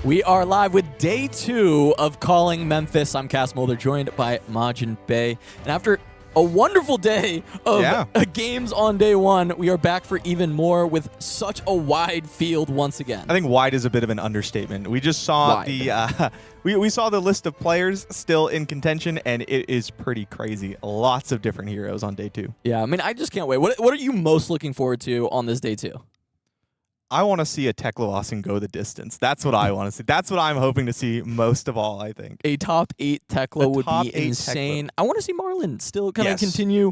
We are live with day 2 of Calling Memphis. I'm Cass Mulder, joined by MajinBae. And after a wonderful day of games on day 1, we are back for even more with such a wide field once again. I think wide is a bit of an understatement. We just saw we saw the list of players still in contention, and it is pretty crazy. Lots of different heroes on day 2. Yeah, I mean, I just can't wait. What are you most looking forward to on this day 2? I want to see a Teklovossen go the distance. That's what I want to see. That's what I'm hoping to see most of all, I think. A top 8 Teklo would be insane. I want to see Marlynn still kind of continue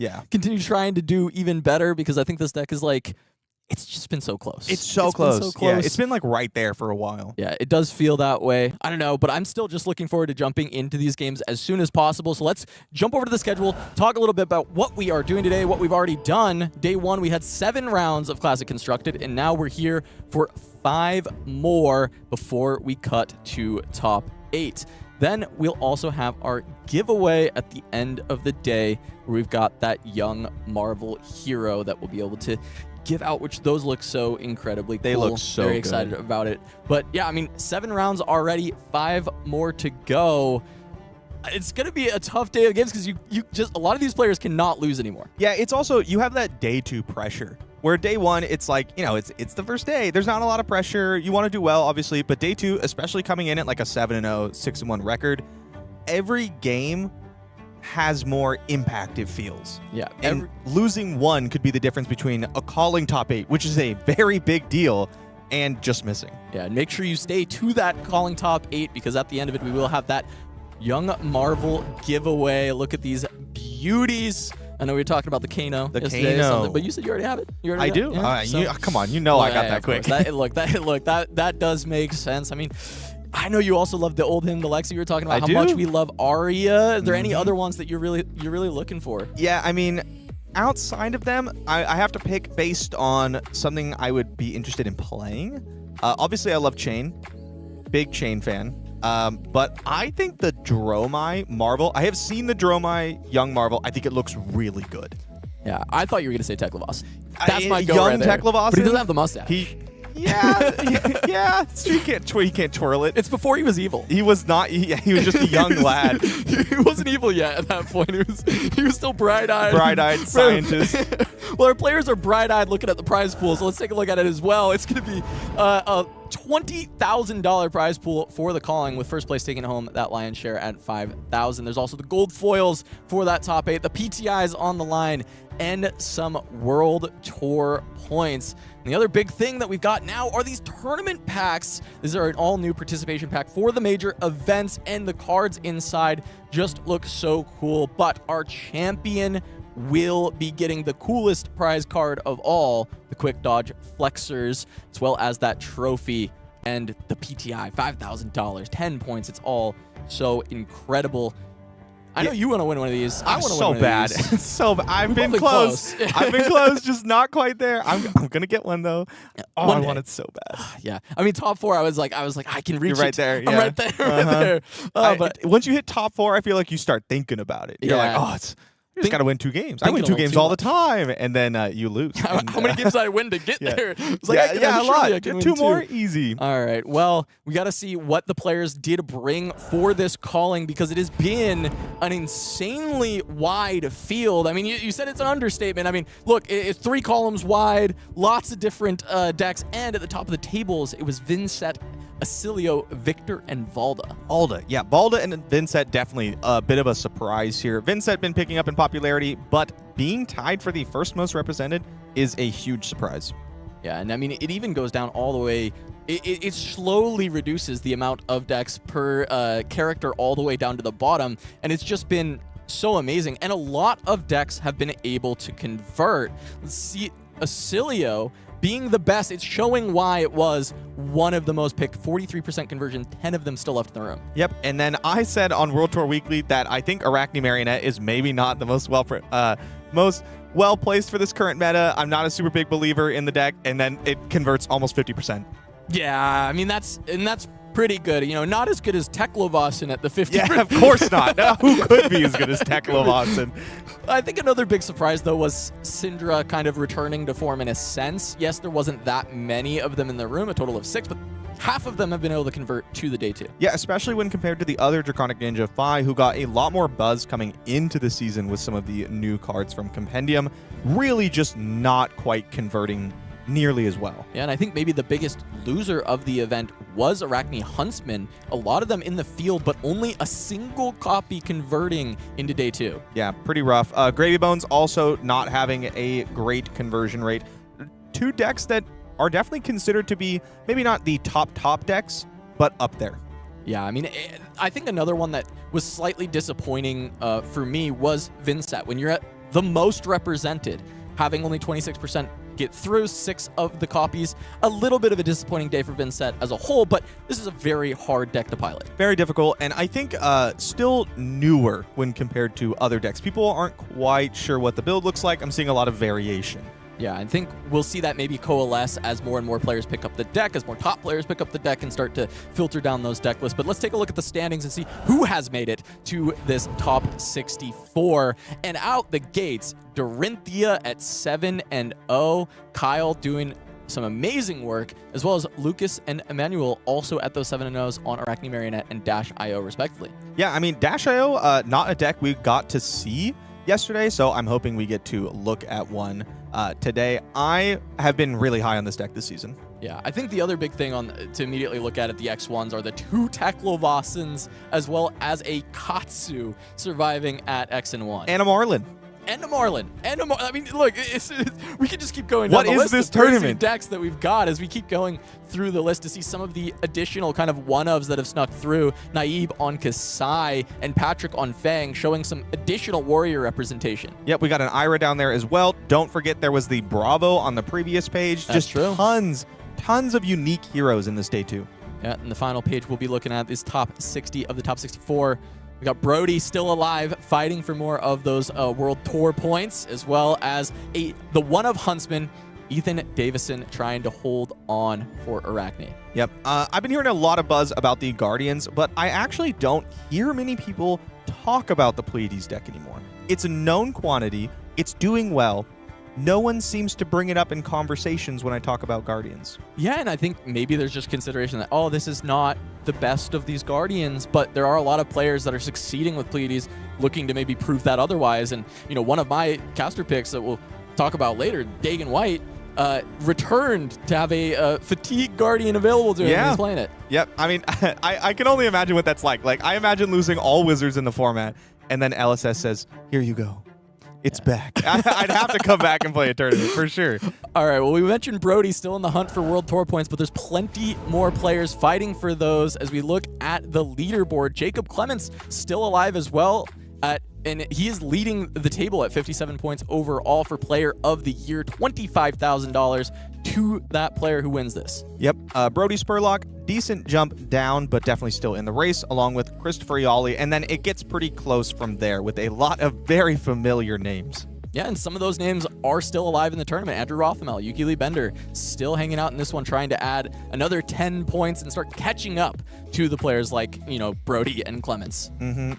trying to do even better, because I think this deck is like, it's just been so close. It's so close. Yeah, it's been like right there for a while. Yeah, it does feel that way. I don't know, but I'm still just looking forward to jumping into these games as soon as possible. So let's jump over to the schedule, talk a little bit about what we are doing today, what we've already done. Day 1, we had 7 rounds of Classic Constructed, and now we're here for 5 more before we cut to top 8. Then we'll also have our giveaway at the end of the day, where we've got that young Marvel hero that we'll be able to give out, which those look so incredibly cool. They look so Very excited about it. But yeah, I mean, 7 rounds already, 5 more to go. It's going to be a tough day of games, because you just, a lot of these players cannot lose anymore. Yeah, it's also, you have that day 2 pressure, where day 1, it's like, you know, it's the first day. There's not a lot of pressure. You want to do well, obviously, but day 2, especially coming in at like a 7-0, 6-1 record, every game has more impact, it feels. Yeah. And losing 1 could be the difference between a calling top 8, which is a very big deal, and just missing. Yeah, and make sure you stay to that calling top 8, because at the end of it, we will have that young Marvel giveaway. Look at these beauties. I know we were talking about the Kano yesterday, but you said you already have it. You already I do. Yeah? Come on, you know I got that quick. That does make sense. I mean, I know you also love the old hymn, the Lexi. You were talking about how much we love Aria. Is there any other ones that you're really looking for? Yeah, I mean, outside of them, I have to pick based on something I would be interested in playing. Obviously, I love Chain. Big Chain fan. But I think the Dromai Marvel, I have seen the Dromai Young Marvel. I think it looks really good. Yeah, I thought you were going to say Teklovossen. That's my go young right there. Teklovossen? But he doesn't have the mustache. Yeah. He can't twirl it. It's before he was evil. He was not. He was just a young lad. He wasn't evil yet at that point. He was still bright-eyed. Bright-eyed scientist. Well, our players are bright-eyed looking at the prize pool, so let's take a look at it as well. It's going to be a $20,000 prize pool for the calling, with first place taking home that lion's share at $5,000. There's also the gold foils for that top 8, the PTIs on the line, and some World Tour points. And the other big thing that we've got now are these tournament packs. These are an all-new participation pack for the major events, and the cards inside just look so cool. But our champion will be getting the coolest prize card of all, the Quick Dodge Flexors, as well as that trophy and the PTI, $5,000, 10 points. It's all so incredible. I know you want to win one of these. I want to win one of these. So bad. I've been close. I've been close, just not quite there. I'm gonna get one though. Oh, I want it so bad. Yeah. I mean, top 4. I was like, I can reach. You're right there. Yeah. I'm right there. Right there. But once you hit top 4, I feel like you start thinking about it. You're like, you just got to win 2 games. I win 2 games all the time, and then you lose. How many games did I win to get there? It's like, a lot. Get 2 more, easy. All right. Well, we got to see what the players did bring for this calling, because it has been an insanely wide field. I mean, you said it's an understatement. I mean, look, it's 3 columns wide, lots of different decks, and at the top of the tables, it was Vynnset, Oscilio, Victor, and Valda. Valda and Vynnset definitely a bit of a surprise here. Vynnset been picking up in popularity, but being tied for the first most represented is a huge surprise. Yeah, and I mean, it even goes down all the way. It slowly reduces the amount of decks per character all the way down to the bottom, and it's just been so amazing. And a lot of decks have been able to convert. Let's see, Oscilio being the best, it's showing why it was one of the most picked. 43% conversion, 10 of them still left in the room. Yep, and then I said on World Tour Weekly that I think Arachne Marionette is maybe not the most well-placed for this current meta. I'm not a super big believer in the deck, and then it converts almost 50%. Yeah, I mean, that's pretty good. You know, not as good as Teklovossen at the 50%. Yeah, of course not. No, who could be as good as Teklovossen? I think another big surprise, though, was Syndra kind of returning to form in a sense. Yes, there wasn't that many of them in the room, a total of 6, but half of them have been able to convert to the day 2. Yeah, especially when compared to the other Draconic Ninja, Phi, who got a lot more buzz coming into the season with some of the new cards from Compendium, really just not quite converting nearly as well. Yeah, and I think maybe the biggest loser of the event was Arachne Huntsman. A lot of them in the field, but only a single copy converting into day 2. Yeah, pretty rough. Gravy Bones also not having a great conversion rate. 2 decks that are definitely considered to be maybe not the top decks, but up there. Yeah, I mean, I think another one that was slightly disappointing for me was Vynnset. When you're at the most represented, having only 26% get through 6 of the copies. A little bit of a disappointing day for Vynnset as a whole, but this is a very hard deck to pilot. Very difficult, and I think still newer when compared to other decks. People aren't quite sure what the build looks like. I'm seeing a lot of variation. Yeah, I think we'll see that maybe coalesce as more and more players pick up the deck, as more top players pick up the deck and start to filter down those deck lists. But let's take a look at the standings and see who has made it to this top 64. And out the gates, Dorinthea at 7-0, Kyle doing some amazing work, as well as Lucas and Emanuel also at those 7-0s on Arachne Marionette and Dash.io respectively. Yeah, I mean, Dash.io, not a deck we got to see yesterday, so I'm hoping we get to look at one today. I have been really high on this deck this season. Yeah, I think the other big thing to immediately look at the X1s are the 2 Teklovossens, as well as a Katsu surviving at X and 1. And a Marlynn. And a Marlynn. I mean, look, we can just keep going down the list. What is this of crazy tournament? Decks that we've got as we keep going through the list to see some of the additional kind of one-ofs that have snuck through. Naib on Kasai and Patrick on Fang showing some additional warrior representation. Yep, we got an Ira down there as well. Don't forget there was the Bravo on the previous page. That's just true. Tons of unique heroes in this day 2. Yeah, and the final page we'll be looking at is top 60 of the top 64. We got Brody still alive, fighting for more of those World Tour points, as well as the one of Huntsman, Ethan Davison, trying to hold on for Arachne. Yep. I've been hearing a lot of buzz about the Guardians, but I actually don't hear many people talk about the Pleiades deck anymore. It's a known quantity. It's doing well. No one seems to bring it up in conversations when I talk about Guardians. Yeah, and I think maybe there's just consideration that, oh, this is not the best of these Guardians, but there are a lot of players that are succeeding with Pleiades looking to maybe prove that otherwise. And, you know, one of my caster picks that we'll talk about later, Dagan White, returned to have a fatigue Guardian available to him when he's playing it. Yep. I mean, I can only imagine what that's like. Like, I imagine losing all wizards in the format, and then LSS says, here you go. It's back. I'd have to come back and play a tournament for sure. All right, well, we mentioned Brody still in the hunt for World Tour points, but there's plenty more players fighting for those as we look at the leaderboard. Jacob Clements still alive as well, and he is leading the table at 57 points overall for Player of the Year, $25,000 to that player who wins this. Yep. Brody Spurlock, decent jump down, but definitely still in the race, along with Christopher Iali, and then it gets pretty close from there with a lot of very familiar names. Yeah, and some of those names are still alive in the tournament. Andrew Rothamel, Yuki Lee Bender, still hanging out in this one, trying to add another 10 points and start catching up to the players like, you know, Brody and Clements.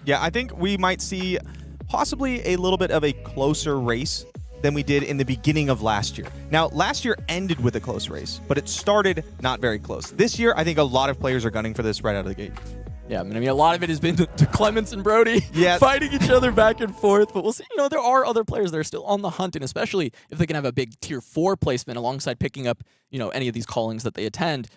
Yeah, I think we might see possibly a little bit of a closer race than we did in the beginning of last year. Now, last year ended with a close race, but it started not very close. This year, I think a lot of players are gunning for this right out of the gate. Yeah, I mean, a lot of it has been to Clements and Brody fighting each other back and forth. But we'll see, you know, there are other players that are still on the hunt, and especially if they can have a big tier 4 placement alongside picking up, you know, any of these callings that they attend,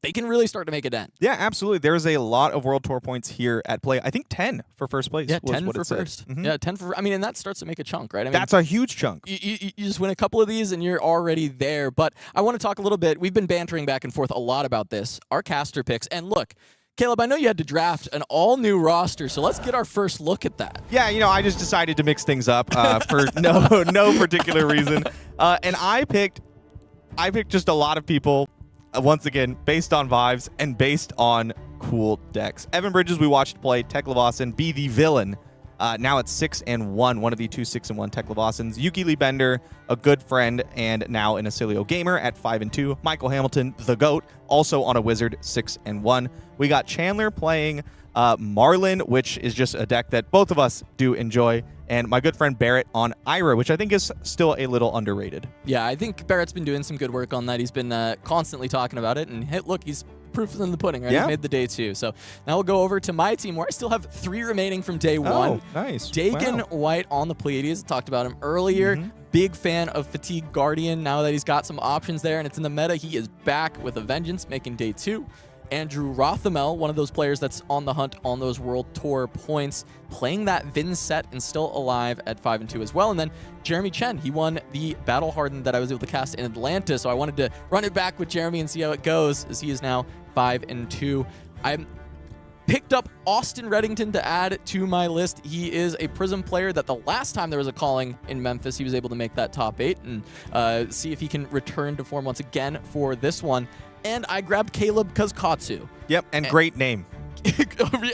they can really start to make a dent. Yeah, absolutely. There's a lot of World Tour points here at play. I think 10 for first place. Yeah, was 10 what for it said. first. Yeah, 10 for, I mean, and that starts to make a chunk, right? I mean, that's a huge chunk. You just win a couple of these and you're already there. But I want to talk a little bit. We've been bantering back and forth a lot about this, our caster picks. And look, Caleb, I know you had to draft an all-new roster, so let's get our first look at that. Yeah, you know, I just decided to mix things up for no particular reason. And I picked just a lot of people, once again, based on vibes and based on cool decks. Evan Bridges, we watched play Teklovossen be the villain. Now it's 6-1, one of the 2 6-1 Teklovossens. Yuki Lee Bender, a good friend, and now an Oscilio gamer at 5-2. Michael Hamilton, the GOAT, also on a wizard, 6-1. We got Chandler playing Marlynn, which is just a deck that both of us do enjoy, and my good friend Barrett on Ira, which I think is still a little underrated. Yeah, I think Barrett's been doing some good work on that. He's been constantly talking about it, and look, he's proof is in the pudding, right? Yeah. He made the day 2. So now we'll go over to my team where I still have 3 remaining from day 1. Oh, nice. Dagon Wow. White on the Pleiades. I talked about him earlier. Big fan of Fatigue Guardian now that he's got some options there and it's in the meta. He is back with a vengeance, making day 2. Andrew Rothamel, one of those players that's on the hunt on those World Tour points, playing that Vynnset and still alive at 5-2 as well. And then Jeremy Chen, he won the Battle Hardened that I was able to cast in Atlanta, so I wanted to run it back with Jeremy and see how it goes, as he is now 5-2. I picked up Austin Redington to add to my list. He is a Prism player that the last time there was a calling in Memphis, he was able to make that top 8 and see if he can return to form once again for this one. And I grabbed Caleb Kazkatsu. Yep, and great name.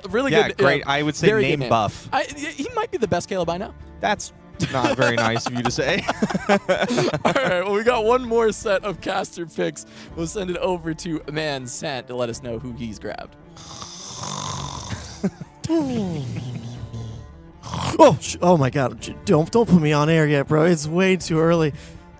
Really Yeah, good. great. I would say very name good buff. He might be the best Caleb I know. That's not very nice of you to say. All right, well, we got one more set of caster picks. We'll send it over to ManSant to let us know who he's grabbed. Oh my God! Don't put me on air yet, bro. It's way too early.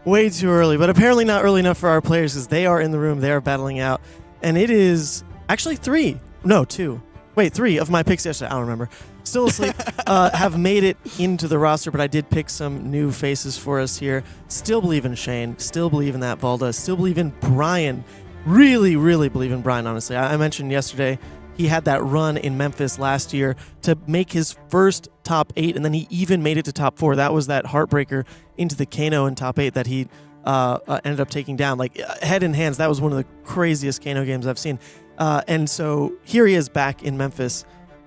Way too early, but apparently not early enough for our players because they are in the room. They are battling out. And it is actually 3. No, 2. Wait, 3 of my picks yesterday. I don't remember. Still asleep. Have made it into the roster, but I did pick some new faces for us here. Still believe in Shane. Still believe in that Valda. Still believe in Brian. Really, really believe in Brian, honestly. I mentioned yesterday he had that run in Memphis last year to make his first top 8, and then he even made it to top 4. That was that heartbreaker into the Kano in top 8 that he ended up taking down. Like, head and hands, that was one of the craziest Kano games I've seen. And so here he is back in Memphis,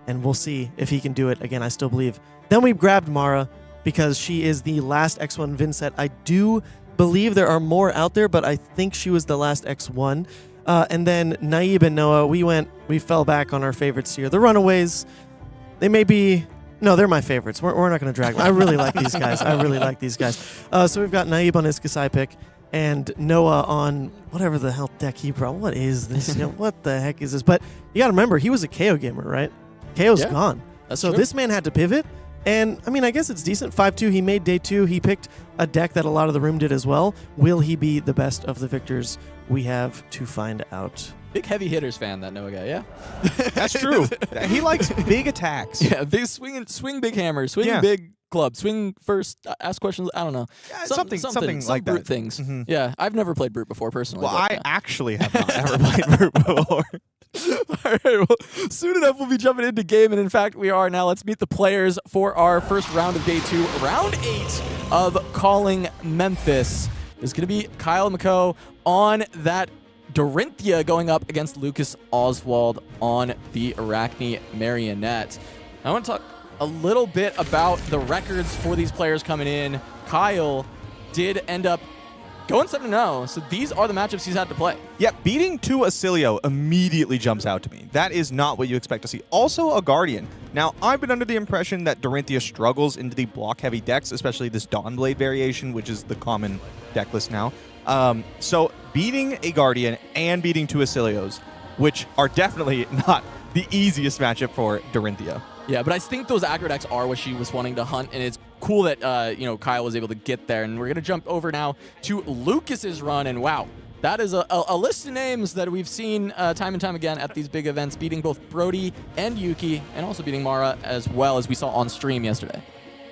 and we'll see if he can do it again. I still believe. Then we grabbed Mara because she is the last X1 Vynnset. I do believe there are more out there, but I think she was the last X1. And then Naib and Noah, we fell back on our favorites here. The Runaways, they may be... No, they're my favorites. We're not going to drag them. I really like these guys. So we've got Naib on his Kasai pick and Noah on whatever the hell deck he brought. What is this? What the heck is this? But you got to remember, he was a KO gamer, right? KO's gone. That's so true. this man had to pivot. And, I mean, I guess it's decent. 5-2, he made day 2. He picked a deck that a lot of the room did as well. Will he be the best of the victors? We have to find out. Big heavy hitters fan, that Noah guy, yeah? That's true. He likes big attacks. Yeah, big swing big hammer, swing big club, swing first, ask questions, I don't know. Yeah, something like brute that. things. Mhm. Yeah, I've never played Brute before, personally. Well, but, I actually have not ever played Brute before. All right, well, soon enough we'll be jumping into game, and in fact we are now. Let's meet the players for our first round of day 2. Round 8 of Calling Memphis is going to be Kyle McKeough on that Dorinthea going up against Lucas Oswald on the Arachne Marionette. I want to talk a little bit about the records for these players coming in. Kyle did end up going 7-0, so these are the matchups he's had to play. Yeah, beating 2 Oscilio immediately jumps out to me. That is not what you expect to see. Also a Guardian. Now, I've been under the impression that Dorinthea struggles into the block-heavy decks, especially this Dawnblade variation, which is the common deck list now. So beating a Guardian and beating 2 Oscilios, which are definitely not the easiest matchup for Dorinthea. Yeah, but I think those aggro decks are what she was wanting to hunt, and it's cool that Kyle was able to get there. And we're going to jump over now to Lucas's run, and wow, that is a list of names that we've seen time and time again at these big events, beating both Brody and Yuki, and also beating Mara as well, as we saw on stream yesterday.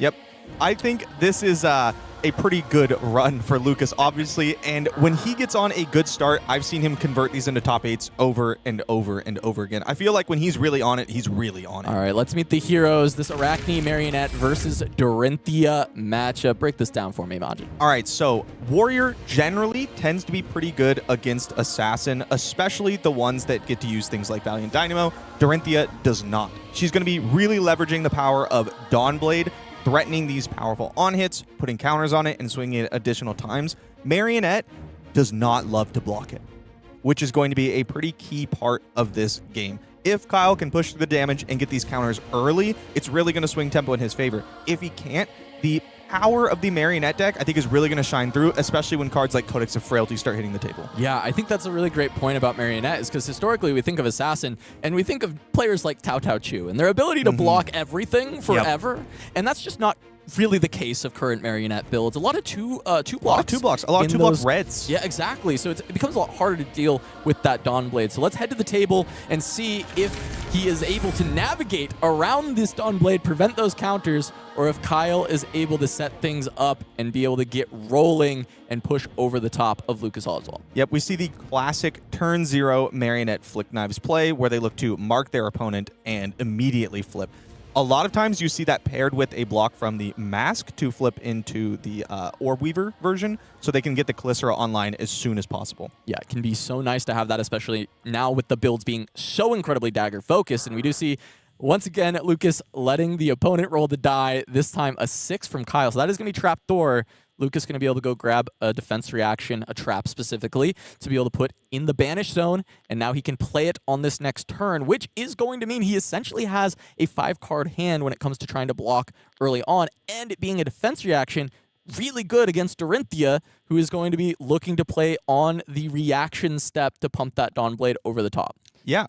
Yep. I think this is a pretty good run for Lucas, obviously, and when he gets on a good start, I've seen him convert these into top 8s over and over and over again. I feel like when he's really on it, he's really on it. All right, let's meet the heroes. This Arachne Marionette versus Dorinthea matchup. Break this down for me, Majin. All right, so Warrior generally tends to be pretty good against Assassin, especially the ones that get to use things like Valiant Dynamo. Dorinthea does not. She's going to be really leveraging the power of Dawnblade, threatening these powerful on-hits, putting counters on it, and swinging it additional times. Marionette does not love to block it, which is going to be a pretty key part of this game. If Kyle can push through the damage and get these counters early, it's really going to swing tempo in his favor. If he can't, the power of the Marionette deck, I think, is really going to shine through, especially when cards like Codex of Frailty start hitting the table. Yeah, I think that's a really great point about Marionette, is because historically we think of Assassin, and we think of players like Tao Tao Chu, and their ability to block everything forever, and that's just not really the case of current Marionette builds. A lot of two blocks. A lot of 2-blocks. A lot of in 2-block those- reds. Yeah, exactly. So it becomes a lot harder to deal with that Dawnblade. So let's head to the table and see if he is able to navigate around this Dawnblade, prevent those counters, or if Kyle is able to set things up and be able to get rolling and push over the top of Lucas Oswald. Yep, we see the classic turn 0 Marionette Flick Knives play where they look to mark their opponent and immediately flip. A lot of times you see that paired with a block from the Mask to flip into the Orb Weaver version so they can get the Calycera online as soon as possible. Yeah, it can be so nice to have that, especially now with the builds being so incredibly dagger focused. And we do see, once again, Lucas letting the opponent roll the die, this time a 6 from Kyle. So that is going to be Trapdoor. Lucas going to be able to go grab a defense reaction, a trap specifically, to be able to put in the banish zone, and now he can play it on this next turn, which is going to mean he essentially has a 5-card hand when it comes to trying to block early on, and it being a defense reaction, really good against Dorinthea, who is going to be looking to play on the reaction step to pump that Dawnblade over the top. Yeah,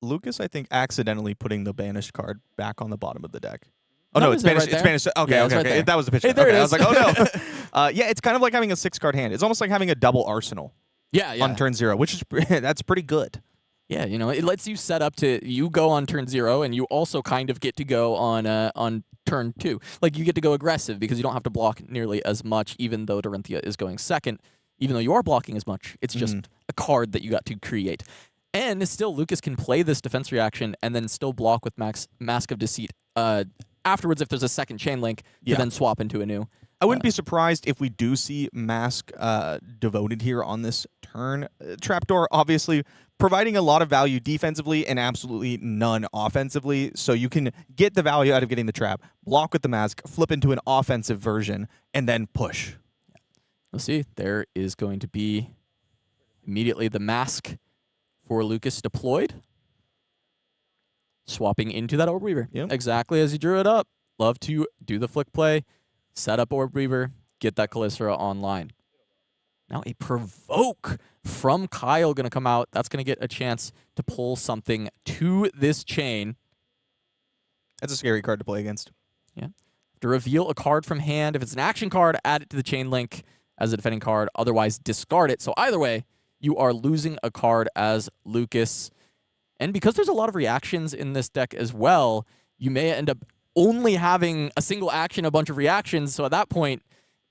Lucas, I think, accidentally putting the banished card back on the bottom of the deck. Oh, No, no, it's isn't it banished. right It's there? banished. Okay, Yeah, it's okay, right okay. there. That was the pitch. Hey, there Okay, it I was is. like, oh, no. Yeah, it's kind of like having a 6-card hand. It's almost like having a double arsenal Yeah. on turn 0, which is that's pretty good. Yeah, you know, it lets you set up to, you go on turn 0, and you also kind of get to go on turn 2. Like, you get to go aggressive because you don't have to block nearly as much, even though Dorinthea is going second. Even though you are blocking as much, it's just a card that you got to create. And still, Lucas can play this defense reaction and then still block with Mask of Deceit afterwards if there's a second chain link to then swap into a new. I wouldn't be surprised if we do see Mask devoted here on this turn. Trapdoor, obviously, providing a lot of value defensively and absolutely none offensively. So you can get the value out of getting the trap, block with the Mask, flip into an offensive version, and then push. We'll see. There is going to be immediately the Mask for Lucas deployed. Swapping into that Orb Weaver. Yep. Exactly as he drew it up. Love to do the flick play, set up Orb Weaver, get that Calycera online. Now a Provoke from Kyle going to come out. That's going to get a chance to pull something to this chain. That's a scary card to play against. Yeah. To reveal a card from hand. If it's an action card, add it to the chain link as a defending card. Otherwise, discard it. So either way, you are losing a card as Lucas. And because there's a lot of reactions in this deck as well, you may end up only having a single action, a bunch of reactions. So at that point,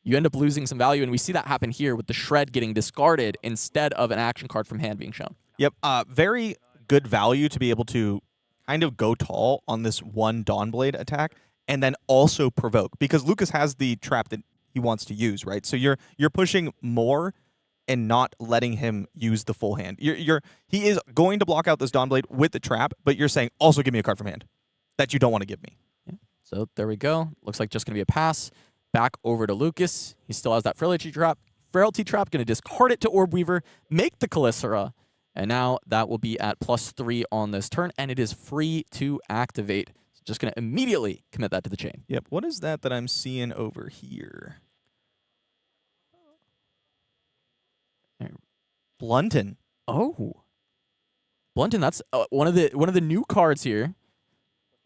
you end up losing some value. And we see that happen here with the Shred getting discarded instead of an action card from hand being shown. Yep. Very good value to be able to kind of go tall on this one Dawnblade attack and then also provoke, because Lucas has the trap that he wants to use, right? So you're pushing more and not letting him use the full hand. He is going to block out this Dawnblade with the trap, but you're saying, also give me a card from hand that you don't want to give me. Yeah. So there we go. Looks like just going to be a pass. Back over to Lucas. He still has that Frailty Trap. Frailty Trap, going to discard it to Orb Weaver, make the Calycera, and now that will be at +3 on this turn, and it is free to activate. So just going to immediately commit that to the chain. Yep. What is that I'm seeing over here? Blunton. Oh, Blunton. That's one of the new cards here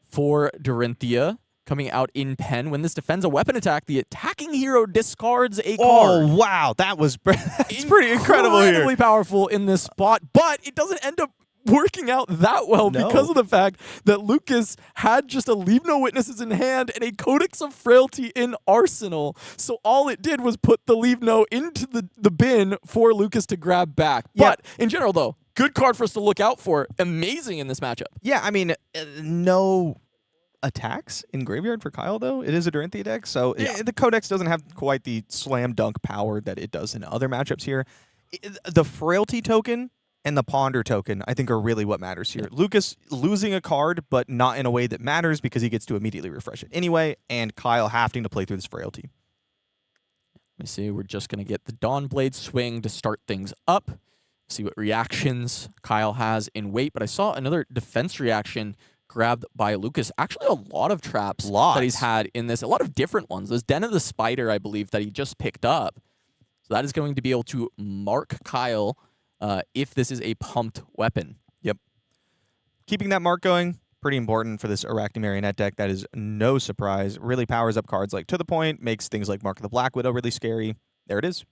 for Dorinthea coming out in pen. When this defends a weapon attack, the attacking hero discards a card. Oh wow, that's pretty incredible here. Incredibly powerful in this spot, but it doesn't end up working out that well because of the fact that Lucas had just a Leave No Witnesses in hand and a Codex of Frailty in arsenal. So all it did was put the Leave No into the bin for Lucas to grab back. Yeah. But in general, though, good card for us to look out for. Amazing in this matchup. Yeah, I mean, no attacks in Graveyard for Kyle, though. It is a Dorinthea deck, so the Codex doesn't have quite the slam dunk power that it does in other matchups here. The Frailty token and the Ponder token, I think, are really what matters here. Lucas losing a card, but not in a way that matters because he gets to immediately refresh it anyway, and Kyle having to play through this Frailty. Let me see. We're just going to get the Dawnblade swing to start things up. See what reactions Kyle has in wait. But I saw another defense reaction grabbed by Lucas. Actually, a lot of traps that he's had in this. A lot of different ones. There's Den of the Spider, I believe, that he just picked up. So that is going to be able to mark Kyle if this is a pumped weapon. Yep. Keeping that mark going, pretty important for this Arachne Marionette deck. That is no surprise. Really powers up cards like To the Point, makes things like Mark of the Black Widow really scary. There it is.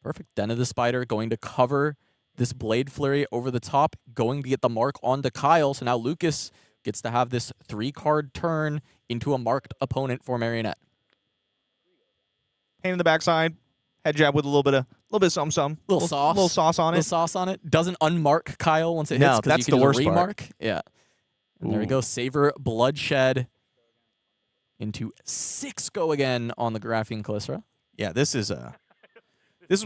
Perfect. Den of the Spider going to cover this Blade Flurry over the top, going to get the mark onto Kyle. So now Lucas gets to have this 3-card turn into a marked opponent for Marionette. Pain in the backside. Head jab with a little bit of some. Little sauce. Little sauce on it. Little sauce on it. Doesn't unmark Kyle once it hits. No, that's you can the worst remark. part. Yeah. And there we go. Savor Bloodshed into 6 go again on the Graphene Calycera. Yeah, this is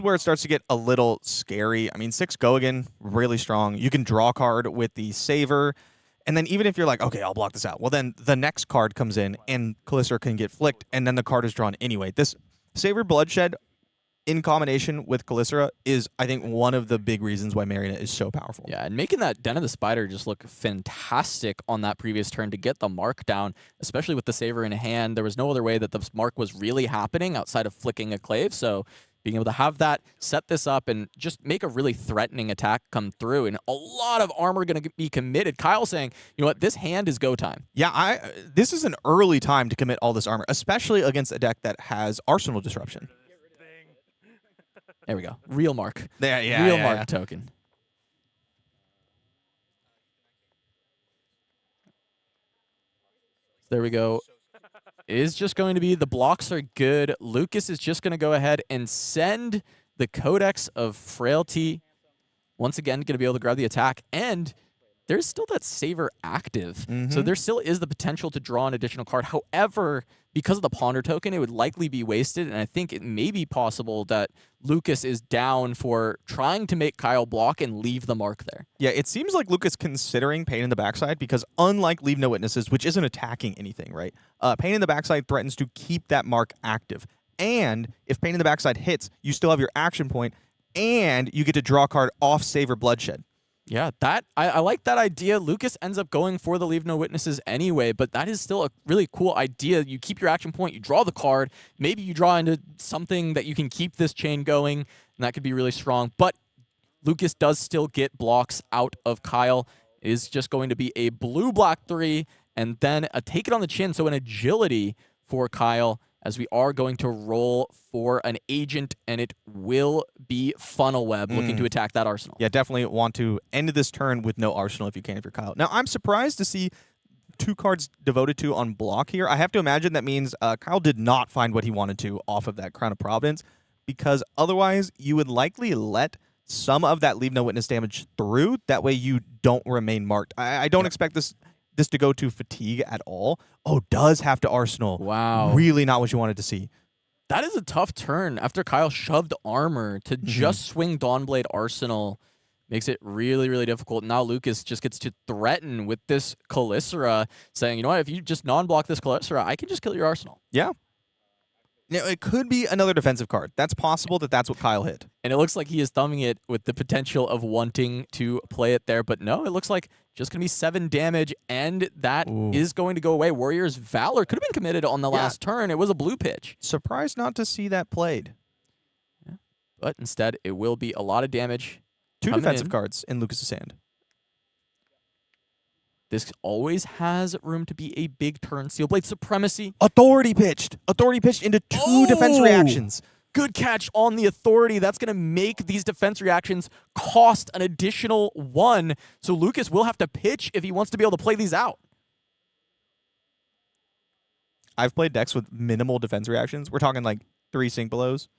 where it starts to get a little scary. I mean, 6 go again, really strong. You can draw a card with the Savor. And then even if you're like, okay, I'll block this out. Well, then the next card comes in and Calycera can get flicked, and then the card is drawn anyway. This Savor Bloodshed in combination with Calycera is, I think, one of the big reasons why Marionette is so powerful. Yeah, and making that Den of the Spider just look fantastic on that previous turn to get the mark down, especially with the Savor in hand. There was no other way that the mark was really happening outside of flicking a Clave, so being able to have that, set this up, and just make a really threatening attack come through, and a lot of armor going to be committed. Kyle saying, you know what, this hand is go time. Yeah, this is an early time to commit all this armor, especially against a deck that has Arsenal Disruption. There we go. Real mark. Yeah, Real mark token. There we go. It is just going to be, the blocks are good. Lucas is just going to go ahead and send the Codex of Frailty. Once again, going to be able to grab the attack. And there's still that Savor active. So there still is the potential to draw an additional card. However, because of the Ponder token, it would likely be wasted. And I think it may be possible that Lucas is down for trying to make Kyle block and leave the mark there. Yeah, it seems like Lucas considering Pain in the Backside because unlike Leave No Witnesses, which isn't attacking anything, right? Pain in the Backside threatens to keep that mark active. And if Pain in the Backside hits, you still have your action point, and you get to draw a card off Savor Bloodshed. Yeah, that I like that idea. Lucas ends up going for the Leave No Witnesses anyway, but that is still a really cool idea. You keep your action point, you draw the card, maybe you draw into something that you can keep this chain going, and that could be really strong. But Lucas does still get blocks out of Kyle. It is just going to be a blue-black 3, and then a Take It on the Chin, so an agility for Kyle, as we are going to roll for an agent, and it will be Funnel Web looking to attack that Arsenal. Yeah, definitely want to end this turn with no Arsenal if you can, if you're Kyle. Now, I'm surprised to see 2 cards devoted to on block here. I have to imagine that means Kyle did not find what he wanted to off of that Crown of Providence, because otherwise you would likely let some of that Leave No Witness damage through. That way you don't remain marked. I don't expect this to go to Fatigue at all. Oh, does have to Arsenal. Wow. Really not what you wanted to see. That is a tough turn after Kyle shoved armor to just swing Dawnblade Arsenal. Makes it really, really difficult. Now Lucas just gets to threaten with this Calycera, saying, you know what, if you just non-block this Calycera, I can just kill your Arsenal. Yeah. Now, it could be another defensive card. That's possible that that's what Kyle hit. And it looks like he is thumbing it with the potential of wanting to play it there. But no, it looks like just going to be 7 damage, and that is going to go away. Warrior's Valor could have been committed on the last turn. It was a blue pitch. Surprised not to see that played. Yeah. But instead, it will be a lot of damage. 2 defensive cards in Lucas's hand. This always has room to be a big turn. Steelblade Supremacy. Authority pitched. Authority pitched into 2 defense reactions. Good catch on the Authority. That's going to make these defense reactions cost an additional 1. So Lucas will have to pitch if he wants to be able to play these out. I've played decks with minimal defense reactions. We're talking like 3 Sink Belows.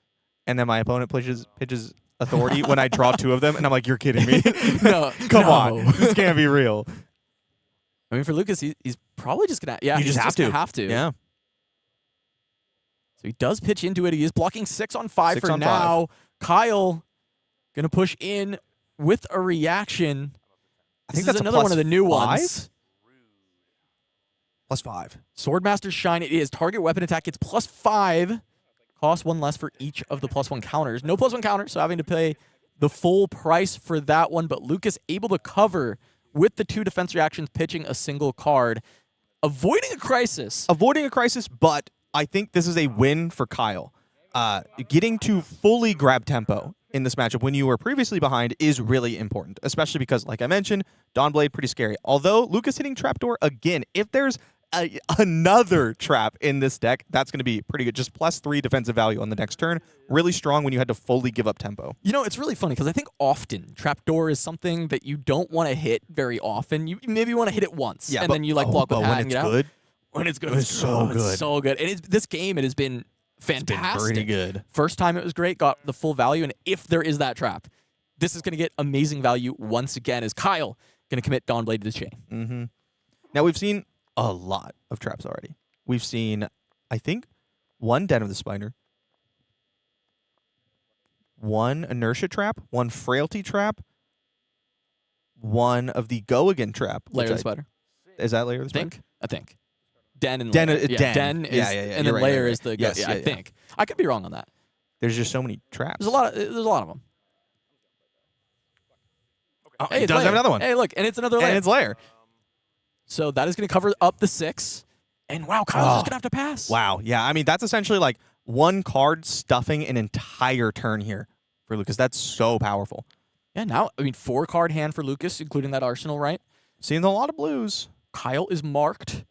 And then my opponent pitches Authority when I draw 2 of them. And I'm like, you're kidding me? No. Come on. This can't be real. I mean, for Lucas, he's probably just going to... Yeah, you he's just have to. Yeah. So he does pitch into it. He is blocking 6 on 5 6 for on now. 5. Kyle going to push in with a reaction. I think this that's is another one of the new 5? ones. +5. Swordmaster's Shine it is. Target weapon attack gets +5. Cost 1 less for each of the +1 counters. No +1 counter, so having to pay the full price for that one. But Lucas able to cover with the 2 defense reactions, pitching a single card. Avoiding a crisis. Avoiding a crisis, but I think this is a win for Kyle. Getting to fully grab tempo in this matchup when you were previously behind is really important, especially because, like I mentioned, Dawnblade, pretty scary. Although Lucas hitting Trapdoor again, if there's another trap in this deck, that's going to be pretty good. Just +3 defensive value on the next turn. Really strong when you had to fully give up tempo. You know, it's really funny because I think often Trapdoor is something that you don't want to hit very often. You maybe want to hit it once, and then you like block with hat and get out. When it's good, it's so good. It's so good. And this game, it has been fantastic. It's been pretty good. First time it was great, got the full value, and if there is that trap, this is going to get amazing value once again. Is Kyle going to commit Dawnblade to the chain? Now we've seen a lot of traps already. We've seen, I think, 1 Den of the Spider, 1 Inertia trap, 1 Frailty trap, 1 of the Go Again trap. Layer of the Spider. Is that Layer of the Spider? I think. Den and Den, Layer. Den is, and then Layer is the Go. Yes, I think. I could be wrong on that. There's just so many traps. There's a lot of them. Oh, hey, it does have another one. Hey, look, and it's another Layer. And it's Layer. So that is going to cover up the 6. And wow, Kyle's just going to have to pass. Wow. Yeah, I mean, that's essentially like 1 card stuffing an entire turn here for Lucas. That's so powerful. Yeah, now, I mean, 4-card hand for Lucas, including that Arsenal, right? Seeing a lot of blues. Kyle is marked.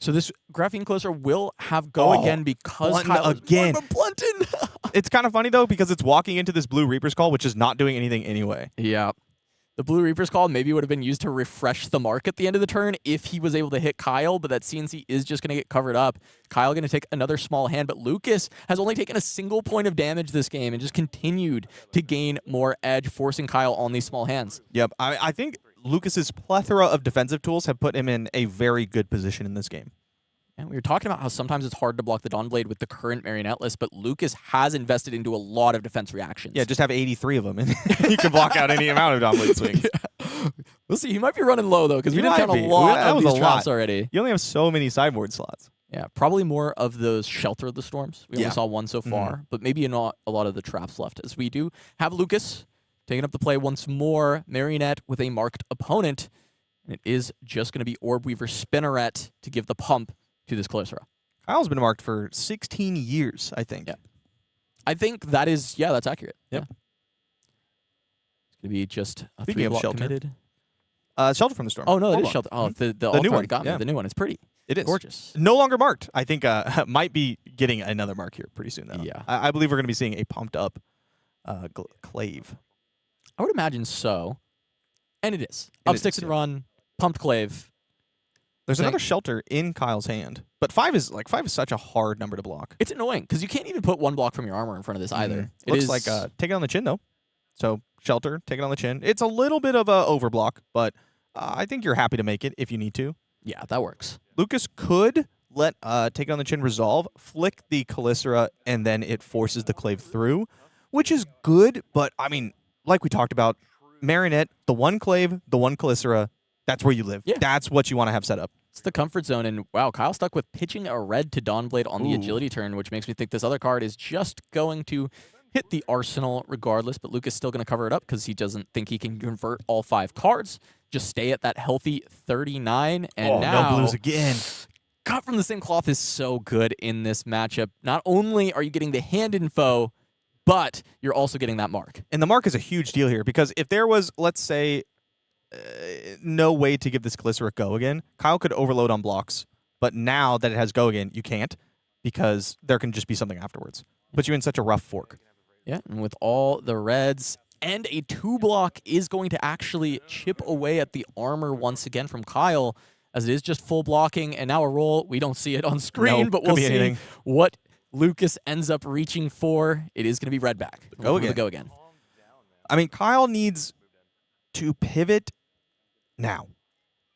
So this Graphene Closer will have Go again because Kyle again. is Blunted. It's kind of funny, though, because it's walking into this Blue Reaper's Call, which is not doing anything anyway. Yeah. The Blue Reaper's Call maybe would have been used to refresh the mark at the end of the turn if he was able to hit Kyle, but that CNC is just going to get covered up. Kyle going to take another small hand, but Lucas has only taken a single point of damage this game and just continued to gain more edge, forcing Kyle on these small hands. Yep. I think Lucas's plethora of defensive tools have put him in a very good position in this game. And we were talking about how sometimes it's hard to block the Dawnblade with the current Marionette list, but Lucas has invested into a lot of defense reactions. Yeah, just have 83 of them, and you can block out any amount of Dawnblade swings. Yeah. We'll see. He might be running low, though, because we didn't count a lot of these traps already. You only have so many sideboard slots. Yeah, probably more of those Shelter of the Storms. We only saw 1 so far, but maybe not a lot of the traps left, as we do have Lucas taking up the play once more. Marionette with a marked opponent, and it is just going to be Orb Weaver Spinneret to give the pump to this Closer. Kyle's been marked for 16 years, I think. Yeah. I think that is, that's accurate. Yep. Yeah. It's going to be just a Speaking 3-block of Shelter. committed. Shelter from the Storm. Oh, no, it is Shelter. Oh, the new one. Got me. The new one. It's pretty. It is. Gorgeous. No longer marked. I think might be getting another mark here pretty soon, though. Yeah. I believe we're going to be seeing a pumped up Clave. I would imagine so. And it is. It Up is, sticks and run, pumped Clave. There's another Shelter in Kyle's hand, but 5 is such a hard number to block. It's annoying because you can't even put 1 block from your armor in front of this either. It Looks is like take it on the chin though. So Shelter, take it on the chin. It's a little bit of a overblock, but I think you're happy to make it if you need to. Yeah, that works. Lucas could let take it on the chin resolve, flick the Calycera, and then it forces the Clave through, which is good. But I mean, like we talked about, Marionette, the 1 Clave, the 1 Calycera. That's where you live. Yeah. That's what you want to have set up. It's the comfort zone, and wow, Kyle stuck with pitching a red to Dawnblade on the agility turn, which makes me think this other card is just going to hit the arsenal regardless, but Lucas still going to cover it up because he doesn't think he can convert all 5 cards. Just stay at that healthy 39, and now no blues again. Cut from the same cloth is so good in this matchup. Not only are you getting the hand info, but you're also getting that mark. And the mark is a huge deal here because if there was, let's say, no way to give this Calycera Go again, Kyle could overload on blocks. But now that it has Go again, you can't because there can just be something afterwards. Puts you in such a rough fork. Yeah, and with all the reds, and a 2-block is going to actually chip away at the armor once again from Kyle, as it is just full blocking. And now a roll. We don't see it on screen, but we'll see what Lucas ends up reaching for. It is going to be red back. Go again. I mean, Kyle needs to pivot now.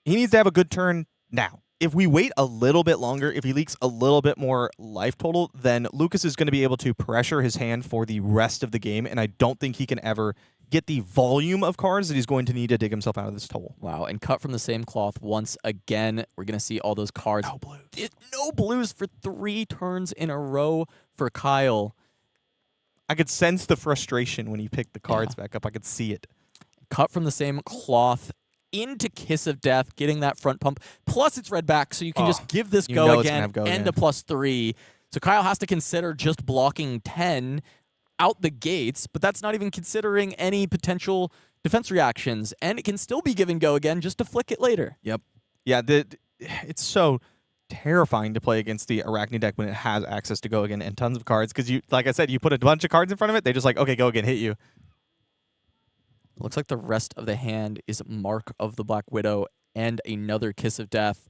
He needs to have a good turn now. If we wait a little bit longer, if he leaks a little bit more life total, then Lucas is going to be able to pressure his hand for the rest of the game, and I don't think he can ever get the volume of cards that he's going to need to dig himself out of this hole. Wow, and cut from the same cloth once again. We're going to see all those cards. No blues. No blues for 3 turns in a row for Kyle. I could sense the frustration when he picked the cards back up. I could see it. Cut from the same cloth into Kiss of Death, getting that front pump. Plus, it's red back, so you can just give this go again and a +3. So Kyle has to consider just blocking 10 out the gates, but that's not even considering any potential defense reactions, and it can still be give and go again just to flick it later. Yep. Yeah, it's so terrifying to play against the Arachne deck when it has access to go again and tons of cards, because you, like I said, you put a bunch of cards in front of it, they just like, okay, go again, hit you. Looks like the rest of the hand is Mark of the Black Widow and another Kiss of Death.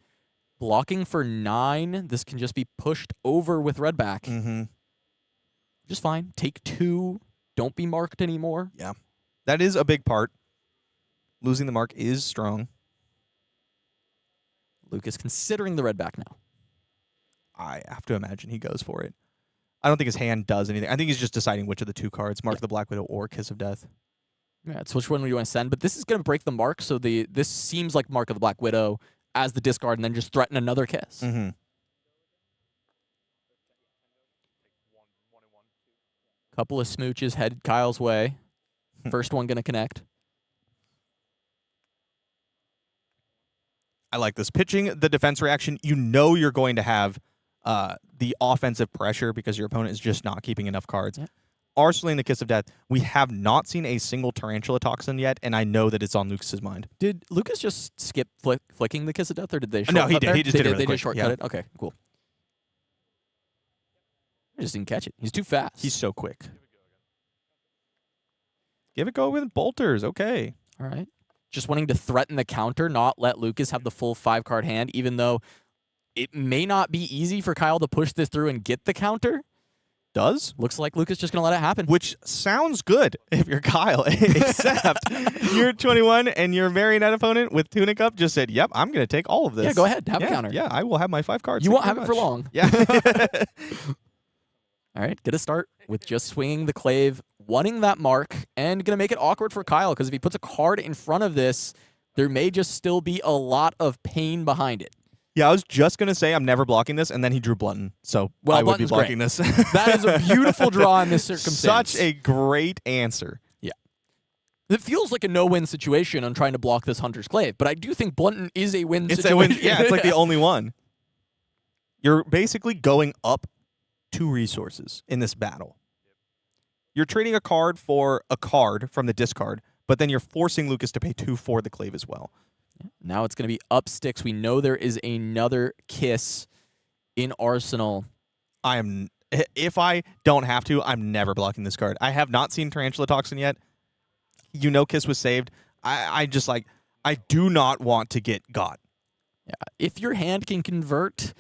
Blocking for 9. This can just be pushed over with red back. Mm-hmm. Just fine. Take 2. Don't be marked anymore. Yeah. That is a big part. Losing the mark is strong. Lucas considering the red back now. I have to imagine he goes for it. I don't think his hand does anything. I think he's just deciding which of the 2 cards, Mark of the Black Widow or Kiss of Death. Yeah, it's which one do you want to send, but this is going to break the mark, so this seems like Mark of the Black Widow as the discard and then just threaten another Kiss. Mm-hmm. Couple of smooches headed Kyle's way. First one going to connect. I like this. Pitching the defense reaction, you know you're going to have the offensive pressure because your opponent is just not keeping enough cards. Yeah. Arsenaling the Kiss of Death, we have not seen a single Tarantula Toxin yet, and I know that it's on Lucas's mind. Did Lucas just skip flicking the Kiss of Death, or did they shortcut No, he did. there? He just did it really They quick. just shortcut Yeah. it? Okay, cool. I just didn't catch it. He's too fast. He's so quick. Give it go with bolters. Okay. All right. Just wanting to threaten the counter, not let Lucas have the full 5-card hand, even though it may not be easy for Kyle to push this through and get the counter. Does? Looks like Lucas just going to let it happen. Which sounds good if you're Kyle, except you're 21 and your Marionette opponent with Tunic up just said, yep, I'm going to take all of this. Yeah, go ahead. Have a counter. Yeah, I will have my 5 cards. You won't Thank have you it for very long. much. Yeah. All right, get a start with just swinging the clave, wanting that mark, and going to make it awkward for Kyle, because if he puts a card in front of this, there may just still be a lot of pain behind it. Yeah, I was just going to say I'm never blocking this, and then he drew Blunton, so I would be Blunton's blocking great. this. That is a beautiful draw in this circumstance. Such a great answer. Yeah. It feels like a no-win situation on trying to block this Hunter's Clave, but I do think Blunton is a win It's situation. a win. Yeah, it's like the only one. You're basically going up 2 resources in this battle. You're trading a card for a card from the discard, but then you're forcing Lucas to pay 2 for the clave as well. Now it's going to be up sticks. We know there is another Kiss in Arsenal. If I don't have to, I'm never blocking this card. I have not seen Tarantula Toxin yet. You know Kiss was saved. I do not want to get got. Yeah. If your hand can convert,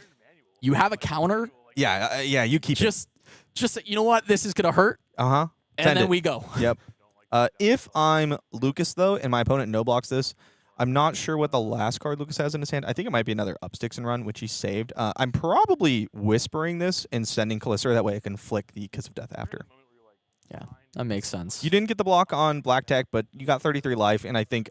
you have a counter. Yeah, you keep it. Just you know what? This is going to hurt. Uh-huh. And then we go. Yep. If I'm Lucas, though, and my opponent no-blocks this, I'm not sure what the last card Lucas has in his hand. I think it might be another Upsticks and Run, which he saved. I'm probably whispering this and sending Callister. That way I can flick the Kiss of Death after. Yeah, that makes sense. You didn't get the block on Black Tech, but you got 33 life, and I think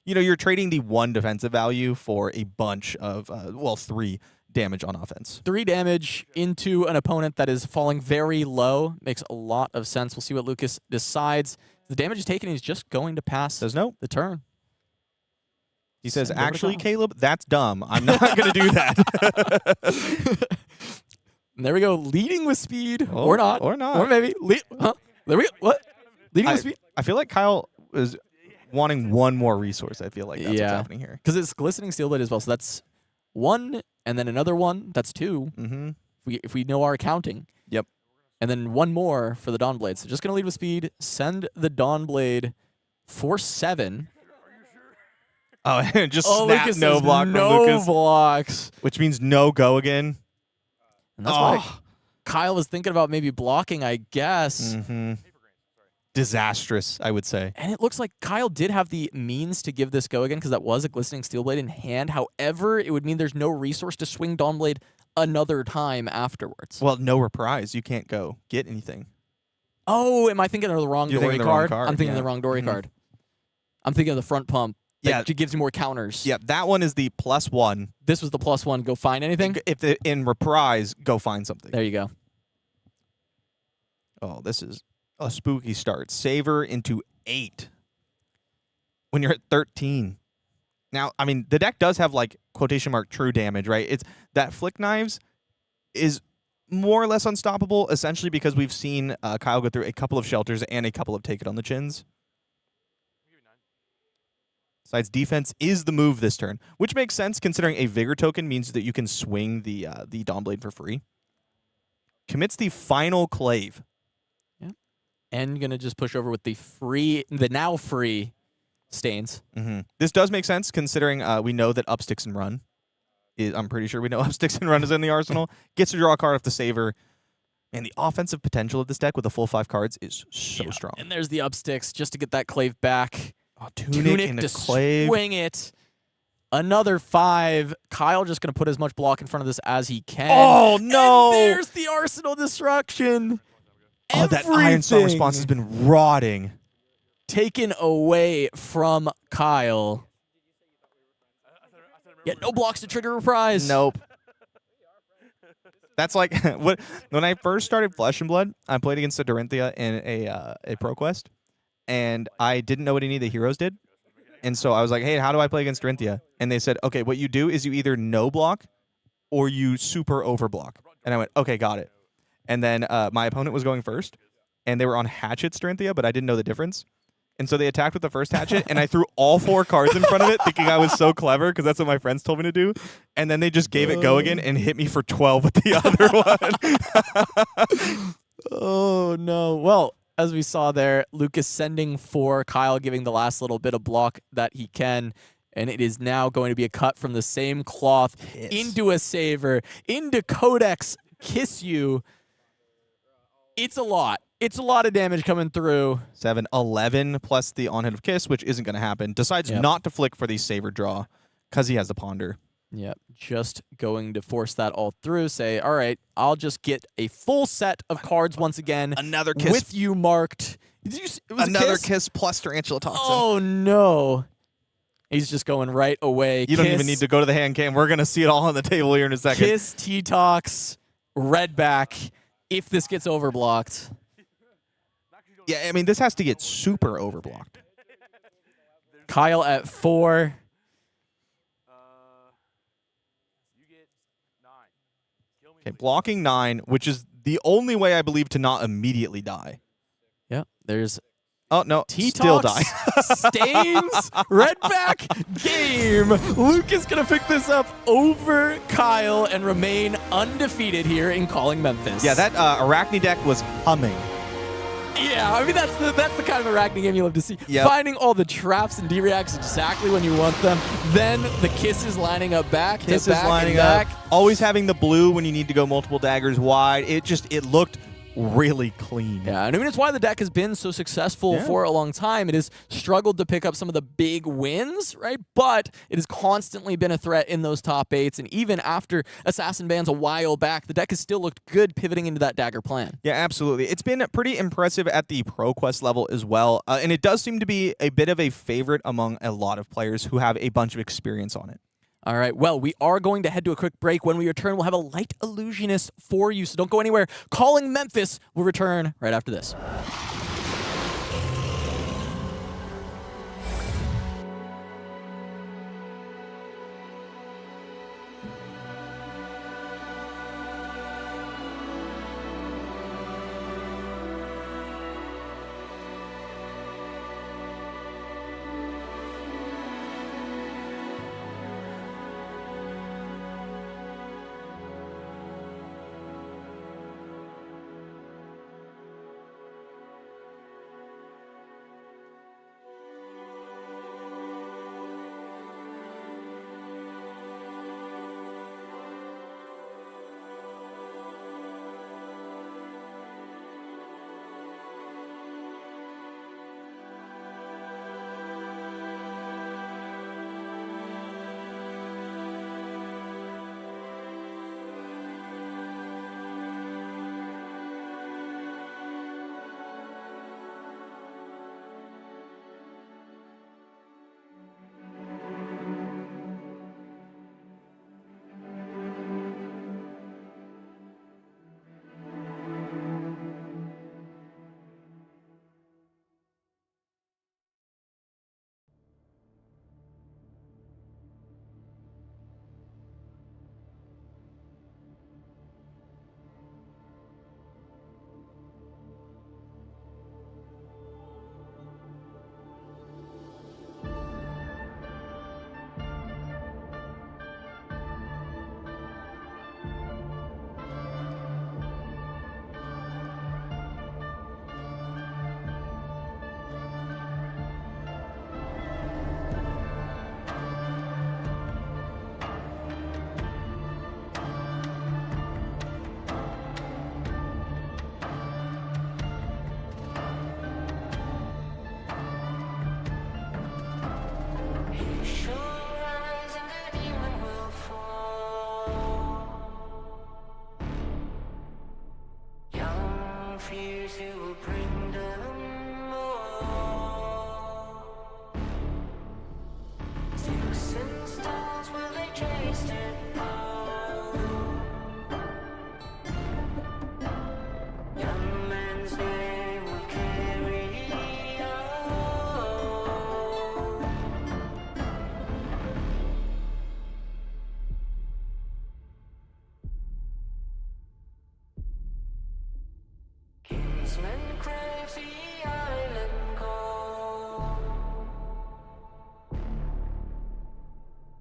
you're trading the 1 defensive value for a bunch of 3 damage on offense. 3 damage into an opponent that is falling very low makes a lot of sense. We'll see what Lucas decides. The damage is taken. He's just going to pass Says no. the turn. He says, Send over to actually, Kyle. Caleb, that's dumb. I'm not going to do that. And there we go. Leading with speed. Oh, or not. or not. Or maybe. There we go. What? Leading with speed? I feel like Kyle is wanting one more resource. I feel like that's what's happening here. Because it's Glistening Steelblade as well. So that's 1, and then another 1. That's 2. Mm-hmm. If we know our counting. Yep. And then 1 more for the Dawnblade. So just going to lead with speed. Send the Dawnblade for 7. Oh, just snap Lucas no says block from no Lucas. blocks. Which means no go again. And that's why Kyle was thinking about maybe blocking, I guess. Mm-hmm. Disastrous, I would say. And it looks like Kyle did have the means to give this go again, because that was a Glistening Steelblade in hand. However, it would mean there's no resource to swing Dawnblade another time afterwards. Well, no reprise. You can't go get anything. Oh, am I thinking of the wrong You're Dory thinking the wrong card? card, I'm thinking of yeah. the wrong Dory card. I'm thinking of the front pump. Yeah. That gives you more counters. Yeah, that one is the +1. This was the +1. Go find anything. If in reprise, go find something. There you go. Oh, this is a spooky start. Saver into 8 when you're at 13. Now, I mean, the deck does have like quotation mark true damage, right? It's that Flick Knives is more or less unstoppable, essentially because we've seen Kyle go through a couple of shelters and a couple of take it on the chins. Besides, defense is the move this turn, which makes sense considering a Vigor token means that you can swing the Dawnblade for free. Commits the final Clave. Yeah. And going to just push over with the now free Stains. This does make sense considering we know that Upsticks and Run. I'm pretty sure we know Upsticks and Run is in the arsenal. Gets to draw a card off the Saver. And the offensive potential of this deck with a full 5 cards is so strong. And there's the Upsticks just to get that Clave back. Oh, Tunic into to Clave. Swing it. Another 5. Kyle just going to put as much block in front of this as he can. Oh, no. And there's the Arsenal Destruction. Oh, that Iron Star response has been rotting. Taken away from Kyle. Yet no blocks to trigger Reprise. Nope. That's like when I first started Flesh and Blood, I played against a Dorinthea in a Pro Quest. And I didn't know what any of the heroes did. And so I was like, hey, how do I play against Dorinthea? And they said, okay, what you do is you either no block or you super overblock. And I went, okay, got it. And then my opponent was going first, and they were on Hatchets Dorinthea, but I didn't know the difference. And so they attacked with the first Hatchet, and I threw all 4 cards in front of it, thinking I was so clever, because that's what my friends told me to do. And then they just gave it go again and hit me for 12 with the other one. Oh, no. Well, as we saw there, Lucas sending 4, Kyle giving the last little bit of block that he can. And it is now going to be a cut from the same cloth into a Saver, into Codex, Kiss You. It's a lot. It's a lot of damage coming through. 7, 11 plus the on-hit of Kiss, which isn't going to happen. Decides not to flick for the Saver draw because he has the Ponder. Yep, just going to force that all through. Say, all right, I'll just get a full set of cards once again. Another Kiss. With you marked. Did you, it was another a kiss plus Tarantula Toxin. Oh, no. He's just going right away. You don't even need to go to the hand cam. We're going to see it all on the table here in a second. Kiss, T-Tox, red back, if this gets overblocked. Yeah, I mean, this has to get super overblocked. Kyle at 4. Okay, blocking 9, which is the only way I believe to not immediately die. Yep, there's... Oh, no, T-Tox, still die. Stains, red back, game. Luke is going to pick this up over Kyle and remain undefeated here in Calling Memphis. Yeah, that Arachne deck was humming. Yeah, I mean, that's the kind of Arachne game you love to see. Yep. Finding all the traps and D-reacts exactly when you want them. Then the kisses lining up back, Kisses back lining and back. up. Always having the blue when you need to go multiple daggers wide. It looked really clean. Yeah, and I mean, it's why the deck has been so successful for a long time. It has struggled to pick up some of the big wins, right? But it has constantly been a threat in those top 8s. And even after Assassin bans a while back, the deck has still looked good pivoting into that dagger plan. Yeah, absolutely. It's been pretty impressive at the Pro Quest level as well. And it does seem to be a bit of a favorite among a lot of players who have a bunch of experience on it. All right, well, we are going to head to a quick break. When we return, we'll have a light illusionist for you, so don't go anywhere. Calling Memphis will return right after this.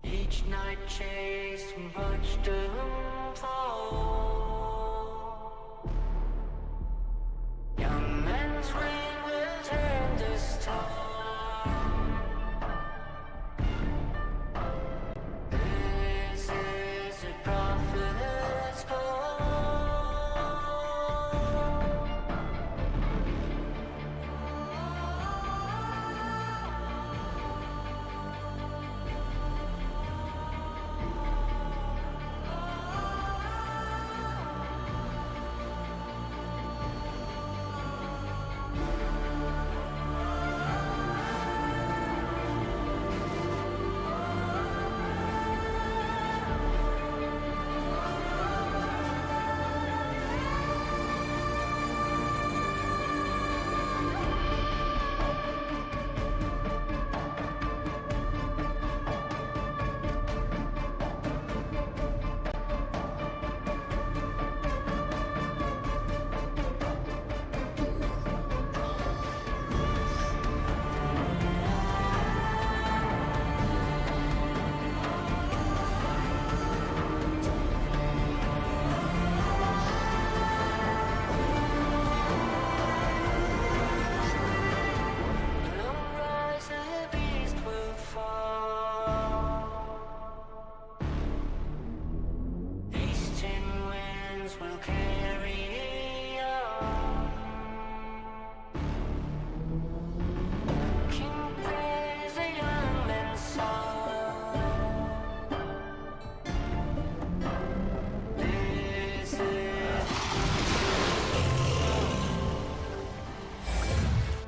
Each night chase watched them fall. Young men's reign will turn this time. This is a prophet's call.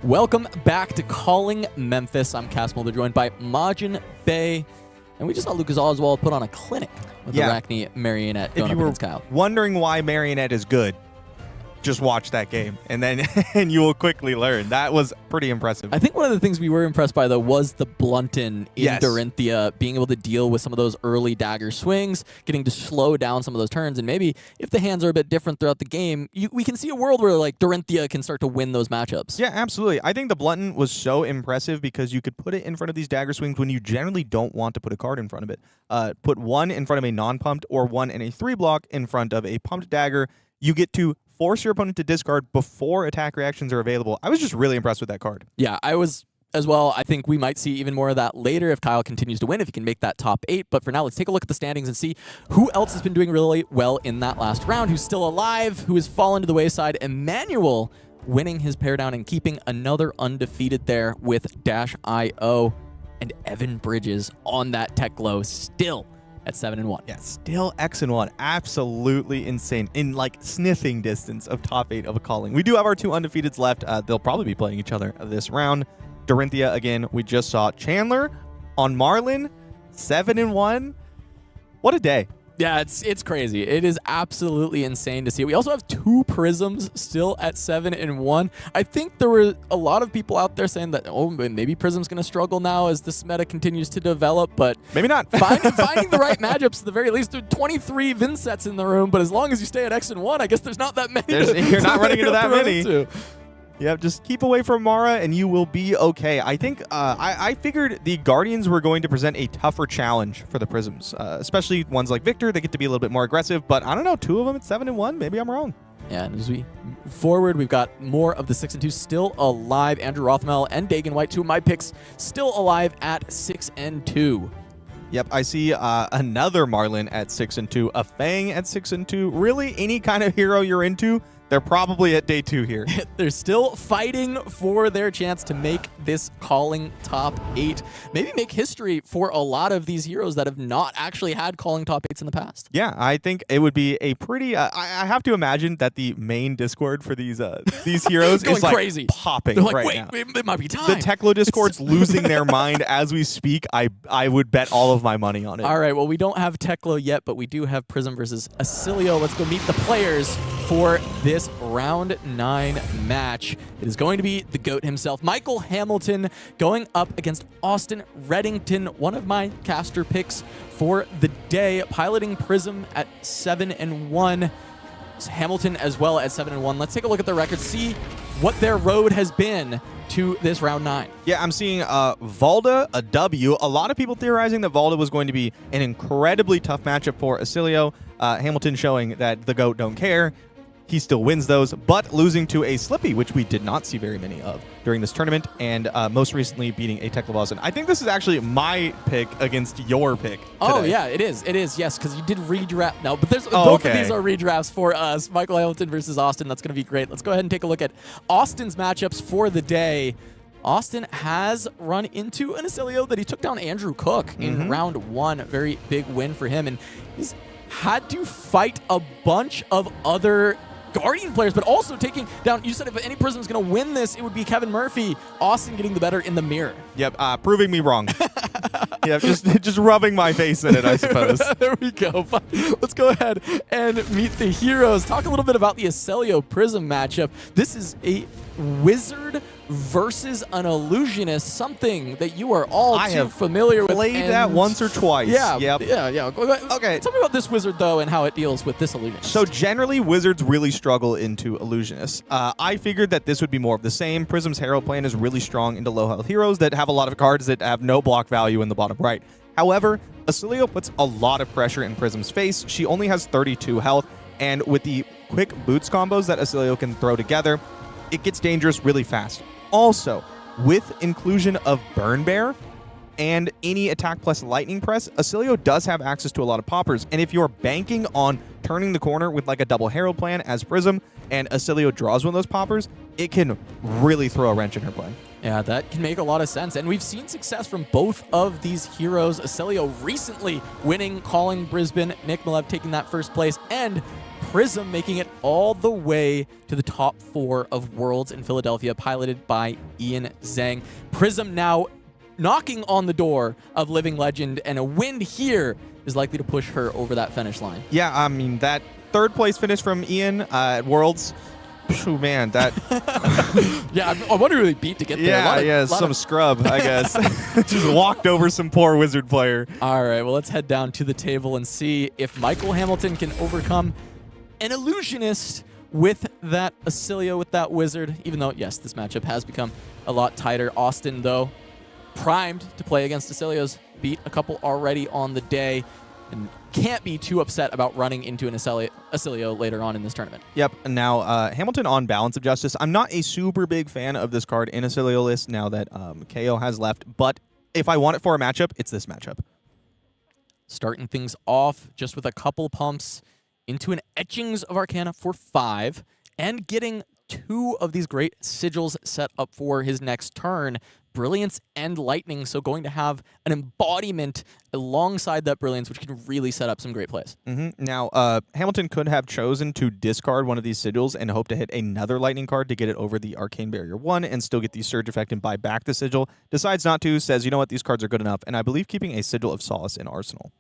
Welcome back to Calling Memphis. I'm Castmolder, joined by MajinBae, and we just saw Lucas Oswald put on a clinic with the Arachne Marionette going up against Kyle. Wondering why Marionette is good, just watch that game, and then and you will quickly learn. That was pretty impressive. I think one of the things we were impressed by, though, was the Blunton in Dorinthea, being able to deal with some of those early dagger swings, getting to slow down some of those turns, and maybe if the hands are a bit different throughout the game, we can see a world where like Dorinthea can start to win those matchups. Yeah, absolutely. I think the Blunton was so impressive because you could put it in front of these dagger swings when you generally don't want to put a card in front of it. Put one in front of a non-pumped or one in a 3-block in front of a pumped dagger. You get to force your opponent to discard before attack reactions are available. I was just really impressed with that card. Yeah, I was as well. I think we might see even more of that later if Kyle continues to win, if he can make that top 8. But for now, let's take a look at the standings and see who else has been doing really well in that last round, who's still alive, who has fallen to the wayside. Emanuel winning his pair down and keeping another undefeated there with Dash.io, and Evan Bridges on that Teklo still at 7-1. Yeah, still X-1. Absolutely insane. In like sniffing distance of top 8 of a calling. We do have our 2 undefeateds left. They'll probably be playing each other this round. Dorinthea, again, we just saw Chandler on Marlynn, 7-1. What a day. Yeah, it's crazy. It is absolutely insane to see. We also have 2 Prisms still at 7-1. I think there were a lot of people out there saying that, oh, maybe Prism's going to struggle now as this meta continues to develop, but maybe not. Finding the right matchups at the very least. There are 23 Vynntsets in the room, but as long as you stay at X-1, I guess there's not that many. You're not running into that many. Yep, just keep away from Mara and you will be okay. I think I figured the Guardians were going to present a tougher challenge for the Prisms, especially ones like Victor. They get to be a little bit more aggressive, but I don't know, 2 of them at 7-1. Maybe I'm wrong. Yeah, and as we move forward, we've got more of the 6-2 still alive. Andrew Rothmel and Dagan White, 2 of my picks, still alive at 6-2. Yep, I see another Marlynn at 6-2, a Fang at 6-2. Really, any kind of hero you're into, they're probably at day 2 here. They're still fighting for their chance to make this calling top 8. Maybe make history for a lot of these heroes that have not actually had calling top 8s in the past. Yeah, I think it would be a pretty... I have to imagine that the main Discord for these heroes is like crazy. Popping They're like, right wait, now. It might be time. The Teklo Discord's losing their mind as we speak. I would bet all of my money on it. All right, well, we don't have Teklo yet, but we do have Prism versus Oscilio. Let's go meet the players for this round 9 match. It is going to be the GOAT himself, Michael Hamilton, going up against Austin Redington, one of my caster picks for the day, piloting Prism at 7-1. Hamilton as well at 7-1. Let's take a look at the records, see what their road has been to this round 9. Yeah, I'm seeing Valda, a W. A lot of people theorizing that Valda was going to be an incredibly tough matchup for Oscilio. Hamilton showing that the GOAT don't care. He still wins those, but losing to a Slippy, which we did not see very many of during this tournament, and most recently beating a Teklovossen. I think this is actually my pick against your pick today. Oh, yeah, it is. It is, yes, because you did redraft. No, but both of these are redrafts for us. Michael Hamilton versus Austin. That's going to be great. Let's go ahead and take a look at Austin's matchups for the day. Austin has run into an Oscilio that he took down Andrew Cook in round 1. A very big win for him, and he's had to fight a bunch of other Guardian players, but also taking down, you said if any Prism is going to win this, it would be Kevin Murphy. Austin getting the better in the mirror. Yep, proving me wrong. Yeah, just rubbing my face in it, I suppose. There we go. Let's go ahead and meet the heroes. Talk a little bit about the Oscilio Prism matchup. This is a wizard versus an illusionist, something that you are all too familiar with. Played that once or twice. Yeah, yep. yeah. Okay. Tell me about this wizard, though, and how it deals with this illusionist. So generally, wizards really struggle into illusionists. I figured that this would be more of the same. Prism's Herald plan is really strong into low health heroes that have a lot of cards that have no block value in the bottom right. However, Oscilio puts a lot of pressure in Prism's face. She only has 32 health, and with the quick boots combos that Oscilio can throw together, it gets dangerous really fast. Also, with inclusion of Burn Bear and any attack plus lightning press, Oscilio does have access to a lot of poppers. And if you're banking on turning the corner with like a double Herald plan as Prism and Oscilio draws one of those poppers, it can really throw a wrench in her play. Yeah, that can make a lot of sense. And we've seen success from both of these heroes. Oscilio recently winning, calling Brisbane, Nick Malev taking that first place, and Prism making it all the way to the top 4 of Worlds in Philadelphia, piloted by Ian Zhang. Prism now knocking on the door of Living Legend, and a win here is likely to push her over that finish line. Yeah, I mean, that third place finish from Ian at Worlds, oh man, that... Yeah, I wonder who they beat to get there. Yeah, some scrub, I guess. Just walked over some poor wizard player. All right, well, let's head down to the table and see if Michael Hamilton can overcome an illusionist with that Oscilio, with that wizard, even though, yes, this matchup has become a lot tighter. Austin, though, primed to play against Oscilios, beat a couple already on the day, and can't be too upset about running into an Oscilio later on in this tournament. Yep, and now Hamilton on Balance of Justice. I'm not a super big fan of this card in Oscilio list now that McKeough has left, but if I want it for a matchup, it's this matchup. Starting things off just with a couple pumps into an Etchings of Arcana for 5, and getting 2 of these great sigils set up for his next turn. Brilliance and Lightning, so going to have an embodiment alongside that Brilliance, which can really set up some great plays. Now, Hamilton could have chosen to discard one of these sigils and hope to hit another Lightning card to get it over the Arcane Barrier 1 and still get the Surge effect and buy back the sigil. Decides not to, says, you know what, these cards are good enough, and I believe keeping a Sigil of Solace in Arsenal.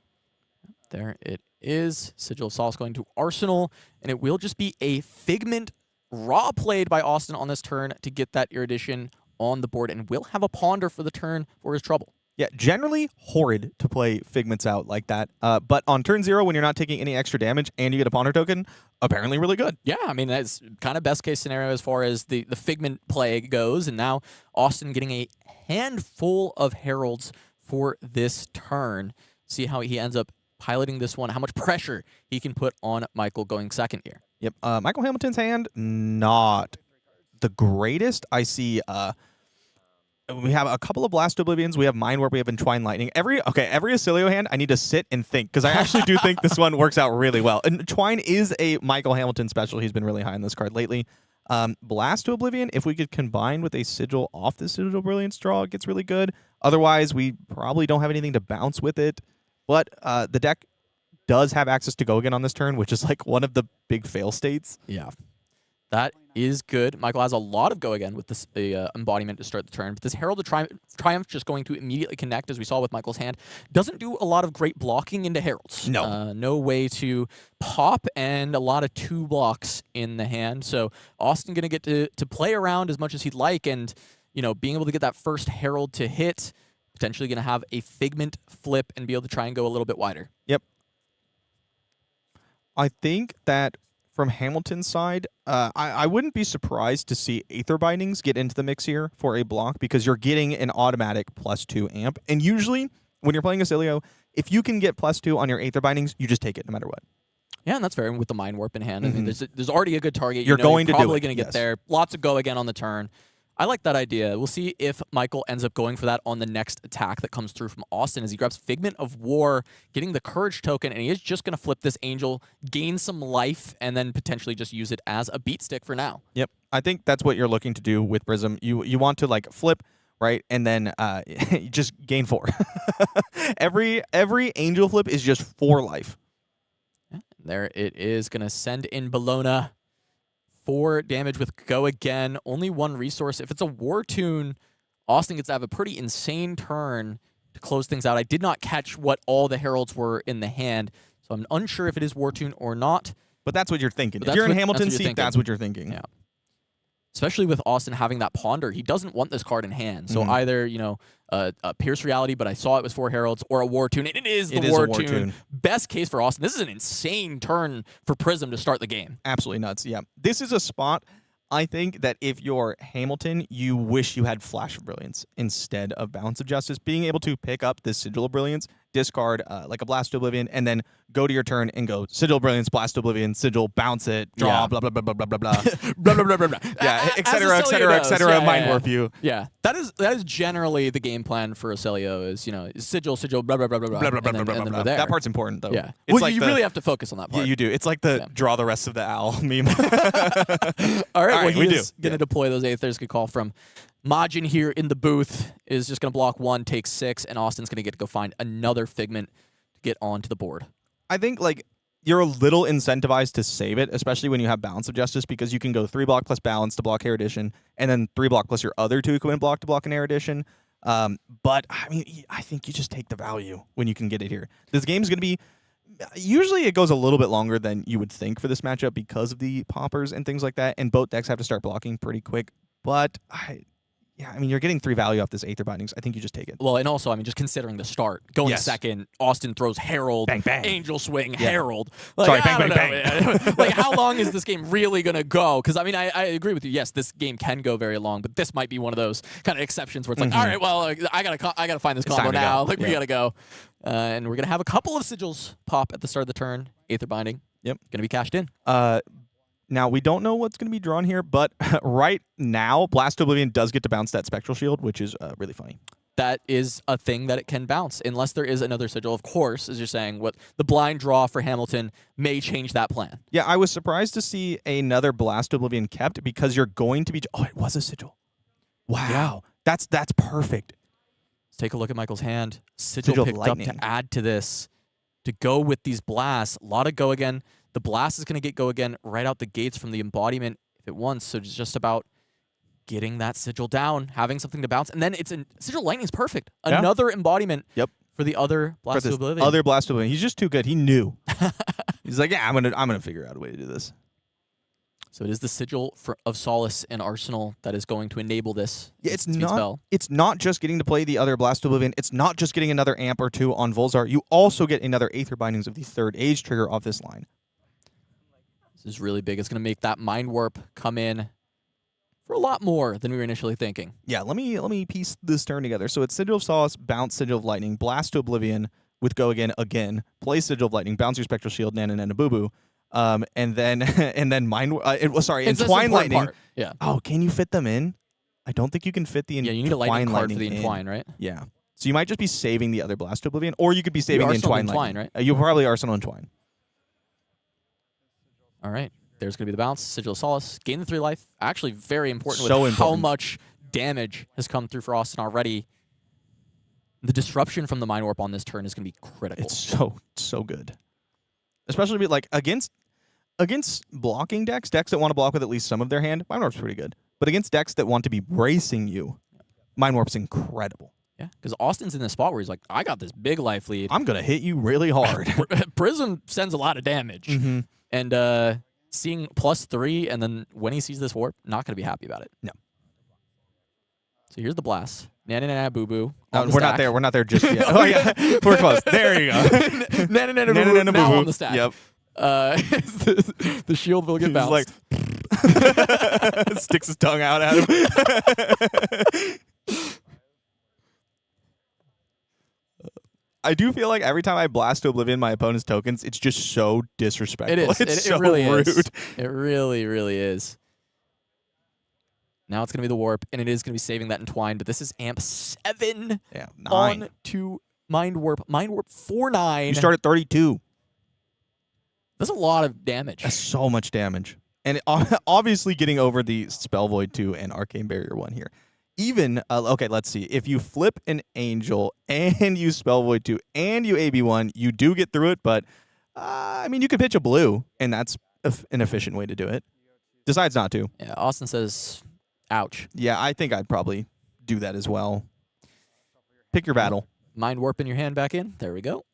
There it is. Sigil of Solace going to Arsenal, and it will just be a Figment raw played by Austin on this turn to get that Erudition on the board, and will have a Ponder for the turn for his trouble. Yeah, generally horrid to play Figments out like that, but on turn 0, when you're not taking any extra damage and you get a Ponder token, apparently really good. Yeah, I mean, that's kind of best case scenario as far as the Figment play goes, and now Austin getting a handful of Heralds for this turn. See how he ends up piloting this one, how much pressure he can put on Michael going second here. Yep, Michael Hamilton's hand, not the greatest. I see we have a couple of Blast Oblivions, we have Mind Warp, we have Entwine Lightning. Every Oscilio hand, I need to sit and think, because I actually do think this one works out really well. Entwine is a Michael Hamilton special. He's been really high on this card lately. Blast to Oblivion, if we could combine with a Sigil off the Sigil Brilliance draw, it gets really good. Otherwise, we probably don't have anything to bounce with it. But the deck does have access to Go Again on this turn, which is like one of the big fail states. Yeah, that is good. Michael has a lot of Go Again with this embodiment to start the turn. But this Herald of Triumph just going to immediately connect, as we saw with Michael's hand. Doesn't do a lot of great blocking into Heralds. No. No way to pop, and a lot of 2 blocks in the hand. So Austin going to get to play around as much as he'd like, and being able to get that first Herald to hit, potentially going to have a Figment flip and be able to try and go a little bit wider. Yep. I think that from Hamilton's side, I wouldn't be surprised to see Aether Bindings get into the mix here for a block because you're getting an automatic +2 amp. And usually, when you're playing Oscilio, if you can get +2 on your Aether Bindings, you just take it no matter what. Yeah, and that's fair. With the Mind Warp in hand, I mean, there's already a good target. You're going to do probably it, going to get yes. there. Lots of go again on the turn. I like that idea. We'll see if Michael ends up going for that on the next attack that comes through from Austin as he grabs Figment of War, getting the Courage token, and he is just going to flip this Angel, gain some life, and then potentially just use it as a beat stick for now. Yep. I think that's what you're looking to do with Prism. You want to like flip, right? And then you just gain 4. every Angel flip is just 4 life. Yeah, there it is. Going to send in Bologna. 4 damage with Go Again. Only 1 resource. If it's a War Tune, Austin gets to have a pretty insane turn to close things out. I did not catch what all the Heralds were in the hand, so I'm unsure if it is War Tune or not. But that's what you're thinking. But If you're in that's Hamilton's what you're seat, that's what you're thinking. Yeah. Especially with Austin having that Ponder. He doesn't want this card in hand. So either, a Pierce Reality, but I saw it was 4 Heralds, or a War Tune. And it is the War Tune. Best case for Austin. This is an insane turn for Prism to start the game. Absolutely nuts, yeah. This is a spot, I think, that if you're Hamilton, you wish you had Flash of Brilliance instead of Balance of Justice. Being able to pick up this Sigil of Brilliance, discard like a Blast to Oblivion, and then go to your turn and go Sigil of Brilliance, Blast to Oblivion, Sigil, bounce it, draw, blah, blah, blah, blah, blah, blah, blah. blah, blah, blah, blah, blah. Yeah, et cetera, et cetera, et cetera, Mind Warp you. Yeah, that is generally the game plan for Oscilio is, Sigil, blah, blah, blah, blah, blah, Blah, blah, blah, and then, blah, and blah, then blah. we're there. That part's important, though. Yeah. It's Well, like you really have to focus on that part. Yeah, you do. It's like the draw the rest of the owl meme. All right, well, we do. he's going to deploy those Aethers. Good call from Majin here in the booth. Is just going to block 1, take 6, and Austin's going to get to go find another Figment to get onto the board. I think, like, you're a little incentivized to save it, especially when you have Balance of Justice, because you can go 3 block plus Balance to block Erudition, and then 3 block plus your other 2 equipment block to block an Erudition. But, I mean, I think you just take the value when you can get it here. This game's going to be... Usually it goes a little bit longer than you would think for this matchup because of the poppers and things like that, and both decks have to start blocking pretty quick. But, I mean, you're getting 3 value off this Aether Bindings. I think you just take it. Well, and also, I mean, just considering the start. Going second, Austin throws Herald, bang, bang. Angel Swing, Herald. Like, Sorry, bang, bang, bang. Like, how long is this game really going to go? Because, I mean, I agree with you. Yes, this game can go very long, but this might be one of those kind of exceptions where it's like, all right, well, I gotta find this combo now. Like, we got to go. And we're going to have a couple of Sigils pop at the start of the turn. Aether Binding. Yep. Going to be cashed in. Now, we don't know what's going to be drawn here, but right now, Blast to Oblivion does get to bounce that Spectral Shield, which is really funny. That is a thing that it can bounce, unless there is another Sigil. Of course, as you're saying, what the blind draw for Hamilton may change that plan. Yeah, I was surprised to see another Blast to Oblivion kept because you're going to be... Oh, it was a Sigil. Wow. Yeah. That's perfect. Let's take a look at Michael's hand. Sigil picked up to add to this, to go with these blasts. A lot of go again. The blast is going to get go again right out the gates from the embodiment if it wants. So it's just about getting that Sigil down, having something to bounce. And then Sigil Lightning is perfect. Yeah. Another embodiment Yep. for the other Blast to Oblivion. Other Blast to Oblivion. He's just too good. He knew. He's like, yeah, I'm gonna figure out a way to do this. So it is the Sigil of Solace in Arsenal that is going to enable this. Yeah, spell. It's not just getting to play the other Blast to Oblivion. It's not just getting another amp or 2 on Volzar. You also get another Aether Bindings of the 3rd Age trigger off this line. This is really big. It's going to make that Mind Warp come in for a lot more than we were initially thinking. Yeah, let me piece this turn together. So it's Sigil of Solace, bounce Sigil of Lightning, Blast to Oblivion with go again, play Sigil of Lightning, bounce your Spectral Shield, Nana Boo Boo, and then Mind. Entwine Lightning. Part. Yeah. Oh, can you fit them in? I don't think you can fit the Entwine. Yeah, you need a Lightning card for the in. Entwine, right? Yeah. So you might just be saving the other Blast to Oblivion, or you could be saving the Entwine Lightning. Right? You'll probably Arsenal Entwine. All right. There's going to be the bounce. Sigil of Solace. Gain the 3 life. Actually, very important So with important. how much damage has come through for Austin already. The disruption from the Mind Warp on this turn is going to be critical. It's so good. Especially like against blocking decks that want to block with at least some of their hand, Mind Warp's pretty good. But against decks that want to be bracing you, Mind Warp's incredible. Yeah, because Austin's in this spot where he's like, I got this big life lead. I'm going to hit you really hard. Prism sends a lot of damage. Mm-hmm. And seeing +3, and then when he sees this warp, not going to be happy about it. No. So here's the blast. Nana Boo Boo. We're not there. We're not there just yet. Oh, yeah. We're close. There you go. Nana Boo Boo now on the stack. Yep. The shield will get He's bounced. like sticks his tongue out at him. I do feel like every time I blast to Oblivion my opponent's tokens, it's just so disrespectful. It is. It's It so really rude. is. It really, really is. Now it's going to be the warp, and it is going to be saving that Entwine, but this is AMP 7 Yeah, 9. on to Mind Warp. Mind Warp 4/9. You start at 32. That's a lot of damage. That's so much damage. And obviously getting over the Spell Void 2 and Arcane Barrier 1 here. Even, okay, let's see. If you flip an Angel and you Spell Void 2 and you AB1, you do get through it, but, I mean, you could pitch a blue, and that's an efficient way to do it. Decides not to. Yeah, Austin says, ouch. Yeah, I think I'd probably do that as well. Pick your battle. Mind Warp in your hand back in. There we go.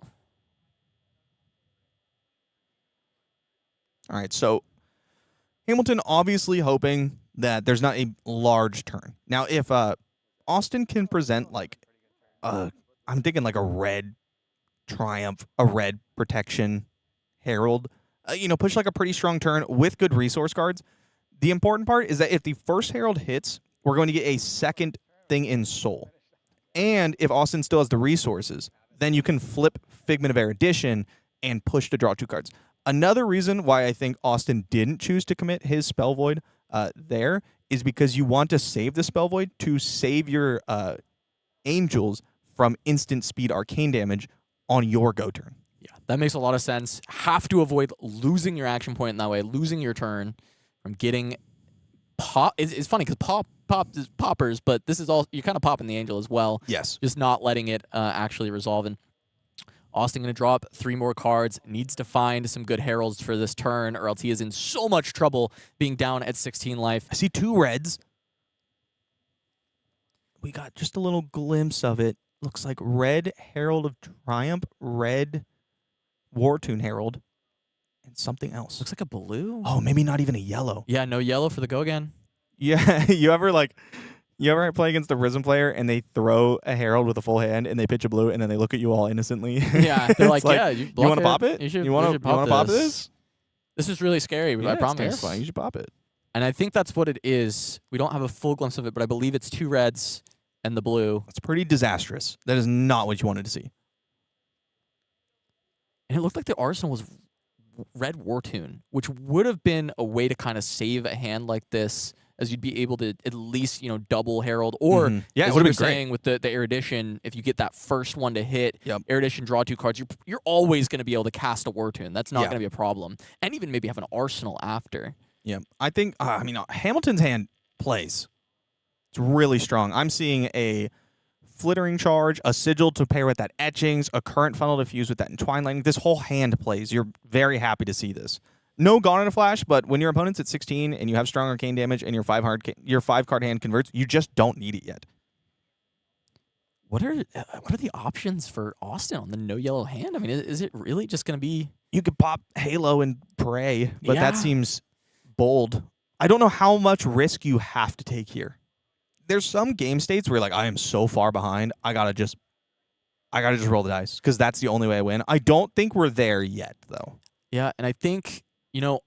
All right, so Hamilton obviously hoping that there's not a large turn. Now, if Austin can present like, I'm thinking like a red Triumph, a red Protection, Herald, push like a pretty strong turn with good resource cards. The important part is that if the first Herald hits, we're going to get a second thing in Soul. And if Austin still has the resources, then you can flip Figment of Erudition and push to draw 2 cards. Another reason why I think Austin didn't choose to commit his Spell Void there is because you want to save the Spell Void to save your Angels from instant speed arcane damage on your go turn. Yeah, that makes a lot of sense. Have to avoid losing your action point in that way, losing your turn from getting pop. It's funny because pop is poppers, but this is all you're kind of popping the Angel as well. Yes. Just not letting it actually resolve. And Austin going to drop 3 more cards, needs to find some good heralds for this turn, or else he is in so much trouble being down at 16 life. I see 2 reds. We got just a little glimpse of it. Looks like red Herald of Triumph, red Wartune Herald, and something else. Looks like a blue. Oh, maybe not even a yellow. Yeah, no yellow for the go again. Yeah, you ever play against a Prism player and they throw a Herald with a full hand and they pitch a blue and then they look at you all innocently? Yeah, they're like, It's yeah, you want to it. pop it? You want to pop this. this? This is really scary, Yeah, I it's promise. terrifying. You should pop it. And I think that's what it is. We don't have a full glimpse of it, but I believe it's 2 reds and the blue. That's pretty disastrous. That is not what you wanted to see. And it looked like the arsenal was red Wartune, which would have been a way to kind of save a hand like this, as you'd be able to at least, double Herald. Or, Yeah, it as would you have were been great. saying with the Erudition, if you get that first one to hit, Yep. Erudition, draw 2 cards, you're always going to be able to cast a Wartune. That's not Yeah. going to be a problem. And even maybe have an arsenal after. Yeah, I think, Hamilton's hand plays. It's really strong. I'm seeing a Flittering Charge, a Sigil to pair with that Etchings, a Current Funnel to fuse with that Entwine Lightning. This whole hand plays. You're very happy to see this. No Gone in a Flash, but when your opponent's at 16 and you have strong arcane damage and your 5-card hand converts, you just don't need it yet. What are the options for Austin on the no yellow hand? I mean, is it really just going to be... You could pop Halo and Pray, but Yeah. that seems bold. I don't know how much risk you have to take here. There's some game states where you're like, I am so far behind, I gotta just roll the dice because that's the only way I win. I don't think we're there yet, though. Yeah, and I think,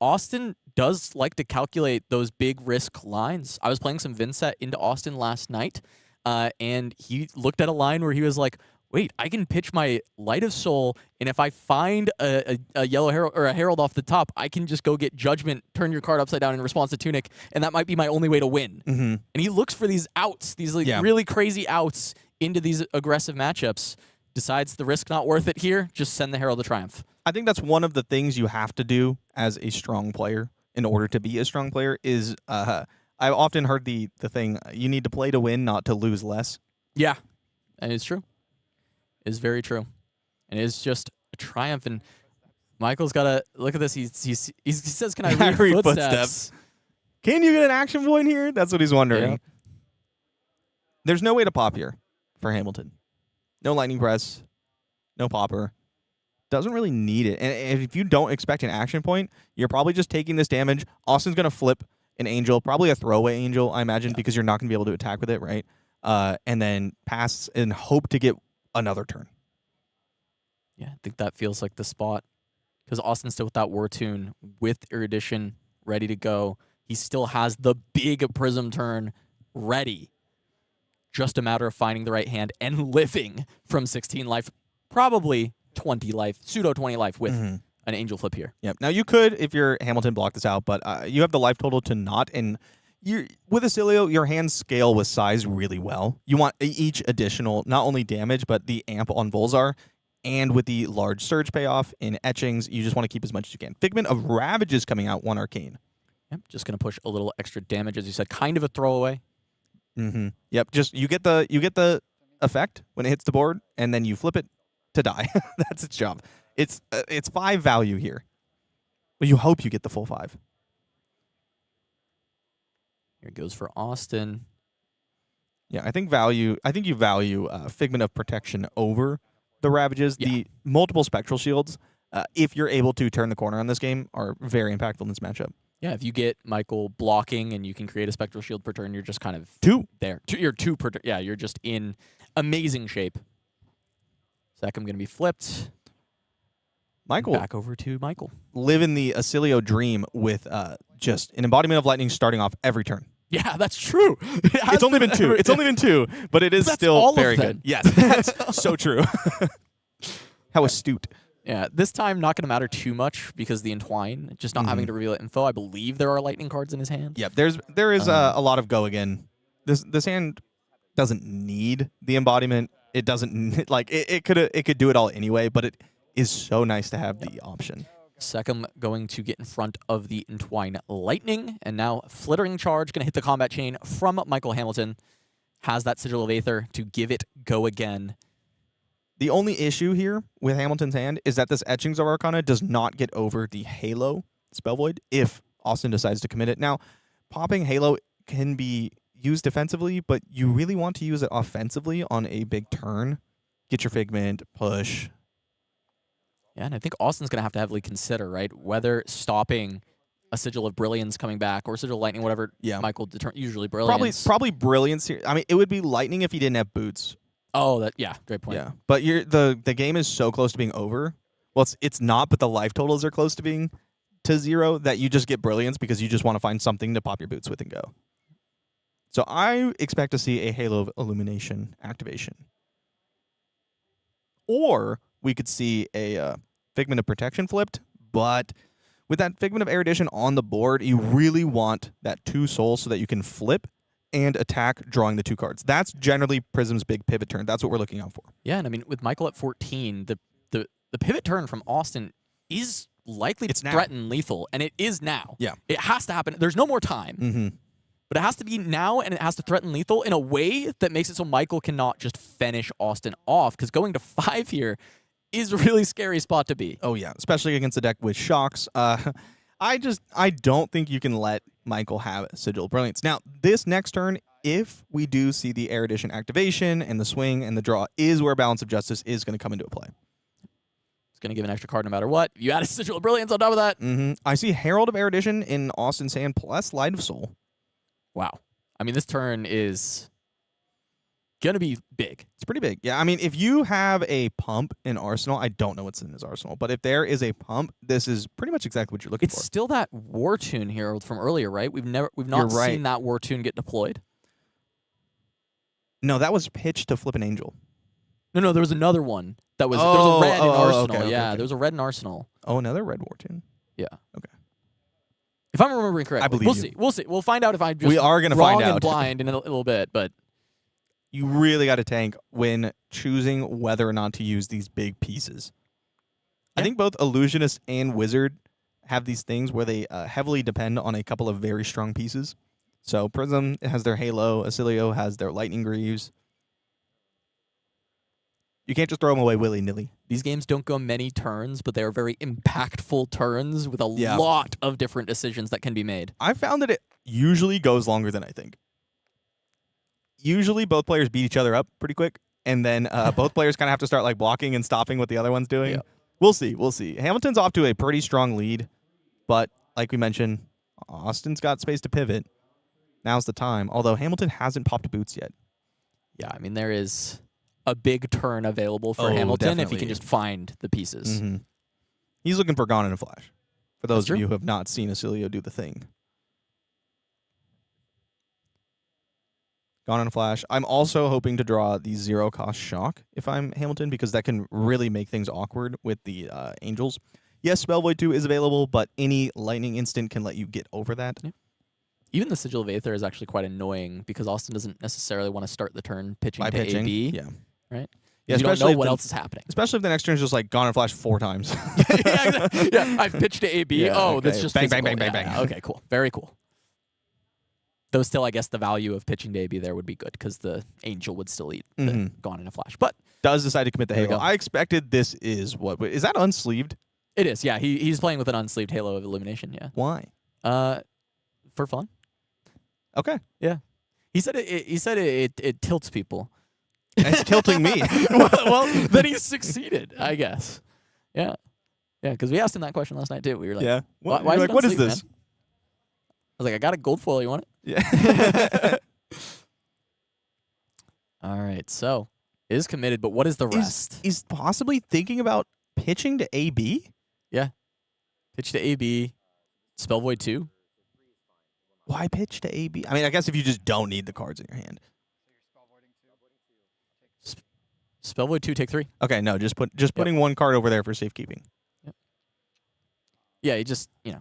Austin does like to calculate those big risk lines. I was playing some Vynnset into Austin last night, and he looked at a line where he was like, wait, I can pitch my Light of Soul, and if I find a yellow herald or a herald off the top, I can just go get Judgment, turn your card upside down in response to Tunic, and that might be my only way to win. Mm-hmm. And he looks for these outs, these Yeah. really crazy outs into these aggressive matchups. Decides the risk not worth it here, just send the Herald of Triumph. I think that's one of the things you have to do as a strong player in order to be a strong player is I've often heard the thing, you need to play to win, not to lose less. Yeah, and it's true. It's very true. And it's just a triumph. And Michael's got to look at this. He says, can I Can I read read footsteps? Can you get an action point here? That's what he's wondering. Yeah. There's no way to pop here for Hamilton. No Lightning Press, no Popper. Doesn't really need it. And if you don't expect an action point, you're probably just taking this damage. Austin's going to flip an Angel, probably a throwaway Angel, I imagine, because you're not going to be able to attack with it, right? And then pass and hope to get another turn. Yeah, I think that feels like the spot. because Austin's still with that War Tune with Erudition ready to go. He still has the big Prism turn ready. Just a matter of finding the right hand and living from 16 life, probably 20 life, pseudo 20 life with an Angel Flip here. Yep. Now you could, if you're Hamilton, block this out, but you have the life total to not, and with Oscilio, your hands scale with size really well. You want each additional, not only damage, but the amp on Volzar, and with the large surge payoff in etchings, you just want to keep as much as you can. Figment of Ravages coming out, 1 arcane. Yep, just going to push a little extra damage, as you said, kind of a throwaway. Yep, just you get the effect when it hits the board, and then you flip it to die. That's its job. It's 5 value here. But you hope you get the full 5. Here it goes for Austin. Yeah, I think you value Figment of Protection over the Ravages. Yeah. The multiple Spectral Shields, if you're able to turn the corner on this game, are very impactful in this matchup. Yeah, if you get Michael blocking and you can create a Spectral Shield per turn, you're just kind of 2 there. You're 2 per turn. Yeah, you're just in amazing shape. Second going to be flipped. Michael, Back over to Michael. living the Oscilio dream with just an embodiment of lightning starting off every turn. Yeah, that's true. It's only been 2. It's only been 2, but it is That's still all of very them. good. Yes, that's so true. How astute. Yeah, this time not going to matter too much because the Entwine, just not having to reveal info. I believe there are lightning cards in his hand. Yep, there is a lot of go again. This hand doesn't need the embodiment. It doesn't like it could do it all anyway, but it is so nice to have the option. Second going to get in front of the Entwine Lightning, and now Flittering Charge going to hit the combat chain from Michael Hamilton. Has that Sigil of Aether to give it go again. The only issue here with Hamilton's hand is that this Etchings of Arcana does not get over the Halo Spell Void if Austin decides to commit it. Now, popping Halo can be used defensively, but you really want to use it offensively on a big turn. Get your Figment, push. Yeah, and I think Austin's going to have to heavily consider, right, whether stopping a Sigil of Brilliance coming back or Sigil of Lightning, whatever Michael usually Brilliance. Probably Brilliance here. I mean, it would be Lightning if he didn't have boots. Oh, great point. Yeah, but the game is so close to being over. Well, it's not, but the life totals are close to being to 0 that you just get Brilliance because you just want to find something to pop your boots with and go. So I expect to see a Halo of Illumination activation. Or we could see a Figment of Protection flipped, but with that Figment of Erudition on the board, you really want that 2 souls so that you can flip and attack drawing the 2 cards. That's generally Prism's big pivot turn. That's what we're looking out for. Yeah, and I mean, with Michael at 14, the pivot turn from Austin is likely to threaten lethal, and it is now. Yeah. It has to happen. There's no more time. But it has to be now, and it has to threaten lethal in a way that makes it so Michael cannot just finish Austin off, because going to 5 here is a really scary spot to be. Oh, yeah, especially against a deck with shocks. I don't think you can let Michael have Sigil of Brilliance. Now, this next turn, if we do see the Erudition activation and the swing and the draw, is where Balance of Justice is going to come into play. It's going to give an extra card no matter what. You add a Sigil of Brilliance on top of that. I see Herald of Erudition in Austin's hand plus Light of Soul. Wow. I mean, this turn is going to be big. It's pretty big. Yeah, I mean, if you have a pump in Arsenal, I don't know what's in his Arsenal, but if there is a pump, this is pretty much exactly what you're looking for. It's still that War Tune here from earlier, right? We've not seen that War Tune get deployed. No, that was pitched to flip an Angel. No, there was another one that was there was a red in Arsenal. Okay, there was a red in Arsenal. Oh, another red War Tune. Yeah. Okay. If I'm remembering correctly, I believe we'll you. see. We'll see. We'll find out if I'm just we are gonna wrong find out. and blind in a little bit, but you really got to tank when choosing whether or not to use these big pieces. Yeah. I think both Illusionist and Wizard have these things where they heavily depend on a couple of very strong pieces. So Prism has their Halo, Oscilio has their Lightning Greaves. You can't just throw them away willy-nilly. these games don't go many turns, but they are very impactful turns with a lot of different decisions that can be made. I found that it usually goes longer than I think. Usually both players beat each other up pretty quick, and then both players kind of have to start like blocking and stopping what the other one's doing. Yeah. We'll see. We'll see. Hamilton's off to a pretty strong lead, but like we mentioned, Austin's got space to pivot. Now's the time, although Hamilton hasn't popped boots yet. Yeah, I mean, there is a big turn available for Hamilton if he can just find the pieces. Mm-hmm. He's looking for Gone in a Flash. For those true. of you who have not seen Oscilio do the thing. Gone in a Flash. I'm also hoping to draw the 0-cost Shock if I'm Hamilton, because that can really make things awkward with the Angels. Yes, Spell Void 2 is available, but any Lightning Instant can let you get over that. Yeah. Even the Sigil of Aether is actually quite annoying because Austin doesn't necessarily want to start the turn pitching By to pitching. AB. Yeah. Right? Yeah, You don't especially know what if else is happening. Especially if the next turn is just like Gone in a Flash 4 times. yeah, I've pitched to AB. Yeah, oh, okay. that's just Bang, bang, physical. bang, bang, Yeah, bang. Okay, cool. Very cool. Though still, I guess the value of pitching to AB there would be good because the Angel would still eat the Mhm. Gone in a Flash. But Does decide to commit the There we Halo. go. I expected this is what? Is that unsleeved? it is, yeah. He's playing with an unsleeved Halo of Illumination, yeah. Why? For fun. Okay. He said it tilts people. It's tilting me. well, then he succeeded, I guess. Yeah. Yeah, because we asked him that question last night, too. We were like, Yeah. why You're is like, it what is unsleeved, this? man? I was like, I got a gold foil. You want it? Yeah. All right, so it is committed, but what is the rest? Is possibly thinking about pitching to AB? Pitch to AB, Spell Void 2. Why pitch to AB? I mean, I guess if you just don't need the cards in your hand. Spell Void 2, take 3. Okay, no, just putting one card over there for safekeeping. Yeah, you just, Yeah.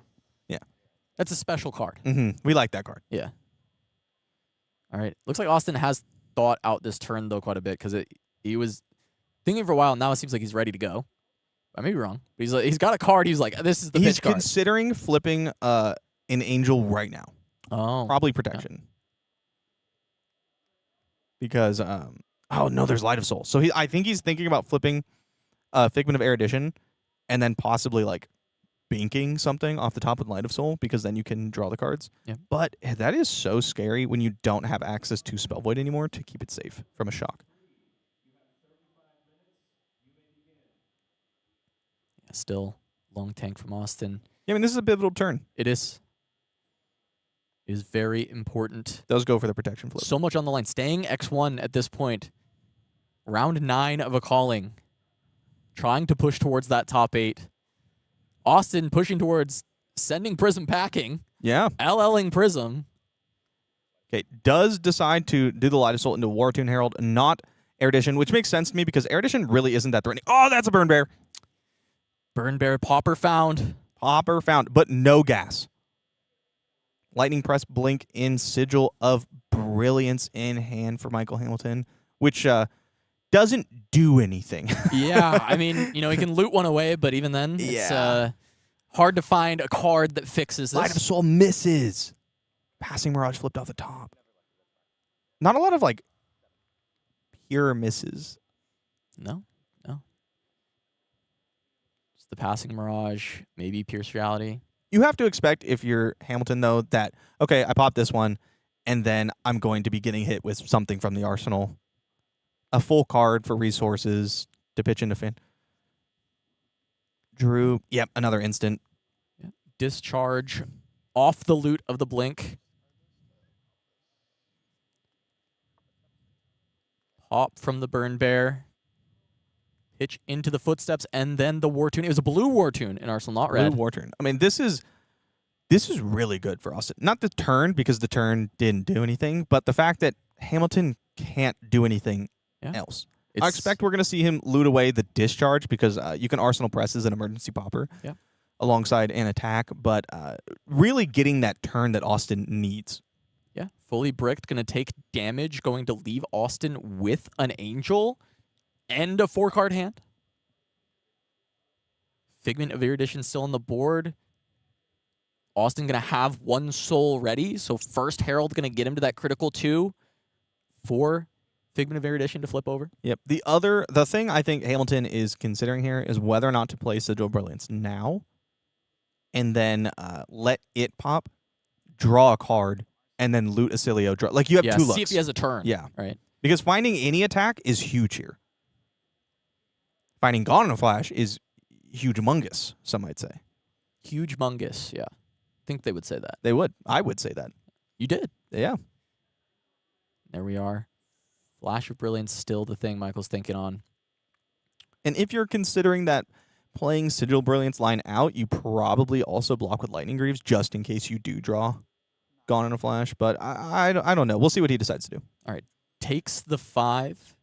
That's a special card. We like that card. Yeah. All right. Looks like Austin has thought out this turn, though, quite a bit because he was thinking for a while. Now it seems like he's ready to go. I may be wrong. But he's got a card. He's like, this is the He's pitch card. considering flipping an Angel right now. Oh. Probably protection. Because oh no, there's Light of Soul. So I think he's thinking about flipping Figment of Erudition and then possibly like binking something off the top with Light of Soul, because then you can draw the cards. Yeah. But that is so scary when you don't have access to Spell Void anymore to keep it safe from a shock. Yeah, still long tank from Austin. Yeah, I mean, this is a pivotal turn. It is. It is very important. Does go for the protection flip. So much on the line. Staying X1 at this point. Round 9 of a calling. Trying to push towards that top 8. Austin pushing towards sending Prism packing. Yeah. LLing Prism. Okay, does decide to do the Light of Soul into War Tune Herald, not Erudition, which makes sense to me because Erudition really isn't that threatening. Oh, that's a Burn Bear. Burn Bear Popper found. Popper found, but no gas. Lightning Press Blink in Sigil of Brilliance in hand for Michael Hamilton, which doesn't do anything. Yeah, I mean, he can loot one away, but even then, it's Yeah. hard to find a card that fixes Light of this. Soul misses. Passing Mirage flipped off the top. Not a lot of pure misses. No. Just the Passing Mirage, maybe Pierce Reality. You have to expect, if you're Hamilton, though, that, okay, I popped this one, and then I'm going to be getting hit with something from the arsenal. A full card for resources to pitch into Finn. Drew, yep, another instant. Discharge off the loot of the Blink. Pop from the Burn Bear. Pitch into the Footsteps, and then the War Tune. It was a blue War Tune in Arsenal, not red. Blue War Turn. I mean, this is really good for Austin. Not the turn, because the turn didn't do anything, but the fact that Hamilton can't do anything else. I expect we're going to see him loot away the Discharge, because you can Arsenal Press as an emergency popper alongside an attack, but really getting that turn that Austin needs. Yeah, fully bricked, going to take damage, going to leave Austin with an Angel and a 4-card hand. Figment of Erudition still on the board. Austin going to have 1 soul ready, so first Herald going to get him to that critical 2 for Figment of Erudition to flip over. Yep. The thing I think Hamilton is considering here is whether or not to play Sigil of Brilliance now and then let it pop, draw a card, and then loot Oscilio. You have 2 looks. See if he has a turn. Yeah. Right. Because finding any attack is huge here. Finding Gone in a Flash is huge-mungus, some might say. Huge mungus, yeah. I think they would say that. They would. I would say that. You did. Yeah. There we are. Flash of Brilliance still the thing Michael's thinking on. And if you're considering that playing Sigil Brilliance line out, you probably also block with Lightning Greaves just in case you do draw Gone in a Flash. But I don't know. We'll see what he decides to do. All right. Takes the 5.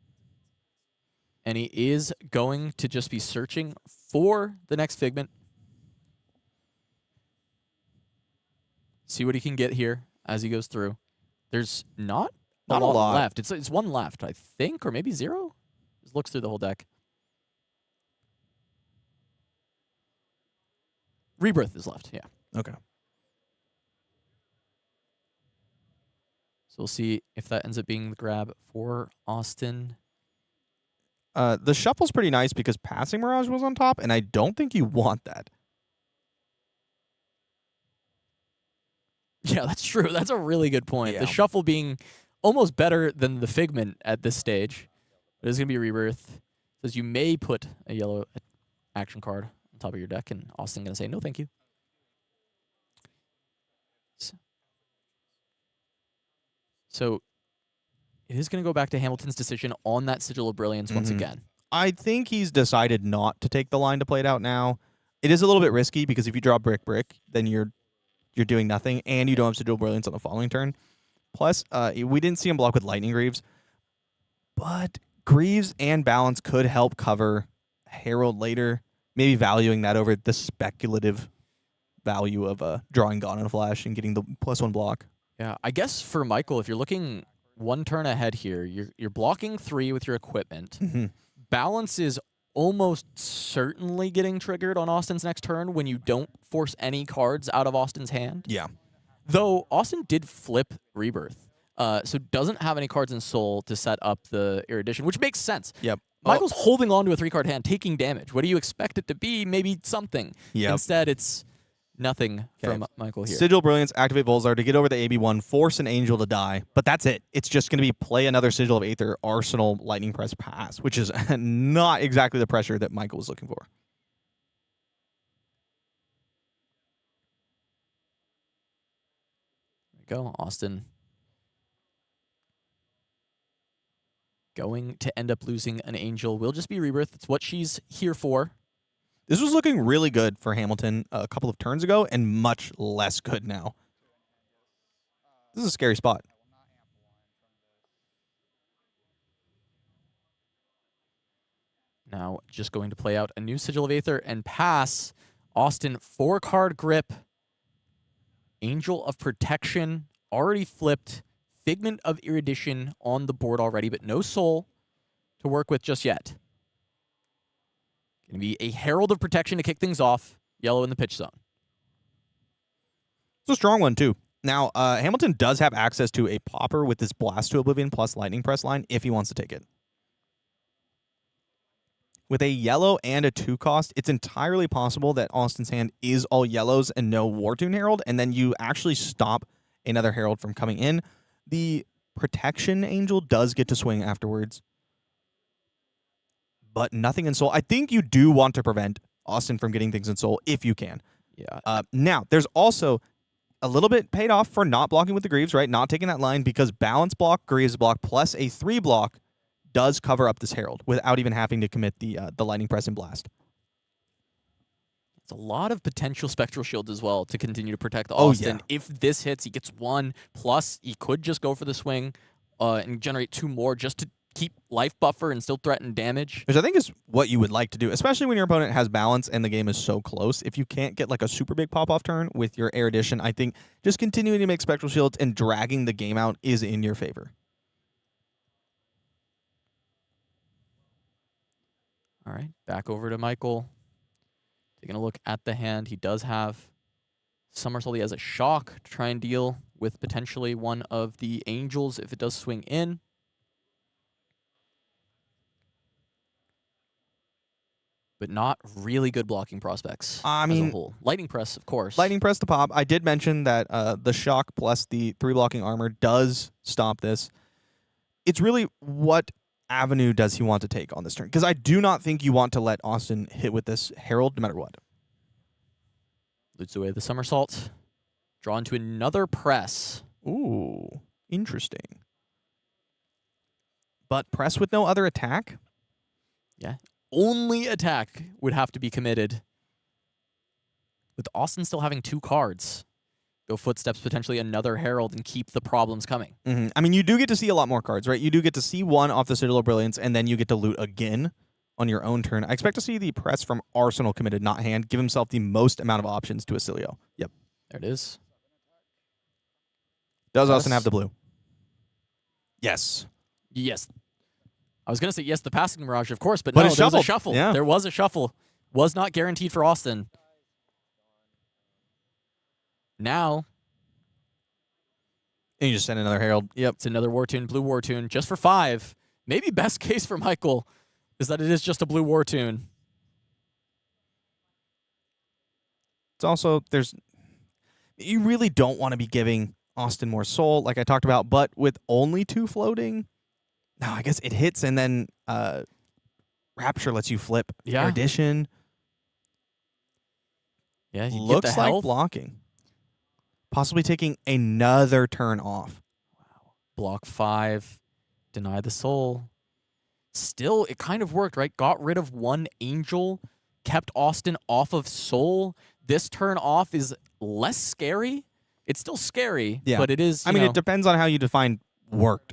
And he is going to just be searching for the next Figment. See what he can get here as he goes through. There's not a lot left. It's one left, I think, or maybe 0. Just looks through the whole deck. Rebirth is left, yeah. Okay. So we'll see if that ends up being the grab for Austin. The shuffle's pretty nice because Passing Mirage was on top, and I don't think you want that. Yeah, that's true. That's a really good point. Yeah. The shuffle being almost better than the Figment at this stage. But it's going to be Rebirth. Says you may put a yellow action card on top of your deck, and Austin going to say, no, thank you. So it is going to go back to Hamilton's decision on that Sigil of Brilliance once again. I think he's decided not to take the line to play it out now. It is a little bit risky because if you draw brick, then you're doing nothing, and you don't have Sigil Brilliance on the following turn. Plus, we didn't see him block with Lightning Greaves, but Greaves and Balance could help cover Herald later, maybe valuing that over the speculative value of drawing Gone in a Flash and getting the +1 block. Yeah, I guess for Michael, if you're looking one turn ahead here, you're blocking 3 with your equipment. Balance is almost certainly getting triggered on Austin's next turn when you don't force any cards out of Austin's hand. Yeah. Though Austin did flip Rebirth, so doesn't have any cards in Soul to set up the Erudition, which makes sense. Yep. Michael's holding on to a 3-card hand, taking damage. What do you expect it to be? Maybe something. Yep. Instead, it's nothing from Michael here. Sigil Brilliance, activate Volzar to get over the AB1, force an Angel to die, but that's it. It's just going to be play another Sigil of Aether, Arsenal, Lightning Press, pass, which is not exactly the pressure that Michael was looking for. There we go, Austin. Going to end up losing an Angel. Will just be Rebirth. It's what she's here for. This was looking really good for Hamilton a couple of turns ago and much less good now. This is a scary spot. Now just going to play out a new Sigil of Aether and pass. Austin, 4-card grip. Angel of Protection already flipped. Figment of Erudition on the board already, but no Soul to work with just yet. Going to be a Herald of Protection to kick things off. Yellow in the pitch zone. It's a strong one, too. Now, Hamilton does have access to a Popper with this Blast to Oblivion plus Lightning Press line if he wants to take it. With a yellow and a 2-cost, it's entirely possible that Austin's hand is all yellows and no Wartune Herald, and then you actually stop another Herald from coming in. The Protection Angel does get to swing afterwards, but nothing in Soul. I think you do want to prevent Austin from getting things in Soul if you can. Yeah. Now, there's also a little bit paid off for not blocking with the Greaves, right? Not taking that line because Balance block, Greaves block, plus a 3 block does cover up this Herald without even having to commit the Lightning Press and Blast. It's a lot of potential Spectral Shields as well to continue to protect Austin. If this hits, he gets 1, plus he could just go for the swing and generate 2 more just to keep life buffer and still threaten damage. Which I think is what you would like to do, especially when your opponent has Balance and the game is so close. If you can't get like a super big pop-off turn with your Erudition, I think just continuing to make Spectral Shields and dragging the game out is in your favor. All right, back over to Michael. Taking a look at the hand. He does have Somersault. He has a Shock to try and deal with potentially one of the Angels if it does swing in. But not really good blocking prospects as a whole. Lightning Press, of course. Lightning Press to pop. I did mention that the Shock plus the 3 blocking armor does stop this. It's really what avenue does he want to take on this turn? Because I do not think you want to let Austin hit with this Herald no matter what. Loots away the Somersault. Drawn to another press. Ooh, interesting. But press with no other attack? Yeah. only attack would have to be committed. With Austin still having 2 cards. Go Footsteps, potentially another Herald, and keep the problems coming. I mean, you do get to see a lot more cards, right? You do get to see 1 off the Citadel of Brilliance, and then you get to loot again on your own turn. I expect to see the press from Arsenal committed, not hand. Give himself the most amount of options to Oscilio. Yep. There it is. Does Yes. Austin have the blue? Yes. Yes. I was going to say yes, the passing Mirage, of course, but But no, it there was a shuffled. shuffle. Yeah. There was a shuffle. Was not guaranteed for Austin. Now, And you just send another Herald. Yep. it's another War Tune, blue War Tune, just for 5. Maybe best case for Michael is that it is just a blue War Tune. It's also, you really don't want to be giving Austin more soul, like I talked about, but with only 2 floating, no, I guess it hits and then Rapture lets you flip. Yeah. Erudition. Yeah, you get Looks the like health. blocking. Possibly taking another turn off. Block 5. Deny the soul. Still, it kind of worked, right? Got rid of 1 angel. Kept Austin off of soul. This turn off is less scary. It's still scary, Yeah. but it is, I mean, it depends on how you define worked.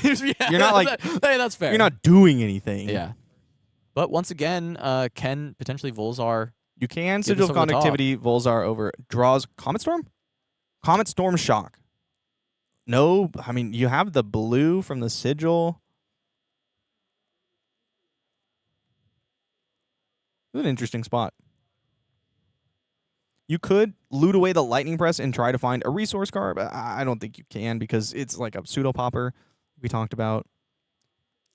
yeah, You're not like- hey, that's fair. You're not doing anything. Yeah. But once again, can potentially Volzar. You can Get Sigil this of over the top. Conductivity, Volzar over. Draws Comet Storm? Comet Storm Shock. No, I mean, you have the blue from the Sigil. This is an interesting spot. You could loot away the Lightning Press and try to find a resource card, but I don't think you can because it's like a pseudo popper we talked about.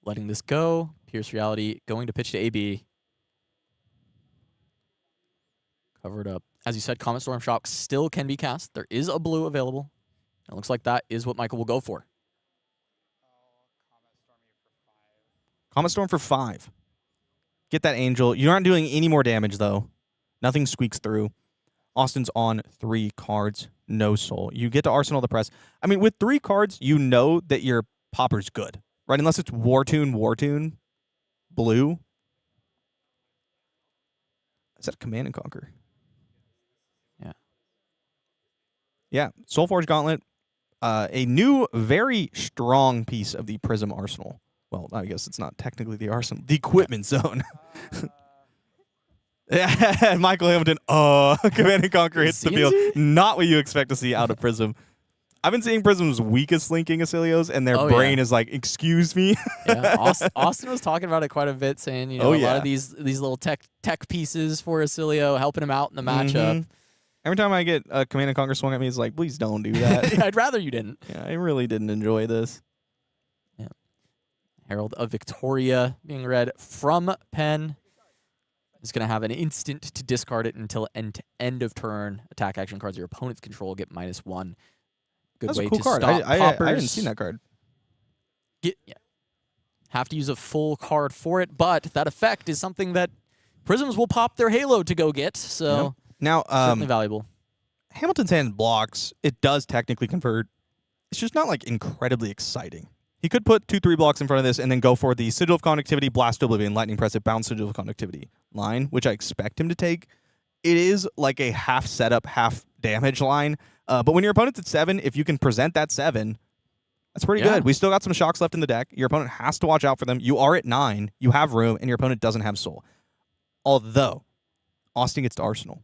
Letting this go. Pierce Reality going to pitch to AB. Covered up. As you said, Comet Storm Shock still can be cast. There is a blue available. It looks like that is what Michael will go for. Comet Storm for 5. Get that Angel. You're not doing any more damage, though. Nothing squeaks through. Austin's on 3 cards. No soul. You get to Arsenal the Press. I mean, with 3 cards, you know that your popper's good, right? Unless it's War Tune, blue. Is that Command and Conquer? Yeah. Yeah. Soulforge Gauntlet. A new, very strong piece of the Prism arsenal. Well, I guess it's not technically the arsenal. The equipment zone. Yeah, Michael Hamilton. Command and Conquer hits the field. Not what you expect to see out of Prism. I've been seeing Prism's weakest linking Oscilios, and their brain is like, excuse me. Yeah, Austin was talking about it quite a bit, saying, a lot of these little tech pieces for Oscilio, helping him out in the matchup. Every time I get a Command and Conquer swung at me, it's like, please don't do that. Yeah, I'd rather you didn't. Yeah, I really didn't enjoy this. Yeah. Herald of Victoria being read from Pen. Is going to have an instant to discard it until end of turn. Attack action cards your opponent's control get -1. Good That's way a cool to card. stop I poppers. haven't seen that card. Have to use a full card for it, but that effect is something that Prisms will pop their Halo to go get, so Now, certainly valuable. Hamilton's hand blocks. It does technically convert. It's just not like incredibly exciting. He could put 2/3 blocks in front of this and then go for the Sigil of Conductivity, Blast Oblivion, Lightning Press, it bounce Sigil of Conductivity line, which I expect him to take. It is like a half setup, half damage line. But when your opponent's at 7, if you can present that 7, that's pretty good. We still got some shocks left in the deck. Your opponent has to watch out for them. You are at 9. You have room, and your opponent doesn't have soul. Although, Austin gets to Arsenal.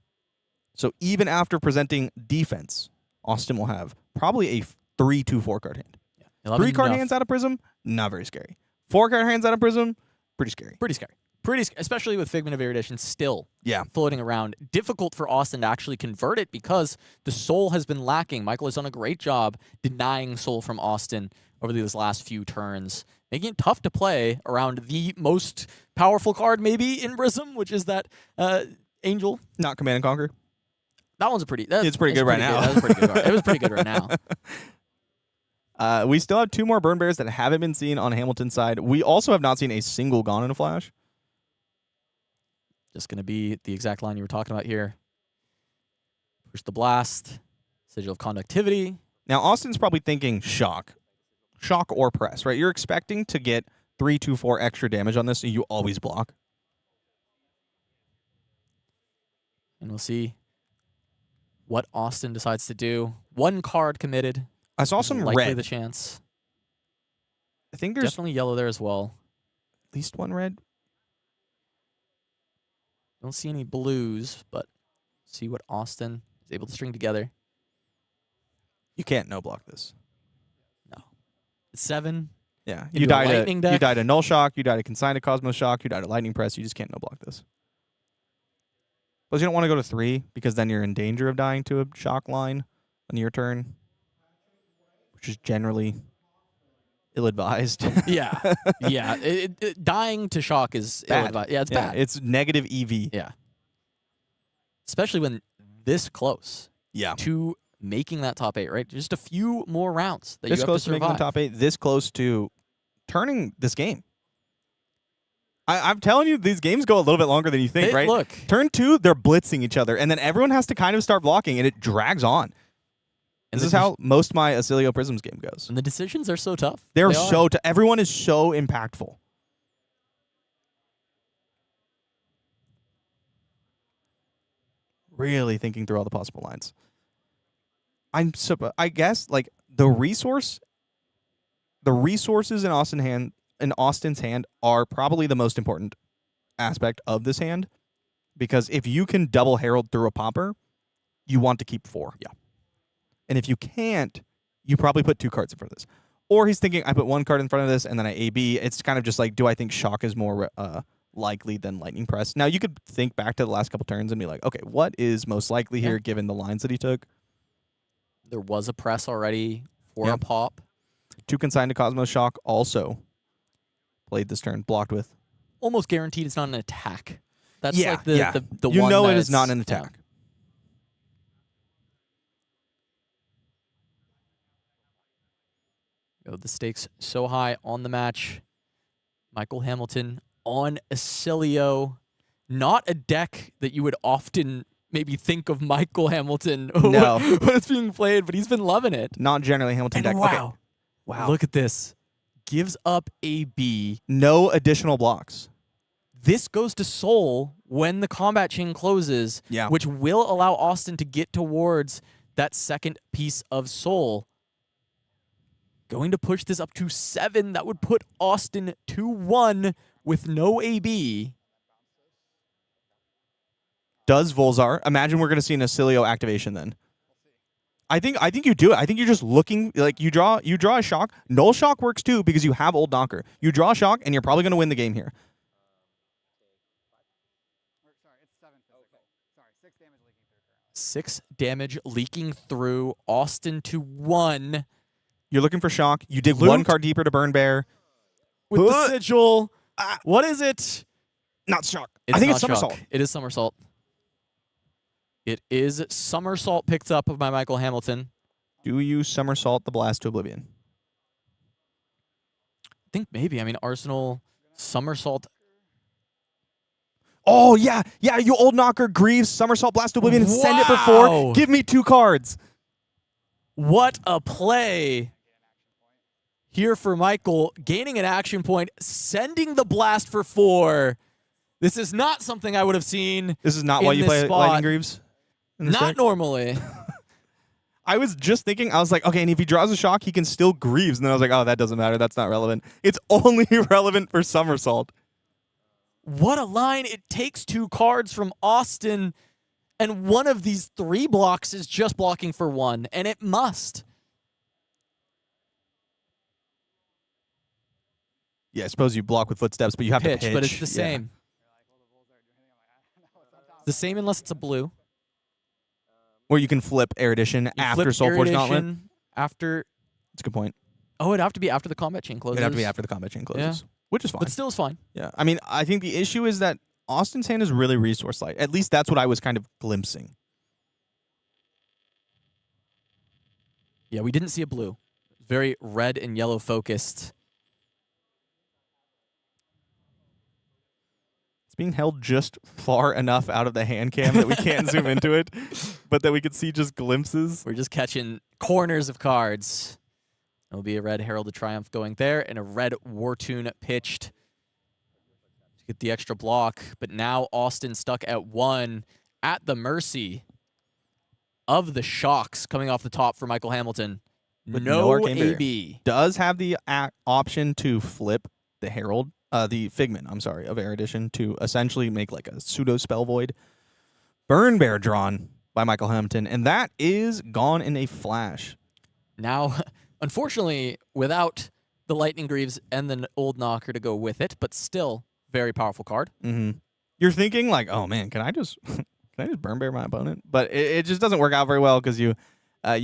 So even after presenting defense, Austin will have probably a 3-2-4 card hand. 3-card hands out of Prism, not very scary. 4-card hands out of Prism, pretty scary. Pretty scary. Especially with Figment of Erudition still Yeah. floating around. Difficult for Austin to actually convert it because the soul has been lacking. Michael has done a great job denying soul from Austin over these last few turns, making it tough to play around the most powerful card maybe in Prism, which is that Angel. Not Command and Conquer. That one's It's pretty good right now. That was pretty good. It was pretty good right now. We still have 2 more Burn Bears that haven't been seen on Hamilton's side. We also have not seen a single Gone in a Flash. Just going to be the exact line you were talking about here. Push the blast. Sigil of Conductivity. Now, Austin's probably thinking shock. Shock or press, right? You're expecting to get 3, 2, 4 extra damage on this, so you always block. And we'll see what Austin decides to do. 1 card committed. I saw is some likely red. the chance. I think there's Definitely yellow there as well. at least 1 red. Don't see any blues, but see what Austin is able to string together. You can't no block this. No. It's 7. Yeah, You you do a died lightning deck. you died a null shock, you died a consigned Cosmos shock, you died a lightning press. You just can't no block this. Plus, you don't want to go to 3 because then you're in danger of dying to a shock line on your turn, which is generally ill-advised. Yeah. Yeah. Dying to shock is Bad. ill-advised. Yeah, it's bad. It's negative EV. Yeah. Especially when this close Yeah. to making that top 8, right? Just a few more rounds that This you have close to to making the survive. top 8. This close to turning this game. I'm telling you, these games go a little bit longer than you think, Hey, right? look. Turn 2, they're blitzing each other, and then everyone has to kind of start blocking, and it drags on. And This is how most of my Oscilio Prisms game goes. And the decisions are so tough. They're They are. so everyone is so impactful. Really thinking through all the possible lines. I guess like the resources in Austin's hand are probably the most important aspect of this hand, because if you can double herald through a popper, you want to keep 4. Yeah. And if you can't, you probably put 2 cards in front of this. Or he's thinking, I put 1 card in front of this and then I AB. It's kind of just like, do I think shock is more likely than lightning press? Now, you could think back to the last couple turns and be like, okay, what is most likely here given the lines that he took? There was a press already for Yeah. a pop. 2 consigned to Cosmos Shock also played this turn, blocked with. Almost guaranteed it's not an attack. That's Yeah, like the yeah. the You one know that it is not it's- an yeah. attack. The stakes so high on the match. Michael Hamilton on Oscilio. Not a deck that you would often maybe think of Michael Hamilton No. when it's being played, but he's been loving it. Not generally Hamilton And deck. wow. Okay. Wow. Look at this. Gives up a B. No additional blocks. This goes to Soul when the combat chain closes, Yeah. which will allow Austin to get towards that second piece of Soul. Going to push this up to 7. That would put Austin 2-1 with no AB. Does Volzar? Imagine we're going to see an Oscilio activation then. I think you do it. I think you're just looking, like you draw a shock. Null shock works too because you have old knocker. You draw a shock and you're probably going to win the game here. 6 damage leaking through. Austin to 1 You're looking for shock. You dig Loot. 1 card deeper to burn bear. with the Huh. sigil. What is it? Not shock. It's I think not it's somersault. shock. It is somersault. It is somersault picked up by Michael Hamilton. Do you somersault the blast to oblivion? I think maybe. I mean, Arsenal somersault. Oh, yeah. Yeah, you old knocker, Greaves, somersault blast to oblivion, and send it for Wow. 4. Give me 2 cards. What a play here for Michael. Gaining an action point, sending the blast for 4. This is not something I would have seen. This is not why in you this play spot. Lightning Greaves? in this Not deck? normally. I was just thinking, I was like, okay, and if he draws a shock, he can still Greaves. And then I was like, oh, that doesn't matter. That's not relevant. It's only relevant for somersault. What a line. It takes 2 cards from Austin, and one of these 3 blocks is just blocking for 1, and it must. Yeah, I suppose you block with footsteps, but you have Pitch, to pitch. but it's the Yeah. same. The same unless it's a blue. Or you can flip Erudition You after flip Soulforge Gauntlet. Erudition After, That's a good point. oh, it'd have to be after the combat chain closes. It'd have to be after the combat chain closes, which is fine. But still is fine. Yeah, I mean, I think the issue is that Austin's hand is really resource light. At least that's what I was kind of glimpsing. Yeah, we didn't see a blue. Very red and yellow focused. It's being held just far enough out of the hand cam that we can't zoom into it, but that we could see just glimpses. We're just catching corners of cards. It'll be a red Herald of Triumph going there and a red War Tune pitched to get the extra block. But now Austin stuck at 1 at the mercy of the shocks coming off the top for Michael Hamilton. With No arcane barrier. AB. Does have the option to flip the Herald, the Figment, I'm sorry, of Erudition to essentially make like a pseudo spell void. Burn Bear drawn by Michael Hamilton, and that is gone in a flash. Now, unfortunately, without the Lightning Greaves and the old knocker to go with it, but still very powerful card. Mm-hmm. You're thinking like, oh man, can I just Burn Bear my opponent? But it just doesn't work out very well because you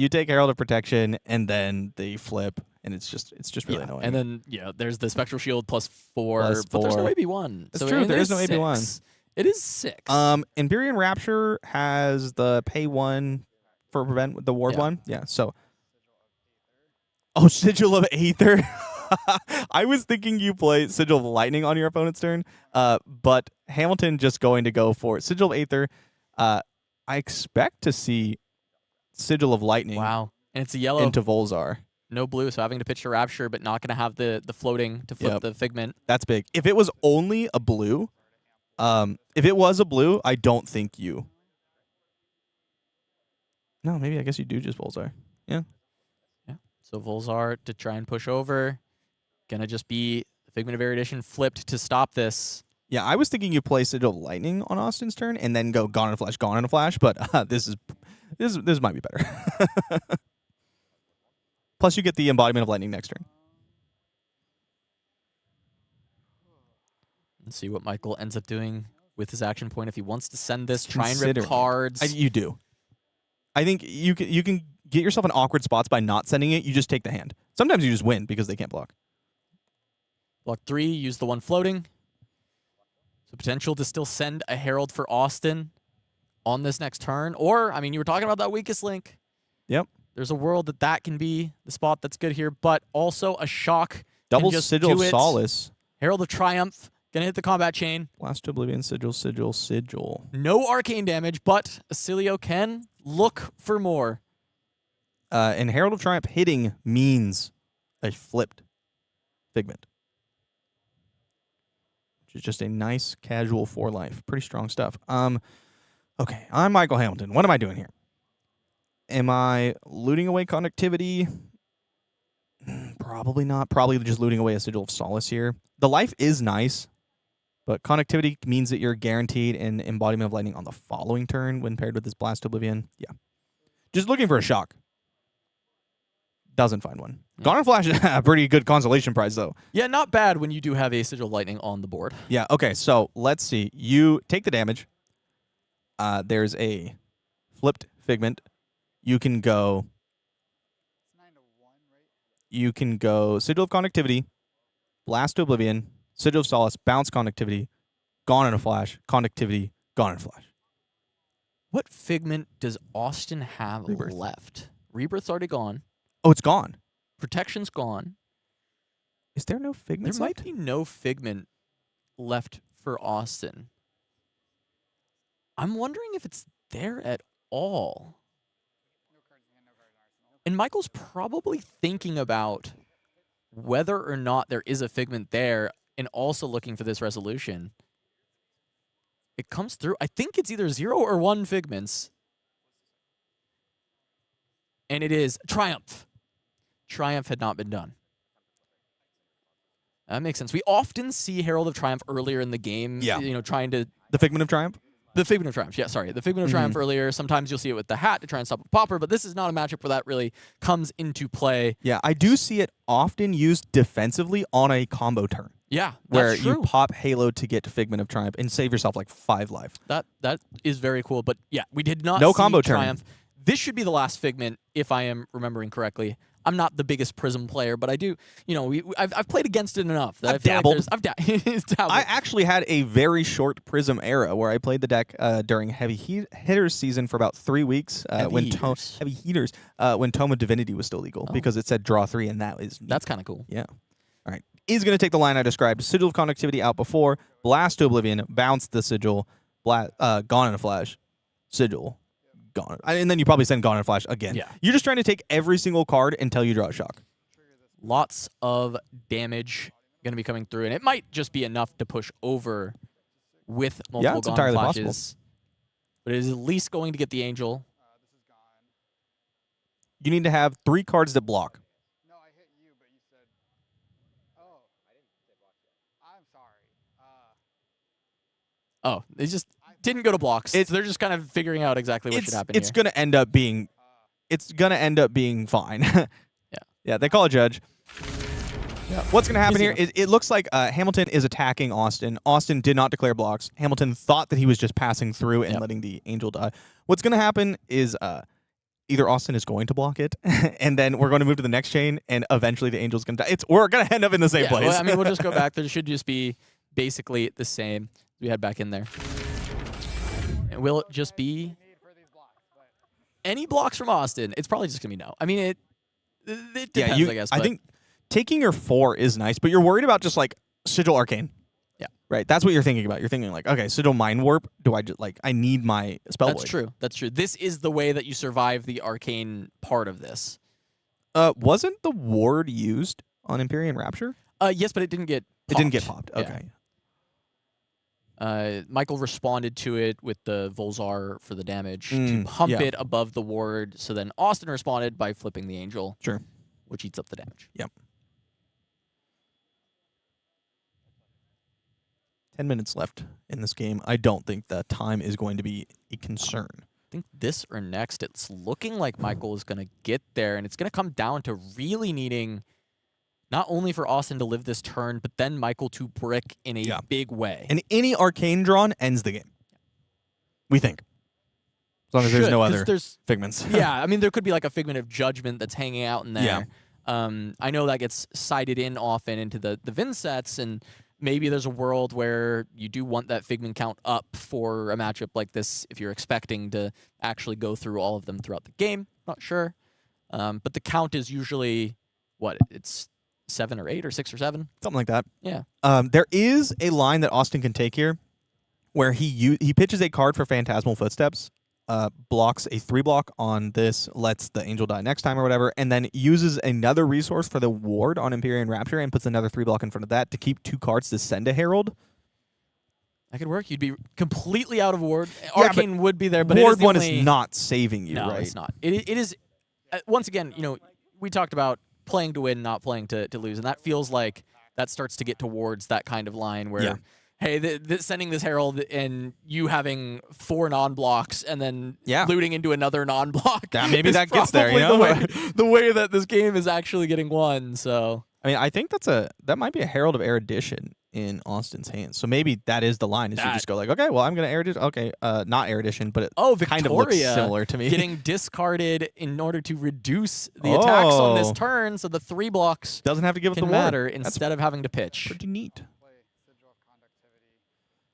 take Herald of Protection and then they flip, and it's just really annoying. And then there's the Spectral Shield +4, +4. but there's no AB1. It's true, there is no AB1. It is 6. Empyrean Rapture has the pay 1 for prevent the ward 1. Yeah, so. Oh, Sigil of Aether. I was thinking you play Sigil of Lightning on your opponent's turn, but Hamilton just going to go for Sigil of Aether. I expect to see Sigil of Lightning. Wow. And it's a yellow. Into Volzar. No blue, so having to pitch a Rapture, but not going to have the floating to flip the Figment. That's big. If it was only a blue, I don't think you. No, maybe I guess you do just Volzar. Yeah. Yeah. So Volzar to try and push over. Gonna just be the Figment of Erudition flipped to stop this. Yeah, I was thinking you play Sigil of Lightning on Austin's turn and then go Gone in a Flash, but this might be better. Plus, you get the Embodiment of Lightning next turn. Let's see what Michael ends up doing with his action point. If he wants to send this, try and rip Considering. cards. You do. I think you can get yourself in awkward spots by not sending it. You just take the hand. Sometimes you just win because they can't block. Block 3, use the 1 floating. So potential to still send a Herald for Austin on this next turn. Or, I mean, you were talking about that weakest link. Yep. There's a world that can be the spot that's good here, but also a shock. Double can just Sigil do of it. Solace. Herald of Triumph. Gonna hit the combat chain. Blast to Oblivion, Sigil. No arcane damage, but Oscilio can look for more. And Herald of Triumph hitting means a flipped Figment. Which is just a nice casual 4 life. Pretty strong stuff. Okay, I'm Michael Hamilton. What am I doing here? Am I looting away conductivity? Probably not. Probably just looting away a Sigil of Solace here. The life is nice, but conductivity means that you're guaranteed an Embodiment of Lightning on the following turn when paired with this Blast to Oblivion. Yeah. Just looking for a shock. Doesn't find one. Yeah. Gone in Flash is a pretty good consolation prize, though. Yeah, not bad when you do have a Sigil of Lightning on the board. Yeah, okay, so let's see. You take the damage. There's a flipped Figment. You can go Sigil of Conductivity, Blast to Oblivion, Sigil of Solace, Bounce Conductivity, Gone in a Flash, Conductivity, Gone in a Flash. What Figment does Austin have Rebirth. left? Rebirth's already gone. Oh, it's gone. Protection's gone. Is there no Figment? There might be no Figment left for Austin. I'm wondering if it's there at all. And Michael's probably thinking about whether or not there is a Figment there and also looking for this resolution. It comes through. I think it's either 0 or 1 Figments. And it is Triumph. Triumph had not been done. That makes sense. We often see Herald of Triumph earlier in the game, trying to... The Figment of Triumph? The Figment of Triumph, yeah, sorry. The Figment of Triumph earlier. Sometimes you'll see it with the hat to try and stop a popper, but this is not a matchup where that really comes into play. Yeah, I do see it often used defensively on a combo turn. Yeah, where that's true. you pop Halo to get Figment of Triumph and save yourself like 5 life. That is very cool, but yeah, we did not No see combo turn. Triumph. This should be the last Figment, if I am remembering correctly. I'm not the biggest Prism player, but I do, I've played against it enough. That I've dabbled. Dabbled. I actually had a very short Prism era where I played the deck during Heavy Hitters season for about 3 weeks. Heavy Heaters. When Tome of Divinity was still legal because it said draw 3, and that is neat. That's kind of cool. Yeah. All right. He's going to take the line I described. Sigil of Conductivity out before. Blast to Oblivion. Bounce the Sigil. Gone in a Flash. Sigil. Gone. And then you probably send Gone in a Flash again. Yeah. You're just trying to take every single card until you draw a shock. Lots of damage going to be coming through, and it might just be enough to push over with multiple it's Gone entirely flashes. possible. But it is at least going to get the Angel. You need to have 3 cards that block. No, I hit you, but you said. Oh. I didn't say block yet. I'm sorry. Oh, they just didn't go to blocks. They're just kind of figuring out exactly what should happen It's here. going to end up being... It's going to end up being fine. Yeah, they call a judge. Yeah. What's going to happen Easy here enough. is it looks like Hamilton is attacking Austin. Austin did not declare blocks. Hamilton thought that he was just passing through and letting the Angel die. What's going to happen is either Austin is going to block it, and then we're going to move to the next chain, and eventually the Angel's going to die. We're going to end up in the same place. Well, I mean, we'll just go back. There should just be basically the same. We head back in there. And will it just be Need for these blocks, but any blocks from Austin? It's probably just going to be no. I mean, it depends, I guess. I but think taking your 4 is nice, but you're worried about just like Sigil Arcane. Yeah. Right. That's what you're thinking about. You're thinking like, okay, Sigil Mind Warp. Do I just like I need my spell that's void. true. That's true. This is the way that you survive the arcane part of this. Wasn't the ward used on Empyrean Rapture? Yes, but it didn't get popped. It didn't get popped. Yeah. Okay. Michael responded to it with the Volzar for the damage to Mm, pump yeah. it above the ward. So then Austin responded by flipping the Angel, Sure. which eats up the damage. Yep. 10 minutes left in this game. I don't think that time is going to be a concern. I think this or next, it's looking like Michael is going to get there, and it's going to come down to really needing not only for Austin to live this turn, but then Michael to brick in a big way. And any arcane drawn ends the game. We think. As long as there's no 'cause other there's- figments. Yeah, I mean, there could be like a figment of judgment that's hanging out in there. Yeah. I know that gets cited in often into the Vynnsets, and maybe there's a world where you do want that figment count up for a matchup like this if you're expecting to actually go through all of them throughout the game. Not sure. But the count is usually, what, it's 7 or 8 or 6 or 7? Something like that. Yeah. There is a line that Austin can take here where he pitches a card for Phantasmal Footsteps, blocks a 3-block on this, lets the Angel die next time or whatever, and then uses another resource for the ward on Empyrean Rapture and puts another 3-block in front of that to keep 2 cards to send a Herald. That could work. You'd be completely out of ward. Yeah, Arcane would be there, but ward it is the 1 only... is not saving you, No, right? it's not. It is, once again, we talked about playing to win, not playing to lose, and that feels like that starts to get towards that kind of line where, hey, sending this Herald and you having 4 non-blocks and then looting into another non-block. Yeah, maybe is that gets there, you know? the way that this game is actually getting won. So I mean, I think that might be a Herald of Erudition in Austin's hands. So maybe that is the line. Is you just go like, okay, well, I'm going to Erudition. Okay, not Erudition, but it kind of looks Victoria similar to me. getting discarded in order to reduce the attacks on this turn, so the 3 blocks doesn't have to give up can the ward. matter That's instead of having to pitch. pretty neat. play Sigil of Conductivity,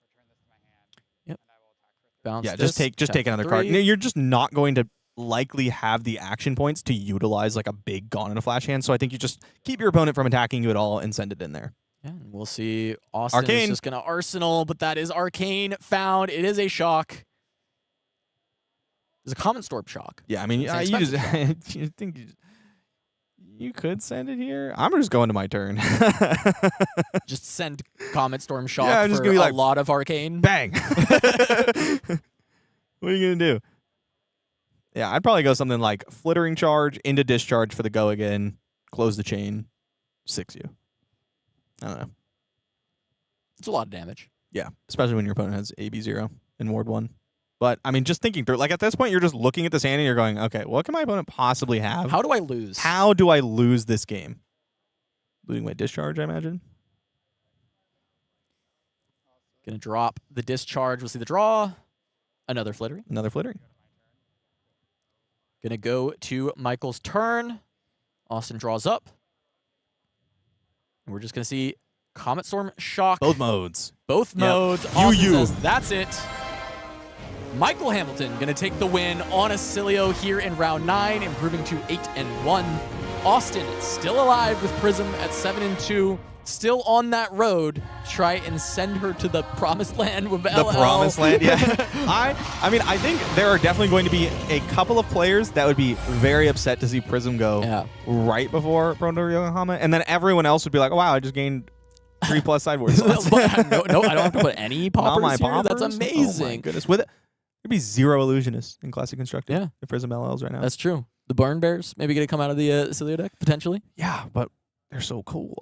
return this to my hand, Yep. and I will attack for 3. Bounce Yeah, this, just take another card. 3. You're just not going to likely have the action points to utilize like a big Gone in a Flash hand. So I think you just keep your opponent from attacking you at all and send it in there. Yeah, and we'll see. Austin is Arcane. just going to Arsenal, but that is Arcane found. It is a shock. It's a Common Storm shock. Yeah, I mean, It's an you just expensive you think you could send it here. I'm just going to my turn. Just send Comet Storm shock Yeah, I'm just for gonna be a like, lot of Arcane. Bang. What are you gonna do? Yeah, I'd probably go something like Flittering Charge into Discharge for the go again, close the chain, 6 you. I don't know. It's a lot of damage. Yeah, especially when your opponent has AB0 in Ward 1. But, I mean, just thinking through, like at this point, you're just looking at this hand and you're going, okay, what can my opponent possibly have? How do I lose? How do I lose this game? Losing my Discharge, I imagine. Gonna drop the Discharge. We'll see the draw. Another Flittering. Another Flittering. Gonna go to Michael's turn. Austin draws up. And we're just gonna see Comet Storm shock. Both modes. Both Yep. modes. Austin You. says, that's it. Michael Hamilton gonna take the win on Oscilio here in round 9, improving to 8-1. Austin still alive with Prism at 7-2, still on that road. Try and send her to the promised land with The LL. promised land, yeah. I mean, I think there are definitely going to be a couple of players that would be very upset to see Prism go right before Proto Yokohama, and then everyone else would be like, oh, wow, I just gained 3+ sideboard slots. no, I don't have to put any poppers Not my here. That's poppers? amazing. Oh my goodness. With it, there'd be 0 illusionists in Classic Constructed. Yeah. The Prism LLs right now. That's true. The Burn Bears maybe going to come out of the Oscilio deck, potentially. Yeah, but they're so cool.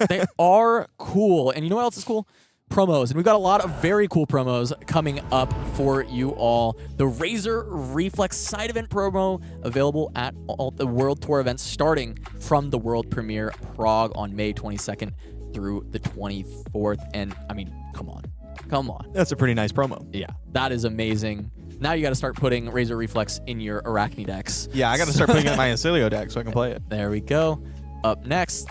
They are cool. And you know what else is cool? Promos. And we've got a lot of very cool promos coming up for you all. The Razor Reflex side event promo available at all the World Tour events starting from the World Premiere Prague on May 22nd through the 24th. And I mean, come on. Come on. That's a pretty nice promo. Yeah, that is amazing. Now you got to start putting Razor Reflex in your Arachne decks. Yeah, I got to start putting it in my Oscilio deck so I can play it. There we go. Up next.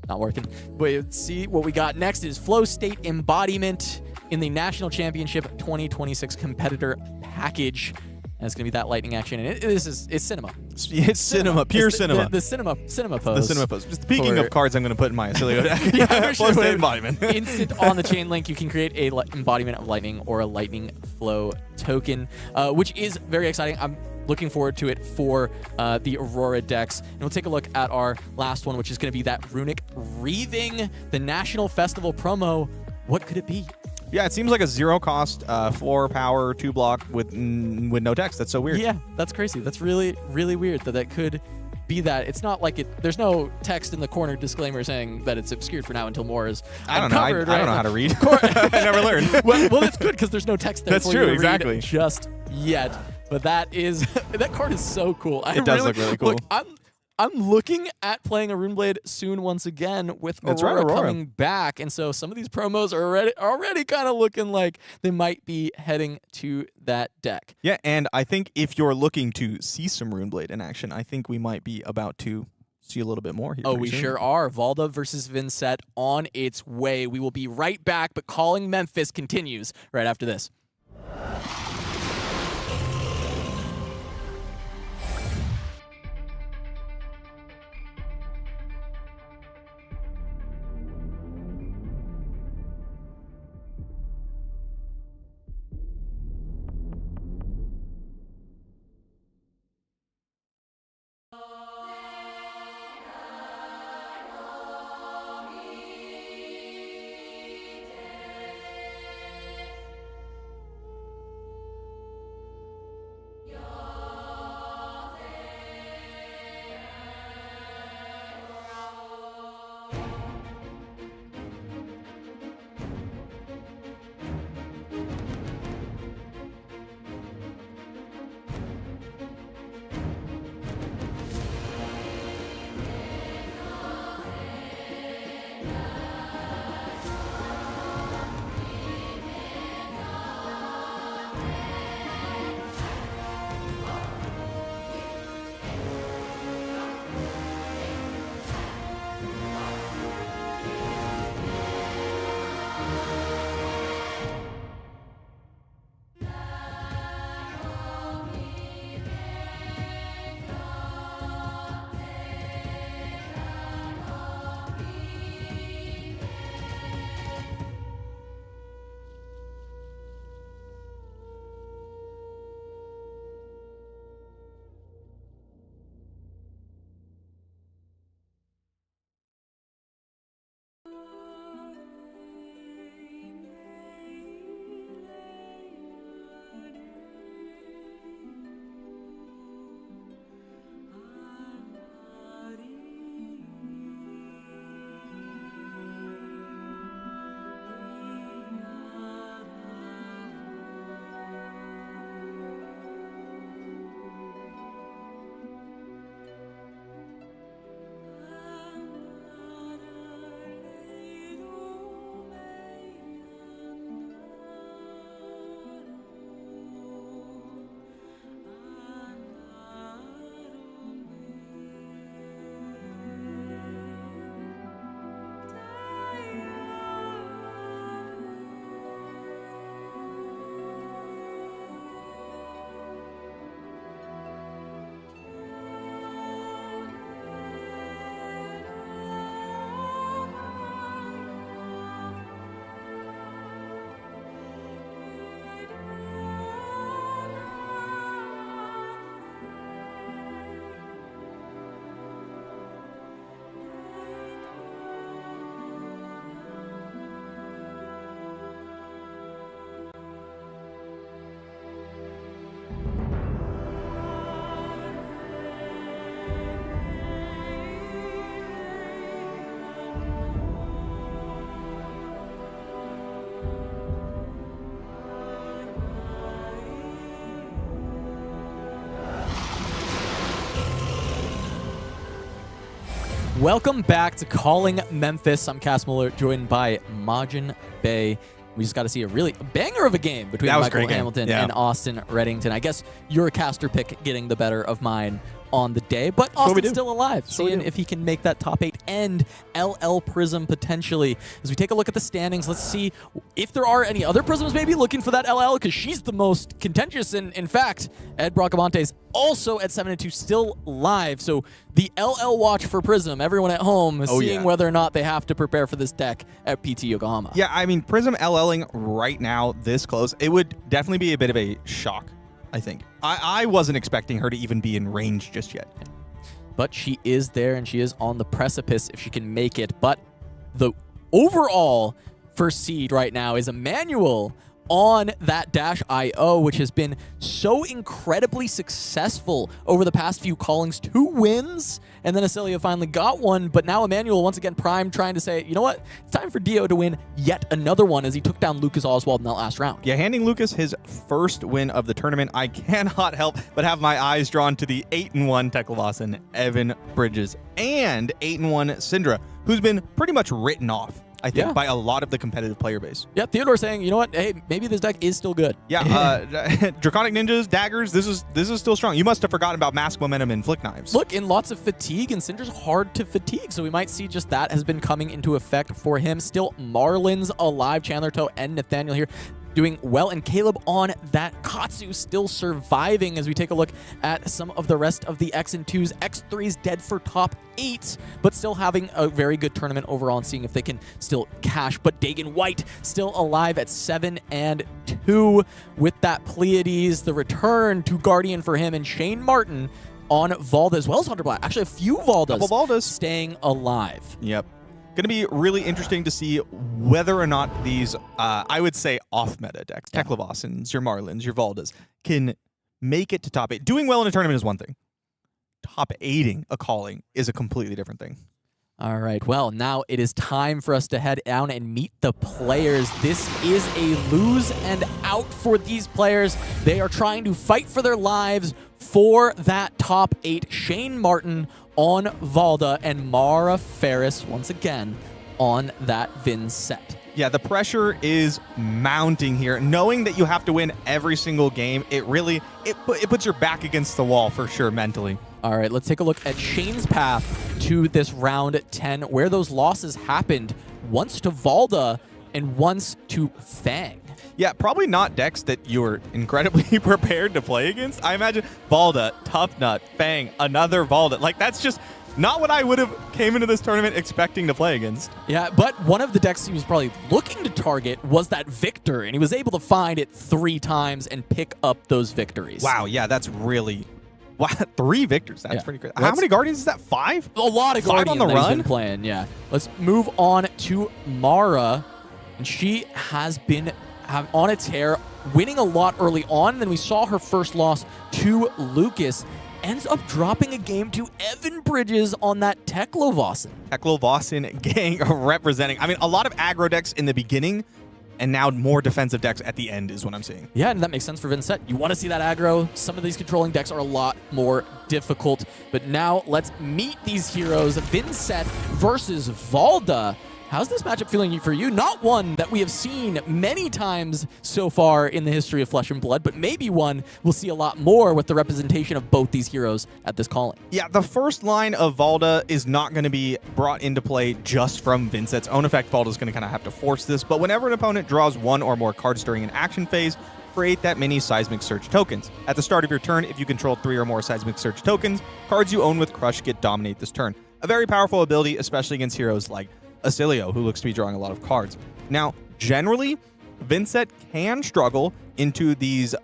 Not working. But see, what we got next is Flow State Embodiment in the National Championship 2026 competitor package. And it's going to be that lightning action. And it's cinema. It's cinema, pure cinema. The cinema pose. The cinema pose. Speaking of cards I'm going to put in my Oscilio deck. Flow State Embodiment. Instant on the chain link, you can create a embodiment of lightning or a lightning flow token, which is very exciting. I'm looking forward to it for the Aurora decks. And we'll take a look at our last one, which is going to be that Runic Wreathing, the National Festival promo. What could it be? Yeah, it seems like a 0 cost, 4 power, 2 block with no text. That's so weird. Yeah, that's crazy. That's really, really weird that could be that. It's not like there's no text in the corner disclaimer saying that it's obscured for now until more is I don't know. I don't know how to read. I never learned. well, that's good because there's no text there. That's for true, you to exactly. read just yet. But that card is so cool. It does look really cool. Look, I'm looking at playing a Runeblade soon once again with Aurora, Aurora coming back. And so some of these promos are already kind of looking like they might be heading to that deck. Yeah, and I think if you're looking to see some Runeblade in action, I think we might be about to see a little bit more here. Oh, we sure are. Valda versus Vynnset on its way. We will be right back, but Calling Memphis continues right after this. Welcome back to Calling Memphis. I'm Cass Muller, joined by MajinBae. We just got to see a really banger of a game between That was a Michael great game. Hamilton Yeah. and Austin Redington. I guess your caster pick getting the better of mine on the day, but what we Austin's do. still alive, That's what we seeing do. if he can make that top 8 and LL Prism potentially. As we take a look at the standings, let's see if there are any other Prisms maybe looking for that LL, because she's the most contentious. And in fact, Ed Bracamonte's also at 7-2, still live. So the LL watch for Prism, everyone at home is seeing yeah. whether or not they have to prepare for this deck at PT Yokohama. Yeah, I mean, Prism LLing right now this close, it would definitely be a bit of a shock, I think. I wasn't expecting her to even be in range just yet. But she is there, and she is on the precipice if she can make it. But the overall first seed right now is Emanuel on that Dash.io, which has been so incredibly successful over the past few callings. 2 wins, and then Oscilio finally got one, but now Emanuel once again primed, trying to say, you know what, it's time for Dio to win yet another one, as he took down Lucas Oswald in that last round. Yeah, handing Lucas his first win of the tournament, I cannot help but have my eyes drawn to the 8-1 Teklovossen, Evan Bridges, and 8-1 Syndra, who's been pretty much written off, I think, Yeah. by a lot of the competitive player base. Yeah, Theodore saying, you know what, hey, maybe this deck is still good. Yeah, Draconic Ninjas, Daggers, this is still strong. You must have forgotten about Mask Momentum and Flick Knives. Look, in lots of fatigue, and Syndra's hard to fatigue, so we might see just that has been coming into effect for him. Still, Marlynn's alive, Chandler, Toe, and Nathaniel here doing well, and Caleb on that Katsu still surviving as we take a look at some of the rest of the X and 2s. X3's dead for top 8, but still having a very good tournament overall and seeing if they can still cash. But Dagon White still alive at 7-2 with that Pleiades, the return to Guardian for him, and Shane Martin on Valda as well as Hunter Black. Actually, a few Valdas, Double Valdas. staying alive. Yep. Going to be really interesting to see whether or not these, I would say, off-meta decks, Teklovossens, your Marlyns, your Valdas, can make it to top 8. Doing well in a tournament is one thing. Top 8ing a calling is a completely different thing. All right, well, now it is time for us to head down and meet the players. This is a lose and out for these players. They are trying to fight for their lives for that top 8. Shane Martin on Valda, and Mara Faris once again on that Vynnset. Yeah, the pressure is mounting here. Knowing that you have to win every single game, it puts your back against the wall for sure mentally. All right, let's take a look at Shane's path to this round 10, where those losses happened. Once to Valda and once to Fang. Yeah, probably not decks that you're incredibly prepared to play against. I imagine Valda, Tough Nut, Fang, another Valda. Like, that's just not what I would have came into this tournament expecting to play against. Yeah, but one of the decks he was probably looking to target was that Victor, and he was able to find it 3 times and pick up those victories. Wow, yeah, that's really... Wow, 3 victors. That's Yeah. pretty crazy. Let's- How many Guardians is that? 5? A lot of 5 Guardian on the that he's run? been playing, yeah. Let's move on to Mara, and she has been on a tear, winning a lot early on. Then we saw her first loss to Lucas. Ends up dropping a game to Evan Bridges on that Teklovossen. Teklovossen gang representing. I mean, a lot of aggro decks in the beginning, and now more defensive decks at the end is what I'm seeing. Yeah, and that makes sense for Vynnset. You want to see that aggro. Some of these controlling decks are a lot more difficult. But now let's meet these heroes. Vynnset versus Valda. How's this matchup feeling for you? Not one that we have seen many times so far in the history of Flesh and Blood, but maybe one we'll see a lot more with the representation of both these heroes at this calling. Yeah, the first line of Valda is not going to be brought into play just from Vynnset's own effect. Valda's going to kind of have to force this, but whenever an opponent draws 1 or more cards during an action phase, create that mini Seismic Surge tokens. At the start of your turn, if you control 3 or more Seismic Surge tokens, cards you own with Crush get dominate this turn. A very powerful ability, especially against heroes like Oscilio, who looks to be drawing a lot of cards. Now, generally, Vynnset can struggle into these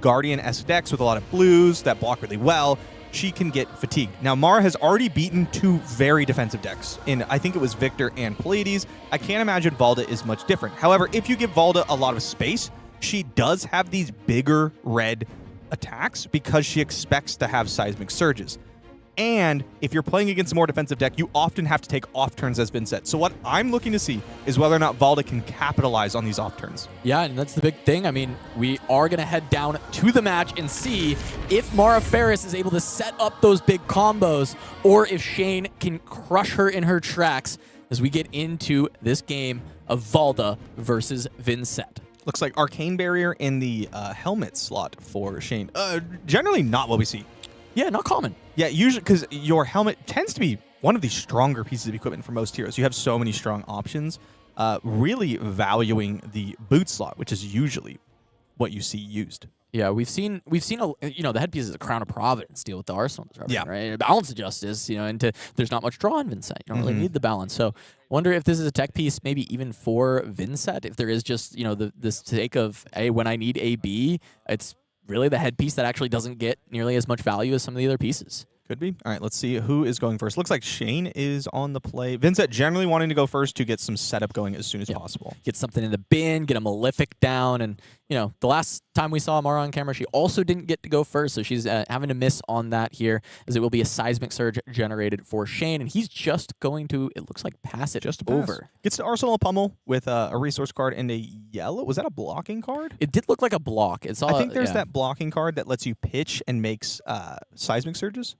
Guardian-esque decks with a lot of blues that block really well. She can get fatigued. Now, Mara has already beaten 2 very defensive decks in, I think it was Victor and Pleiades. I can't imagine Valda is much different. However, if you give Valda a lot of space, she does have these bigger red attacks because she expects to have Seismic Surges. And if you're playing against a more defensive deck, you often have to take off turns as Vynnset. So what I'm looking to see is whether or not Valda can capitalize on these off turns. Yeah, and that's the big thing. I mean, we are going to head down to the match and see if Mara Faris is able to set up those big combos or if Shane can crush her in her tracks as we get into this game of Valda versus Vynnset. Looks like Arcane Barrier in the helmet slot for Shane. Generally not what we see. Yeah, not common. Yeah, usually because your helmet tends to be one of the stronger pieces of equipment for most heroes. You have so many strong options, really valuing the boot slot, which is usually what you see used. Yeah, we've seen the headpiece is a Crown of Providence deal with the Arsenal, Yeah. right? Balance of Justice, and there's not much draw in Vynnset. You don't really need the balance. So wonder if this is a tech piece, maybe even for Vynnset, if there is just this sake of, hey, when I need AB, it's really the headpiece that actually doesn't get nearly as much value as some of the other pieces. Could be. All right, let's see who is going first. Looks like Shane is on the play. Vynnset generally wanting to go first to get some setup going as soon as possible. Get something in the bin, get a Malefic down, and the last time we saw Mara on camera, she also didn't get to go first, so she's having to miss on that here, as it will be a Seismic Surge generated for Shane, and he's just going to, it looks like, pass it Just over. Gets to Arsenal Pummel with a resource card and a yellow. Was that a blocking card? It did look like a block. It's all, I think there's yeah. that blocking card that lets you pitch and makes seismic surges.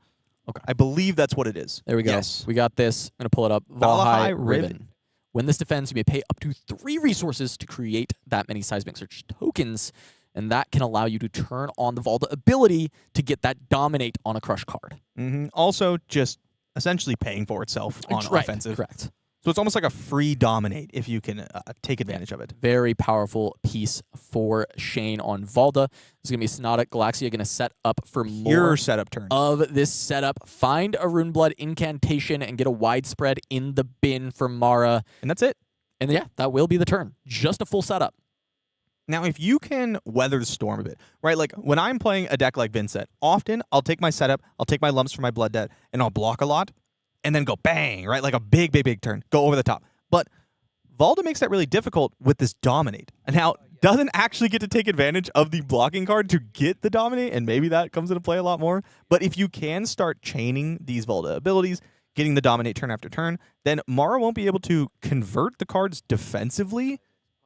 Okay. I believe that's what it is. There we go. Yes. We got this. I'm going to pull it up. Valahai Valhai Riven. When this defends, you may pay up to 3 resources to create that many Seismic Surge tokens, and that can allow you to turn on the Valda ability to get that Dominate on a Crush card. Also, just essentially paying for itself on Right, offensive. Correct. So it's almost like a free dominate if you can take advantage of it. Very powerful piece for Shane on Valda. This is going to be Sonata Galaxia going to set up for more Your setup turn. of this setup. Find a Runeblood incantation and get a widespread in the bin for Mara. And that's it. And yeah, that will be the turn. Just a full setup. Now, if you can weather the storm a bit, right? Like when I'm playing a deck like Vynnset, often I'll take my setup, I'll take my lumps for my blood debt, and I'll block a lot. And then go bang, right? Like a big, big, big turn. Go over the top. But Valda makes that really difficult with this Dominate. And now doesn't actually get to take advantage of the blocking card to get the Dominate, and maybe that comes into play a lot more. But if you can start chaining these Valda abilities, getting the Dominate turn after turn, then Mara won't be able to convert the cards defensively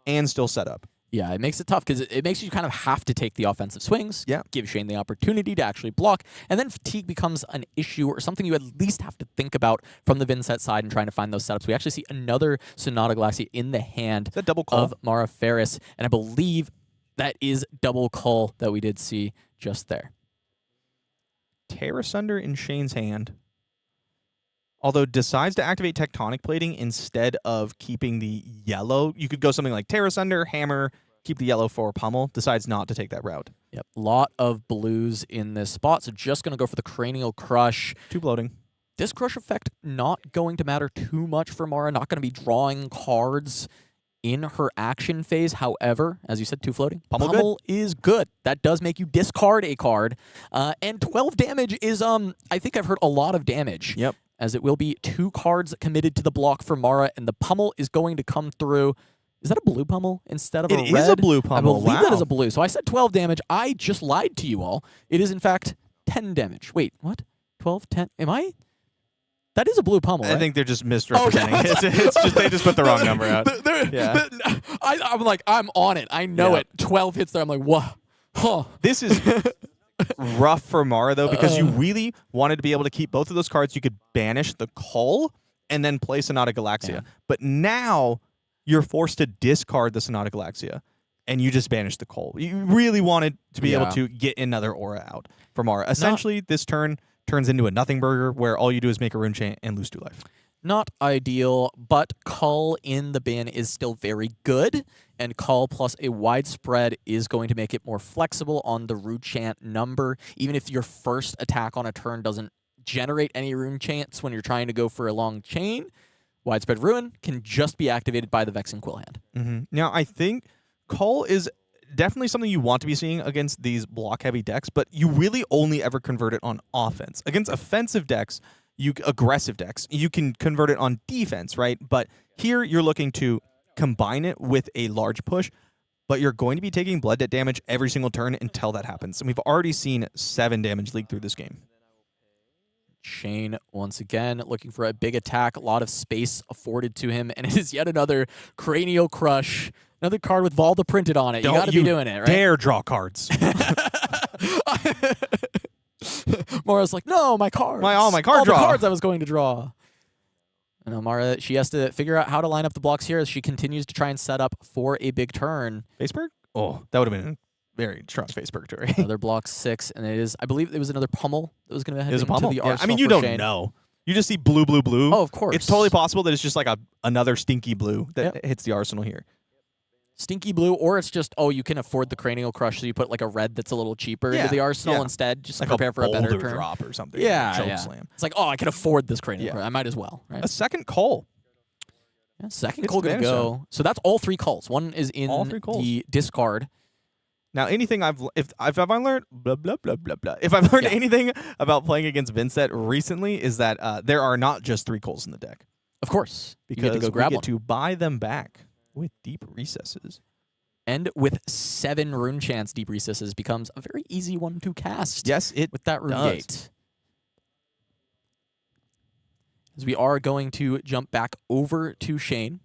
and still set up. Yeah, it makes it tough because it makes you kind of have to take the offensive swings, give Shane the opportunity to actually block, and then fatigue becomes an issue or something you at least have to think about from the Vynnset side and trying to find those setups. We actually see another Sonata Galaxia in the hand Is that double call? of Mara Faris, and I believe that is double call that we did see just there. Tear Asunder in Shane's hand. Although decides to activate Tectonic Plating instead of keeping the yellow. You could go something like Tear Asunder, Hammer, keep the yellow for Pummel. Decides not to take that route. Yep, lot of blues in this spot, so just going to go for the Cranial Crush. 2 bloating. This crush effect not going to matter too much for Mara, not going to be drawing cards in her action phase. However, as you said, 2 floating. Pummel is good. That does make you discard a card. And 12 damage is, I think I've heard a lot of damage. Yep. As it will be 2 cards committed to the block for Mara, and the Pummel is going to come through. Is that a blue Pummel instead of a red? It is a blue Pummel. I believe that is Wow. a blue. So I said 12 damage. I just lied to you all. It is, in fact, 10 damage. Wait, what? 12, 10? Am I? That is a blue Pummel, right? I think they're just misrepresenting. It's just they just put the wrong number out. Yeah. I'm like, I'm on it. I know it. 12 hits there. I'm like, what? Huh. This is rough for Mara, though, because you really wanted to be able to keep both of those cards. You could banish the Cull and then play Sonata Galaxia. Yeah. But now you're forced to discard the Sonata Galaxia, and you just banish the Cull. You really wanted to be able to get another aura out for Mara. Essentially, this turn turns into a nothing burger where all you do is make a rune chain and lose 2 life. Not ideal, but Cull in the bin is still very good, and Cull plus a widespread is going to make it more flexible on the rune chant number. Even if your first attack on a turn doesn't generate any rune chants when you're trying to go for a long chain, widespread ruin can just be activated by the Vexing Quill hand. Now, I think Cull is definitely something you want to be seeing against these block-heavy decks, but you really only ever convert it on offense. Against offensive decks, aggressive decks, you can convert it on defense, right? But here you're looking to combine it with a large push, but you're going to be taking blood debt damage every single turn until that happens. And we've already seen 7 damage leak through this game. Shane, once again, looking for a big attack. A lot of space afforded to him. And it is yet another Cranial Crush. Another card with Valda printed on it. You got to be doing it, right? Dare draw cards. Mara's like, no, my cards. All my card all draw. the cards I was going to draw. And Mara, she has to figure out how to line up the blocks here as she continues to try and set up for a big turn. Faceberg? Oh, that would have been a very strong face purgatory. Another block 6, and it is, I believe it was another pummel that was going to head into pummel? the Yeah, arsenal. I mean, you for don't Shane. know. You just see blue, blue, blue. Oh, of course. It's totally possible that it's just like another stinky blue that hits the arsenal here. Stinky blue, or it's just, oh, you can afford the Cranial Crush, so you put like a red that's a little cheaper into the arsenal instead, just like to prepare for a better boulder turn. drop or something. Yeah, Choke yeah. slam. It's like, oh, I can afford this Cranial Crush. I might as well, right? A second call. Yeah, second It's call going to Vanish go. So that's all 3 calls. One is in All 3 calls. the discard. Now, anything I've learned blah blah blah blah blah. If I've learned anything about playing against Vynnset recently, is that there are not just 3 calls in the deck. Of course. Because you get to go grab we one. get to buy them back with Deep Recesses. And with 7 Rune Chance, Deep Recesses becomes a very easy one to cast. Yes, it with that Rune does. Gate. As we are going to jump back over to Shane.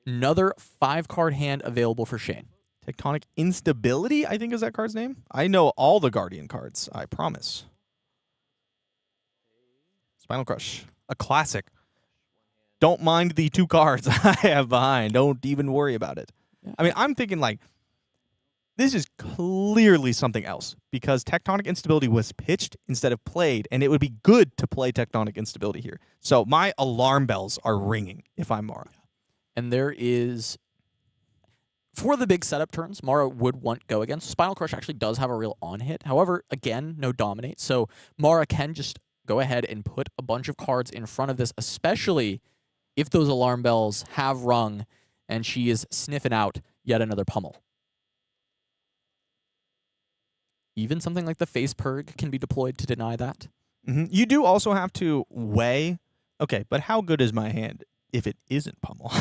Another 5-card hand available for Shane. Tectonic Instability, I think is that card's name. I know all the Guardian cards, I promise. Spinal Crush, a classic. Don't mind the 2 cards I have behind. Don't even worry about it. Yeah. I mean, I'm thinking like, this is clearly something else because Tectonic Instability was pitched instead of played, and it would be good to play Tectonic Instability here. So my alarm bells are ringing if I'm Mara. And there is, for the big setup turns, Mara would want go against. Spinal Crush actually does have a real on-hit. However, again, no dominate. So Mara can just go ahead and put a bunch of cards in front of this, especially if those alarm bells have rung and she is sniffing out yet another pummel. Even something like the Face Purg can be deployed to deny that. You do also have to weigh, okay, but how good is my hand if it isn't pummel?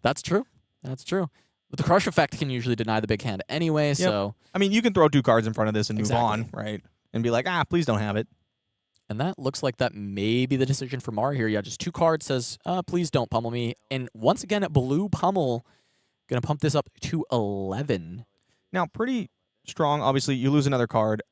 That's true. That's true. But the Crush effect can usually deny the big hand anyway, so... I mean, you can throw 2 cards in front of this and Exactly. move on, right? And be like, please don't have it. And that looks like that may be the decision for Mara here. Yeah, just 2 cards says, please don't pummel me. And once again, blue pummel, going to pump this up to 11. Now, pretty strong. Obviously, you lose another card.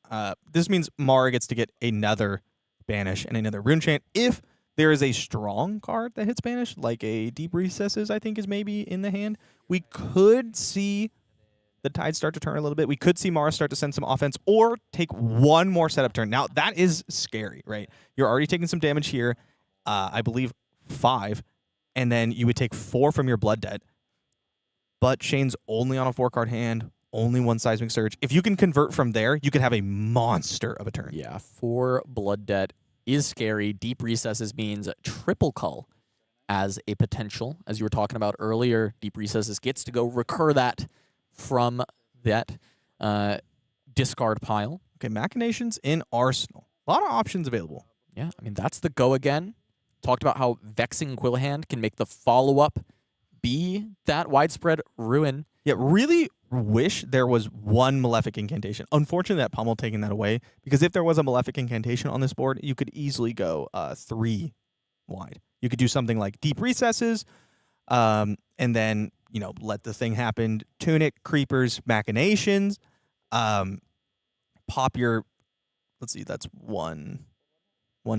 This means Mara gets to get another Banish and another Rune Chant. If there is a strong card that hits Banish, like a Deep Recesses, I think is maybe in the hand, we could see the tide start to turn a little bit. We could see Mara start to send some offense or take one more setup turn. Now, that is scary, right? You're already taking some damage here. I believe 5. And then you would take 4 from your Blood Debt. But Shane's only on a 4-card hand, only 1 Seismic Surge. If you can convert from there, you could have a monster of a turn. Yeah, 4 Blood Debt is scary. Deep Recesses means triple cull as a potential. As you were talking about earlier, Deep Recesses gets to go recur that from that discard pile. Okay, Machinations in Arsenal. A lot of options available. Yeah, I mean, that's the go again. Talked about how Vexing Quillhand can make the follow-up be that widespread ruin. Yeah, really wish there was one Malefic Incantation. Unfortunately, that pummel taking that away, because if there was a Malefic Incantation on this board, you could easily go 3 wide. You could do something like Deep Recesses, and then, you know, let the thing happen. Tunic, Creepers, Machinations, pop your, let's see, that's one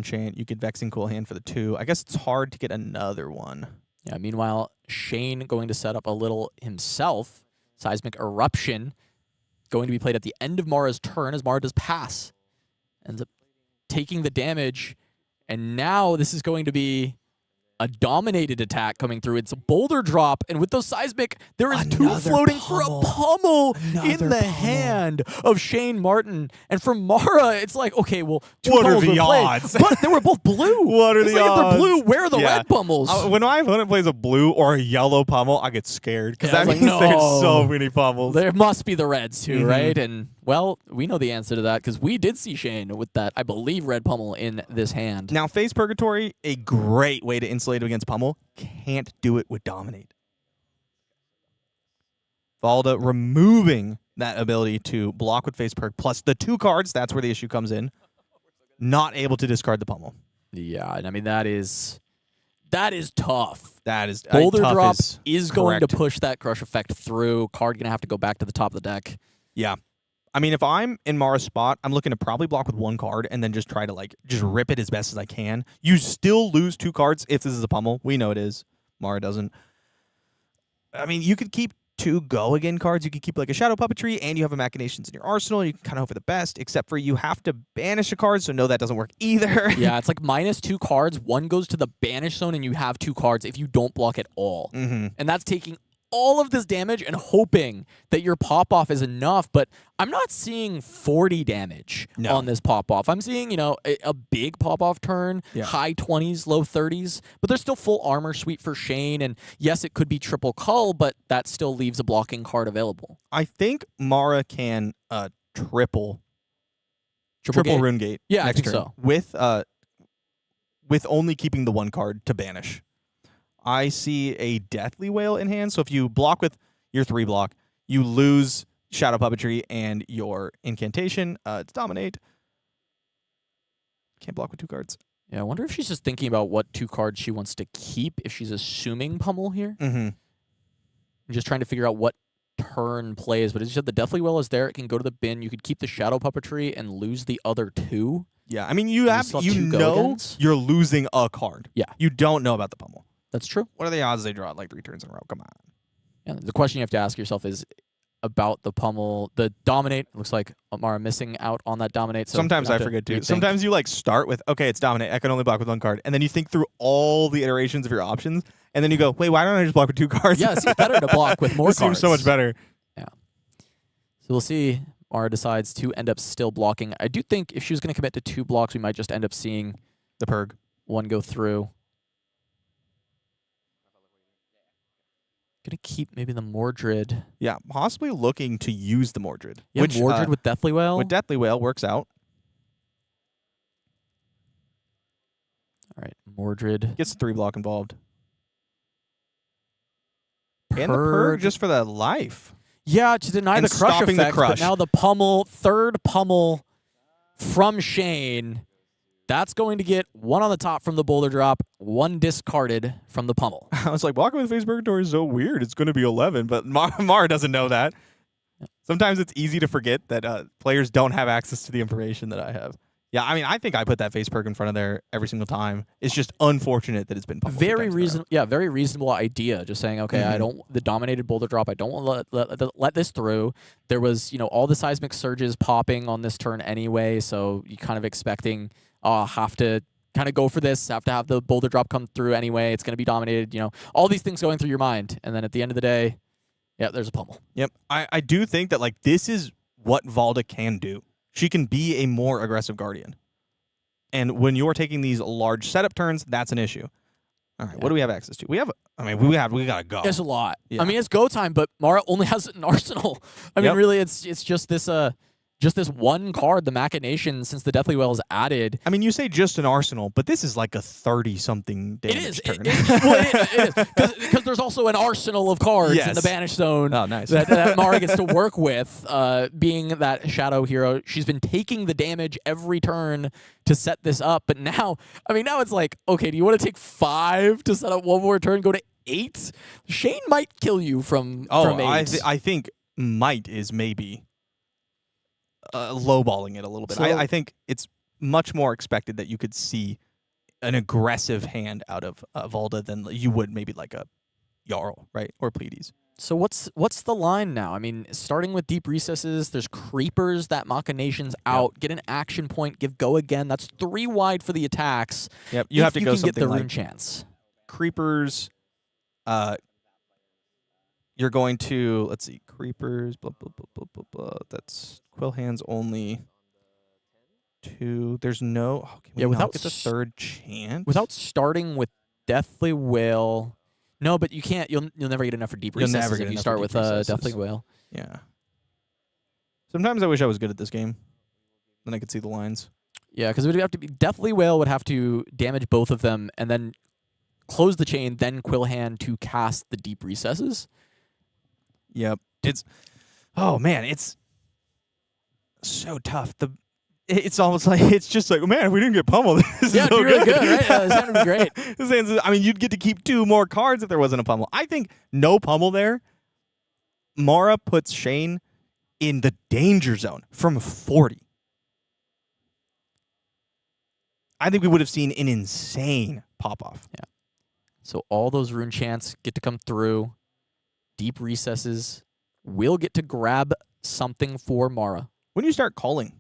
chant. You could Vexing Cool Hand for the 2. I guess it's hard to get another one. Yeah, meanwhile, Shane going to set up a little himself. Seismic Eruption going to be played at the end of Mara's turn as Mara does pass. Ends up taking the damage. And now this is going to be a dominated attack coming through. It's a boulder drop, and with those Seismic, there is 2 Another floating for a pummel Another in the pummel. hand of Shane Martin. And for Mara, it's like, okay, well, 2 What are pummels the were played, odds? but they were both blue. What are It's the like, if they're odds? blue, where are the Yeah. red pummels? When my opponent plays a blue or a yellow pummel, I get scared, because Yeah, I that was means like, there's no. so many pummels. There must be the reds too, Mhm. right? And, well, we know the answer to that because we did see Shane with that, I believe, red pummel in this hand. Now, Phase Purgatory, a great way to insulate against pummel. Can't do it with Dominate. Valda removing that ability to block with Phase Purg, plus the 2 cards. That's where the issue comes in. not able to discard the pummel. Yeah, and I mean that is tough. That is Boulder tough drop is going to correct. push that crush effect through. Card gonna have to go back to the top of the deck. Yeah. I mean, if I'm in Mara's spot, I'm looking to probably block with 1 card and then just try to just rip it as best as I can. You still lose 2 cards if this is a pummel. We know it is. Mara doesn't. I mean, you could keep 2 go again cards. You could keep like a Shadow Puppetry, and you have a Machinations in your arsenal. You can kind of hope for the best, except for you have to banish a card, so no, that doesn't work either. Yeah, it's like -2 cards. 1 goes to the banish zone, and you have 2 cards if you don't block at all. Mm-hmm. And that's taking all of this damage and hoping that your pop-off is enough, but I'm not seeing 40 damage on this pop-off. I'm seeing, you know, a big pop-off turn, high 20s, low 30s, but there's still full armor suite for Shane, and yes, it could be triple cull, but that still leaves a blocking card available. I think Mara can triple Gate. Rune Gate Yeah, I next think turn so. with only keeping the 1 card to banish. I see a Deathly Wail in hand, so if you block with your 3 block, you lose Shadow Puppetry and your incantation. It's Dominate. Can't block with 2 cards. Yeah, I wonder if she's just thinking about what 2 cards she wants to keep, if she's assuming pummel here. Mm-hmm. I'm just trying to figure out what turn plays, but as you said, the Deathly Well is there. It can go to the bin. You could keep the Shadow Puppetry and lose the other 2. Yeah, I mean, you still have 2 know go-agains. you're losing a card. Yeah. You don't know about the pummel. That's true. What are the odds they draw it like 3 turns in a row? Come on. Yeah, the question you have to ask yourself is about the pummel. The Dominate, looks like Mara missing out on that Dominate. So Sometimes you I have to forget too. rethink. Sometimes you like start with, okay, it's Dominate. I can only block with 1 card. And then you think through all the iterations of your options. And then you go, wait, why don't I just block with 2 cards? Yeah, it seems better to block with more This cards. seems so much better. Yeah. So we'll see. Mara decides to end up still blocking. I do think if she was going to commit to 2 blocks, we might just end up seeing The Purg. 1 go through. Gonna keep maybe the Mordred. Yeah, possibly looking to use the Mordred. Yeah, which, Mordred with Deathly Wail. with Deathly Wail works out. All right, Mordred. Gets 3 block involved. And the Purg just for the life. Yeah, to deny And the crush stopping the effect, crush. but now the pummel, 3rd pummel from Shane. That's going to get 1 on the top from the boulder drop, 1 discarded from the pummel. I was like, blocking with Face Purgatory is so weird. It's going to be 11, but Mara doesn't know that. Sometimes it's easy to forget that players don't have access to the information that I have. Yeah, I mean, I think I put that Face Purg in front of there every single time. It's just unfortunate that it's been pummeled. Very reasonable. Yeah, very reasonable idea. Just saying, okay, I don't the dominated boulder drop. I don't want to let this through. There was, you know, all the seismic surges popping on this turn anyway, so you kind of expecting have to kind of go for this, have to have the boulder drop come through anyway. It's going to be dominated, you know, all these things going through your mind. And then at the end of the day, yeah, there's a pummel. Yep. I do think that, like, this is what Valda can do. She can be a more aggressive Guardian. And when you're taking these large setup turns, that's an issue. All right, what do we have access to? We have, I mean, we got to go. It's a lot. Yeah. I mean, it's go time, but Mara only has an arsenal. I mean, really, it's just this 1 card, the Machination, since the Deathly Well is added. I mean, you say just an arsenal, but this is like a 30-something damage It is. turn. It is. Because there's also an arsenal of cards in the Yes. Banish Zone Oh, nice. that Mara gets to work with. Being that Shadow Hero, she's been taking the damage every turn to set this up. But now, I mean, now it's like, okay, do you want to take 5 to set up 1 more turn, go to 8? Shane might kill you from 8. I think might is maybe lowballing it a little bit. So- I think it's much more expected that you could see an aggressive hand out of Valda than you would maybe like a Jarl, right? Or Pleiades. So what's the line now? I mean, starting with Deep Recesses, there's Creepers that Machination's out. Get an action point, give go again. That's 3 wide for the attacks. Yep, you have to go can something get the like rune chance. Creepers. You're going to, let's see, Creepers, blah, blah, blah, blah, blah, blah. That's Quill Hands only 2. There's no, can we without not get the 3rd chance? Without starting with Deathly Wail. No, but you can't. You'll never get enough for Deep You'll Recesses never get if you enough start for with Deep Recesses. Deathly Wail. Yeah. Sometimes I wish I was good at this game. Then I could see the lines. Yeah, because it would have to be Deathly Wail would have to damage both of them and then close the chain, then Quill Hand to cast the Deep Recesses. Yep. It's, oh man, it's so tough. it's almost like it's just like, man, if we didn't get pummeled, this Yeah, is it'd be so really good, right? Yeah, it's gonna be great. This hand's- I mean, you'd get to keep 2 more cards if there wasn't a pummel. I think no pummel there. Mara puts Shane in the danger zone from 40. I think we would have seen an insane pop-off. Yeah. So all those rune chants get to come through. Deep recesses will get to grab something for Mara. When do you start calling?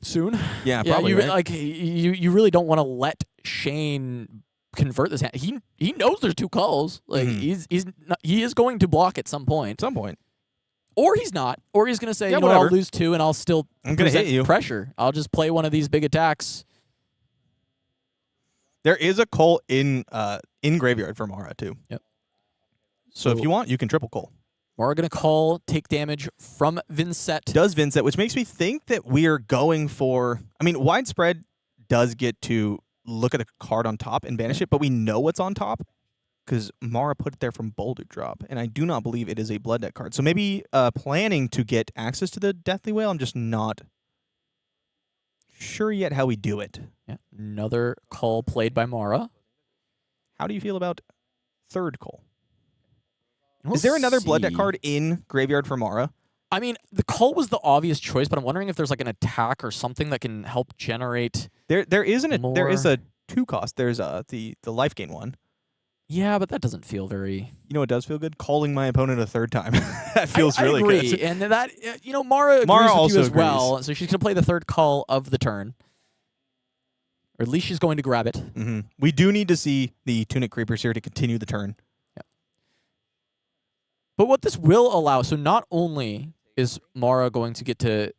Soon. Yeah, Yeah, probably, you right? like you really don't want to let Shane convert this hand. He knows there's 2 calls. Like he is going to block at some point. At some point. Or he's not. Or he's going to say, Yeah, you know what, I'll whatever. lose 2 and I'll still I'm gonna hit present you. pressure. I'll just play one of these big attacks. There is a call in graveyard for Mara, too. Yep. So if you want, you can triple call. Mara going to call, take damage from Vynnset. Does Vynnset, which makes me think that we are going for... I mean, Widespread does get to look at the card on top and banish it, but we know what's on top because Mara put it there from Boulder Drop, and I do not believe it is a Blood Deck card. So maybe planning to get access to the Deathly Whale, I'm just not sure yet how we do it. Yeah. Another call played by Mara. How do you feel about third call? We'll Is there another Blood Deck see. card in graveyard for Mara? I mean, the call was the obvious choice, but I'm wondering if there's like an attack or something that can help generate. There is More. a 2 cost. There's the life gain one. Yeah, but that doesn't feel very. You know what does feel good? Calling my opponent a 3rd time. That feels I really agree. good. And that Mara agrees Mara with also you as agrees. well. So she's gonna play the 3rd call of the turn, or at least she's going to grab it. Mm-hmm. We do need to see the Tunic Creepers here to continue the turn. But what this will allow, so not only is Mara going to get to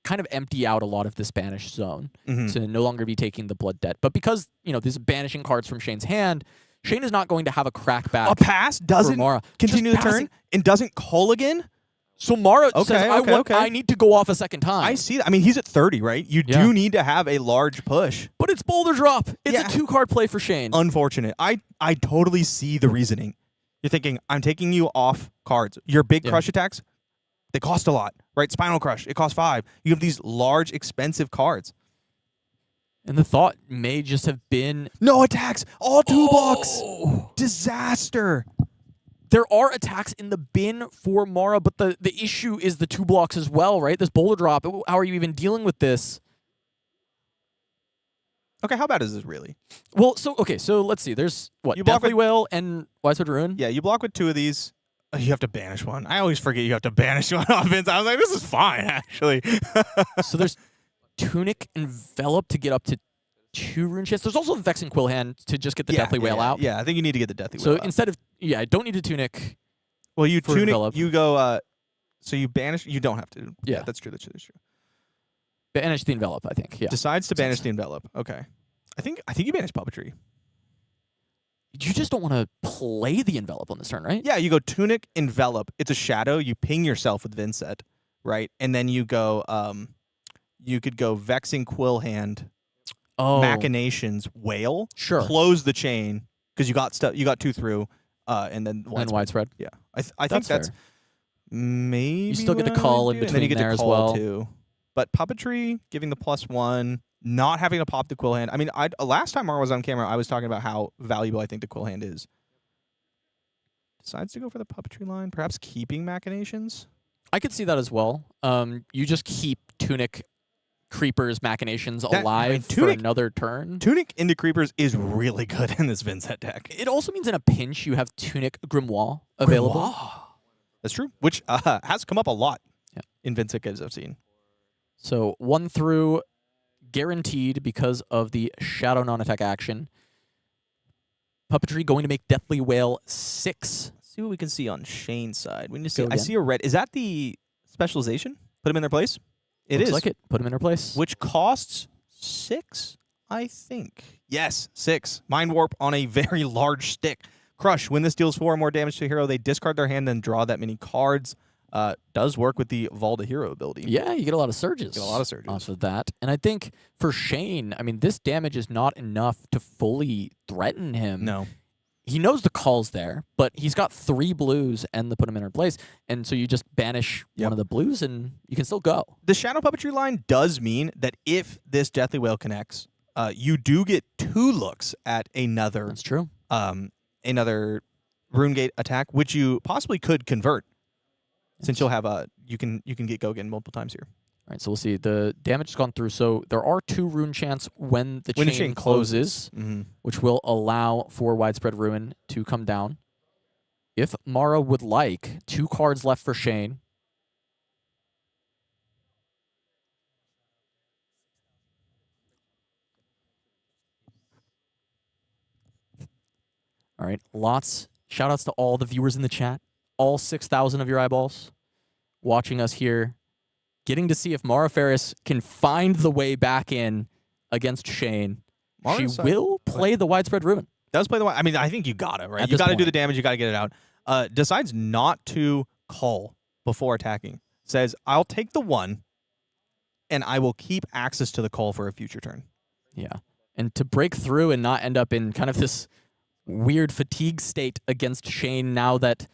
kind of empty out a lot of the Spanish zone Mhm. to no longer be taking the blood debt, but because these are banishing cards from Shane's hand, Shane is not going to have a crackback. A pass doesn't Mara. continue the Just passing. turn and doesn't call again? So Mara says, Okay, okay. I need to go off a second time. I see that. I mean, he's at 30, right? You Yeah. do need to have a large push. But it's Boulder Drop. It's Yeah. a 2-card play for Shane. Unfortunate. I totally see the reasoning. You're thinking, I'm taking you off cards. Your big Yeah. crush attacks, they cost a lot, right? Spinal Crush, it costs 5. You have these large, expensive cards. And the thought may just have been, No attacks, all 2 blocks. oh, Disaster. there are attacks in the bin for Mara, but the issue is the 2 blocks as well, right? This Boulder Drop. How are you even dealing with this? Okay, how bad is this really? Well, so let's see. There's what? You block Deathly with- Whale and Widespread Ruin? Yeah, you block with 2 of these. You have to banish one. I always forget you have to banish one offense. I was like, this is fine, actually. So there's Tunic Envelop to get up to 2 rune chests. There's also Vexing Quill Hand to just get the Deathly Whale out. Yeah, I think you need to get the Deathly So Whale out. instead of, I don't need a Tunic. Well, you for tunic, envelop. you go, so you banish, you don't have to. Yeah. That's true, that's true, that's true. Banish the Envelop, I think. Yeah. Decides to banish the envelop. Okay. I think you banish puppetry. You just don't want to play the Envelop on this turn, right? Yeah, you go tunic, envelop. It's a shadow. You ping yourself with Vynnset, right? And then you go, you could go Vexing Quill Hand, Oh. Machinations, Whale, Sure. close the chain, because you got stuff, you got 2 through, and then And Widespread. Yeah, I think that's fair. maybe You still get what to I call would in do, and then you between get there to as call well. too. But puppetry, giving the +1, not having to pop the quill hand. I mean, last time Mara was on camera, I was talking about how valuable I think the quill hand is. Decides to go for the puppetry line, perhaps keeping Machinations. I could see that as well. You just keep Tunic, Creepers, Machinations That- alive I mean, for Tunic- another turn. Tunic into Creepers is really good in this Vynnset deck. It also means in a pinch you have Tunic Grimoire available. Grimoire. That's true, which has come up a lot Yeah. in Vynnset games I've seen. So 1 through guaranteed because of the Shadow non-attack action. Puppetry going to make Deathly Whale 6. Let's see what we can see on Shane's side. We need to Go see. I again. see a red. Is that the specialization? Put him in their place? It Looks is. like it. Put him in her place. Which costs 6, I think. Yes, 6. Mind Warp on a very large stick. Crush. When this deals 4 or more damage to a hero, they discard their hand and draw that many cards. Does work with the Valda hero ability. Yeah, you get a lot of surges. Get a lot of surges. off of that. And I think for Shane, I mean, this damage is not enough to fully threaten him. No. he knows the call's there, but he's got 3 blues and the put him in her place. And so you just banish one of the blues and you can still go. The Shadow Puppetry line does mean that if this Deathly Whale connects, you do get 2 looks at another That's true. another Rune Gate attack, which you possibly could convert, since you'll have you can get go again multiple times here. All right, so we'll see. The damage has gone through. So there are 2 rune chants when the chain closes, which will allow for Widespread Ruin to come down. If Mara would like, 2 cards left for Shane. All right, lots. Shout outs to all the viewers in the chat, all 6,000 of your eyeballs watching us here, getting to see if Mara Faris can find the way back in against Shane. She will play the Widespread Ruin. Does play the I mean, I think you gotta, right? At You this gotta do point. the damage, you gotta get it out. Decides not to call before attacking. Says, I'll take the 1, and I will keep access to the call for a future turn. Yeah. And to break through and not end up in kind of this weird fatigue state against Shane now that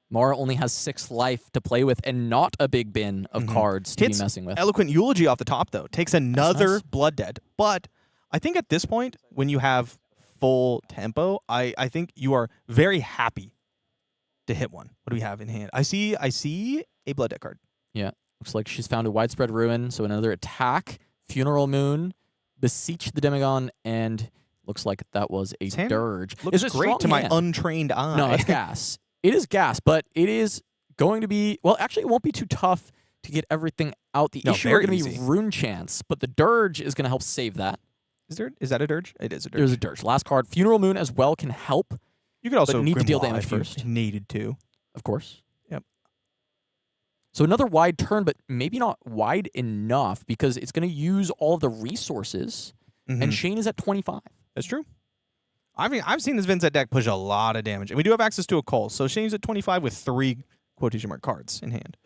Mara only has 6 life to play with and not a big bin of cards to be messing with. Eloquent Eulogy off the top, though. Takes another nice. Blood Dead. But I think at this point, when you have full tempo, I think you are very happy to hit one. What do we have in hand? I see a Blood Dead card. Yeah. Looks like she's found a Widespread Ruin, so another attack, Funeral Moon, Beseech the Demagon, and looks like that was a His hand dirge. Looks It's a great strong to my hand. untrained eye. No, it's gas. It is gas, but it is going to be, well, actually, it won't be too tough to get everything out. The issue are very going to be easy. rune chants, but the dirge is going to help save that. Is that a dirge? It is a dirge. There's a dirge. Last card, Funeral Moon as well can help, You could also need to deal Grimoire damage if you first. needed to. of course. Yep. So another wide turn, but maybe not wide enough because it's going to use all of the resources, and Shane is at 25. That's true. I mean, I've seen this Vynnset deck push a lot of damage, and we do have access to a call. So Shane's at 25 with 3 quotation mark cards in hand.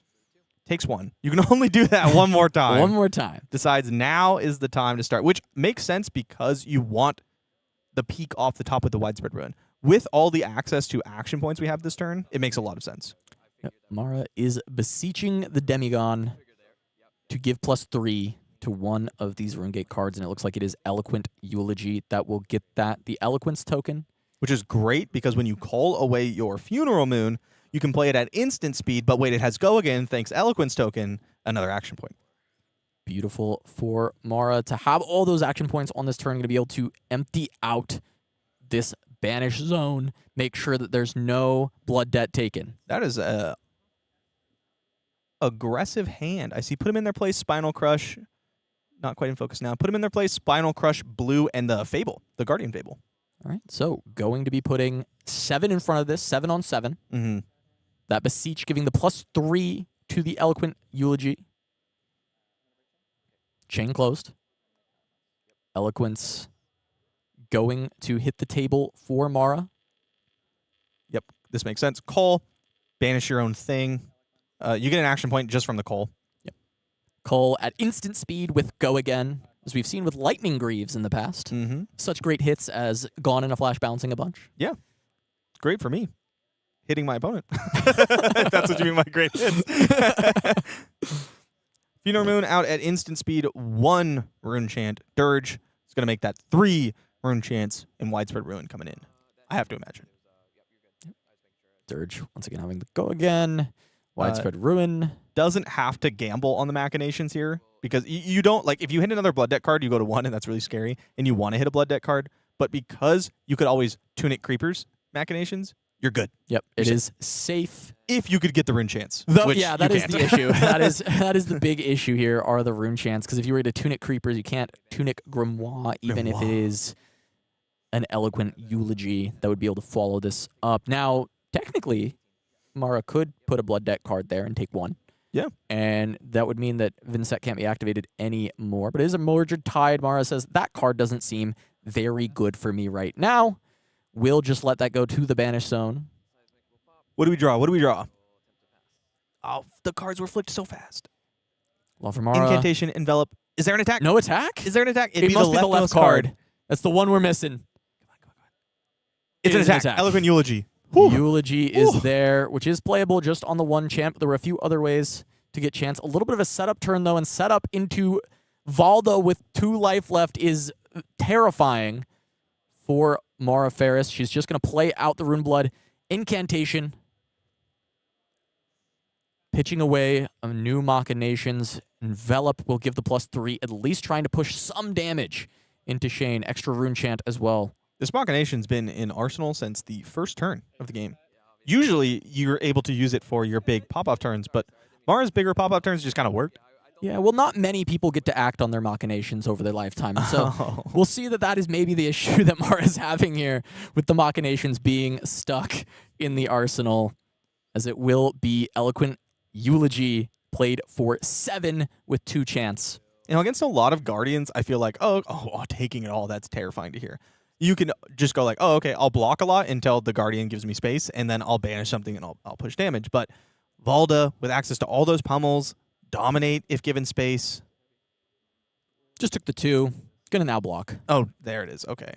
Takes 1. You can only do that one more time. One more time. Decides now is the time to start, which makes sense because you want the peak off the top with the Widespread Ruin. With all the access to action points we have this turn, it makes a lot of sense. Yep. Mara is beseeching the Demagon to give +3 to one of these Runegate cards, and it looks like it is Eloquent Eulogy that will get that. The Eloquence token. Which is great because when you call away your Funeral Moon, you can play it at instant speed, but wait, it has go again, thanks Eloquence token, another action point. Beautiful for Mara to have all those action points on this turn, going to be able to empty out this banish zone, make sure that there's no blood debt taken. That is a aggressive hand. I see put him in their place, Spinal Crush. Not quite in focus now. Put him in their place, Spinal Crush, Blue, and the Fable, the Guardian Fable. All right, so going to be putting 7 in front of this, 7 on 7. Mm-hmm. That Beseech giving the +3 to the Eloquent Eulogy. Chain closed. Eloquence going to hit the table for Mara. Yep, this makes sense. Call, banish your own thing. You get an action point just from the call. Yep. Call at instant speed with Go Again, as we've seen with Lightning Greaves in the past. Mm-hmm. Such great hits as Gone in a Flash bouncing a bunch. Yeah, great for me. Hitting my opponent. If that's what you mean by great hits. Funeral Moon out at instant speed, 1 Rune Chant. Dirge is going to make that 3 Rune Chants and Widespread Ruin coming in. I have to imagine. Dirge, once again, having the Go Again. Widespread Ruin. Doesn't have to gamble on the machinations here because you don't, like, if you hit another Blood Debt card, you go to 1, and that's really scary, and you want to hit a Blood Debt card, but because you could always Tunic Creepers machinations, you're good. Yep, it is safe. If you could get the Rune Chants. Yeah, that is the issue. that is the big issue here are the Rune Chants, because if you were to Tunic Creepers, you can't Tunic Grimoire, even if it is an Eloquent Eulogy that would be able to follow this up. Now, technically, Mara could put a Blood Debt card there and take 1. Yeah. And that would mean that Vynnset can't be activated anymore. But it is a Mordred Tide. Mara says, that card doesn't seem very good for me right now. We'll just let that go to the banish zone. What do we draw? What do we draw? Oh, the cards were flipped so fast. Well, for Mara, Incantation, Envelop. Is there an attack? no attack? Is there an attack? It'd It must be the left leftmost card. That's the one we're missing. It's an is attack. Eloquent Eulogy. Whew. Eulogy is there, which is playable just on the one champ. There were a few other ways to get chance. A little bit of a setup turn, though, and setup into Valda with 2 life left is terrifying for Mara Faris. She's just going to play out the Rune Blood incantation, pitching away a new Machinations. Envelop will give the +3, at least trying to push some damage into Shane. Extra Rune Chant as well. This Machination's been in Arsenal since the first turn of the game. Usually, you're able to use it for your big pop-off turns, but Mara's bigger pop-off turns just kind of worked. Yeah, well, not many people get to act on their Machinations over their lifetime. And so we'll see that is maybe the issue that Mara's having here with the Machinations being stuck in the arsenal, as it will be Eloquent Eulogy played for 7 with 2 chance. You know, against a lot of Guardians, I feel like, oh, taking it all, that's terrifying to hear. You can just go like, oh, okay, I'll block a lot until the Guardian gives me space, and then I'll banish something and I'll push damage. But Valda, with access to all those pummels, dominate if given space. Just took the 2. Gonna now block. Oh, there it is. Okay.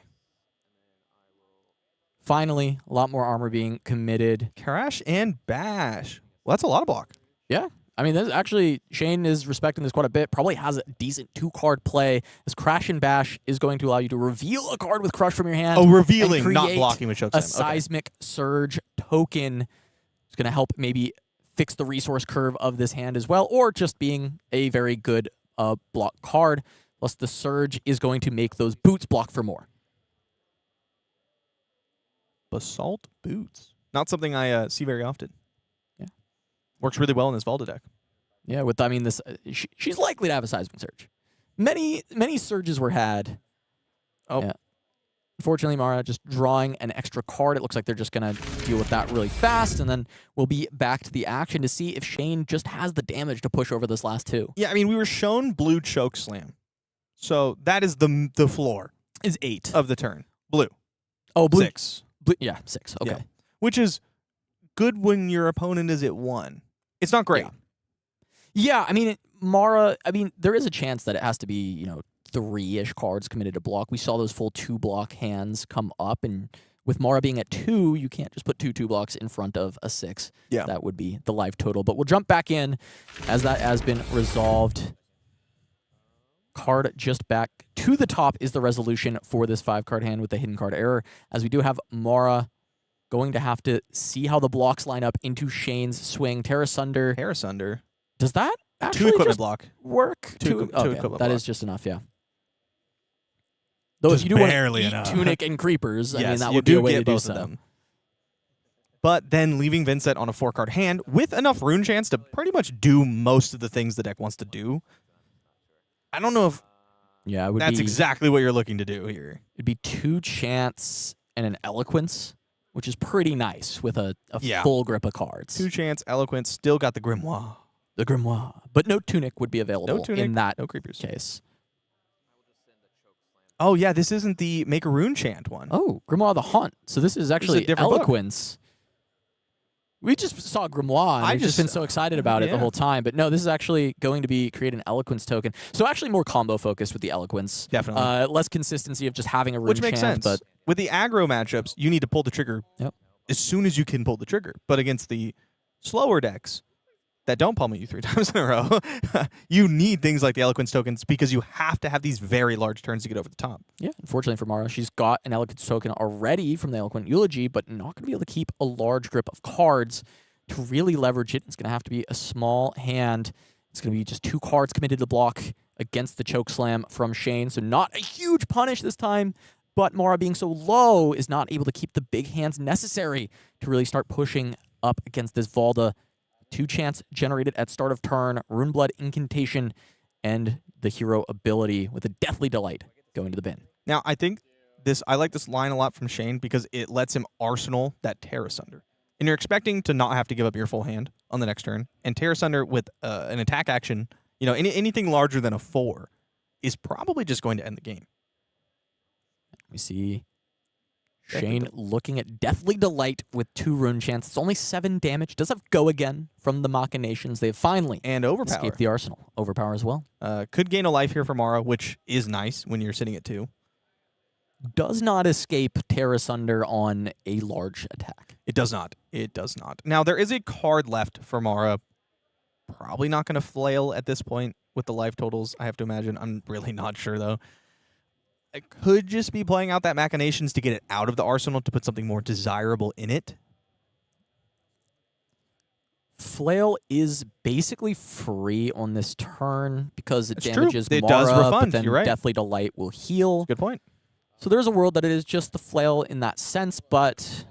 Finally, a lot more armor being committed. Karash and Bash. Well, that's a lot of block. Yeah. I mean, actually, Shane is respecting this quite a bit. Probably has a decent 2-card play. This Crash and Bash is going to allow you to reveal a card with Crush from your hand. Oh, revealing, and not create blocking with Chokeslam. A Seismic Surge token. It's going to help maybe fix the resource curve of this hand as well, or just being a very good block card. Plus, the Surge is going to make those boots block for more. Basalt Boots. Not something I see very often. Yeah. Works really well in this Valda deck. Yeah, with, I mean, this she's likely to have a Seismic Surge. Many surges were had. Oh. Yeah. Unfortunately, Mara just drawing an extra card. It looks like they're just going to deal with that really fast, and then we'll be back to the action to see if Shane just has the damage to push over this last 2. Yeah, I mean, we were shown blue Chokeslam. So that is the floor. Is 8. Of the turn. Blue. Oh, blue. 6. Yeah, 6. Okay. Yeah. Which is good when your opponent is at 1. It's not great. Yeah, I mean, Mara, there is a chance that it has to be, 3-ish cards committed to block. We saw those full 2-block hands come up, and with Mara being at 2, you can't just put 2 blocks in front of a 6. Yeah. That would be the life total. But we'll jump back in as that has been resolved. Card just back to the top is the resolution for this 5-card hand with the hidden card error, as we do have Mara going to have to see how the blocks line up into Shane's swing. Terra Sunder. Does that 2 actually equipment just block. work? Two Okay, equipment that block. is just enough, yeah. Though Just if you do want barely to eat enough. Tunic and Creepers, I mean, Yes, that you would be a do way get to do both so. of them. But then leaving Vynnset on a 4-card hand with enough rune chance to pretty much do most of the things the deck wants to do. I don't know if Yeah, it would that's be, exactly what you're looking to do here. It'd be 2 chance and an Eloquence, which is pretty nice with a Yeah. full grip of cards. 2 chance, Eloquence, still got the Grimoire. The Grimoire. But no Tunic would be available No Tunic, in that no Creepers. case. Oh, yeah, this isn't the Make a Rune Chant one. Oh, Grimoire the Haunt. So this is actually different book. Eloquence. We just saw Grimoire, and I I've just been just- so excited about it the yeah. whole time. But no, this is actually going to be create an Eloquence token. So actually more combo focused with the Eloquence. Definitely. Less consistency of just having a rune Which makes chant, sense. but With the aggro matchups, you need to pull the trigger Yep. as soon as you can pull the trigger. But against the slower decks that don't pummel you 3 times in a row, you need things like the Eloquence tokens because you have to have these very large turns to get over the top. yeah, unfortunately for Mara, she's got an Eloquence token already from the Eloquent Eulogy, but not going to be able to keep a large grip of cards to really leverage it. It's going to have to be a small hand. It's going to be just 2 cards committed to block against the Chokeslam from Shane. So not a huge punish this time, but Mara being so low is not able to keep the big hands necessary to really start pushing up against this Valda. 2 chance generated at start of turn, Rune Blood Incantation, and the hero ability with a Deathly Delight going to the bin. Now, I like this line a lot from Shane because it lets him arsenal that Terra Sunder. And you're expecting to not have to give up your full hand on the next turn. And Terra Sunder with an attack action, anything larger than a 4 is probably just going to end the game. We see Shane looking at Deathly Delight with 2 rune chants. It's only 7 damage. Does have Go Again from the Machinations. They have finally And Overpower. escaped the arsenal. Overpower as well. Could gain a life here for Mara, which is nice when you're sitting at 2. does not escape Tear Asunder on a large attack. It does not. It does not. Now, there is a card left for Mara. Probably not going to flail at this point with the life totals, I have to imagine. I'm really not sure, though. I could just be playing out that Machinations to get it out of the arsenal to put something more desirable in it. Flail is basically free on this turn because it It's true. damages It Mara, does refund. but then You're right. Deathly Delight will heal. Good point. So there's a world that it is just the Flail in that sense, but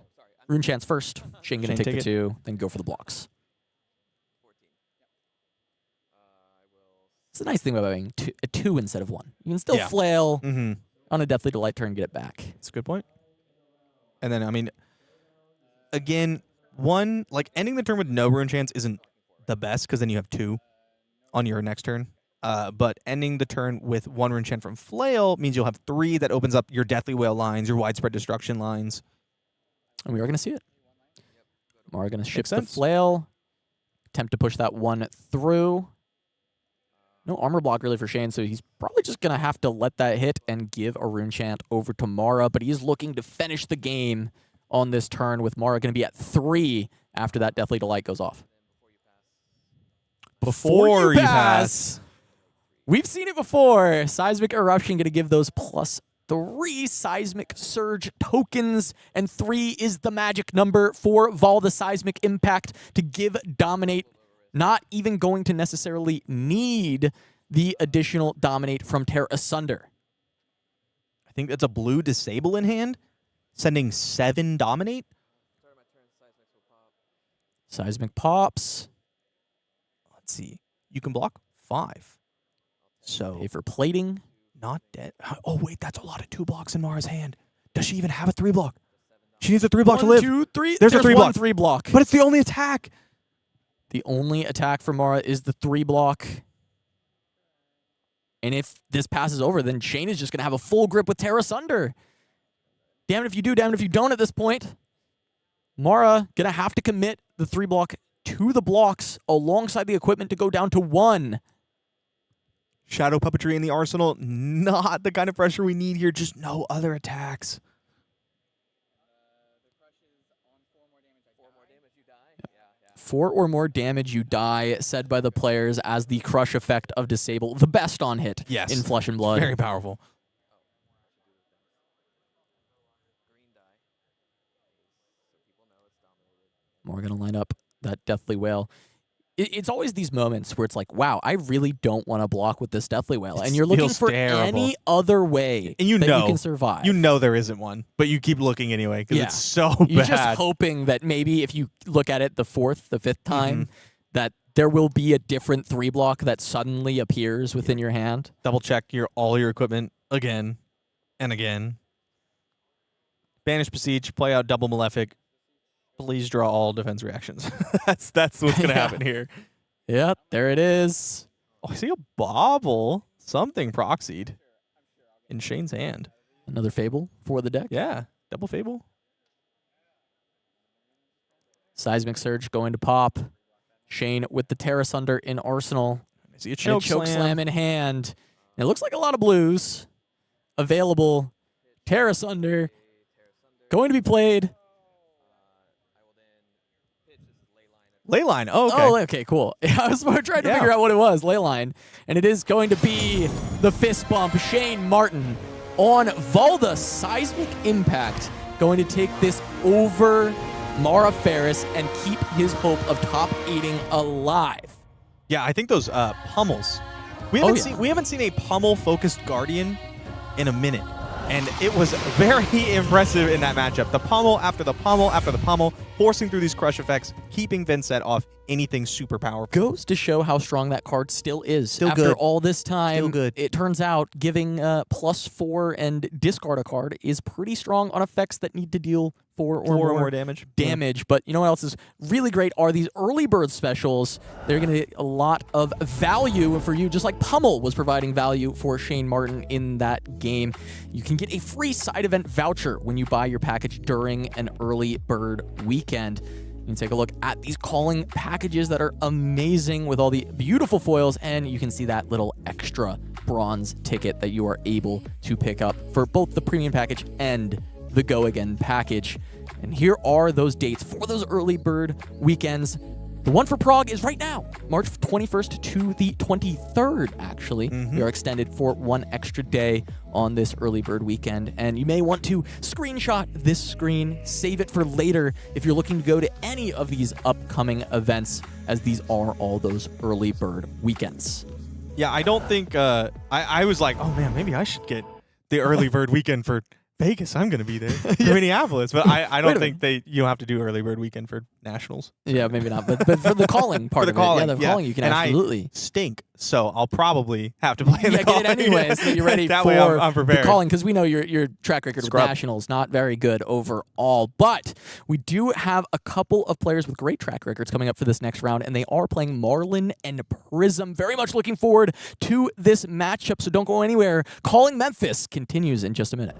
Rune Chance first. Shane gonna Shane, take the take it. 2, then go for the blocks. It's the nice thing about having a 2 instead of 1. You can still Yeah. Flail Mm-hmm. on a Deathly Delight turn and get it back. That's a good point. And then, I mean, again, one, like, ending the turn with no Rune Chance isn't the best because then you have 2 on your next turn. But ending the turn with 1 Rune Chant from Flail means you'll have 3 that opens up your Deathly Wail lines, your Widespread Destruction lines. And we are going to see it. Mara going to ship Makes the sense. Flail. Attempt to push that 1 through. No armor block really for Shane, so he's probably just going to have to let that hit and give a Rune Chant over to Mara, but he's looking to finish the game on this turn with Mara going to be at 3 after that Deathly Delight goes off. Before you pass. We've seen it before. Seismic Eruption going to give those +3 Seismic Surge tokens, and 3 is the magic number for Valda Seismic Impact to give Dominate. Not even going to necessarily need the additional Dominate from Tear Asunder. I think that's a blue Disable in hand, sending 7 Dominate. Seismic pops. Let's see. You can block 5. So, Pay for plating. not dead. Oh, wait, that's a lot of 2 blocks in Mara's hand. Does she even have a 3 block? She needs a 3 block to 1, live. 2, 3. There's a 3 1 block. 3 block. But it's the only attack. The only attack for Mara is the 3 block. And if this passes over, then Shane is just going to have a full grip with Tear Asunder. Damn it if you do, damn it if you don't at this point. Mara going to have to commit the 3 block to the blocks alongside the equipment to go down to 1. Shadow Puppetry in the arsenal, not the kind of pressure we need here. Just no other attacks. 4 or more damage, you die, said by the players as the crush effect of Disable. The best on hit Yes. in Flesh and Blood. Very powerful. We're going to line up that Deathly Wail. It's always these moments where it's like, wow, I really don't want to block with this Deathly Wail. And you're looking feels for terrible. any other way And you that know, you can survive. You know there isn't one, but you keep looking anyway because Yeah. it's so You're bad. just hoping that maybe if you look at it the 4th, the 5th time, Mm-hmm. that there will be a different 3 block that suddenly appears within your hand. Double check all your equipment again and again. Banish Besiege, play out double Malefic. Please draw all defense reactions. that's what's going to Yeah. happen here. Yeah, there it is. Oh, I see a bobble. Something proxied in Shane's hand. Another Fable for the deck. Yeah, double Fable. Seismic Surge going to pop. Shane with the Tear Asunder in Arsenal. I see a And choke, a choke slam in hand. And it looks like a lot of blues available. Tear Asunder going to be played. Leyline. Oh, okay. Oh, okay, cool. I was trying to Yeah. figure out what it was, Leyline. And it is going to be the fist bump. Shane Martin on Valda Seismic Impact. Going to take this over Mara Faris and keep his hope of top 8ing alive. Yeah, I think those pummels. We haven't seen a pummel focused Guardian in a minute, and it was very impressive in that matchup. The pummel after the pummel after the pummel, forcing through these crush effects, keeping Vynnset off anything super powerful. Goes to show how strong that card still is. Still After good. all this time, Still good. It turns out giving +4 and discard a card is pretty strong on effects that need to deal 4 or more damage. damage. But you know what else is really great are these early bird specials. They're going to get a lot of value for you, just like Pummel was providing value for Shane Martin in that game. You can get a free side event voucher when you buy your package during an early bird weekend. You can take a look at these calling packages that are amazing with all the beautiful foils, and you can see that little extra bronze ticket that you are able to pick up for both the premium package and the Go Again package. And here are those dates for those early bird weekends. The one for Prague is right now, March 21st to the 23rd, actually. We are extended for one extra day on this early bird weekend. And you may want to screenshot this screen, save it for later if you're looking to go to any of these upcoming events, as these are all those early bird weekends. Yeah, I don't think I was like, oh man, maybe I should get the early bird weekend for Vegas. I'm going to be there for Minneapolis, but I don't think you have to do early bird weekend for nationals. Yeah, maybe not, but for the calling part For the calling, of it, calling you can and absolutely. I stink, so I'll probably have to play in the Get calling. it anyway, so that you're ready That for way I'm the prepared. calling, because we know your track record Scrub. with nationals not very good overall. But we do have a couple of players with great track records coming up for this next round, and they are playing Marlynn and Prism. Very much looking forward to this matchup, so don't go anywhere. Calling Memphis continues in just a minute.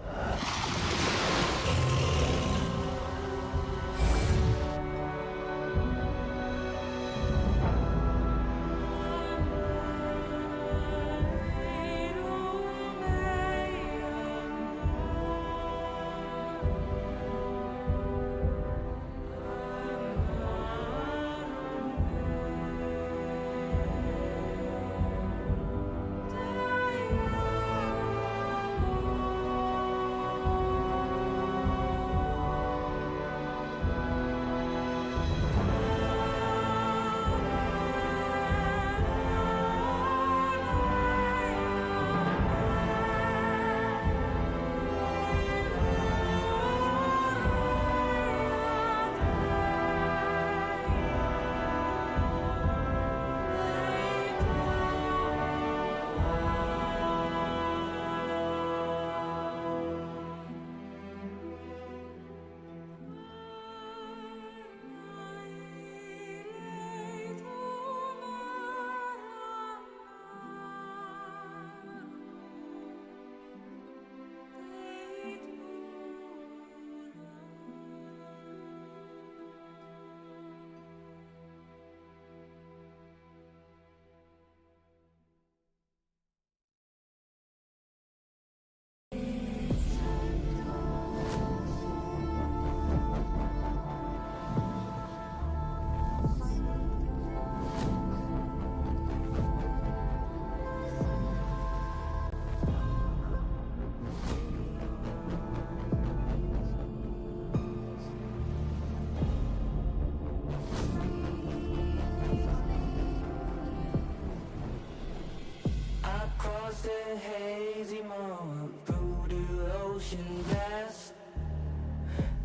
Across the hazy moon, through the ocean vast,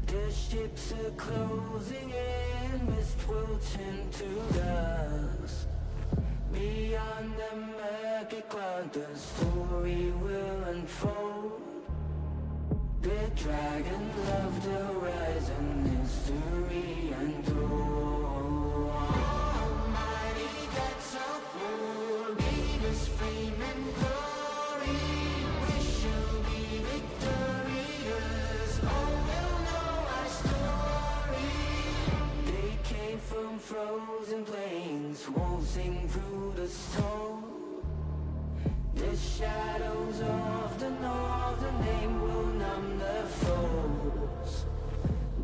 the ships are closing in, mist will turn to dust. Beyond the murky cloud, the story will unfold. The dragon of the horizon, history untold. Almighty gods of war, lead us fame and glory. We shall be victorious, all will know our story. They came from frozen plains, waltzing through the storm. The shadows of the north, the name will numb the foes.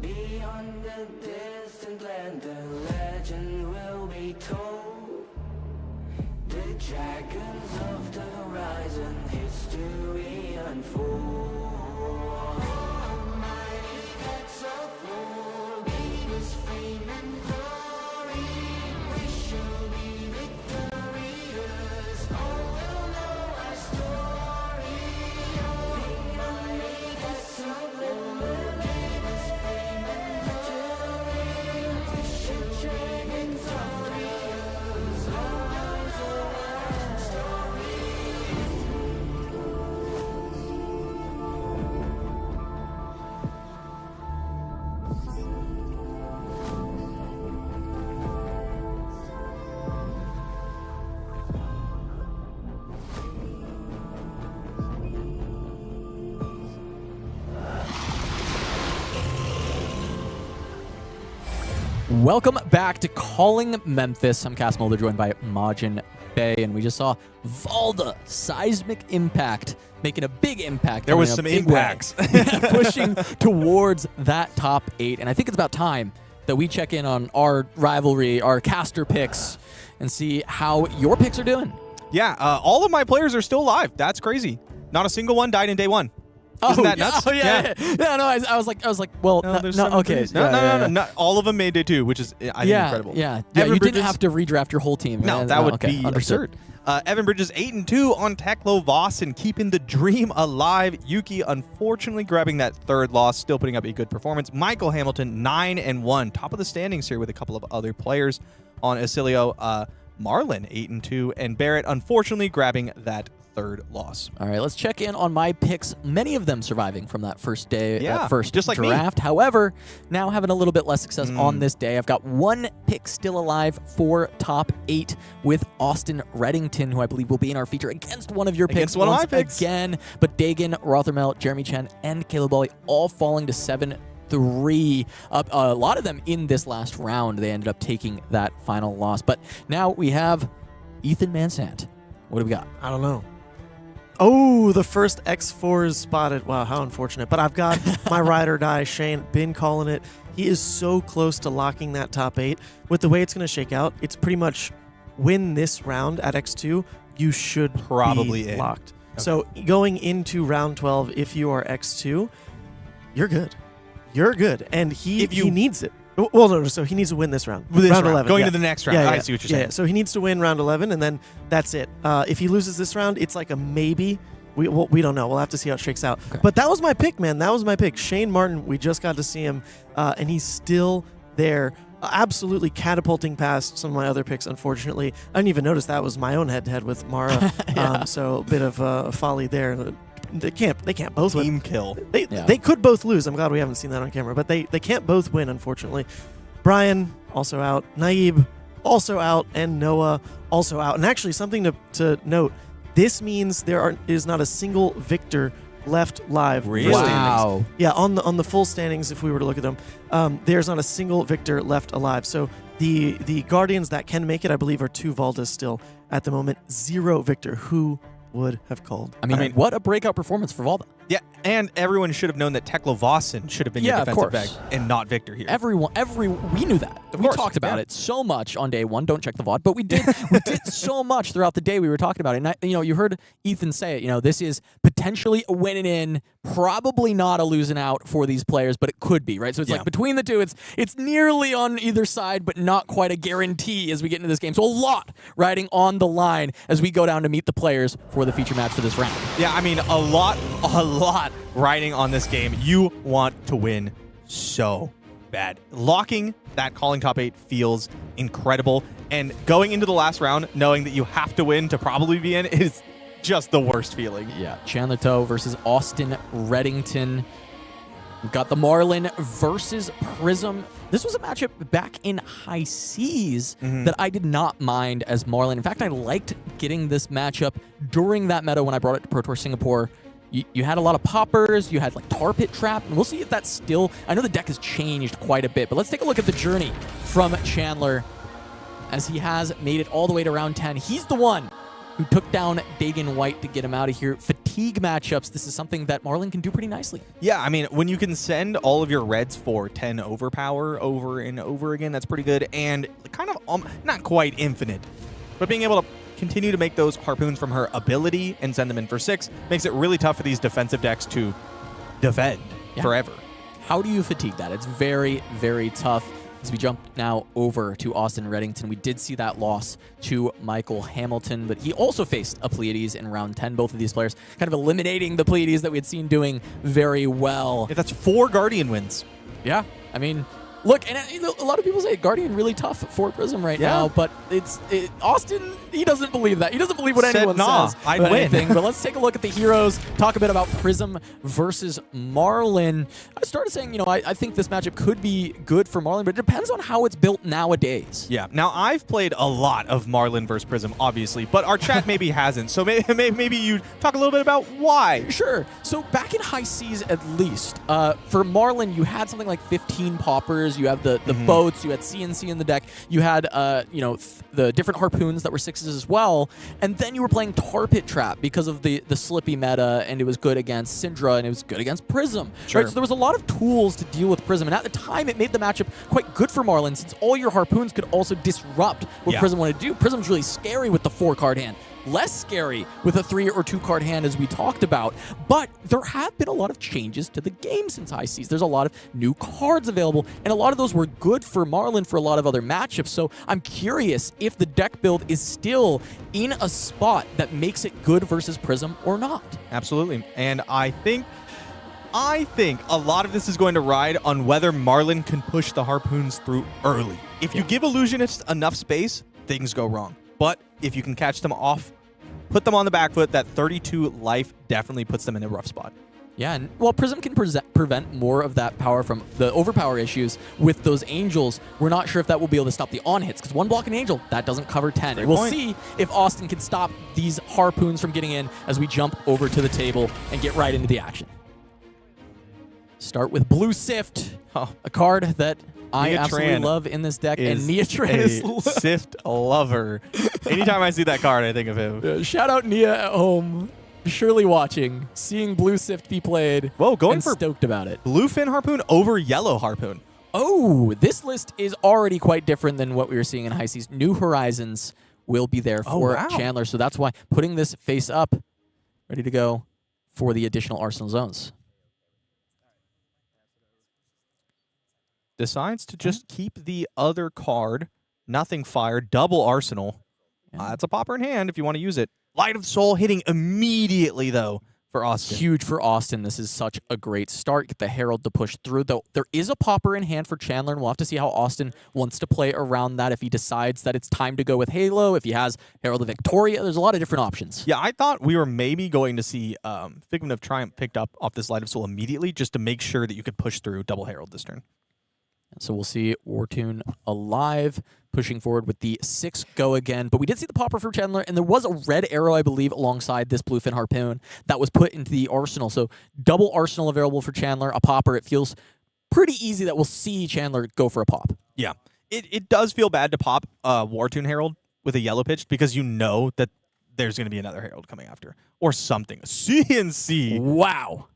Beyond the distant land, the legend will be told. The dragons of the horizon, history unfold. Almighty gods of war, lead us fame and glory. We shall be victorious, all will know our story. Almighty gods of war, lead us fame and glory. We shall be victorious, all will know our story. Welcome back to Calling Memphis. I'm Cass Mulder, joined by MajinBae, and we just saw Valda, Seismic Impact, making a big impact. There was some impacts. Pushing towards that top 8, and I think it's about time that we check in on our rivalry, our caster picks, and see how your picks are doing. Yeah, all of my players are still alive. That's crazy. Not a single one died in day 1. Isn't that nuts? Oh, yeah. No, I was like, well, no, okay. No. All of them made day 2, which is I think incredible. Yeah, Evan you Bridges, didn't have to redraft your whole team. No, that would be absurd. Evan Bridges 8-2 on Teklovossen, keeping the dream alive. Yuki unfortunately grabbing that 3rd loss, still putting up a good performance. Michael Hamilton 9-1, top of the standings here with a couple of other players on Oscilio. Marlynn 8-2, and Barrett unfortunately grabbing that 3rd loss. All right, let's check in on my picks. Many of them surviving from that first day, that first just like draft. Me. However, now having a little bit less success on this day. I've got 1 pick still alive for top 8 with Austin Redington, who I believe will be in our feature against one of your picks. Against one of my picks. Again, but Dagan, Rothermel, Jeremy Chen, and Caleb Bolly all falling to 7-3. A lot of them in this last round, they ended up taking that final loss. But now we have Ethan Mansant. What do we got? I don't know. Oh, the first X4 is spotted. Wow, how unfortunate. But I've got my ride or die, Shane. Been calling it. He is so close to locking that top 8. With the way it's going to shake out, it's pretty much win this round at X2, you should probably be locked. Okay. So going into round 12, if you are X2, you're good. You're good. And he needs it. Well, no, so he needs to win this round. Round 11. Going to the next round. I see what you're saying. Yeah, so he needs to win round 11, and then that's it. If he loses this round, it's like a maybe. We don't know. We'll have to see how it shakes out. Okay. But that was my pick, man. That was my pick. Shane Martin, we just got to see him, and he's still there, absolutely catapulting past some of my other picks, unfortunately. I didn't even notice that was my own head-to-head with Mara, so a bit of folly there. They can't both win. Team kill. They could both lose. I'm glad we haven't seen that on camera, but they can't both win, unfortunately. Brian also out, Naib also out, and Noah also out. And actually, something to note: this means there is not a single victor left live. Really? Wow. Yeah, on the full standings, if we were to look at them, there's not a single victor left alive. So the Guardians that can make it, I believe, are 2 Valdas still at the moment. 0 victor. Who would have called? I mean, what a breakout performance for Valda. Yeah, and everyone should have known that Teklovossen should have been your defensive back and not Victor here. We knew that. We talked about it so much on day 1. Don't check the VOD, but we did so much throughout the day. We were talking about it, and you heard Ethan say it. This is potentially a winning in, probably not a losing out for these players, but it could be, right? So it's like between the two, it's nearly on either side, but not quite a guarantee as we get into this game. So a lot riding on the line as we go down to meet the players for the feature match for this round. Yeah, I mean, a lot riding on this game. You want to win so bad. Locking that calling top 8 feels incredible, and going into the last round knowing that you have to win to probably be in is just the worst feeling. Yeah, Chandler Toe versus Austin Redington. We've got the Marlynn versus Prism. This was a matchup back in High Seas that I did not mind as Marlynn. In fact, I liked getting this matchup during that meta when I brought it to Pro Tour Singapore. You had a lot of poppers, you had like Tar Pit Trap, and we'll see if that's still... I know the deck has changed quite a bit, but let's take a look at the journey from Chandler as he has made it all the way to round 10. He's the one who took down Dagan White to get him out of here. Fatigue matchups, this is something that Marlynn can do pretty nicely. Yeah, I mean, when you can send all of your reds for 10 overpower over and over again, that's pretty good, and kind of not quite infinite, but being able to continue to make those harpoons from her ability and send them in for 6 makes it really tough for these defensive decks to defend forever. How do you fatigue that? It's very, very tough. As we jump now over to Austin Redington, we did see that loss to Michael Hamilton, but he also faced a Pleiades in round 10. Both of these players kind of eliminating the Pleiades that we had seen doing very well. Yeah, that's 4 Guardian wins. Yeah, I mean... Look, and a lot of people say Guardian really tough for Prism right now, but Austin, he doesn't believe that. He doesn't believe what anyone says. I'd win. Anything. But let's take a look at the heroes, talk a bit about Prism versus Marlynn. I started saying, I think this matchup could be good for Marlynn, but it depends on how it's built nowadays. Yeah. Now, I've played a lot of Marlynn versus Prism, obviously, but our chat maybe hasn't. So maybe you talk a little bit about why. Sure. So back in High Seas, at least, for Marlynn, you had something like 15 poppers. poppers, you have the boats, you had CNC in the deck, you had the different harpoons that were 6s as well, and then you were playing Tar Pit Trap because of the Slippy meta, and it was good against Syndra, and it was good against Prism. Sure. Right? So there was a lot of tools to deal with Prism, and at the time it made the matchup quite good for Marlynn, since all your harpoons could also disrupt what Prism wanted to do. Prism's really scary with the 4-card hand. Less scary with a 3 or 2 card hand, as we talked about, but there have been a lot of changes to the game since High Seas. There's a lot of new cards available, and a lot of those were good for Marlynn for a lot of other matchups. So I'm curious if the deck build is still in a spot that makes it good versus Prism or not. Absolutely. And I think a lot of this is going to ride on whether Marlynn can push the harpoons through early. If you give Illusionists enough space, things go wrong. But if you can catch them off, put them on the back foot, that 32 life definitely puts them in a rough spot. Yeah, and well, Prism can prevent more of that power from the overpower issues with those Angels. We're not sure if that will be able to stop the on-hits, because one block an Angel, that doesn't cover 10. Great We'll point. see if Austin can stop these harpoons from getting in as we jump over to the table and get right into the action. Start with Blue Sift, a card that I absolutely love in this deck, and Nia Tran is Sift lover. Anytime I see that card, I think of him. Shout out Nia at home, surely watching, seeing Blue Sift be played. Whoa, going and for stoked about it. Bluefin Harpoon over Yellow Harpoon. Oh, this list is already quite different than what we were seeing in High Seas. New Horizons will be there for Chandler, so that's why putting this face up, ready to go for the additional Arsenal zones. Decides to just keep the other card, Nothing Fire, double Arsenal. That's a popper in hand if you want to use it. Light of Soul hitting immediately, though, for Austin. Huge for Austin. This is such a great start. Get the Herald to push through, though. There is a popper in hand for Chandler, and we'll have to see how Austin wants to play around that. If he decides that it's time to go with Halo, if he has Herald of Victoria, there's a lot of different options. Yeah, I thought we were maybe going to see Figment of Triumph picked up off this Light of Soul immediately, just to make sure that you could push through double Herald this turn. So we'll see Wartune alive, pushing forward with the 6 go again. But we did see the popper for Chandler, and there was a red arrow, I believe, alongside this Bluefin Harpoon that was put into the arsenal. So double arsenal available for Chandler, a popper. It feels pretty easy that we'll see Chandler go for a pop. Yeah. It does feel bad to pop Wartune Herald with a yellow pitch, because you know that there's going to be another Herald coming after. Or something. CNC. Wow.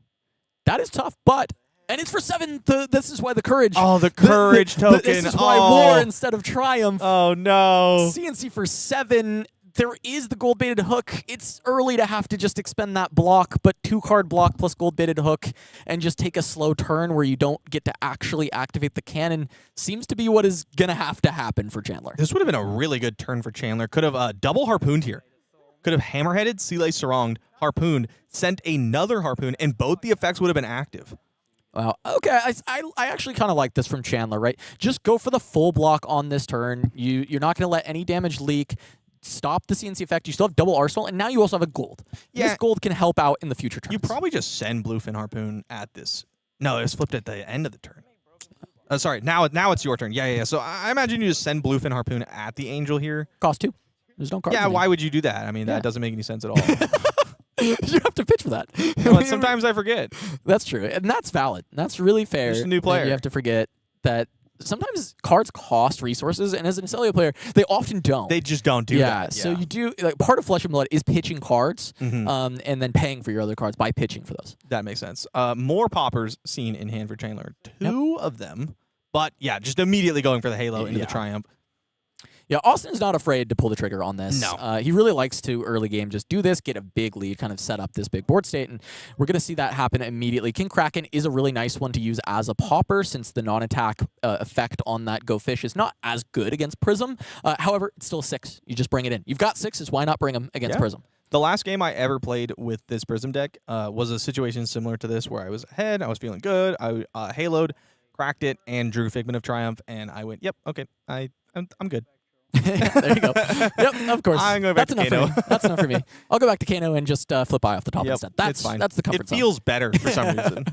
That is tough, but... And it's for 7. This is why the courage. Oh, the courage token. This is why war instead of triumph. Oh, no. CNC for 7. There is the gold-baited hook. It's early to have to just expend that block, but 2-card block plus gold-baited hook and just take a slow turn where you don't get to actually activate the cannon seems to be what is going to have to happen for Chandler. This would have been a really good turn for Chandler. Could have double harpooned here. Could have hammerheaded, Sile Saronged, harpooned, sent another harpoon, and both the effects would have been active. Wow. Okay, I actually kind of like this from Chandler, right? Just go for the full block on this turn. You're not going to let any damage leak. Stop the CNC effect. You still have double arsenal, and now you also have a gold. Yeah. This gold can help out in the future turns. You probably just send Bluefin Harpoon at this. No, it was flipped at the end of the turn. Sorry, now it's your turn. Yeah. So I imagine you just send Bluefin Harpoon at the Angel here. Cost 2. There's no cards. Yeah, why would you do that? I mean, that doesn't make any sense at all. You have to pitch for that. Sometimes I forget. That's true, and that's valid. That's really fair. Just a new player. You have to forget that sometimes cards cost resources, and as an Oscilio player, they often don't. They just don't do that. So you do, like, part of Flesh and Blood is pitching cards, and then paying for your other cards by pitching for those. That makes sense. More poppers seen in hand for Chandler. 2 of them. But yeah, just immediately going for the Halo into the Triumph. Yeah, Austin's not afraid to pull the trigger on this. No. He really likes to, early game, just do this, get a big lead, kind of set up this big board state, and we're going to see that happen immediately. King Kraken is a really nice one to use as a popper, since the non-attack effect on that Go Fish is not as good against Prism. However, it's still 6. You just bring it in. You've got 6s, why not bring them against Prism? The last game I ever played with this Prism deck was a situation similar to this, where I was ahead, I was feeling good, I haloed, cracked it, and drew Figment of Triumph, and I went, yep, okay, I'm good. There you go. Yep, of course. I'm going back That's to enough Kano. for me. That's enough for me. I'll go back to Kano and just flip eye off the top Yep, instead. That's fine. That's the comfort zone. It feels better for some reason.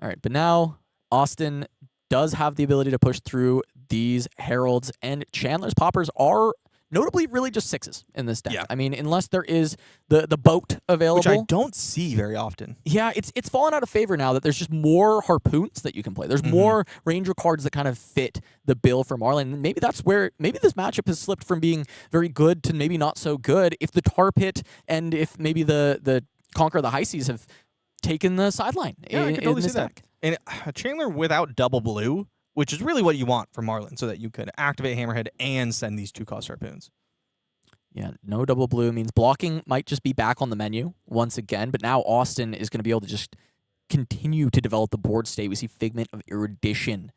All right, but now Austin does have the ability to push through these Heralds, and Chandler's poppers are Notably, really just 6s in this deck. Yeah. I mean, unless there is the boat available. Which I don't see very often. Yeah, it's fallen out of favor now that there's just more harpoons that you can play. There's more ranger cards that kind of fit the bill for Marlynn. And maybe that's where this matchup has slipped from being very good to maybe not so good. If the Tar Pit and if maybe the Conquer the High Seas have taken the sideline Yeah, I in can totally this see that. deck. And Chandler without double blue, which is really what you want from Marlynn, so that you could activate Hammerhead and send these 2-cost harpoons. Yeah, no double blue means blocking might just be back on the menu once again, but now Austin is going to be able to just continue to develop the board state. We see Figment of Erudition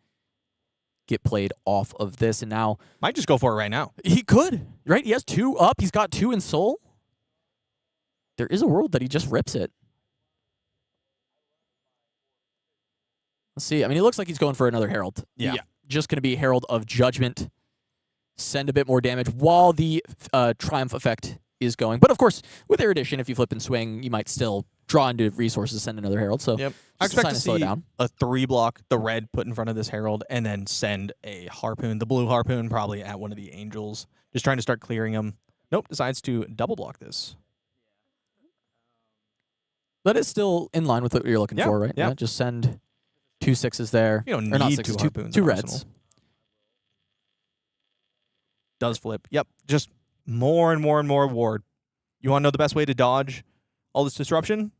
get played off of this, and now Might just go for it right now. he could, right? He has 2 up. He's got 2 in soul. There is a world that he just rips it. Let's see. I mean, it looks like he's going for another Herald. Yeah. Just going to be Herald of Judgment. Send a bit more damage while the Triumph effect is going. But, of course, with Erudition, if you flip and swing, you might still draw into resources, send another Herald. So Yep. just I a sign expect to slow it see down. a 3-block, the red put in front of this Herald, and then send a harpoon, the blue harpoon, probably at one of the Angels. Just trying to start clearing them. Nope, decides to double block this. But it's still in line with what you're looking Yeah, for, right? yeah. Just send 2 6s there. You don't Or not need 6s, 2 harpoons. 2 in reds. Arsenal. Does flip. Yep, just more and more and more ward. You want to know the best way to dodge all this disruption?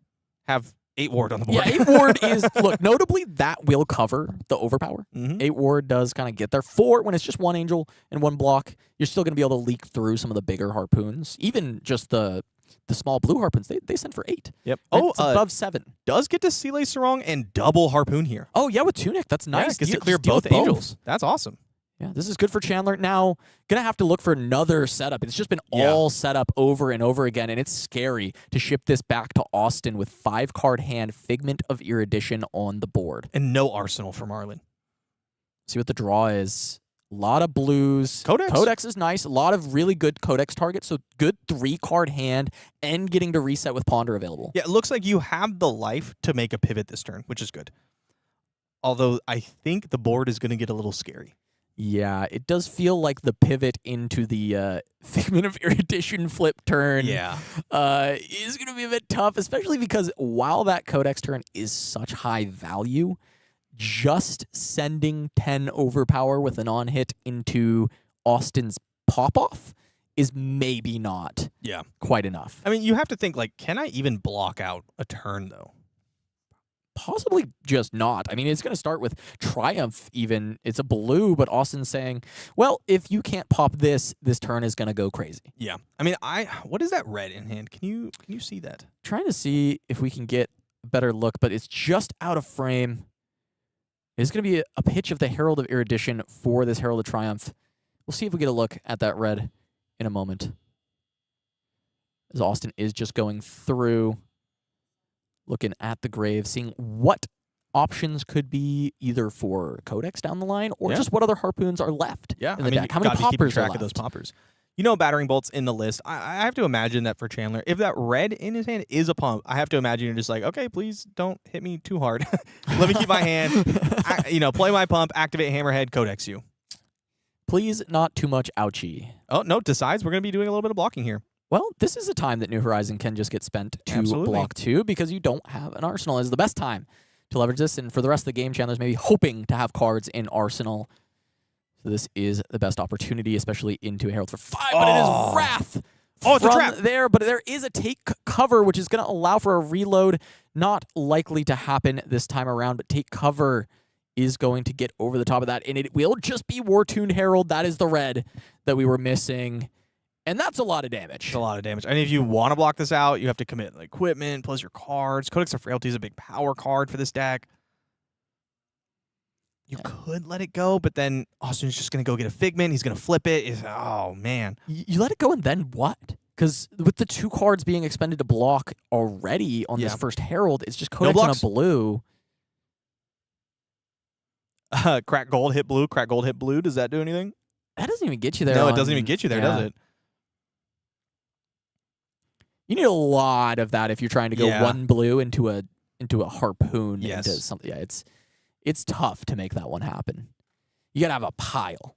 Have 8 ward on the board. Yeah, 8 ward is, look, notably that will cover the overpower. Mhm. 8 ward does kind of get there. 4, when it's just 1 angel and 1 block, you're still going to be able to leak through some of the bigger harpoons. Even just the small blue harpoons, they send for 8. Yep. Right? Oh, It's above 7. does get to Sealay Sarong and double harpoon here. Oh, yeah, with Tunic. That's nice. Yeah, gets to Deal- clear just deal both with Angels. That's awesome. Yeah, this is good for Chandler. Now, going to have to look for another setup. It's just been Yeah. all set up over and over again, and it's scary to ship this back to Austin with 5-card hand, Figment of Erudition on the board. And no arsenal for Marlynn. See what the draw is. A lot of blues. Codex. Codex is nice. A lot of really good Codex targets. So good 3-card hand and getting to reset with Ponder available. Yeah, it looks like you have the life to make a pivot this turn, which is good. Although I think the board is going to get a little scary. Yeah, it does feel like the pivot into the Figment of Erudition flip turn is going to be a bit tough, especially because while that Codex turn is such high value, just sending 10 overpower with an on-hit into Austin's pop-off is maybe not quite enough. I mean, you have to think, like, can I even block out a turn, though? Possibly just not. I mean, it's going to start with Triumph even. It's a blue, but Austin's saying, well, if you can't pop this turn is going to go crazy. Yeah. I mean, what is that red in hand? Can you see that? Trying to see if we can get a better look, but it's just out of frame. It's going to be a pitch of the Herald of Erudition for this Herald of Triumph. We'll see if we get a look at that red in a moment. As Austin is just going through, looking at the grave, seeing what options could be either for Codex down the line or just what other harpoons are left in the deck. How many gotta be keeping poppers are track left? of those poppers. You know, battering bolts in the list. I have to imagine that for Chandler, if that red in his hand is a pump, I have to imagine you're just like, okay, please don't hit me too hard. Let me keep my hand. Play my pump, activate Hammerhead, Codex you. Please, not too much ouchie. Oh no, decides we're gonna be doing a little bit of blocking here. Well, this is a time that New Horizon can just get spent to Absolutely. block 2 because you don't have an Arsenal. It's the best time to leverage this, and for the rest of the game, Chandler's maybe hoping to have cards in Arsenal. So this is the best opportunity, especially into Herald for 5, but it is Wrath it's a from trap. there, but there is a take cover, which is going to allow for a reload. Not likely to happen this time around, but take cover is going to get over the top of that, and it will just be War-Tuned Herald. That is the red that we were missing. And that's a lot of damage. It's a lot of damage. And if you want to block this out, you have to commit equipment plus your cards. Codex of Frailty is a big power card for this deck. You could let it go, but then Austin's just going to go get a Figment. He's going to flip it. Oh, man. You let it go and then what? Because with the 2 cards being expended to block already on this first Herald, it's just Codex on a blue. Crack gold, hit blue. Crack gold, hit blue. Does that do anything? That doesn't even get you there. No, it doesn't even get you there, does it? You need a lot of that if you're trying to go 1 blue into a harpoon. Yes. Into something. Yeah, it's tough to make that one happen. You got to have a pile.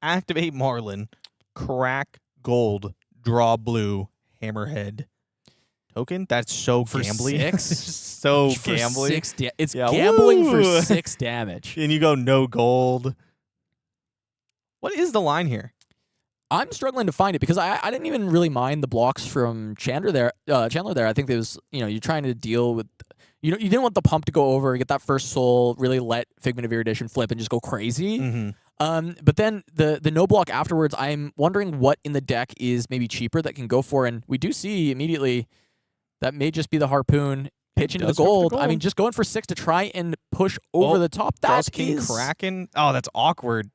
Activate Marlynn. crack gold, draw blue, hammerhead token. That's so For gambly. 6? So For gambly. 6 it's Yeah, gambling woo! for 6 damage. And you go no gold. What is the line here? I'm struggling to find it because I didn't even really mind the blocks from Chandler there. I think there was, you're trying to deal with, you didn't want the pump to go over, get that first soul, really let Figment of Erudition flip and just go crazy. Mm-hmm. But then the no block afterwards, I'm wondering what in the deck is maybe cheaper that can go for, and we do see immediately that may just be the Harpoon pitch into the does go for the gold. I mean, gold. just going for 6 to try and push over the top. Draws That King is Kraken. Oh, that's awkward.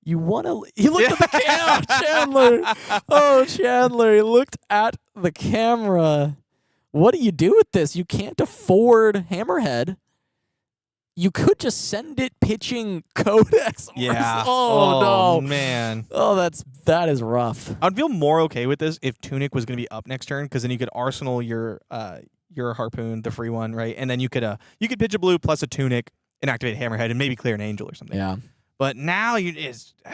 You want to? He looked at the camera, Chandler. Oh, Chandler, he looked at the camera. What do you do with this? You can't afford Hammerhead. You could just send it pitching Codex. Yeah. Oh, no, man. Oh, that is rough. I'd feel more okay with this if Tunic was going to be up next turn, because then you could arsenal your Harpoon, the free one, right? And then you could pitch a blue plus a Tunic and activate Hammerhead and maybe clear an Angel or something. Yeah. But now I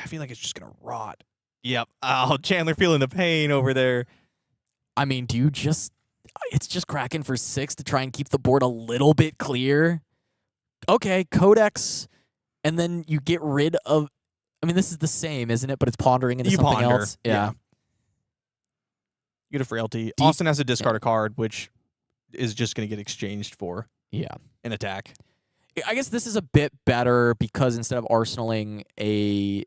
feel like it's just gonna rot. Yep. Oh, Chandler feeling the pain over there. I mean, it's just Kraken for 6 to try and keep the board a little bit clear. Okay, Codex, and then you get rid of. I mean, this is the same, isn't it? But it's pondering into You something ponder, else. yeah. You get a frailty. Austin has to discard a card, which is just gonna get exchanged for an attack. I guess this is a bit better because instead of arsenaling a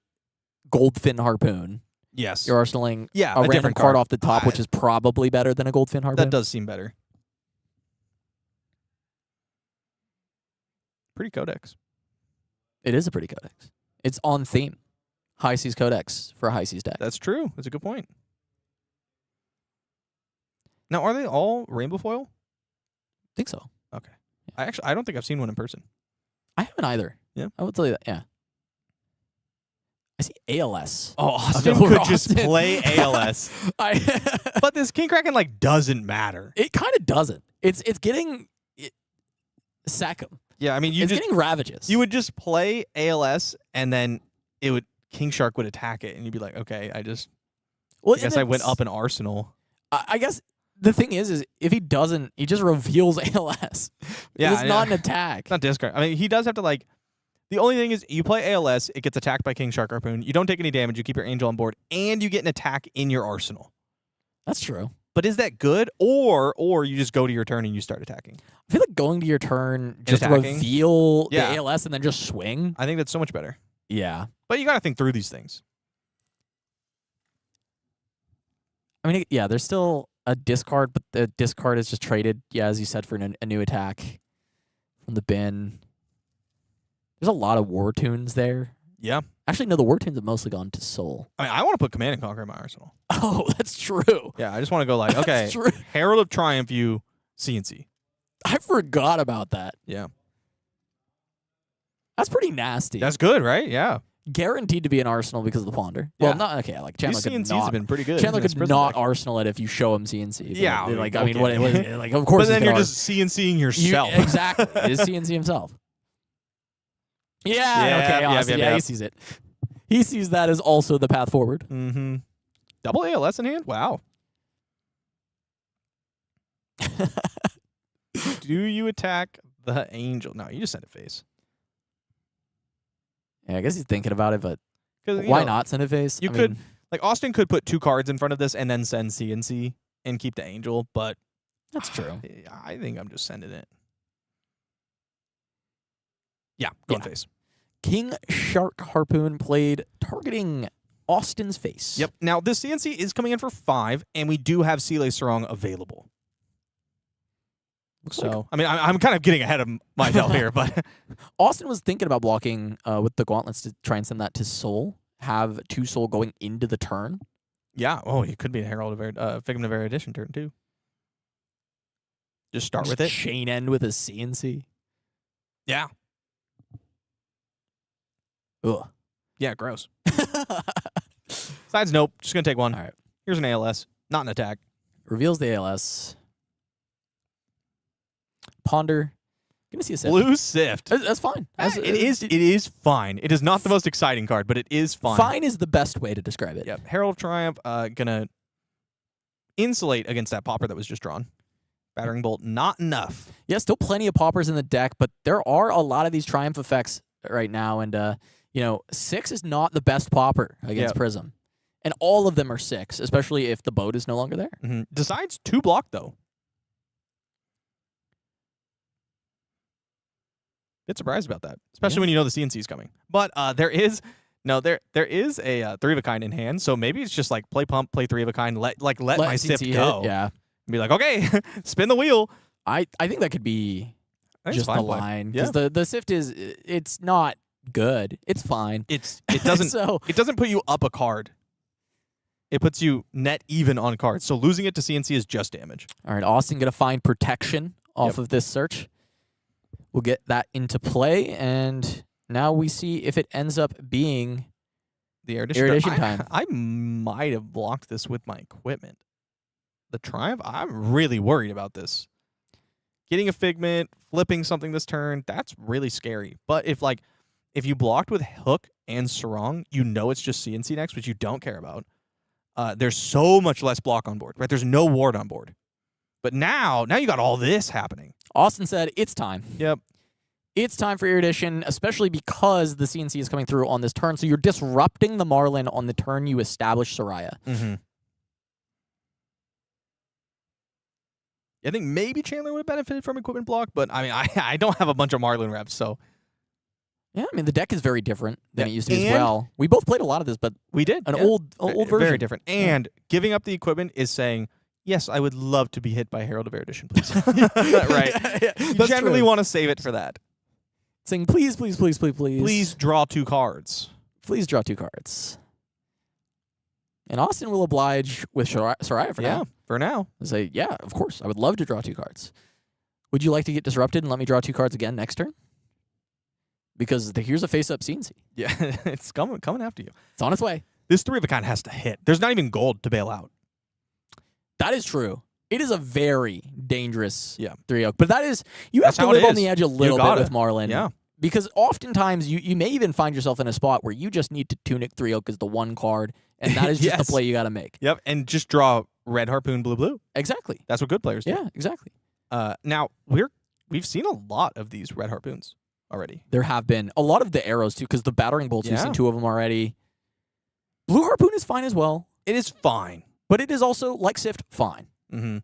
Goldfin Harpoon, Yes. you're arsenaling a a random different card off the top, Ah. which is probably better than a Goldfin Harpoon. That does seem better. Pretty Codex. It is a pretty Codex. It's on theme. High Seas Codex for a High Seas deck. That's true. That's a good point. Now, are they all rainbow foil? I think so. Okay. I don't think I've seen one in person. I haven't either. Yeah. I will tell you that. Yeah. I see ALS. Oh, Austin Austin could could just just play ALS. But this King Kraken doesn't matter. It kind of doesn't. It's getting sack him. Yeah, I mean It's getting ravages. You would just play ALS and then King Shark would attack it and you'd be like, okay, I guess I went up an arsenal. I guess the thing is if he doesn't, he just reveals ALS. Yeah, It's not an attack. It's not discard. I mean, he does have to the only thing is you play ALS, it gets attacked by King Shark Harpoon. You don't take any damage, you keep your Angel on board, and you get an attack in your arsenal. That's true. But is that good? Or you just go to your turn and you start attacking? I feel like going to your turn, just attacking? reveal Yeah. the ALS and then just swing. I think that's so much better. Yeah. But you got to think through these things. I mean, yeah, there's still a discard, but the discard is just traded, as you said, for a new attack from the bin. There's a lot of War Tunes there. Yeah. Actually, no, the War Tunes have mostly gone to Soul. I mean, I want to put Command and Conquer in my arsenal. Oh, that's true. Yeah, I just want to go okay, That's true. Herald of Triumph, you CNC. I forgot about that. Yeah. That's pretty nasty. That's good, right? Yeah. Guaranteed to be an arsenal because of the Ponder. Yeah. Well, not okay. Like Chandler These could CNCs not. have been pretty good. Chandler in this could Prism not deck. arsenal it if you show him CNC. But Yeah, like okay. what is it? Like of course. But then he's you're gonna just CNCing You- yourself. exactly. It is CNC himself. Yeah. Yeah, Okay. yeah, Austin, yeah, yeah, yeah. he sees it. He sees that as also the path forward. Mm-hmm. Double ALS in hand? Wow. Do you attack the Angel? No, you just send it face. Yeah, I guess he's thinking about it, but 'Cause, why not send it face? You I could- mean, Austin could put 2 cards in front of this and then send CNC and keep the Angel, but that's true. I think I'm just sending it. Yeah, going Yeah. face. King Shark Harpoon played targeting Austin's face. Yep. Now, this CNC is coming in for 5, and we do have Seeley Sarong available. Looks like So, I mean, I'm kind of getting ahead of myself here, but Austin was thinking about blocking with the gauntlets to try and send that to Soul. Have 2 Soul going into the turn. yeah. Oh, it could be a Herald of Figment of Erudition turn, too. Just start Just with it. chain end with a CNC. Yeah. Ugh. Yeah, gross. Sides, nope. Just going to take 1. All right. Here's an ALS. Not an attack. Reveals the ALS. Ponder. Gonna see a Sift. Blue Sift. That's fine. It is fine. It is not the most exciting card, but it is fine. Fine is the best way to describe it. Yep. Herald of Triumph gonna insulate against that popper that was just drawn. Battering Bolt, not enough. Yeah, still plenty of poppers in the deck, but there are a lot of these Triumph effects right now, and 6 is not the best popper against Prism. And all of them are 6, especially if the boat is no longer there. Mm-hmm. Decides 2 block, though. Bit surprised about that, especially when you know the CNC is coming. But there is a 3 of a kind in hand, so maybe it's just like play pump, play 3 of a kind, let my Sift CNC go. hit, yeah. Be like, okay, spin the wheel. I think that could be just the line, Yeah. because the Sift it's not good. It's fine. It doesn't put you up a card. It puts you net even on cards. So losing it to CNC is just damage. All right, Austin gonna find protection off of this search. We'll get that into play, and now we see if it ends up being The Erudition time. I might have blocked this with my equipment. The Triumph, I'm really worried about this. Getting a Figment, flipping something this turn, that's really scary. But if you blocked with Hook and Sarong, you know it's just CNC next, which you don't care about. There's so much less block on board, right? There's no ward on board. But now you got all this happening. Austin said it's time. Yep. It's time for Erudition, especially because the CNC is coming through on this turn. So you're disrupting the Marlynn on the turn you establish Soraya. Mm-hmm. I think maybe Chandler would have benefited from equipment block, but I mean, I don't have a bunch of Marlynn reps, so. Yeah, I mean, the deck is very different than it used to be as And- well. We both played a lot of this, but We did. an yeah. old version. Very different. And giving up the equipment is saying, yes, I would love to be hit by Herald of Erudition, please. Right. Yeah, You that's generally true. want to save it for that. Saying, please, please, please, please, please. Please draw 2 cards. Please draw 2 cards. And Austin will oblige with Soraya for now. For now. And say, yeah, of course. I would love to draw 2 cards. Would you like to get disrupted and let me draw 2 cards again next turn? Because here's a face-up CNC. Yeah, it's coming after you. It's on its way. This 3 of a kind has to hit. There's not even gold to bail out. That is true. It is a very dangerous Yeah. 3-oak. But that is, you have That's to how it live on is. the edge a little bit gotta. with Marlynn. Yeah. Because oftentimes you may even find yourself in a spot where you just need to Tunic 3-oak as the one card, and that is just Yes. the play you got to make. Yep, and just draw red harpoon, blue, blue. Exactly. That's what good players do. Yeah, exactly. Now, we've seen a lot of these red harpoons already. There have been a lot of the arrows, too, because the battering bolts, we've Yeah. seen 2 of them already. Blue Harpoon is fine as well, It is fine. but it is also, like Sift, fine. Mm-hmm.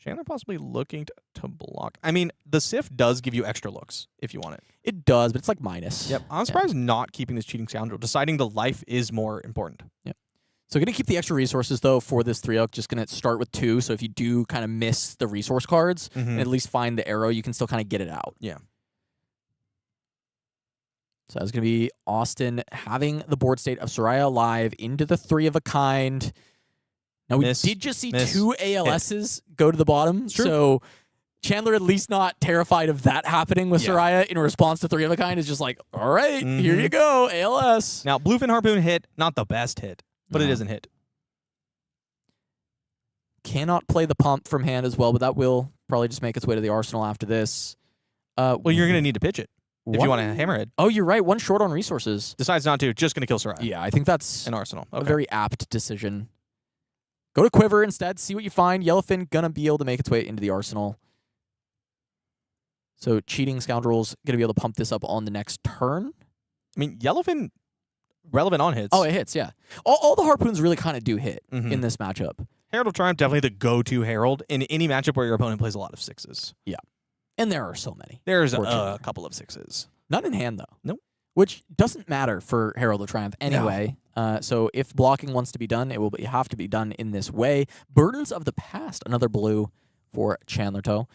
Chandler possibly looking to block. I mean, the Sift does give you extra looks if you want it. It does, but it's like minus. Yep. I'm surprised not keeping this cheating scoundrel, deciding the life is more important. So going to keep the extra resources, though, for this 3-oak. Just going to start with 2, so if you do kind of miss the resource cards, and at least find the arrow, you can still kind of get it out. Yeah. So that's going to be Austin having the board state of Soraya live into the 3 of a kind. Now, we Miss. did just see Miss. 2 ALSs go to the bottom, true. so Chandler, at least not terrified of that happening with Yeah. Soraya in response to 3 of a kind, is just like, all right, here Mhm. you go, ALS. Now, Bluefin Harpoon hit, not the best hit, but it No. isn't hit. Cannot play the pump from hand as well, but that will probably just make its way to the arsenal after this. Well, you're going to need to pitch it if you want a hammerhead. Oh, you're right. 1 short on resources. Decides not to, just going to kill Soraya. Yeah, I think that's An arsenal. a Okay. very apt decision. Go to Quiver instead. See what you find. Yellowfin gonna be able to make its way into the arsenal. So cheating scoundrels gonna be able to pump this up on the next turn. I mean, Yellowfin, relevant on hits. Oh, it hits. Yeah. All the harpoons really kind of do hit Mhm. in this matchup, Herald of Triumph, definitely the go-to Herald in any matchup where your opponent plays a lot of 6s. and there are so many. There's For a Chandler. couple of 6s. Not in hand though. Nope. Which doesn't matter for Herald of Triumph anyway. So if blocking wants to be done, it will have to be done in this way. Burdens of the Past, another blue for Chandler Toe.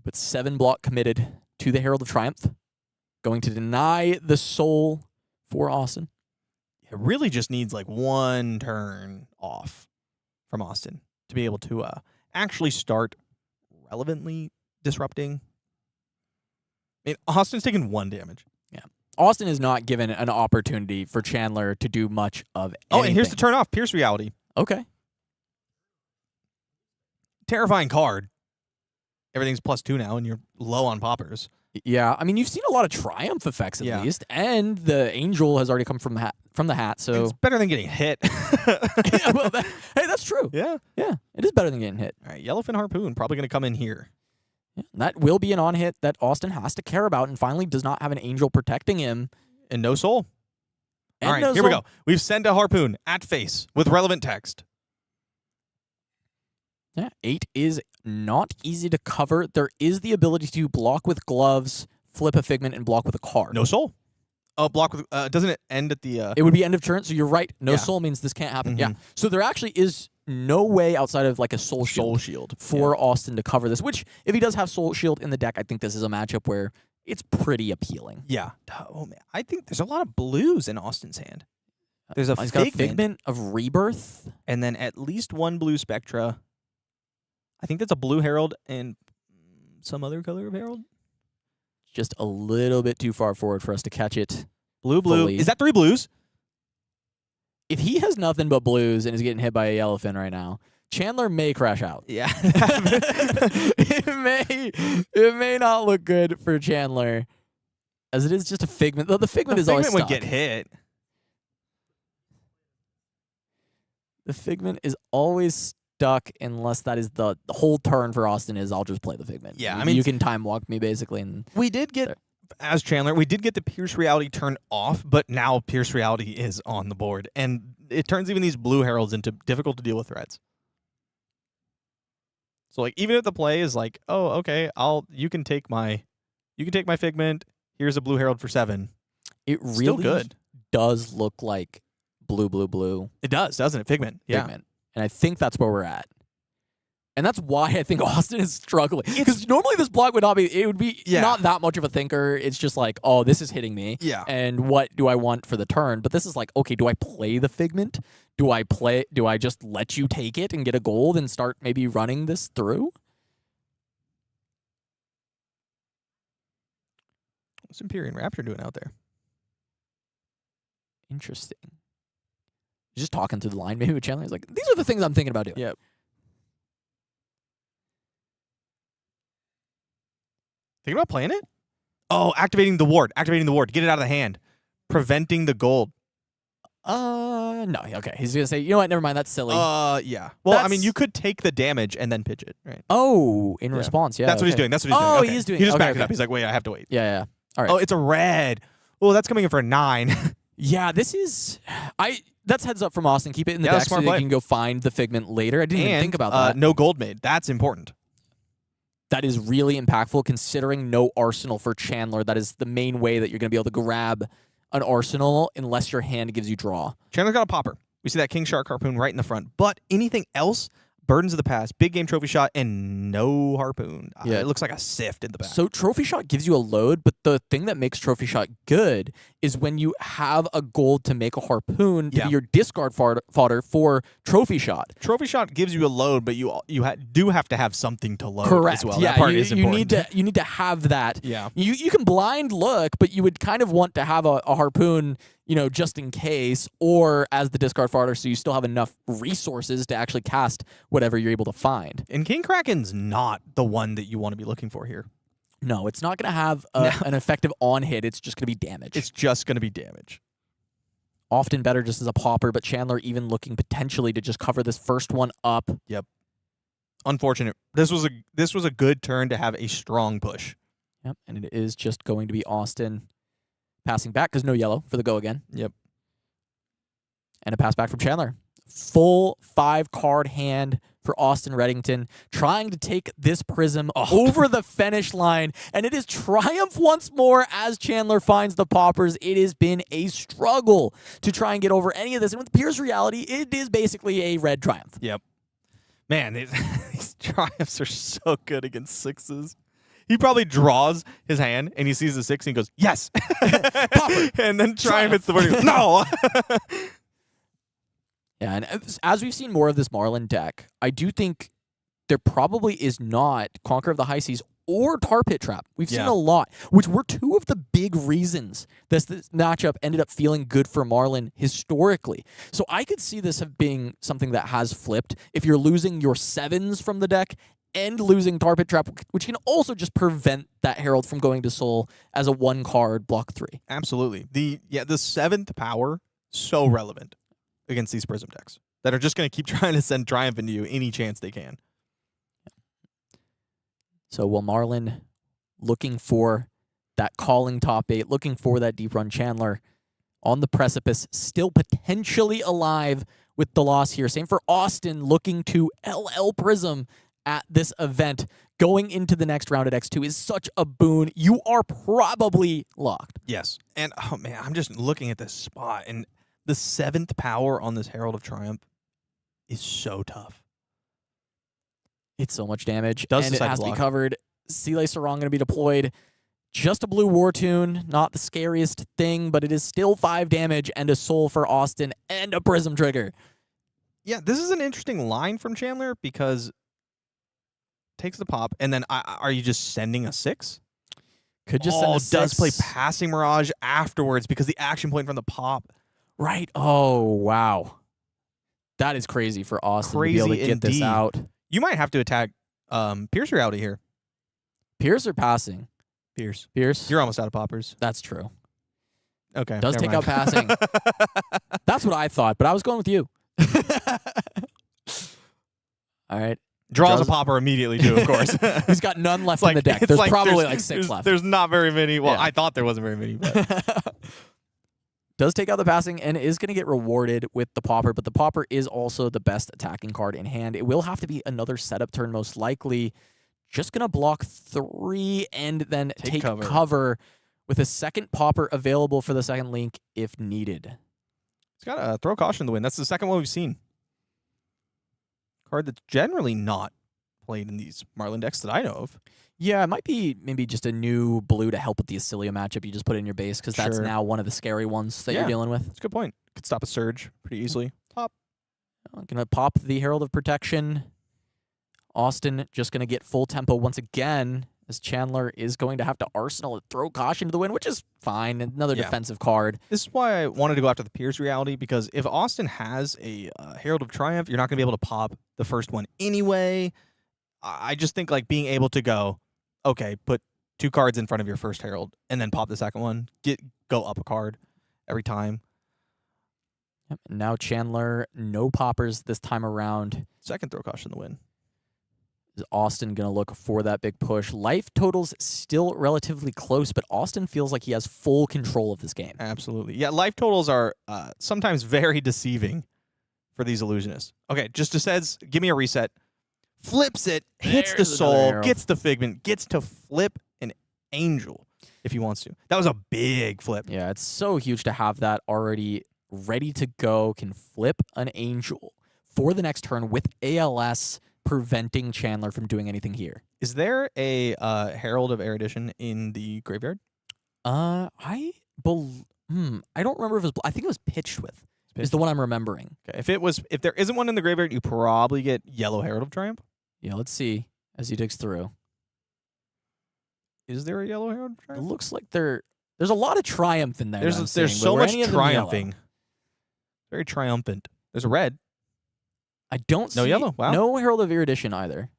But 7 block committed to the Herald of Triumph. Going to deny the soul for Austin. It really just needs like 1 turn off from Austin to be able to actually start relevantly disrupting. I mean, Austin's taken 1 damage. Austin is not given an opportunity for Chandler to do much of anything. Oh, and here's the turn off. Pierce Reality. Okay. Terrifying card. everything's +2 now, and you're low on poppers. Yeah, I mean, you've seen a lot of triumph effects at Yeah. least, and the angel has already come from the hat. So It's better than getting hit. yeah, well, hey, that's true. Yeah. Yeah, it is better than getting hit. All right, Yellowfin Harpoon probably going to come in here. Yeah, that will be an on hit that Austin has to care about, and finally does not have an angel protecting him. And no soul. And All right, no here we soul. go. We've sent a Harpoon at face with relevant text. Yeah, 8 is not easy to cover. There is the ability to block with gloves, flip a figment, and block with a card. No soul. Oh, block with... doesn't it end at the... It would be end of turn, so you're right. No Yeah. soul means this can't happen. Mhm. Yeah. So there actually is no way outside of like a soul shield, Soul Shield. for Austin to cover this, which if he does have soul shield in the deck, I think this is a matchup where it's pretty appealing. Yeah. Oh, man. I think there's a lot of blues in Austin's hand. There's a He's got a figment, figment of rebirth. and then at least one blue Spectra. I think that's a blue Herald and some other color of Herald. Just a little bit too far forward for us to catch it. Blue. Fully. Is that 3 blues? If he has nothing but blues and is getting hit by a yellowfin right now, Chandler may crash out. Yeah. it may not look good for Chandler, as it is just a figment. Though the figment The is always figment would stuck. get hit. The figment is always stuck unless that is the whole turn for Austin is I'll just play the figment. Yeah, You- I mean- you can time walk me basically. And We did get, as Chandler, we did get the Pierce Reality turned off, but now Pierce Reality is on the board. And it turns even these blue heralds into difficult to deal with threats. So like even if the play is like, oh, okay, you can take my figment, here's a blue herald for 7. it Still really good. does look like blue It does, doesn't it? Figment. Yeah. figment. And I think that's where we're at. And that's why I think Austin is struggling. Because normally this block would not be, it would be Yeah. not that much of a thinker. It's just like, oh, this is hitting me. Yeah. And what do I want for the turn? But this is like, okay, do I play the figment? Do I just let you take it and get a gold and start maybe running this through? What's Empyrean Raptor doing out there? Interesting. Just talking through the line, maybe with Chandler. He's like, these are the things I'm thinking about doing. Yep. Thinking about playing it? Oh, activating the ward. Activating the ward. Get it out of the hand. Preventing the gold. No. Okay. He's going to say, you know what? Never mind. That's silly. Yeah. Well, I mean, That's- you could take the damage and then pitch it, right? oh, in Yeah. response. Yeah. That's what he's okay. doing. That's what he's doing. Oh, Okay. he is doing He just okay, backed it okay. up. He's like, wait, I have to wait. Yeah, yeah. All right. Oh, it's a red. Oh, that's coming in for a 9. Yeah, this is... That's heads up from Austin. Keep it in the Yeah, deck that's so smart that play. you can go find the figment later. I didn't even And think about that. no gold made. That's important. That is really impactful considering no arsenal for Chandler. That is the main way that you're going to be able to grab an arsenal unless your hand gives you draw. Chandler's got a popper. We see that King Shark Harpoon right in the front. But anything else, Burdens of the Past, Big Game Trophy Shot, and no Harpoon. Yeah. It looks like a sift in the back. So Trophy Shot gives you a load, but the thing that makes Trophy Shot good is when you have a gold to make a harpoon to Yeah. be your discard fodder for Trophy Shot. Trophy Shot gives you a load, but you do have to have something to load Correct. as well. Yeah, That part you, is you important. need to have that. Yeah. You can blind look, but you would kind of want to have a harpoon, just in case, or as the discard fodder, so you still have enough resources to actually cast whatever you're able to find. And King Kraken's not the one that you want to be looking for here. No, it's not going to have No. an effective on hit. It's just going to be damage. It's just going to be damage. Often better just as a popper, but Chandler even looking potentially to just cover this first one up. Unfortunate. This was a good turn to have a strong push. Yep, and it is just going to be Austin passing back because no yellow for the go again. Yep. And a pass back from Chandler. Full 5-card hand for Austin Redington, trying to take this Prism over the finish line. And it is triumph once more as Chandler finds the poppers. It has been a struggle to try and get over any of this. And with Pierce Reality, it is basically a red triumph. Yep. Man, these triumphs are so good against 6s. He probably draws his hand and he sees the 6 and he goes, yes! Popper. And then triumph hits the word. He goes, no! Yeah, and as we've seen more of this Marlynn deck, I do think there probably is not Conqueror of the High Seas or Tar Pit Trap. We've seen Yeah. a lot, which were two of the big reasons this matchup ended up feeling good for Marlynn historically. So I could see this being something that has flipped. If you're losing your 7s from the deck and losing Tar Pit Trap, which can also just prevent that Herald from going to Soul as a 1-card block 3. Absolutely. The 7th power, so relevant against these Prism decks that are just going to keep trying to send Triumph into you any chance they can. So will Marlynn looking for that calling top 8, looking for that deep run Chandler on the precipice, still potentially alive with the loss here. Same for Austin, looking to LL Prism at this event. Going into the next round at X2 is such a boon. You are probably locked. Yes. And, oh, man, I'm just looking at this spot, and the 7th power on this Herald of Triumph is so tough. It's so much damage, Does and it decide has to to be block. covered. Sea Lice Sarong going to be deployed. Just a blue War Tune, not the scariest thing, but it is still 5 damage and a Soul for Austin and a Prism trigger. Yeah, this is an interesting line from Chandler because takes the pop, and then are you just sending a 6? Could just send a does 6. play Passing Mirage afterwards because the action point from the pop. Right. Oh, wow. That is crazy for Austin to be able to Crazy get this indeed. out. You might have to attack Pierce Reality here. Pierce or passing? Pierce. Pierce? You're almost out of poppers. That's true. Okay. Does never take out mind. passing. That's what I thought, but I was going with you. All right. Draws a Draws- popper immediately, too, of course. He's got none left It's in the deck. it's There's probably there's- like 6 there's- left. There's not very many. Well, Yeah. I thought there wasn't very many. But Does take out the passing and is going to get rewarded with the popper, but the popper is also the best attacking card in hand. It will have to be another setup turn, most likely. Just going to block 3 and then take cover with a second popper available for the second link if needed. It's got a Throw Caution in the Wind. That's the second one we've seen. Card that's generally not played in these Marlynn decks that I know of. Yeah, it might be maybe just a new blue to help with the Oscilio matchup. You just put it in your base because that's Sure. now one of the scary ones that Yeah. you're dealing with. That's a good point. Could stop a Surge pretty easily. Pop. Going to pop the Herald of Protection. Austin just going to get full tempo once again as Chandler is going to have to Arsenal and Throw Caution to the Wind, which is fine. Another Yeah. defensive card. This is why I wanted to go after the Pierce Reality, because if Austin has a Herald of Triumph, you're not going to be able to pop the first one anyway. I just think like being able to go, okay, put 2 cards in front of your first Herald and then pop the second one, go up a card every time. Yep. And now Chandler, no poppers this time around. Second Throw Caution the win. Is Austin going to look for that big push? Life totals still relatively close, but Austin feels like he has full control of this game. Absolutely. Yeah, life totals are sometimes very deceiving for these illusionists. Okay, just says, give me a reset. Flips it, hits the There's another soul, arrow. gets the Figment, gets to flip an Angel if he wants to. That was a big flip. Yeah, it's so huge to have that already ready to go. Can flip an Angel for the next turn with ALS preventing Chandler from doing anything here. Is there a Herald of Erudition in the graveyard? I don't remember if it was. I think it was pitched with. Is the one I'm remembering. Okay. If there isn't one in the graveyard, you probably get Yellow Herald of Triumph. Yeah, let's see as he digs through. Is there a Yellow Herald of It Triumph? looks like there's a lot of triumph in there. that I'm There's seeing, so but were much any of them yellow? triumphing. Very triumphant. There's a red. I don't see No yellow? Wow. No Herald of Erudition either.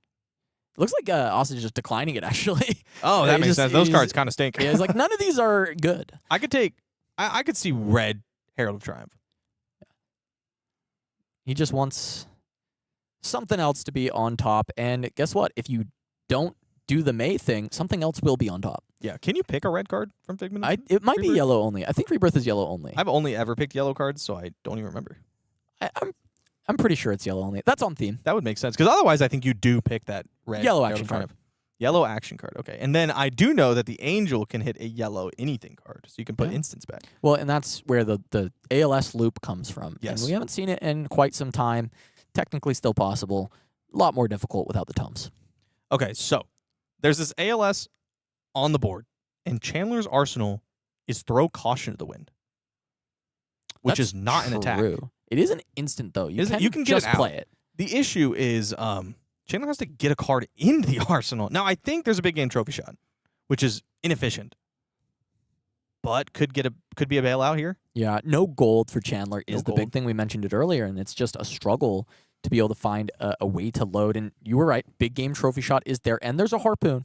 It looks like Austin is just declining it actually. Oh, Yeah, that he makes just- sense. Those he's- cards kind of stink. Yeah, he's like none of these are good. I could see red Herald of Triumph. He just wants something else to be on top. And guess what? If you don't do the May thing, something else will be on top. Yeah. Can you pick a red card from Figment? It might be Rebirth? yellow only. I think Rebirth is yellow only. I've only ever picked yellow cards, so I don't even remember. I'm pretty sure it's yellow only. That's on theme. That would make sense, because otherwise I think you do pick that red Yellow Herald action of card. Triumph. Yellow action card. Okay. And then I do know that the Angel can hit a yellow anything card, so you can put Yeah. instants back. Well, and that's where the ALS loop comes from. Yes. And we haven't seen it in quite some time. Technically still possible. A lot more difficult without the tomes. Okay, so there's this ALS on the board, and Chandler's arsenal is Throw Caution to the Wind, which That's is not an attack. true. It is an instant, though. You You can get just it out. play it. The issue is Chandler has to get a card into the arsenal. Now, I think there's a big game trophy shot, which is inefficient, but could be a bailout here. Yeah, no gold for Chandler No is the gold. big thing. We mentioned it earlier, and it's just a struggle to be able to find a way to load. And you were right, big game trophy shot is there, and there's a harpoon.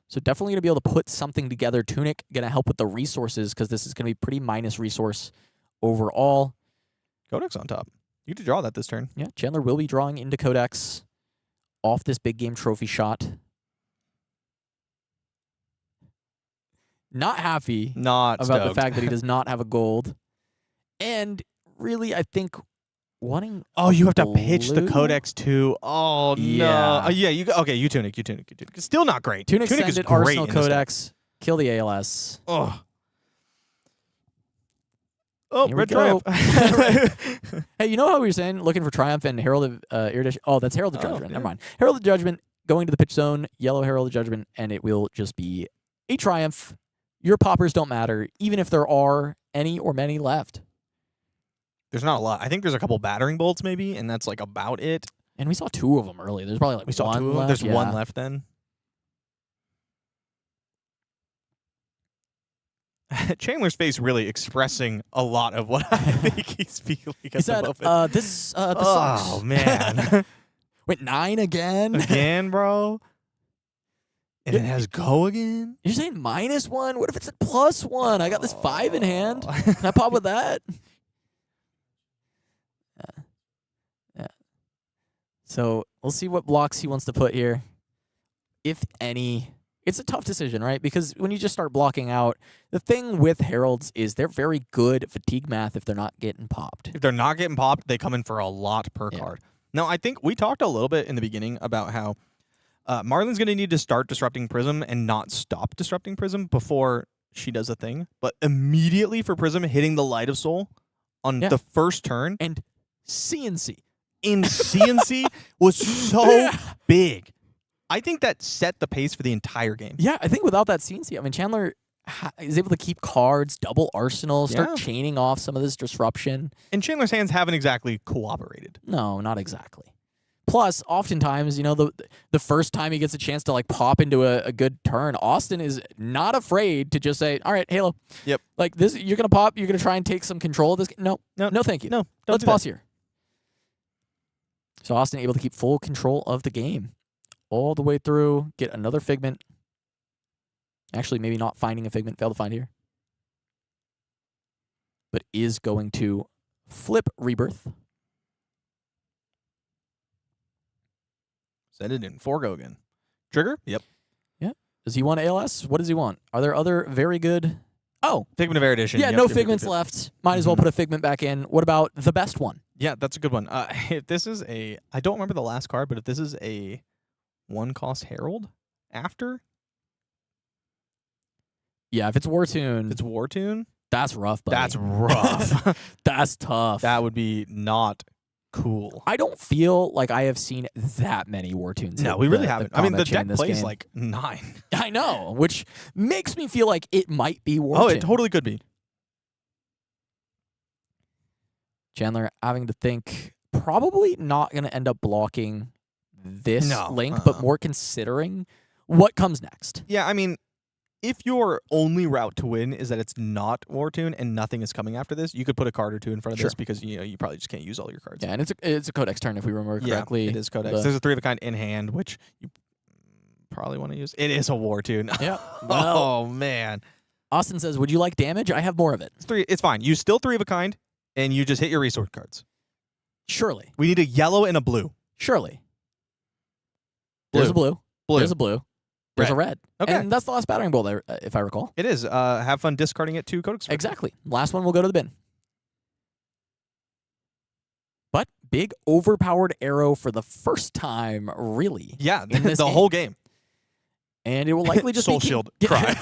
So definitely going to be able to put something together. Tunic going to help with the resources because this is going to be pretty minus resource overall. Codex on top. You get to draw that this turn. Yeah, Chandler will be drawing into Codex off this big game trophy shot. Not happy Not about stoked. the fact that he does not have a gold. And really, I think wanting Oh, you have to pitch the blue? Codex too. Oh Yeah. no. Yeah, okay, you tunic. It's still not great. Tunic is send it, great Arsenal in this deck. Codex, kill the ALS. Oh. Oh, Here we red go. triumph. Hey, you know how we were saying looking for Triumph and Herald of Iridescent? Oh, that's Herald of Oh, Judgment. yeah. Never mind. Herald of Judgment going to the pitch zone, yellow Herald of Judgment, and it will just be a Triumph. Your poppers don't matter, even if there are any or many left. There's not a lot. I think there's a couple battering bolts maybe, and that's like about it. And we saw 2 of them early. There's probably like We saw one 2 of them. left. There's Yeah. one left then. Chandler's face really expressing a lot of what I think he's feeling at He said, the moment. this Oh, sucks. man. Wait, 9 again? Again, bro? And it has go again? You're saying -1? What if it's a +1? I got this 5 in hand. Can I pop with that? Yeah. So we'll see what blocks he wants to put here, if any. It's a tough decision, right? Because when you just start blocking out, the thing with Heralds is they're very good at fatigue math if they're not getting popped. If they're not getting popped, they come in for a lot per Yeah. card. Now, I think we talked a little bit in the beginning about how Marlyn's going to need to start disrupting Prism and not stop disrupting Prism before she does a thing. But immediately for Prism hitting the Light of Soul on Yeah. the first turn And CNC. in CNC was so big. I think that set the pace for the entire game. Yeah, I think without that CNC, I mean, Chandler is able to keep cards, double arsenal, start Yeah. chaining off some of this disruption. And Chandler's hands haven't exactly cooperated. No, not exactly. Plus, oftentimes, you know, the first time he gets a chance to like pop into a good turn, Austin is not afraid to just say, "All right, Halo, Yep. like this, you're gonna pop, you're gonna try and take some control of this. No, thank you. No, don't Let's do that. pause here." So Austin able to keep full control of the game all the way through, get another Figment. Actually, maybe not finding a Figment, fail to find here, but is going to flip Rebirth. Send it in. Forgo again. Trigger? Yep. Does he want ALS? What does he want? Are there other very good? Oh, Figment of Erudition. yeah, Yep, no yep, yep, Figments yep. left. Might as well put a Figment back in. What about the best one? Yeah, that's a good one. If this is a, I don't remember the last card, but if this is a 1-cost Herald after, Yeah, if it's War Tune, it's War Tune. that's rough, buddy. That's rough. That's tough. That would be not cool. I don't feel like I have seen that many War Tunes. No, hit we really the haven't. I mean, the combat chain deck in this plays game. like 9. I know, which makes me feel like it might be War Oh, Tune. it totally could be. Chandler having to think, probably not going to end up blocking this No, link, but more considering what comes next. Yeah, I mean, if your only route to win is that it's not War Tune and nothing is coming after this, you could put a card or 2 in front of this Sure. because you probably just can't use all your cards. Yeah, and it's a Codex turn if we remember correctly. Yeah, it is Codex. The- There's a 3 of a kind in hand, which you probably want to use. It is a War Tune. Yeah. Well, Oh man, Austin says, "Would you like damage? I have more of it." it's 3. It's fine. You still 3 of a kind, and you just hit your resource cards. Surely, We need a yellow and a blue. surely. There's a blue. Blue. There's a blue. There's a red. Okay. And that's the last battering bolt, if I recall. It is. Have fun discarding it to Codex. Exactly. Last one will go to the bin. But big overpowered arrow for the first time, really. Yeah, in this the game. whole game. And it will likely just Soul be Shield. Cry.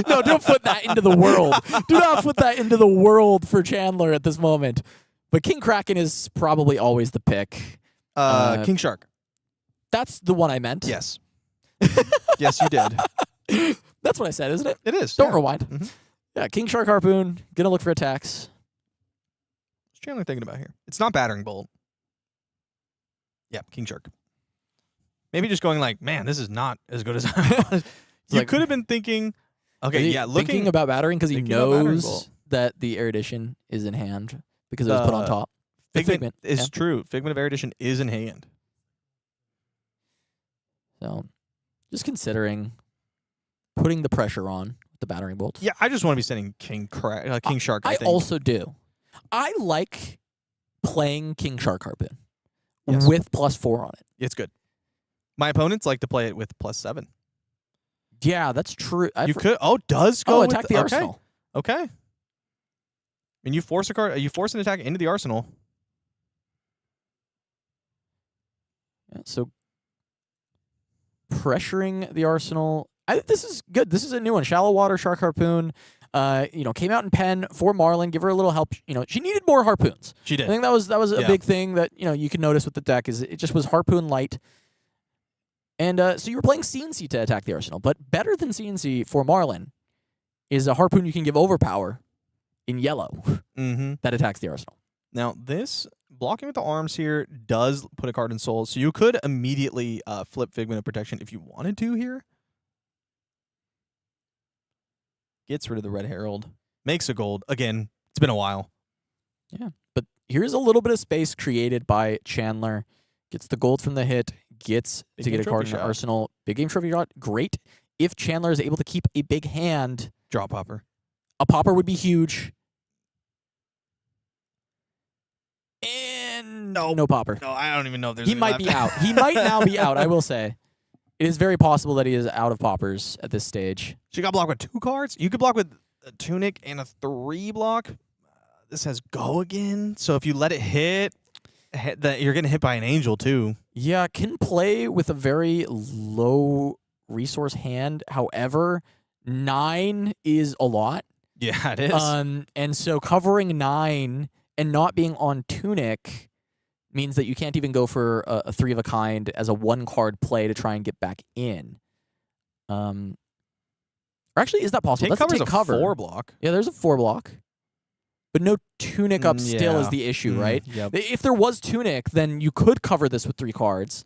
No, don't put that into the world. Do not put that into the world for Chandler at this moment. But King Kraken is probably always the pick. King Shark. That's the one I meant. Yes. Yes, you did. That's what I said, isn't it? It is. Don't yeah. rewind. Mhm. Yeah, King Shark Harpoon. Gonna look for attacks. What's Chandler thinking about here? It's not battering bolt. Yeah, King Shark. Maybe just going like, man, this is not as good as I was. You like- could have been thinking, okay, Is he yeah, thinking looking about battering because he thinking about battering knows bolt. that the Erudition is in hand because it was put on top. Figment is yeah. true. Figment of Erudition is in hand. So, just considering putting the pressure on the battering bolts. Yeah, I just want to be sending King Shark. I think. also do. I like playing King Shark Harpoon Yes. with +4 on it. It's good. My opponents like to play it with +7. Yeah, that's true. You could. Oh, does go with attack the arsenal. Okay. I mean, you force a card. You force an attack into the arsenal. Yeah, so pressuring the arsenal. I think this is good. This is a new one. Shallow Water Shark Harpoon. Came out in pen for Marlynn. Give her a little help. She needed more harpoons. She did. I think that was a big thing that you can notice with the deck is it just was harpoon light. And so you were playing CNC to attack the arsenal, but better than CNC for Marlynn is a harpoon you can give overpower in yellow that attacks the arsenal. Now, this blocking with the arms here does put a card in soul, so you could immediately flip Figment of Protection if you wanted to here. Gets rid of the Red Herald. Makes a gold. Again, it's been a while. Yeah, but here's a little bit of space created by Chandler. Gets the gold from the hit, gets to get a card in the arsenal. Big game trophy shot, great. If Chandler is able to keep a big hand, Draw popper. a popper would be huge. And no popper. No, I don't even know if there's He any might left. be out. He might now be out, I will say. It is very possible that he is out of poppers at this stage. She got blocked with 2 cards. You could block with a Tunic and a 3 block. This has go again. So if you let it hit, you're getting hit by an angel too. Yeah, can play with a very low resource hand. However, 9 is a lot. Yeah, it is. And so covering 9 and not being on Tunic means that you can't even go for a 3 of a kind as a 1-card play to try and get back in. Or actually, is that possible? Take That's cover's a take cover. a 4 block. Yeah, there's a 4 block. But no Tunic up still is Yeah. the issue, right? Yep. If there was Tunic, then you could cover this with 3 cards.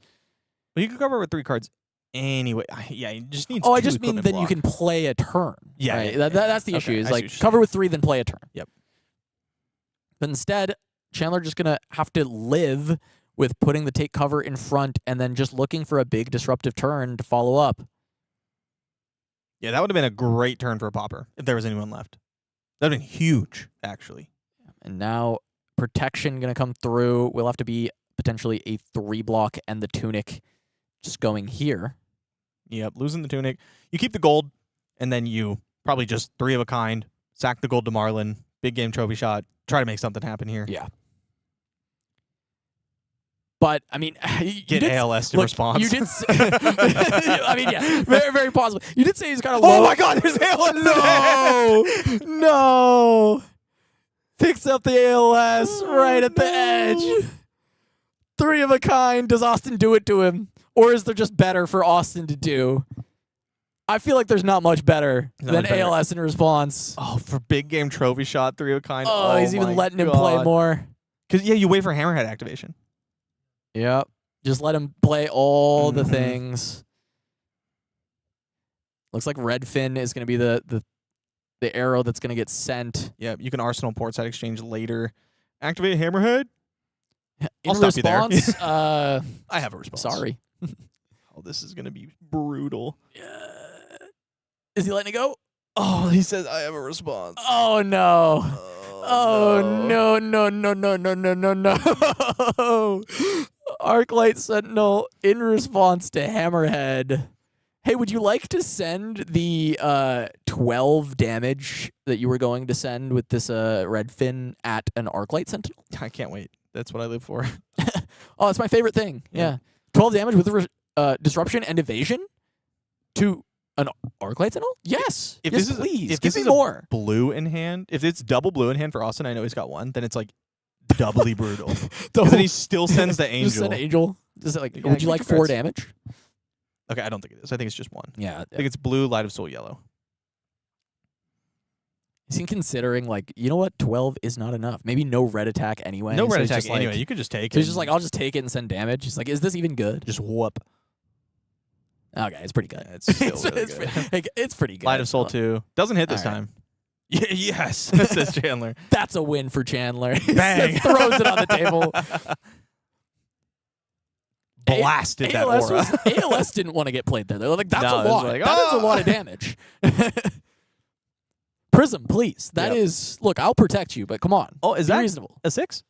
But you can cover it with 3 cards anyway. Yeah, you just need. Oh, I just mean then you can play a turn. Yeah, right? yeah, That's the Okay, issue. Is I see like what you're cover saying. with 3, then play a turn. Yep. But instead, Chandler just gonna have to live with putting the take cover in front and then just looking for a big disruptive turn to follow up. Yeah, that would have been a great turn for a popper if there was anyone left. That would have been huge, actually. And now protection gonna come through. We'll have to be potentially a 3 block and the Tunic just going here. Yep, losing the Tunic. You keep the gold, and then you probably just 3 of a kind, sack the gold to Marlynn, big game trophy shot, try to make something happen here. Yeah. But I mean, you Get did, ALS to look, response. You did. I mean, yeah, very, very possible. You did say he's got a Oh low. my God, there's ALS. No, no. Picks up the ALS right at the edge. 3 of a kind. Does Austin do it to him, or is there just better for Austin to do? I feel like there's not much better Not than much better. ALS in response. Oh, for big game trophy shot, 3 of a kind. Oh, he's even my letting him play God. more. Because yeah, you wait for Hammerhead activation. Yep. Just let him play all the Mhm. things. Looks like Redfin is going to be the arrow that's going to get sent. Yeah, you can Arsenal Portside Exchange later. Activate Hammerhead. In I'll stop you there. response, I have a response. sorry. Oh, this is gonna be brutal. Is he letting it go? Oh, he says I have a response. Oh, no. Oh, no, no, no, no, no, no, no, no. Arclight Sentinel in response to Hammerhead. Hey, would you like to send the 12 damage that you were going to send with this Redfin at an Arclight Sentinel? I can't wait. That's what I live for. Oh, that's my favorite thing. Yeah. 12 damage with disruption and evasion to an Arclight Sentinel? Yes. If yes, this is please. if Give this me is more. a blue in hand, if it's double blue in hand for Austin, I know he's got 1. Then it's like doubly brutal. Because then he still sends the angel. Just send angel. Just like, Yeah, would you get like your 4 cards. damage? Okay, I don't think it is. I think it's just 1. Yeah. I think it's blue, Light of Soul, yellow. Is he considering, like, you know what? 12 is not enough. Maybe no red attack anyway. No So red he's attack just like- anyway. You could just take So it. he's just like, I'll just take it and send damage. He's like, is this even good? just whoop. Okay, it's pretty good. Yeah, it's still really it's, good. it's pretty good. Light of Soul 2 doesn't hit this All right. time. Yes, says Chandler. That's a win for Chandler. He Bang. throws it on the table. Blasted that aura. ALS didn't want to get played there. They're like, that's No, a it's lot. like, That is a oh. lot of damage. Prism, please. That is. Look, I'll protect you, but come on. Oh, is Be that reasonable? a 6?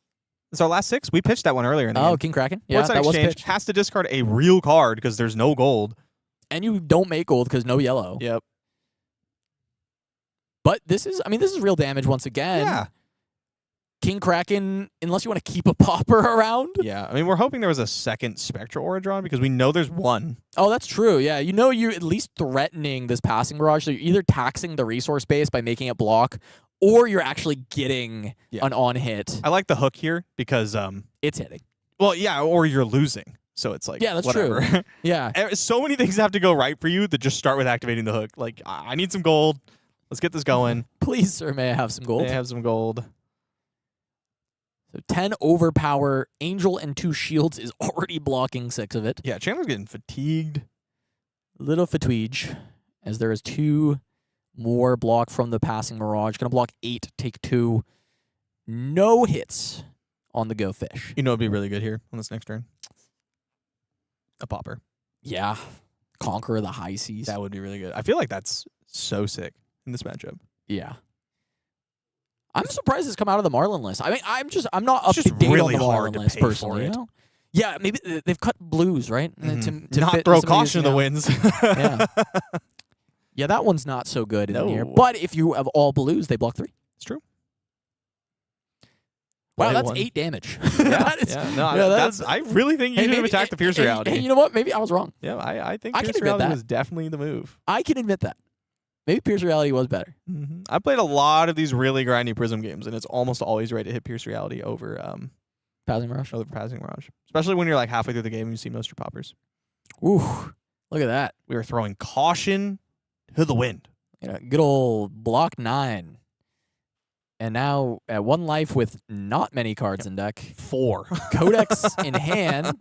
It's our last 6. We pitched that one earlier in the Oh, game. King Kraken? Yeah, Courtside that was Exchange pitched. has to discard a real card because there's no gold. And you don't make gold because no yellow. Yep. But this is real damage once again. Yeah. King Kraken, unless you want to keep a popper around. Yeah. I mean, we're hoping there was a second Spectral Aura drawn because we know there's one. Oh, that's true. Yeah. You know, you're at least threatening this passing barrage. So you're either taxing the resource base by making it block, or you're actually getting an on hit. I like the hook here because, It's hitting. well, yeah, or you're losing. So it's like, Yeah, that's whatever. true. Yeah. So many things have to go right for you that just start with activating the hook. Like, I need some gold. Let's get this going. Please, sir, may I have some gold? They have some gold. So 10 overpower. Angel and 2 shields is already blocking 6 of it. Yeah, Chandler's getting fatigued. Little fatigue, as there is 2 more block from the passing mirage. Gonna block 8, take 2. No hits on the Go Fish. You know, it'd be really good here on this next turn. A popper. Yeah. Conquer the high seas. That would be really good. I feel like that's so sick in this matchup. Yeah. I'm surprised it's come out of the Marlynn list. I mean, I'm not up It's to just date really on the hard Marlynn to list pay for personally. it. You know? Yeah, maybe they've cut blues, right? To Not fit throw some of these, caution to the you know. winds. Yeah. Yeah, that one's not so good in here. No. But if you have all blues, they block 3. It's true. Wow, Play that's one. 8 damage. Yeah, That is- yeah. No, yeah, that's. I really think you should have attacked the Fierce Reality. Hey, you know what? Maybe I was wrong. Yeah, I think I can Fierce admit Reality that. was definitely the move. I can admit that. Maybe Pierce Reality was better. I played a lot of these really grindy Prism games, and it's almost always right to hit Pierce Reality over Passing Mirage. Passing Mirage, especially when you're like halfway through the game and you see most of your poppers. Ooh, look at that. We were throwing caution to the wind. Yeah, good old block 9. And now at 1 life with not many cards in deck. 4. Codex in hand.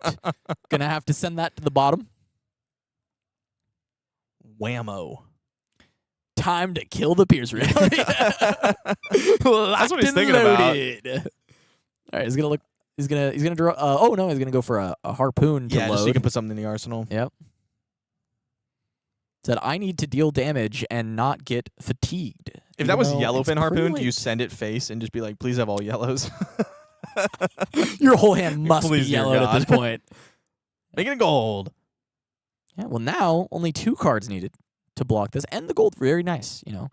Gonna have to send that to the bottom. Whammo. Time to kill the Pierce Reality. That's what he's thinking about. All right, he's gonna look. He's gonna draw. Oh no, he's gonna go for a harpoon to Yeah, load. just so you can put something in the arsenal. Yep. Said I need to deal damage and not get fatigued. If Even that was though Yellowfin it's Harpoon, pretty do you send it face and just be like, please have all yellows? late. Your whole hand must be Please, dear yellowed at this God. point. Make it a gold. Yeah. Well, now only 2 cards needed to block this, and the gold very nice. You know,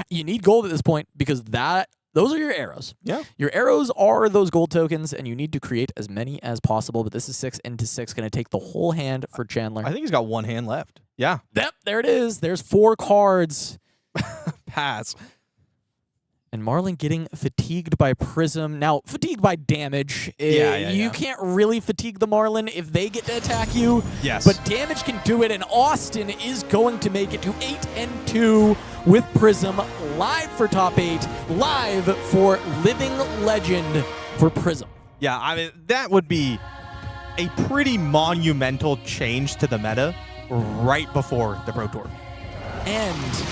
you need gold at this point because those are your arrows. Yeah. Your arrows are those gold tokens, and you need to create as many as possible. But this is 6 into 6, going to take the whole hand for Chandler. I think he's got 1 hand left. Yeah. Yep, there it is. There's 4 cards. Pass. And Marlynn getting fatigued by Prism. Now, fatigued by damage. You can't really fatigue the Marlynn if they get to attack you. Yes. But damage can do it, and Austin is going to make it to 8-2 with Prism. Live for top 8. Live for Living Legend for Prism. Yeah, I mean, that would be a pretty monumental change to the meta right before the Pro Tour. And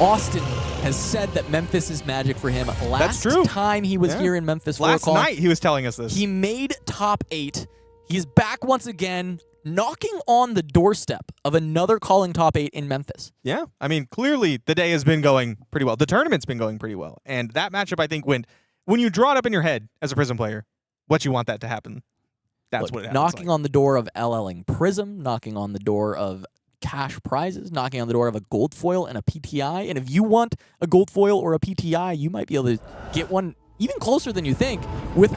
Austin has said that Memphis is magic for him. Last true. time he was here in Memphis for a Last call, night he was telling us this. he made top 8. He's back once again, knocking on the doorstep of another calling top 8 in Memphis. Yeah, I mean, clearly the day has been going pretty well. The tournament's been going pretty well. And that matchup, I think, when you draw it up in your head as a Prism player, what you want that to happen, that's Look, what it happens. knocking on the door of LLing Prism, knocking on the door of cash prizes, knocking on the door of a gold foil and a PTI. And if you want a gold foil or a PTI, you might be able to get one even closer than you think with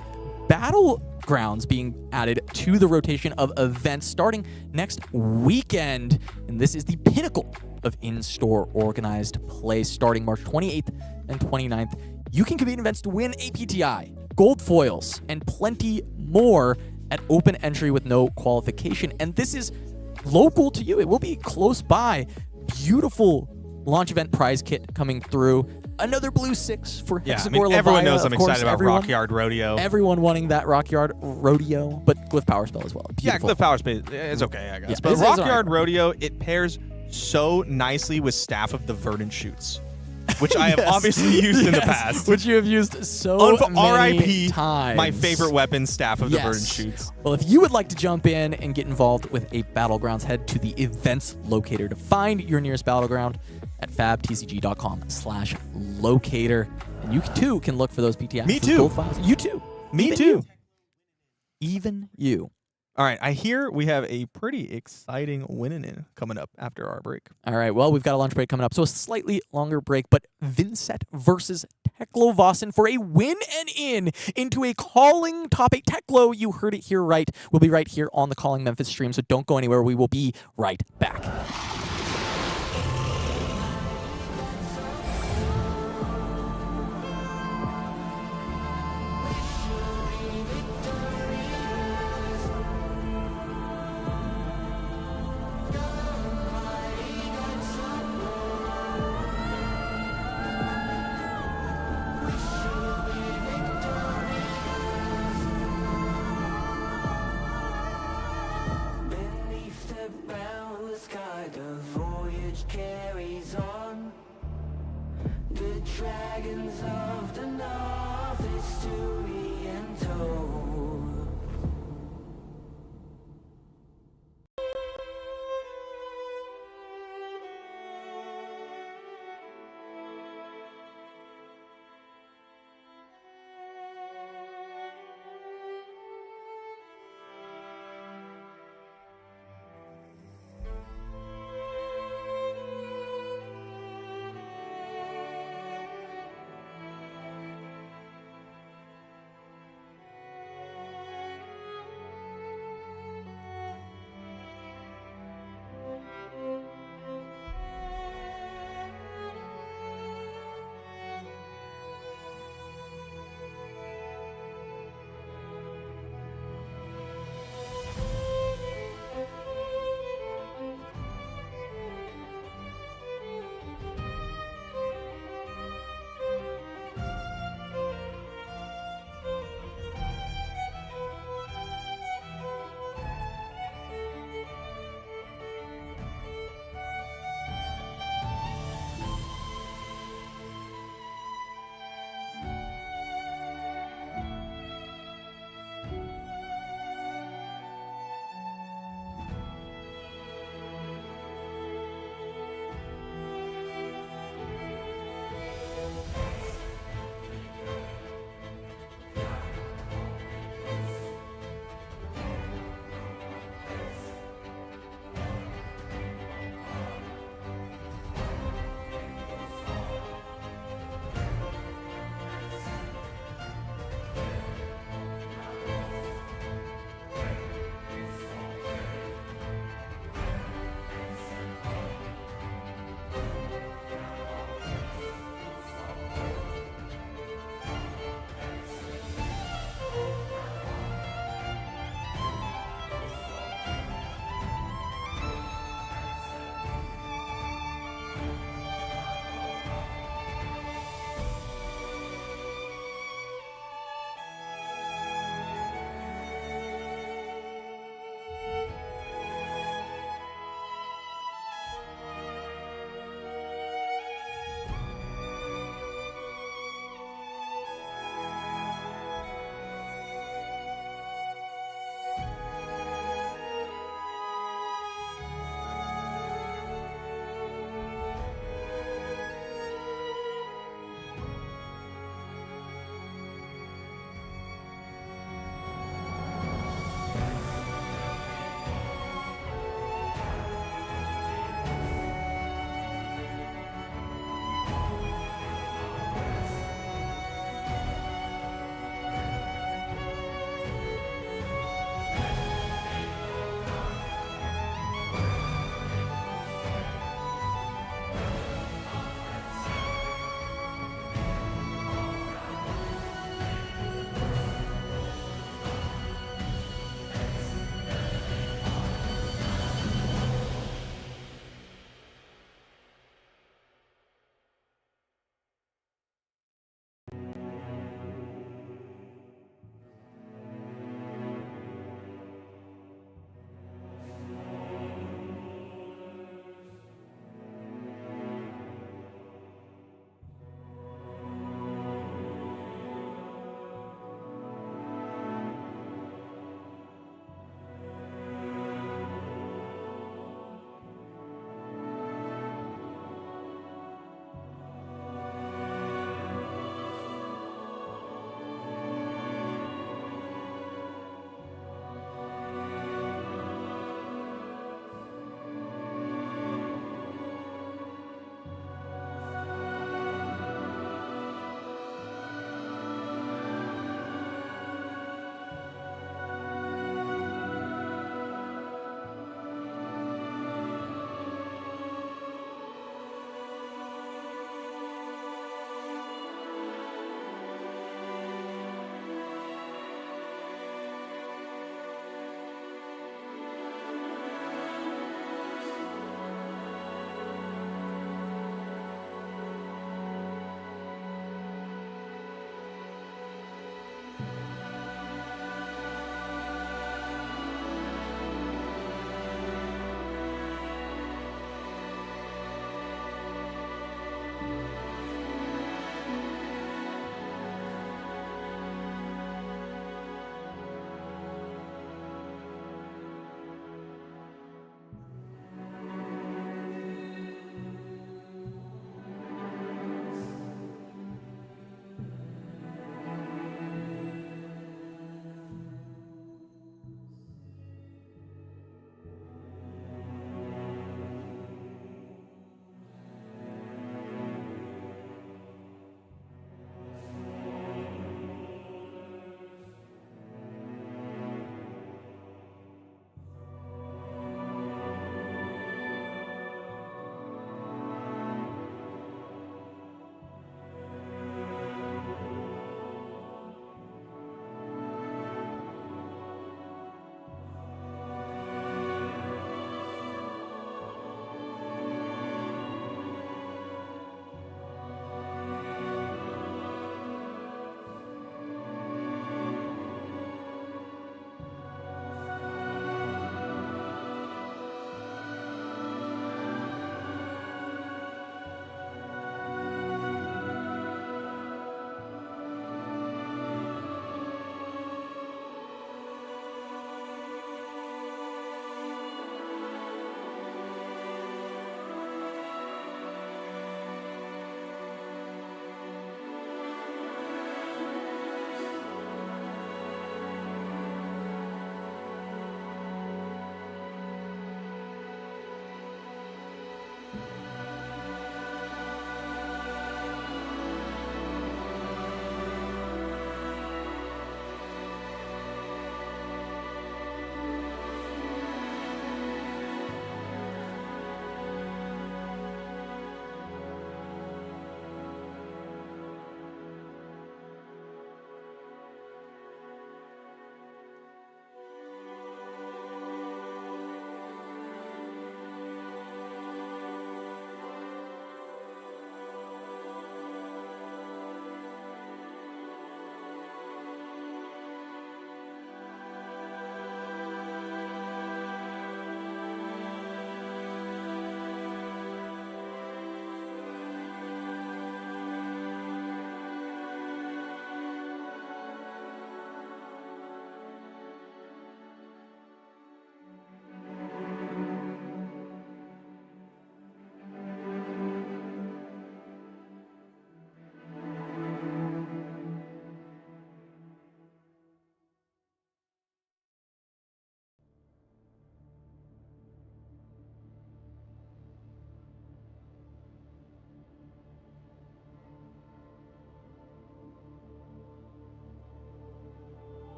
Battlegrounds being added to the rotation of events starting next weekend. And this is the pinnacle of in-store organized play starting March 28th and 29th. You can compete in events to win a PTI, gold foils, and plenty more at open entry with no qualification. And this is local to you. It will be close by. Beautiful launch event prize kit coming through. Another blue 6 for Yeah, I Hexagore mean, everyone Levia. knows I'm Of course, excited about everyone- Rockyard Rodeo. Everyone wanting that Rockyard Rodeo, but Glyph Power Spell as well. Yeah, Beautiful. Cliff Power Space is okay, I guess. Yeah, but it's all Rockyard right. Rodeo, it pairs so nicely with Staff of the Verdant Shoots. which I have Yes. obviously used in the Yes, past. which you have used so many R.I.P. times. my favorite weapon, Staff of the Yes. Verdant Shoots. Well, if you would like to jump in and get involved with a Battlegrounds, head to the events locator to find your nearest Battleground at fabtcg.com/locator. And you too can look for those PTIs. Me those too. gold files. You too. Me Even too. you. Even you. All right, I hear we have a pretty exciting winning coming up after our break. All right, well, we've got a lunch break coming up, so a slightly longer break, but Vynnset versus Teklovossen for a win and into a calling top 8. Teklo, you heard it here right. We'll be right here on the Calling Memphis stream, so don't go anywhere. We will be right back. Beneath the boundless sky, the voyage carries on. The dragons of the north, history and told.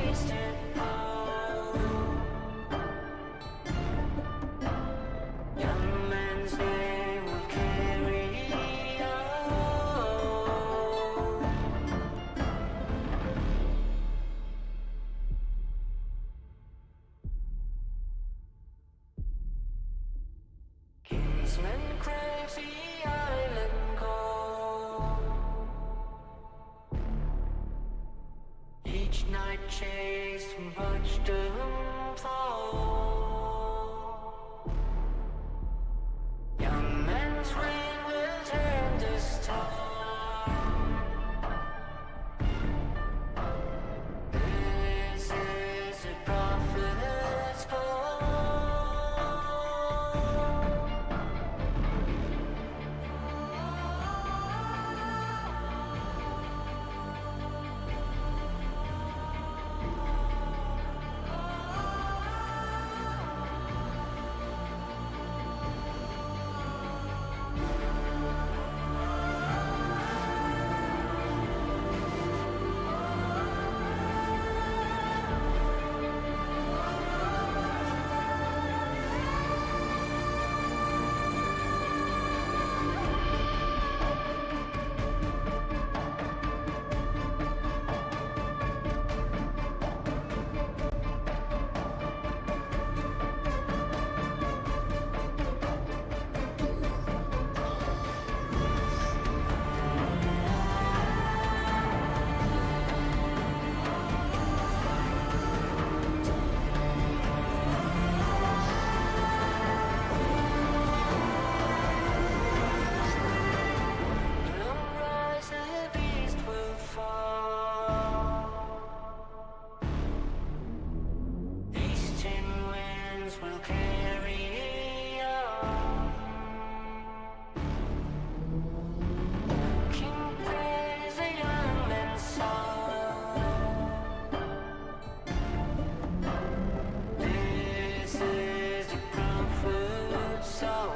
wasted power. Young men's way will carry on. Kinsmen crave the island gold. Each night chased much doomfall. Young men's reign will turn this time. This is a prophet's call. Rise, the beast will fall. Eastern winds will carry on. King praise a young man's song. This is the prophet's song.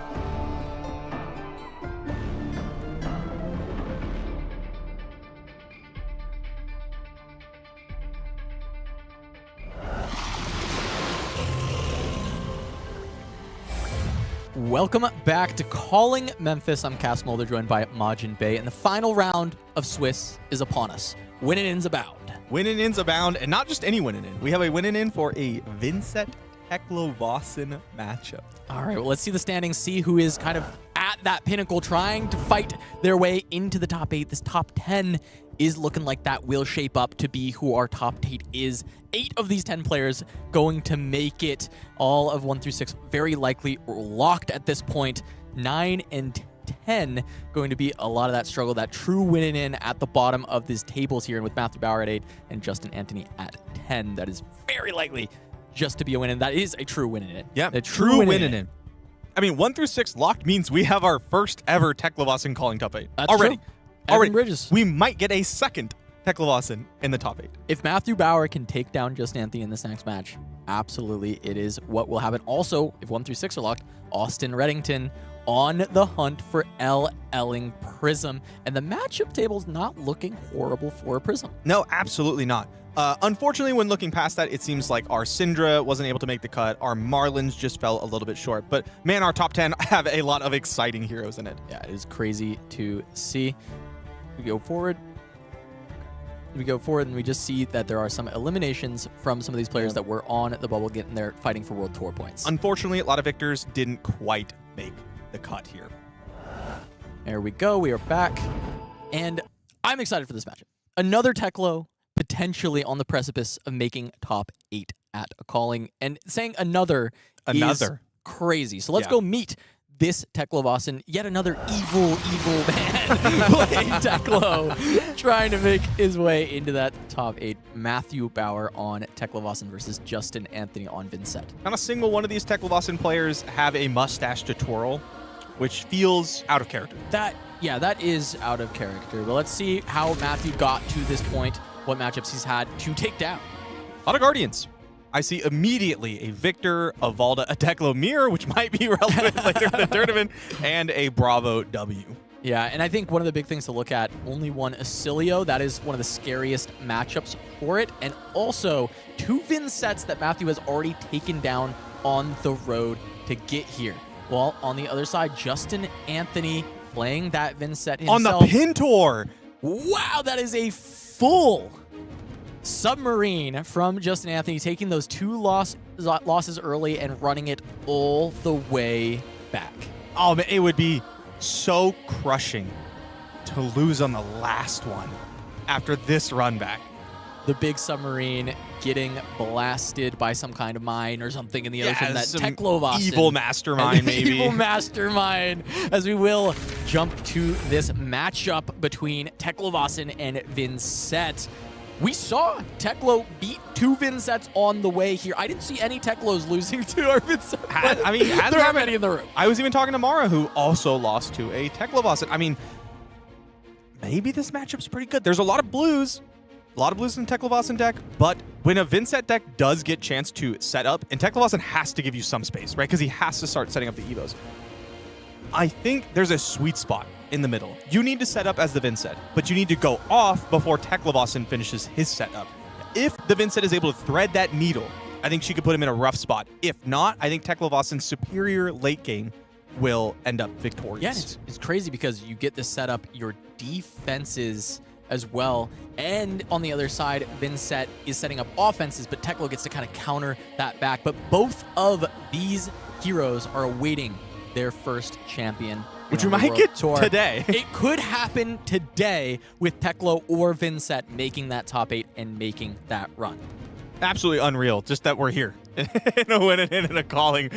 Welcome back to Calling Memphis. I'm Cass Mulder, joined by MajinBae, and the final round of Swiss is upon us. Winning in's abound. Winning ins abound, and not just any winning in. We have a winning in for a Vynnset Teklovossen matchup. All right, well, let's see the standings, see who is kind of at that pinnacle, trying to fight their way into the top 8. This top 10 is looking like that will shape up to be who our top 8 is. 8 of these 10 players going to make it. All of 1 through 6 very likely locked at this point. 9 and 10 going to be a lot of that struggle, that true winning in at the bottom of these tables here. And with Matthew Bowar at 8 and Justin Anthony at 10, that is very likely just to be a win. And that is a true winning in. Yeah, a true winning in. I mean, 1 through 6 locked means we have our first ever Teklovossen calling top 8. That's already. true. Already. Evan Bridges. We might get a second Teklovossen in the top 8. If Matthew Bowar can take down Justin Anthony in this next match, absolutely it is what will happen. Also, if 1 through 6 are locked, Austin Redington on the hunt for Elling Prism. And the matchup table's not looking horrible for Prism. No, absolutely not. Unfortunately, when looking past that, it seems like our Syndra wasn't able to make the cut. Our Marlyns just fell a little bit short. But man, our top 10 have a lot of exciting heroes in it. Yeah, it is crazy to see. We go forward. We go forward and we just see that there are some eliminations from some of these players that were on the bubble getting there fighting for World Tour points. Unfortunately, a lot of victors didn't quite make the cut here. There we go. We are back. And I'm excited for this matchup. Another Teklo potentially on the precipice of making top 8 at a calling. And saying another is crazy. So let's go meet this Teklovossen, yet another evil man playing Teklo, trying to make his way into that top 8. Matthew Bowar on Teklovossen versus Justin Anthony on Vynnset. Not a single one of these Teklovossen players have a mustache tutorial, which feels out of character. That is out of character. But let's see how Matthew got to this point, what matchups he's had to take down. A lot of Guardians. I see immediately a Victor, a Valda, a Teklo Mirror, which might be relevant later in the tournament, and a Bravo W. Yeah, and I think one of the big things to look at, only one Oscilio. That is one of the scariest matchups for it. And also, 2 Vynsets that Matthew has already taken down on the road to get here. Well, on the other side, Justin Anthony playing that Vynnset himself. On the pin tour. Wow, that is a full submarine from Justin Anthony, taking those 2 losses early and running it all the way back. Oh, man, it would be so crushing to lose on the last one after this run back. The big submarine getting blasted by some kind of mine or something in the ocean. That some Teklovossen. evil mastermind, maybe. Evil mastermind. As we will jump to this matchup between Teklovossen and Vynnset. We saw Teklo beat 2 Vynsets on the way here. I didn't see any Teklos losing to our Vynnset. I mean, there aren't many in the room. I was even talking to Mara, who also lost to a Teklovossen. I mean, maybe this matchup's pretty good. There's a lot of blues. A lot of blues in Teklovossen deck, but when a Vynnset deck does get chance to set up, and Teklovossen has to give you some space, right? Because he has to start setting up the Evos. I think there's a sweet spot in the middle. You need to set up as the Vynnset, but you need to go off before Teklovossen finishes his setup. If the Vynnset is able to thread that needle, I think she could put him in a rough spot. If not, I think Teklovossen's superior late game will end up victorious. Yeah, and it's crazy because you get this setup, your defenses as well, and on the other side, Vynnset is setting up offenses, but Teklo gets to kind of counter that back. But both of these heroes are awaiting their first champion, which we on the might World get Tour. today. It could happen today with Teklo or Vynnset making that top 8 and making that run. Absolutely unreal, just that we're here in a win and a calling,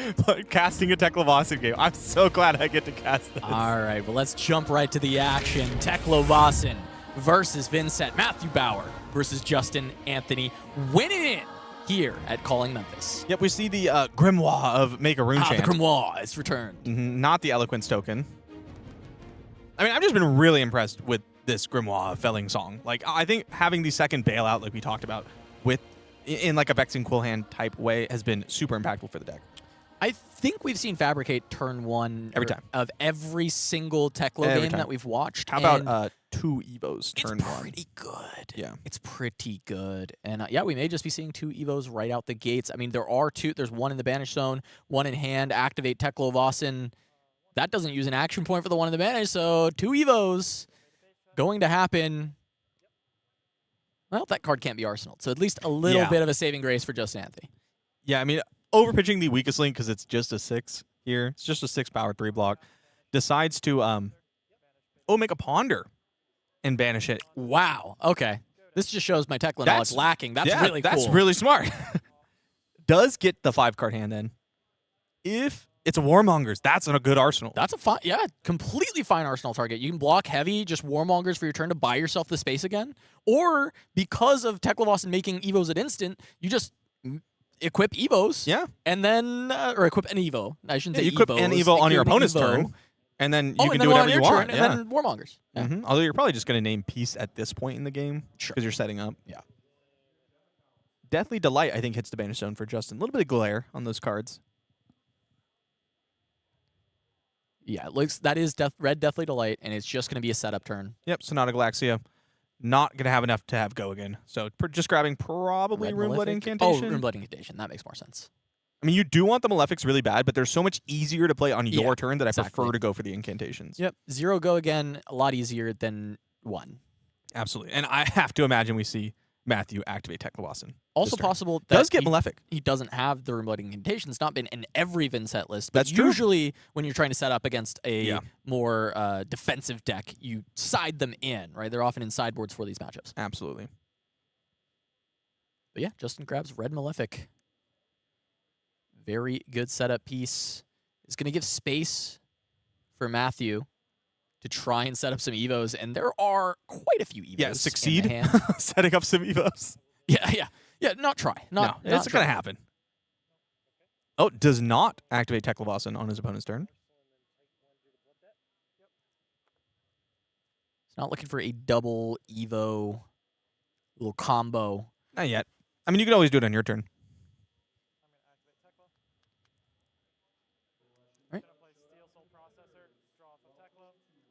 casting a Teklovossen game. I'm so glad I get to cast this. All right, well, let's jump right to the action. Teklovossen versus Vynnset. Matthew Bowar versus Justin Anthony, winning it here at Calling Memphis. Yep, we see the Grimoire of Make a Rune The Chant. Grimoire is returned. Not the Eloquence token. I mean, I've just been really impressed with this Grimoire Felling song. Like, I think having the second bailout, like we talked about, with in like a Vexing Quillhand type way, has been super impactful for the deck. I think we've seen Fabricate turn 1 Every time. of every single Teklo Every game time. that we've watched. How and about 2 Evos turn it's 1? pretty good. Yeah. It's pretty good. And yeah, we may just be seeing 2 Evos right out the gates. I mean, there are 2. There's 1 in the Banish Zone, 1 in hand. Activate Teklovossen. That doesn't use an action point for the 1 in the Banish, so 2 Evos going to happen. Well, that card can't be arsenaled, so at least a little bit of a saving grace for Justin Anthony. Yeah, I mean, overpitching the weakest link because it's just a 6 here. It's just a 6 power 3 block. Decides to make a Ponder and banish it. Wow. Okay. This just shows my Tekla knowledge lacking. That's really cool. That's really smart. Does get the 5-card hand in. If it's a Warmongers, that's a good arsenal. That's a fine, completely fine arsenal target. You can block heavy, just Warmongers for your turn to buy yourself the space again. Or because of Teklovossen making Evos at instant, you just equip Evos. Yeah. And then, or equip an Evo. I shouldn't say you equip Evos. an Evo on your Equip an opponent's Evo. turn, and then you can and do then one whatever on you your want. turn, and then Warmongers. Yeah. Although you're probably just going to name Peace at this point in the game Sure. because you're setting up. Yeah. Deathly Delight, I think, hits the Banish Zone for Justin. A little bit of glare on those cards. Yeah, it looks, that is red Deathly Delight, and it's just going to be a setup turn. Yep, Sonata Galaxia. Not going to have enough to have go again. So just grabbing probably Red Runeblood Malefic? Incantation. Oh, Runeblood Incantation. That makes more sense. I mean, you do want the Malefics really bad, but they're so much easier to play on your Yeah, turn that I exactly. prefer to go for the Incantations. Yep. 0 go again, a lot easier than 1. Absolutely. And I have to imagine we see Matthew activate Teklovossen. Also this turn. possible that Does get Malefic. he doesn't have the Runeblood Incantation. It's not been in every Vynnset list, but That's true. usually when you're trying to set up against a Yeah. more defensive deck, you side them in, right? They're often in sideboards for these matchups. Absolutely. But yeah, Justin grabs Red Malefic. Very good setup piece. It's going to give space for Matthew to try and set up some Evos, and there are quite a few Evos. Yeah, in the succeed. hand. Setting up some Evos. Yeah. Not try. Not it's try. going to happen. Oh, does not activate Teklovossen on his opponent's turn. It's not looking for a double Evo little combo. Not yet. I mean, you could always do it on your turn.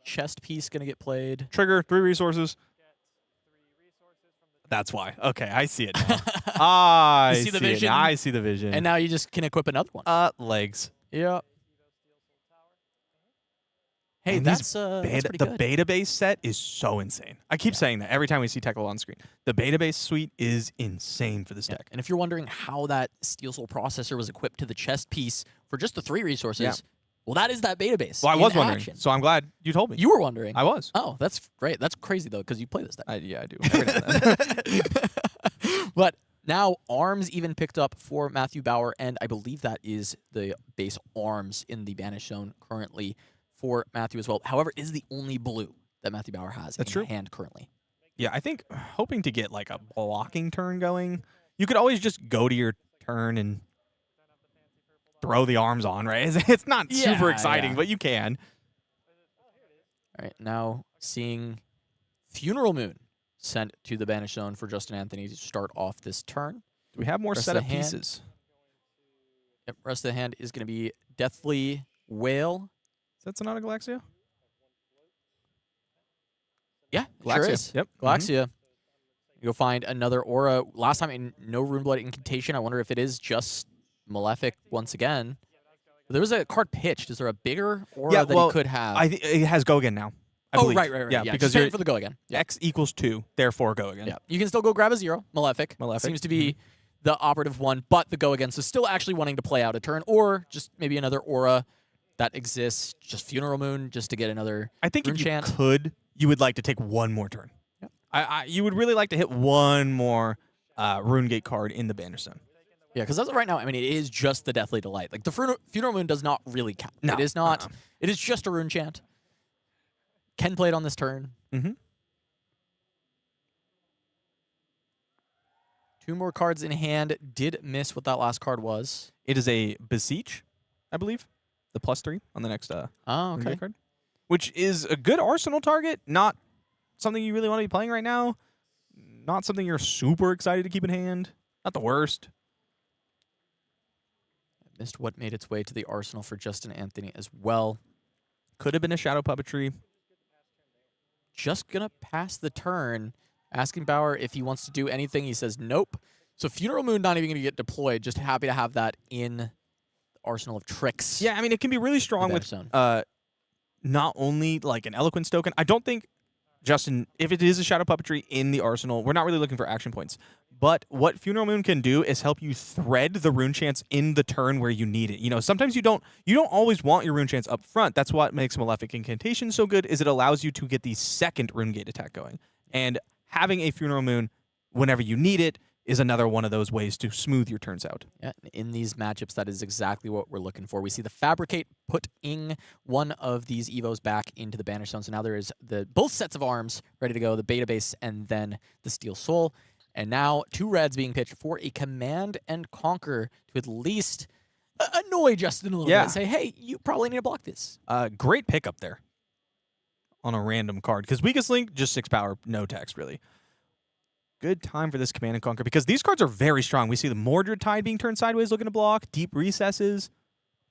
chest piece going to get played. Trigger, 3 resources. That's why. Okay, I see it now. I You see the vision? I see the vision. And now you just can equip another one. Legs. Yeah. Hey, And that's Beta, pretty the good. beta base set is so insane. I keep saying that every time we see Teklo on screen. The beta base suite is insane for this Yeah. deck. And if you're wondering how that Steel Soul processor was equipped to the chest piece for just the 3 resources, Yeah. well, that is that beta base. Well, I in was wondering, action. so I'm glad you told me. You were wondering. I was. Oh, that's great. That's crazy, though, because you play this deck. Yeah, I do. Every now and then. But now arms even picked up for Matthew Bowar, and I believe that is the base arms in the Banish Zone currently for Matthew as well. However, it is the only blue that Matthew Bowar has That's in true. hand currently. Yeah, I think hoping to get like a blocking turn going. You could always just go to your turn and throw the arms on, right? It's not super Yeah, exciting, yeah. but you can. All right, now seeing Funeral Moon sent to the Banish Zone for Justin Anthony to start off this turn. Do we have more Rest of setup the hand. pieces? Yep, rest of the hand is going to be Deathly Whale. Is that Sonata Galaxia? Yeah, Galaxia. sure is. Yep. Galaxia. You'll find another aura. Last time in no Runeblood Incantation. I wonder if it is just Malefic once again. There was a card pitched. Is there a bigger aura Yeah, that well, he could have? it has go again now. I oh, believe. right. Yeah, Yeah, because just paying you're for the go again. Yeah. X equals 2, therefore go again. Yeah, you can still go grab a 0. Malefic. Malefic. Seems to be the operative one, but the go again. So still actually wanting to play out a turn, or just maybe another aura that exists. Just Funeral Moon, just to get another. I think Rune if you Chant. could, you would like to take one more turn. Yep. You would really like to hit one more Rune Gate card in the Banish Zone. Yeah, because as of right now, I mean, it is just the Deathly Delight. Like the Funeral Moon does not really count. No. It is not. It is just a Rune Chant. Can play it on this turn. Mm-hmm. 2 more cards in hand. Did miss what that last card was. It is a Beseech, I believe. The +3 on the next Oh, Rune okay. Gate card. Which is a good Arsenal target. Not something you really want to be playing right now. Not something you're super excited to keep in hand. Not the worst. Missed what made its way to the arsenal for Justin Anthony as well. Could have been a Shadow Puppetry. Just gonna pass the turn. Asking Bowar if he wants to do anything. He says nope. So Funeral Moon not even gonna get deployed. Just happy to have that in the arsenal of tricks. Yeah, I mean, it can be really strong Banish with Zone. not only like an Eloquence token. I don't think, Justin, if it is a Shadow Puppetry in the arsenal, we're not really looking for action points. But what Funeral Moon can do is help you thread the Rune Chants in the turn where you need it. You know, sometimes you don't always want your Rune Chants up front. That's what makes Malefic Incantation so good, is it allows you to get the second Rune Gate attack going. And having a Funeral Moon whenever you need it is another one of those ways to smooth your turns out. Yeah, in these matchups, that is exactly what we're looking for. We see the Fabricate putting one of these Evos back into the Banish Zone. So now there is both sets of arms ready to go, the Beta Base and then the Steel Soul. And now 2 reds being pitched for a Command and Conquer to at least annoy Justin a little Yeah. bit. Say, hey, you probably need to block this. Great pickup there on a random card. Because Weakest Link, just 6 power, no text, really. Good time for this Command and Conquer, because these cards are very strong. We see the Mordred Tide being turned sideways, looking to block. Deep Recesses.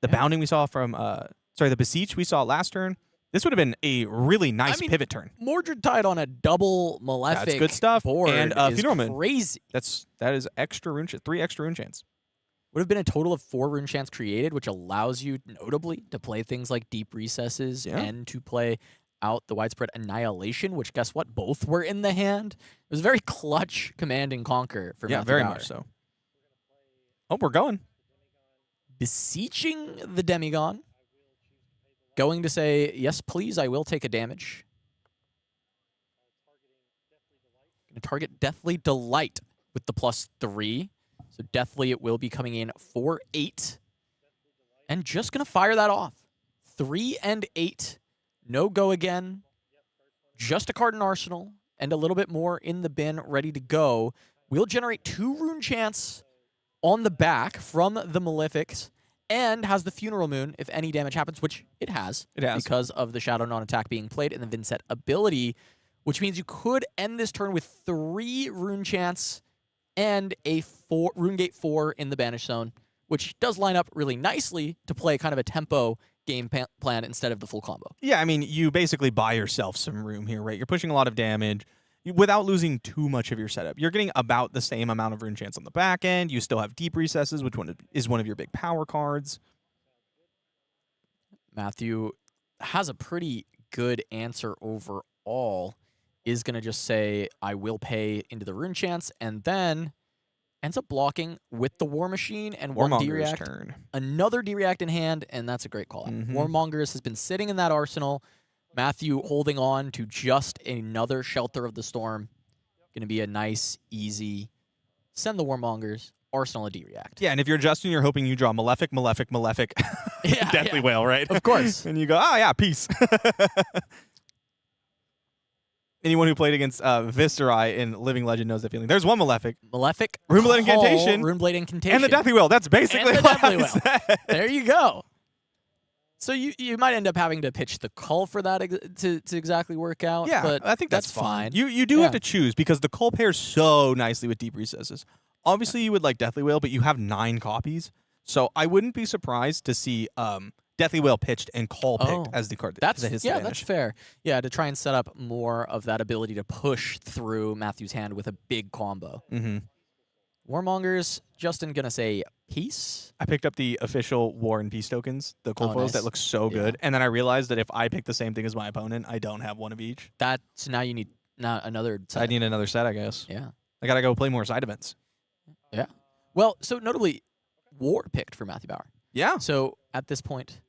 The Bounding we saw from, the Beseech we saw last turn. This would have been a really nice pivot turn. Mordred Tide on a double Malefic That's good stuff. board And is Funeral Moon. crazy. That is extra rune chance, 3 extra rune chance. Would have been a total of 4 Rune Chants created, which allows you, notably, to play things like Deep Recesses and to play out the Widespread Annihilation, which, guess what? Both were in the hand. It was a very clutch Command and Conquer for Matthew very Bowar. much so. Oh, we're going. Beseeching the Demigon. Going to say, yes, please, I will take a damage. Going to target Deathly Delight with the +3. So Deathly, it will be coming in for 8. And just going to fire that off. 3 and 8. No go again. Just a card in Arsenal. And a little bit more in the bin, ready to go. We'll generate 2 Rune Chants on the back from the Malefics. And has the Funeral Moon, if any damage happens, which it has. It has. Because of the Shadow non-attack being played and the Vynnset ability, which means you could end this turn with 3 Rune Chants and a Rune Gate 4 in the Banish Zone, which does line up really nicely to play kind of a tempo game plan instead of the full combo. Yeah, I mean, you basically buy yourself some room here, right? You're pushing a lot of damage without losing too much of your setup. You're getting about the same amount of rune chance on the back end. You still have Deep Recesses, which is one of your big power cards. Matthew has a pretty good answer overall. Is going to just say, I will pay into the rune chance, and then ends up blocking with the War Machine and one Warmonger's D-React. turn. Another D-React in hand, and that's a great call. Warmongers has been sitting in that arsenal. Matthew holding on to just another Shelter of the Storm. Going to be a nice, easy, send the Warmongers, arsenal a D-React. Yeah, and if you're Justin, you're hoping you draw Malefic, Deathly Whale, right? Of course. And you go, oh yeah, peace. Anyone who played against Viscerai in Living Legend knows that feeling. There's one Malefic. Malefic, Runeblade Incantation. Runeblade Incantation. And the Deathly Whale. That's basically and the what Deathly I Whale. said. There you go. So you might end up having to pitch the cull for that to exactly work out. Yeah, but I think that's fine. You do have to choose because the cull pairs so nicely with Deep Recesses. Obviously, you would like Deathly Whale, but you have 9 copies. So I wouldn't be surprised to see Deathly Whale pitched and Cull picked as the card. That's his yeah, advantage. that's fair. Yeah, to try and set up more of that ability to push through Matthew's hand with a big combo. Mm-hmm. Warmongers, Justin gonna say peace. I picked up the official War and Peace tokens, the cold foils nice. that look so good, and then I realized that if I pick the same thing as my opponent, I don't have one of each. So now you need another set. I need another set, I guess. Yeah. I gotta go play more side events. Yeah. Well, so notably, War picked for Matthew Bowar. Yeah. So at this point,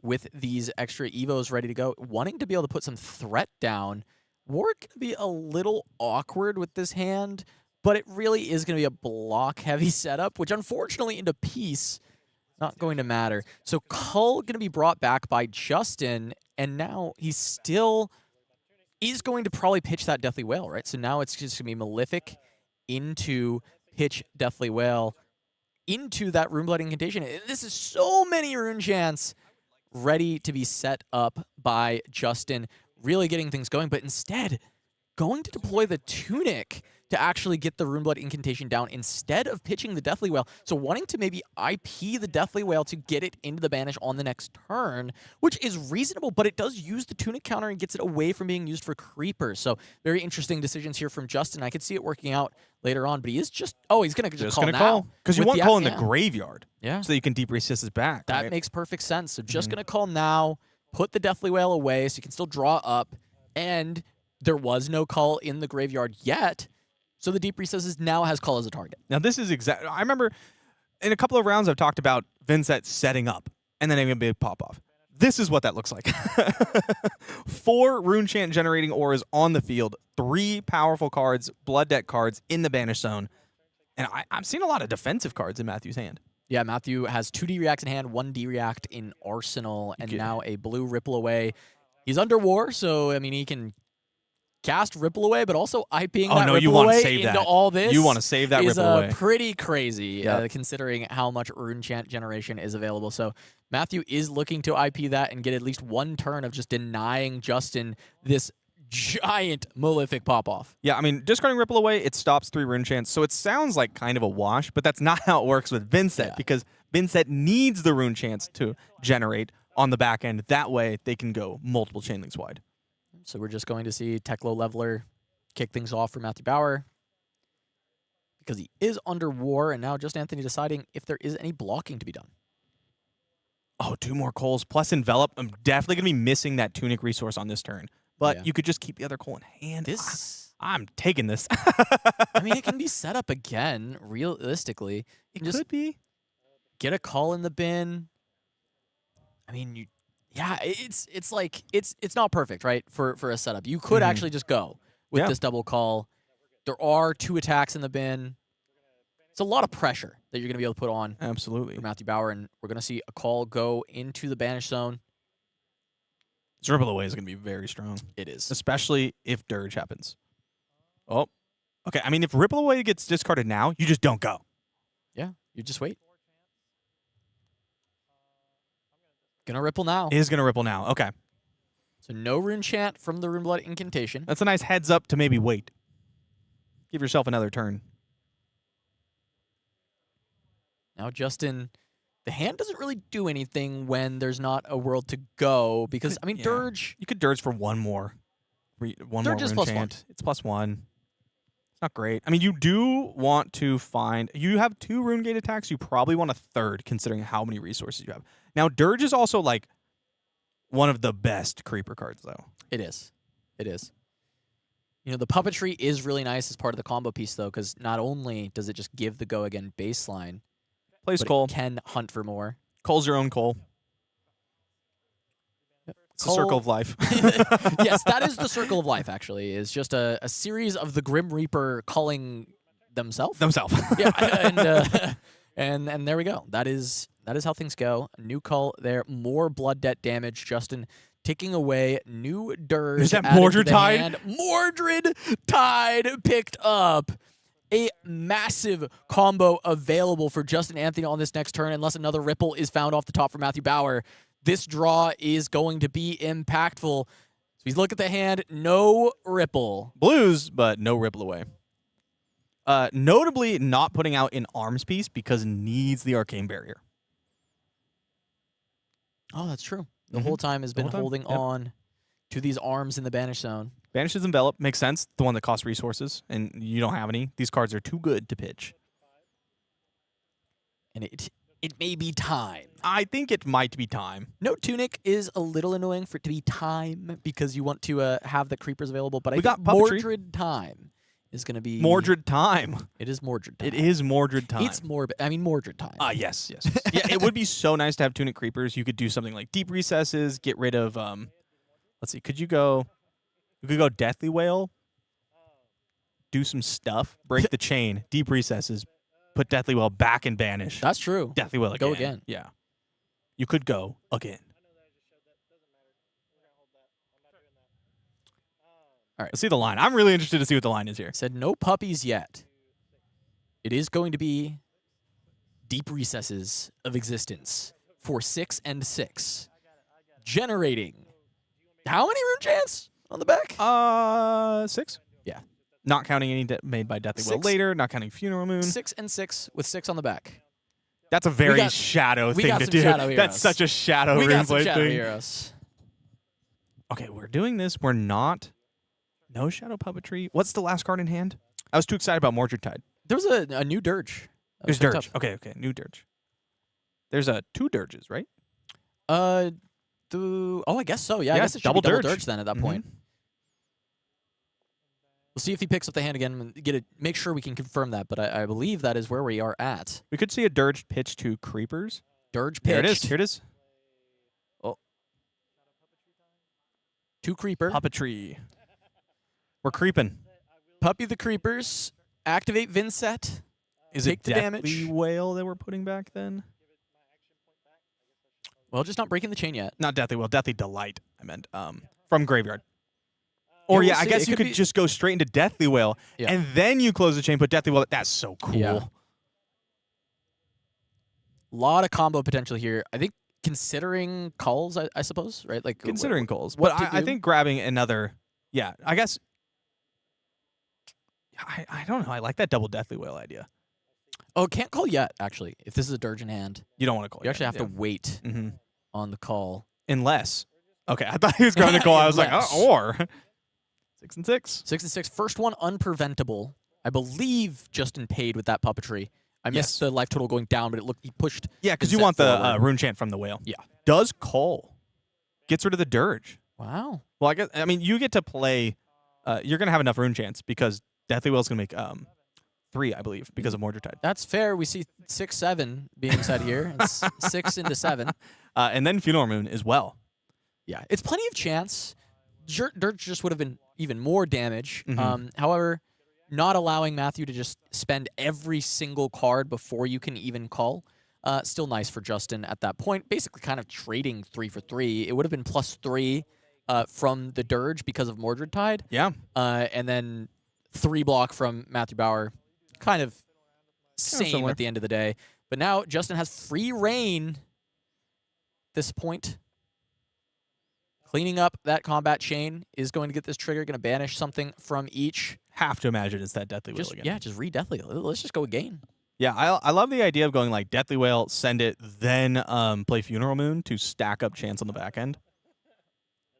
with these extra Evos ready to go, wanting to be able to put some threat down, War can be a little awkward with this hand, but it really is going to be a block-heavy setup, which unfortunately into Peace, not going to matter. So Cull going to be brought back by Justin, and now he still is going to probably pitch that Deathly Whale, right? So now it's just going to be Malefic into pitch Deathly Whale into that Runeblood Incantation. This is so many rune chants ready to be set up by Justin, really getting things going, but instead going to deploy the Tunic to actually get the Runeblood Incantation down instead of pitching the Deathly Whale. So wanting to maybe IP the Deathly Whale to get it into the banish on the next turn, which is reasonable, but it does use the Tunic counter and gets it away from being used for creepers. So very interesting decisions here from Justin. I could see it working out later on, but he is just, he's going to just call now. Because you want Cull in the graveyard. Yeah. So that you can Deep Recess his back. That right? makes perfect sense. So just going to call now, put the Deathly Whale away so you can still draw up, and there was no Cull in the graveyard yet. So the Deep Recesses now has Cull as a target. Now this is I remember in a couple of rounds I've talked about Vynnset setting up and then having a big pop-off. This is what that looks like. 4 rune chant generating auras on the field, 3 powerful cards, blood deck cards in the banish zone. And I'm seeing a lot of defensive cards in Matthew's hand. Yeah, Matthew has 2 D-Reacts in hand, 1 D-React in arsenal, and now a blue Ripple Away. He's under War, so I mean he can cast Ripple Away, but also IPing that Ripple you want Away to save into that. all this. You want to save that is Ripple Away. Pretty crazy, Yep. considering how much rune chant generation is available. So Matthew is looking to IP that and get at least 1 turn of just denying Justin this giant Malefic pop-off. Yeah, I mean, discarding Ripple Away, it stops 3 rune chants, so it sounds like kind of a wash, but that's not how it works with Vynnset, because Vynnset needs the rune chants to generate on the back end. That way, they can go multiple chain links wide. So we're just going to see Teklo Leveler kick things off for Matthew Bowar because he is under War, and now just Anthony deciding if there is any blocking to be done. Oh, 2 more Coals plus Envelop. I'm definitely going to be missing that Tunic resource on this turn, but you could just keep the other Coal in hand. I'm taking this. I mean, it can be set up again, realistically. It could be. Get a call in the bin. I mean, it's like it's not perfect, right? For a setup, you could actually just go with this double call. There are 2 attacks in the bin. It's a lot of pressure that you're going to be able to put on. Absolutely. For Matthew Bowar, and we're going to see a call go into the banish zone. This Ripple Away is going to be very strong. It is, especially if Dirge happens. Oh, okay. I mean, if Ripple Away gets discarded now, you just don't go. Yeah, you just wait. Gonna Ripple now. Is gonna Ripple now. Okay. So no rune chant from the Runeblood Incantation. That's a nice heads up to maybe wait. Give yourself another turn. Now Justin the hand doesn't really do anything when there's not a world to go because, I mean, Yeah. Dirge... You could Dirge for one more. One Dirge more is rune +1. chant. It's +1. It's not great. I mean, you do want to find... You have 2 rune gate attacks. You probably want a 3rd, considering how many resources you have. Now, Dirge is also, like, one of the best creeper cards, though. It is. It is. You know, the puppetry is really nice as part of the combo piece, though, because not only does it just give the go again baseline, Plays but Cole. it can hunt for more. Cole's your own Cole. It's the circle of life. Yes, that is the circle of life, actually, is just a series of the Grim Reaper calling themselves. Yeah, and there we go. That is how things go. A new call there, more blood debt damage. Justin taking away new Dirge. Is that added to Mordred the Tide? hand. Mordred Tide picked up. A massive combo available for Justin Anthony on this next turn, unless another ripple is found off the top for Matthew Bowar. This draw is going to be impactful. So we look at the hand, no ripple. Blues, but no ripple away. Notably not putting out an arms piece because needs the arcane barrier. Oh, that's true. The whole time has been whole time, holding yep. on to these arms in the banish zone. Banishes Envelop. Makes sense. The one that costs resources, and you don't have any. These cards are too good to pitch. And it may be time. I think it might be time. No Tunic is a little annoying for it to be time because you want to have the creepers available, but I We think got puppetry. Mordred time is going to be... Mordred time. It is Mordred time. It is Mordred time. It's Mordred time. Yes. Yeah, it would be so nice to have Tunic Creepers. You could do something like Deep Recesses, get rid of, let's see, you could go Deathly Whale, do some stuff, break the chain, Deep Recesses, put Deathly Whale back and banish. That's true. Deathly Whale again. Go again. Yeah. You could go again. All right. Let's see the line. I'm really interested to see what the line is here. Said no puppies yet. It is going to be Deep Recesses of Existence for 6 and 6. Generating how many rune chants on the back? 6. Yeah. Not counting any made by Deathly Whale 6. later, not counting Funeral Moon. 6 and 6 with 6 on the back. That's a very got- shadow we thing got to some do. shadow That's heroes. such a shadow We got some runeblade shadow thing. heroes. Okay, we're doing this. We're not. No shadow puppetry. What's the last card in hand? I was too excited about Mordred Tide. There was a new Dirge. that was There's picked Dirge. Okay, new Dirge. There's 2 Dirges, right? up. I guess so. Yeah, I Yeah, guess it should double be double Dirge. Dirge then at that Mhm. point. We'll see if he picks up the hand again and make sure we can confirm that, but I believe that is where we are at. We could see a Dirge pitch to Creepers. Dirge There it is. pitched. Here it is. To Creeper. Puppetry. We're creeping. Puppy the Creepers. Activate Vynnset. Is Take it the Deathly damage. Whale that we're putting back then? Well, just not breaking the chain yet. Not Deathly Whale. Deathly Delight, I meant. From Graveyard. Or we'll yeah, I see. guess It you could could be- just go straight into Deathly Whale, Yeah. and then you close the chain, put Deathly Whale. That's so cool. Yeah. A lot of combo potential here. I think considering calls, I suppose, right? Like Considering calls. what But to I do? think grabbing another, yeah, I guess, I don't know. I like that double Deathly Whale idea. Oh, can't call yet, actually. If this is a Dirge in hand, You don't want to call you actually have to wait Mm-hmm. on the call. Unless. Okay, I thought he was grabbing the call. I was like, Unless. or. 6 and 6. 6 and 6. First one, unpreventable. I believe Justin paid with that puppetry. I missed Yes. the life total going down, but it looked he pushed. Yeah, because you Vynnset want the forward. rune chant from the whale. Yeah. Does Cole. Gets rid of the Dirge. Wow. Well, I mean, you get to play. You're going to have enough rune chants because Deathly Whale's going to make 3, I believe, because of Mordred Tide. That's fair. We see 6, 7 being said here. It's 6 into 7. And then Funeral Moon as well. Yeah, it's plenty of chance. Dirge just would have been even more damage. Mhm. However, not allowing Matthew to just spend every single card before you can even call. Still nice for Justin at that point. Basically kind of trading 3 for 3. It would have been +3 from the Dirge because of Mordred Tide. Yeah. And then 3 block from Matthew Bowar. Kind of same similar. at the end of the day. But now Justin has free reign at this point. Cleaning up that combat chain is going to get this trigger, going to banish something from each. Have to imagine it's that Deathly Whale Just again. yeah, just read Deathly. Let's just go again. Yeah, I love the idea of going like Deathly Whale, send it, then play Funeral Moon to stack up chance on the back end.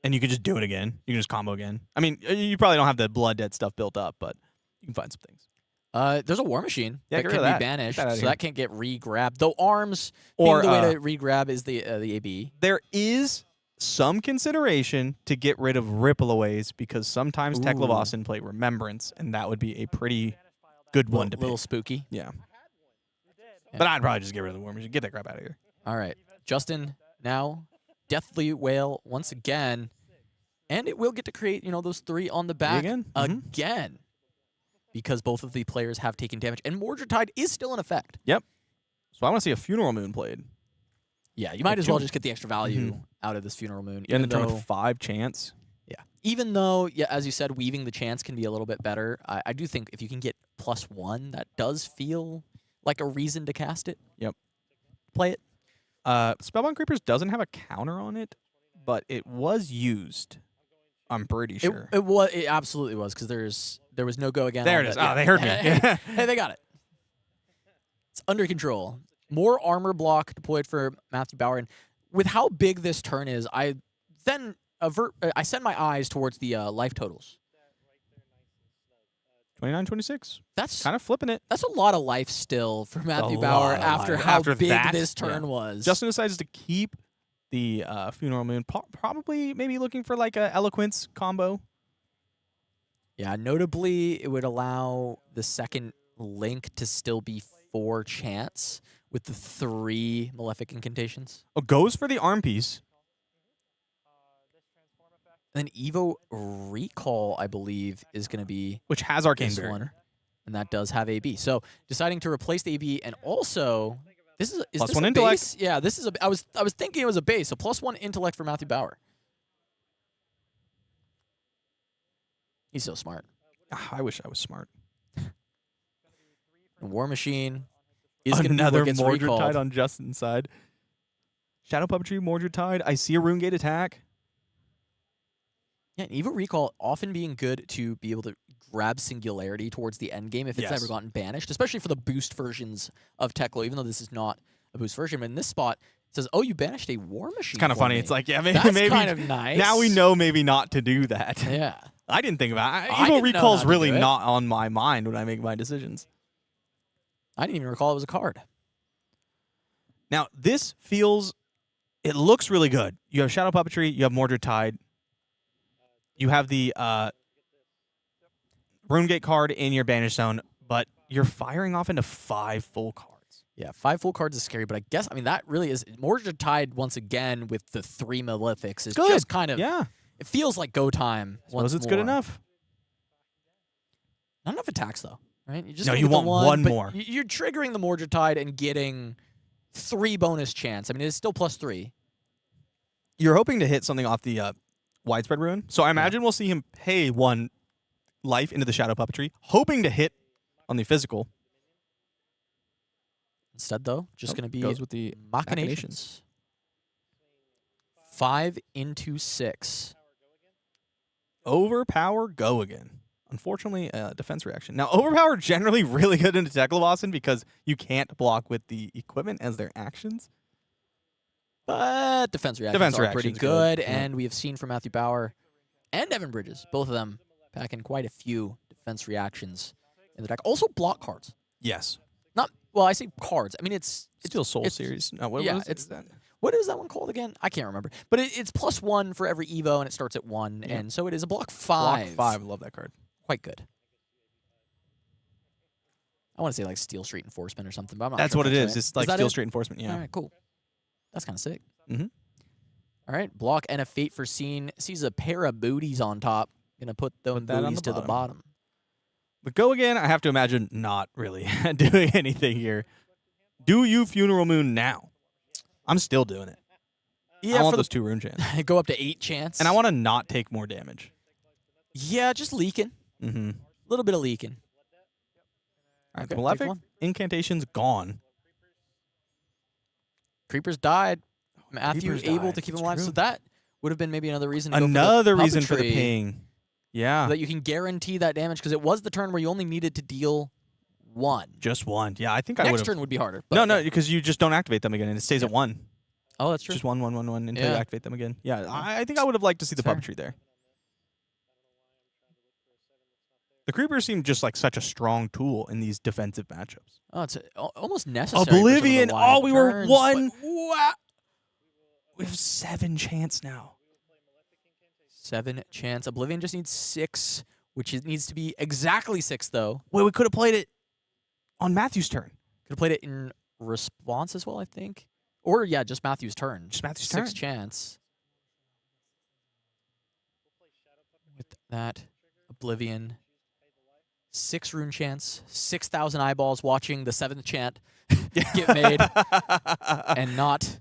And you can just do it again. You can just combo again. I mean, you probably don't have the Blood Debt stuff built up, but you can find some things. There's a War Machine Yeah, that get can rid be of that. banished, Get that out of so here. that can't get re-grabbed. Though Arms, Or, being the way to re-grab is the AB. There is some consideration to get rid of Rippleaways because sometimes Ooh. Teklovossen play Remembrance, and that would be a pretty good one to Little pick. spooky. Yeah. But I'd probably just get rid of the War Machine. Get that crap out of here. All right. Justin now, Deathly Whale once again. And it will get to create, those 3 on the back Again? again. Because both of the players have taken damage. And Mordred is still in effect. Yep. So I want to see a Funeral Moon played. Yeah, you might as well Funeral- just get the extra value out of this Funeral Moon. Yeah, in the even turn though- with 5 chance. Yeah. Even though, yeah, as you said, weaving the chance can be a little bit better. I do think if you can get +1, that does feel like a reason to cast it. Yep. Play it. Spellbound Creepers doesn't have a counter on it, but it was used. I'm pretty sure. It absolutely was, because there was no go again. There on it is. that. Oh, they heard me. Hey, they got it. It's under control. More armor block deployed for Matthew Bowar. And with how big this turn is, I then send my eyes towards the life totals. 29, 26. That's Kind of flipping it. That's a lot of life still for Matthew A Bowar lot of after life. how After big that, this turn yeah. was. Justin decides to keep the Funeral Moon. Probably maybe looking for like a Eloquence combo. Yeah, notably, it would allow the second link to still be 4 chance with the 3 Malefic Incantations. Oh, goes for the arm piece. And then Evo Recall, I believe, is going to be Which has Arcane this Barrier. one. And that does have AB. So deciding to replace the AB and also... Is Plus this 1 a intellect. base? Yeah, this is a... I was thinking it was a base, so +1 intellect for Matthew Bowar. He's so smart. I wish I was smart. And War Machine is going to be Another what gets Mordred recalled. Tide on Justin's side. Shadow Puppetry, Mordred Tide. I see a Rune Gate attack. Yeah, and Evo Recall often being good to be able to grab Singularity towards the end game if it's Yes. ever gotten banished, especially for the boost versions of Teklo, even though this is not a boost version. But in this spot, it says, oh, you banished a War Machine. It's kind of for funny. me. It's like, yeah, That's maybe kind of nice. now we know maybe not to do that. Yeah. I didn't think about it. I Evo didn't know Recall's not to really do it. not on my mind when I make my decisions. I didn't even recall it was a card. Now, this feels... It looks really good. You have Shadow Puppetry. You have Mordred Tide. You have the Rune Gate card in your banish zone, but you're firing off into 5 full cards. Yeah, 5 full cards is scary, but I mean, that really is... Mordred Tide, once again, with the 3 Malefics, is Good. just kind of... Yeah. It feels like go time once Suppose it's good more. enough. Not enough attacks, though, right? You just No, gonna you get the want one but more. You're triggering the Mordred Tide and getting 3 bonus chance. I mean, it's still +3. You're hoping to hit something off the Widespread Ruin. So I imagine we'll see him pay 1 life into the Shadow Puppetry, hoping to hit on the physical. Instead, though, just Nope, going to be goes with the Machinations. 5 into 6. Overpower, go again. Unfortunately, defense reaction. Now, Overpower generally really good into Teklovossen because you can't block with the equipment as their actions. But defense reactions Defense are pretty reactions good, good, yeah. and we have seen from Matthew Bowar and Evan Bridges, both of them packing quite a few defense reactions in the deck. Also block cards. Yes. Not, well, I say cards. I mean, it's Still Soul it's- Series. No, what yeah, is it? it's- Is that? What is that one called again? I can't remember. But it's +1 for every Evo, and it starts at 1. Yeah. And so it is a block 5. Block 5. Love that card. Quite good. I want to say like Steel Street Enforcement or something, but I'm not That's sure what if it that's is. right. It's like that Steel it? Street Enforcement. Yeah. All right, cool. That's kind of sick. Mhm. All right, block and a Fate for Scene. Sees a pair of booties on top. Gonna put those that on booties the to the bottom. But go again, I have to imagine not really doing anything here. Do you Funeral Moon now? I'm still doing it. I want for those 2 rune chants. the go up to 8 chance. And I want to not take more damage. Yeah, just leaking. Mm-hmm. A little bit of leaking. All right, Okay, the Malefic take one. Incantation's gone. Creepers died. Matthew Creepers able died, to keep him that's alive. true. So that would have been maybe another reason to go Another for the reason for the puppetry, ping. Yeah. so that you can guarantee that damage, because it was the turn where you only needed to deal one. Just one. Yeah, I think I would Next have. turn would be harder. No, but no, yeah. because you just don't activate them again, and it stays at 1. Oh, that's true. Just 1, 1, 1, 1 until you Yeah. activate them again. Yeah, I think I would have liked to see the That's puppetry there. The creepers seem just like such a strong tool in these defensive matchups. Oh, it's almost necessary. for some of the Oblivion! wide Oh, we were turns, 1. but wow. We have 7 chance now. 7 chance. Oblivion just needs 6, which needs to be exactly 6, though. Wait, we could have played it on Matthew's turn. Could have played it in response as well, I think. Or, yeah, just Matthew's turn. Just Matthew's 6 turn. chance. With that, Oblivion. 6 rune chance. 6,000 eyeballs watching the 7th chant get made. And not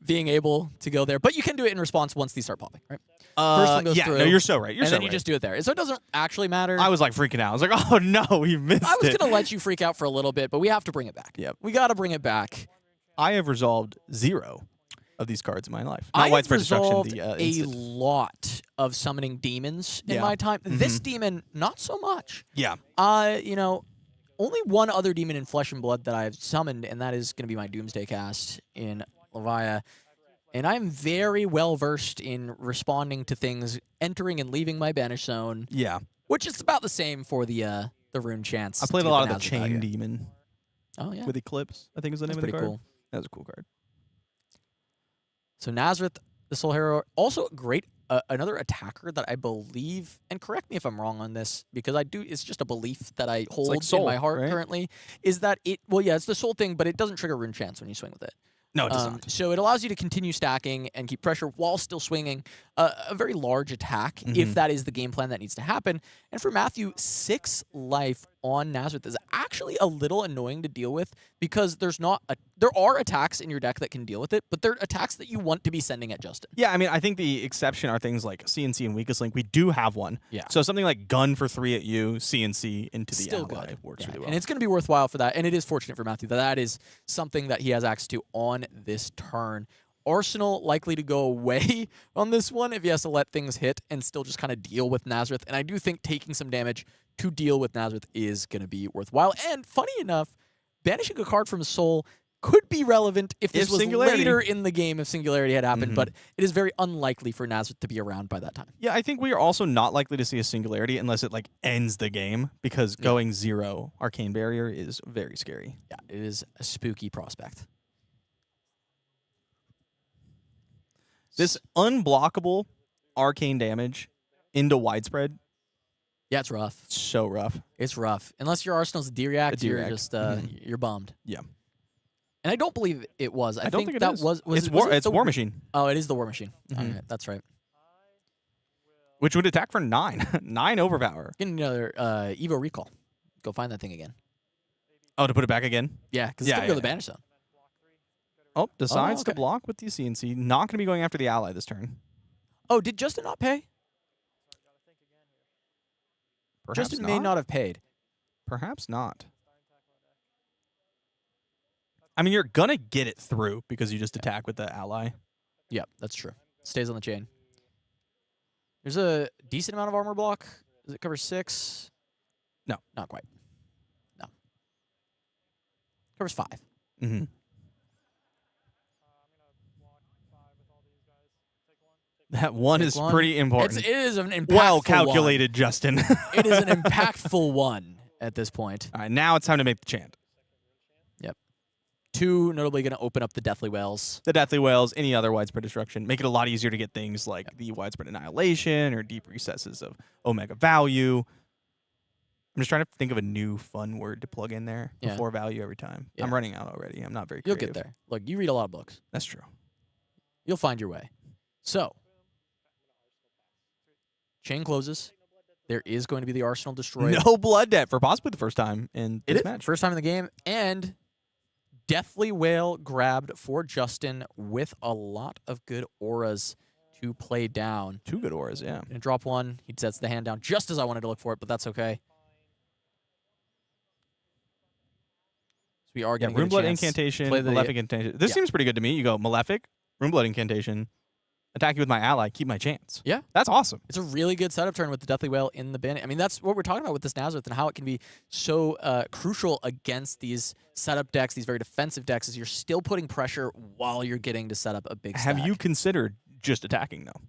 being able to go there. But you can do it in response once these start popping, right? First one goes yeah, through. no, you're so right. You're and so then you right. just do it there. So it doesn't actually matter. I was like freaking out. I was like, oh no, we missed I was it. going to let you freak out for a little bit, but we have to bring it back. Yep. We got to bring it back. I have resolved 0 of these cards in my life. I Not have widespread destruction. resolved The a instant. lot of summoning demons in Yeah. my time. This demon, not so much. Yeah. You know, only one other demon in Flesh and Blood that I've summoned, and that is going to be my Doomsday cast in Levia. And I'm very well versed in responding to things entering and leaving my banish zone, Yeah. which is about the same for the rune chance. I played to a get lot of the Nazareth out Chain here. Demon Oh yeah, with Eclipse, I think is the that's name of the pretty card. cool. That was a cool card. So Nazareth, the Soul Hero, also great. Another attacker that I believe, and correct me if I'm wrong on this, because I do. It's just a belief that I hold like Soul, in my heart right? currently. Is that it? Well, yeah, it's the Soul thing, but it doesn't trigger rune chance when you swing with it. No, it does not. So it allows you to continue stacking and keep pressure while still swinging a very large attack, if that is the game plan that needs to happen. And for Matthew, 6 life on Nazareth is actually a little annoying to deal with because there are attacks in your deck that can deal with it, but they're attacks that you want to be sending at Justin. Yeah, I mean, I think the exception are things like CNC and Weakest Link. We do have one. Yeah. So something like Gun for 3 at you, CNC into the Still ally good. works Yeah, really well. And it's going to be worthwhile for that. And it is fortunate for Matthew that that is something that he has access to on this turn. Arsenal likely to go away on this one if he has to let things hit and still just kind of deal with Nazareth. And I do think taking some damage to deal with Nazareth is going to be worthwhile. And funny enough, banishing a card from Soul could be relevant if this If was Singularity. later in the game, if Singularity had happened. But it is very unlikely for Nazareth to be around by that time. Yeah, I think we are also not likely to see a Singularity unless it like ends the game because going 0 Arcane Barrier is very scary. Yeah, it is a spooky prospect. This unblockable arcane damage into widespread, Yeah, it's rough. so rough. It's rough. Unless your Arsenal's D-React, you're D-React. just you're bummed. Yeah. And I don't believe it was. I don't think think it that is. was It's it, War, was it it's the War Machine, Oh, it is the War Machine. Mhm. All right, that's right. which would attack for 9. 9 overpower. Get another Evo recall. Go find that thing again. Oh, to put it back again? Yeah, because Yeah, it's gonna go to yeah. the banish zone. Oh, decides to okay. block with the CNC. Not going to be going after the ally this turn. Oh, did Justin not pay? Perhaps Justin not. may not have paid. Perhaps not. I mean, you're going to get it through because you just attack with the ally. Yeah, that's true. Stays on the chain. There's a decent amount of armor block. Does it cover 6? No. Not quite. No. Covers 5. Mm-hmm. That one Take is one. pretty important. It is an impactful Well calculated, Justin. one. It is an impactful one at this point. All right, now it's time to make the chant. 2, notably going to open up the Deathly Whales. The Deathly Whales, any other widespread destruction, make it a lot easier to get things like the widespread annihilation or deep recesses of Omega value. I'm just trying to think of a new fun word to plug in there Yeah. before value every time. Yeah. I'm running out already. I'm not very You'll creative. get there. Look, you read a lot of books. That's true. You'll find your way. So, chain closes. There is going to be the Arsenal destroyed. No blood debt for possibly the first time in It this is. match. First time in the game. And Deathly Whale grabbed for Justin with a lot of good auras to play down. 2 good auras, yeah. Gonna drop 1. He sets the hand down just as I wanted to look for it, but that's okay. So we are Yeah, getting Runeblood a chance to Incantation, play the- Malefic Incantation. This yeah. seems pretty good to me. You go Malefic, Runeblood Incantation, attack you with my ally, keep my chance. Yeah. That's awesome. It's a really good setup turn with the Deathly Whale in the bin. I mean, that's what we're talking about with this Nazareth and how it can be so crucial against these setup decks, these very defensive decks, is you're still putting pressure while you're getting to set up a big stack. Have you considered just attacking, though?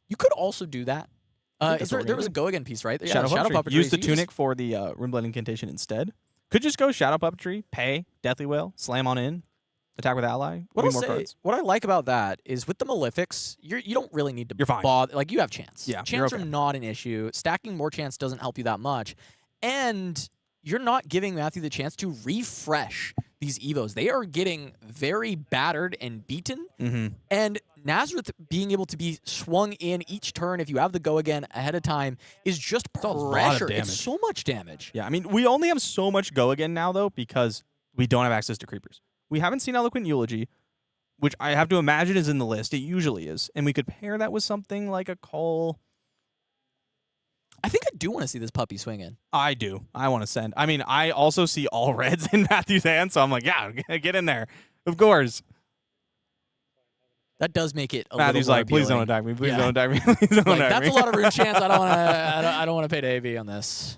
You could also do that. There was a go again piece, right? Yeah, Shadow Puppetry. Use the so you Tunic for the Runeblade Incantation instead. Could just go Shadow Puppetry, pay, Deathly Whale, slam on in, attack with ally. What Give I'll me more say, cards. what I like about that is with the Malefics, you don't really need to You're fine. bother. Like, you have chance. Yeah, chance you're okay. are not an issue. Stacking more chance doesn't help you that much. And you're not giving Matthew the chance to refresh these Evos. They are getting very battered and beaten. Mm-hmm. And Nazareth being able to be swung in each turn if you have the go again ahead of time is just a lot of pressure. damage. It's so much damage. Yeah, I mean, we only have so much go again now, though, because we don't have access to creepers. We haven't seen Eloquent Eulogy, which I have to imagine is in the list. It usually is. And we could pair that with something like a Call. I think I do want to see this puppy swing in. I do. I want to send. I mean, I also see all reds in Matthew's hand, so I'm like, yeah, get in there. Of course. That does make it a Matthew's little more like, please don't appealing. attack me. Please Yeah. don't attack me. Please don't Like, attack that's me. a lot of rune chance. I don't want to pay to AV on this.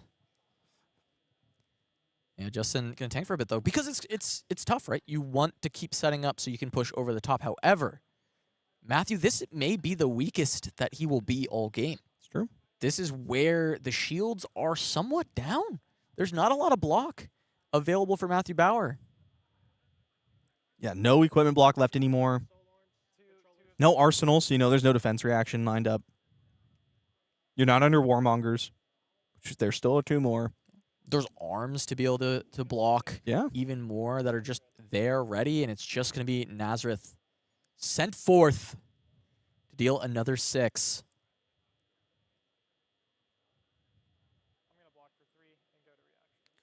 Yeah, Justin gonna tank for a bit though, because it's tough, right? You want to keep setting up so you can push over the top. However, Matthew, this may be the weakest that he will be all game. It's true. This is where the shields are somewhat down. There's not a lot of block available for Matthew Bowar. Yeah, no equipment block left anymore. No arsenal, so you know there's no defense reaction lined up. You're not under Warmongers, which there's still 2 more. There's arms to be able to block Yeah. even more that are just there ready, and it's just going to be Nazareth sent forth to deal another 6.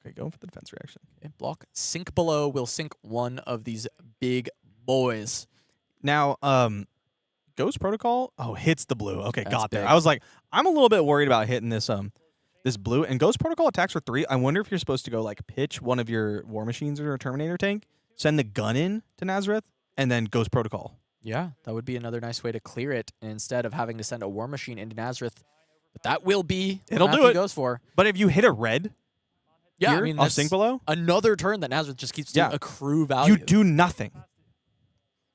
Okay, going for the defense reaction. Okay, block sink below will sink one of these big boys. Now, Ghost Protocol, hits the blue. Okay, That's got there. big. I was like, I'm a little bit worried about hitting this this blue. And Ghost Protocol attacks for 3. I wonder if you're supposed to go like pitch one of your War Machines or a Terminator tank, send the gun in to Nazareth, and then Ghost Protocol. Yeah, that would be another nice way to clear it instead of having to send a War Machine into Nazareth. But that will be what It'll do Matthew it. goes for. But if you hit a red Yeah, here I mean, off that's Sink Below, another turn that Nazareth just keeps to accrue value. you do nothing.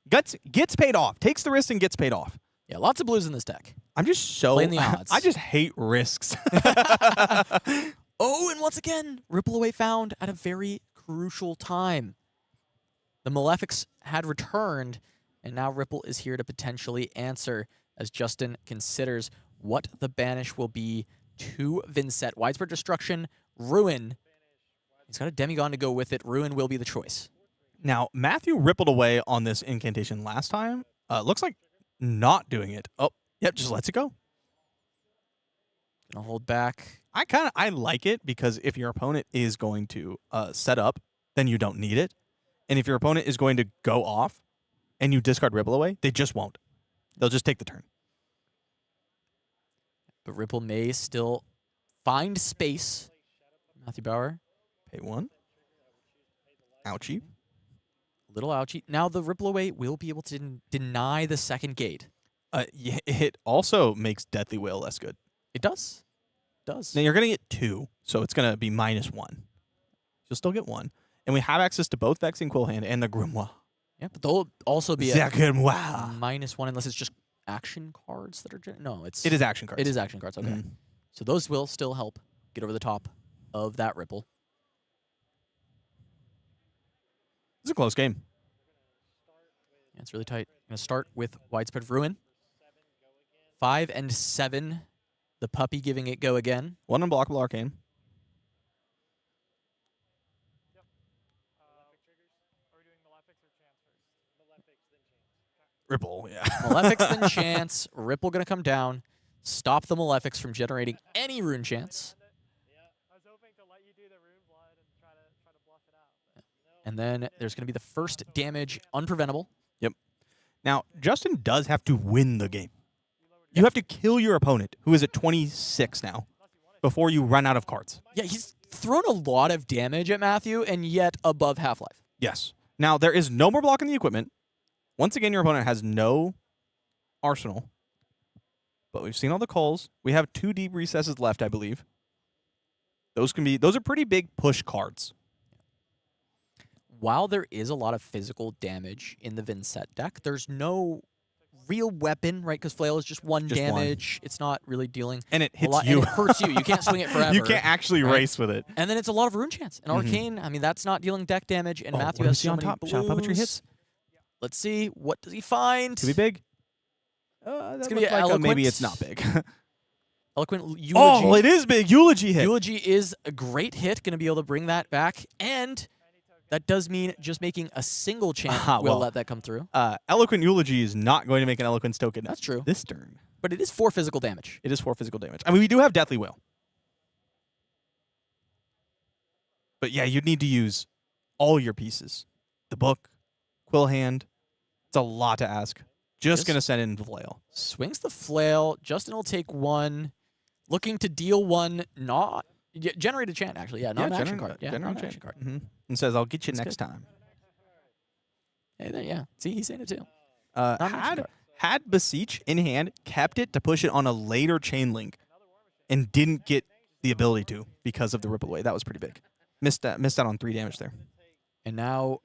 Gets paid off. Takes the risk and gets paid off. Yeah, lots of blues in this deck. I'm just so... Playing the odds. I just hate risks. Oh, and once again, Ripple Away found at a very crucial time. The Malefics had returned, and now Ripple is here to potentially answer as Justin considers what the banish will be to Vynnset. Widespread Destruction, Ruin. He's got a Demigod to go with it. Ruin will be the choice. Now, Matthew rippled away on this incantation last time. Looks like not doing it. Oh, yep, just lets it go. Gonna hold back. I like it because if your opponent is going to set up, then you don't need it. And if your opponent is going to go off and you discard Ripple Away, they just won't. They'll just take the turn. But Ripple may still find space. Matthew Bowar, Pay 1. Ouchie. little ouchie. Now the Ripple Away will be able to deny the second gate. Yeah, it also makes Deathly Whale less good. It does. Does. Now you're going to get 2, so it's going to be -1. You'll still get 1. And we have access to both Vexing Quill Hand and the Grimoire. Yeah, but they'll also be The at Grimoire. -1 unless it's just action cards that are... No, it's... It is action cards. It is action cards, okay. Mhm. So those will still help get over the top of that Ripple. It's a close game. Yeah, it's really tight. Going to start with Widespread Ruin. 5 and 7. The puppy giving it go again. 1 Unblockable Arcane. Ripple, yeah. Malefics then Chance. Ripple going to come down. Stop the Malefics from generating any rune chance. And then there's going to be the first damage unpreventable. Yep. Now, Justin does have to win the game. You have to kill your opponent, who is at 26 now, before you run out of cards. Yeah, he's thrown a lot of damage at Matthew, and yet above half-life. Yes. Now, there is no more block in the equipment. Once again, your opponent has no Arsenal. But we've seen all the calls. We have 2 deep recesses left, I believe. Those are pretty big push cards. While there is a lot of physical damage in the Vynnset deck, there's no real weapon, right? Because flail is just one damage. It's not really dealing And it a hits lot, you. and it hurts you. You can't swing it forever. You can't actually right? race with it. And then it's a lot of rune chance. And arcane, I mean, that's not dealing deck damage. And Matthew what has is he so on many top? Shadow puppetry blues. hits. Let's see. What does he find? Could be big. It's That gonna be looked like eloquent. maybe it's not big. Eloquent eulogy. Oh, it is big. Eulogy hit. Eulogy is a great hit. Going to be able to bring that back. And that does mean just making a single chant will well, let that come through. Eloquent Eulogy is not going to make an Eloquence token. That's true. This turn. But it is 4 physical damage. It is 4 physical damage. I mean, we do have Deathly Wail. But yeah, you'd need to use all your pieces. The book, Quill Hand. It's a lot to ask. Just going to send in the flail. Swings the flail. Justin will take 1. Looking to deal 1. Not generate a chant, actually. Yeah, not an action card. Yeah, not an action card. And says, I'll get you That's next good. time. Hey, there, yeah. See, he's saying it too. Not an action card. Had Beseech in hand, kept it to push it on a later chain link, and didn't get the ability to because of the ripple away. That was pretty big. Missed out on 3 damage there. And now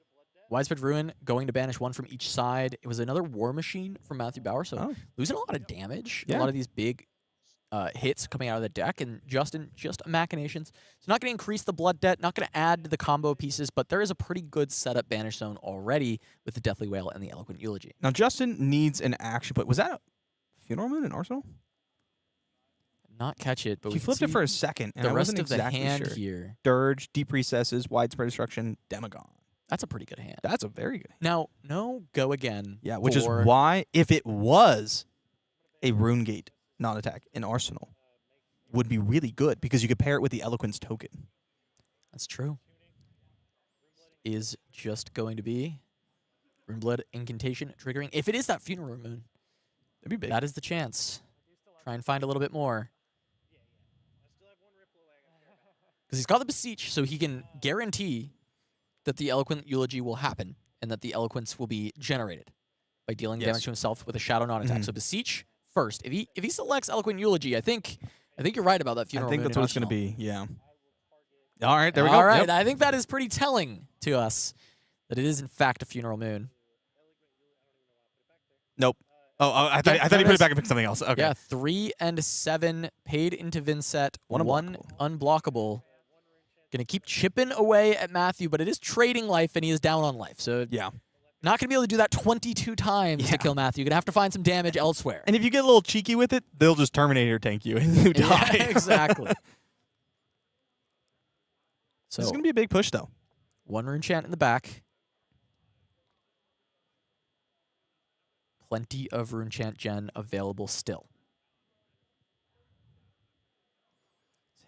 Widespread Ruin going to banish 1 from each side. It was another War Machine from Matthew Bowar, so losing a lot of damage. Yeah. A lot of these big hits coming out of the deck, and Justin just machinations. It's not going to increase the blood debt, not going to add to the combo pieces, but there is a pretty good setup banish zone already with the Deathly Wail and the Eloquent Eulogy. Now, Justin needs an action, but was that a Funeral Moon in Arsenal? Not catch it, but He we flipped it for a second, and the I rest wasn't of the exactly hand sure. here. Dirge, Deep Recesses, Widespread Destruction, Demagon. That's a pretty good hand. That's a very good hand. Now, no go again. Yeah, which is for- why, if it was a Rune Gate non-attack in Arsenal, would be really good, because you could pair it with the Eloquence token. That's true. Is just going to be Runeblood Incantation triggering. If it is that Funeral Moon, That'd be big. that is the chance. Try and find a little bit more. Because he's got the Beseech, so he can guarantee that the Eloquent Eulogy will happen and that the Eloquence will be generated by dealing damage to himself with a Shadow non-attack. So Beseech first. If he selects Eloquent Eulogy, I think you're right about that Funeral I think Moon that's in what it's going to Arsenal. be, yeah. All right, there we go. All right, Yep. I think that is pretty telling to us that it is in fact a Funeral Moon. Nope. Oh, I thought he put it back and picked something else. Okay. Yeah, 3 and 7 paid into Vynnset. One unblockable. Gonna keep chipping away at Matthew, but it is trading life, and he is down on life. So Yeah. not gonna be able to do that 22 times to kill Matthew. You're gonna have to find some damage elsewhere. And if you get a little cheeky with it, they'll just Terminator tank you and you die. Yeah, exactly. So This is going to be a big push, though. 1 rune chant in the back. Plenty of rune chant gen available still.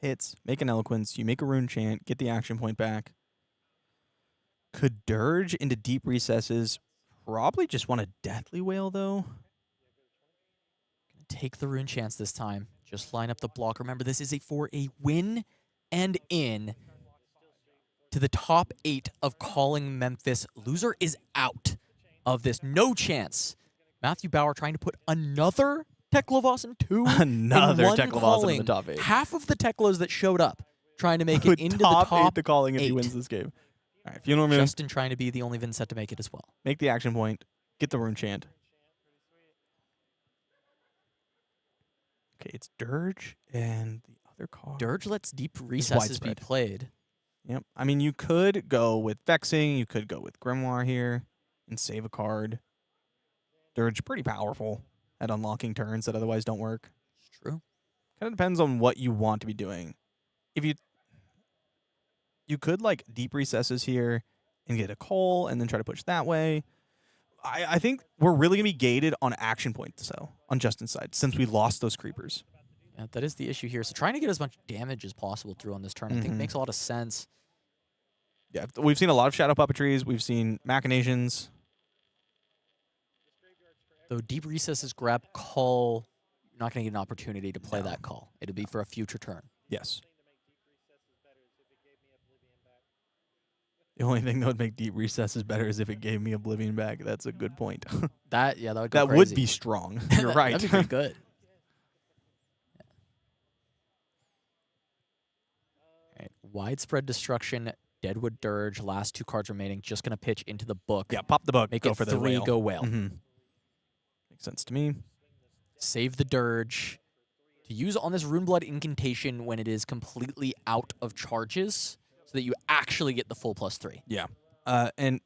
Hits, make an Eloquence, you make a Rune Chant, get the action point back. Could Dirge into Deep Recesses. Probably just want a Deathly Wail, though. Take the rune chance this time. Just line up the block. Remember, this is for a win and in to the top 8 of calling Memphis. Loser is out of this. No chance. Matthew Bowar trying to put another Teklovossen 2 Another in one Teklovossen calling. in the top 8. Half of the Teklos that showed up trying to make it into the top 8 to calling if he 8. wins this game. All right, Funeral Moon, Justin trying to be the only Vynnset to make it as well. make the action point, get the Rune Chant. Okay, it's Dirge and the other card. Dirge lets Deep Recesses be widespread. played. Yep. I mean, you could go with Vexing. You could go with Grimoire here and save a card. Dirge, pretty powerful at unlocking turns that otherwise don't work. It's true. Kind of depends on what you want to be doing. If you could like Deep Recesses here and get a Coal and then try to push that way. I think we're really going to be gated on action points, so, on Justin's side, since we lost those creepers. Yeah, that is the issue here. So trying to get as much damage as possible through on this turn, I think makes a lot of sense. Yeah, we've seen a lot of Shadow Puppetries. We've seen Machinations. Though Deep Recesses grab call, you're not going to get an opportunity to play that call. It'll be for a future turn. Yes. The only thing that would make Deep Recesses better is if it gave me Oblivion back. That's a good point. That would go That crazy. would be strong. You're right. That'd be pretty good. All right. Widespread Destruction, Deadwood Dirge, last 2 cards remaining. Just going to pitch into the book. Yeah, pop the book. Make go it for the 3 whale. go whale. Makes sense to me. Save the Dirge. To use on this Runeblood incantation when it is completely out of charges so that you actually get the full +3. Yeah. And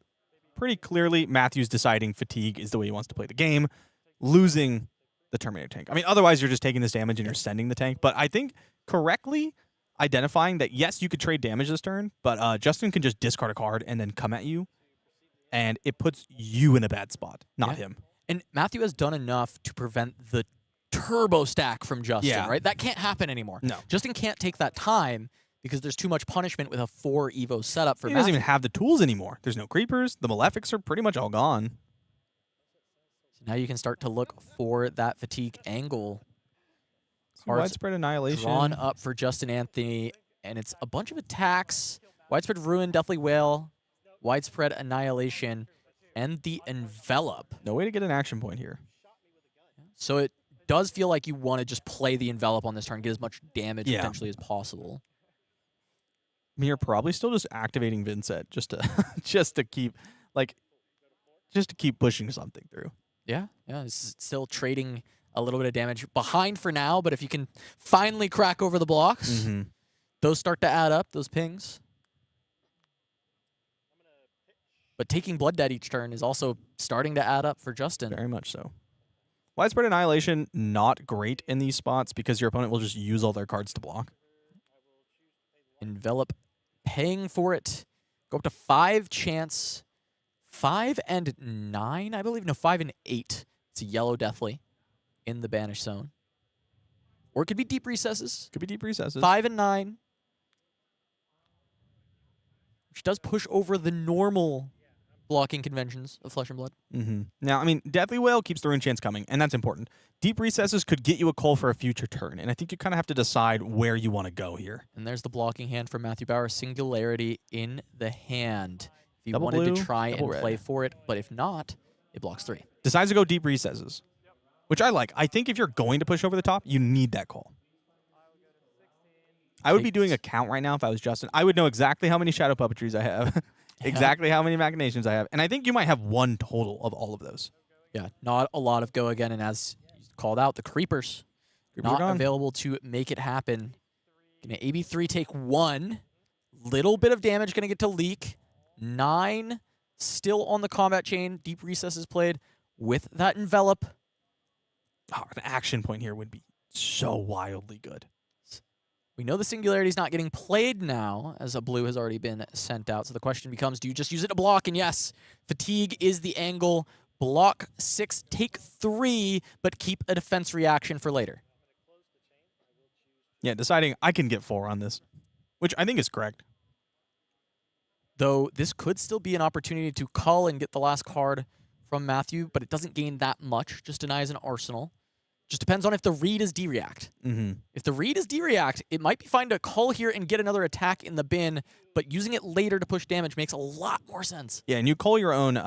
pretty clearly, Matthew's deciding fatigue is the way he wants to play the game, losing the Terminator tank. I mean, otherwise, you're just taking this damage and you're sending the tank. But I think correctly identifying that, yes, you could trade damage this turn, but Justin can just discard a card and then come at you, and it puts you in a bad spot, not him. And Matthew has done enough to prevent the turbo stack from Justin, right? That can't happen anymore. No. Justin can't take that time because there's too much punishment with a 4 Evo setup for He Matthew. doesn't even have the tools anymore. There's no creepers. The Malefics are pretty much all gone. So now you can start to look for that fatigue angle. Some Widespread Annihilation. Drawn up for Justin Anthony, and it's a bunch of attacks. Widespread Ruin, Deathly Wail, Widespread Annihilation, and the Envelop. No way to get an action point here. So it does feel like you want to just play the Envelop on this turn, get as much damage potentially as possible. I mean, you're probably still just activating Vynnset just to just to keep pushing something through. Yeah, it's still trading a little bit of damage behind for now, but if you can finally crack over the blocks, those start to add up, those pings. But taking Blood Debt each turn is also starting to add up for Justin. Very much so. Widespread Annihilation, not great in these spots because your opponent will just use all their cards to block. Envelop paying for it. Go up to 5 chance. 5 and 9, I believe. No, 5 and 8. It's a yellow Deathly in the Banish Zone. Or it could be Deep Recesses. Could be Deep Recesses. 5 and 9. Which does push over the normal blocking conventions of Flesh and Blood. Now, I mean, Deathly Wail keeps the Rune Chance coming, and that's important. Deep Recesses could get you a call for a future turn, and I think you kind of have to decide where you want to go here. And there's the blocking hand for Matthew Bowar. Singularity in the hand. If you Double wanted blue, to try and double red. play for it, but if not, it blocks 3. Decides to go Deep Recesses, which I like. I think if you're going to push over the top, you need that call. I would be doing a count right now if I was Justin. I would know exactly how many Shadow Puppetries I have, exactly how many Machinations I have, and I think you might have one total of all of those. Yeah, not a lot of go again, and as you called out, the Creepers not available to make it happen. Gonna AB3 take 1. Little bit of damage gonna get to Leak. 9 still on the combat chain. Deep Recesses played with that Envelop. Oh, an action point here would be so wildly good. We know the Singularity is not getting played now, as a blue has already been sent out. So the question becomes, do you just use it to block? And yes, Fatigue is the angle. Block 6, take 3, but keep a defense reaction for later. Yeah, deciding I can get 4 on this, which I think is correct. Though this could still be an opportunity to cull and get the last card from Matthew, but it doesn't gain that much. Just denies an arsenal. Just depends on if the read is D-React. If the read is D-React, it might be fine to cull here and get another attack in the bin, but using it later to push damage makes a lot more sense. Yeah, and you call your own,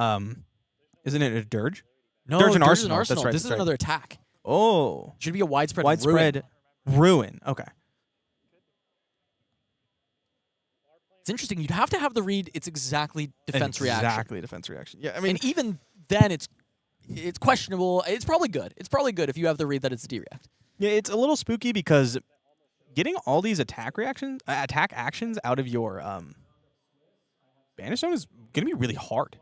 isn't it a Dirge? No, Dirge and Dirge Arsenal. Arsenal. That's right, This that's is right. another attack. Oh. Should be a widespread Widespread ruin. Okay. It's interesting. You'd have to have the read. It's exactly defense reaction. Exactly defense reaction. Yeah, I mean, And even then, it's questionable. It's probably good. It's probably good if you have the read that it's a D-React. yeah, it's a little spooky because getting all these attack actions out of your Banish Zone is going to be really hard.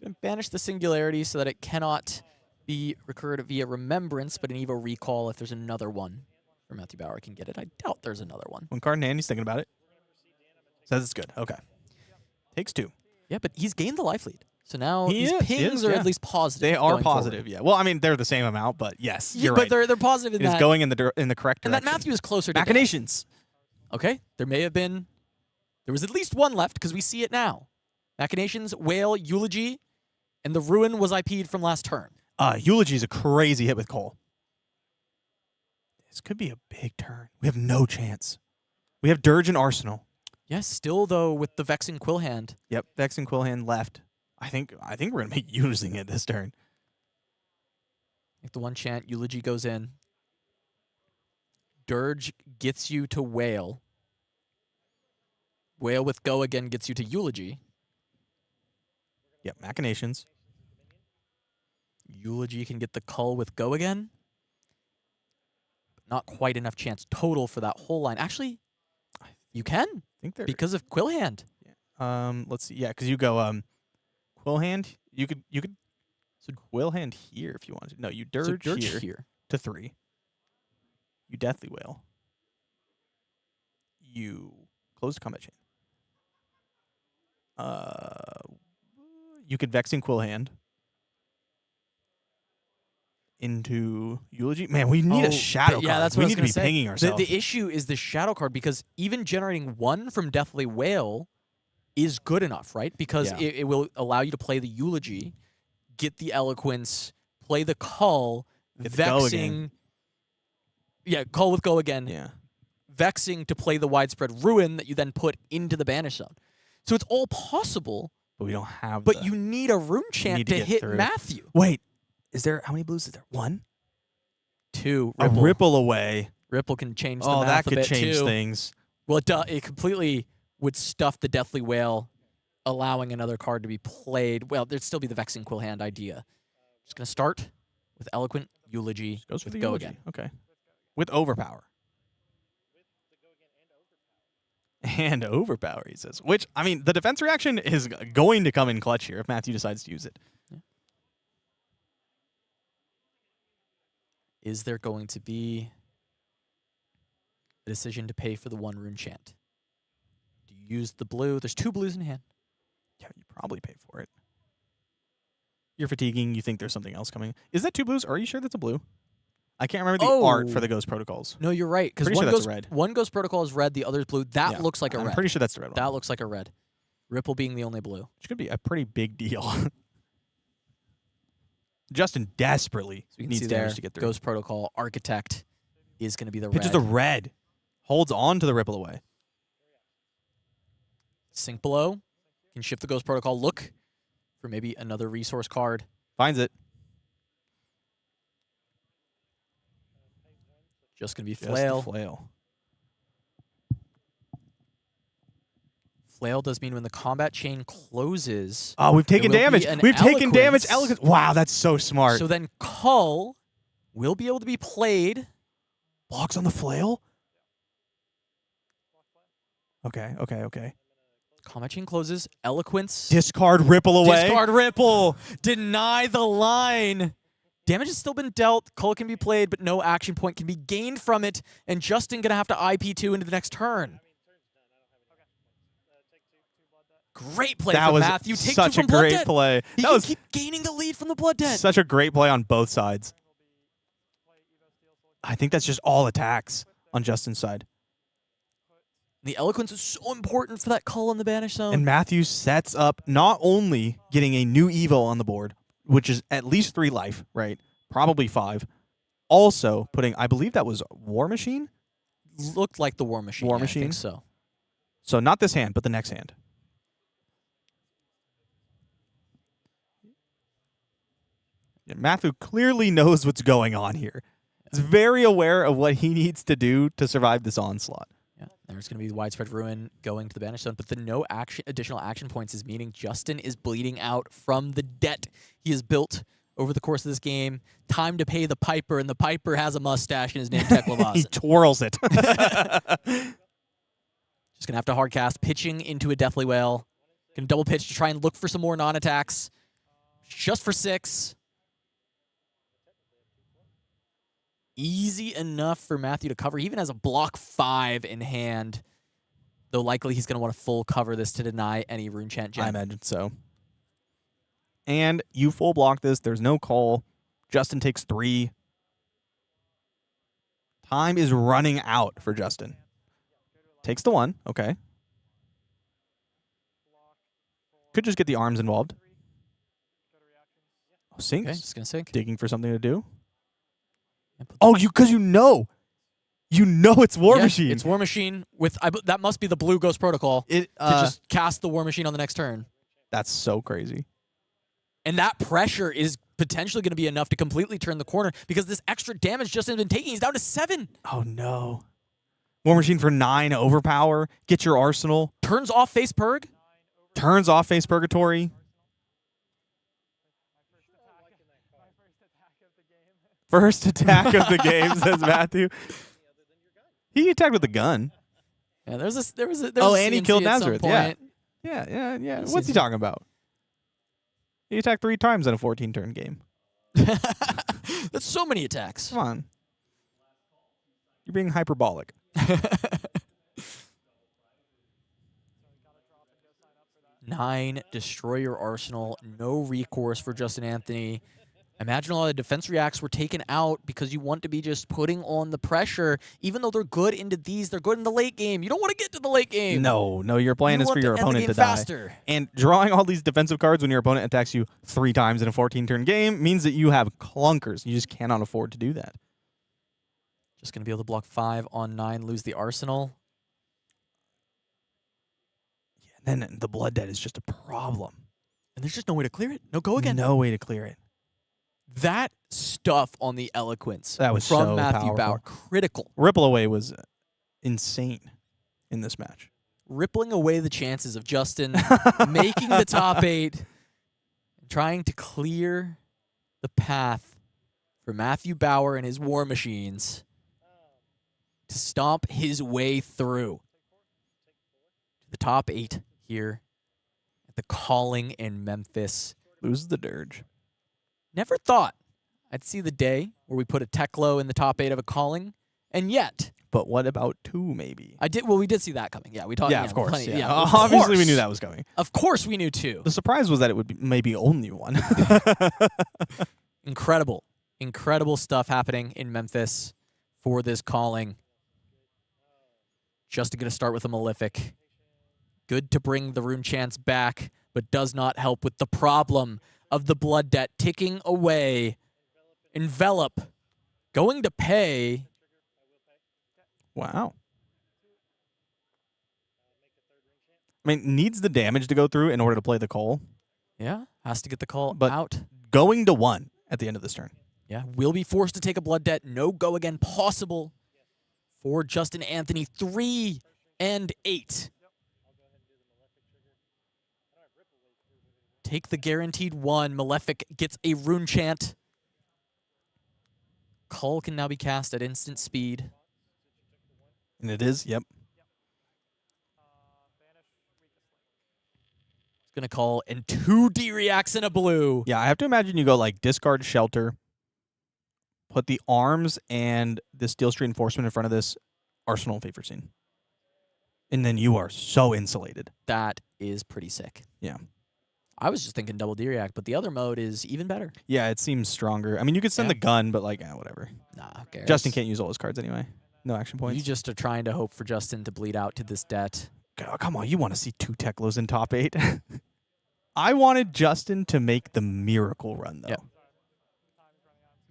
Going to banish the Singularity so that it cannot be recurred via Remembrance, but an Evo Recall if there's another one for Matthew Bowar can get it. I doubt there's another one. One card in hand, he's thinking about it. Says it's good. Okay. Takes 2. Yeah, but he's gained the life lead. So now He these is, pings are yeah. at least positive. They are going positive, forward. yeah. Well, I mean, they're the same amount, but yes, Yeah, you're but right. they're positive in It is that. going in the correct And direction. that Matthew is closer to death. Machinations. Okay, there was at least one left because we see it now. Machinations, Whale, Eulogy, and the Ruin was IP'd from last turn. Eulogy is a crazy hit with Cole. This could be a big turn. We have no chance. We have Dirge and Arsenal. Yeah, still though with the Vexing Quill hand. Yep, Vex and Quillhand left. I think we're gonna be using it this turn. Like the one chant, Eulogy goes in. Dirge gets you to Whale. Whale with Go again gets you to Eulogy. Yep, Machinations. Eulogy can get the Cull with Go again. Not quite enough chance total for that whole line. Actually, you can I think they're because of Quill hand. let's see. Yeah, because you go Quillhand. You could so Quillhand here if you wanted. No, you Dirge, So Dirge here to 3. You Deathly Whale. You close the combat chain. You could Vexing Quillhand into Eulogy. Man, we need a shadow card. Yeah, that's what we I was need to gonna be say. pinging ourselves. The issue is the shadow card because even generating 1 from Deathly Whale is good enough, right? Because Yeah. it will allow you to play the Eulogy, get the Eloquence, play the Cull, Get the Go Vexing. again. Yeah, Cull with Go again. Yeah. Vexing to play the Widespread Ruin that you then put into the Banish Zone. So it's all possible, But we don't have but the- you need a Rune Chant need to to get hit through. Matthew. Wait, is there how many blues is there? 1? 2. A Ripple. Ripple away. Ripple can change the Oh, math that a could bit change too. things. Well, it completely would stuff the Deathly Whale, allowing another card to be played. Well, there'd still be the Vexing Quill hand idea. Just going to start with Eloquent, Eulogy, Goes for with the Go Eulogy. again. Okay. With Overpower. And Overpower, he says. Which, I mean, the defense reaction is going to come in clutch here if Matthew decides to use it. Is there going to be a decision to pay for the 1 Rune Chant? Do you use the blue? There's 2 blues in hand. Yeah, you probably pay for it. You're fatiguing. You think there's something else coming. Is that 2 blues? Are you sure that's a blue? I can't remember the art for the Ghost Protocols. No, you're right. Because Pretty sure that's a red. one Ghost Protocol is red, the other is blue. That Yeah, looks like a I'm red. pretty sure that's the red one. That looks like a red. Ripple being the only blue. Which could be a pretty big deal. Justin desperately So you can needs see there, damage to get through. Ghost Protocol, Architect is going to be the Pitches red. the red. Holds on to the Ripple away. Sink below. Can shift the Ghost Protocol. Look for maybe another resource card. Finds it. Just going to be Just Flail. the flail. Flail does mean when the combat chain closes. Oh, we've taken will be damage. an We've taken damage. Eloquence. Wow, that's so smart. So then Cull will be able to be played. Blocks on the flail? Okay. Combat chain closes. Eloquence. Discard Ripple away. Discard Ripple. Deny the line. Damage has still been dealt. Cull can be played, but no action point can be gained from it. And Justin going to have to IP2 into the next turn. Great play That from was Matthew. Take such 2 a from Blood great Debt. play. He That can was keep gaining the lead from the Blood Debt. such a great play on both sides. I think that's just all attacks on Justin's side. The Eloquence is so important for that Cull in the Banish Zone. And Matthews sets up not only getting a new Evo on the board, which is at least 3 life, right? Probably 5. Also putting, I believe that was War Machine? Looked like the War Machine. War yeah, Machine? I think so. So not this hand, but the next hand. Yeah, Matthew clearly knows what's going on here. He's very aware of what he needs to do to survive this onslaught. Yeah, there's going to be Widespread Ruin going to the Banish Zone, but the no action, additional action points is meaning Justin is bleeding out from the debt he has built over the course of this game. Time to pay the Piper, and the Piper has a mustache and his name He Teklovossen. twirls it. Just going to have to hard cast, pitching into a Deathly Whale. Going to double pitch to try and look for some more non-attacks. Just for 6. Easy enough for Matthew to cover. He even has a block 5 in hand, though likely he's going to want to full cover this to deny any Rune Chant gem. I imagine so. And you full block this. There's no call. Justin takes 3. Time is running out for Justin. Takes the 1. Okay. Could just get the arms involved. Oh, sinks. Okay, just going to sink. Digging for something to do. Yeah, put Oh, because you know. You know it's War Yeah, Machine. It's War Machine with that must be the blue Ghost Protocol It to just cast the War Machine on the next turn. That's so crazy. And that pressure is potentially going to be enough to completely turn the corner because this extra damage Justin's been taking. He's down to 7. Oh no. War Machine for 9 overpower. Get your arsenal. Turns off face Purg. Turns off face Purgatory. First attack of the game, says Matthew. He attacked with a gun. Yeah, there was a And he CNC killed at some Nazareth. Yeah. point. Yeah. What's he talking about? He attacked 3 times in a 14-turn game. That's so many attacks. Come on. You're being hyperbolic. 9, destroy your arsenal. No recourse for Justin Anthony. Imagine a lot of defense reacts were taken out because you want to be just putting on the pressure. Even though they're good into these, they're good in the late game. You don't want to get to the late game. No, your plan is for your opponent to die. Faster. And drawing all these defensive cards when your opponent attacks you 3 times in a 14-turn game means that you have clunkers. You just cannot afford to do that. Just going to be able to block 5 on 9, lose the arsenal. Yeah, and then the Blood Debt is just a problem. And there's just no way to clear it. No go again. No way to clear it. That stuff on the Eloquence That was from so Matthew powerful. Bowar, critical. Ripple Away was insane in this match. Rippling away the chances of Justin making the top 8, trying to clear the path for Matthew Bowar and his War Machines to stomp his way through to the top 8 here at the Calling in Memphis. Lose the Dirge. Never thought I'd see the day where we put a Teklo in the top 8 of a Calling, and yet But what about 2, maybe? I did. Well, we did see that coming. Yeah, we talked. Yeah, of course. plenty- Yeah. of Obviously, we course. knew that was coming. Of course, we knew 2. The surprise was that it would be maybe only 1. Incredible stuff happening in Memphis for this Calling. Justin going to start with a Malefic. Good to bring the Rune Chance back, but does not help with the problem of the Blood Debt ticking away. Envelop going to pay. Wow. I mean, needs the damage to go through in order to play the call. Yeah, has to get the call But out. going to 1 at the end of this turn. Yeah, will be forced to take a Blood Debt. No go again possible for Justin Anthony. 3 and 8. Take the guaranteed 1. Malefic gets a Rune Chant. Cull can now be cast at instant speed. And it is, yep. It's going to call and 2 D-Reacts in a blue. Yeah, I have to imagine you go like discard Shelter, put the arms and the Steel Street Enforcement in front of this Arsenal Favor Scene. And then you are so insulated. That is pretty sick. Yeah. I was just thinking double D-React, but the other mode is even better. Yeah, it seems stronger. I mean, you could send Yeah. the gun, but like, whatever. Nah, who cares? Justin can't use all his cards anyway. No action points. You just are trying to hope for Justin to bleed out to this debt. Oh, come on, you want to see 2 Teklos in top 8? I wanted Justin to make the miracle run, though. Yeah.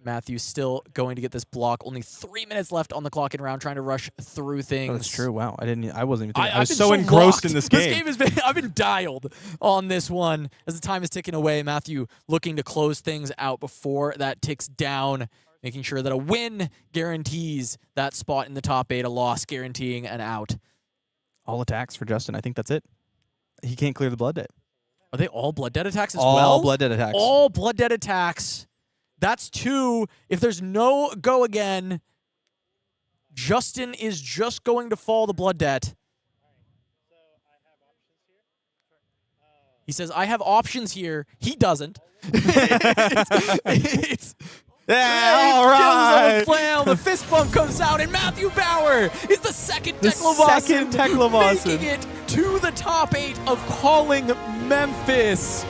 Matthew still going to get this block. Only 3 minutes left on the clock in round, trying to rush through things. Oh, that's true. Wow, I wasn't even thinking. I I've was been so engrossed locked. in this game. This game has been. I've been dialed on this one as the time is ticking away. Matthew looking to close things out before that ticks down, making sure that a win guarantees that spot in the top 8, a loss guaranteeing an out. All attacks for Justin. I think that's it. He can't clear the Blood Debt. Are they all Blood Debt attacks as All well? Blood Debt attacks. All Blood Debt attacks. That's 2. If there's no go again, Justin is just going to fall the Blood Debt. He says, I have options here. He doesn't. it's all right. Flail. The fist bump comes out, and Matthew Bowar is the second The Teklovossen, second Teklovossen. making it to the top 8 of Calling Memphis.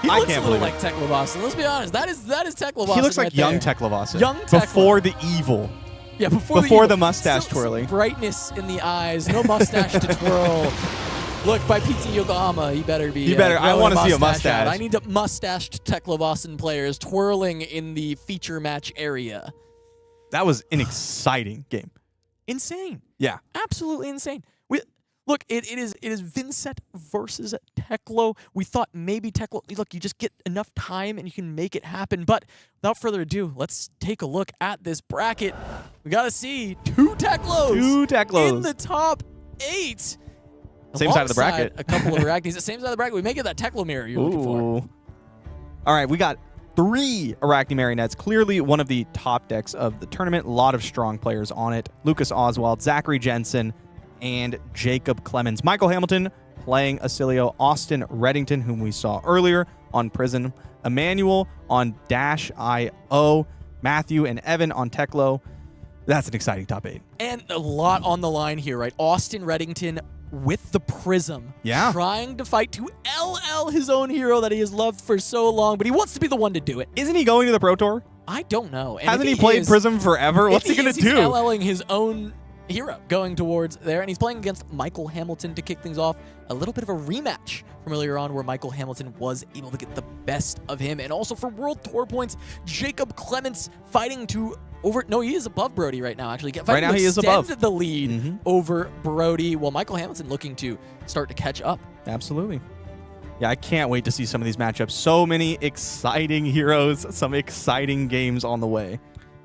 He I looks can't a little believe like Teklovossen. Let's be honest. That is Teklovossen. He looks like right young there. Teklovossen. Young Teklo. Before the evil. Yeah, before Before evil. the mustache Still some twirling. brightness in the eyes. No mustache to twirl. Look, by PT Yokohama, he better be. He better. I growing want to see a out. mustache. I need mustached Teklovossen players twirling in the feature match area. That was an exciting game. insane. Yeah. Absolutely insane. Look, it is Vynnset versus Teklo. We thought maybe Teklo, look, you just get enough time and you can make it happen. But without further ado, let's take a look at this bracket. We got to see two Teklos. Two Teklos. In the top 8. Same side of the bracket. A couple of Arachnes. The same side of the bracket. We may get that Teklo mirror you're looking for. All right, we got 3 Arachne Marionettes. Clearly one of the top decks of the tournament. A lot of strong players on it. Lucas Oswald, Zachary Jensen, and Jacob Clements. Michael Hamilton playing Oscilio. Austin Redington, whom we saw earlier on Prism. Emanuel on Dash.io. Matthew and Evan on Teklo. That's an exciting top 8. And a lot on the line here, right? Austin Redington with the Prism. Yeah. Trying to fight to LL his own hero that he has loved for so long, but he wants to be the one to do it. Isn't he going to the Pro Tour? I don't know. And Hasn't if he played is, Prism forever? What's he going to He's do? LLing his own hero going towards there, and he's playing against Michael Hamilton to kick things off. A little bit of a rematch from earlier on where Michael Hamilton was able to get the best of him. And also for World Tour points, Jacob Clements fighting to he is above Brody right now, actually. Right now he is above. The lead over Brody, while Michael Hamilton looking to start to catch up. Absolutely. Yeah, I can't wait to see some of these matchups. So many exciting heroes, some exciting games on the way.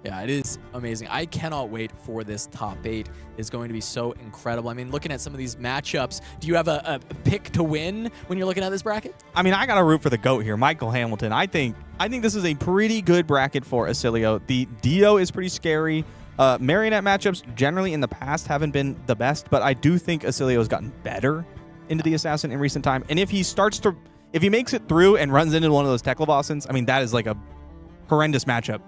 Yeah, it is amazing. I cannot wait for this top 8. It's going to be so incredible. I mean, looking at some of these matchups, do you have a pick to win when you're looking at this bracket? I mean, I got to root for the GOAT here, Michael Hamilton. I think this is a pretty good bracket for Oscilio. The Dio is pretty scary. Marionette matchups generally in the past haven't been the best, but I do think Oscilio has gotten better into the Assassin in recent time. And if he makes it through and runs into one of those Teklovossens, I mean, that is like a horrendous matchup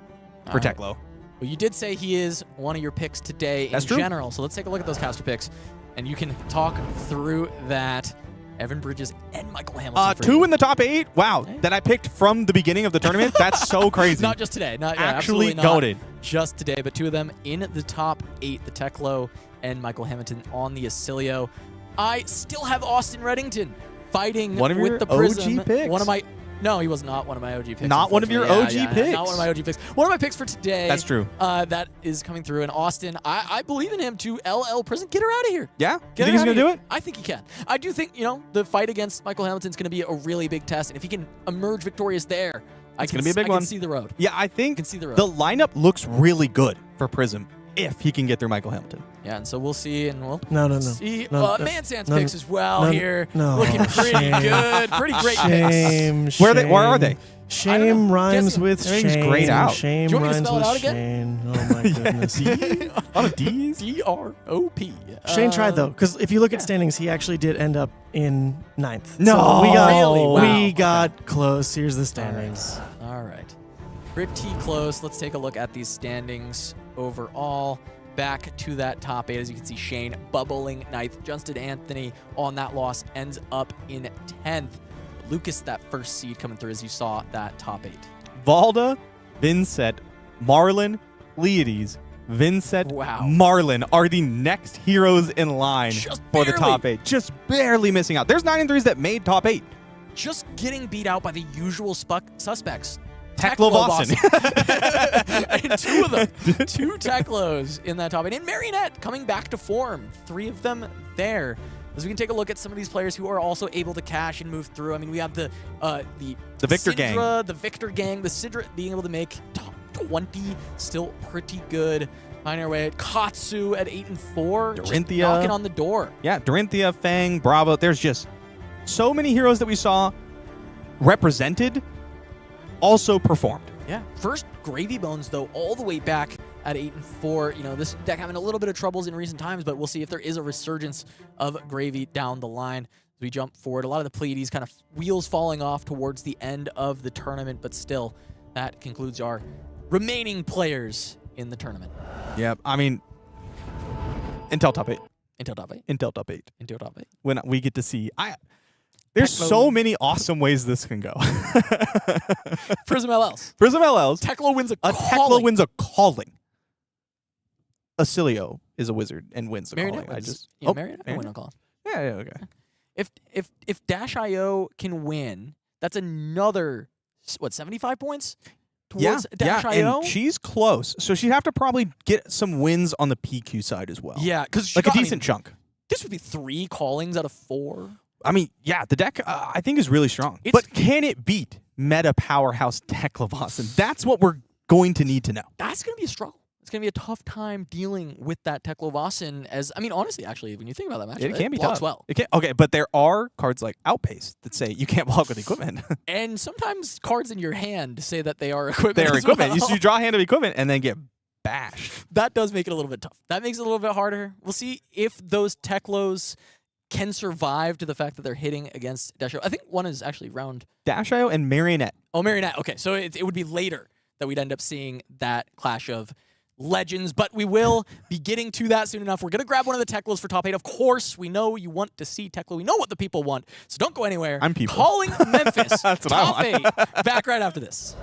for Teklo. Well, you did say he is one of your picks today in general, so let's take a look at those caster picks, and you can talk through that. Evan Bridges and Michael Hamilton. 2 in the top 8? Wow. Okay. That I picked from the beginning of the tournament? That's so crazy. Not just today. Actually not goated. Just today, but 2 of them in the top 8, the Teklo and Michael Hamilton on the Oscilio. I still have Austin Redington fighting with the Prism. OG picks. No, he was not one of my OG picks. Not one of your OG picks. Not one of my OG picks. One of my picks for today. That's true. That is coming through. And Austin, I believe in him to LL Prison. Get her out of here. Yeah? You Get think he's going to do it? I think he can. I do think, the fight against Michael Hamilton is going to be a really big test. And if he can emerge victorious there, it's going to be a big one. I can see the road. Yeah, I think can see the road. The lineup looks really good for Prism if he can get through Michael Hamilton. Yeah, and so we'll see, and we'll No, see Mansan's no, picks as well no, here. no, Looking pretty good. Pretty great picks. Where are they? Shame rhymes with Everything's shame. grayed out. Shame Do you want me to rhymes spell it with out again? shame. Oh my goodness. A lot of D's? D-R-O-P. Shane tried though, because if you look at standings, he actually did end up in 9th. No. So we got, Really? Wow. we got close. Here's the standings. All right. Pretty close. Let's take a look at these standings overall. Back to that top 8. As you can see, Shane bubbling 9th. Justin Anthony on that loss ends up in 10th. Lucas, that first seed coming through as you saw that top 8. Valda, Vynnset, Marlynn, Pleiades, Vynnset, Marlynn are the next heroes in line for the top 8. Just barely missing out. There's 9 and 3s that made top 8. Just getting beat out by the usual suspects. Teklovossen. And 2 of them. 2 Teklos in that top 8. And Marionette coming back to form. 3 of them there. As we can take a look at some of these players who are also able to cash and move through. I mean, we have the Victor Sidra, gang. the Victor gang, the Sidra being able to make top 20, still pretty good. Finding our way at Katsu at 8 and 4, Dorinthea knocking on the door. Yeah, Dorinthea, Fang, Bravo. There's just so many heroes that we saw represented, also performed. Yeah. First Gravy Bones, though, all the way back at 8 and 4. This deck having a little bit of troubles in recent times, but we'll see if there is a resurgence of Gravy down the line as we jump forward. A lot of the Pleiades kind of wheels falling off towards the end of the tournament, but still, that concludes our remaining players in the tournament. Yeah, I mean, Intel top 8. Intel top 8. Intel top 8. Intel top 8. When we get to see... There's so many awesome ways this can go. Prism LLs. Prism LLs. Teklo wins a calling. Teklo wins a calling. Oscilio is a wizard and wins the Marionette calling. wins. Oh, Marionette can win a calling. Yeah, okay. If Dash.io can win, that's another, 75 points? towards Dash.io. and she's close. So she'd have to probably get some wins on the PQ side as well. Yeah, because like a decent chunk. This would be 3 callings out of 4. I mean, yeah, the deck I think is really strong. It's- But can it beat meta powerhouse Teklovossen? That's what we're going to need to know. That's going to be a struggle. It's going to be a tough time dealing with that Teklovossen as, I mean, honestly, actually, when you think about that matchup, It can be blocks tough. well. It can, okay, but there are cards like Outpace that say you can't block with equipment. And sometimes cards in your hand say that they are equipment. They're as equipment. well. You draw a hand of equipment and then get bashed. That does make it a little bit tough. That makes it a little bit harder. We'll see if those Teklos can survive to the fact that they're hitting against Dash.io. I think one is actually round. Dash.io and Marionette. Oh, Marionette. Okay, so it would be later that we'd end up seeing that clash of legends, but we will be getting to that soon enough. We're going to grab one of the Teklos for top 8. Of course, we know you want to see Teklo. We know what the people want, so don't go anywhere. I'm people. Calling Memphis. That's what top I want. 8. Back right after this.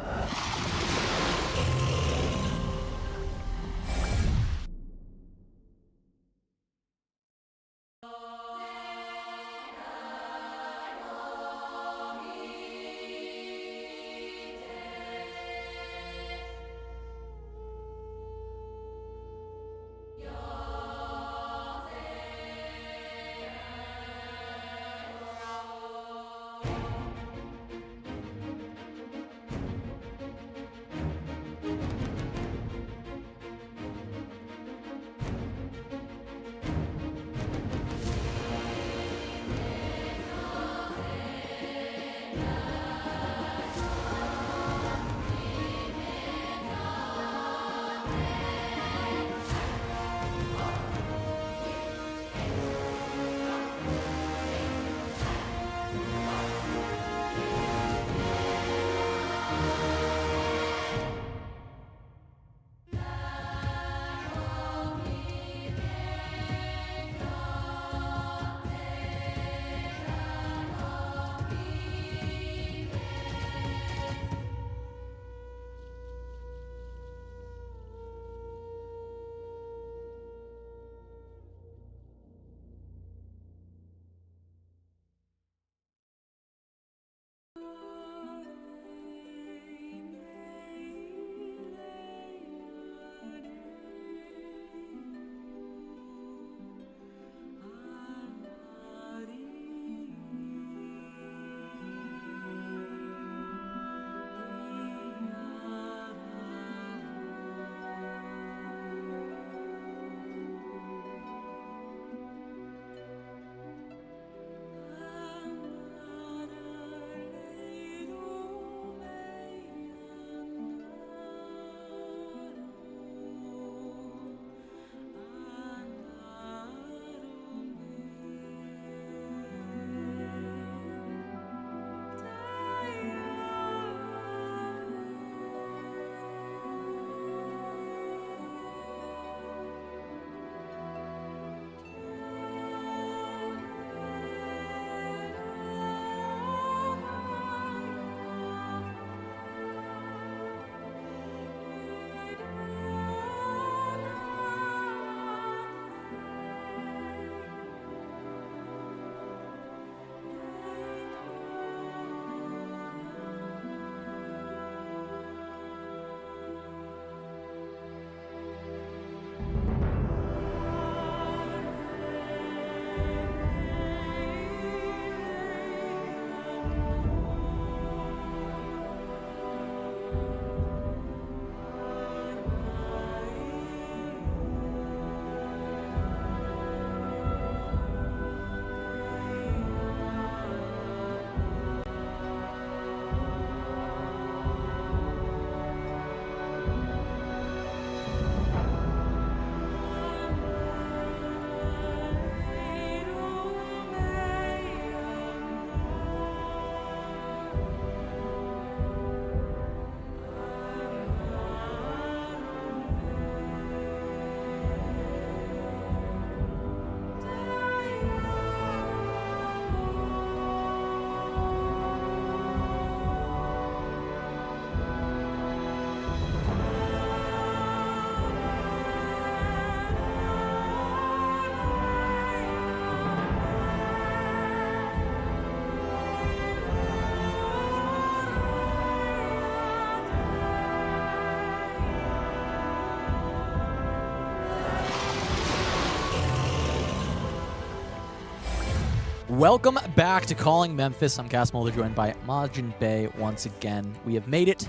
Welcome back to Calling Memphis. I'm Cass Mulder, joined by MajinBae once again. We have made it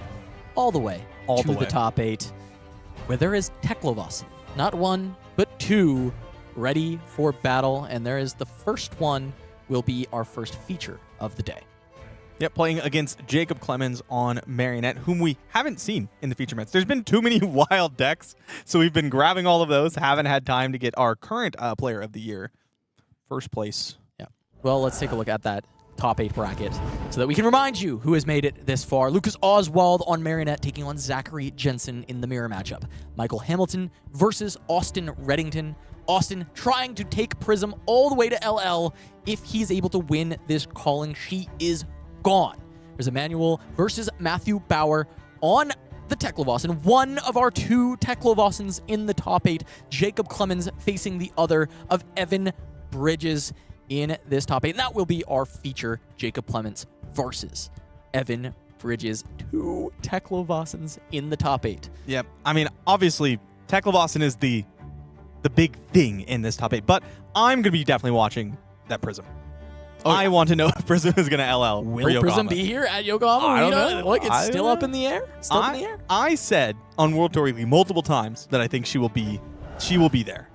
all the way to the top 8, where there is Teklovossen. Not one, but 2 ready for battle, and there is the first one will be our first feature of the day. Yep, playing against Jacob Clements on Marionette, whom we haven't seen in the feature match. There's been too many wild decks, so we've been grabbing all of those. Haven't had time to get our current player of the year first place. Yeah. Well, let's take a look at that top 8 bracket so that we can remind you who has made it this far. Lucas Oswald on Marionette taking on Zachary Jensen in the mirror matchup. Michael Hamilton versus Austin Redington. Austin trying to take Prism all the way to LL. If he's able to win this calling, she is gone. There's Emanuel versus Matthew Bowar on the Teklovossen. One of our 2 Teklovossens in the top 8. Jacob Clements facing the other of Evan Bridges in this top 8. And that will be our feature, Jacob Clements versus Evan Bridges. 2 Teklovossens in the top 8. Yep. I mean, obviously, Teklovossen is the big thing in this top 8, but I'm going to be definitely watching that Prism. Oh, I want to know if Prism is going to LL. Will Prism be here at Yokohama? I don't know. Look, it's still up in the air. Still up in the air. I said on World Tour Weekly multiple times that I think she will be there.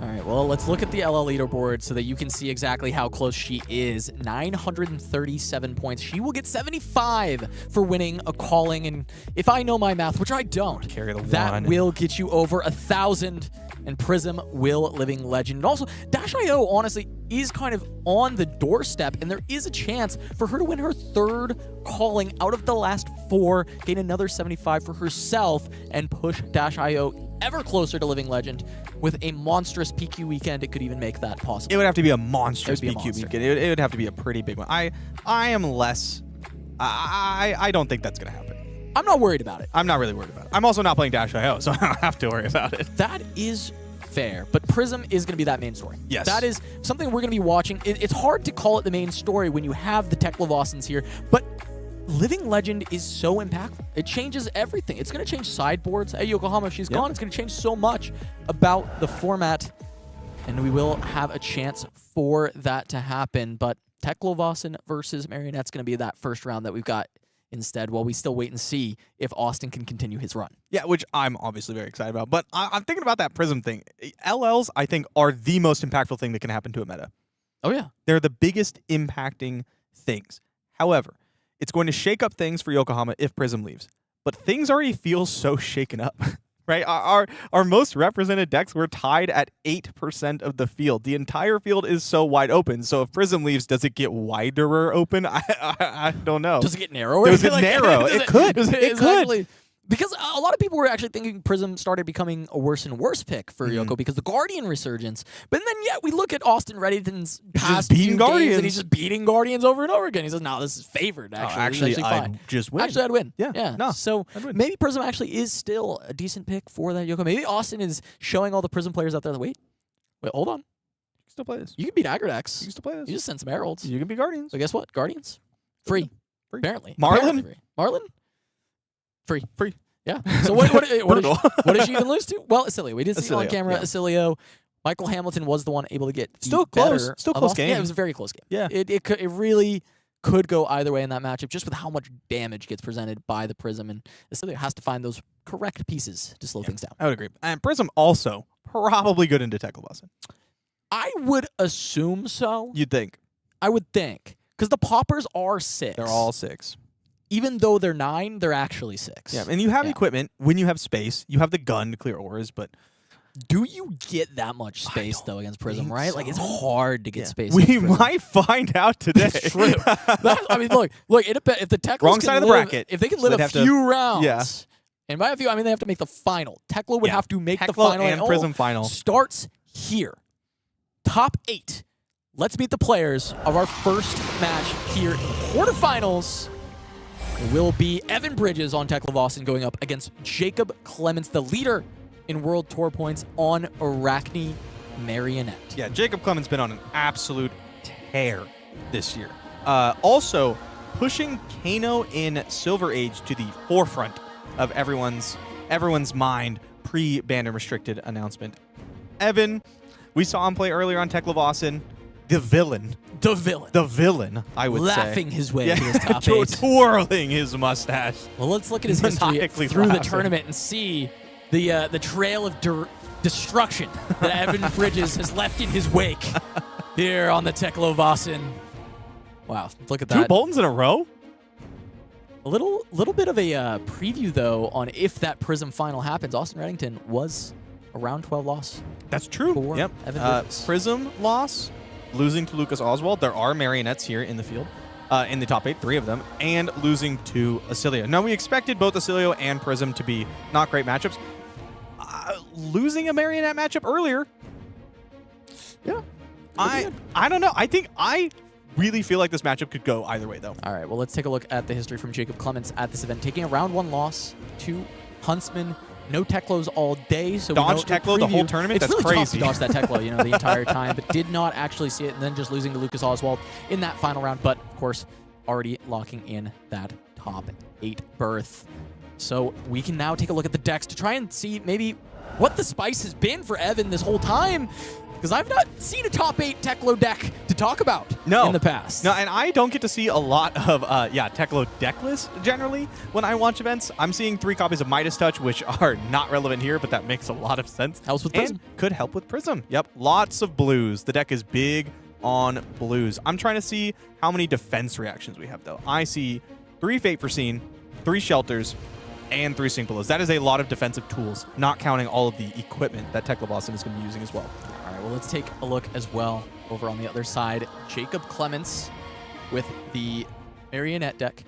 All right, well, let's look at the LL leaderboard so that you can see exactly how close she is. 937 points. She will get 75 for winning a calling, and if I know my math, which I don't, Carry the that one. will get you over 1,000, and Prism will Living Legend. And also, Dash.io, honestly, is kind of on the doorstep, and there is a chance for her to win her 3rd calling out of the last 4, gain another 75 for herself, and push Dash.io ever closer to Living Legend. With a monstrous PQ weekend, it could even make that possible. It would have to be a monstrous PQ monster. weekend. It would have to be a pretty big one. I am less... I don't think that's going to happen. I'm not worried about it. I'm not really worried about it. I'm also not playing Dash.io, so I don't have to worry about it. That is fair, but Prism is going to be that main story. Yes. That is something we're going to be watching. It's hard to call it the main story when you have the Teklovossens here, but Living Legend is so impactful. It changes everything. It's going to change sideboards at Yokohama if she's gone. It's going to change so much about the format, and we will have a chance for that to happen. But Teklovossen versus Marionette's going to be that first round that we've got instead, while we still wait and see if Austin can continue his run. Yeah, which I'm obviously very excited about. But I'm thinking about that Prism thing. LLs, I think, are the most impactful thing that can happen to a meta. Oh, yeah. They're the biggest impacting things. However, it's going to shake up things for Yokohama if Prism leaves. But things already feel so shaken up, right? Our most represented decks were tied at 8% of the field. The entire field is so wide open. So if Prism leaves, does it get wider open? I don't know. Does it get narrower? Does it narrow? It could. It could. Because a lot of people were actually thinking Prism started becoming a worse and worse pick for Yoko because the Guardian resurgence. But then yet we look at Austin Redington's past beating few Guardians. games, and he's just beating Guardians over and over again. He says, "No, this is favored. Actually, Actually, fine. I'd just win. Actually, I'd win. Yeah. No, So I'd win. maybe Prism actually is still a decent pick for that Yoko. Maybe Austin is showing all the Prism players out there that wait, hold on. You can still play this. You can beat Aggredex. You can still play this. You just send some Heralds. You can be Guardians. So guess what? Guardians free. Free. Apparently. Marlynn? Apparently free. Marlynn free. Free. Yeah. So what Brutal. did she even lose to? Well, Oscilio. We did see it on Oscilio, camera. yeah. Oscilio. Michael Hamilton was the one able to get Still the better close. Still of close Austin. game. Yeah, it was a very close game. Yeah. It really could go either way in that matchup, just with how much damage gets presented by the Prism, and Oscilio has to find those correct pieces to slow things down. I would agree. And Prism also probably good into Teklovossen. I would assume so. You'd think. I would think. Because the poppers are 6. They're all 6. Even though they're 9, they're actually 6. Yeah, and you have equipment when you have space. You have the gun to clear auras, but do you get that much space, though, against Prism, think right? Like, it's so. hard to get space. We against Prism. might find out today. It's true. I mean, look. If the Teklos Wrong can side of the live- bracket. if they can So live they'd a have to- few rounds, yeah. and by a few, I mean they have to make the final. Teklo would have to make the Teklo final, and Prism final. starts here. Top 8. Let's meet the players of our first match here in the quarterfinals. It will be Evan Bridges on Teklovossen going up against Jacob Clements, the leader in World Tour points on Arachne Marionette. Yeah, Jacob Clements been on an absolute tear this year. Also, pushing Kano in Silver Age to the forefront of everyone's mind pre-banned and restricted announcement. Evan, we saw him play earlier on Teklovossen. the villain. The villain. The villain, I would say. Laughing his way to his top 8. Twirling his mustache. Well, let's look at his history Maniacally through the laughing. tournament and see the trail of destruction that Evan Bridges has left in his wake here on the Teklovossen. Wow, look at Two that. Boltons in a row? A little bit of a preview, though, on if that Prism final happens. Austin Redington was a round 12 loss. That's true. For Yep. Evan Bridges. Prism loss, losing to Lucas Oswald. There are Marionettes here in the field, in the top 8, 3 of them, and losing to Oscilio. Now, we expected both Oscilio and Prism to be not great matchups. Losing a Marionette matchup earlier. Yeah. I don't know. I really feel like this matchup could go either way, though. All right, well, let's take a look at the history from Jacob Clements at this event. Taking a round 1 loss to Huntsman. No Teklos all day, so Dodge we know Teklo the whole tournament? It's That's really crazy. tough to dodge that Teklo, the entire time, but did not actually see it, and then just losing to Lucas Oswald in that final round. But of course, already locking in that top 8 berth. So we can now take a look at the decks to try and see maybe what the spice has been for Evan this whole time, because I've not seen a top 8 Teklo deck to talk about in the past. No, and I don't get to see a lot of, Teklo deck lists generally when I watch events. I'm seeing 3 copies of Midas Touch, which are not relevant here, but that makes a lot of sense. Helps with And Prism. could help with Prism. Yep, lots of blues. The deck is big on blues. I'm trying to see how many defense reactions we have, though. I see 3 Fate Foreseen, 3 Shelters, and 3 Synchrolos. That is a lot of defensive tools, not counting all of the equipment that Teklovossen is going to be using as well. All right, well, let's take a look as well over on the other side. Jacob Clements with the Marionette deck.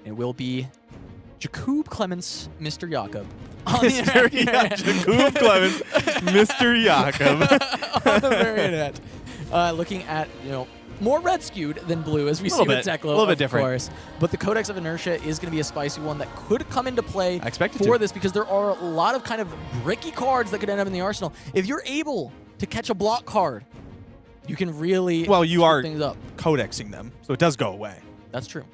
It will be Jacob Clements, Mr. Jakob. Mr. Jacob Clemens, Mr. Jakob. On the Marionette. Looking at, more red skewed than blue, as we see with Teklo, a little bit of different. course. But the Codex of Inertia is going to be a spicy one that could come into play I expect it for to. this, because there are a lot of kind of bricky cards that could end up in the arsenal. If you're able to catch a block card, you can really Well, you screw are things up. codexing them, so it does go away. That's true.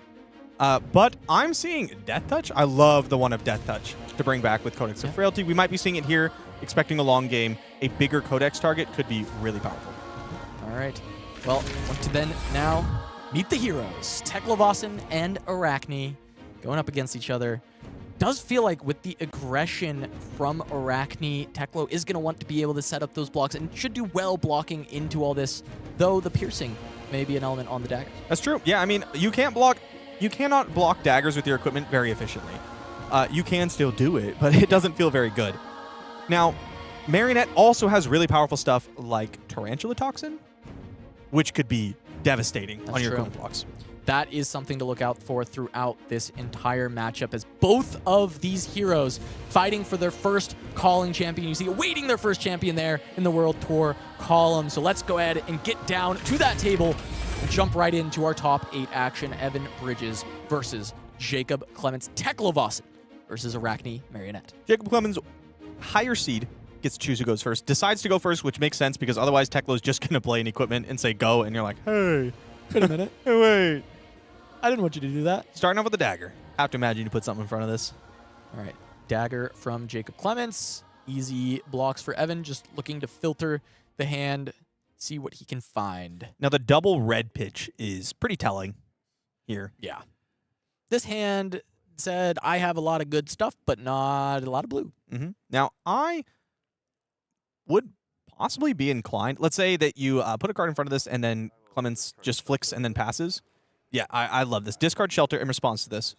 But I'm seeing Death Touch. I love the one of Death Touch to bring back with Codex of Frailty. We might be seeing it here, expecting a long game. A bigger Codex target could be really powerful. All right. Well, want to then now meet the heroes. Teklovossen and Arachne going up against each other. Does feel like with the aggression from Arachne, Teklo is going to want to be able to set up those blocks and should do well blocking into all this, though the piercing may be an element on the daggers. That's true. Yeah, I mean, you cannot block daggers with your equipment very efficiently. You can still do it, but it doesn't feel very good. Now, Marionette also has really powerful stuff like Tarantula Toxin, which could be devastating on your true. equipment blocks. That is something to look out for throughout this entire matchup, as both of these heroes fighting for their first calling champion. You see, awaiting their first champion there in the World Tour column. So let's go ahead and get down to that table and jump right into our top 8 action. Evan Bridges versus Jacob Clements. Teklovossen versus Arachne Marionette. Jacob Clemens, higher seed, gets to choose who goes first. Decides to go first, which makes sense because otherwise Teklo's just going to play an equipment and say go, and you're like, hey, Wait a minute. hey, wait. I didn't want you to do that. Starting off with the dagger. Have to imagine you put something in front of this. All right. Dagger from Jacob Clements. Easy blocks for Evan, just looking to filter the hand, see what he can find. Now, the double red pitch is pretty telling here. Yeah. This hand said, I have a lot of good stuff, but not a lot of blue. Mm-hmm. Now, I would possibly be inclined. Let's say that you put a card in front of this, and then Clements just flicks and then passes. Yeah, I love this. Discard Shelter in response to this.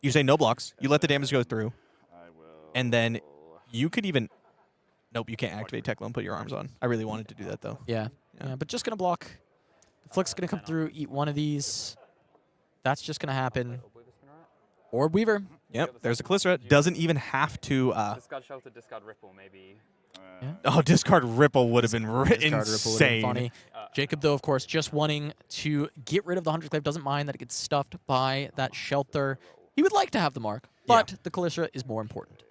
You say no blocks. You let the damage go through. And then you could even... Nope, you can't activate Teklo and put your arms on. I really wanted to do that, though. Yeah. But just going to block. The flick's going to come through, eat one of these. That's just going to happen. Orb Weaver. Yep, there's a Calistera. Doesn't even have to... Discard Shelter, discard Ripple, maybe. Oh, Discard Ripple would have been Discard Ripple would've been insane. funny. Jacob, though, of course, just wanting to get rid of the 100 Clave, doesn't mind that it gets stuffed by that Shelter. He would like to have the mark, but the Calistera is more important.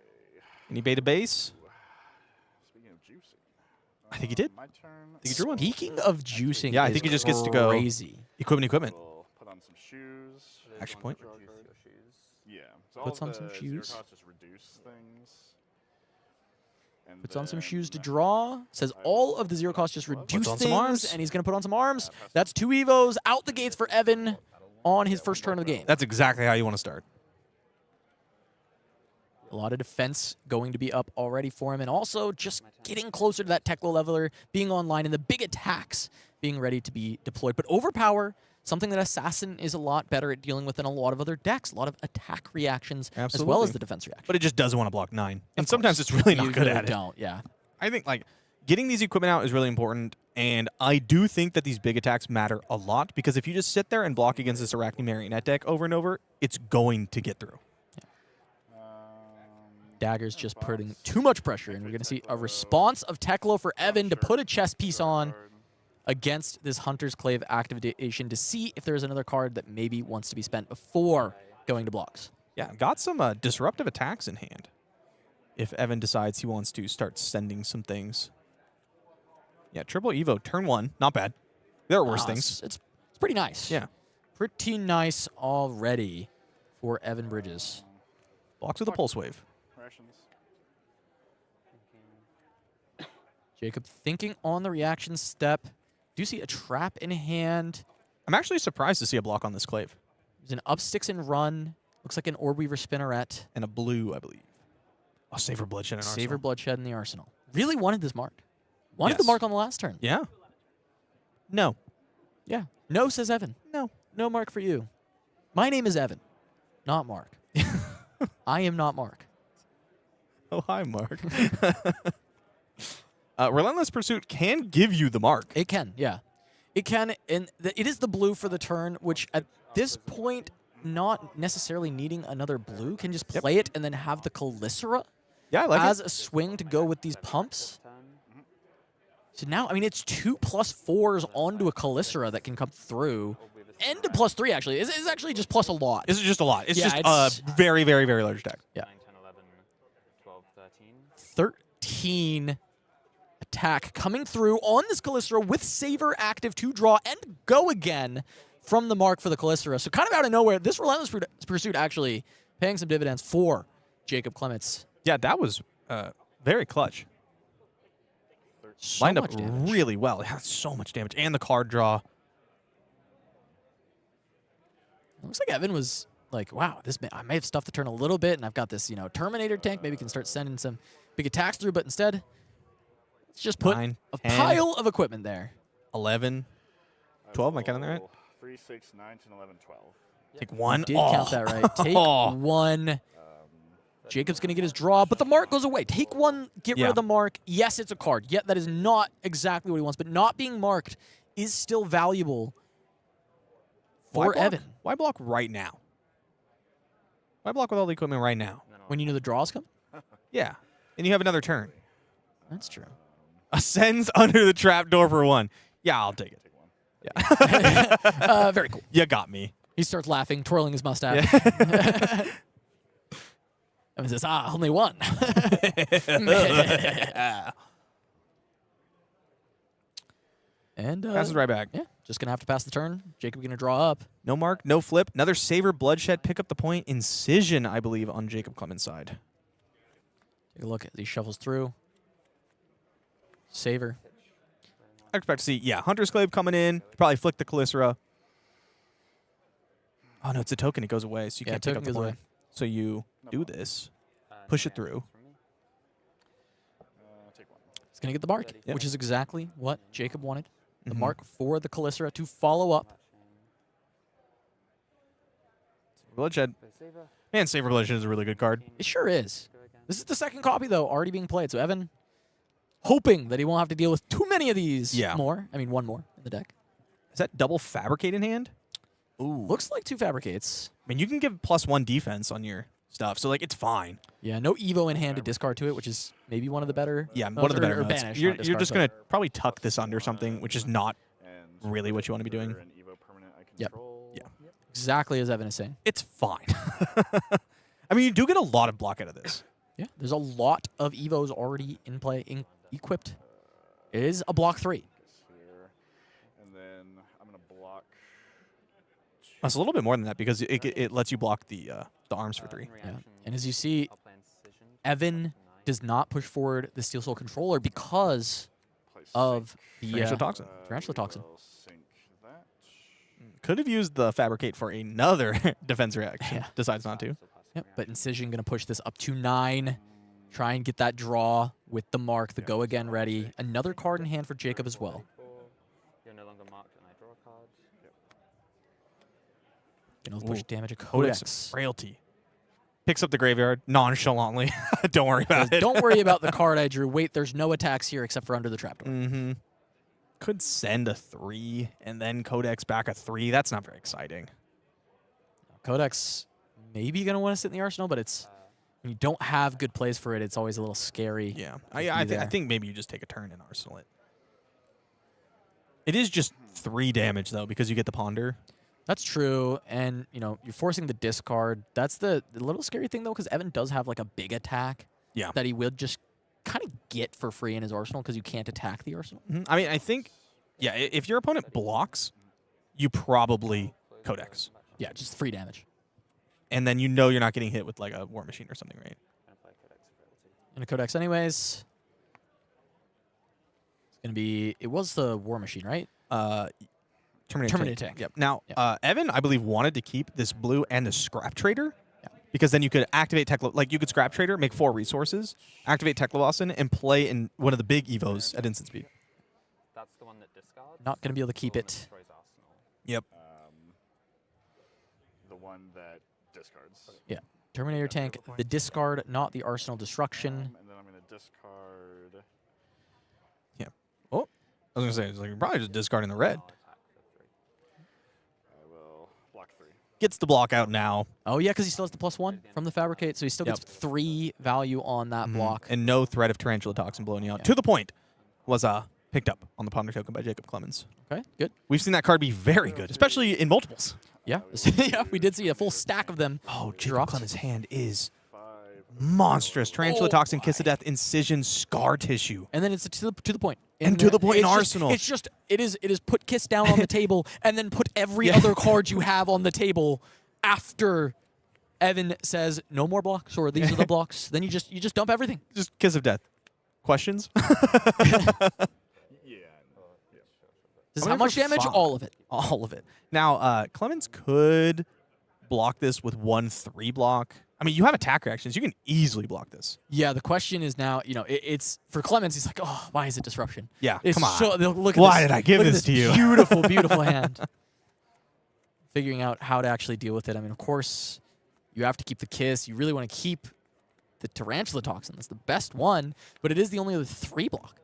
Any beta base? Speaking of juicing. I think he did. My turn. I think he drew one. Speaking of juicing, Yeah, I think he just gets to go crazy. Equipment. We'll put on some shoes. Action point. Yeah. So Put all some the shoes. zero costs just reduce things. Puts on some shoes to draw. Says all of the zero cost just reduce on things, some arms. and he's going to put on some arms. That's 2 Evos out the gates for Evan on his first turn of the game. That's exactly how you want to start. A lot of defense going to be up already for him, and also just getting closer to that Teklo leveler, being online, and the big attacks being ready to be deployed. But overpower, something that Assassin is a lot better at dealing with than a lot of other decks. A lot of attack reactions as well as the defense reaction. But it just doesn't want to block 9. And Of sometimes course. it's really You not good really at it. don't, yeah. I think like getting these equipment out is really important, and I do think that these big attacks matter a lot because if you just sit there and block against this Arachne Marionette deck over and over, it's going to get through. Dagger's just putting too much pressure, and we're going to see a response of Teklo for Evan to put a chess piece on against this Hunter's Clave activation to see if there's another card that maybe wants to be spent before going to blocks. Yeah, got some disruptive attacks in hand if Evan decides he wants to start sending some things. Yeah, triple Evo, turn 1, not bad. There are worse things. It's pretty nice. Yeah. Pretty nice already for Evan Bridges. Blocks with a pulse wave. Jacob thinking on the reaction step. Do you see a trap in hand? I'm actually surprised to see a block on this Clave. There's an up sticks and run. Looks like an Orb Weaver Spinneret. And a blue, I believe. Oh, Savor Bloodshed in Arsenal. Savor Bloodshed in the Arsenal. Really wanted this mark. Wanted Yes. the mark on the last turn. Yeah. No. Yeah. No, says Evan. No. No mark for you. My name is Evan, not Mark. I am not Mark. Oh, hi, Mark. Relentless Pursuit can give you the mark. It can, yeah. It can, and it is the blue for the turn, which at this point, not necessarily needing another blue, can just play it and then have the Calicera Yeah, I like as it. a swing to go with these pumps. So now, I mean, it's 2+4s onto a Calicera that can come through. And a +3, actually. It's actually just plus a lot. This is just a lot. It's Yeah, just a very, very, very large deck. Yeah. 9, 10, 11, 12, 13. 13 attack coming through on this Calicera with Savor active to draw and go again from the mark for the Calicera. So kind of out of nowhere, this Relentless Pursuit actually paying some dividends for Jacob Clements. Yeah, that was very clutch. So Lined up much damage. really well. Yeah, so much damage. And the card draw. Looks like Evan was like, wow, I may have stuffed the turn a little bit, and I've got this, Terminator tank. Maybe can start sending some big attacks through, but instead, let's just put 9, a 10. pile of equipment there. 11, 12, am I counting that right? 3, 6, 9, 10, 11, 12. Take one. Did count that right. Take one. Jacob's going to get his draw, but the mark goes away. Take one, get rid Yeah. of the mark. Yes, it's a card. Yet that is not exactly what he wants, but not being marked is still valuable for Evan. Why block right now? Why block with all the equipment right now? When you know the draws come? Yeah. And you have another turn. That's true. Ascends under the trapdoor for 1. Yeah, I'll take it. Yeah. Very cool. You got me. He starts laughing, twirling his mustache. And says, only one. And Passes right back. yeah, just going to have to pass the turn. Jacob going to draw up. No mark, no flip. Another Savor Bloodshed. Pick up the point. Incision, I believe, on Jacob Clements' side. Take a look as he shuffles through. Savor. I expect to see, yeah, Hunter's Clave coming in. Probably flick the Calicera. Oh, no, it's a token. It goes away, so you Yeah, can't pick up token the goes point. So you do this, push it through. Take 1. He's going to get the mark, Yep. which is exactly what Jacob wanted. The Mhm. mark for the Calicera to follow up. Bloodshed. Man, Savor Bloodshed is a really good card. It sure is. This is the second copy, though, already being played. So Evan, hoping that he won't have to deal with too many of these more. I mean, one more in the deck. Is that double Fabricate in hand? Ooh. Looks like 2 Fabricates. I mean, you can give +1 defense on your stuff, so, like, it's fine. Yeah, no Evo in hand to discard to it, which is maybe one of the better. Yeah, one of the better or modes. banish, You're not just discard, going to probably tuck this under something, which is not And really what you want to be doing. an Evo permanent I Yep. control. Yeah. but exactly as Evan is saying. It's fine. I mean, you do get a lot of block out of this. Yeah, there's a lot of Evos already in play, equipped. It is a block 3. Here. And then I'm going to block. It's a little bit more than that because it lets you block the arms for 3. Yeah. And as you see, Evan does not push forward the Steel Soul Controller because of the Tarantula Toxin. Tarantula Toxin. We'll sync that. Could have used the Fabricate for another defense reaction. Yeah. Decides not to. Yep, but Incision going to push this up to 9. Try and get that draw with the mark, the go again ready. Another card in hand for Jacob as well. You're no longer marked and I draw a card. Going to push damage a Codex Codex. Frailty. Picks up the graveyard nonchalantly. Don't worry about it. Don't worry about the card I drew. Wait, there's no attacks here except for under the trapdoor. Mm-hmm. Could send a 3 and then Codex back a 3. That's not very exciting. Codex maybe going to want to sit in the arsenal, but it's when you don't have good plays for it, it's always a little scary. Yeah, to I be there. think maybe you just take a turn and arsenal it. It is just 3 damage though because you get the ponder. That's true, and you know you're forcing the discard. That's the little scary thing though, because Evan does have like a big attack. Yeah. That he will just kind of get for free in his arsenal because you can't attack the arsenal. I mean, I think, yeah, if your opponent blocks, you probably Codex, Yeah, just free damage. and then you know you're not getting hit with like a War Machine or something, right? And a Codex anyways. It's gonna be. It was the War Machine, right? Terminator Tank. Yep. Now, Yep. Evan, I believe, wanted to keep this blue and the Scrap Trader because then you could activate like you could Scrap Trader, make 4 resources, activate Teklovossen, and play in one of the big Evos at instant speed. That's the one that discards. Not gonna be able to keep the one that it. destroys Arsenal. Yep. The one that discards. Yeah. Terminator tank, the discard, not the arsenal destruction. And then I'm going to discard. Oh, I was gonna say, it's like you're probably just discarding the red. I will block 3. Gets the block out now, Oh yeah, because he still has the +1 from the Fabricate, so he still gets 3 value on that block. and no threat of Tarantula Toxin blowing you out. Yeah. To the point, was picked up on the Ponder token by Jacob Clements. Okay, good. We've seen that card be very good, especially in multiples. Yeah, yeah, we did see a full stack of them. Oh, Jacob dropped. Clements' hand is 5. monstrous. Tarantula Oh Toxin, Kiss of my. Death, Incision, Scar Tissue. And then it's to the point. And to the point in it's just- Arsenal. It's just it is put Kiss down on the table and then put every other card you have on the table after Evan says no more blocks or these are the blocks. Then you just dump everything. Just Kiss of Death. Questions? Yeah. This is I'm how in for much damage? 5. All of it. All of it. Now, Clements could block this with 1/3 block. I mean, you have attack reactions. You can easily block this. Yeah, the question is now, it's for Clements. He's like, oh, why is it disruption? Yeah, It's come on. so- look at Why this- did I give look at this to you? Beautiful, beautiful hand. Figuring out how to actually deal with it. I mean, of course, you have to keep the Kiss. You really want to keep the Tarantula Toxin. That's the best one, but it is the only other 3 block.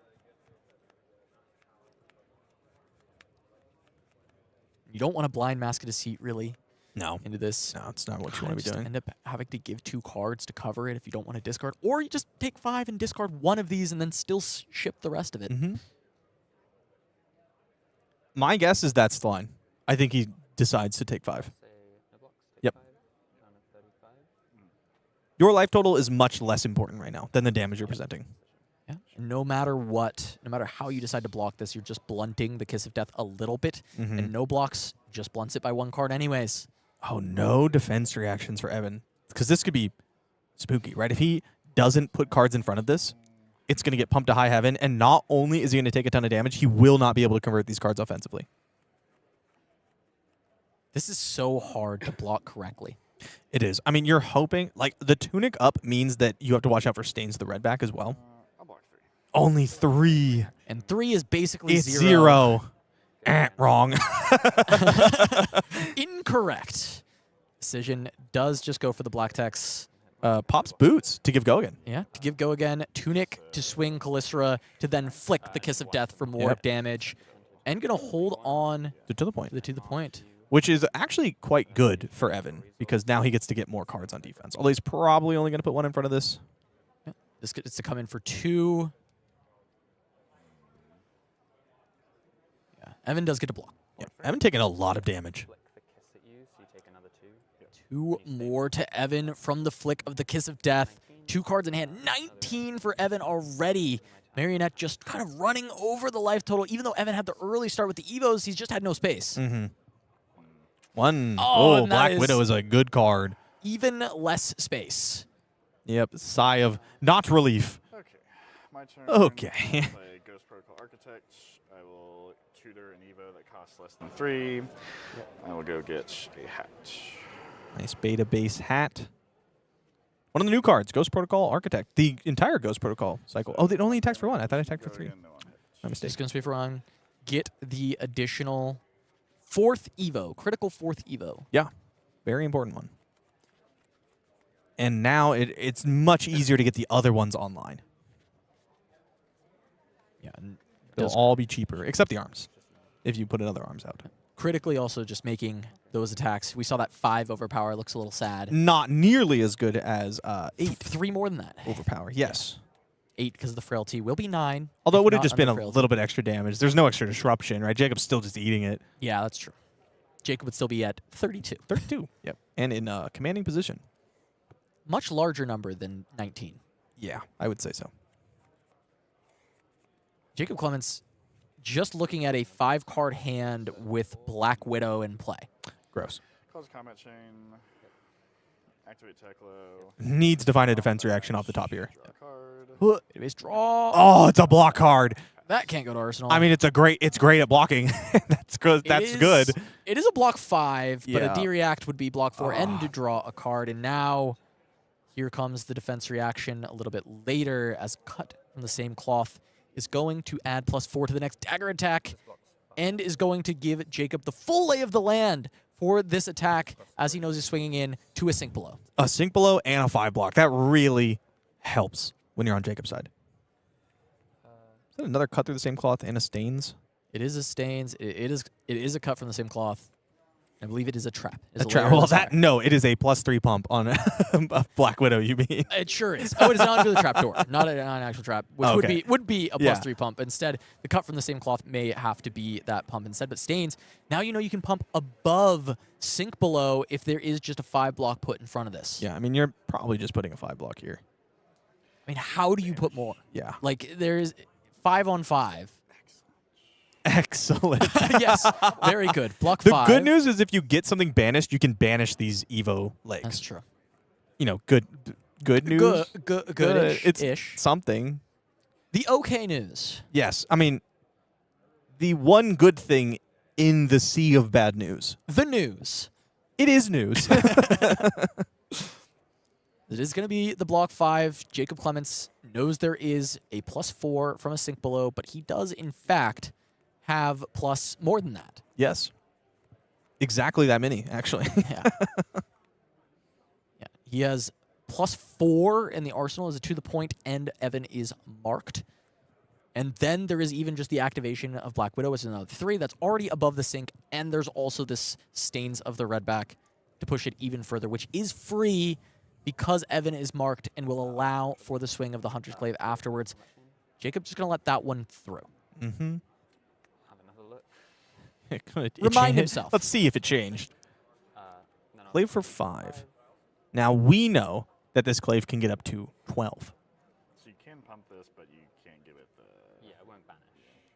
You don't want to blind Mask of Deceit really No. into this. No, it's not what you Kinda want to be just doing. End up having to give 2 cards to cover it if you don't want to discard, or you just take 5 and discard 1 of these and then still ship the rest of it. Mm-hmm. My guess is that's the line. I think he decides to take 5. Say no blocks. Take Yep. 5. Down to 35. Your life total is much less important right now than the damage you're presenting. Yeah. No matter what, no matter how you decide to block this, you're just blunting the Kiss of Death a little bit, Mhm. and no blocks just blunts it by 1 card anyways. Oh, no defense reactions for Evan. Because this could be spooky, right? If he doesn't put cards in front of this, it's going to get pumped to high heaven, and not only is he going to take a ton of damage, he will not be able to convert these cards offensively. This is so hard to block correctly. It is. I mean, you're hoping, like, the Tunic up means that you have to watch out for Stains of the Red back as well. I'll block 3. Only 3. And 3 is basically It's 0. Wrong. Incorrect. Decision does just go for the black text. Pops boots to give go again. Yeah, to give go again. Tunic to swing Calistera to then flick the Kiss of Death for more Yep. damage. And going to hold on To the point. to the point. Which is actually quite good for Evan, because now he gets to get more cards on defense. Although he's probably only going to put 1 in front of this. This gets to come in for 2. Yeah, Evan does get to block. Yeah. Evan taking a lot of damage. Flick the kiss at you, so you take another 2. 2 more to Evan from the flick of the Kiss of Death. 2 cards in hand. 19 for Evan already. Marionette just kind of running over the life total. Even though Evan had the early start with the Evos, he's just had no space. Mm-hmm. 1. Oh, and that Black is- Widow is a good card. Even less space. Yep. Sigh of not relief. Okay, my turn. Okay. Play Ghost Protocol Architect. I will tutor an Evo that costs less than 3. I will go get a hat. Nice beta base hat. One of the new cards, Ghost Protocol Architect. The entire Ghost Protocol cycle. Oh, it only attacks for 1. I thought it attacked for 3. Again, no on hit. My mistake. Just going to speed for Ron. Get the additional 4th Evo, critical 4th Evo. Yeah, very important one. And now it's much easier to get the other ones online. Yeah, and They'll all be cheaper, except the arms, if you put another arms out. critically also just making those attacks. We saw that 5 overpower looks a little sad. Not nearly as good as 8 3 more than that. overpower. Yes. 8 because of the frailty will be 9. Although it if would have not just been under a frailty. little bit extra damage. There's no extra disruption, right? Jacob's still just eating it. Yeah, that's true. Jacob would still be at 32. 32. Yep. And in commanding position. Much larger number than 19. Yeah, I would say so. Jacob Clements just looking at a 5-card hand with Black Widow in play. Gross. Close combat chain. Activate Teklo. Needs to find a defense reaction off the top here. Draw a card. Base draw. Oh, it's a block card. That can't go to Arsenal. I mean, it's great at blocking. That's good. It That's is- good. It is a block 5, but Yeah. a D-react would be block 4 and to draw a card. And now here comes the defense reaction a little bit later as cut from the same cloth is going to add +4 to the next dagger attack and is going to give Jacob the full lay of the land for this attack as he knows he's swinging in to a sink below. A sink below and a 5 block. That really helps when you're on Jacob's side. Is that another cut through the same cloth and a stains? It is a stains. It is a cut from the same cloth. I believe it is a trap. A trap. Well, no, it is a +3 pump on a Black Widow. You mean? It sure is. Oh, it is not under the trap door, not an actual trap, which Okay. would be a Yeah. +3 pump. Instead, the cut from the same cloth may have to be that pump instead. But stains, now you know you can pump above, sink below if there is just a 5 block put in front of this. Yeah, I mean, you're probably just putting a 5 block here. I mean, how do you put more? Yeah. Like there is 5 on 5. Excellent. Yes, very good. Block The 5. good news is if you get something banished, you can banish these Evo legs. That's true. You know, good news. Good-ish. It's something. The okay news. Yes. I mean, the one good thing in the sea of bad news. The news. It is news. It is going to be the block 5. Jacob Clements knows there is a +4 from a sink below, but he does, in fact, have plus more than that. Yes. Exactly that many, actually. Yeah. Yeah. He has +4 in the arsenal as a to the point, and Evan is marked. And then there is even just the activation of Black Widow, which is another 3 that's already above the sink, and there's also this Stains of the Redback to push it even further, which is free because Evan is marked and will allow for the swing of the Hunter's Glaive afterwards. Jacob's just going to let that one through. Mm-hmm. Have another look. Remind himself. Let's see if it changed. No. Clave for 5. Now, we know that this Clave can get up to 12. So you can pump this, but you can't give it the... Yeah, it won't banish.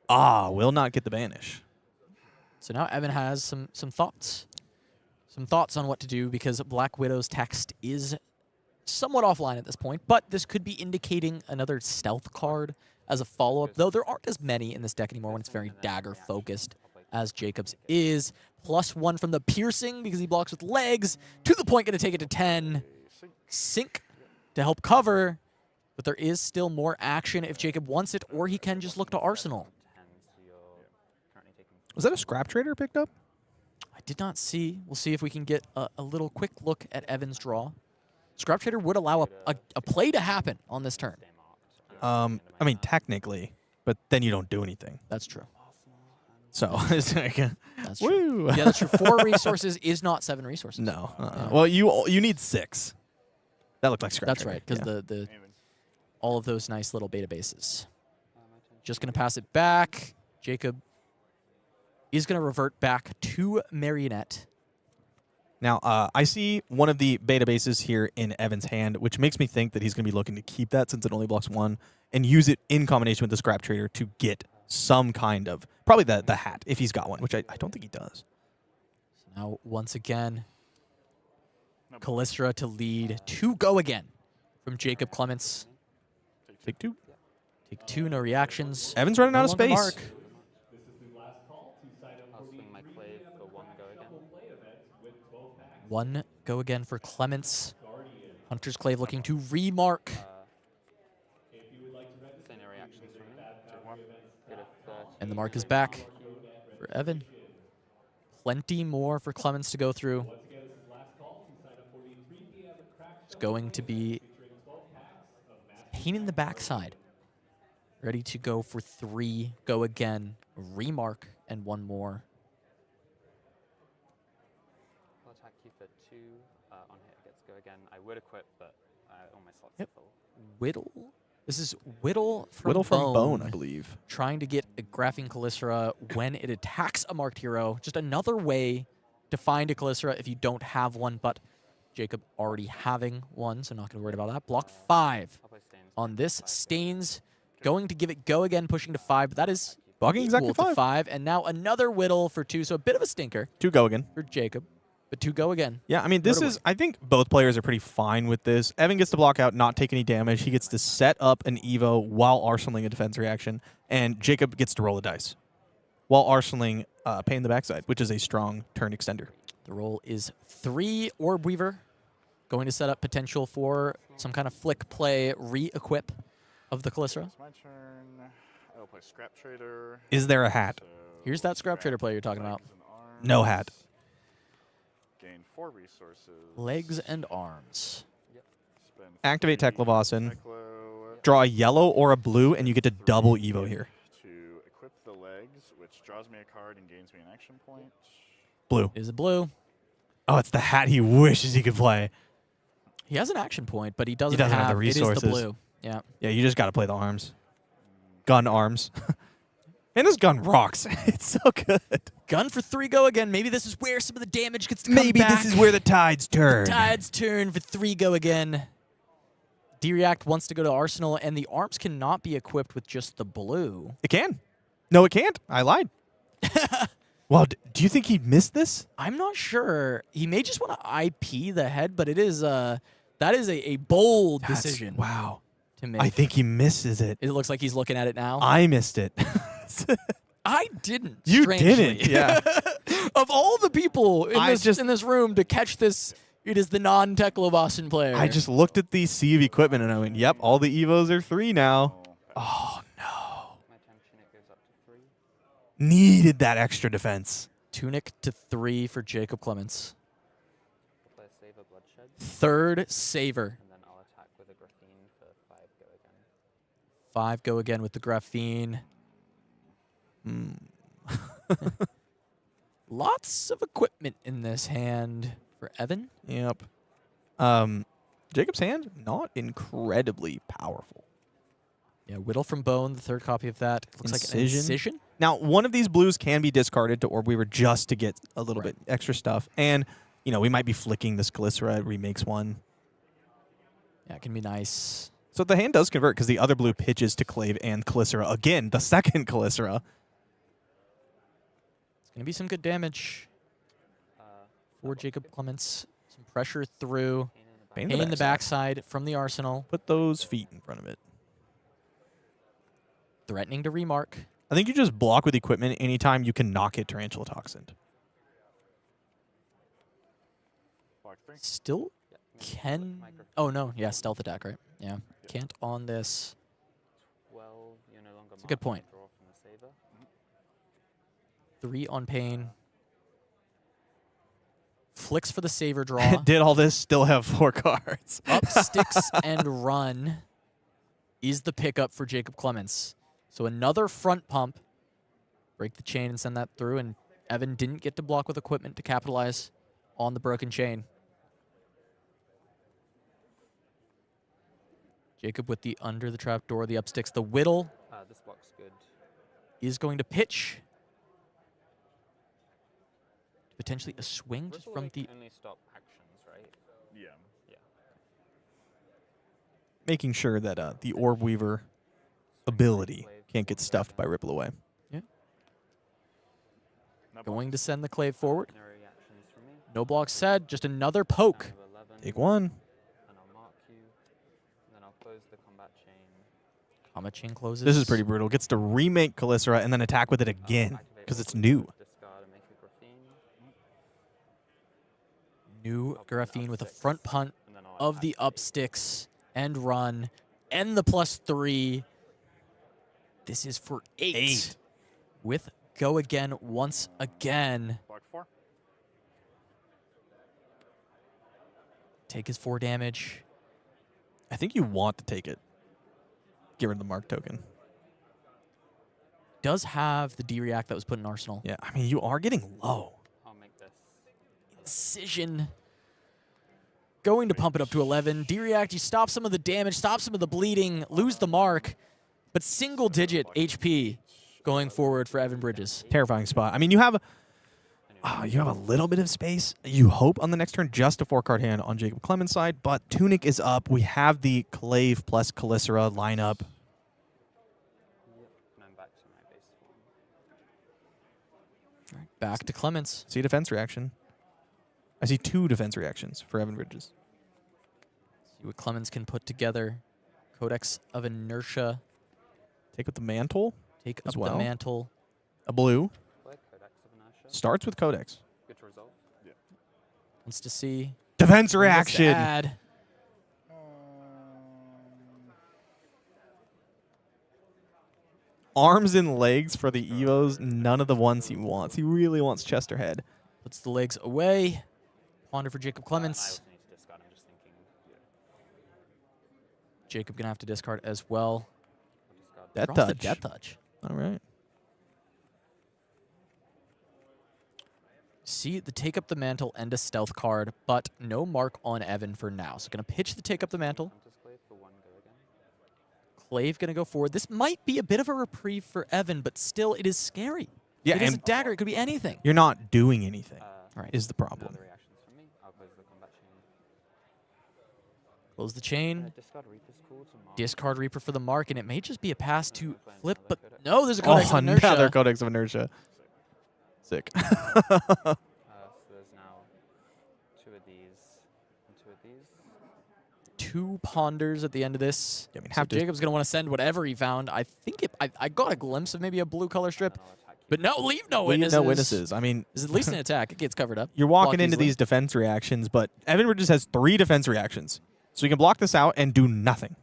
Ah, will not get the banish. So now Evan has some thoughts. Some thoughts on what to do because Black Widow's text is somewhat offline at this point, but this could be indicating another stealth card as a follow-up, though there aren't as many in this deck anymore when it's very dagger-focused as Jacob's is. +1 from the piercing because he blocks with legs. To the point, going to take it to 10. Sink to help cover, but there is still more action if Jacob wants it, or he can just look to Arsenal. Was that a scrap trader picked up? I did not see. We'll see if we can get a little quick look at Evan's draw. Scrap Trader would allow a play to happen on this turn. I mean, technically, but then you don't do anything. That's true. So, it's like, That's true. woo. Yeah, that's true. 4 resources is not 7 resources. No. Yeah. Well, you need 6. That looked like scrap That's trader. right, because Yeah. the all of those nice little beta bases. Just going to pass it back. Jacob is going to revert back to Marionette. Now, I see one of the beta bases here in Evan's hand, which makes me think that he's going to be looking to keep that since it only blocks 1 and use it in combination with the scrap trader to get some kind of, probably the hat, if he's got one, which I don't think he does. So now, once again, Callistra to lead, to go again from Jacob Clements. Take 2. Take 2, no reactions. Evan's running No out of longer space. mark. I'll swing my clave for 1 go again. 1 go again for Clements. Hunter's Clave looking to remark. Say no reactions from me. Take 1. Get a 30. And the mark is back for Evan. Plenty more for Clements to go through. It's going to be pain in the backside. Ready to go for 3, go again, remark, and 1 more. I'll attack you for 2. On hit, it gets go again. I would equip, but all my slots Yep. are full. Whittle. This is Whittle from Whittle from Bone. Bone, I believe. Trying to get a Graphene Calycera when it attacks a marked hero. Just another way to find a Calycera if you don't have one, but Jacob already having one, so not going to worry about that. Block 5 I'll play Stains. on this. Stains going to give it go again, pushing to 5, but that is Blocking exactly equal to 5. 5. And now another Whittle for 2, so a bit of a stinker 2 go again. for Jacob, but 2 go again. Yeah, I mean, this What a is, I think both players are pretty fine with this. Evan gets to block out, not take any damage. He gets to set up an Evo while arsenaling a defense reaction, and Jacob gets to roll a dice while arsenaling pain in the backside, which is a strong turn extender. The roll is 3 Orb Weaver, going to set up potential for some kind of flick play re-equip of the Calycera. It's my turn. I will play Scrap Trader. Is there a hat? So Here's that Scrap Trader player you're talking about. legs and arms. No hat. Gain 4 resources. Legs and arms. Spend Activate 3 Teklovossen. Teklo Draw a yellow or a blue, and you get to double Evo here. to equip the legs, which draws me a card and gains me an action point. Blue. Is a blue. Oh, it's the hat he wishes he could play. He has an action point, but he doesn't, doesn't have the It is resources. the blue. Yeah. Yeah, you just got to play the arms. Gun arms. And this gun rocks. It's so good. Gun for 3 go again. Maybe this is where some of the damage gets to come Maybe back. this is where the tides turn. Tide's turn for 3 go again. D-React wants to go to Arsenal, and the arms cannot be equipped with just the blue. It can. No, it can't. I lied. Well, do you think he missed this? I'm not sure. He may just want to IP the head, but it is that is a bold decision Wow. to make. I think he misses it. It looks like he's looking at it now. I missed it. I didn't. You strangely. didn't, yeah. Of all the people in I this just- in this room to catch this, it is the non-Teklovossen player. I just looked at the sea of equipment and I went, yep, all the Evos are 3 now. Oh, no. My time tunic goes up to 3. Needed that extra defense. Tunic to 3 for Jacob Clements. I'll play a Saver Bloodshed, 3rd saver. and then I'll attack with a Graphene for 5 go again. 5 go again with the graphene. Lots of equipment in this hand for Evan. Yep. Jacob's hand, not incredibly powerful. Yeah, Whittle from Bone, the 3rd copy of that. Looks like an Incision. incision. Now, one of these blues can be discarded to Orb Weaver just to get a little Right. bit extra stuff. And, you know, we might be flicking this Calycera, it remakes one. Yeah, it can be nice. So the hand does convert because the other blue pitches to Clave and Calycera. Again, the second Calycera. It's going to be some good damage for Jacob Clements. Some pressure through. Pain in the back. Pain in the backside from the Arsenal. Put those feet in front of it. Threatening to remark. I think you just block with equipment anytime you can knock it Tarantula Toxin. Block 3. Still can... Oh, no. Yeah, stealth attack, right? Yeah. Can't on this. 12, you're no longer It's a good marked, point. draw from the Saver. 3 on pain. Flicks for the saver draw. Did all this, still have 4 cards. Up sticks and run is the pickup for Jacob Clements. So another front pump. Break the chain and send that through. And Evan didn't get to block with equipment to capitalize on the broken chain. Jacob with the under the trap door, the up sticks. The Whittle This block's good. is going to pitch. Potentially a swing just Ripple from Wake the... only stop actions, right? Yeah. Yeah. Making sure that the Orb Weaver ability can't get stuffed by Ripple Away. Not Going to send the clave forward. No reactions from me. No block said, just another poke. Down to 11, Take 1. and I'll mark you. close the combat chain. Combat chain closes. This is pretty brutal. Gets to remake Calicera and then attack with it again Activate because all it's the new. Discard and make a graphene. New Graphene with a front punt And then I'll of the up sticks and run and the +3. This is for 8. With go again once again. Block 4. Take his 4 damage. I think you want to take it. Get rid of the mark token. Does have the D-React that was put in Arsenal. Yeah, I mean, you are getting low. I'll make this. Incision. Going to pump it up to 11. D-React, you stop some of the damage, stop some of the bleeding, lose the mark, but single-digit HP going forward for Evan Bridges. Terrifying spot. I mean, you have a little bit of space. You hope on the next turn just a 4-card hand on Jacob Clements' side, but Tunic is up. We have the Clave plus Calicera lineup. And I'm back to my base form. Back to Clements. See a defense reaction. I see 2 defense reactions for Evan Bridges. See what Clements can put together. Codex of Inertia. Take with the mantle. Take As up well. the mantle. A blue. Play Codex of Inertia. Starts with Codex. Good to resolve. Wants to see. Defense wants to reaction. add. Arms and legs for the Evos. None of the ones he wants. He really wants Chesterhead. Puts the legs away. Ponder for Jacob I Clements. also need to discard. I'm just thinking. Jacob gonna have to discard as well. I'll discard. Death Draws the touch. Death Touch. All right. See the take up the mantle and a stealth card, but no mark on Evan for now. So gonna pitch the take up the mantle. Hunters Clave for 1 go again. Clave gonna go forward. This might be a bit of a reprieve for Evan, but still it is scary. Yeah, it is a and dagger. It could be anything. you're not doing anything. Right. Is the No problem. other reactions from me. I'll close the combat chain. Close the chain. Discard Reaper's Call to mark. Discard Reaper for the mark, and it may just be a pass to Play flip, another but Codex. no, there's a Codex Oh, of Inertia. another Codex of Inertia. Sick. So there's now 2 of these and 2 of these. 2 ponders at the end of this. Yeah, I mean, So have to- Jacob's gonna want to send whatever he found. I think I got a glimpse of maybe a blue color strip, And I'll attack you. but no, leave no Leave witnesses. no witnesses. I mean, Is at least an attack. It gets covered up. you're walking Block into easily. these defense reactions, but Evan Bridges has 3 defense reactions. So you can block this out and do nothing.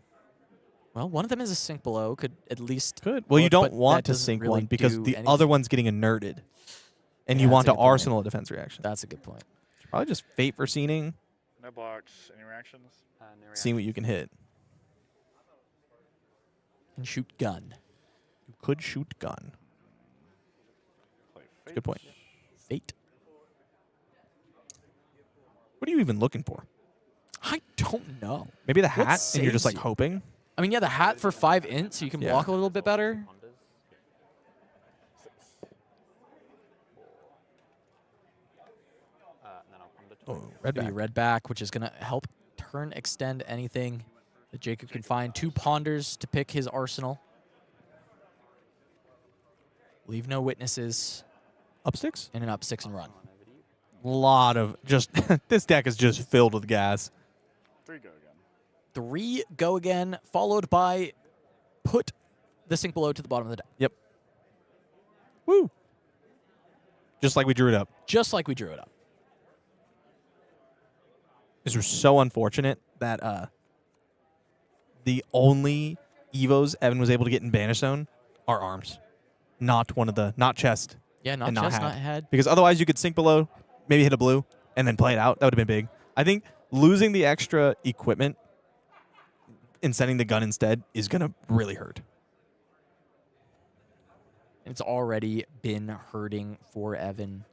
Well, one of them is a sink below. Could at least Good. Well, you work, don't but want that to doesn't sink really one because do the anything. other one's getting inerted. And Yeah, you that's want a to good point. arsenal a defense reaction. That's a good point. Probably just fate for scening, No blocks. Any reactions? No seeing what you reactions. can hit. And shoot gun. You could shoot gun. Play That's a good point. Fate. What are you even looking for? I don't know. Maybe the What hat, and you're just saves like you? hoping. I mean, yeah, the hat for 5 int, so you can Yeah. block a little bit better. Ponders. 4. And then I'll ponder Oh, twice. red Maybe back. red back, which is gonna help turn extend anything that Jacob can find. 2 ponders to pick his arsenal. Leave no witnesses, Up 6? and an up 6 and run. Come on over to you. Lot of just this deck is just filled with gas. 3 go again. 3 go again, followed by put the sink below to the bottom of the deck. Yep. Woo. Just like we drew it up. Just like we drew it up. This was so unfortunate that the only Evos Evan was able to get in Banish Zone are arms. Not chest. Yeah, not And not chest, hat. not head. Because otherwise you could sink below, maybe hit a blue, and then play it out. That would have been big. I think losing the extra equipment and sending the gun instead is going to really hurt. It's already been hurting for Evan.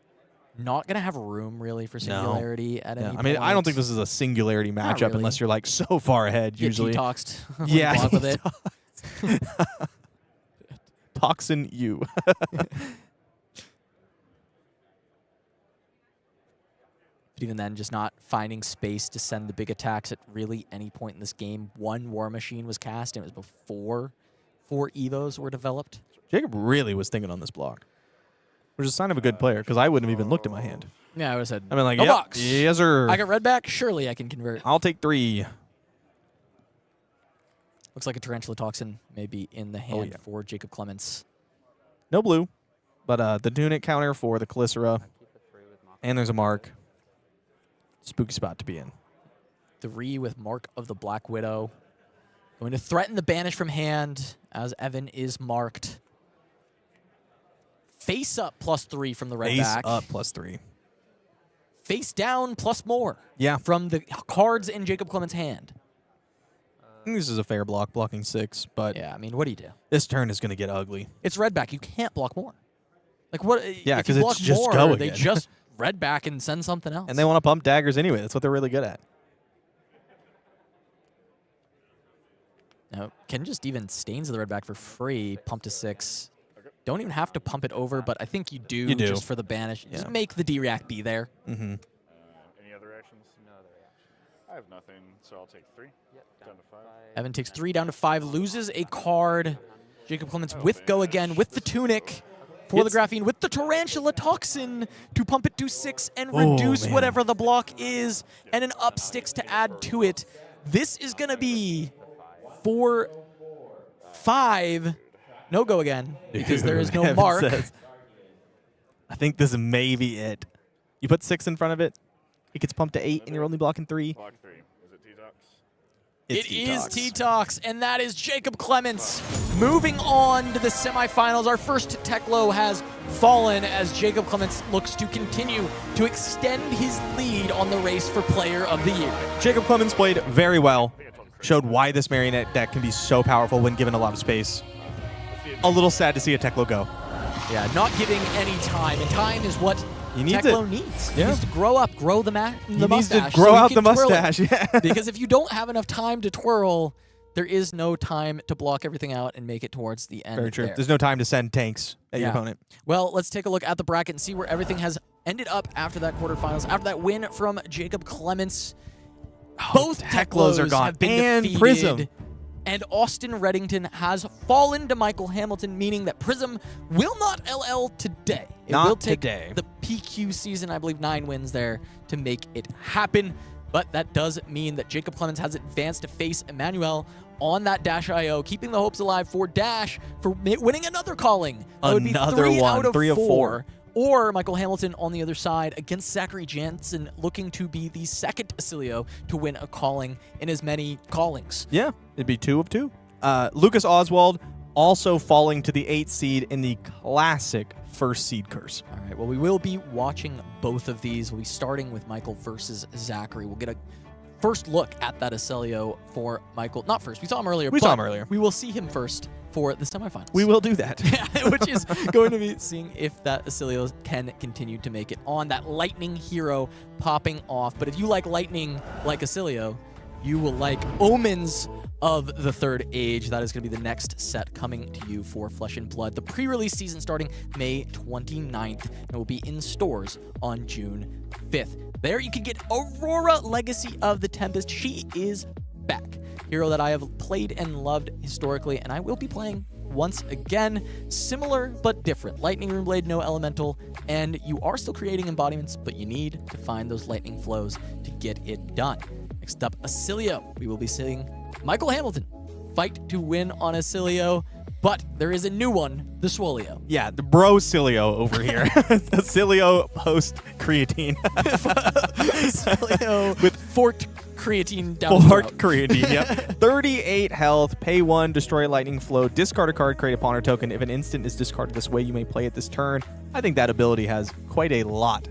Not going to have room, really, for Singularity at any Yeah. point. I mean, I don't think this is a singularity Not matchup really. unless you're like so far ahead Get usually. T-toxed. Yeah. Block with it. Toxin you. But even then, just not finding space to send the big attacks at really any point in this game. 1 War Machine was cast, and it was before 4 Evos were developed. Jacob really was thinking on this block, which is a sign of a good player because I wouldn't have even looked at my hand. Yeah, I would have said, I mean, like, no yep, box. yes, sir. I got red back. Surely I can convert. I'll take 3. Looks like a Tarantula Toxin may be in the hand yeah. for Jacob Clements. No blue, but the Tunic counter for the Calicera. And there's a mark. Spooky spot to be in. 3 with Mark of the Black Widow. Going to threaten the banish from hand as Evan is marked. Face up +3 from the red Face back. up +3. Face down plus more. Yeah. From the cards in Jacob Clements' hand. I think this is a fair block, blocking 6, but Yeah, I mean, what do you do? this turn is going to get ugly. It's red back. You can't block more. Like what? Yeah, if you 'cause it's block just more, go they again. just red back and send something else. And they want to pump daggers anyway. That's what they're really good at. Now, can just even stains of the red back for free, pump to 6. Don't even have to pump it over, but I think you do, You do. just for the banish. Yeah. Just make the D-React be there. Mm-hmm. Any other actions? No other reaction. I have nothing, so I'll take 3. Yep, Down to 5. Evan takes 3 down to 5, loses a card. Jacob Clements with go again with the Tunic for the Graphene, with the Tarantula Toxin to pump it to 6 and Oh, reduce man. whatever the block is, and an up sticks to add to it. This is going to be 4, 5. No go again, because there is no Evan mark. says, I think this may be it. You put 6 in front of it, it gets pumped to 8, and you're only blocking 3. Block 3. Is it T-Tox? It is T-Tox, and that is Jacob Clements. Moving on to the semifinals, our first Teklo has fallen as Jacob Clements looks to continue to extend his lead on the race for Player of the Year. Jacob Clements played very well. Showed why this Marionette deck can be so powerful when given a lot of space. A little sad to see a Teklo go. Yeah, not giving any time, and time is what He needs Teklo it. needs. He Yeah. needs to grow up, grow the mustache. He needs to so grow he out can the twirl it. mustache. Yeah. Because if you don't have enough time to twirl, there is no time to block everything out and make it towards the end. Very true. there. There's no time to send tanks at your Yeah. opponent. Well, let's take a look at the bracket and see where everything has ended up after that quarterfinals. After that win from Jacob Clements, both Teklos are Teklos gone. have been And defeated. Prism. And Austin Redington has fallen to Michael Hamilton, meaning that Prism will not LL today. It Not will take today. the PQ season, I believe 9 wins there, to make it happen. But that does mean that Jacob Clements has advanced to face Emanuel on that Dash IO, keeping the hopes alive for Dash for winning another calling. That would be Another 3 one, out of 3 of 4. Or Michael Hamilton on the other side against Zachary Jensen, looking to be the second Oscilio to win a calling in as many callings. Yeah, it'd be 2 of 2. Lucas Oswald also falling to the 8th seed in the classic first seed curse. All right, well, we will be watching both of these. We'll be starting with Michael versus Zachary. We'll get a first look at that Oscilio for Michael. Not first, we saw him earlier. We saw but him earlier. We will see him first for the semifinals. We will do that. Which is going to be seeing if that Oscilio can continue to make it on. That Lightning Hero popping off. But if you like Lightning like Oscilio, you will like Omens of the Third Age. That is going to be the next set coming to you for Flesh and Blood. The pre-release season starting May 29th and will be in stores on June 5th. There you can get Aurora Legacy of the Tempest. She is back. Hero that I have played and loved historically, and I will be playing once again. Similar but different. Lightning Rune Blade, no elemental, and you are still creating embodiments, but you need to find those lightning flows to get it done. Next up, Oscilio. We will be seeing Michael Hamilton fight to win on Oscilio, but there is a new one, the Swolio. Yeah, the bro-cilio over here. Cilio post-creatine. Oscilio with forked creatine down the Fort throat. creatine, yep. 38 health, pay 1, destroy a lightning flow, discard a card, create a pawner token. If an instant is discarded this way, you may play it this turn. I think that ability has quite a lot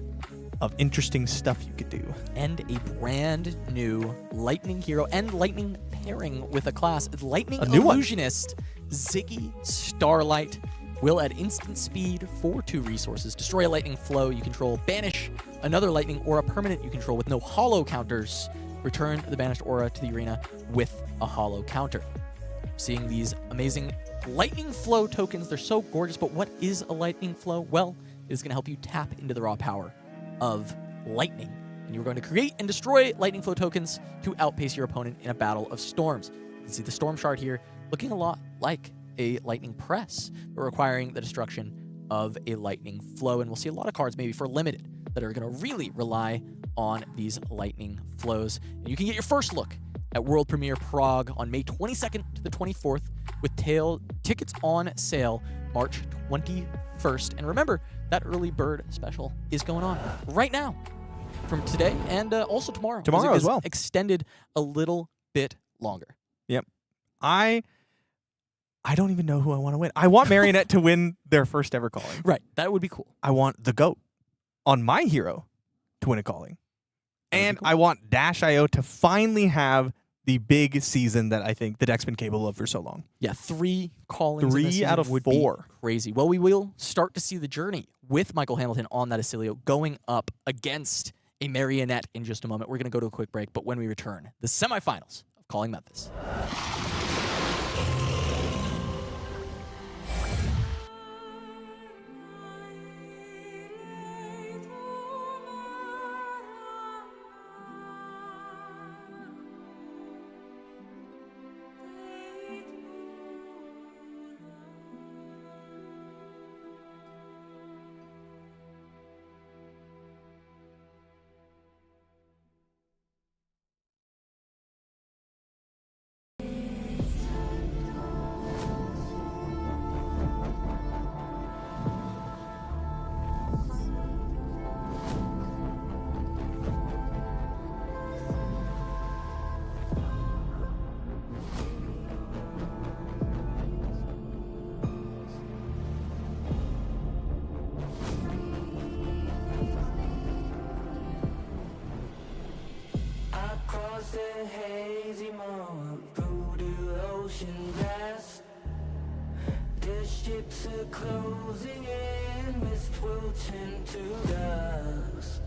of interesting stuff you could do. And a brand new Lightning Hero and Lightning pairing with a class. Lightning A new one. Illusionist, Ziggy Starlight, will add instant speed for 2 resources. Destroy a lightning flow you control. Banish another lightning or a permanent you control with no hollow counters. Return the banished aura to the arena with a hollow counter. Seeing these amazing lightning flow tokens, they're so gorgeous, but what is a lightning flow? Well, it is going to help you tap into the raw power of lightning. And you're going to create and destroy lightning flow tokens to outpace your opponent in a battle of storms. You can see the storm shard here looking a lot like a lightning press, but requiring the destruction of a lightning flow. And we'll see a lot of cards maybe for limited that are going to really rely on these lightning flows. And you can get your first look at World Premiere Prague on May 22nd to the 24th, with tickets on sale March 21st. And remember, that early bird special is going on right now from today and also tomorrow. Tomorrow as well. Extended a little bit longer. Yep. I don't even know who I want to win. I want Marionette to win their first ever calling. Right. That would be cool. I want the GOAT on my hero to win a calling. And cool. I want Dash.io to finally have the big season that I think the deck's been capable of for so long. Yeah, 3 callings. 3 out of 4. Would be crazy. Well, we will start to see the journey with Michael Hamilton on that Oscilio going up against a Marionette in just a moment. We're going to go to a quick break, but when we return, the semifinals of Calling Memphis. Across the hazy moon, through the ocean blast, the ships are closing in, mist will turn to dust.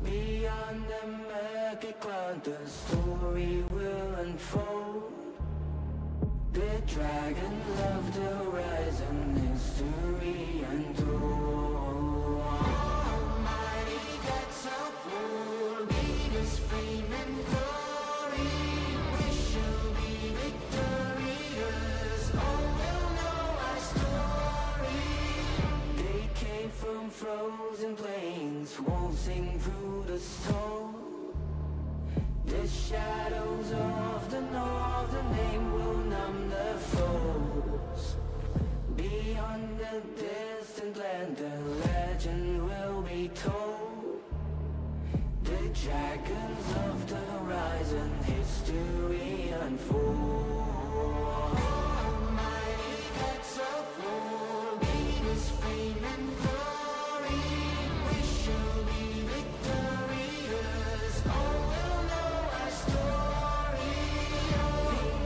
Beyond the murky cloud, the story will unfold. The dragon of the horizon, history untold. Almighty gods of war, lead us fame and glory. We shall be victorious. All will know our story. They came from frozen plains, waltzing through the storm. The shadows of the north, the name will numb the foes. Beyond the distant land, the legend will be told. The dragons of the horizon, history unfold. Almighty gods of war, lead us fame and glory. We shall be victorious. All will know our story.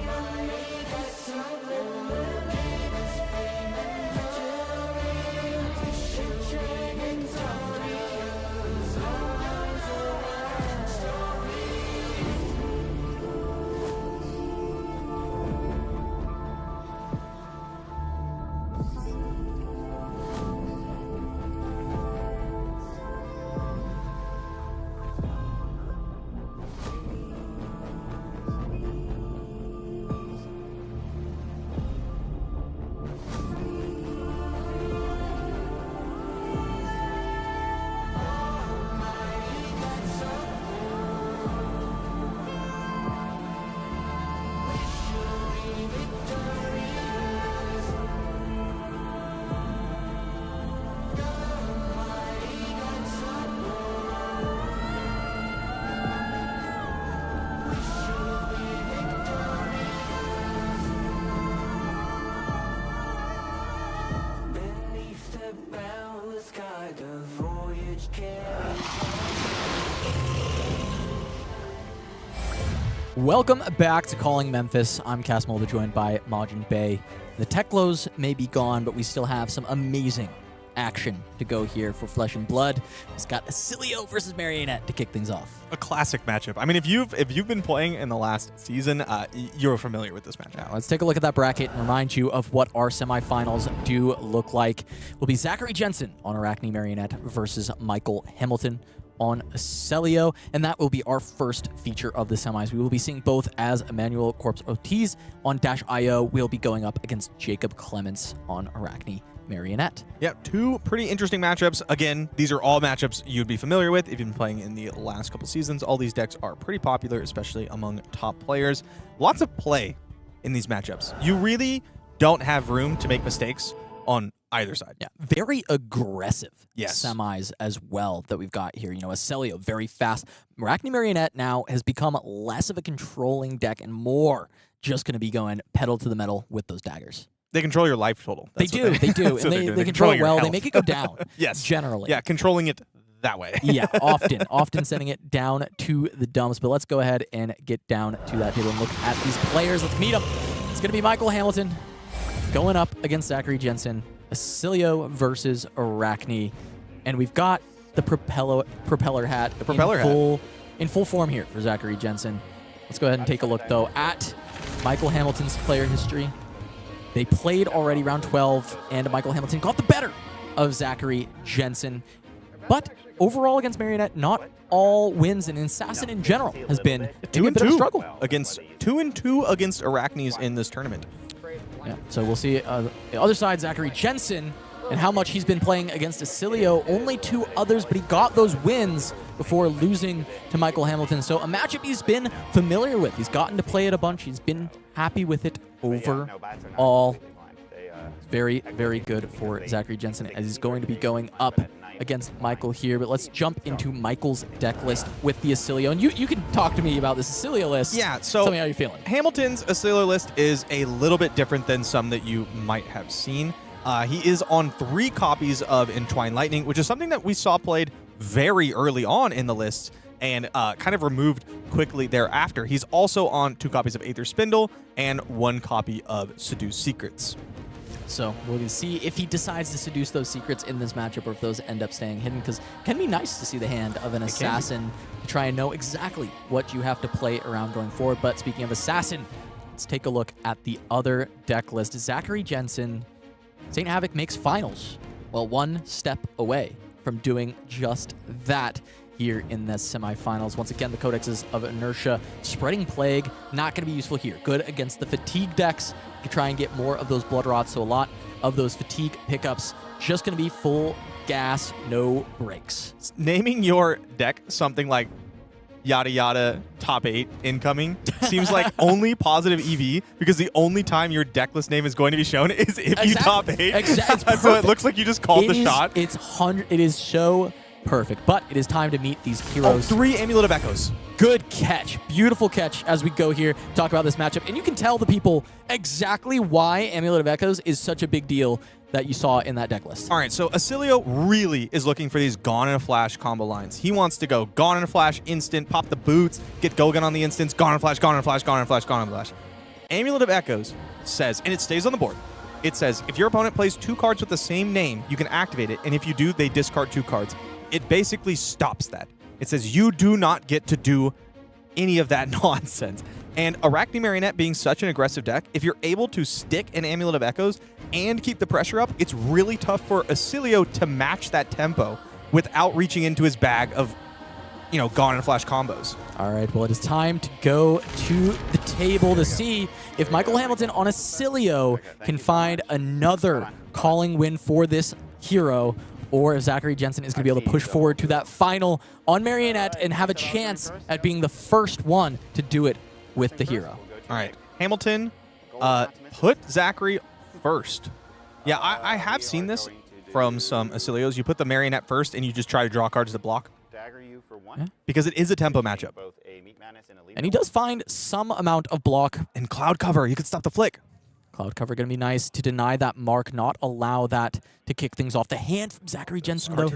Almighty gods of war, lead us fame and glory. We shall be victorious. All will know our story. Beneath the boundless sky, the voyage carries Welcome back to Calling Memphis. I'm Cass Mulder, joined by MajinBae. The Teklos may be gone, but we still have some amazing action to go here for Flesh and Blood. It's got Oscilio versus Marionette to kick things off. A classic matchup. I mean, if you've been playing in the last season, you're familiar with this matchup. Now, let's take a look at that bracket and remind you of what our semifinals do look like. Will be Zachary Jensen on Arachne Marionette versus Michael Hamilton on Oscilio, and that will be our first feature of the semis. We will be seeing both as Emanuel Corps-Ortiz on Dash.io. We'll be going up against Jacob Clements on Arachne Marionette. Yeah, two pretty interesting matchups. Again, these are all matchups you'd be familiar with if you've been playing in the last couple seasons. All these decks are pretty popular, especially among top players. Lots of play in these matchups. You really don't have room to make mistakes on either side. Yeah, very aggressive Yes. semis as well that we've got here. You know, Oscilio, very fast. Arachne Marionette now has become less of a controlling deck and more just going to be going pedal to the metal with those daggers. They control your life total. They That's do, what they do. that's what And they're they doing. They're control it controlling your well. They health. make it go down. Yes. Generally. Yeah, controlling it that way. Yeah, often sending it down to the dumps. But let's go ahead and get down to that table and look at these players. Let's meet them. It's going to be Michael Hamilton going up against Zachary Jensen. Oscilio versus Arachne. And we've got the propeller hat. The propeller hat. In full form here for Zachary Jensen. Let's go ahead and take a look, though, at Michael Hamilton's player history. They played already round 12, and Michael Hamilton got the better of Zachary Jensen. But overall against Marionette, not all wins, and Assassin in general has been maybe a bit of a struggle. against 2-2 against Arachnes in this tournament. Yeah, so we'll see the other side, Zachary Jensen, and how much he's been playing against Oscilio. Only 2 others, but he got those wins before losing to Michael Hamilton. So a matchup he's been familiar with. He's gotten to play it a bunch. He's been happy with it overall. Very, very good for Zachary Jensen as he's going to be going up against Michael here. But let's jump into Michael's deck list with the Oscilio. And you can talk to me about this Oscilio list. Yeah, so tell me how you're feeling. Hamilton's Oscilio list is a little bit different than some that you might have seen. He is on 3 copies of Entwined Lightning, which is something that we saw played very early on in the list and kind of removed quickly thereafter. He's also on 2 copies of Aether Spindle and 1 copy of Seduce Secrets. So we'll see if he decides to seduce those secrets in this matchup or if those end up staying hidden, because it can be nice to see the hand of an assassin to try and know exactly what you have to play around going forward. But speaking of assassin, let's take a look at the other deck list. Zachary Jensen, St. Havoc makes finals. Well, 1 step away from doing just that here in the semifinals. Once again, the Codexes of Inertia. Spreading Plague, not going to be useful here. Good against the Fatigue decks to try and get more of those Blood Rots, so a lot of those Fatigue pickups. Just going to be full gas, no breaks. Naming your deck something like yada yada top 8 incoming seems like only positive EV, because the only time your deck list name is going to be shown is if you top 8. Exactly. So it looks like you just called the shot. It is so perfect, but it is time to meet these heroes. 3 Amulet of Echoes. Good catch. Beautiful catch as we go here, talk about this matchup. And you can tell the people exactly why Amulet of Echoes is such a big deal that you saw in that deck list. All right, so Oscilio really is looking for these Gone in a Flash combo lines. He wants to go Gone in a Flash, instant, pop the boots, get Gogan on the instants, Gone in a Flash, Gone in a Flash, Gone in a Flash, Gone in a Flash. Amulet of Echoes says, and it stays on the board, it says, if your opponent plays 2 cards with the same name, you can activate it, and if you do, they discard 2 cards. It basically stops that. It says you do not get to do any of that nonsense. And Arachne Marionette being such an aggressive deck, if you're able to stick an Amulet of Echoes and keep the pressure up, it's really tough for Oscilio to match that tempo without reaching into his bag of, Gone in a Flash combos. All right, well, it is time to go to the table to see if Michael Hamilton on Oscilio can find another calling win for this hero, or if Zachary Jensen is going to be able to push forward to that final on Marionette and have a chance at being the first one to do it with the hero. All right, Hamilton put Zachary first. Yeah, I have seen this from some Oscilios. You put the Marionette first and you just try to draw cards to block. Yeah. Because it is a tempo matchup. And he does find some amount of block. And Cloud Cover, you could stop the flick. Cloud Cover going to be nice to deny that mark, not allow that to kick things off. The hand from Zachary Jensen, though.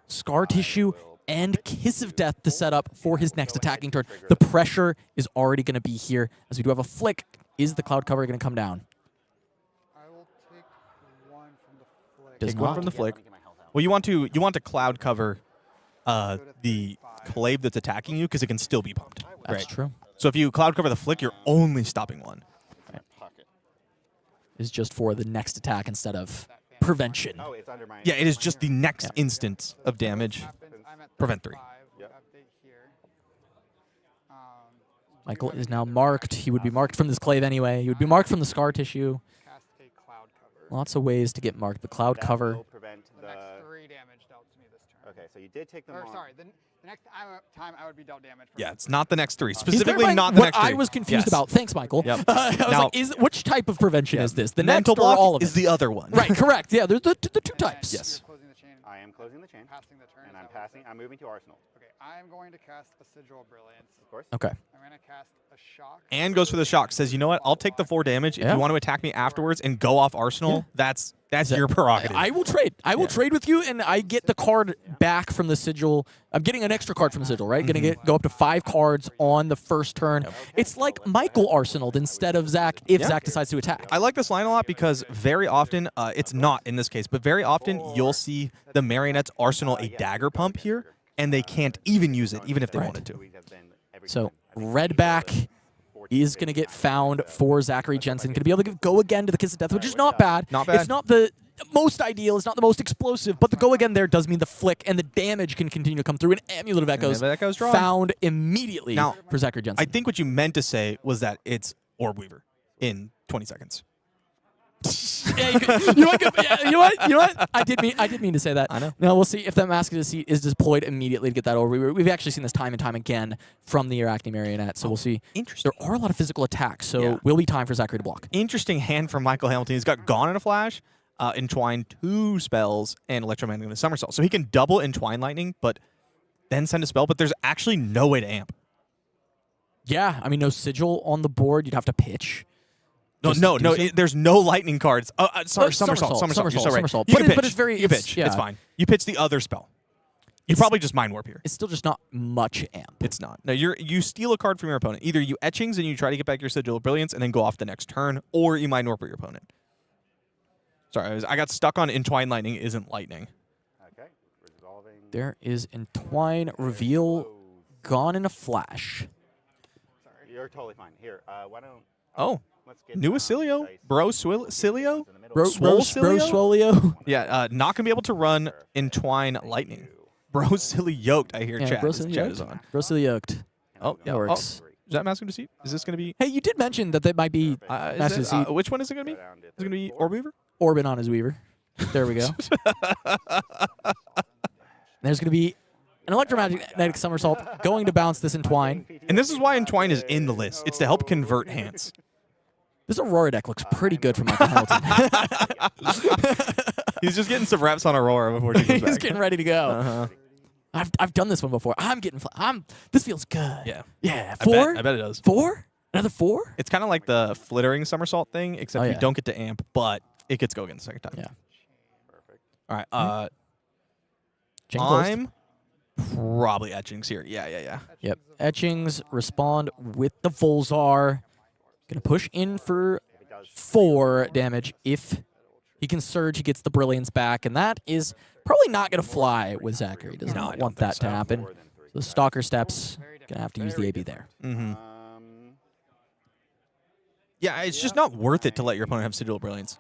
Scar Tissue and Kiss of Death to set up for his next attacking turn. The pressure is already going to be here as we do have a flick. Is the Cloud Cover going to come down? I will take 1 from the flick. Does Take 1 not. from the flick. Well, you want to Cloud Cover the Clave that's attacking you, because it can still be pumped. That's true. So if you Cloud Cover the flick, you're only stopping 1. Is just for the next attack instead of prevention. Yeah, it is just the next instance of damage. Prevent 3. Michael is now marked. He would be marked from this Clave anyway. He would be marked from the Scar Tissue. Lots of ways to get marked. The cloud That cover. will prevent The next 3 damage dealt to me this turn. Okay, so you did take them Or on. sorry, the next time I would be dealt damage. Yeah, it's not the next 3. He's Specifically, verifying not the what next 3. I was confused Yes. about. Thanks, Michael. Yep. I was Now- like, which type of prevention is this? The mental next or block all of is it? the other one. Right, correct. Yeah, there's the 2 types. Yes. Closing the chain. I am closing the chain, Passing the turn. and is I'm that what it passing. says? I'm moving to Arsenal, Okay, I am going to cast a Sigil of Brilliance. of course. Okay. I'm going to cast a shock. And goes for the shock. Says, you know what? I'll take the 4 damage. If Yeah. you want to attack me afterwards and go off Arsenal, that's your prerogative. I will trade. I will trade with you, and I get the card back from the sigil. I'm getting an extra card from the sigil, right? Gonna go up to 5 cards on the first turn. It's like Michael arsenaled instead of Zach if Zach decides to attack. I like this line a lot because very often, it's not in this case, but very often you'll see the Marionette's arsenal a dagger pump here, and they can't even use it, even if they wanted to. So red back is going to get found for Zachary Jensen. Going to be able to go again to the Kiss of Death, which is not bad. Not bad. It's not the most ideal. It's not the most explosive, but the go again there does mean the flick and the damage can continue to come through. An Amulet of Echoes Amulet of Echoes drawn. found immediately Now, for Zachary Jensen. I think what you meant to say was that it's Orb Weaver in 20 seconds. Yeah, you know what? I did mean to say that. I know. Now we'll see if that Mask of Deceit is deployed immediately to get that over. We've actually seen this time and time again from the Arachne Marionette, so we'll see. Interesting. There are a lot of physical attacks, so Yeah. will be time for Zachary to block. Interesting hand from Michael Hamilton. He's got Gone in a Flash, Entwine 2 spells, and Electromagnetic Somersault. So he can double Entwine Lightning, but then send a spell, but there's actually no way to amp. Yeah, I mean, no sigil on the board. You'd have to pitch. No, Just no, do no. so? There's no lightning cards. Sorry, Somersault, Somersault. You're so right. Somersault. You But can it's pitch. very- You it's- pitch. yeah. It's fine. You pitch the other spell. You It's- probably just Mind Warp here. It's still just not much amp. It's not. No, you steal a card from your opponent. Either you Etchings and you try to get back your Sigil of Brilliance and then go off the next turn, or you Mind Warp your opponent. Sorry, I got stuck on Entwine Lightning isn't lightning. Okay, resolving. There is Entwine Reveal gone in a flash. You're totally fine. Here, why don't? Oh, Let's get new down Oscilio? dice. Bro Cilio? In the middle. Bro Swolio. Yeah, not going to be able to run Entwine Lightning. Bro Silly Yoked, I hear Yeah, chat. Bro This Silly chat Yoked. is on. Bro Silly Yoked. Oh, yeah. That works. Oh, is that Mask of Deceit? Is this going to be... Hey, you did mention that might be Mask of Deceit. which one is it going to be? Down to Is it going to be 34. Orb Weaver? Orbit on his Weaver. There we go. There's going to be an Electromagnetic Somersault going to bounce this Entwine. And this is why Entwine is in the list. It's to help convert hands. This Aurora deck looks pretty good for Michael Hamilton. He's just getting some reps on Aurora before he goes He's back. getting ready to go. Uh-huh. I've done this one before. This feels good. Yeah. Yeah. I 4? bet it does. 4? Another 4? It's kind of like the flittering somersault thing, except Oh, you yeah. don't get to amp, but it gets go again the second time. Yeah. Perfect. All right. Chain closed. I'm probably Etchings here. Yeah. Yep. Etchings respond with the Volzar. Gonna push in for 4 damage. If he can surge, he gets the Brilliance back, and that is probably not gonna fly with Zachary. He does No, I not don't want think that to so. happen. So Stalker steps. Gonna have to use the AB there. Mm-hmm. Um, Yeah, it's just not worth it to let your opponent have Sigil of Brilliance.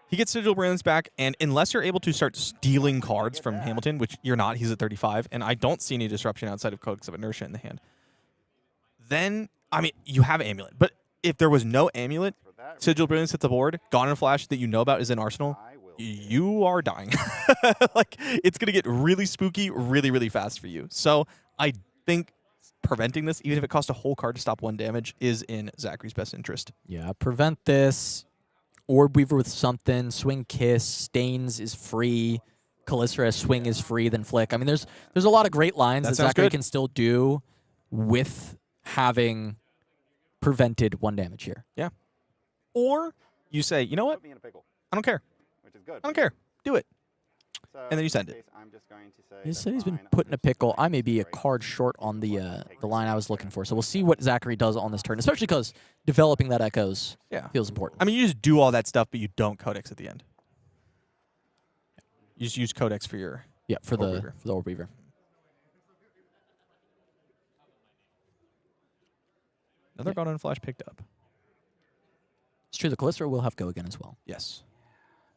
He gets Sigil of Brilliance back, and unless you're able to start stealing cards from Hamilton, which you're not, he's at 35, and I don't see any disruption outside of Codex of Inertia in the hand, then, I mean, you have Amulet. But if there was no Amulet, Sigil of Brilliance hits the board, Gone in a Flash that you know about is in Arsenal, you are dying. Like, it's going to get really spooky really, really fast for you. So I think preventing this, even if it costs a whole card to stop 1 damage, is in Zachary's best interest. Yeah, prevent this. Orb Weaver with something. Swing Kiss. Stains is free. Calycera Swing is free, then Flick. I mean, there's a lot of great lines That that sounds Zachary good. can still do with having prevented 1 damage here. Yeah. Or you say, you know what? put me in a pickle, I don't care. which is good. I don't care. Do it. So And then you in send this it. case, I'm just going to say He that's said he's been fine. I'm put in a just pickle. going I may be a to card short on the line I was looking for. So we'll see what Zachary does on this turn, especially because developing that Echoes Yeah. feels important. I mean, you just do all that stuff, but you don't Codex at the end. You just use Codex for your... Yeah, for Orb the Weaver. Orb Weaver. Another Gone in Flash picked up. It's true, the Calycera will have go again as well. Yes.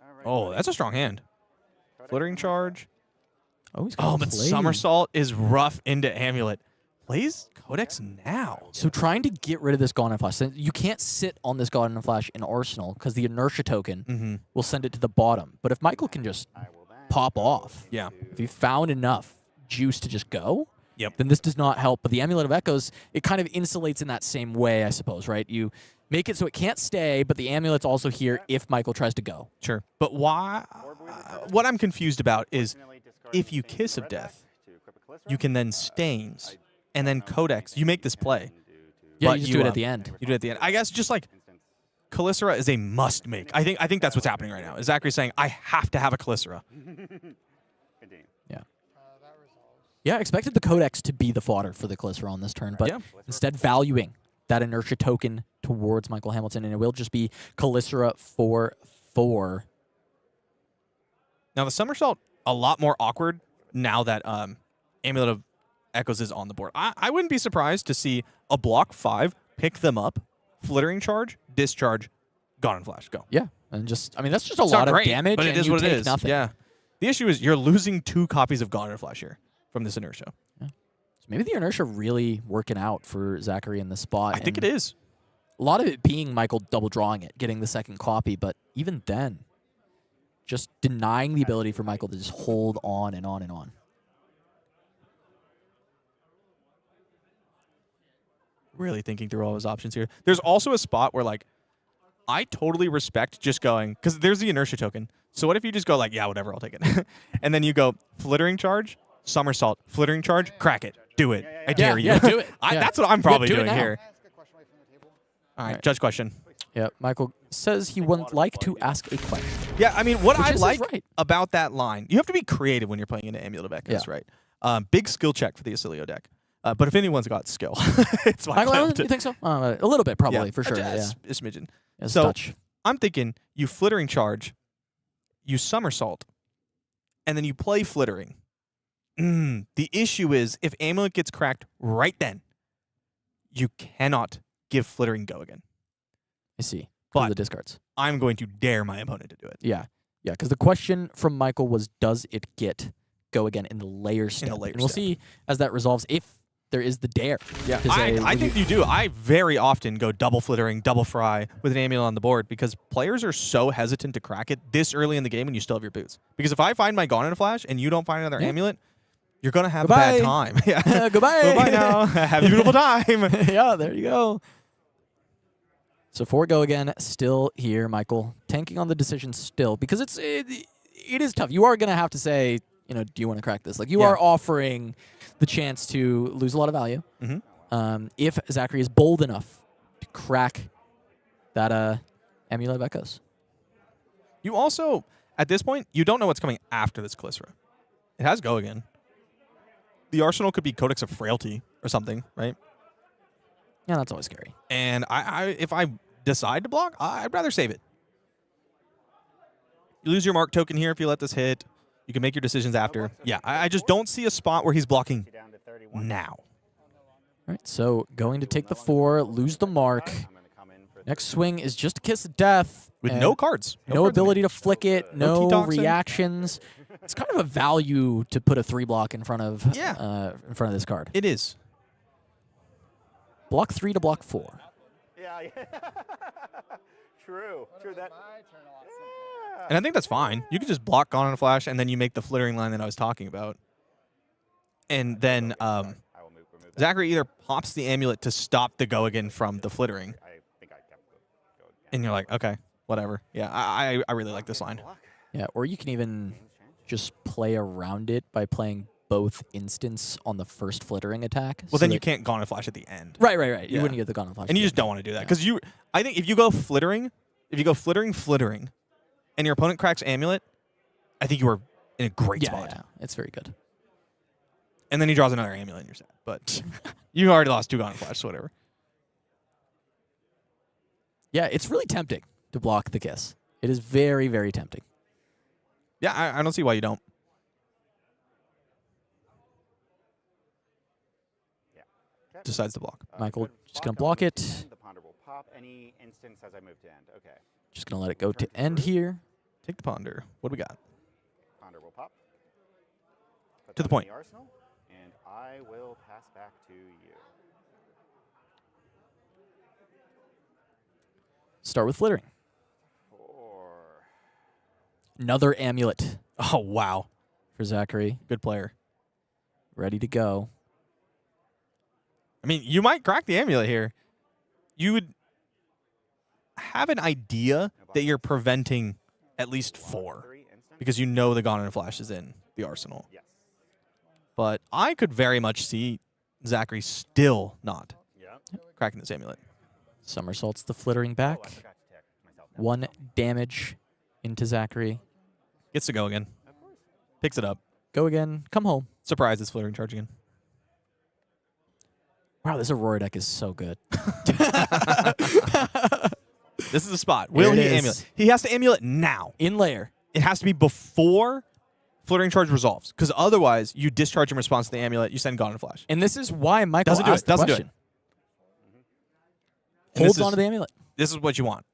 All right, Oh, buddy. that's a strong hand. Codex Flittering on my charge. Oh, he's Oh, got but play. Somersault is rough into Amulet. plays Codex now. So trying to get rid of this Gone and Flash, you can't sit on this Gone and Flash in Arsenal because the inertia token will send it to the bottom. But if Michael can just pop off, Yeah. if he found enough juice to just go, Yep. then this does not help. But the Amulet of Echoes, it kind of insulates in that same way, I suppose, right? You make it so it can't stay, but the Amulet's also here if Michael tries to go. Sure. But why? What I'm confused about is if you Kiss of Death, you can then Stains, and then Codex. You make this play. Yeah, but you just do it at the end. You do it at the end. I guess just like Calicera is a must make. I think that's what's happening right now. Is Zachary saying, I have to have a Calicera. Yeah. That resolves. Yeah, I expected the Codex to be the fodder for the Calicera on this turn, but Yeah. instead valuing that inertia token towards Michael Hamilton, and it will just be Calicera for 4. Now the Somersault, a lot more awkward now that Amulet of Echoes is on the board. I wouldn't be surprised to see a block 5, pick them up, Flittering Charge, Discharge, Gone and Flash, go. Yeah, and just, I mean, that's just a It's lot not of great, damage, but it and is you what it take is. nothing. Yeah. The issue is you're losing 2 copies of Gone and Flash here from this inertia. So maybe the inertia really working out for Zachary in this spot. I think it and is. a lot of it being Michael double drawing it, getting the second copy, but even then, just denying the ability for Michael to just hold on and on and on. Really thinking through all his options here. There's also a spot where, like, I totally respect just going, because there's the inertia token. So what if you just go like, yeah, whatever, I'll take it. And then you go Flittering Charge, Somersault, Flittering Charge, crack it, do it. I dare you. Yeah, do it. That's what I'm probably do it doing now. here. Can I ask a question away from the table? All right, judge question. Yeah, Michael says he would like to ask a question. Yeah, I mean, what Which I is like right. about that line, you have to be creative when you're playing into Amulet of Echoes, Yeah. right? Big skill check for the Oscilio deck. But if anyone's got skill, it's Michael, Hamilton. you think so? A little bit, probably, Yeah, for sure. Yeah, a smidgen. yeah So- touch. I'm thinking you Flittering Charge, you Somersault, and then you play Flittering. The issue is if Amulet gets cracked right then, you cannot give Flittering go again. I see. But- For the discards. I'm going to dare my opponent to do it. Yeah, yeah. Because the question from Michael was, does it get go again in the layer step? layer and we'll step. see as that resolves if there is the dare. Yeah, to say, I think you do. I very often go double Flittering, double Fry with an Amulet on the board because players are so hesitant to crack it this early in the game when you still have your boots. Because if I find my Gone in a Flash and you don't find another Amulet, you're going to have a bad time. Yeah. Goodbye. Goodbye now. Have a beautiful time. Yeah, there you go. So 4 go again, still here, Michael. Tanking on the decision still, because it is tough. You are going to have to say, you know, do you want to crack this? Like, you are offering the chance to lose a lot of value. If Zachary is bold enough to crack that Amulet of Echoes. You also, at this point, you don't know what's coming after this Calicera. It has go again. The arsenal could be Codex of Frailty or something, right? Yeah, that's always scary. And if I decide to block, I'd rather save it. You lose your mark token here if you let this hit. You can make your decisions after. Yeah, I just don't see a spot where he's blocking now. All right, so going to take the 4, lose the mark. Next swing is just a Kiss of Death. With and no cards. No cards in ability it. to flick it, No no T-Toxin. reactions. It's kind of a value to put a 3 block in front of this card. It is. Block 3 to block 4. Yeah. True. True. That. My turn a lot simpler. And I think that's fine. You could just block Gone in a Flash, and then you make the Flittering line that I was talking about. And then I will remove that. Zachary either pops the Amulet to stop the go again from the Flittering, I think I kept go again. and you're like, okay, whatever. Yeah, I really like this line. Yeah, or you can even just play around it by playing both instants on the first Flittering attack. Well, so then you that- can't Gone in a Flash at the end. Right. You Yeah. wouldn't get the Gone and Flash. And you just don't want to do that. Because I think if you go Flittering, and your opponent cracks Amulet, I think you are in a great spot. Yeah, it's very good. And then he draws another Amulet and you're sad. But you already lost 2 Gone in a Flash, so whatever. Yeah, it's really tempting to block the Kiss. It is very, very tempting. Yeah, I don't see why you don't. Yeah. Decides to block. Michael, Good just gonna on block move it. to end. The ponder will pop any instance as I move to end. Okay. Just going to let it go to end here. Take the Ponder. What do we got? Ponder will pop. Put To the that in point. arsenal, and I will pass back to you. Start with flittering. 4. Another amulet Oh, wow. for Zachary. Good player. Ready to go. I mean, you might crack the amulet here. You would have an idea that you're preventing at least 4 3 instant. because you know the Gone in a Flash is in the arsenal. Yes. But I could very much see Zachary still not Yeah. cracking this amulet. Somersaults the flittering Oh, I back. forgot to check myself. Now. 1 damage into Zachary. Gets to go again. Of course. Picks it up. Go again. Come home. Surprise, it's flittering charge again. Wow, this Aurora deck is so good. This is the spot. Here Will it he is. amulet? He has to amulet now. In layer. It has to be before flittering charge resolves, because otherwise you discharge in response to the amulet. You send Gone in a Flash. And this is why Michael Doesn't do asked it. Doesn't the do question. And Holds this onto is- the amulet. This is what you want.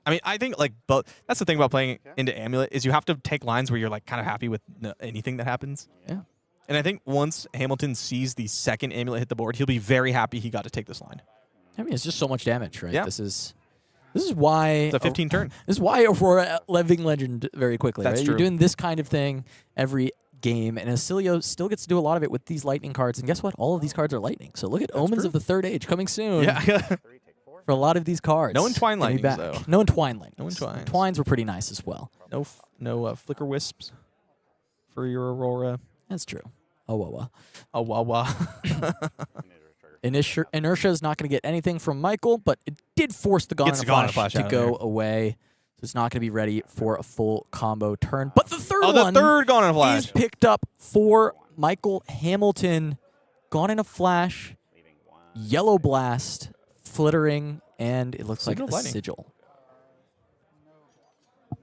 I mean, I think like both. That's the thing about playing into amulet is you have to take lines where you're like kind of happy with anything that happens. Yeah. And I think once Hamilton sees the second amulet hit the board, he'll be very happy he got to take this line. I mean, it's just so much damage, right? Yeah. This is why It's a 15 turn. This is why Aurora living legend very quickly. That's right? true. You're doing this kind of thing every game, and Oscilio still gets to do a lot of it with these lightning cards. And guess what? All of these cards are lightning. So look at Omens true. of the Third Age coming soon. Yeah. 3, take 4. For a lot of these cards. No Entwine Gonna be Lightnings, back. though. No Entwine Lightnings. No Entwines. Entwines were pretty nice as well. No flicker wisps for your Aurora. That's true. Oh, well. Oh, wah wah. Inertia is not going to get anything from Michael, but it did force the Gone Gets in a the Gone in a Flash Flash to out of go there. away. So it's not going to be ready for a full combo turn. But the third Oh, the one third Gone in a is Flash. picked up for Michael Hamilton. Gone in a Flash, Leaving 1. Yellow Blast, Flittering, and it looks Sigil like of a Lightning. Sigil.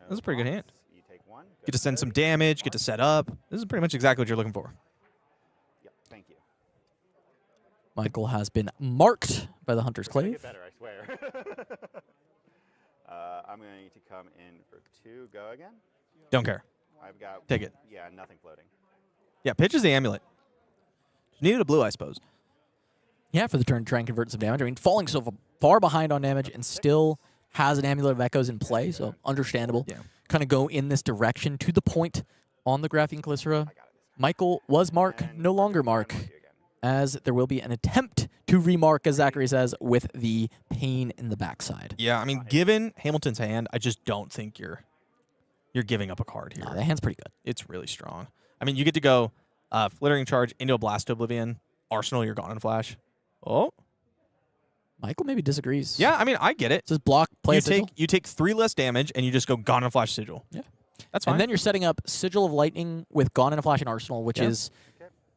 That's a pretty good hand. You take 1. Go Get to send some damage, get to set up. This is pretty much exactly what you're looking for. Yep. Thank you. Michael has been marked by the Hunter's It's gonna Clave. get better, I swear. I'm going to need to come in for 2. Go again. Don't care. I've got. Take it. Yeah, nothing floating. Yeah, pitch is the amulet. Needed a blue, I suppose. Yeah, for the turn to try and convert some damage. I mean, falling so far behind on damage and still has an Amulet of Echoes in play, so understandable. Yeah. Kind of go in this direction to the point on the Graphene Glycera. Michael was Mark, no longer Mark, as there will be an attempt to remark, as Zachary says, with the pain in the backside. Yeah, I mean, given Hamilton's hand, I just don't think you're giving up a card here. Nah, that hand's pretty good. It's really strong. I mean, you get to go Flittering Charge into a Blast to Oblivion, Arsenal, you're Gone in a Flash. Oh. Michael maybe disagrees. Yeah, I mean, I get it. Just block, play You a Sigil. you take 3 less damage, and you just go Gone in a Flash Sigil. Yeah. That's fine. And then you're setting up Sigil of Lightning with Gone in a Flash and Arsenal, which Yeah. is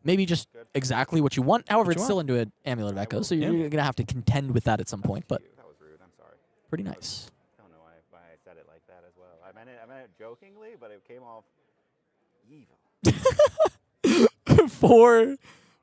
maybe just exactly what you want. However, What it's you still into an Amulet of Echoes, so you're going to have to contend with that at some point, but That was rude. I'm sorry. pretty nice. I don't know why I said it like that as well. I meant it jokingly, but it came off evil. 4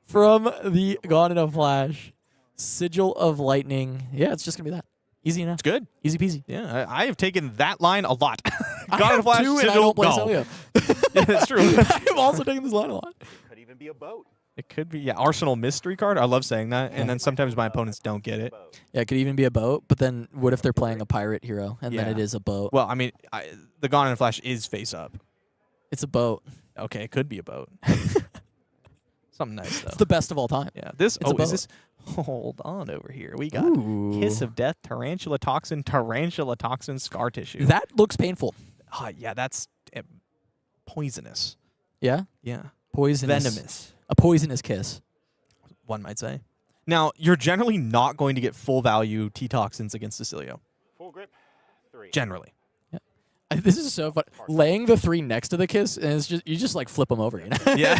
from the Gone in a Flash. Sigil of Lightning. Yeah, it's just going to be that. Easy enough. it's good. Easy peasy. Yeah, I have taken that line a lot. I Gone in a have Flash, 2 and I Sigil, don't play go. Cilio. Yeah, that's true. I've also taken this line a lot. Could even be a boat. It could be, yeah, Arsenal mystery card. I love saying that. And then sometimes my opponents don't get it. Boat. Yeah, it could even be a boat, but then what if they're playing a pirate hero and then Yeah. it is a boat? Well, I mean, the Gone in a Flash is face up. It's a boat. Okay, it could be a boat. Something nice, though. It's the best of all time. Yeah, this, It's a is boat. this, hold on over here. We got Ooh. Kiss of Death, Tarantula Toxin, Scar Tissue. That looks painful. Yeah, that's poisonous. Yeah? Yeah. Poisonous. Venomous, A poisonous kiss. one might say. Now, you're generally not going to get full value T-Toxins against Oscilio. Full grip. 3. Generally. This is so fun. Laying the 3 next to the kiss, and it's just you just like flip them over, you know? Yeah.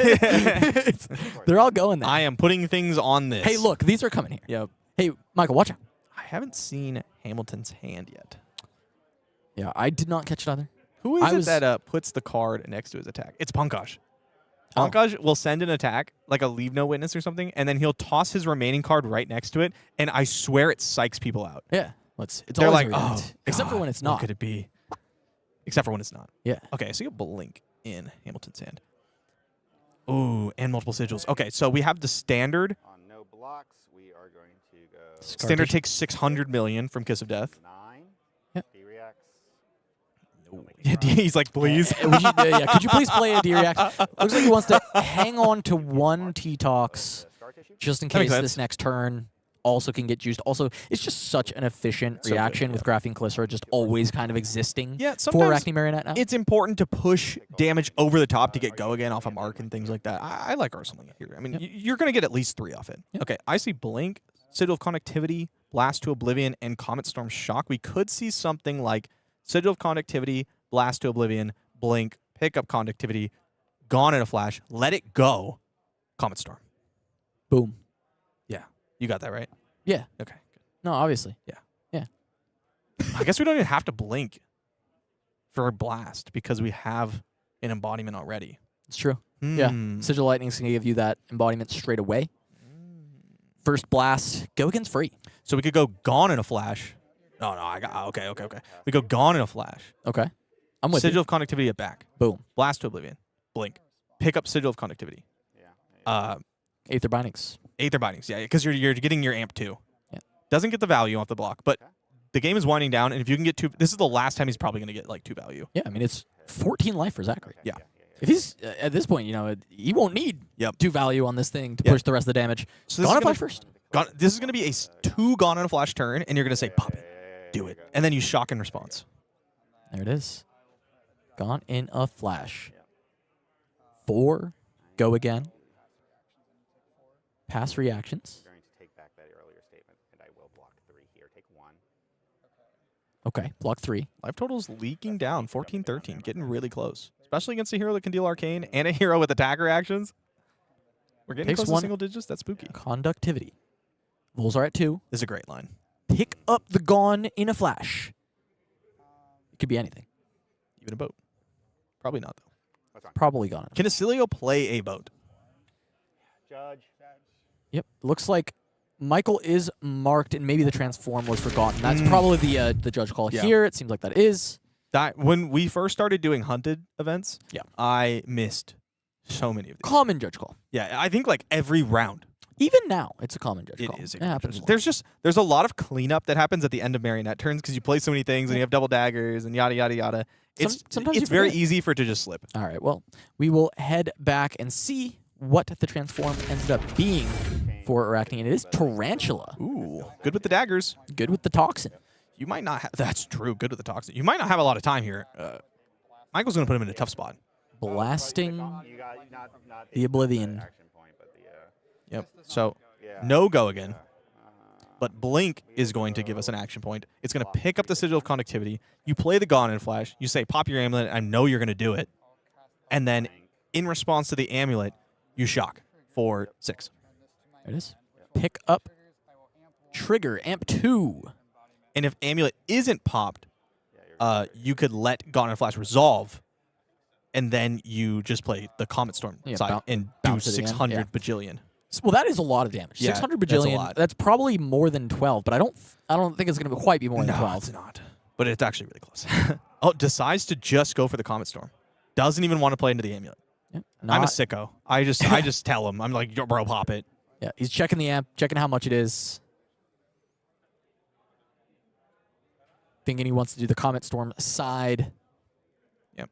They're all going there. I am putting things on this. Hey, look, these are coming here. Yep. Hey, Michael, watch out. I haven't seen Hamilton's hand yet. Yeah, I did not catch it either. Who is I it was- that puts the card next to his attack? It's Pankaj. Oh. Pankaj will send an attack, like a Leave No Witness or something, and then he'll toss his remaining card right next to it, and I swear it psychs people out. Yeah. It's They're always like, a react. oh, Except for God, when it's what not. could it be? Except for when it's not. Yeah. Okay, so you blink in Hamilton's hand. Ooh, and multiple sigils. Okay, so we have the standard. On no blocks, we are going to go Standard takes 600 million from Kiss of Death. 9. Yep. D-Reacts. He's like, please. Could you please play a D-React? Looks like he wants to hang on to one T-Tox Scar tissue? just in That makes case sense. this next turn also can get juiced. Also, it's just such an efficient So good, reaction with Graphene Glycera just always kind of existing Yeah, for sometimes Arachne Marionette now. It's important to push damage over the top to get go again off a mark and things like that. I like Arsenal here. I mean, you're going to get at least 3 off it. Yep. Okay, I see Blink, Sigil of Conductivity, Blast to Oblivion, and Comet Storm Shock. We could see something like Sigil of Conductivity, Blast to Oblivion, Blink, pick up Conductivity, Gone in a Flash, let it go, Comet Storm. Boom. Yeah, you got that right? Yeah. Okay, good. No, obviously. I guess we don't even have to blink for a blast because we have an embodiment already. It's true. Yeah. Hmm. Sigil Lightning's going to give you that embodiment straight away. First blast, go against free. So we could go Gone in a Flash. No, I got okay. We go Gone in a Flash. Okay. I'm with Sigil you. of Conductivity at back. Boom. Blast to Oblivion. Blink. Pick up Sigil of Conductivity. Aether Bindings. Aether Bindings. Yeah, because you're getting your amp 2. Yeah. Doesn't get the value off the block, but the game is winding down, and if you can get 2, this is the last time he's probably going to get like 2 value. Yeah, I mean, it's 14 life for Zachary. Yeah. If he's, at this point, he won't need Yep. 2 value on this thing to Yeah. push the rest of the damage. So this Gone is in gonna- Flash first. This is going to be a 2 Gone in a Flash turn, and you're going to say, pop it. Do it. And then you shock in response. There it is. Gone in a Flash. 4. Go again. Pass reactions. I'm going to take back that earlier statement, and I will block 3 here. Take 1. Okay, block 3. Life total's leaking down, 14-13, getting really close. Especially against a hero that can deal Arcane and a hero with attack reactions. We're getting Takes close to 1. single digits. That's spooky. Conductivity. Wolves are at 2. This is a great line. Pick up the Gone in a Flash. It could be anything. Even a boat. Probably not, though. What's on? Probably Gone. Can Oscilio play a boat? Judge. Yep. Looks like Michael is marked, and maybe the transform was forgotten. That's probably the judge call Yeah. here. It seems like that is. When we first started doing hunted events, Yeah. I missed so many of these. Common judge call. Yeah, I think like every round. Even now, it's a common judge It call. is. It happens. a lot. There's a lot of cleanup that happens at the end of Marionette turns because you play so many things and you have double daggers and yada yada yada. Sometimes you It's very forget. easy for it to just slip. All right. Well, we will head back and see what the transform ended up being for Arachne, and it is Tarantula. Ooh, good with the daggers. Good with the toxin. You might not have. That's true. Good with the toxin. You might not have a lot of time here. Michael's gonna put him in a tough spot. Blasting You got not the Oblivion. action point, but the Yep. So yeah. no go again. But Blink is going to give us an action point. It's going to pick up the Sigil of Conductivity. You play the Gone in Flash. You say, pop your amulet. I know you're going to do it. And then in response to the amulet, you shock for 6. There it is. Pick up. Trigger. Amp 2. And if amulet isn't popped, you could let Gone in Flash resolve. And then you just play the Comet Storm Yeah, side and do bounce it again. 600 Yeah. bajillion. Well, that is a lot of damage. Yeah, 600 that's a bajillion. lot. That's probably more than 12, but I don't think it's going to quite be more than No, 12. it's not. But it's actually really close. Oh, decides to just go for the Comet Storm. Doesn't even want to play into the amulet. Yep. I'm a Not- sicko. I just tell him. I'm like, yo, bro, pop it. Yeah, he's checking the amp, checking how much it is. Thinking he wants to do the Comet Storm side. Yep.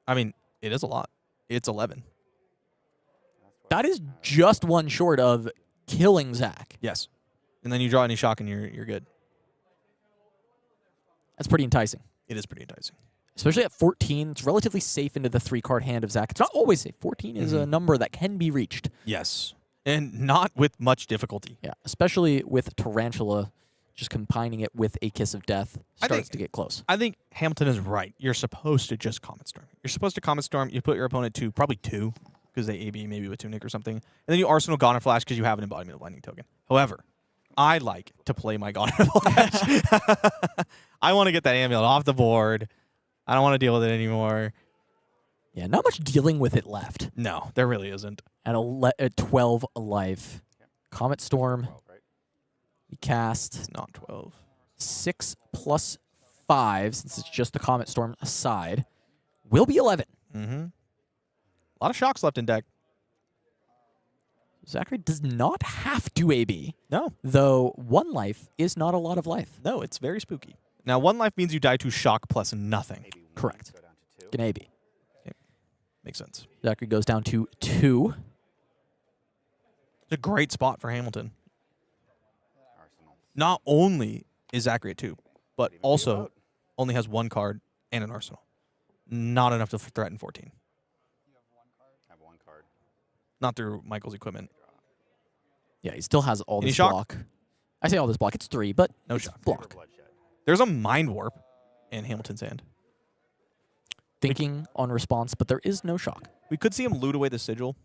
I mean, it is a lot. It's 11. That is just one short of killing Zach. Yes. And then you draw any shock and you're good. That's pretty enticing. It is pretty enticing. Especially at 14, it's relatively safe into the 3-card hand of Zach. It's not always safe. 14 is a number that can be reached. Yes. And not with much difficulty. Yeah, especially with Tarantula, just combining it with a Kiss of Death starts to get close. I think Hamilton is right. You're supposed to just Comet Storm. You're supposed to Comet Storm. You put your opponent to probably 2 because they AB maybe with Tunic or something. And then you Arsenal Gone in Flash because you have an embodiment of Lightning token. However, I like to play my Gone in Flash. I want to get that amulet off the board. I don't want to deal with it anymore. Yeah, not much dealing with it left. No, there really isn't. At 12 life. Comet Storm. We cast It's not 12. 6 plus 5, since it's just the Comet Storm aside, will be 11. Mm-hmm. A lot of shocks left in deck. Zachary does not have to AB, No, though 1 life is not a lot of life. no, it's very spooky. Now, 1 life means you die to shock plus nothing. Maybe one, Correct. Go down to 2. Can AB. Makes sense. Zachary goes down to 2. It's a great spot for Hamilton. Arsenal. Not only is Zachary at 2, but Even if you also vote. only has 1 card and an arsenal. Not enough to threaten 14. I have 1 card. Not through Michael's equipment. Yeah, he still has all Any this shock? block. I say all this block. It's 3, but No it's shock. For block. bloodshed. There's a mind warp in Hamilton's hand. Thinking on response, but there is no shock. We could see him loot away the sigil.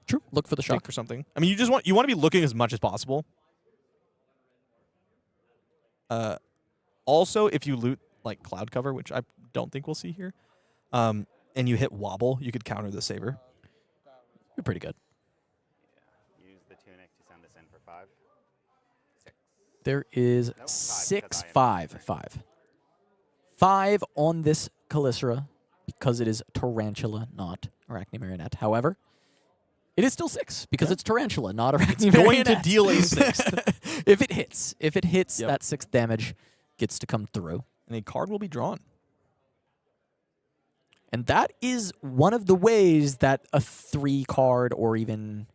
True. Look for the Shock shock. for something. I mean, you want to be looking as much as possible. Also, if you loot like cloud cover, which I don't think we'll see here, and you hit wobble, you could counter the saver. You're pretty good. Yeah. Use the tunic to send this in for 5. 6. There is Nope, 6, 5, 5, 5. 5 on this Calycera because it is Tarantula, not Arachne Marionette. However, it is still 6 because it's Tarantula, not Arachne Going Marionette. to deal a 6th. if it hits, Yep. that 6th damage gets to come through. And a card will be drawn. And that is one of the ways that a 3 card or even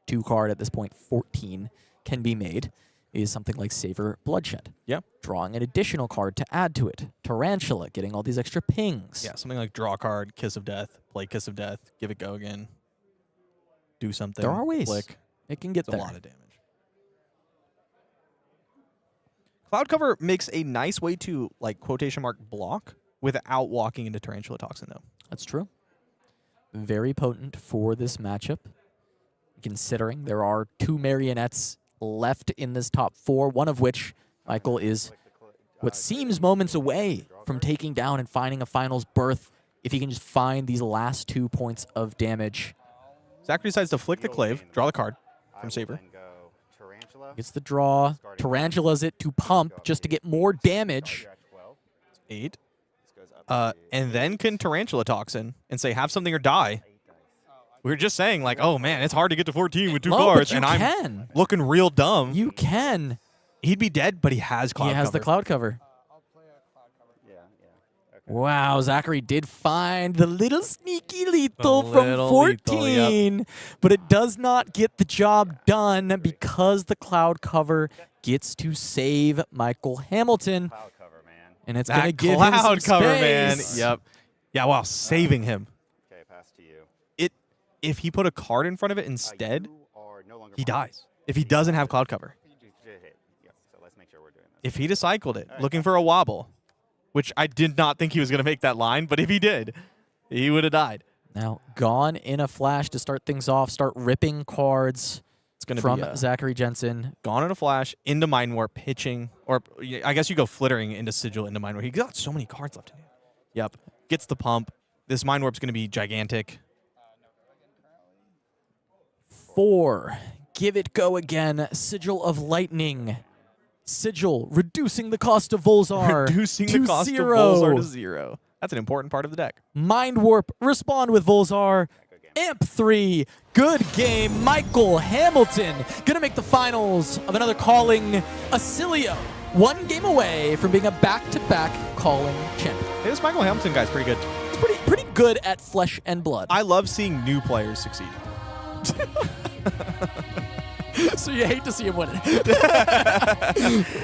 2 card at this point, 14, can be made, is something like Savor Bloodshed. Yeah. Drawing an additional card to add to it. Tarantula, getting all these extra pings. Yeah, something like draw a card, Kiss of Death, play Kiss of Death, give it go again, do something. There are ways. Click. It can get It's a there. lot of damage. Cloud cover makes a nice way to like quotation mark block without walking into Tarantula Toxin though. That's true. Very potent for this matchup, considering there are 2 Marionettes left in this top 4, one of which, Michael, is what seems moments away from taking down and finding a finals berth if he can just find these last 2 points of damage. Zachary decides to flick the clave, draw the card I from will Saber. then go Tarantula. Gets the draw, Tarantulas it to pump just to get more damage. You're at 12. 8. This goes up to And then can Tarantula Toxin and say have something or die. 8 dice. We were just saying like, oh man, it's hard to get to 14 with 2 No, cards, but you and I'm can. looking real dumb. You can. He'd be dead, but he has cloud He has cover. the cloud cover. I'll play a cloud cover. Yeah, yeah. Okay. Wow, Zachary did find the little sneaky lethal The from little 14, lethal, but it does not get the job done because the cloud cover gets to save Michael Hamilton, Cloud cover, man. and it's going to That give him some cloud cover, man. space. Yep. Yeah, wow, saving him. Okay, pass to you. If he put a card in front of it instead, You are no longer he marked. dies. If he doesn't have cloud cover. You just hit. Yeah, so let's make sure we're doing this. If he recycled it, looking for a wobble, which I did not think he was going to make that line, but if he did, he would have died. Now, gone in a flash to start things off, start ripping cards It's going to from be Zachary Jensen. gone in a flash, into Mind Warp, pitching, or I guess you go flittering into Sigil, into Mind Warp. He got so many cards left in him. Yep. Gets the pump. This Mind Warp's going to be gigantic. 4. Give it go again. Sigil of Lightning. Sigil reducing the cost of Volzar Reducing to the cost 0. of Volzar to 0. That's an important part of the deck. Mind Warp, respond with Volzar. Good game. Amp 3, good game. Michael Hamilton gonna make the finals of another calling. Oscilio, 1 game away from being a back-to-back calling champion. Hey, this Michael Hamilton guy's pretty good. He's pretty good at Flesh and Blood. I love seeing new players succeed. So you hate to see him win it.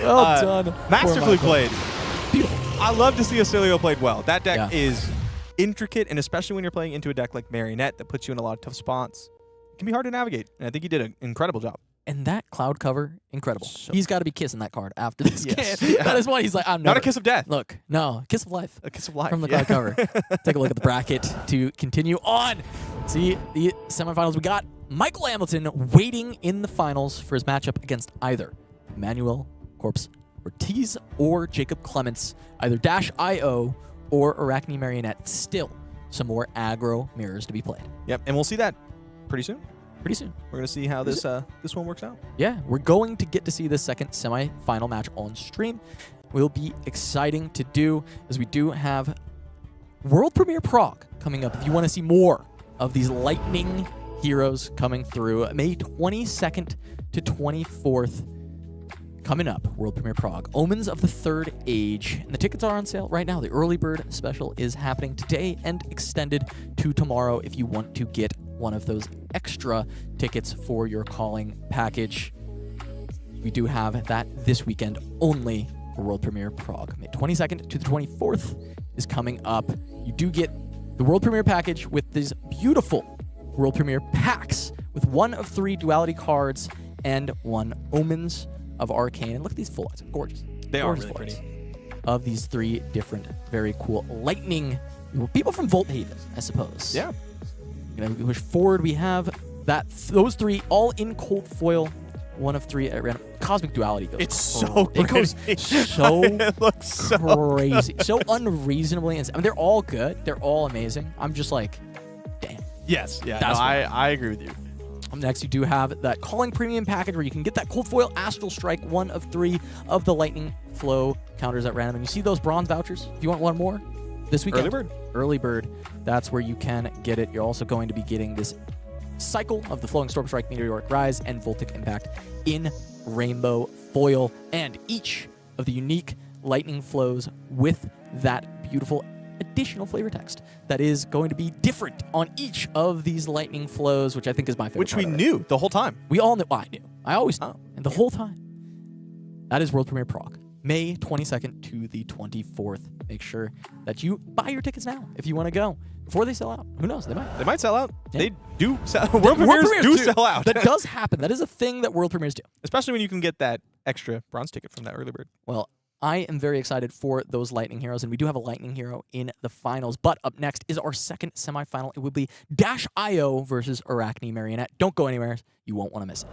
Well done. Masterfully Poor Michael. played. Beautiful. I love to see Oscilio played well. That deck Yeah. is intricate, and especially when you're playing into a deck like Marionette that puts you in a lot of tough spots, it can be hard to navigate. And I think he did an incredible job. And that cloud cover, incredible. So- He's got to be kissing that card after this Yes. game. Yeah. That is why he's like, I'm Not never. a kiss of death. Look, no, kiss of life. A kiss of life. From the yeah. cloud cover. Take a look at the bracket to continue on. See the semifinals. We got Michael Hamilton waiting in the finals for his matchup against either Emanuel, Corps-Ortiz, or Jacob Clements, either Dash.io or Arachne Marionette. Still some more aggro mirrors to be played. Yep, and we'll see that pretty soon. Pretty soon. We're going to see how this this one works out. Yeah, we're going to get to see the second semi-final match on stream. Will be exciting to do, as we do have World Premiere Prague coming up. If you want to see more of these lightning heroes coming through. May 22nd to 24th. Coming up, World Premiere Prague, Omens of the Third Age. And the tickets are on sale right now. The early bird special is happening today and extended to tomorrow if you want to get one of those extra tickets for your calling package. We do have that this weekend only for World Premiere Prague. May 22nd to the 24th is coming up. You do get the World Premiere package with these beautiful World Premiere packs with 1 of 3 duality cards and 1 Omens of Arcane. And look at these full arts. Gorgeous. They are Gorgeous really full pretty. arts of these 3 different, very cool lightning people from Volt Haven, I suppose. Yeah. You know, we push forward. We have those 3 all in cold foil. 1 of 3 at random. Cosmic Duality goes. It's so It goes crazy. so It looks so crazy, so unreasonably insane. I mean, they're all good. They're all amazing. I'm just like, damn. Yes. Yeah. That's no, why. I agree with you. Next, you do have that Calling Premium package where you can get that Cold Foil Astral Strike, 1 of 3 of the Lightning Flow counters at random. And you see those bronze vouchers? If you want one more this weekend. Early bird. Early bird. That's where you can get it. You're also going to be getting this cycle of the Flowing Storm Strike, Meteoric Rise, and Voltic Impact in Rainbow Foil. And each of the unique Lightning Flows with that beautiful additional flavor text that is going to be different on each of these lightning flows, which I think is my favorite. Which we part of it. knew the whole time. We all knew. Well, I knew. I always knew. And the whole time. That is World Premiere Prague, May 22nd to the 24th. Make sure that you buy your tickets now if you want to go before they sell out. Who knows? They might. They might sell out. Yeah. They do sell. World premieres do sell out. That does happen. That is a thing that world premieres do. Especially when you can get that extra bronze ticket from that early bird. Well, I am very excited for those Lightning Heroes, and we do have a Lightning Hero in the finals. But up next is our second semifinal. It will be Dash.io versus Arachne Marionette. Don't go anywhere. You won't want to miss it.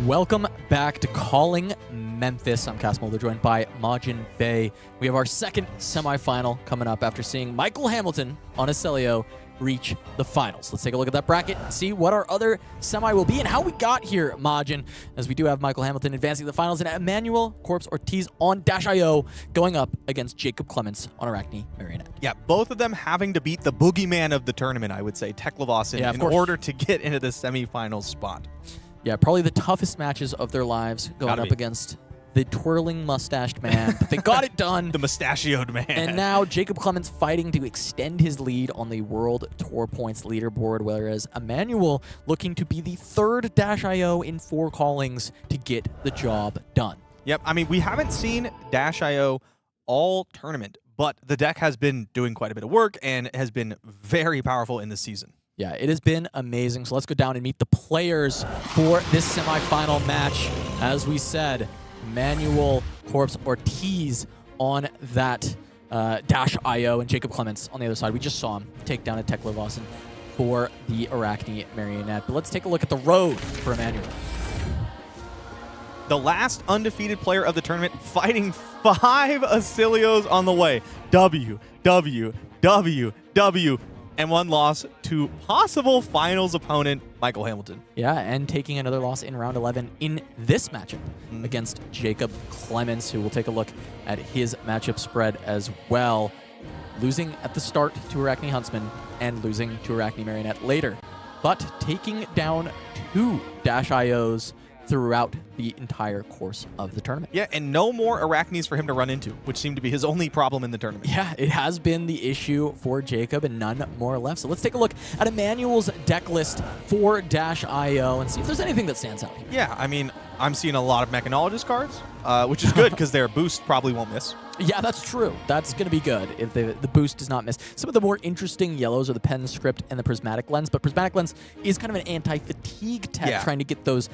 Welcome back to Calling Memphis. I'm Cass Mulder, joined by MajinBae. We have our second semifinal coming up after seeing Michael Hamilton on Oscilio reach the finals. Let's take a look at that bracket and see what our other semi will be and how we got here, Majin, as we do have Michael Hamilton advancing to the finals and Emanuel Corps-Ortiz on Dash.io going up against Jacob Clements on Arachne Marionette. Yeah, both of them having to beat the boogeyman of the tournament, I would say, Teklovossen, in order to get into the semifinals spot. Yeah, probably the toughest matches of their lives going up against the twirling mustached man. But they got it done. The mustachioed man. And now Jacob Clements fighting to extend his lead on the World Tour Points leaderboard, whereas Emanuel looking to be the third Dash.io in 4 callings to get the job done. Yep, I mean, we haven't seen Dash.io all tournament, but the deck has been doing quite a bit of work and has been very powerful in this season. Yeah, it has been amazing. So let's go down and meet the players for this semifinal match. As we said, Emanuel Corps-Ortiz on that Dash.io and Jacob Clements on the other side. We just saw him take down a Teklovossen for the Arachne Marionette. But let's take a look at the road for Emanuel. The last undefeated player of the tournament fighting 5 Oscilios on the way. W, and 1 loss to possible finals opponent Michael Hamilton. Yeah, and taking another loss in round 11 in this matchup against Jacob Clements, who will take a look at his matchup spread as well. Losing at the start to Arachne Huntsman and losing to Arachne Marionette later, but taking down 2 Dash.ios throughout the entire course of the tournament. Yeah, and no more Arachnes for him to run into, which seemed to be his only problem in the tournament. Yeah, it has been the issue for Jacob and none more left. So let's take a look at Emanuel's deck list for Dash.io and see if there's anything that stands out here. Yeah, I mean, I'm seeing a lot of Mechanologist cards, which is good because their boost probably won't miss. Yeah, that's true. That's going to be good if the boost does not miss. Some of the more interesting yellows are the Pen Script and the Prismatic Lens, but Prismatic Lens is kind of an anti-fatigue tech, trying to get those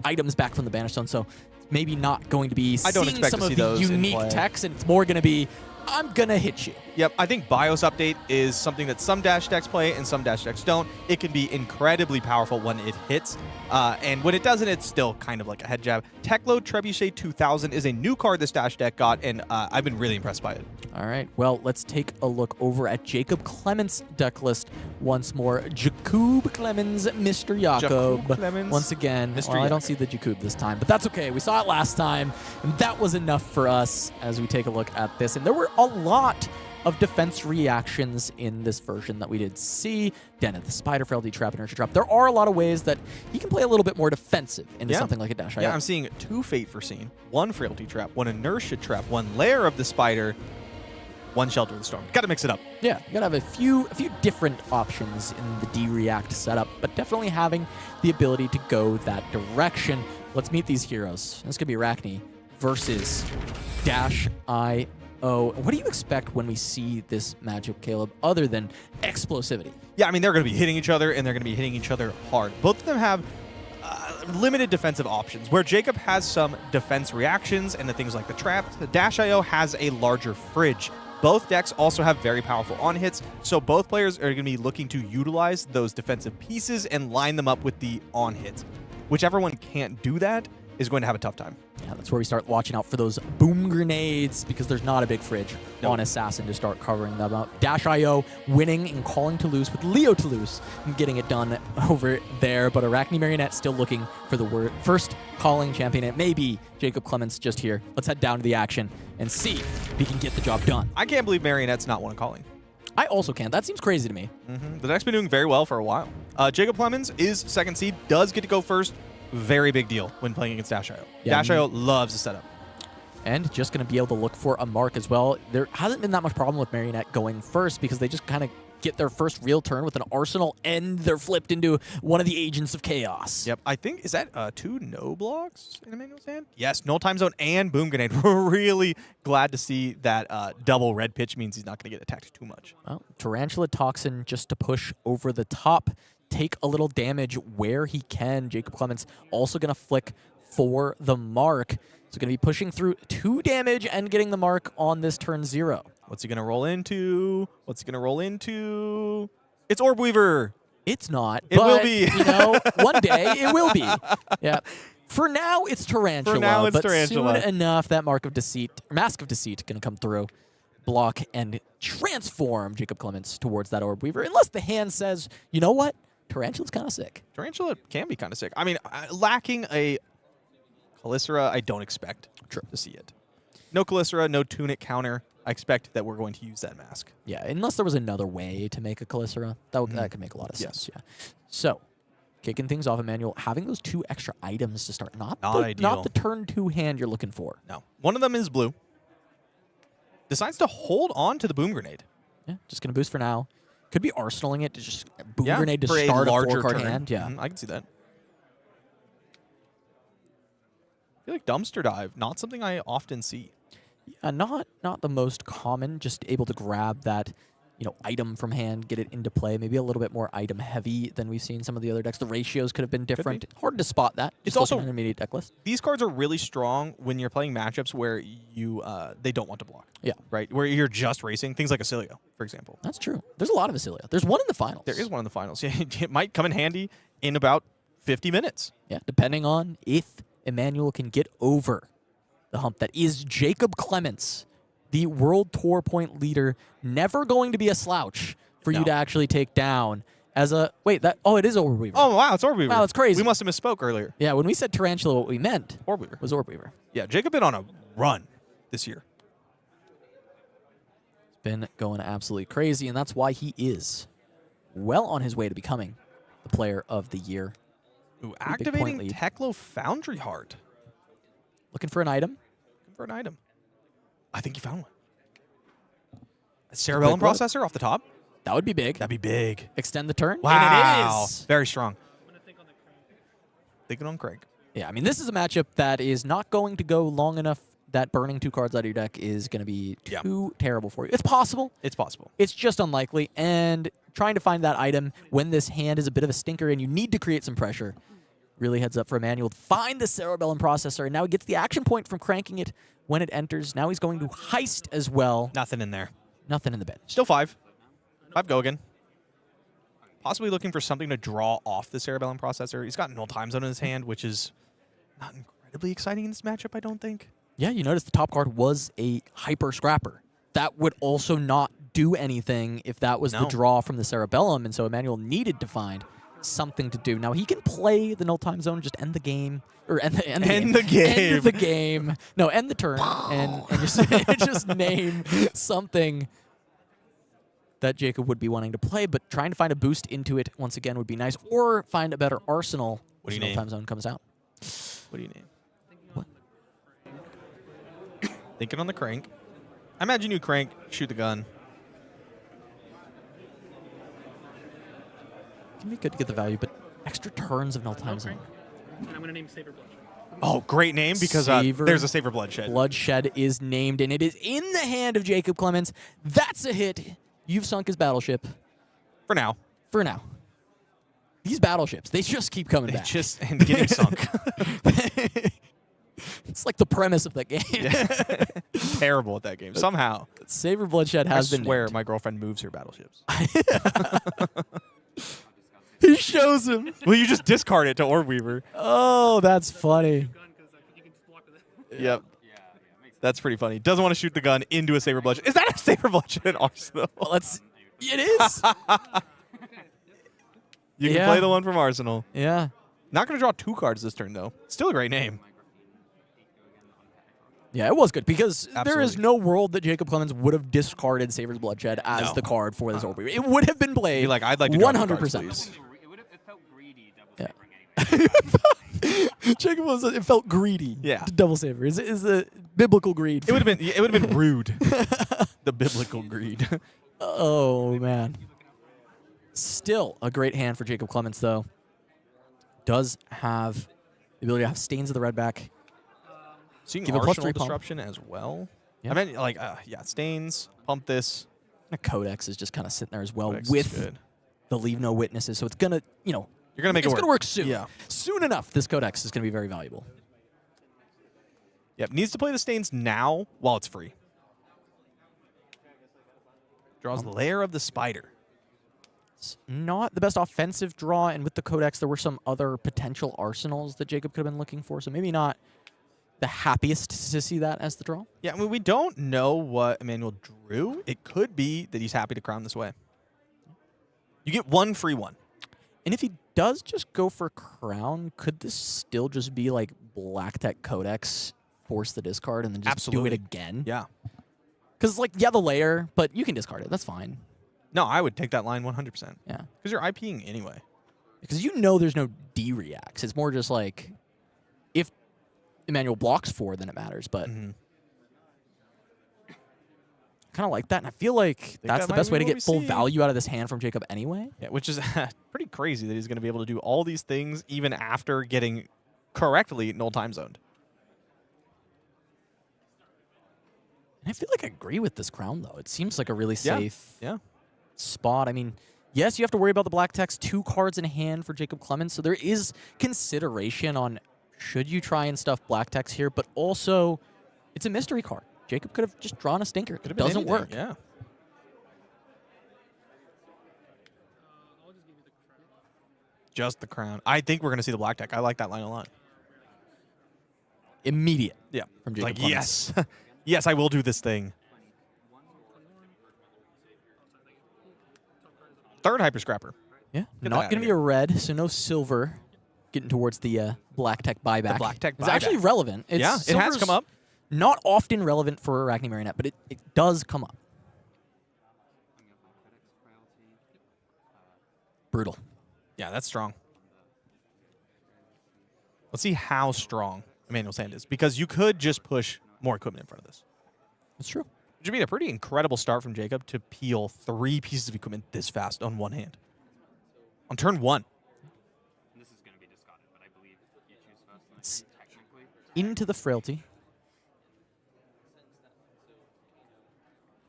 items back from the Banner Stone, so maybe not going to be seeing some of the unique techs, and it's more going to be, I'm going to hit you. Yep, I think BIOS update is something that some Dash decks play and some Dash decks don't. It can be incredibly powerful when it hits, and when it doesn't, it's still kind of like a head jab. Teklo Trebuchet 2000 is a new card this Dash deck got, and I've been really impressed by it. All right, well, let's take a look over at Jacob Clements' deck list once more. Jacob Clemens, Mr. Jacob. Clemens. Once again. Mr. Well, I don't see the Jacob this time, but that's okay. We saw it last time, and that was enough for us as we take a look at this. And there were a lot of defense reactions in this version that we did see. Den of the Spider, Frailty Trap, Inertia Trap. There are a lot of ways that he can play a little bit more defensive into something like a Dash. Yeah, I'm seeing 2 Fate Foreseen, 1 Frailty Trap, 1 Inertia Trap, 1 Lair of the Spider, 1 Shelter of the Storm. Got to mix it up. Yeah, you got to have a few different options in the D-React setup, but definitely having the ability to go that direction. Let's meet these heroes. This could be Arachne versus Dash.io. What do you expect when we see this matchup, Caleb, other than explosivity? Yeah, I mean, they're going to be hitting each other, and they're going to be hitting each other hard. Both of them have limited defensive options, where Jacob has some defense reactions and the things like the traps. Dash.io has a larger fridge. Both decks also have very powerful on-hits, so both players are going to be looking to utilize those defensive pieces and line them up with the on-hits. Whichever one can't do that is going to have a tough time. Yeah, that's where we start watching out for those boom grenades, because there's not a big fridge on Assassin to start covering them up. Dash.io winning and calling Toulouse with Leo Toulouse and getting it done over there, but Arachne Marionette still looking for the first calling champion. It may be Jacob Clements just here. Let's head down to the action and see if he can get the job done. I can't believe Marionette's not one calling. I also can't. That seems crazy to me. The deck's been doing very well for a while. Jacob Clements is 2nd seed, does get to go first. Very big deal when playing against Dash.io. Yeah, Dash.io loves the setup. And just going to be able to look for a mark as well. There hasn't been that much problem with Marionette going first, because they just kind of get their first real turn with an arsenal, and they're flipped into one of the Agents of Chaos. Yep, I think, is that 2 no blocks in Emanuel's hand? Yes, Null Time Zone and Boom Grenade. We're really glad to see that double red pitch means he's not going to get attacked too much. Well, Tarantula Toxin just to push over the top, take a little damage where he can. Jacob Clements also going to flick for the mark. So going to be pushing through 2 damage and getting the mark on this turn 0. What's he going to roll into? What's he going to roll into? It's Orb Weaver. It's not. It will be. You know, one day it will be. Yeah. For now, it's Tarantula. For now, it's but Tarantula. soon enough, that Mask of Deceit, going to come through, block, and transform Jacob Clements towards that Orb Weaver. Unless the hand says, you know what? Tarantula's kind of sick. Tarantula can be kind of sick. I mean, lacking a Calicera, I don't expect to see it. No Calicera, no Tunic counter. I expect that we're going to use that mask. Yeah, unless there was another way to make a Calicera. That could make a lot of sense. Yeah. So, kicking things off, Emanuel, having those 2 extra items to start. Not the turn 2 hand you're looking for. No. One of them is blue. Decides to hold on to the Boom Grenade. Yeah, just going to boost for now. Could be arsenaling it to just Boom Yeah, Grenade to for a start a larger 4-card turn. hand. Yeah. I can see that. I feel like Dumpster Dive, not something I often see. Not the most common, just able to grab that, item from hand, get it into play. Maybe a little bit more item heavy than we've seen some of the other decks. The ratios could have been different. Hard to spot that. It's also an intermediate deck list. These cards are really strong when you're playing matchups where they don't want to block. Yeah. Right? Where you're just racing. Things like Oscilio, for example. That's true. There's a lot of Oscilio. There's one in the finals. There is one in the finals. Yeah, it might come in handy in about 50 minutes. Yeah, depending on if Emanuel can get over the hump that is Jacob Clements, the World Tour point leader, never going to be a slouch for you to actually take down as a... Wait, it is Orb Weaver. Oh, wow, it's Orb Weaver. Wow, that's crazy. We must have misspoke earlier. Yeah, when we said Tarantula, what we meant Orb Weaver. was Orb Weaver. Yeah, Jacob been on a run this year. It's been going absolutely crazy, and that's why he is well on his way to becoming the player of the year. Ooh, Pretty big point activating lead. Teklo Foundry Heart. Looking for an item. For an item. I think you found one. A Cerebellum Quick look. Processor off the top. That would be big. That'd be big. Extend the turn. Wow. And it is. Very strong. Thinking on Craig. Yeah, I mean, this is a matchup that is not going to go long enough that burning 2 cards out of your deck is going to be too terrible for you. It's possible. It's possible. It's just unlikely. And trying to find that item when this hand is a bit of a stinker and you need to create some pressure really heads up for Emanuel to find the Cerebellum Processor. And now he gets the action point from cranking it when it enters. Now he's going to heist as well. Nothing in there. Nothing in the bed. Still 5. 5 go again. Possibly looking for something to draw off the Cerebellum Processor. He's got Null Time Zone in his hand, which is not incredibly exciting in this matchup, I don't think. Yeah, you notice the top card was a Hyper Scrapper. That would also not do anything if that was the draw from the Cerebellum, and so Emanuel needed to find something to do. Now, he can play the Null Time Zone, just end the game, or end the game. End the game. No, end the turn, and just name something that Jacob would be wanting to play, but trying to find a boost into it once again would be nice, or find a better arsenal What do you Null name? Time Zone comes out. What do you name? What? Thinking on the crank. I imagine you crank, shoot the gun. Can be good to get the value, but extra turns of Null Time Zone. And I'm going to name Saber Bloodshed. Oh, great name, because there's a Saber Bloodshed. Bloodshed is named, and it is in the hand of Jacob Clements. That's a hit. You've sunk his battleship. For now. For now. These battleships, they just keep coming back. And getting sunk. It's like the premise of that game. Yeah. Terrible at that game. Somehow. Saber Bloodshed has been I swear named. my girlfriend moves her battleships. He shows him. Well, you just discard it to Orb Weaver. Oh, that's funny. Gun, 'cause you can just block with it. Yep. That's pretty funny. Doesn't want to shoot the gun into a Saber Bloodshed. Is that a Saber Bloodshed Arsenal? Well, it is. You can Yeah. play the one from Arsenal. Yeah. Not going to draw 2 cards this turn, though. Still a great name. Yeah, it was good because there is Absolutely. no world that Jacob Clements would have discarded Saber's Bloodshed as the card for this Orb Weaver. It would have been played. Be like, I'd like to draw 2 cards, 100%. please. It felt greedy double savering anyway. Jacob it felt greedy. Yeah. To double saver is the biblical greed. It would have been rude. The biblical greed. Oh man. Still a great hand for Jacob Clements though. Does have the ability to have stains of the red back. Seeing Give a +3 Arsenal pump. Disruption as well. Yeah. I meant like stains. Pump this. The Codex is just kind of sitting there as well Codex is with good. the Leave No Witnesses. So it's gonna You're gonna make it's it gonna work soon. Yeah. Soon enough, this Codex is gonna be very valuable. Yep. Needs to play the stains now while it's free. Draws Lair of the Spider. It's not the best offensive draw, and with the Codex, there were some other potential arsenals that Jacob could have been looking for, so maybe not the happiest to see that as the draw. Yeah, I mean, we don't know what Emanuel drew. It could be that he's happy to crown this way. You get one free one. And if he does just go for crown, could this still just be like Black Tech Codex, force the discard, and then just do it again? Yeah. Because, like, yeah, the layer, but you can discard it. That's fine. No, I would take that line 100%. Yeah. Because you're IPing anyway. Because you know there's no D-reacts. It's more just like, if Emanuel blocks 4, then it matters. But kind of like that. And I feel like that's the best way to get full value out of this hand from Jacob anyway. Yeah, which is pretty crazy that he's going to be able to do all these things even after getting correctly null time zoned. And I feel like I agree with this crown, though. It seems like a really safe spot. I mean, yes, you have to worry about the black text, 2 cards in hand for Jacob Clements, so there is consideration on should you try and stuff black text here, but also it's a mystery card. Jacob could have just drawn a stinker. It doesn't work. Yeah. Just the crown. I think we're going to see the black deck. I like that line a lot. Immediate. Yeah. From Jacob like, Clements. yes. Yes, I will do this thing. Third hyper scrapper. Yeah. Get Not that going to be a red, so no silver. Getting towards the black tech buyback. The black tech It's buyback. actually relevant. It's, Yeah, it has come up. Not often relevant for Arachne Marionette, but it does come up. Brutal. Yeah, that's strong. Let's see how strong Emanuel's hand is. Because you could just push more equipment in front of this. That's true. Which would be a pretty incredible start from Jacob to peel 3 pieces of equipment this fast on one hand. On turn 1. This is going to be discarded, but I believe you choose first. It's into the frailty.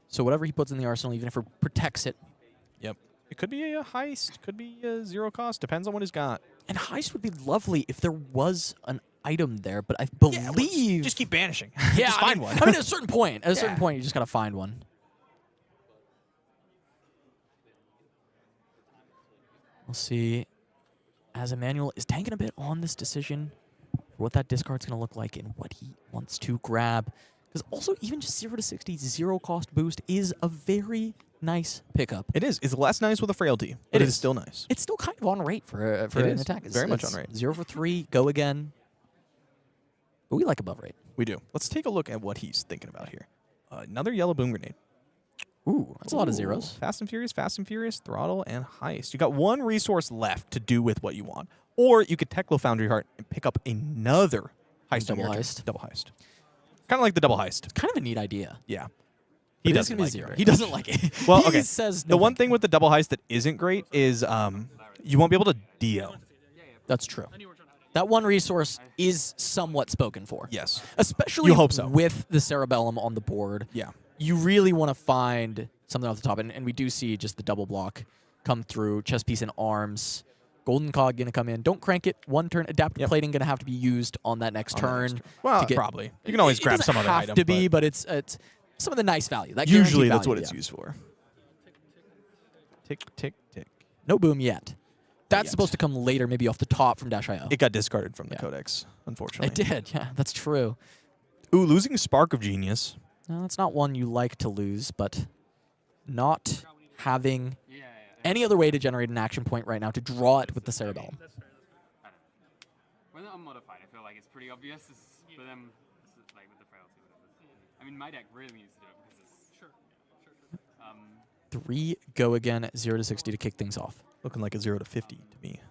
So whatever he puts in the arsenal, even if it protects it. Yep. It could be a heist. Could be a 0 cost. Depends on what he's got. And heist would be lovely if there was an item there, but I believe... just keep banishing. Yeah, just find one. I mean, at a certain point. At a certain point, you just got to find one. We'll see. As Emanuel is tanking a bit on this decision, what that discard's going to look like and what he wants to grab. Because also, even just 0 to 60, 0 cost boost is a very nice pickup. It is. It's less nice with a frailty, but it is still nice. It's still kind of on rate for an attack. It's very much on rate. 0 for 3, go again. But we like above rate. We do. Let's take a look at what he's thinking about here. Another yellow boom grenade. Ooh, that's a lot of zeros. Fast and Furious, Throttle, and Heist. You got 1 resource left to do with what you want. Or you could Teklo Foundry Heart and pick up another Heist. Double heist. Double Heist. Kind of like the Double Heist. It's kind of a neat idea. Yeah. He doesn't doesn't like it very He doesn't like it. Well, He okay. says the one thing with the Double Heist that isn't great is you won't be able to DO. That's true. That 1 resource is somewhat spoken for. Yes. Especially You hope so. with the Cerebellum on the board. Yeah. You really want to find something off the top. And we do see just the double block come through. Chess piece and arms. Golden Cog going to come in. Don't crank it. 1 turn. Adaptive plating going to have to be used on that next turn. Well, probably. You can always grab some other item. It doesn't have to be, but it's some of the nice value. That usually guaranteed that's value, what it's used for. Tick, tick, tick. No boom yet. That's supposed to come later, maybe off the top from -IO. It got discarded from the Codex, unfortunately. It did, yeah, that's true. Ooh, losing Spark of Genius. No, that's not one you like to lose, but not having any other way to generate an action point right now to draw it with the Cerebellum. When I'm modified, I feel like it's pretty obvious. But then, like with the frailty, I mean, my deck really needs to do it because it's 3 go again at 0 to 60 to kick things off. Looking like a 0 to 50 to me.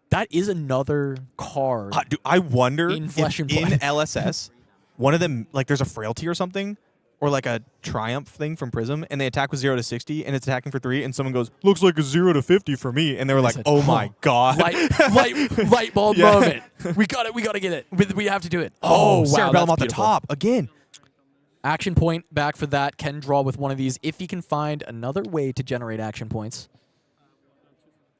That is another card. I wonder in if Flesh and in Blood. LSS, one of them, like there's a frailty or something, or like a triumph thing from Prism, and they attack with 0 to 60, and it's attacking for 3, and someone goes, looks like a 0 to 50 for me, and they were like, said, oh my god. Light bulb moment. We got to get it. We have to do it. Oh, wow, Cerebellum that's off the beautiful. top again. Action point back for that. Can draw with one of these. If he can find another way to generate action points,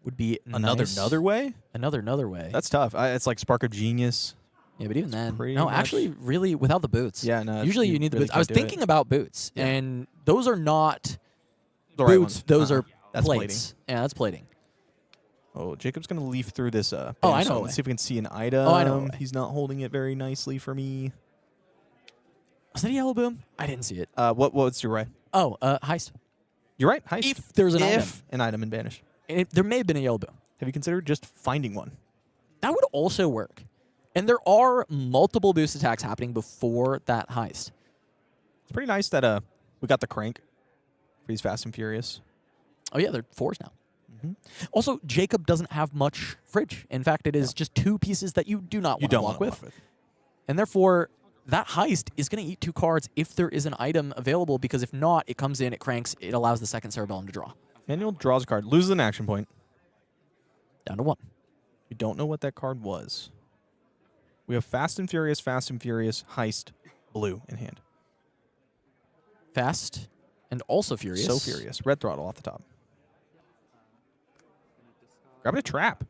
would be Another way? Another way. That's tough. It's like Spark of Genius. Yeah, but even then, pretty no, much- actually, really, without the boots. Yeah, no, Usually you need the boots. I was thinking about boots, and those are not The right boots. ones. Those are That's plates. Yeah, that's plating. Oh, Jacob's going to leaf through this. Oh, I know. Let's see if we can see an item. Oh, I know. He's not holding it very nicely for me. Was that a yellow boom? I didn't see it. What's your right? Oh, heist. You're right. Heist. If there's an item. If an item in Banish. There may have been a yellow boom. Have you considered just finding one? That would also work. And there are multiple boost attacks happening before that heist. It's pretty nice that we got the crank for these Fast and Furious. Oh, yeah, they're 4s now. Also, Jacob doesn't have much fridge. In fact, it is just 2 pieces that you do not want to block with. And therefore, that heist is going to eat 2 cards if there is an item available, because if not, it comes in, it cranks, it allows the second Cerebellum to draw. Manuel draws a card, loses an action point. Down to 1. We don't know what that card was. We have Fast and Furious, Heist, blue in hand. Fast and also Furious. So Furious. Red Throttle off the top. Grabbing a trap.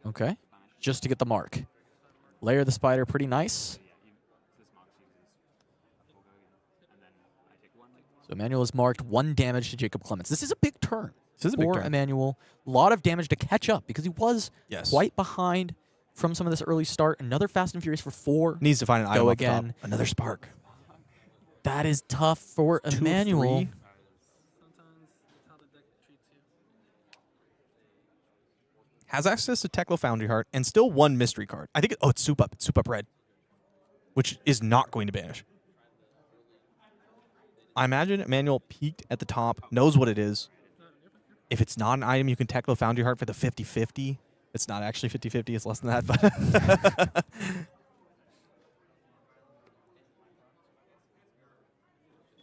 Okay. Just to get the mark. Layer the spider pretty nice. So Emanuel is marked 1 damage to Jacob Clements. This is a big turn for Emanuel. A lot of damage to catch up because he was quite behind from some of this early start. Another Fast and Furious for 4. Needs to find an item Go up top. again. Another spark. That is tough for Emanuel. Has access to Teklo Foundry Heart and still 1 mystery card. I think it's Soup Up. It's Soup Up Red, which is not going to banish. I imagine Emanuel peeked at the top, knows what it is. If it's not an item, you can Teklo Foundry Heart for the 50-50. It's not actually 50-50. It's less than that. But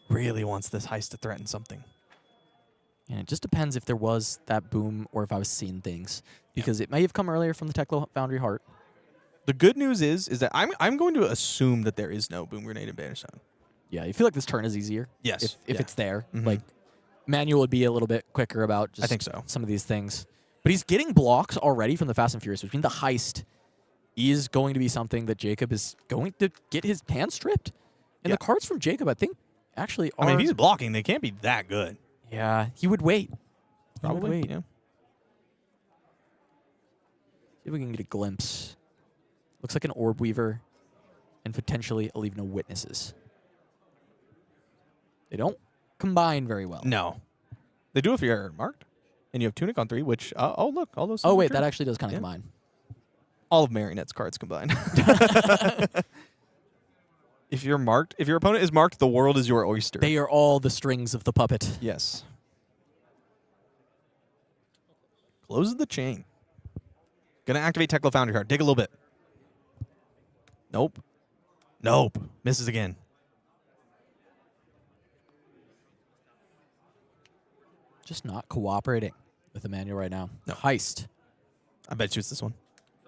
really wants this heist to threaten something. And it just depends if there was that boom or if I was seeing things. Because it may have come earlier from the Teklo Foundry Heart. The good news is that I'm going to assume that there is no boom grenade in Banish Zone. Yeah, you feel like this turn is easier. Yes. If it's there. Like, Emanuel would be a little bit quicker about just I think so. some of these things. But he's getting blocks already from the Fast and Furious, which means the heist is going to be something that Jacob is going to get his hand stripped. And the cards from Jacob, I think, actually are... I mean, if he's blocking, they can't be that good. Yeah, he would wait. Probably, yeah. See if we can get a glimpse. Looks like an Orb Weaver and potentially a Leave No Witnesses. They don't combine very well. No. They do if you're marked. And you have Tunic on 3, which, oh, look, all those... Oh, wait, that actually does kind of combine. All of Marionette's cards combine. If you're marked, if your opponent is marked, the world is your oyster. They are all the strings of the puppet. Yes. Closes the chain. Gonna activate Teklo Foundry card. Dig a little bit. Nope. Nope. Misses again. Just not cooperating with Emanuel right now. No. Heist. I bet you it's this one.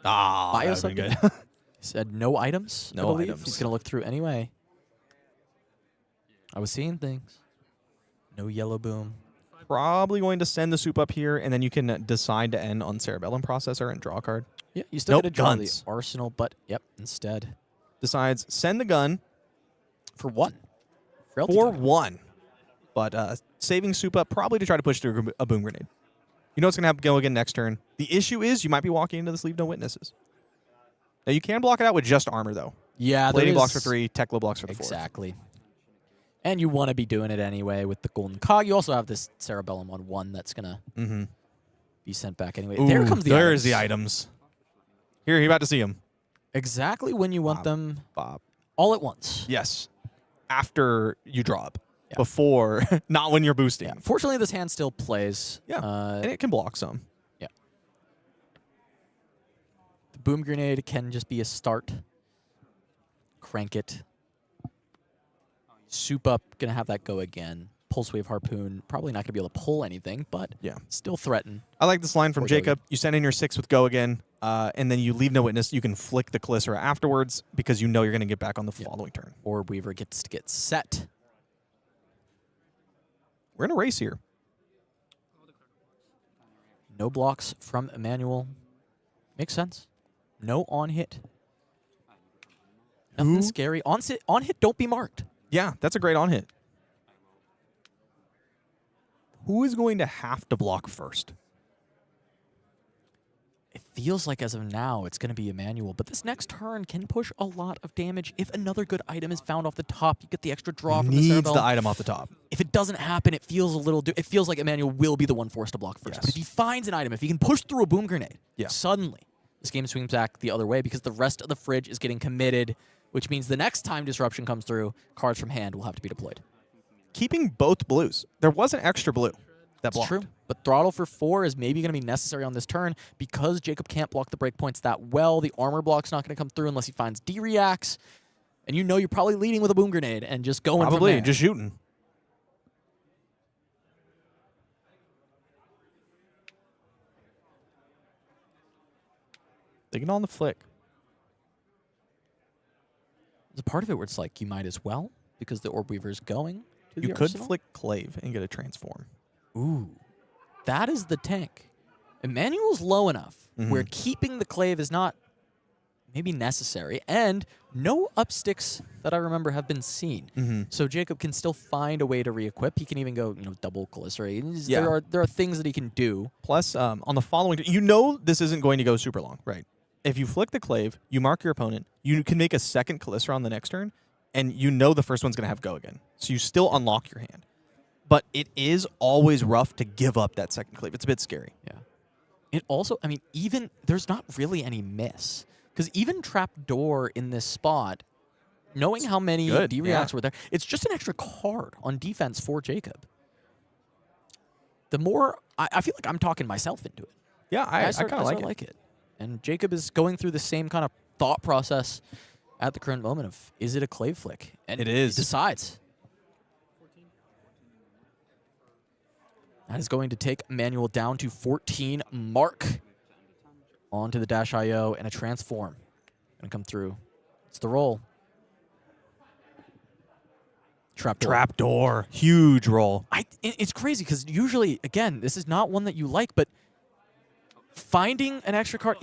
Ah, that would've been good. He said no items. No I believe. items. He's going to look through anyway. I was seeing things. No yellow boom. Probably going to send the soup up here, and then you can decide to end on Cerebellum Processor and draw a card. Yeah, you still Nope, get to draw guns. the arsenal, but yep, instead. Decides send the gun For 1. Frailty for token. 1. But saving soup up probably to try to push through a boom grenade. You know what's going to go again next turn. The issue is you might be walking into this Leave No Witnesses. Now, you can block it out with just armor, though. Yeah, Blading there blocks for is- 3, Teklo blocks for the 4. Exactly. And you want to be doing it anyway with the Golden Cog. You also have this Cerebellum on 1 that's going to be sent back anyway. There comes the There's items. the items. Here, you're about to see them. Exactly when you want them Bob. all at once. Yes. After you drop. Yeah. Before, not when you're boosting. Yeah. Fortunately, this hand still plays. Yeah, and it can block some. Yeah. The Boom Grenade can just be a start. Crank it. Soup Up, going to have that go again. Pulse Wave Harpoon, probably not going to be able to pull anything, but still threaten. I like this line from Or go Jacob. You send in your 6 with Go again, and then you leave no witness. You can flick the Calicera afterwards because you know you're going to get back on the following turn. Orb Weaver gets to get set. We're in a race here. No blocks from Emanuel. Makes sense. No on hit. Nothing scary. On hit, don't be marked. Yeah, that's a great on hit. who is going to have to block first? It feels like as of now it's going to be Emanuel, but this next turn can push a lot of damage. If another good item is found off the top, you get the extra draw from the Needs Cerebellum. the item off the top. If it doesn't happen, it feels a little. It feels like Emanuel will be the one forced to block first. Yes. But if he finds an item, if he can push through a boom grenade, Yeah. suddenly this game swings back the other way because the rest of the fridge is getting committed, which means the next time disruption comes through, cards from hand will have to be deployed. Keeping both blues. There was an extra blue that That's blocked. true. But throttle for 4 is maybe going to be necessary on this turn because Jacob can't block the breakpoints that well. The armor block's not going to come through unless he finds D-reacts. And you know you're probably leading with a boom grenade and just going Probably from there. just shooting. They get on the flick. There's a part of it where it's like you might as well because the Orb Weaver's going to the You could arsenal. flick Clave and get a transform. Ooh. That is the tank. Emmanuel's low enough where keeping the Clave is not maybe necessary, and no upsticks that I remember have been seen. So Jacob can still find a way to re-equip. He can even go, double Glycerate. Yeah. There are things that he can do. Plus, on the following, you know this isn't going to go super long, right? If you flick the Clave, you mark your opponent, you can make a second Calycera on the next turn, and you know the first one's going to have go again. So you still unlock your hand. But it is always rough to give up that second Clave. It's a bit scary. Yeah. It also, even there's not really any miss. Because even Trapdoor in this spot, knowing how many Good, D-reacts yeah. were there, it's just an extra card on defense for Jacob. The more, I feel like I'm talking myself into it. Yeah, I start kind of like it. it. And Jacob is going through the same kind of thought process at the current moment of, is it a Clave flick? And It is. He decides. That is going to take Emanuel down to 14 mark. Onto the Dash IO and a transform. Gonna come through. It's the roll. Trapdoor. Trapdoor. Huge roll. It's crazy because usually, again, this is not one that you like, but finding an extra card,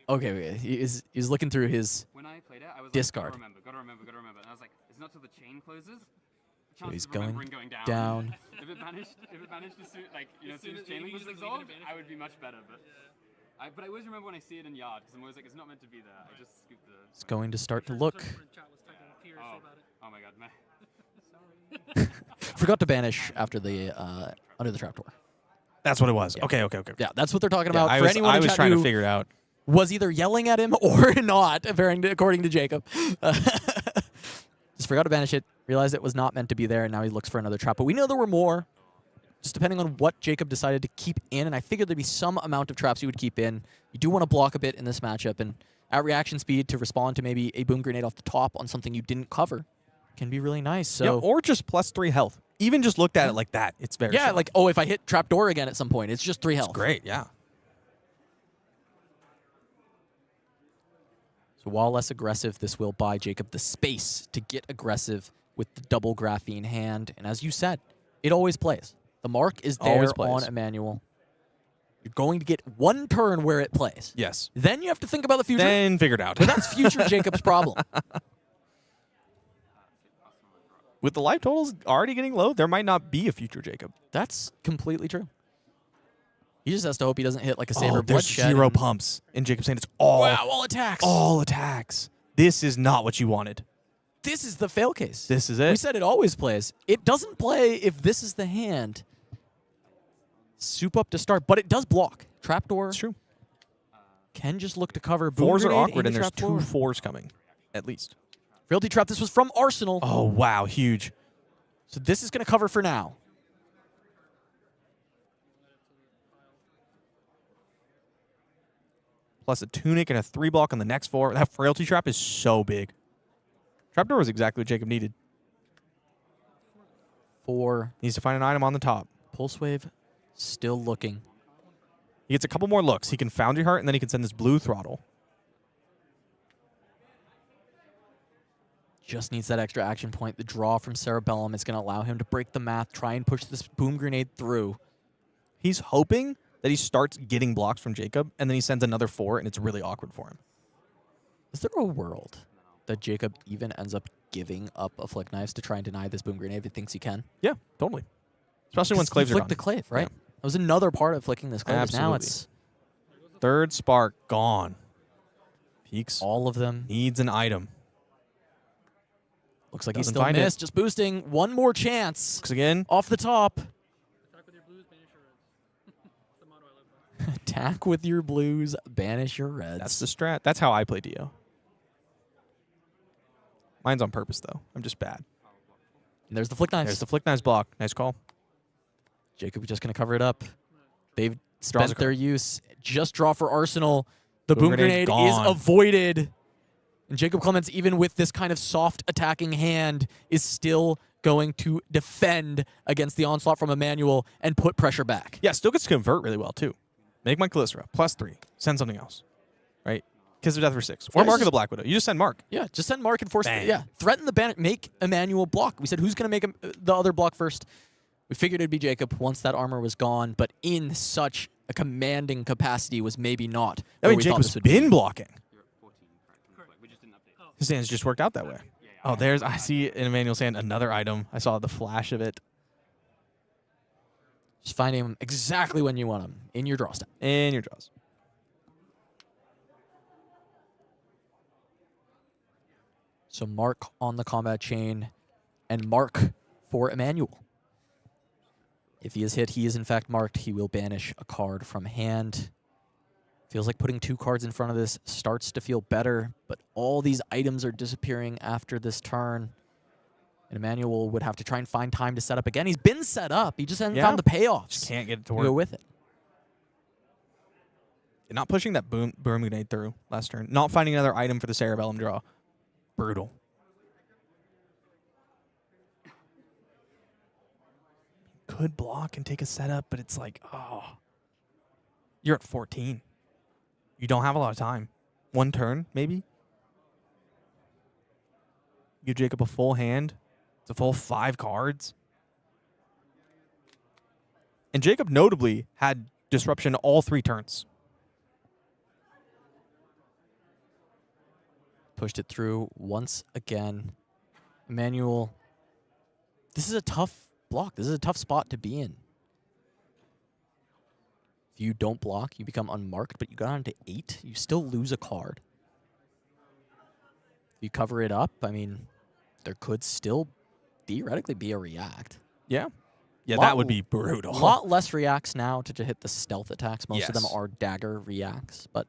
okay, he's looking through his When I played it, I was discard. like, gotta remember. And I was like, it's not till the chain closes. So he's Chances of remembering going down. if it managed to suit, as soon as chain link was resolved, I would be much better. But I always remember when I see it in yard because I'm always like, it's not meant to be there. I just scoop the. It's going to start to look. Oh my god, man. Forgot to banish after the under the trapdoor. That's what it was. Yeah. Okay. Yeah, that's what they're talking Yeah, about. I For was, anyone I in was chat trying to who figure it out. was either yelling at him or not, according to Jacob. Just forgot to banish it, realized it was not meant to be there, and now he looks for another trap. But we know there were more, just depending on what Jacob decided to keep in, and I figured there'd be some amount of traps he would keep in. You do want to block a bit in this matchup, and at reaction speed to respond to maybe a boom grenade off the top on something you didn't cover can be really nice. So Yeah, or just +3 health. Even just looked at it like that, it's very yeah, strong. like, oh, if I hit trapdoor again at some point, it's just 3 health. Great, yeah. So while less aggressive, this will buy Jacob the space to get aggressive with the double graphene hand. And as you said, it always plays. The mark is there Always plays. on Emanuel. You're going to get one turn where it plays. Yes. Then you have to think about the future. Then figured out. But that's future Jacob's problem. With the life totals already getting low, there might not be a future Jacob. That's completely true. He just has to hope he doesn't hit like a Saber Oh, there's Bloodshed. 0 and- pumps. And Jacob's saying it's all, Wow, all attacks. all attacks. This is not what you wanted. This is the fail case. This is We it. said it always plays. It doesn't play if this is the hand. Soup up to start, but it does block. Trapdoor It's true. can just look to cover. Boom 4s are grenade awkward, and into there's trapdoor. 2 4s coming, at least. Realty Trap, this was from Arsenal. Oh, wow, huge. So this is going to cover for now. Plus a tunic and a 3 block on the next 4. That frailty trap is so big. Trapdoor is exactly what Jacob needed. 4. Needs to find an item on the top. Pulse Wave still looking. He gets a couple more looks. He can Foundry Heart, and then he can send this blue throttle. Just needs that extra action point. The draw from Cerebellum is going to allow him to break the math, try and push this boom grenade through. He's hoping that he starts getting blocks from Jacob, and then he sends another 4, and it's really awkward for him. Is there a world that Jacob even ends up giving up a Flick Knives to try and deny this boom grenade if he thinks he can? Yeah, totally. Especially once He claves are flicked gone. the clave, right? Yeah. That was another part of flicking this clave. Now Absolutely. it's Third spark gone. Peaks all of them. needs an item. Looks like he's Doesn't still find it. missed. Just boosting. One more chance. Because again, Off the top. Attack with your blues, banish your reds. That's the motto I live by. Attack with your blues, banish your reds. that's the strat. That's how I play Dio. Mine's on purpose, though. I'm just bad. And there's the flick knives. There's the flick knives block. Nice call. Jacob just going to cover it up. They've Draws a spent their card. use. Just draw for Arsenal. The Boom boom grenade grenade is gone. avoided. And Jacob Clements, even with this kind of soft attacking hand, is still going to defend against the onslaught from Emanuel and put pressure back. Yeah, still gets to convert really well, too. Make my Calistera. +3. Send something else. Right? Kiss of Death for 6. Or Yeah, Mark of just- the Black Widow. You just send Mark. Yeah, just send Mark and force. Bang. Yeah, threaten the ban. Make Emanuel block. We said who's going to make the other block first. We figured it'd be Jacob once that armor was gone, but in such a commanding capacity was maybe not. I where mean, we thought Jacob's this would been be. blocking. You're at 14, correct? Like, we just didn't update. His hands just worked out that way. Oh, there's, I see in Emmanuel's hand another item. I saw the flash of it. Just finding him exactly when you want him in your draw step. In your draws. So Mark on the combat chain, and Mark for Emanuel. If he is hit, he is in fact marked. He will banish a card from hand. Feels like putting 2 cards in front of this starts to feel better, but all these items are disappearing after this turn. And Emanuel would have to try and find time to set up again. He's been set up. He just hasn't Yeah. found the payoffs. Just can't get it to to work. go with it. Not pushing that boom grenade through last turn. Not finding another item for the Cerebellum draw. Brutal. Could block and take a setup, but it's like, oh. You're at 14. You don't have a lot of time. 1 turn, maybe? Give Jacob a full hand. It's a full 5 cards. And Jacob notably had disruption all 3 turns. Pushed it through once again. Emanuel, this is a tough block. This is a tough spot to be in. If you don't block, you become unmarked, but you got on to 8, you still lose a card. If you cover it up, I mean, there could still theoretically be a react. Yeah. Yeah, Lot- that would be A brutal. lot less reacts now to hit the stealth attacks. Most of them Yes. are dagger reacts, but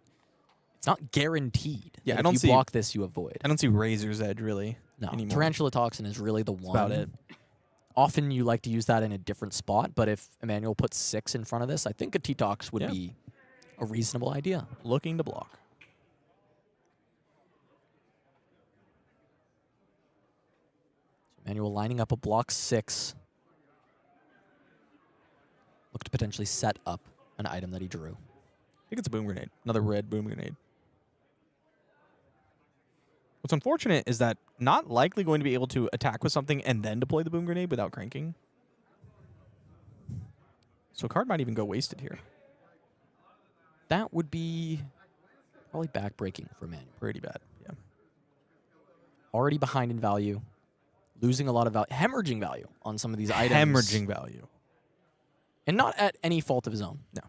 it's not guaranteed. Yeah, that I don't if see- you block this, you avoid. I don't see Razor's Edge really No, anymore. Tarantula Toxin is really the one. about it. Often you like to use that in a different spot, but if Emanuel puts 6 in front of this, I think a T-Tox would Yeah. be a reasonable idea. Looking to block. Emanuel lining up a block 6. Look to potentially set up an item that he drew. I think it's a boom grenade. Another red boom grenade. What's unfortunate is that not likely going to be able to attack with something and then deploy the boom grenade without cranking. So a card might even go wasted here. That would be probably backbreaking for Emanuel. Pretty bad. Yeah. Already behind in value, losing a lot of value, hemorrhaging value on some of these items. Hemorrhaging value. And not at any fault of his own. No.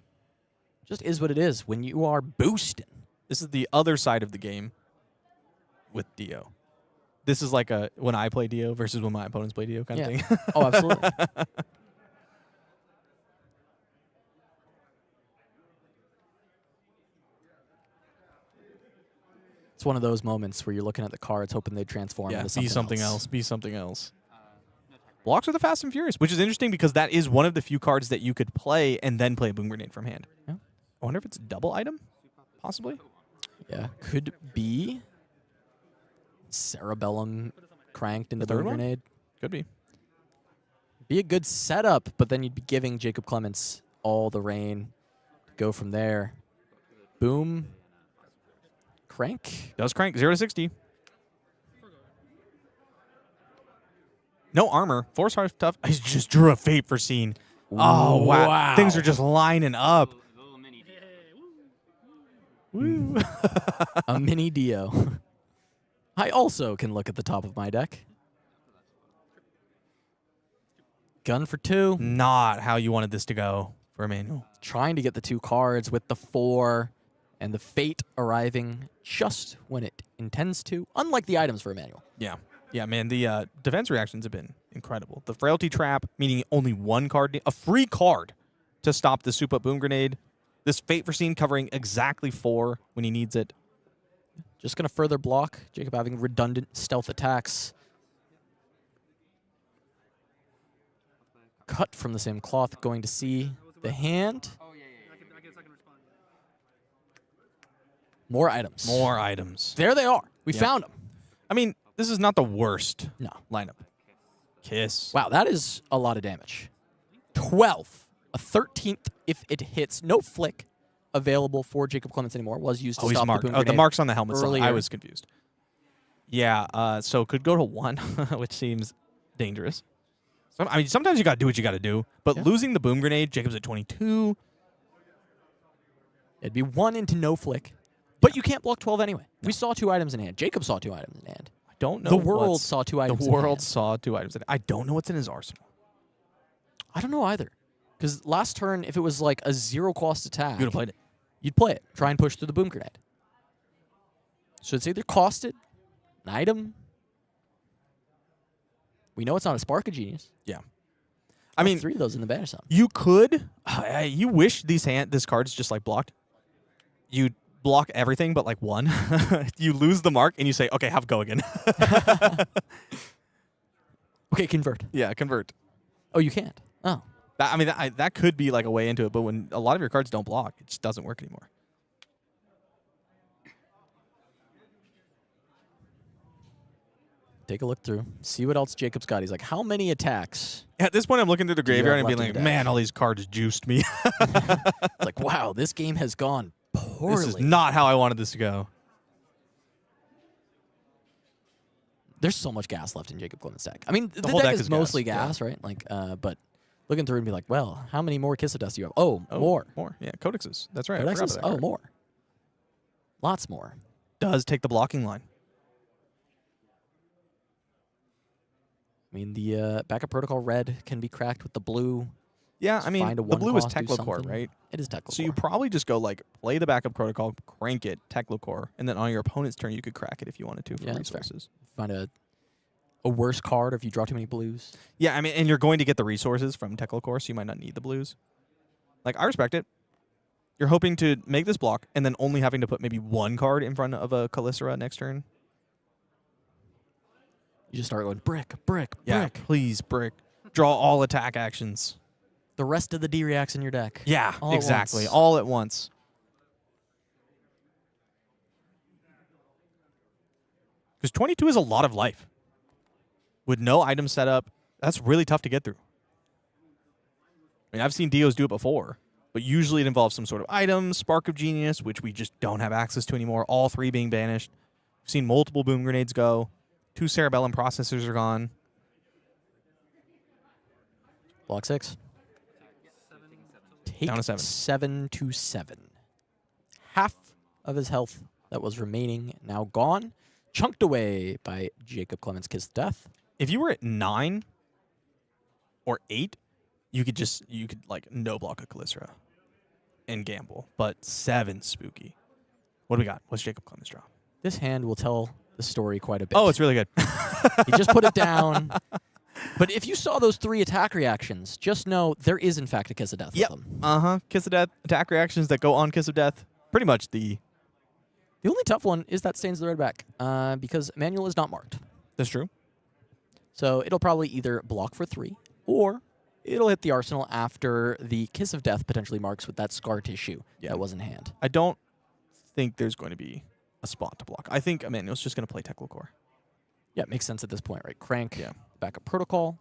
Just is what it is when you are boosting. This is the other side of the game with Dio. This is like a when I play Dio versus when my opponents play Dio kind of Yeah. thing. Oh, absolutely. It's one of those moments where you're looking at the cards, hoping they transform Yeah, into be something something else. else. Be something else. Blocks are the Fast and Furious, which is interesting because that is one of the few cards that you could play and then play a boom grenade from hand. Yeah. I wonder if it's a double item, possibly. Yeah, could be Cerebellum cranked into The third boom one? grenade. Could be. Be a good setup, but then you'd be giving Jacob Clements all the rain to go from there. Boom. Crank. Does crank 0 to 60. No armor. Force Heart tough. I just drew a Fate for Scene. Oh, wow. Things are just lining up. Little mini D. Woo. A mini Dio. I also can look at the top of my deck. Gun for 2. Not how you wanted this to go for Emanuel. Trying to get the 2 cards with the 4, and the fate arriving just when it intends to, unlike the items for Emanuel. Yeah. Yeah, man, the defense reactions have been incredible. The Frailty Trap, meaning only 1 card, a free card to stop the Soup Up Boom Grenade. This Fate Foreseen covering exactly 4 when he needs it. Just going to further block. Jacob having redundant stealth attacks. Cut from the same cloth, going to see the hand. I get a second response. More items. More items. There they are. We Yep. found them. I mean, this is not the worst No. lineup. Kiss. Wow, that is a lot of damage. 12. A 13th if it hits. No flick available for Jacob Clements anymore. Was used to Oh, he's stop marked. the boom Oh, the grenade marks on the helmet. earlier. I was confused. Yeah, so could go to 1, which seems dangerous. I mean, sometimes you got to do what you got to do. But Yeah. losing the boom grenade, Jacob's at 22. It'd be 1 into no flick. But you can't block 12 anyway. We saw 2 items in hand. Jacob saw 2 items in hand. I don't know. The world what's- saw 2 items The in world hand. saw 2 items. I don't know what's in his arsenal. I don't know either. Because last turn, if it was like a 0-cost attack, You would have played it. you'd play it. Try and push through the boom grenade. So it's either costed, an item. We know it's not a Spark of Genius. Yeah. I mean, 3 of those in the banish zone. you could. You wish this card's just like blocked. You block everything but like 1. You lose the mark and you say, okay, have a go again. Okay, convert. Yeah, convert. Oh, you can't. Oh. That could be like a way into it, but when a lot of your cards don't block, it just doesn't work anymore. Take a look through. See what else Jacob's got. He's like, how many attacks? At this point, I'm looking through the Do you graveyard have and being left like, in the deck? man, all these cards juiced me. It's like, wow, this game has gone poorly. This is not how I wanted this to go. There's so much gas left in Jacob Clements' deck. I mean, the whole deck deck is is mostly gas, gas, right? Like, but looking through and be like, well, how many more Kiss of Dust do you have? Oh, more. More. Yeah, Codexes. That's right. I forgot Codexes? about that Oh, card. more. Lots more. Does take the blocking line. I mean, the backup protocol red can be cracked with the blue. Yeah, Just I mean, find a the blue is one-cost, do Teklovossen, something. right? It is Teklovossen. So you probably just go like play the backup protocol, crank it, Teklovossen, and then on your opponent's turn you could crack it if you wanted to for Yeah, that's fair. resources. Find a worse card if you draw too many blues. Yeah, I mean, and you're going to get the resources from Teklovossen, so you might not need the blues. Like, I respect it. You're hoping to make this block and then only having to put maybe 1 card in front of a Calicera next turn. You just start going brick, brick, Yeah, brick. please, brick. Draw all attack actions. The rest of the D-reacts in your deck. Yeah, All at exactly. once. All at once. Because 22 is a lot of life. With no item setup, that's really tough to get through. I mean, I've seen Dios do it before, but usually it involves some sort of item, Spark of Genius, which we just don't have access to anymore, all 3 being banished. We've seen multiple Boom Grenades go. 2 Cerebellum Processors are gone. Block 6. Take Down to 7. 7 to 7. Half of his health that was remaining now gone. Chunked away by Jacob Clements' Kiss of Death. If you were at 9 or 8, you could like no block a Calicera and gamble. But 7 spooky. What do we got? What's Jacob Clements draw? This hand will tell the story quite a bit. Oh, it's really good. He just put it down. But if you saw those 3 attack reactions, just know there is, in fact, a Kiss of Death Yep. with them. Uh-huh. Kiss of Death, attack reactions that go on Kiss of Death. Pretty much the... The only tough one is that Stains the Red back, because Emanuel is not marked. That's true. So it'll probably either block for 3, or it'll hit the arsenal after the Kiss of Death potentially marks with that scar tissue that was in hand. I don't think there's going to be a spot to block. I think Emanuel's just going to play Teklovossen. Yeah, it makes sense at this point, right? Crank, Yeah. backup protocol,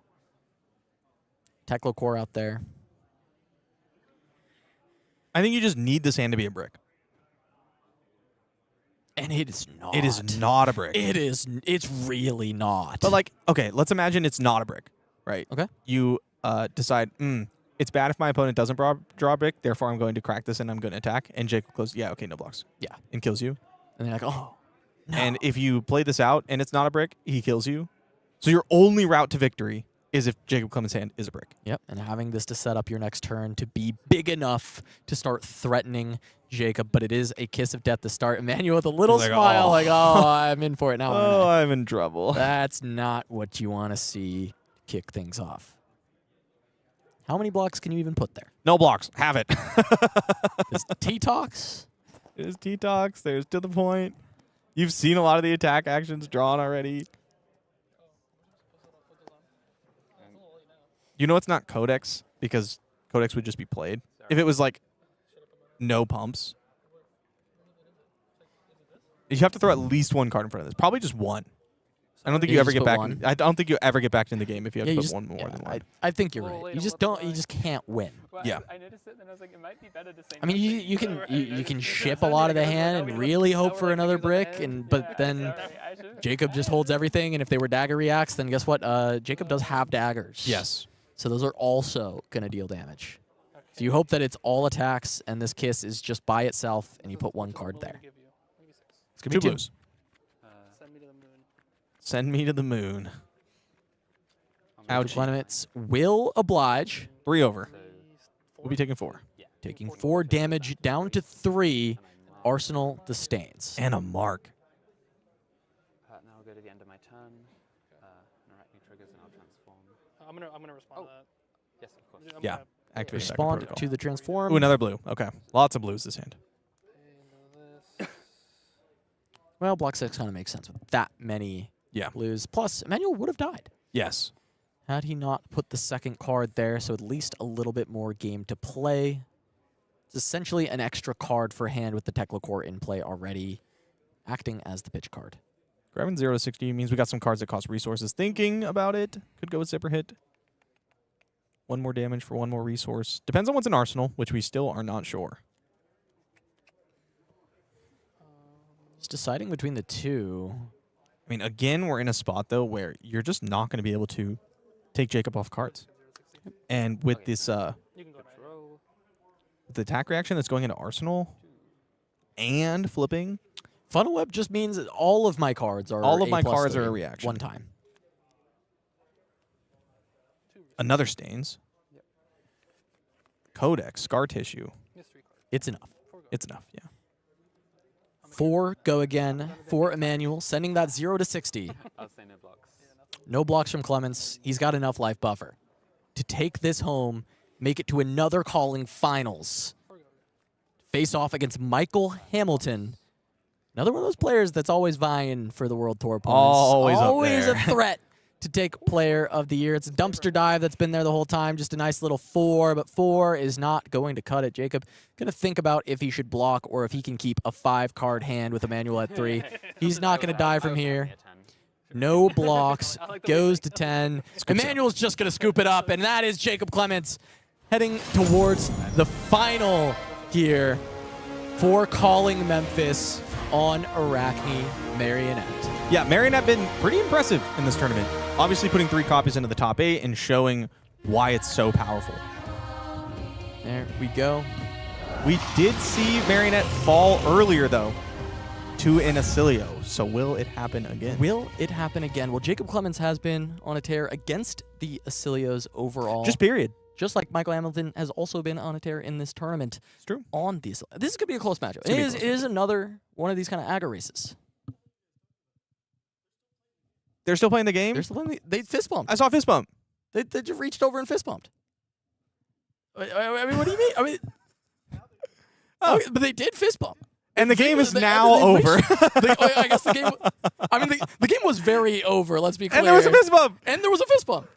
Teklovossen out there. I think you just need this hand to be a brick. And it is not. It is not a brick. It's really not. But like, okay, let's imagine it's not a brick, right? Okay. You decide, it's bad if my opponent doesn't draw a brick, therefore I'm going to crack this and I'm going to attack. And Jacob goes, yeah, okay, no blocks. Yeah. And kills you. And they're like, oh, no. And if you play this out and it's not a brick, he kills you. So your only route to victory is if Jacob Clements' hand is a brick. Yep, and having this to set up your next turn to be big enough to start threatening Jacob, but it is a kiss of death to start. Emanuel with a little Like, smile, oh. like, oh, I'm in for it now. aren't Oh, I?" I'm in trouble. That's not what you want to see kick things off. How many blocks can you even put there? No blocks. Have it. There's T-Talks. There's T-Talks. There's to the point. You've seen a lot of the attack actions drawn already. You know it's not Codex because Codex would just be played. If it was like no pumps. You have to throw at least one card in front of this. Probably just one. I don't think you ever get back. I don't think you ever get back in the game if you have to put one more than one. I think you're right. You just don't. You just can't win. Well, Yeah. I noticed it, and I was like, it might be better to say. I mean, you can ship a lot of the hand and really hope for another brick, but then Jacob just holds everything. And if they were dagger reacts, then guess what? Jacob does have daggers. Yes. So those are also gonna deal damage. So you hope that it's all attacks, and this kiss is just by itself, and you put one card there. It's gonna be two blues. Send me to the moon. Send me to the moon. Ouch. Clements will oblige. 3 over. We'll be taking 4. Taking 4 damage down to 3. Arsenal the Stains. And a mark. Now I'll go to the end of my turn. Arachne triggers, and I'll transform. I'm gonna respond to that. Yes, of course. I'm Yeah. gonna Activate Attack Respond Protocol. to the transform. Ooh, another blue. Okay. Lots of blues this hand. handle this. Well, block 6 kind of makes sense with that many blues. Plus, Emanuel would have died. Yes. Had he not put the second card there, so at least a little bit more game to play. It's essentially an extra card for hand with the Teklovossen in play already, acting as the pitch card. Grabbing 0 to 60 means we got some cards that cost resources. Thinking about it. Could go with Zipper Hit. 1 more damage for 1 more resource. Depends on what's in Arsenal, which we still are not sure. Just deciding between the two. I mean, again, we're in a spot, though, where you're just not going to be able to take Jacob off cards. And with this, You can go right. with the attack reaction that's going into Arsenal and flipping, Funnel Web just means that all of my cards are all of my A+3 cards are a reaction. one time. Another Stains. Codex, Scar Tissue. Miss 3 cards. It's enough. It's enough, yeah. 4 go again for Emanuel, sending that 0 to 60. I'll say no blocks. No blocks from Clements. He's got enough life buffer to take this home, make it to another calling finals. Face off against Michael Hamilton. Another one of those players that's always vying for the World Tour opponents. Always up Always there. a threat to take Player of the Year. It's a dumpster dive that's been there the whole time. Just a nice little 4, but 4 is not going to cut it. Jacob going to think about if he should block or if he can keep a 5-card hand with Emanuel at 3. He's not going to die from here. No blocks, goes to 10. Emanuel's just going to scoop it up, and that is Jacob Clements heading towards the final here for calling Memphis on Arachne Marionette. Yeah, Marionette been pretty impressive in this tournament. Obviously putting 3 copies into the top 8 and showing why it's so powerful. There we go. We did see Marionette fall earlier, though, to an Oscilio. So will it happen again? Will it happen again? Well, Jacob Clements has been on a tear against the Oscilios overall. Just period. Just like Michael Hamilton has also been on a tear in this tournament. It's true. On these, this could be a close matchup. It's gonna be a It close is another one of these kind of aggro races. They're still playing the game? They're still playing they fist bumped. I saw a fist bump. They just reached over and fist bumped. I mean, what do you mean? I mean, but they did fist bump. And the game is now over. I guess the game. I mean, the game was very over. Let's be clear. And there was a fist bump. And there was a fist bump.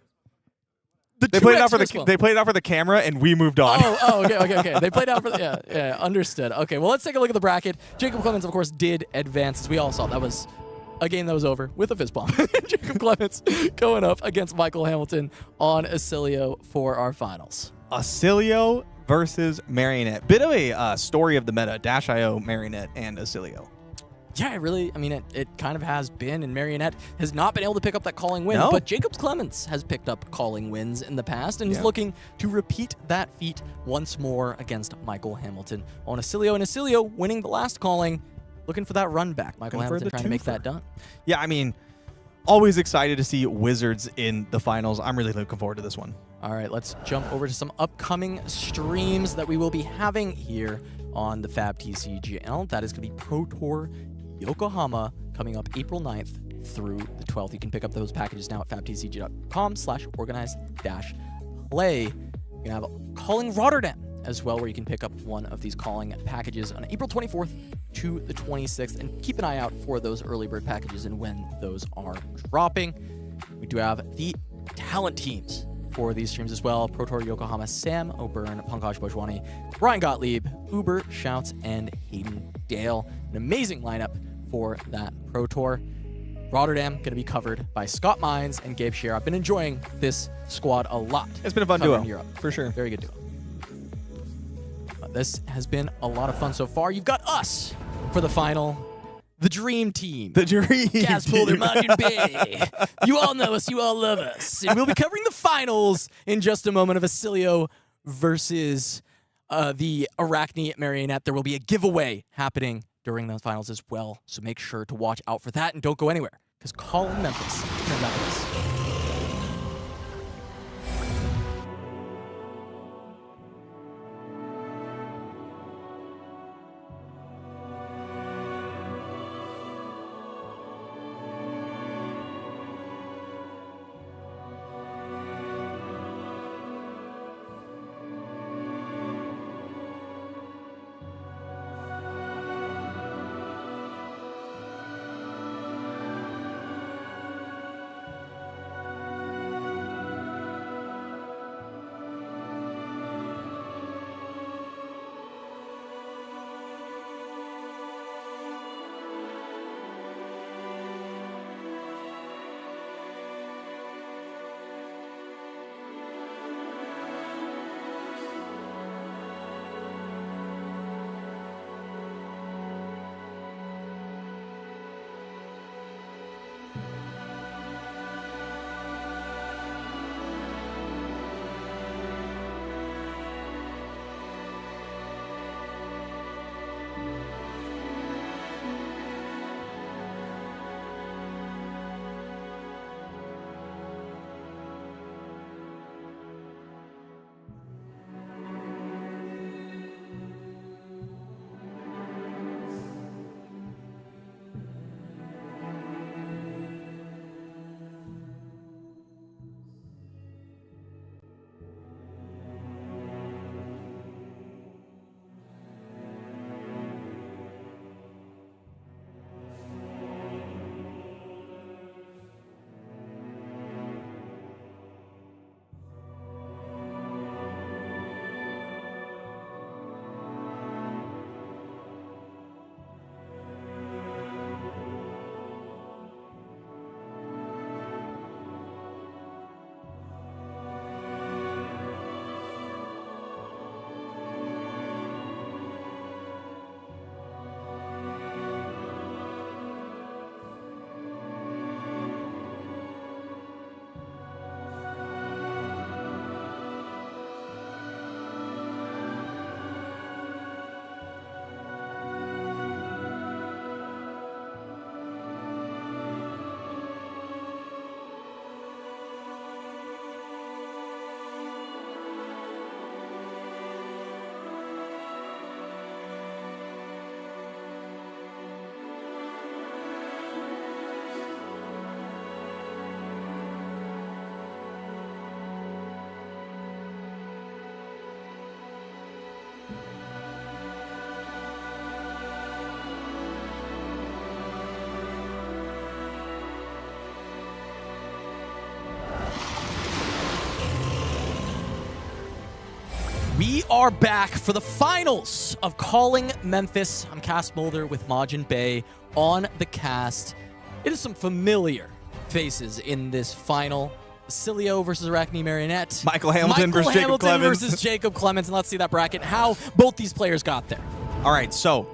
They played it out for the camera, and we moved on. Okay. They played out for the, yeah, understood. Okay, well, let's take a look at the bracket. Jacob Clements, of course, did advance, as we all saw. That was a game that was over with a fist bump. Jacob Clements going up against Michael Hamilton on Oscilio for our finals. Oscilio versus Marionette. Bit of a story of the meta. Dash.io, Marionette, and Oscilio. Yeah, it kind of has been, and Marionette has not been able to pick up that calling win, No. but Jacob Clements has picked up calling wins in the past, and is looking to repeat that feat once more against Michael Hamilton on Oscilio, and Oscilio winning the last calling, looking for that run back. Michael Looking for Hamilton the trying to make twofer. that done. Yeah, I mean, always excited to see Wizards in the finals. I'm really looking forward to this one. All right, let's jump over to some upcoming streams that we will be having here on the FabTCG channel. That is going to be Pro Tour Yokohama coming up April 9th through the 12th. You can pick up those packages now at fabtcg.com/organized-play. You're going to have Calling Rotterdam as well, where you can pick up one of these calling packages on April 24th to the 26th. And keep an eye out for those early bird packages and when those are dropping. We do have the talent teams for these streams as well. Pro Tour Yokohama, Sam O'Byrne, Pankaj Bhojwani, Brian Gottlieb, Uber Shouts, and Hayden Dale. An amazing lineup for that Pro Tour. Rotterdam going to be covered by Scott Mines and Gabe Scheer. I've been enjoying this squad a lot. It's been a fun covering duo, Europe. for sure. Very good duo. This has been a lot of fun so far. You've got us for the final. The Dream Team. The Dream Caspool Team. MajinBae. You all know us. You all love us. And we'll be covering the finals in just a moment of Oscilio versus the Arachne Marionette. There will be a giveaway happening during those finals as well. So make sure to watch out for that and don't go anywhere, because calling Memphis turns out this. We are back for the finals of Calling Memphis. I'm Cass Mulder with MajinBae on the cast. It is some familiar faces in this final. Oscilio versus Arachne Marionette. Michael Hamilton versus Jacob Clements. versus Jacob Clements. And let's see that bracket, how both these players got there. All right, so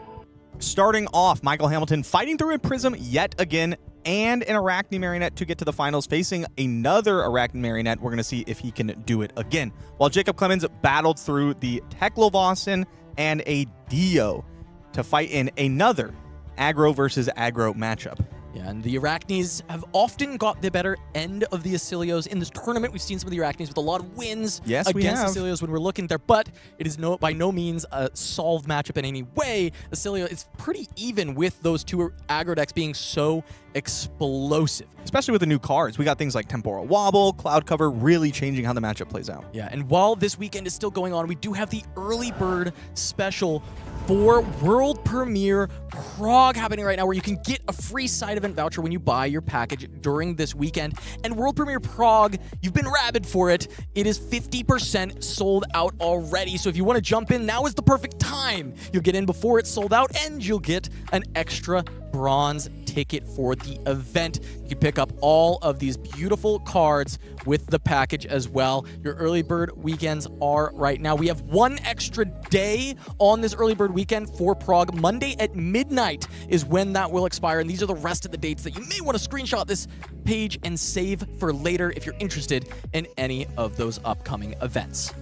starting off, Michael Hamilton fighting through a Prism yet again, and an Arachne Marionette to get to the finals, facing another Arachne Marionette. We're going to see if he can do it again. While Jacob Clements battled through the Teklovossen and a Dio to fight in another aggro versus aggro matchup. Yeah, and the Arachnes have often got the better end of the Oscilios in this tournament. We've seen some of the Arachnes with a lot of wins Yes, we against have. Oscilios when we're looking there, but it is by no means a solved matchup in any way. Oscilio is pretty even with those two aggro decks being so explosive. Especially with the new cards. We got things like Temporal Wobble, Cloud Cover, really changing how the matchup plays out. Yeah, and while this weekend is still going on, we do have the early bird special for World Premiere Prague happening right now, where you can get a free side event voucher when you buy your package during this weekend. And World Premiere Prague, you've been rabid for it. It is 50% sold out already. So if you want to jump in, now is the perfect time. You'll get in before it's sold out, and you'll get an extra bronze ticket for the event. You can pick up all of these beautiful cards with the package as well. Your early bird weekends are right now. We have one extra day on this early bird weekend for Prague. Monday at midnight is when that will expire, and these are the rest of the dates that you may want to screenshot this page and save for later if you're interested in any of those upcoming events.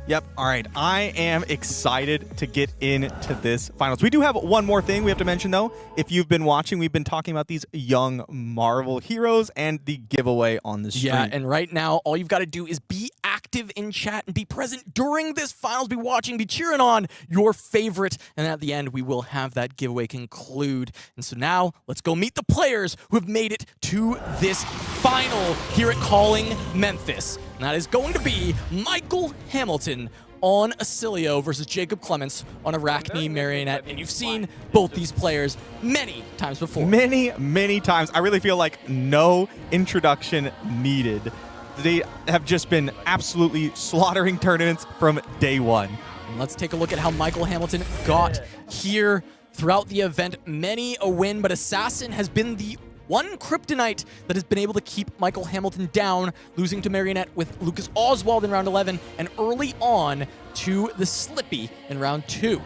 Yep. All right. I am excited to get into this finals. We do have one more thing we have to mention, though. If you've been watching, we've been talking about these young Marvel heroes and the giveaway on the stream. Yeah, and right now, all you've got to do is be active in chat and be present during this finals. Be watching, be cheering on your favorite. And at the end, we will have that giveaway conclude. And so now, let's go meet the players who have made it to this final here at Calling Memphis. And that is going to be Michael Hamilton on Oscilio versus Jacob Clements on Arachne Marionette. And you've seen both these players many times before. Many, many times. I really feel like no introduction needed. They have just been absolutely slaughtering tournaments from day one. And let's take a look at how Michael Hamilton got here throughout the event. Many a win, but Assassin has been the one kryptonite that has been able to keep Michael Hamilton down, losing to Marionette with Lucas Oswald in round 11, and early on to the Slippy in round 2.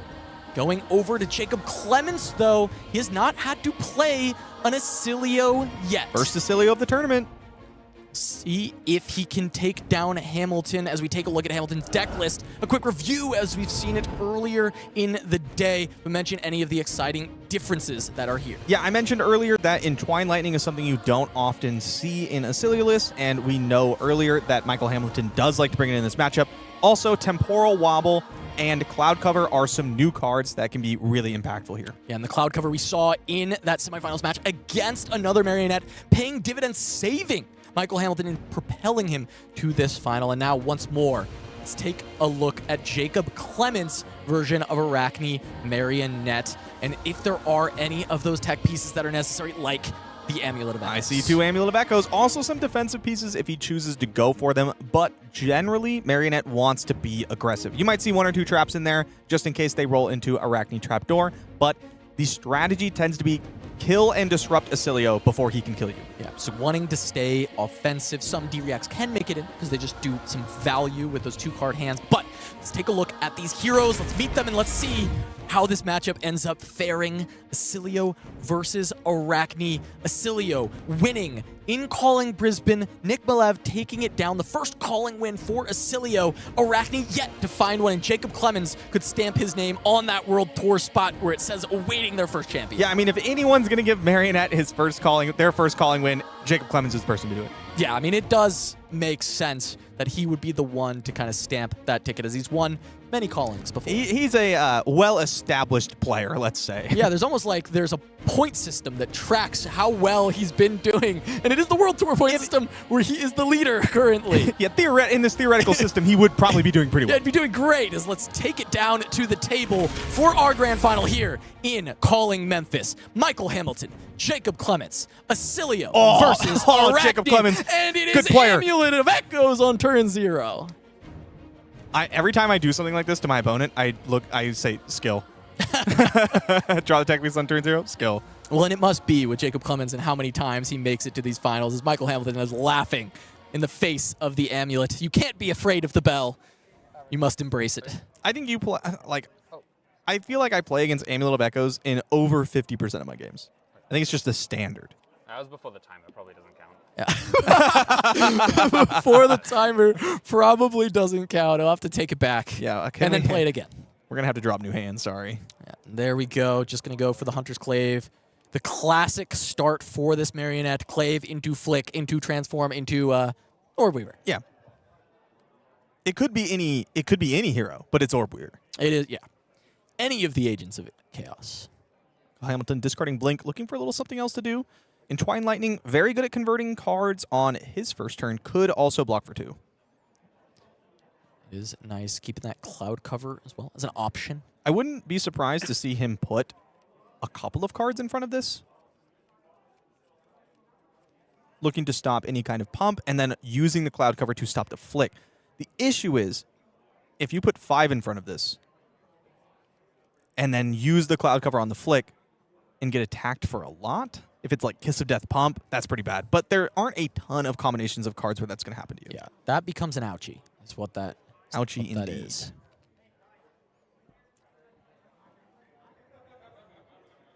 Going over to Jacob Clements, though, he has not had to play an Oscilio yet. First Oscilio of the tournament. See if he can take down Hamilton as we take a look at Hamilton's deck list. A quick review as we've seen it earlier in the day, but mention any of the exciting differences that are here. Yeah, I mentioned earlier that Entwine Lightning is something you don't often see in Oscilio lists, and we know earlier that Michael Hamilton does like to bring it in this matchup. Also, Temporal Wobble and Cloud Cover are some new cards that can be really impactful here. Yeah, and the Cloud Cover we saw in that semifinals match against another Marionette, paying dividends, saving Michael Hamilton and propelling him to this final. And now once more, let's take a look at Jacob Clements' version of Arachne Marionette, and if there are any of those tech pieces that are necessary, like the Amulet of Echoes. I see 2 Amulet of Echoes. Also some defensive pieces if he chooses to go for them, but generally, Marionette wants to be aggressive. You might see 1 or 2 traps in there just in case they roll into Arachne Trapdoor, but the strategy tends to be kill and disrupt Oscilio before he can kill you. Yeah, so wanting to stay offensive. Some D-Reacts can make it in because they just do some value with those 2-card hands. But let's take a look at these heroes. Let's meet them and let's see how this matchup ends up faring. Oscilio versus Arachne. Oscilio winning in Calling Brisbane. Nick Malev taking it down. The first Calling win for Oscilio. Arachne yet to find one, and Jacob Clements could stamp his name on that World Tour spot where it says awaiting their first champion. Yeah, I mean, if anyone's going to give Marionette their first Calling win, Jacob Clements is the person to do it. Yeah, I mean, it does make sense that he would be the one to kind of stamp that ticket, as he's won many callings before. He's a well-established player, let's say. Yeah, there's almost like there's a point system that tracks how well he's been doing, and it is the World Tour point system where he is the leader currently. Yeah, in this theoretical system, he would probably be doing pretty well. Yeah, he'd be doing great. As let's take it down to the table for our grand final here in Calling Memphis. Michael Hamilton, Jacob Clements, Oscilio versus Arachne. Jacob Clements, and it good is player. Amulet of Echoes on turn 0. Every time I do something like this to my opponent, I say skill. Draw the tech piece on turn 0, skill. Well, and it must be with Jacob Clements and how many times he makes it to these finals, as Michael Hamilton is laughing in the face of the amulet. You can't be afraid of the bell. You must embrace it. I think you play, I feel like I play against Amulet of Echoes in over 50% of my games. I think it's just the standard. That was before the timer. Probably doesn't count. Yeah. Before the timer probably doesn't count. I'll have to take it back. Yeah, okay. And then play it again. We're going to have to drop new hands, sorry. Yeah, there we go. Just going to go for the Hunter's Clave. The classic start for this Marionette. Clave into Flick, into Transform, into Orb Weaver. Yeah. It could be any hero, but it's Orb Weaver. It is, yeah. Any of the agents of chaos. Hamilton discarding Blink, looking for a little something else to do. Entwine Lightning, very good at converting cards on his first turn. Could also block for 2. It is nice keeping that cloud cover as well as an option. I wouldn't be surprised to see him put a couple of cards in front of this. Looking to stop any kind of pump, and then using the cloud cover to stop the Flick. The issue is, if you put 5 in front of this, and then use the cloud cover on the Flick, and get attacked for a lot, if it's like Kiss of Death Pump, that's pretty bad. But there aren't a ton of combinations of cards where that's going to happen to you. Yeah, that becomes an ouchie. That's what that, Ouchie what that indeed. is.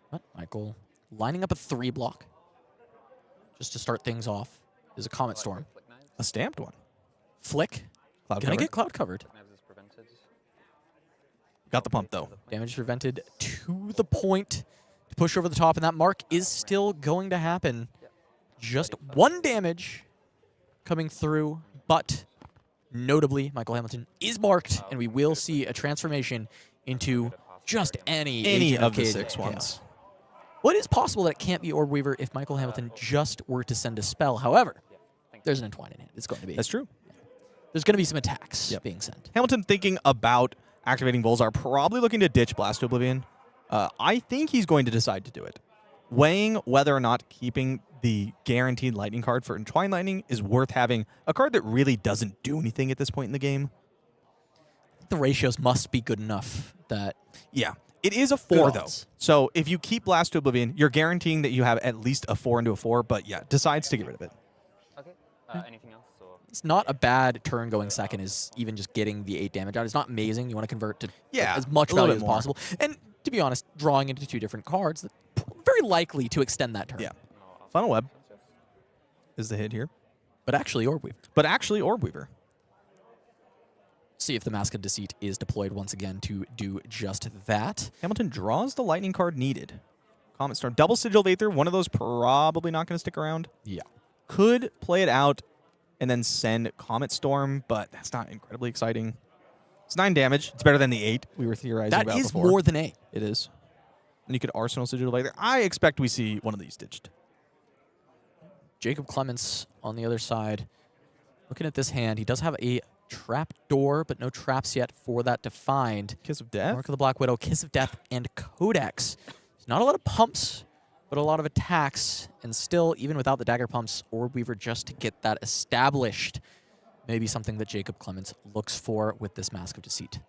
But Michael lining up a 3 block just to start things off is a Comet Storm. A stamped one. Flick. Cloud Gonna cover. get cloud covered. Got the pump, though. Damage prevented to the point to push over the top, and that mark is still going to happen. Just 1 damage coming through, but notably, Michael Hamilton is marked, and we will see a transformation into just any agent of the Chaos. 6 ones. Well, it is possible that it can't be Orb Weaver if Michael Hamilton just were to send a spell. However, there's an Entwine in it. It's going to be. That's true. There's going to be some attacks being sent. Hamilton thinking about activating Volzar, probably looking to ditch Blast to Oblivion. I think he's going to decide to do it. Weighing whether or not keeping the guaranteed lightning card for Entwine Lightning is worth having a card that really doesn't do anything at this point in the game. The ratios must be good enough that... Yeah. It is a 4, though. odds. So if you keep Blast to Oblivion, you're guaranteeing that you have at least a 4 into a 4, but yeah, decides to get rid of it. Okay. Anything else? Or? It's not a bad turn going second, is even just getting the 8 damage out. It's not amazing. You want to convert to as much a little value bit as more. possible. And to be honest, drawing into 2 different cards, that very likely to extend that turn. Yeah. Funnel Web is the hit here. But actually, Orb Weaver. See if the Mask of Deceit is deployed once again to do just that. Hamilton draws the lightning card needed. Comet Storm. Double Sigil of Aether. One of those probably not going to stick around. Yeah. Could play it out and then send Comet Storm, but that's not incredibly exciting. It's 9 damage. It's better than the 8 we were theorizing That about is before. more than 8. It is. And you could Arsenal Sigil of Aether. I expect we see one of these ditched. Jacob Clements on the other side. Looking at this hand, he does have a trap door, but no traps yet for that to find. Kiss of Death. Mark of the Black Widow, Kiss of Death, and Codex. There's not a lot of pumps, but a lot of attacks. And still, even without the dagger pumps, Orb Weaver just to get that established. Maybe something that Jacob Clements looks for with this Mask of Deceit.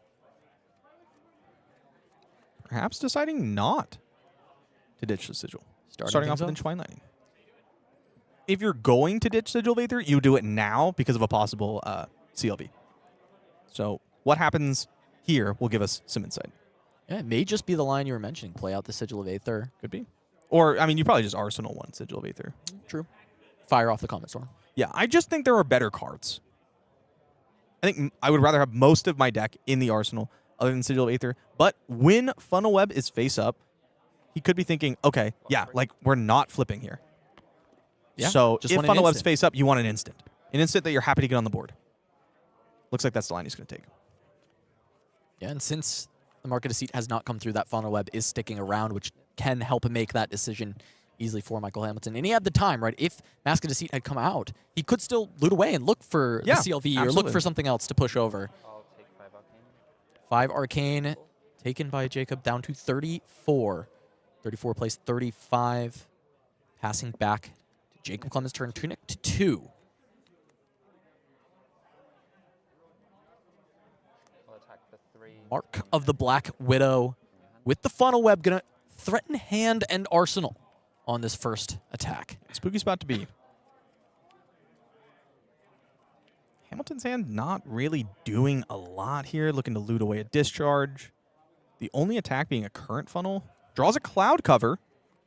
Perhaps deciding not to ditch the Sigil. Starting off with Entwine Lightning. If you're going to ditch Sigil of Aether, you do it now because of a possible CLV. So what happens here will give us some insight. Yeah, it may just be the line you were mentioning. Play out the Sigil of Aether. Could be. Or, I mean, you probably just Arsenal one Sigil of Aether. True. Fire off the Comet Storm. Yeah, I just think there are better cards. I think I would rather have most of my deck in the Arsenal other than Sigil of Aether. But when Funnel Web is face up, he could be thinking, okay, yeah, like we're not flipping here. Yeah, so just if want an Funnel Web's instant. face up, you want an instant. An instant that you're happy to get on the board. Looks like that's the line he's going to take. Yeah, and since the Mark of Deceit has not come through, that Funnel Web is sticking around, which can help him make that decision easily for Michael Hamilton. And he had the time, right? If Mask of Deceit had come out, he could still loot away and look for the CLV or look absolutely. for something else to push over. I'll take 5 Arcane. 5 Arcane taken by Jacob down to 34. 34 plays 35. Passing back to Jacob Clements' turn. Tunic to 2. I'll attack the 3. Mark of the Black Widow with the Funnel Web gonna threaten hand and arsenal on this first attack. Spooky spot to be. Hamilton's hand not really doing a lot here, looking to loot away a discharge. The only attack being a current funnel. Draws a cloud cover.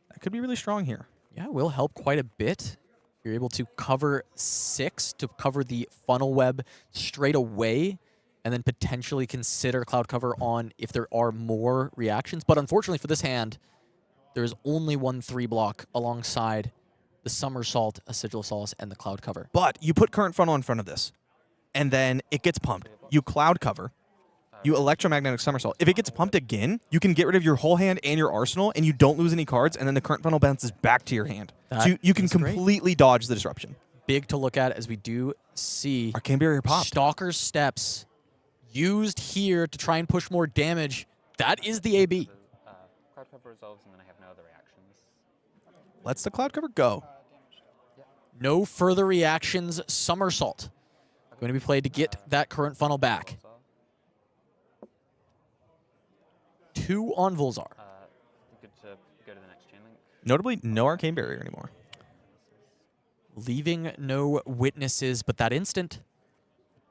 That could be really strong here. Yeah, it will help quite a bit. You're able to cover 6 to cover the Funnel Web straight away, and then potentially consider cloud cover on if there are more reactions. But unfortunately for this hand, there is only one 3-block alongside the Somersault, a Sigil of Solace, and the Cloud Cover. But you put Current Frontal in front of this, and then it gets pumped. You Cloud Cover. You Electromagnetic Somersault. If it gets pumped again, you can get rid of your whole hand and your arsenal, and you don't lose any cards, and then the Current Funnel bounces back to your hand. So you can completely dodge the disruption. Big to look at as we do see Arcane Barrier popped. Stalker's Steps used here to try and push more damage. That is the AB. Cloud cover resolves, and then I have no other reactions. Lets the Cloud Cover go. No further reactions. Somersault going to be played to get that Current Funnel back. 2 on Volzar. Good to go to the next chain link. Notably, no Arcane Barrier anymore. Leaving no witnesses, but that instant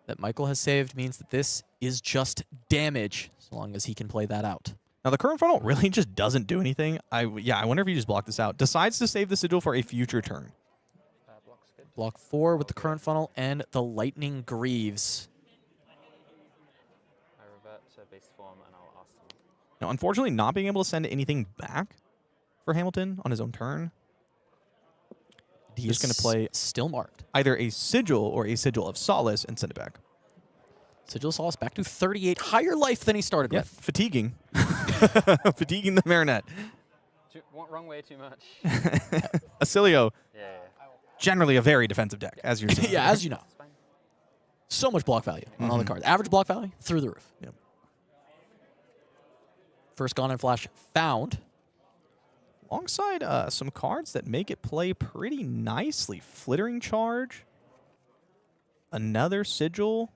that Michael has saved means that this is just damage, so long as he can play that out. Now, the Current Funnel really just doesn't do anything. I wonder if you just block this out. Decides to save the Sigil for a future turn. Block 4 with the Current Funnel and the Lightning Greaves. I revert to base form, and I'll ask them. Now, unfortunately, not being able to send anything back for Hamilton on his own turn. He's going to play still marked. Either a Sigil or a Sigil of Solace and send it back. Sigil of Solace back to 38. Higher life than he started with. Fatiguing. Fatiguing the Marionette. Wrong way too much. Oscilio. Yeah. Generally a very defensive deck, as you're saying. Yeah, as you know. So much block value on all the cards. Average block value through the roof. Yep. First Gone in Flash found. Alongside some cards that make it play pretty nicely. Flittering Charge. Another Sigil.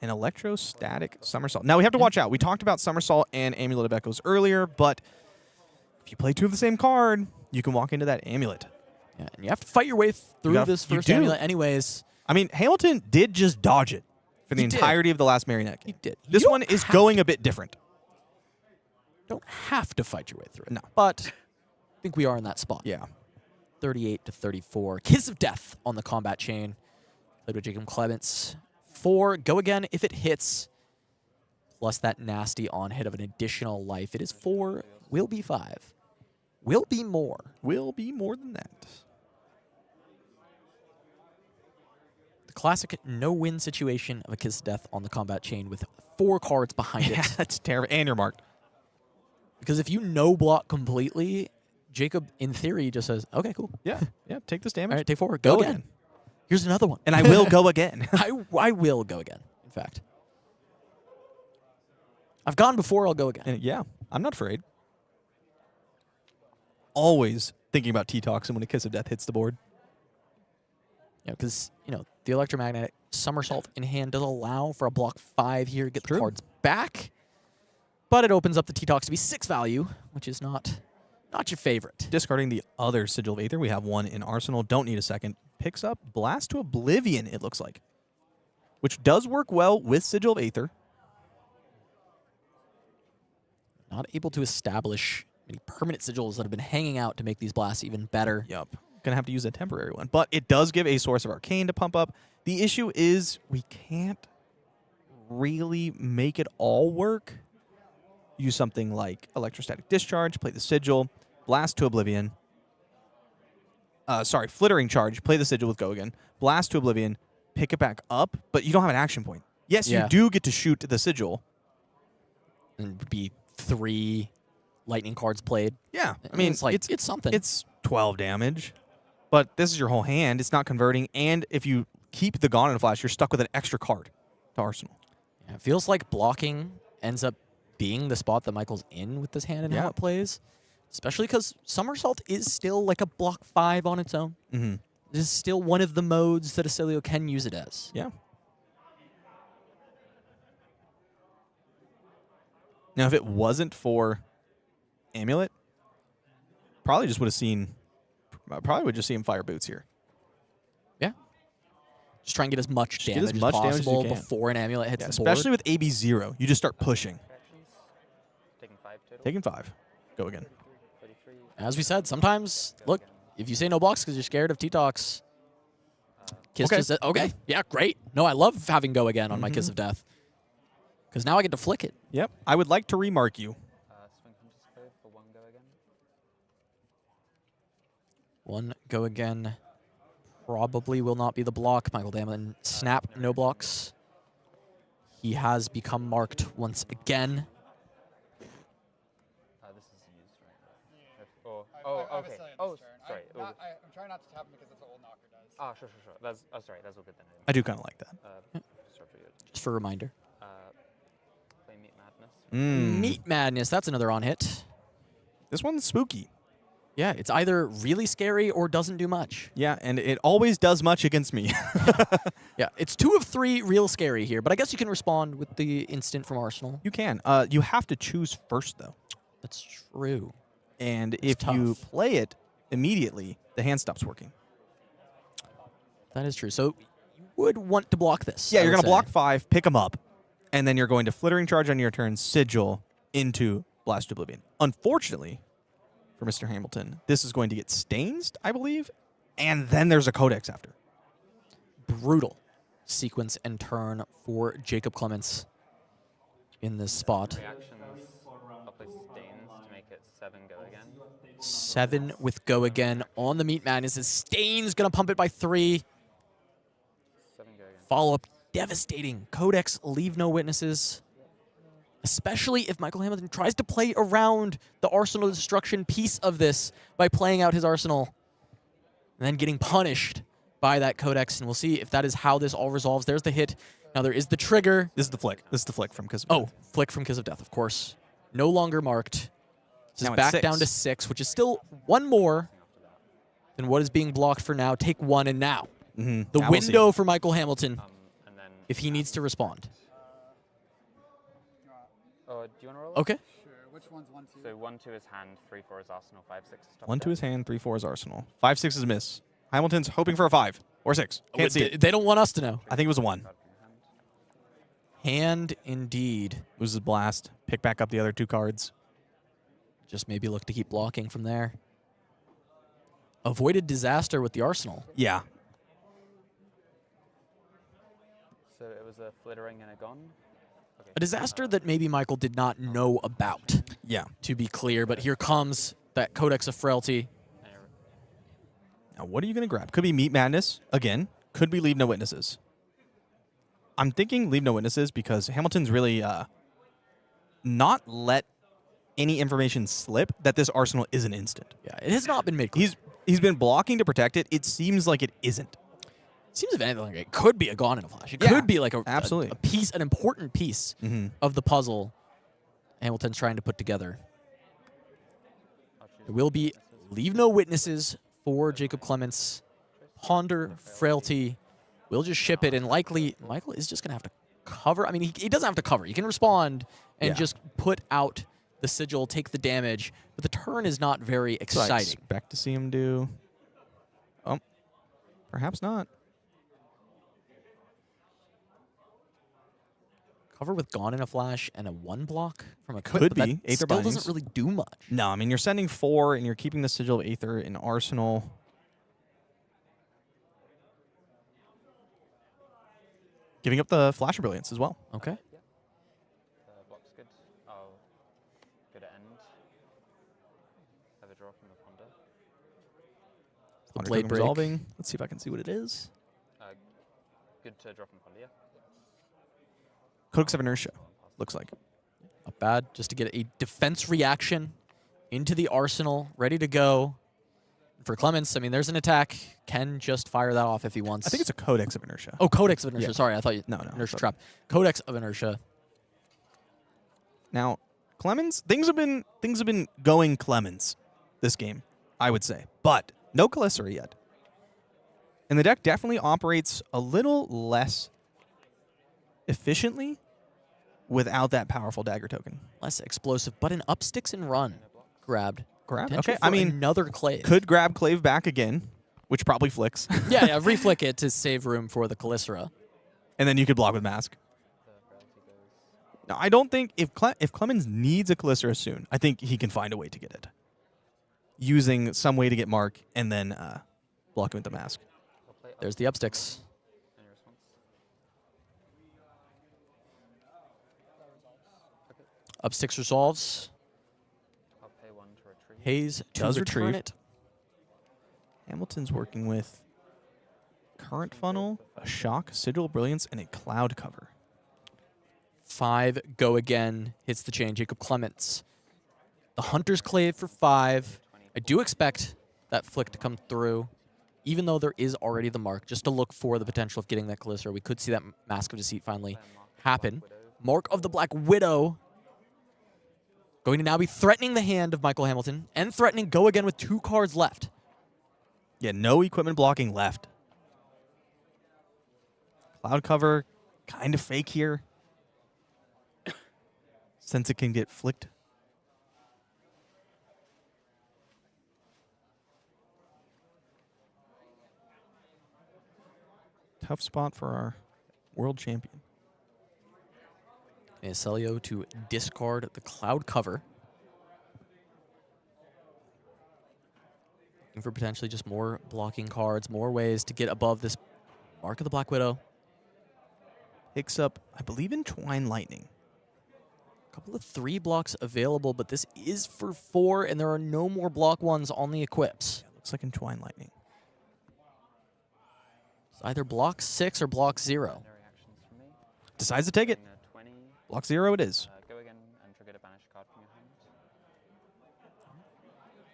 An Electrostatic Somersault. Now, we have to watch out. We talked about Somersault and Amulet of Echoes earlier, but if you play 2 of the same card, you can walk into that Amulet. Yeah, and you have to fight your way through this first Amulet anyways. I mean, Hamilton did just dodge it for the entirety of the last Marionette game. He did. This one is going a bit different. Don't have to fight your way through it. No. But I think we are in that spot. Yeah. 38 to 34. Kiss of Death on the combat chain. Played with Jacob Clements. 4. Go again if it hits. Plus that nasty on hit of an additional life. It is 4. Will be 5. Will be more. Will be more than that. The classic no-win situation of a Kiss of Death on the combat chain with 4 cards behind it. That's terrible. And you're marked. Because if you no-block completely, Jacob, in theory, just says, okay, cool. Yeah. Yeah, take this damage. All right, take 4. Go again. Here's another one. And I will go again. I will go again, in fact. I've gone before, I'll go again. And yeah, I'm not afraid. Always thinking about T-Toxin when a Kiss of Death hits the board. Yeah, because, the Electromagnetic Somersault in hand does allow for a block 5 here, get the cards back. But it opens up the T-Tox to be 6 value, which is not your favorite. Discarding the other Sigil of Aether. We have one in Arsenal. Don't need a second. Picks up Blast to Oblivion, it looks like. Which does work well with Sigil of Aether. Not able to establish any permanent sigils that have been hanging out to make these blasts even better. Yup. Gonna have to use a temporary one. But it does give a source of Arcane to pump up. The issue is we can't really make it all work. Use something like Electrostatic Discharge, play the Sigil, Blast to Oblivion. Flittering Charge, play the Sigil with Go again. Blast to Oblivion, pick it back up, but you don't have an action point. Yes, you do get to shoot the Sigil. And it would be 3 lightning cards played. Yeah. I mean, it's something. It's 12 damage, but this is your whole hand. It's not converting, and if you keep the Gone in a Flash, you're stuck with an extra card to Arsenal. Yeah, it feels like blocking ends up being the spot that Michael's in with this hand and how it plays. Especially because Somersault is still like a block 5 on its own. Mm-hmm. This is still one of the modes that Oscilio can use it as. Yeah. Now, if it wasn't for Amulet, probably would just see him fire boots here. Yeah. Just try and get as much damage as possible before an Amulet hits the board. Especially with AB0. You just start pushing. Taking 5 total. Taking 5. Go again. As we said, sometimes, look, if you say no blocks because you're scared of T-Tox, Kiss just said, okay, yeah, great. No, I love having Go again on my Kiss of Death. Because now I get to flick it. Yep. I would like to remark you. Swing Hunter's Code for 1 go. One go again. Probably will not be the block. Michael Damon snap, no blocks. He has become marked once again. This is used, right? Oh, okay. Oh, sorry. I'm trying not to tap him because that's what old knocker does. Ah, sure. That's sorry. That's all good then. I do kind of like that. Just for a reminder. Play Meat Madness. Meat Madness, that's another on hit. This one's spooky. Yeah, it's either really scary or doesn't do much. Yeah, and it always does much against me. Yeah, it's 2 of 3 real scary here, but I guess you can respond with the instant from Arsenal. You can. You have to choose first, though. That's true. And It's if you tough. play it immediately, the hand stops working. That is true. So you would want to block this. Yeah, I you're would going to block say. 5, pick them up, and then you're going to Flittering Charge on your turn, Sigil into Blast Oblivion. Unfortunately, for Mr. Hamilton, this is going to get Stains, I believe, and then there's a Codex after. Brutal sequence and turn for Jacob Clements in this spot. Reactions. I'll play Stains to make it 7 go again. 7 with go again on the Meat Madness. Is Stains going to pump it by 3. 7 go again. Follow-up devastating. Codex, leave no witnesses. Especially if Michael Hamilton tries to play around the Arsenal destruction piece of this by playing out his Arsenal and then getting punished by that Codex. And we'll see if that is how this all resolves. There's the hit. Now there is the trigger. This is the flick. This is the flick from Kiss of Oh, Death. flick from Kiss of Death, of course. No longer marked. This is Now it's back 6. down to 6, which is still 1 more than what is being blocked for now. Take 1, and now the Now we'll see. window for Michael Hamilton And then. if he needs to respond. Oh, do you want to roll? Okay. Sure. Which one's 1, 2? So 1, 2 is hand, 3, 4 is Arsenal, 5, 6 is top 1 deck. to his hand, 3, 4 is Arsenal. 5, 6 is miss. Hamilton's hoping for a 5 or 6. Can't see it. They don't want us to know. I think it was a 1. Card from your hand. Hand indeed. Loses Blast. Pick back up the other 2 cards. Just maybe look to keep blocking from there. Avoided disaster with the Arsenal. Yeah. So it was a Flittering and a Gone. Okay. A disaster that maybe Michael did not know about, Yeah. to be clear. But here comes that Codex of Frailty. And you're- Now, what are you going to grab? Could be Meat Madness, again. Could be Leave No Witnesses. I'm thinking Leave No Witnesses because Hamilton's really not let any information slip that this Arsenal is an instant. Yeah, it has not been made clear. He's been blocking to protect it. It seems like it isn't. Seems if anything, like it could be a Gone in a Flash. It Yeah, could be like absolutely. a piece, an important piece of the puzzle Hamilton's trying to put together. I'll choose It will be Leave No Witnesses for Jacob Clements. Ponder Frailty. We'll just ship it, and likely Michael is just going to have to cover. I mean, he doesn't have to cover. He can respond and Yeah. just put out the sigil, take the damage, but the turn is not very So I exciting. expect to see him do. Oh, perhaps not. Cover with Gone in a Flash and a 1 block from a Could but that be. Aether still Bindings. doesn't really do much. No, I mean, you're sending 4, and you're keeping the Sigil of Aether in Arsenal. Giving up the Flash of Brilliance as well. Okay. block's good. I'll go to end. Have a draw from the Ponder. The Ponder Blade Token Break. Resolving. Let's see if I can see what it is. Good to draw from Ponder, yeah. Codex of Inertia, looks like. Not bad. Just to get a defense reaction into the Arsenal, ready to go. For Clements, I mean, there's an attack. Can just fire that off if he wants. I think it's a Codex of Inertia. Oh, Codex of Inertia. Yeah. Sorry, I thought you... No. Inertia Trap. Codex of Inertia. Now, Clemens, things have been going Clemens this game, I would say. But no Calycera yet. And the deck definitely operates a little less efficiently without that powerful dagger token. Less explosive, but an up sticks and run grabbed. Grab? Potential Okay, I for mean, another Clave. could grab Clave back again, which probably flicks. yeah, reflick it to save room for the Calycera. And then you could block with Mask. Now, I don't think if Clemens needs a Calycera soon, I think he can find a way to get it. Using some way to get Mark and then block him with the Mask. There's the up sticks. Any response? Up sticks resolves. I'll pay 1 to retrieve. Hayes to Does return retrieve. it. Hamilton's working with Current Funnel, a Shock, Sigil of Brilliance, and a Cloud Cover. 5 go again. Hits the chain. Jacob Clements. The Hunter's Clave for 5. I do expect that flick to come through, even though there is already the mark, just to look for the potential of getting that Callisto. We could see that Mask of Deceit finally happen. Mark of the Black Widow going to now be threatening the hand of Michael Hamilton and threatening go again with 2 cards left. Yeah, no equipment blocking left. Cloud Cover, kind of fake here, since it can get flicked. Tough spot for our world champion. Oscilio to discard the Cloud Cover. Looking for potentially just more blocking cards, more ways to get above this Mark of the Black Widow. Picks up, I believe, Entwine Lightning. A couple of 3 blocks available, but this is for 4, and there are no more block 1s on the equips. Yeah, looks like Entwine Lightning. It's either block 6 or block 0. Decides to take it. Block 0 it is. Go again and trigger the banish card from your hand.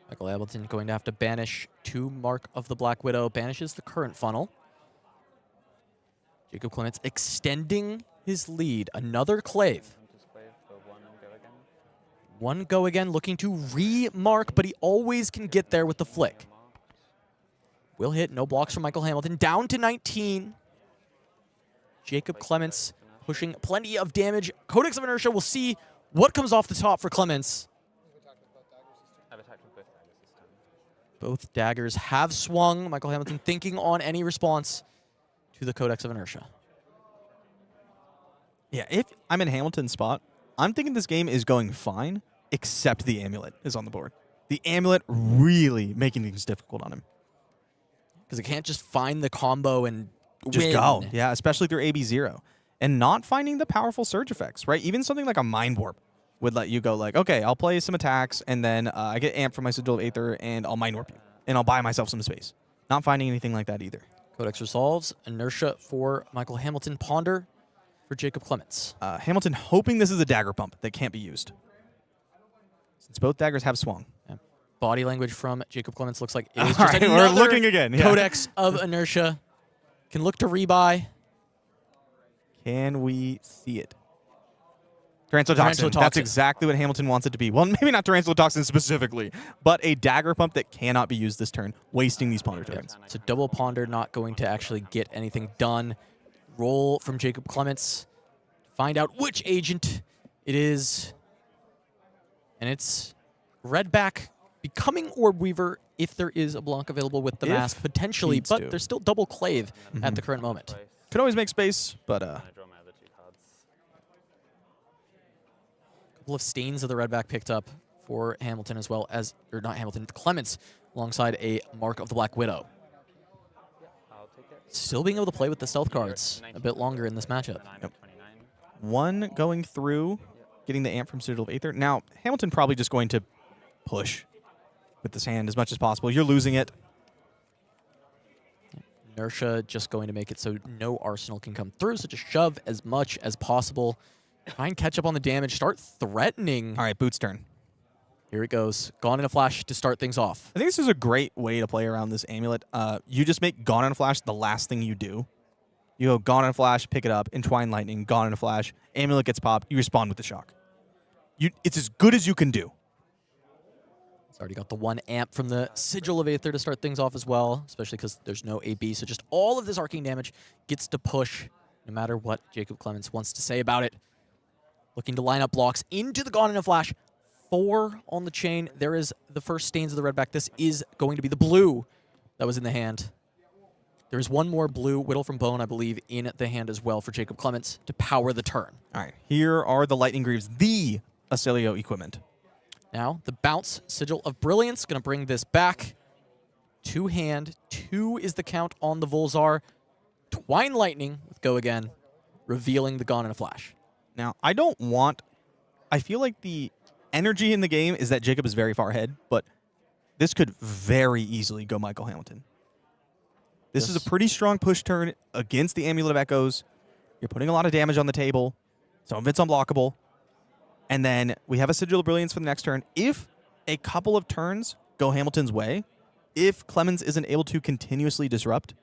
Michael Hamilton going to have to banish 2 Mark of the Black Widow. Banishes the current funnel. Jacob Clements extending his lead. Another Clave. Hunter's Clave for 1 and go again. 1 go again, looking to re-mark, but he always can get there with the flick. Will hit, no blocks from Michael Hamilton. Down to 19. Jacob Clements pushing plenty of damage. Codex of Inertia, we'll see what comes off the top for Clements. I've attacked with both daggers this time. Both daggers have swung. Michael Hamilton thinking on any response to the Codex of Inertia. Yeah, if I'm in Hamilton's spot, I'm thinking this game is going fine, except the Amulet is on the board. The Amulet really making things difficult on him. Because it can't just find the combo and Just win. go. Yeah, especially through AB0. And not finding the powerful surge effects, right? Even something like a Mind Warp would let you go like, okay, I'll play some attacks, and then I get amped from my Sigil of Aether, and I'll Mind Warp you. And I'll buy myself some space. Not finding anything like that either. Codex resolves. Inertia for Michael Hamilton. Ponder for Jacob Clements. Hamilton hoping this is a dagger pump that can't be used, since both daggers have swung. Yeah. Body language from Jacob Clements looks like it is All just right, another we're looking again. Yeah. Codex of Inertia. Can look to rebuy. Can we see it? Tarantulotoxin. That's exactly what Hamilton wants it to be. Well, maybe not Tarantulotoxin specifically, but a dagger pump that cannot be used this turn, wasting these Ponder tokens. So double Ponder not going to actually get anything done. Roll from Jacob Clements. Find out which agent it is. And it's Redback becoming Orb Weaver if there is a block available with the mask, potentially, needs but to. there's still double Clave at the current moment. Could always make space, but I draw my other 2 cards. Couple of stains of the Redback picked up for Hamilton as well as, or not Hamilton, Clements alongside a Mark of the Black Widow. I'll take it. Still being able to play with the stealth cards a bit longer in this matchup. And I'm at 29. 1 going through, getting the amp from Sigil of Aether. Now, Hamilton probably just going to push with this hand as much as possible. You're losing it. Inertia just going to make it so no Arsenal can come through, so just shove as much as possible. Try and catch up on the damage, start threatening. All right, Boot's turn. Here it goes. Gone in a Flash to start things off. I think this is a great way to play around this Amulet. You just make Gone in a Flash the last thing you do. You go Gone in a Flash, pick it up, Entwine Lightning, Gone in a Flash, Amulet gets popped, you respond with the shock. It's as good as you can do. It's already got the 1 amp from the Sigil of Aether to start things off as well, especially because there's no AB, so just all of this arcane damage gets to push no matter what Jacob Clements wants to say about it. Looking to line up blocks into the Gone in a Flash. 4 on the chain. There is the first stains of the Redback. This is going to be the blue that was in the hand. There is 1 more blue, Whittle from Bone, I believe, in the hand as well for Jacob Clements to power the turn. All right, here are the Lightning Greaves, the Oscilio equipment. Now, the bounce, Sigil of Brilliance, going to bring this back. 2 hand, 2 is the count on the Volzar. Twine Lightning with Go Again, revealing the Gone in a Flash. Now, I feel like the energy in the game is that Jacob is very far ahead, but this could very easily go Michael Hamilton. This is a Yes. pretty strong push turn against the Amulet of Echoes. You're putting a lot of damage on the table. Some of it's unblockable. And then we have a Sigil of Brilliance for the next turn. If a couple of turns go Hamilton's way, if Clements isn't able to continuously disrupt,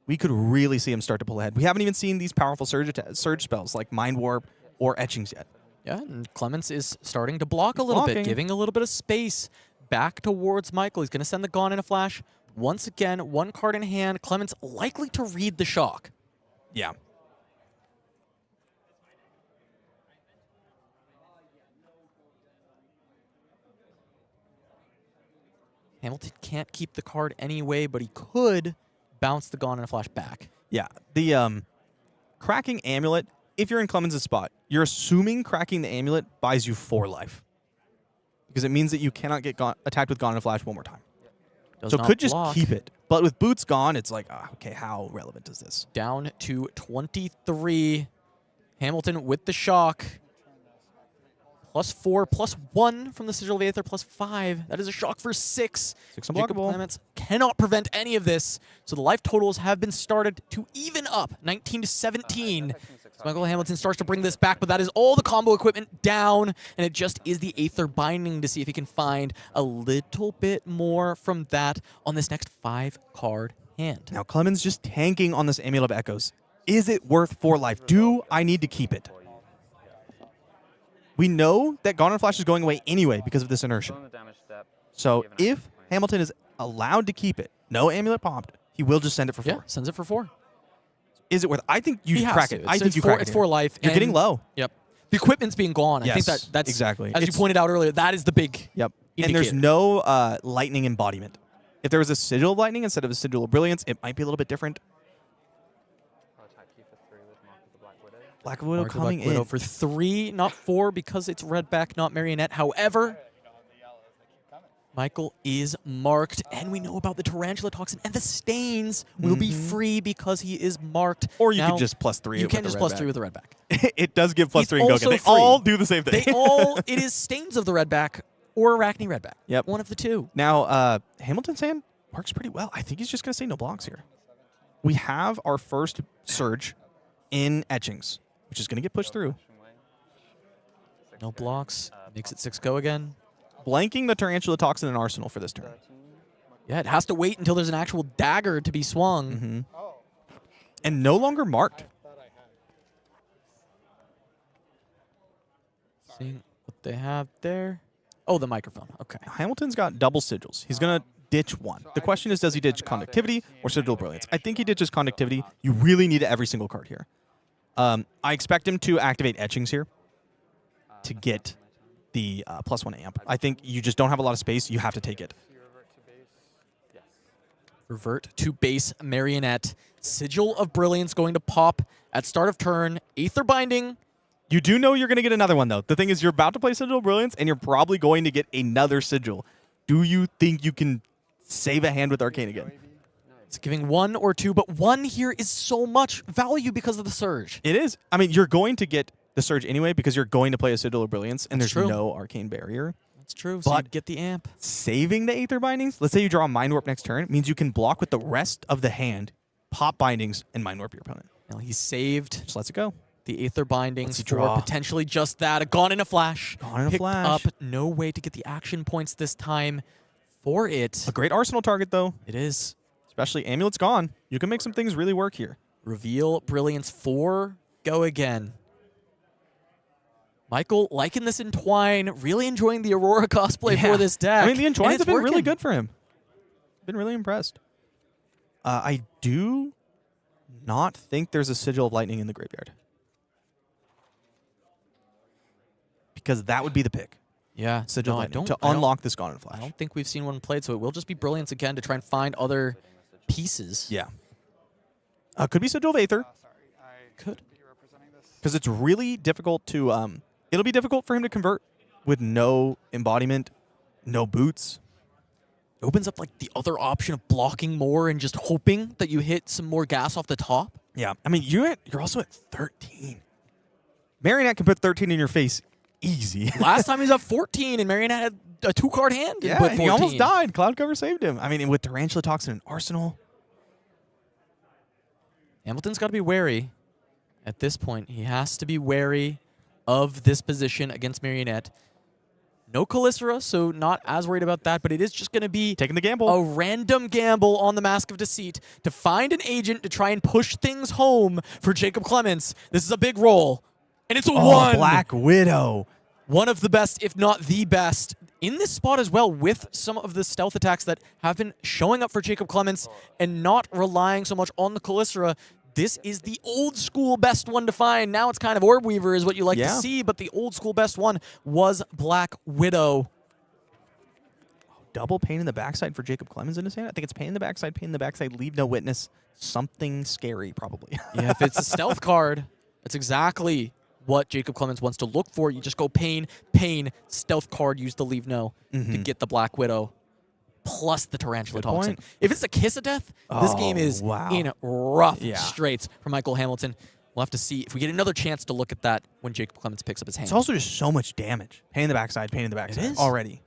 we could really see him start to pull ahead. We haven't even seen these powerful surge spells like Mind Warp or Etchings yet. Yeah, and Clements is starting to block a little bit, blocking. giving a little bit of space back towards Michael. He's going to send the Gone in a flash. Once again, one card in hand. Clements likely to read the shock. Yeah. Hamilton can't keep the card anyway, but he could bounce the Gone in a flash back. Yeah. The cracking Amulet, if you're in Clemens' spot, you're assuming cracking the Amulet buys you 4 life. Because it means that you cannot get attacked with Gone in a Flash one more time. Does So not could just block. keep it. But with Boots gone, it's like, okay, how relevant is this? Down to 23. Hamilton with the shock. +4, +1 from the Sigil of Aether, +5. That is a shock for 6. 6 Jacob unblockable. Clements cannot prevent any of this. So the life totals have been started to even up, 19 to 17. So Michael Hamilton starts to bring this back, but that is all the combo equipment down, and it just is the Aether Binding to see if he can find a little bit more from that on this next 5-card hand. Now, Clemens just tanking on this Amulet of Echoes. Is it worth 4 life? Do I need to keep it? We know that Gone in a Flash is going away anyway because of this inertia. So if Hamilton is allowed to keep it, no Amulet popped, he will just send it for 4. Yeah, sends it for 4. Is it worth? I think you He has crack to. it. It's- I think it's you four- crack it. it's here. 4 life. You're getting and- low. Yep. The equipment's being gone. I think Yes, that's exactly. As you It's- pointed out earlier, that is the big Yep. And there's indicator. no lightning embodiment. If there was a Sigil of Lightning instead of a Sigil of Brilliance, it might be a little bit different. Black Widow Mark the coming Black Widow in. for 3, not 4, because it's Redback, not Marionette. However, Michael is marked, and we know about the Tarantula Toxin, and the stains will be free because he is marked. Or you Now, could just +3 You it can with just the +3 with the Redback. It does give +3 and go also again. They free. all do the same thing. It is stains of the Redback or Arachne Redback. Yep. One of the two. Now, Hamilton's hand works pretty well. I think he's just going to say no blocks here. We have our first surge in Etchings, which is going to get pushed through. No blocks. Makes it 6 go again. Blanking the Tarantula Toxin in Arsenal for this turn. Yeah, it has to wait until there's an actual dagger to be swung. And no longer marked. Seeing what they have there. Oh, the microphone. Okay. Hamilton's got double sigils. He's going to ditch one. The question is, does he ditch Conductivity or Sigil of Brilliance? I think he ditches Conductivity. You really need every single card here. I expect him to activate Etchings here to get the +1 amp. I think you just don't have a lot of space. You have to take it. Revert to base Marionette. Sigil of Brilliance going to pop at start of turn. Aether Binding. You do know you're going to get another one, though. The thing is, you're about to play Sigil of Brilliance, and you're probably going to get another Sigil. Do you think you can save a hand with Arcane again? It's giving 1 or 2, but 1 here is so much value because of the Surge. It is. I mean, you're going to get the Surge anyway because you're going to play a Sigil of Brilliance, and That's there's true. no Arcane Barrier. That's true, so But- you'd get the amp. Saving the Aether Bindings, let's say you draw a Mind Warp next turn, means you can block with the rest of the hand, pop Bindings, and Mind Warp your opponent. Now he's saved Just lets it go. the Aether Bindings What's he for draw? potentially just that. A Gone in a Flash. Gone in a Picked Flash. up. No way to get the action points this time for it. A great Arsenal target, though. It is. Especially Amulet's gone. You can make some things really work here. Reveal Brilliance 4. Go again. Michael liking this Entwine, really enjoying the Aurora cosplay Yeah. for this deck. I mean, the and Entwines it's have been really working. good for him. Been really impressed. I do not think there's a Sigil of Lightning in the graveyard. Because that would be the pick. Yeah. Sigil no, of I Lightning don't- to I don't- unlock this Gone in a I Flash. don't think we've seen one played, so it will just be Brilliance again to try and find other pieces. Yeah. Could be Sigil of Aether. Could. Because it's really difficult to... it'll be difficult for him to convert with no embodiment, no boots. It opens up like the other option of blocking more and just hoping that you hit some more gas off the top. Yeah. I mean, you're also at 13. Marionette can put 13 in your face easy. Last time he was at 14, and Marionette had a 2-card hand. And Yeah, put and 14. he almost died. Cloud Cover saved him. I mean, and with Tarantula Toxin and Arsenal. Hamilton's got to be wary. At this point, he has to be wary of this position against Marionette. No Calicera, so not as worried about that, but it is just going to be Taking the gamble. a random gamble on the Mask of Deceit to find an agent to try and push things home for Jacob Clements. This is a big roll, and it's a 1. Black Widow. One of the best, if not the best, in this spot as well, with some of the stealth attacks that have been showing up for Jacob Clements and not relying so much on the Calicera. This is the old school best one to find. Now it's kind of Orb Weaver is what you like to see, but the old school best one was Black Widow. Double pain in the backside for Jacob Clemens in his hand. I think it's pain in the backside, leave no witness. Something scary, probably. Yeah, if it's a stealth card, that's exactly what Jacob Clements wants to look for. You just go pain, stealth card, use the leave no to get the Black Widow. Plus the Tarantula Toxin. If it's a Kiss of Death, this game is in rough straits for Michael Hamilton. We'll have to see if we get another chance to look at that when Jacob Clements picks up his hand. It's also just so much damage. Pain in the backside It is. already.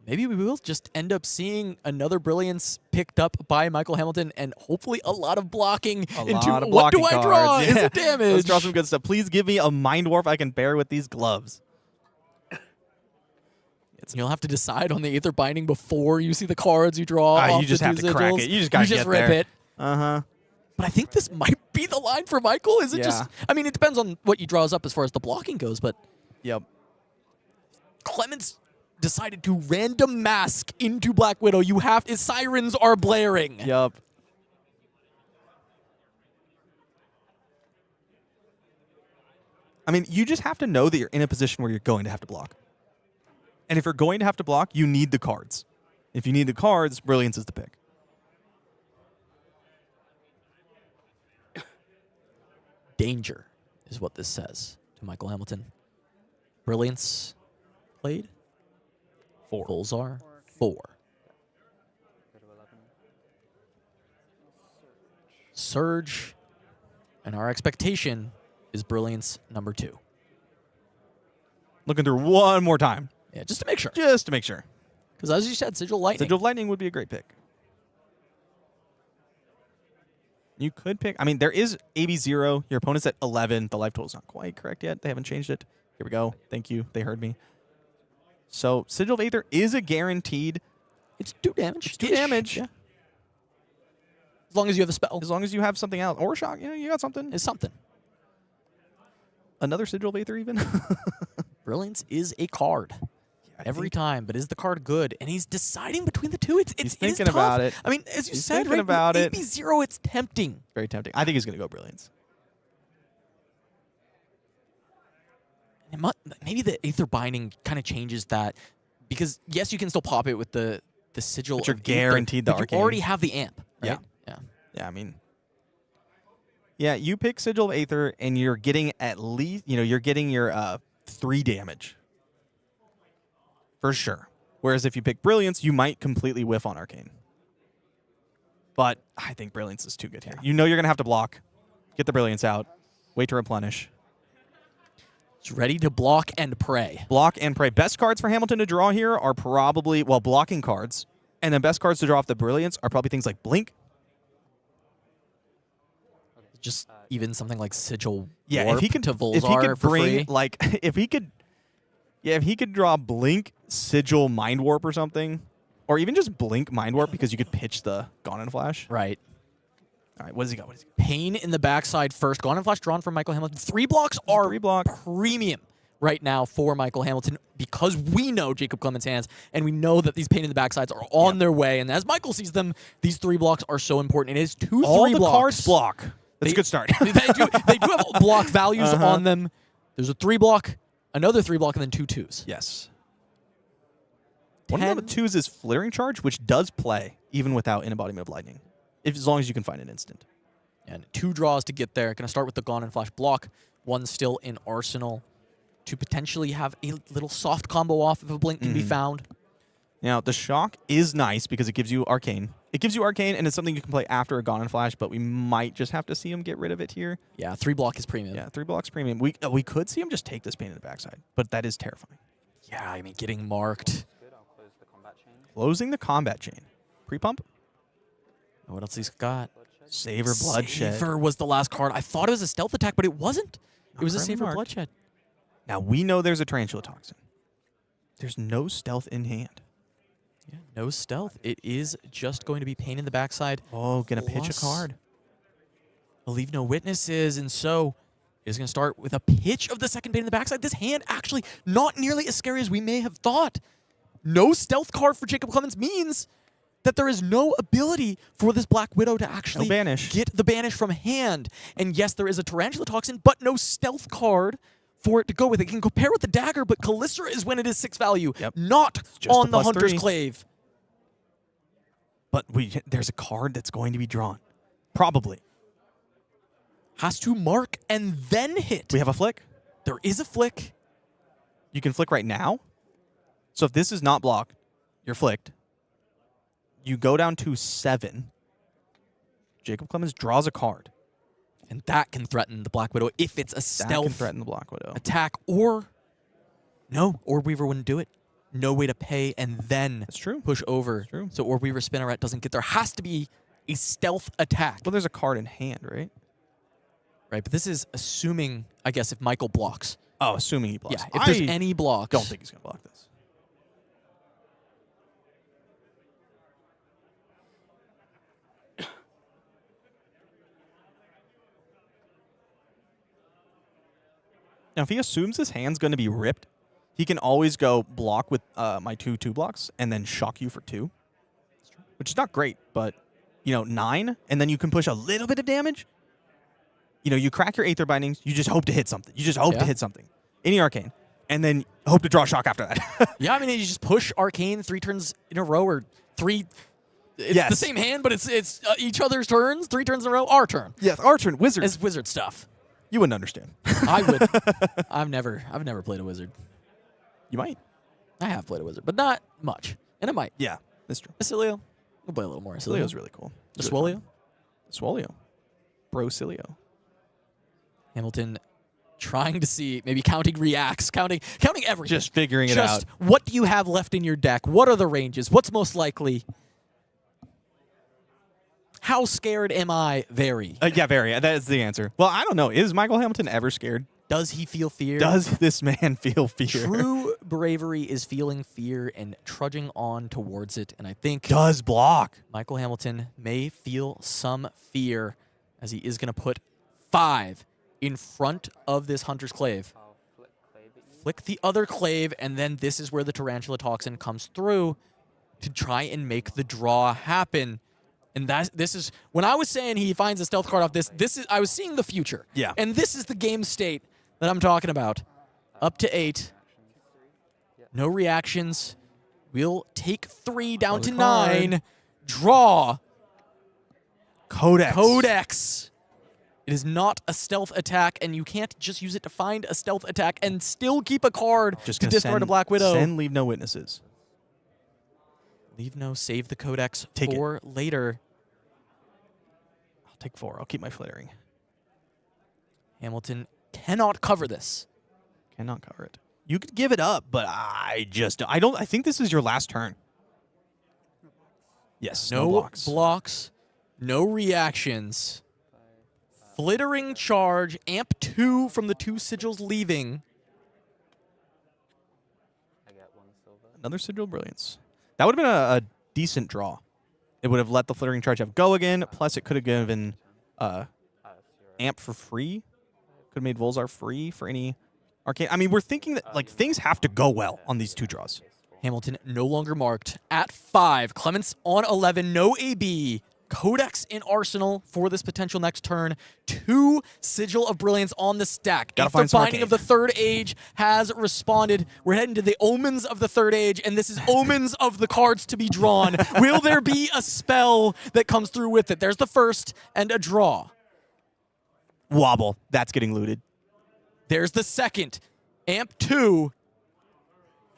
Maybe we will just end up seeing another Brilliance picked up by Michael Hamilton and hopefully a lot of blocking into what do I draw? Is it damage? Let's draw some good stuff. Please give me a Mind Warp I can bear with these gloves. You'll have to decide on the Aether Binding before you see the cards you draw. Off You just the have to crack sigils. it. You just got to get rip there. it. Uh-huh. But I think this might be the line for Michael. Is it just... I mean, it depends on what he draws up as far as the blocking goes, but... Yep. Clements decided to random mask into Black Widow. You have... His sirens are blaring. Yep. I mean, you just have to know that you're in a position where you're going to have to block. And if you're going to have to block, you need the cards. If you need the cards, Brilliance is the pick. Danger is what this says to Michael Hamilton. Brilliance played. 4. Volzar 4. Surge. And our expectation is Brilliance number 2. Looking through one more time. Yeah, just to make sure. Just to make sure. Because as you said, Sigil Lightning. Sigil of Lightning would be a great pick. You could pick... I mean, there is AB0. Your opponent's at 11. The life total is not quite correct yet. They haven't changed it. Here we go. Thank you. They heard me. So, Sigil of Aether is a guaranteed... It's 2 damage. It's 2 damage. Yeah. As long as you have a spell. As long as you have something else. Or a shock. You know, you got something. It's something. Another Sigil of Aether even? Brilliance is a card. Every time, but is the card good? And he's deciding between the two. He's thinking about it. I mean, as you He's said, thinking right, about it. AB0, it's tempting. Very tempting. I think he's going to go Brilliance. And maybe the Aether Binding kind of changes that. Because, yes, you can still pop it with the Sigil. But you're of Aether, guaranteed the but Arcane. You already have the amp, right? Yeah. Yeah, I mean... Yeah, you pick Sigil of Aether, and you're getting at least... You know, you're getting your 3 damage. For sure. Whereas if you pick Brilliance, you might completely whiff on Arcane. But I think Brilliance is too good here. You know you're going to have to block. Get the Brilliance out. Wait to replenish. It's ready to block and pray. Block and pray. Best cards for Hamilton to draw here are probably, well, blocking cards. And then best cards to draw off the Brilliance are probably things like Blink. Just even something like Sigil Yeah, Warp if he could, to Volzar if he could for bring, free. like, if he could draw Blink, Sigil, Mind Warp or something, or even just Blink, Mind Warp because you could pitch the Gone and Flash. Right. All right, what does he got? Pain in the backside first. Gone and Flash drawn from Michael Hamilton. 3 blocks are 3 block. premium right now for Michael Hamilton because we know Jacob Clements' hands and we know that these pain in the backsides are on their way. And as Michael sees them, these 3 blocks are so important. It is 2 All 3 the blocks. cards block. That's a good start. they do have block values on them. There's a 3 block, another 3 block, and then 2 2s. Yes. One of the 2s is Flittering Charge, which does play even without an embodiment of lightning, as long as you can find an instant. And 2 draws to get there. Going to start with the Gone and Flash block. 1 still in arsenal to potentially have a little soft combo off if a blink can be found. Now, the shock is nice because it gives you Arcane. It gives you Arcane, and it's something you can play after a Gone and Flash, but we might just have to see him get rid of it here. Yeah, 3 block is premium. Yeah, 3 blocks premium. We could see him just take this pain in the backside, but that is terrifying. Yeah, I mean, getting marked. Good, I'll close the combat chain. Closing the combat chain. Pre-pump? What else he's got? Savor Bloodshed. Savor was the last card. I thought it was a stealth attack, but it wasn't. It was a currently Savor marked. Bloodshed. Now, we know there's a Tarantula Toxin. There's no stealth in hand. Yeah, no stealth. It is just going to be pain in the backside. Oh, gonna pitch a Plus- card. We'll leave no witnesses, and so is going to start with a pitch of the second pain in the backside. This hand actually not nearly as scary as we may have thought. No stealth card for Jacob Clements means that there is no ability for this Black Widow to actually banish. get the banish from hand. And yes, there is a Tarantula Toxin, but no stealth card for it to go with. It can compare with the dagger, but Callister is when it is 6 value, Yep. not just on a the plus Hunter's 3. Clave. But there's a card that's going to be drawn. Probably. Has to mark and then hit. We have a flick. There is a flick. You can flick right now. So if this is not blocked, you're flicked. You go down to 7. Jacob Clemens draws a card. And that can threaten the Black Widow if it's a That stealth can threaten the Black Widow. attack, or no, Orb Weaver wouldn't do it. No way to pay and then That's true. push over. true. So Orb Weaver Spinneret doesn't get there. Has to be a stealth attack. Well, there's a card in hand, right? Right, but this is assuming, I guess, if Michael blocks. Oh, assuming he blocks. Yeah, if there's any blocks. Don't think he's going to block this. Now, if he assumes his hand's going to be ripped, he can always go block with my 2 blocks and then shock you for 2. Which is not great, but, 9, and then you can push a little bit of damage. You crack your Aether Bindings, you just hope to hit something. You just hope to hit something. Any Arcane. And then hope to draw shock after that. Yeah, I mean, you just push Arcane 3 turns in a row, or 3. It's the same hand, but it's each other's turns, 3 turns in a row, our turn. Yes, our turn. Wizard. It's wizard stuff. You wouldn't understand. I would. I've never played a wizard. You might. I have played a wizard, but not much. And I might. Yeah, that's true. Oscilio. We'll play a little more Oscilio. Oscilio's really cool. Oswaldio. Oswaldio. Brocilio. Hamilton trying to see, maybe counting reacts, counting everything. Just figuring it out. What do you have left in your deck? What are the ranges? What's most likely? How scared am I? Very. Yeah, very. That is the answer. Well, I don't know. Is Michael Hamilton ever scared? Does he feel fear? Does this man feel fear? True bravery is feeling fear and trudging on towards it. And I think Does block. Michael Hamilton may feel some fear as he is going to put 5 in front of this Hunter's Clave. I'll flick Clave at you. Flick the other Clave, and then this is where the Tarantula Toxin comes through to try and make the draw happen. And this is when I was saying he finds a stealth card off this. This is I was seeing the future. Yeah. And this is the game state that I'm talking about. Up to 8. No reactions. We'll take 3 down to 9. Draw. Codex. Codex. It is not a stealth attack, and you can't just use it to find a stealth attack and still keep a card Just to gonna discard a Black Widow. Leave no witnesses. Leave no, save the Codex Take it. for later. I'll take 4. I'll keep my flittering. Hamilton cannot cover this. Cannot cover it. You could give it up, but I think this is your last turn. Yes, no blocks. Blocks, no reactions. Flittering charge, amp 2 from the 2 sigils leaving. I got 1 silver. Another Sigil Brilliance. That would have been a decent draw. It would have let the Flittering Charge have go again, plus it could have given amp for free. Could have made Volzar free for any Arcane. I mean, we're thinking that things have to go well on these 2 draws. Hamilton no longer marked at 5. Clements on 11, no AB. Codex in arsenal for this potential next turn. 2 Sigil of Brilliance on the stack. Gotta If find the some Binding Arcane. of the Third Age has responded, we're heading to the Omens of the Third Age, and this is Omens of the cards to be drawn. Will there be a spell that comes through with it? There's the first, and a draw. Wobble. That's getting looted. There's the second. Amp 2.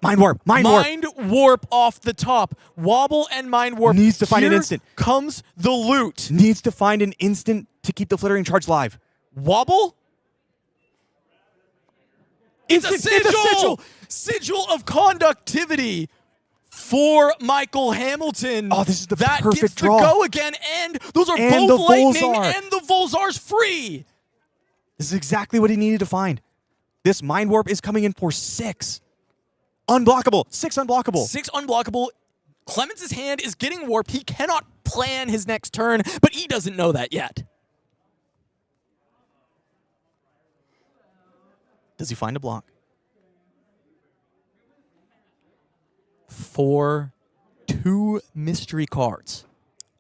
Mind Warp. Mind Warp. Mind Warp off the top. Wobble and Mind Warp. Needs to find an Here instant. Comes the loot. Needs to find an instant to keep the flittering charge live. Wobble? It's a Instant. It's a sigil! Sigil of conductivity for Michael Hamilton. Oh, this is the that perfect gets draw. The go again, and those are And both the lightning, Volzar. and the Volzar's free. This is exactly what he needed to find. This Mind Warp is coming in for 6. Unblockable. 6 unblockable. 6 unblockable. Clements' hand is getting warped. He cannot plan his next turn, but he doesn't know that yet. Does he find a block? 4, 2 mystery cards.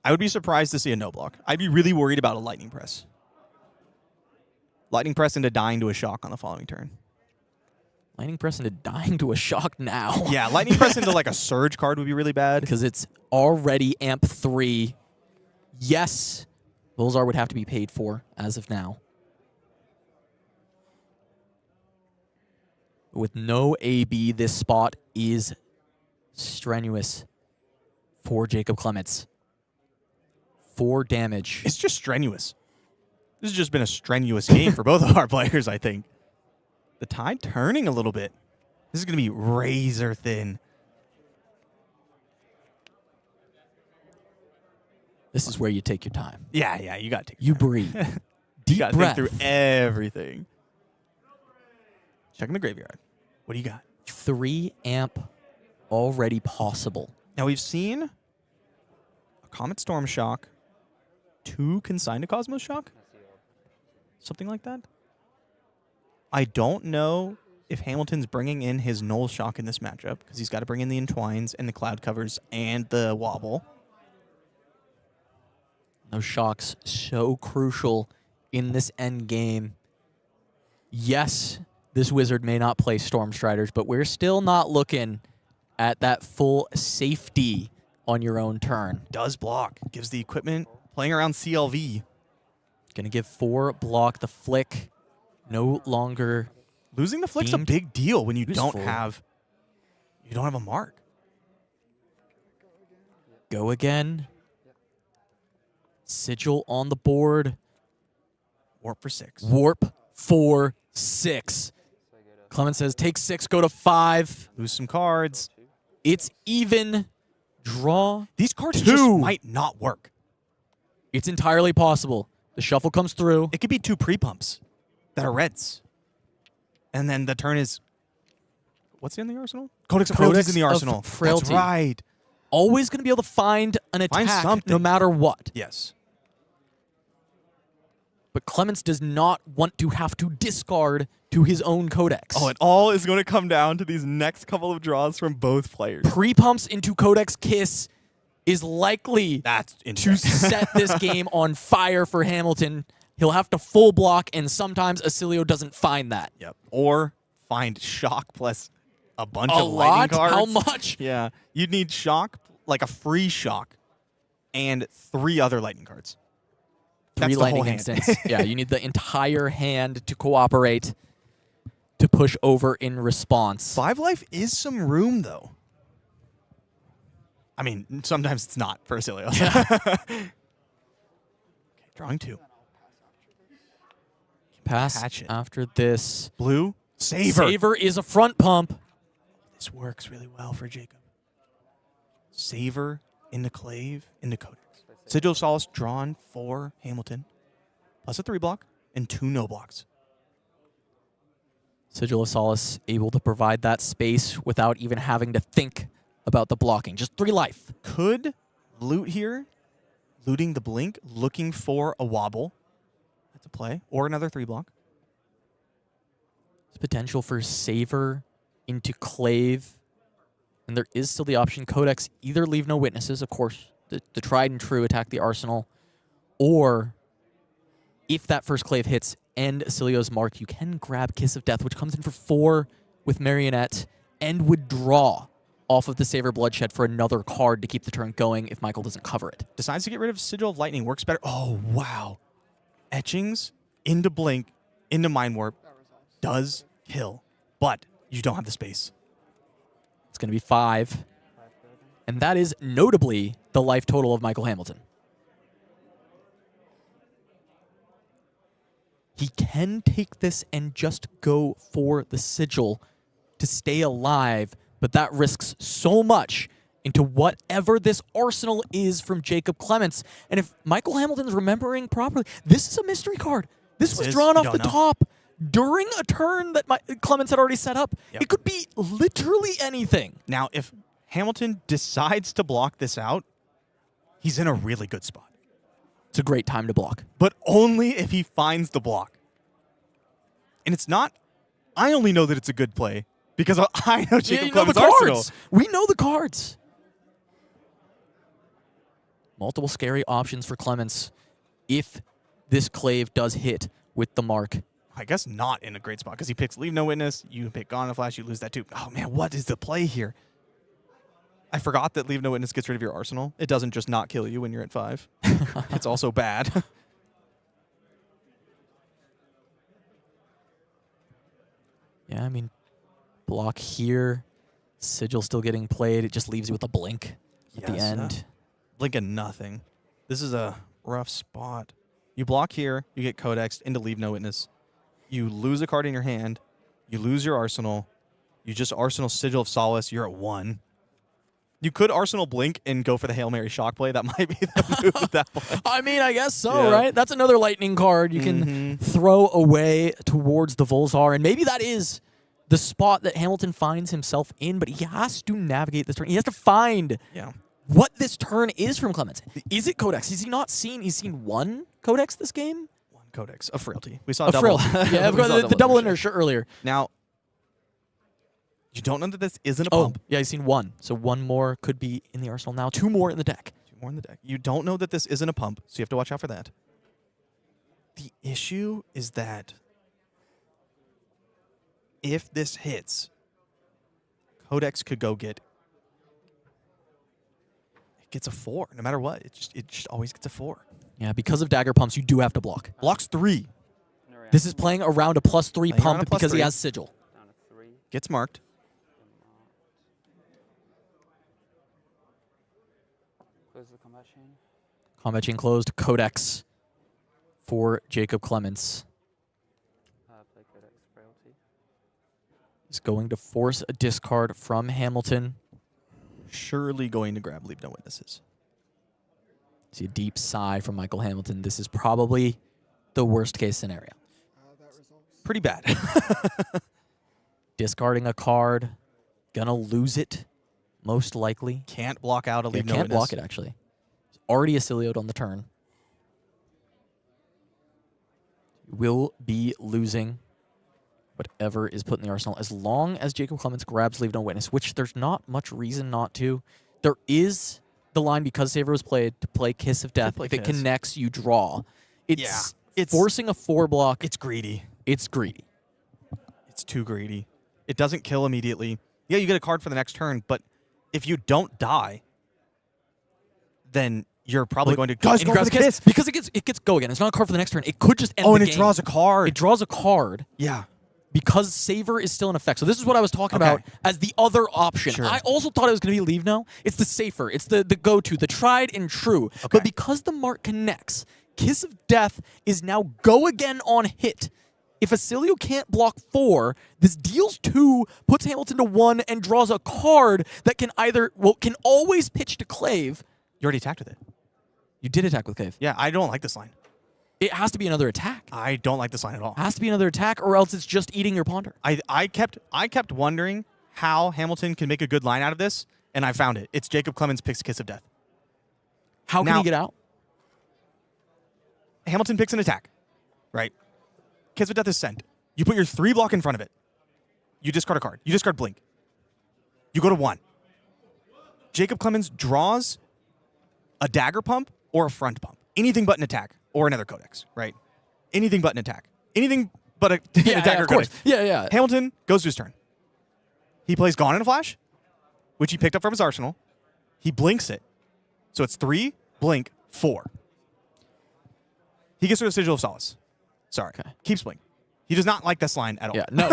I would be surprised to see a no block. I'd be really worried about a Lightning Press. Lightning Press into dying to a shock on the following turn. Lightning Press into dying to a shock now. Yeah, Lightning Press into like a Surge card would be really bad. Because it's already amp 3. Yes, Volzar would have to be paid for as of now. With no AB, this spot is strenuous for Jacob Clements. 4 damage. It's just strenuous. This has just been a strenuous game for both of our players, I think. The tide turning a little bit. This is going to be razor thin. This is where you take your time. Yeah, you got to take You breathe. Deep You got to think breath. through everything. Checking the graveyard. What do you got? 3 amp already possible. Now, we've seen a Comet Storm Shock, 2 Consign to Cosmos Shock, something like that. I don't know if Hamilton's bringing in his Null Shock in this matchup, because he's got to bring in the Entwines and the Cloud Covers and the Wobble. Those shocks so crucial in this end game. Yes, this wizard may not play Storm Striders, but we're still not looking at that full safety on your own turn. Does block. Gives the equipment playing around CLV. Gonna give 4 block the flick. No longer Losing the flick's deemed a big deal when you don't useful. have a mark. Go again. Sigil on the board. Warp for 6. Warp for 6. Clemens says, take 6, go to 5. Lose some cards. It's even. Draw. These cards 2. just might not work. It's entirely possible. The shuffle comes through. It could be 2 pre-pumps that are reds. And then the turn is... What's in the arsenal? Codex of Frailty is in the of arsenal. Frailty. That's right. Always going to be able to find an Find attack something. no matter what. Yes. But Clements does not want to have to discard to his own codex. Oh, it all is going to come down to these next couple of draws from both players. Pre-pumps into Codex Kiss is likely That's to interesting. set this game on fire for Hamilton. He'll have to full block, and sometimes Oscilio doesn't find that. Yep. Or find Shock plus a bunch A of lightning lot? cards. How much? Yeah. You'd need Shock, like a free Shock, and 3 other lightning cards. 3 That's the whole lightning hand. instants. Yeah, you need the entire hand to cooperate to push over in response. 5 life is some room, though. I mean, sometimes it's not for Oscilio. Okay, drawing 2. Pass Hatchet. after this. Blue. Saver. Saver is a front pump. This works really well for Jacob. Saver into Clave into Codex. Sigil of Solace drawn for Hamilton. Plus a 3 block and 2 no blocks. Sigil of Solace able to provide that space without even having to think about the blocking. Just 3 life. Could loot here. Looting the blink. Looking for a wobble. That's a play. Or another 3 block. There's potential for Saver into Clave. And there is still the option. Codex, either leave no witnesses, of course. The tried and true attack the arsenal. Or if that first Clave hits and Oscilio's mark, you can grab Kiss of Death, which comes in for 4 with Marionette and would draw off of the Saver Bloodshed for another card to keep the turn going if Michael doesn't cover it. Decides to get rid of Sigil of Lightning. Works better. Oh, wow. Etchings into Blink, into Mind Warp. Does kill. But you don't have the space. It's going to be 5. And that is notably the life total of Michael Hamilton. He can take this and just go for the sigil to stay alive, but that risks so much into whatever this arsenal is from Jacob Clements. And if Michael Hamilton's remembering properly, this is a mystery card. This was drawn off the top during a turn that Clements had already set up. Yep. It could be literally anything. Now, if Hamilton decides to block this out, he's in a really good spot. It's a great time to block. But only if he finds the block. And it's not... I only know that it's a good play because I know Jacob you know the Clements' cards. arsenal. We know the cards. Multiple scary options for Clements if this clave does hit with the mark. I guess not in a great spot because he picks Leave No Witness, you pick Gone in a Flash, you lose that too. Oh man, what is the play here? I forgot that Leave No Witness gets rid of your arsenal. It doesn't just not kill you when you're at 5. It's also bad. Yeah, I mean, block here. Sigil still getting played. It just leaves you with a blink at the end. Blink and nothing. This is a rough spot. You block here, you get Codexed into Leave No Witness. You lose a card in your hand. You lose your arsenal. You just arsenal Sigil of Solace. You're at 1. You could Arsenal Blink and go for the Hail Mary shock play. That might be the move at that point. I mean, I guess so, right? That's another lightning card you can throw away towards the Volzar. And maybe that is the spot that Hamilton finds himself in, but he has to navigate this turn. He has to find what this turn is from Clements. Is it Codex? Has he not seen? He's seen 1 Codex this game? 1 Codex. A Frailty. We saw a double. Frailty. Yeah, the double inertia earlier. Now, you don't know that this isn't a pump. Yeah, he's seen 1. So 1 more could be in the arsenal now. 2 more in the deck. 2 more in the deck. You don't know that this isn't a pump, so you have to watch out for that. The issue is that if this hits, Codex could go get... It gets a 4, no matter what. It just always gets a 4. Yeah, because of dagger pumps, you do have to block. Blocks 3. This is playing around a +3 pump because he has Sigil. Gets marked. Close the combat chain. Combat chain closed. Codex for Jacob Clements. Play Codex Frailty. Is going to force a discard from Hamilton. Surely going to grab Leave No Witnesses. See a deep sigh from Michael Hamilton. This is probably the worst case scenario. Pretty bad. Discarding a card. Gonna lose it, most likely. Can't block out a Leave No Witness. Can't block it, actually. It's already Oscilio'd on the turn. Will be losing whatever is put in the arsenal as long as Jacob Clements grabs Leave No Witness, which there's not much reason not to. There is the line, because Saver was played, to play Kiss of Death. If it connects, you draw. It's forcing a 4 block. It's greedy. It's greedy. It's too greedy. It doesn't kill immediately. Yeah, you get a card for the next turn, but if you don't die, then you're probably going to go for the kiss. Because it gets go again. It's not a card for the next turn. It could just end the game. It draws a card. It draws a card. Yeah. Because Saver is still in effect. So this is what I was talking about as the other option. Sure. I also thought it was going to be Leave No. It's the safer. It's the go-to, the tried and true. But because the mark connects, Kiss of Death is now go again on hit. If Oscilio can't block 4, this deals 2, puts Hamilton to 1, and draws a card that can can always pitch to Clave. You already attacked with it. You did attack with Clave. Yeah, I don't like this line. It has to be another attack. I don't like this line at all. Has to be another attack, or else it's just eating your ponder. I kept wondering how Hamilton can make a good line out of this, and I found it. It's Jacob Clements picks Kiss of Death. How can he get out? Hamilton picks an attack, right? Kiss of Death is sent. You put your 3 block in front of it. You discard a card. You discard Blink. You go to 1. Jacob Clements draws a dagger pump or a front pump. Anything but an attack or another Codex, right? Anything but an attack. Anything but a dagger Codex. Yeah. Hamilton goes to his turn. He plays Gone in a Flash, which he picked up from his arsenal. He blinks it. So it's 3, blink, 4. He gets rid of Sigil of Solace. Sorry. Keeps Blink. He does not like this line at all. Yeah, no,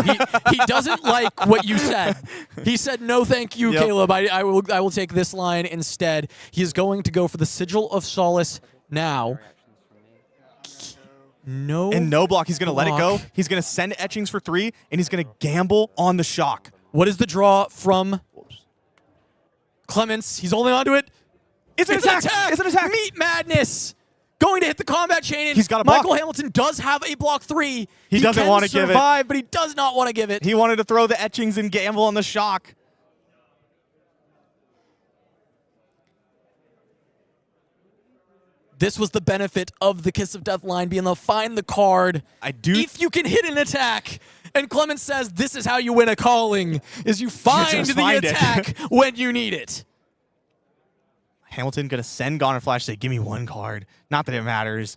he doesn't like what you said. He said, no, thank you, Yep. Caleb. I will take this line instead. He is going to go for the Sigil of Solace now. No. And no block. He's going to let it go. block. He's going to send etchings for 3, and he's going to gamble on the shock. What is the draw from Clements? He's holding on to it. It's an attack. It's an attack. Meat Madness. Going to hit the combat chain. And He's got a Michael block. Hamilton does have a block 3. He doesn't can wanna give it. survive, but he does not want to give it. He wanted to throw the etchings and gamble on the shock. This was the benefit of the Kiss of Death line, being able to find the card. I do. If you can hit an attack. And Clements says this is how you win a calling, is you find just the find it. attack when you need it. Hamilton going to send Goner Flash, say, give me 1 card. Not that it matters.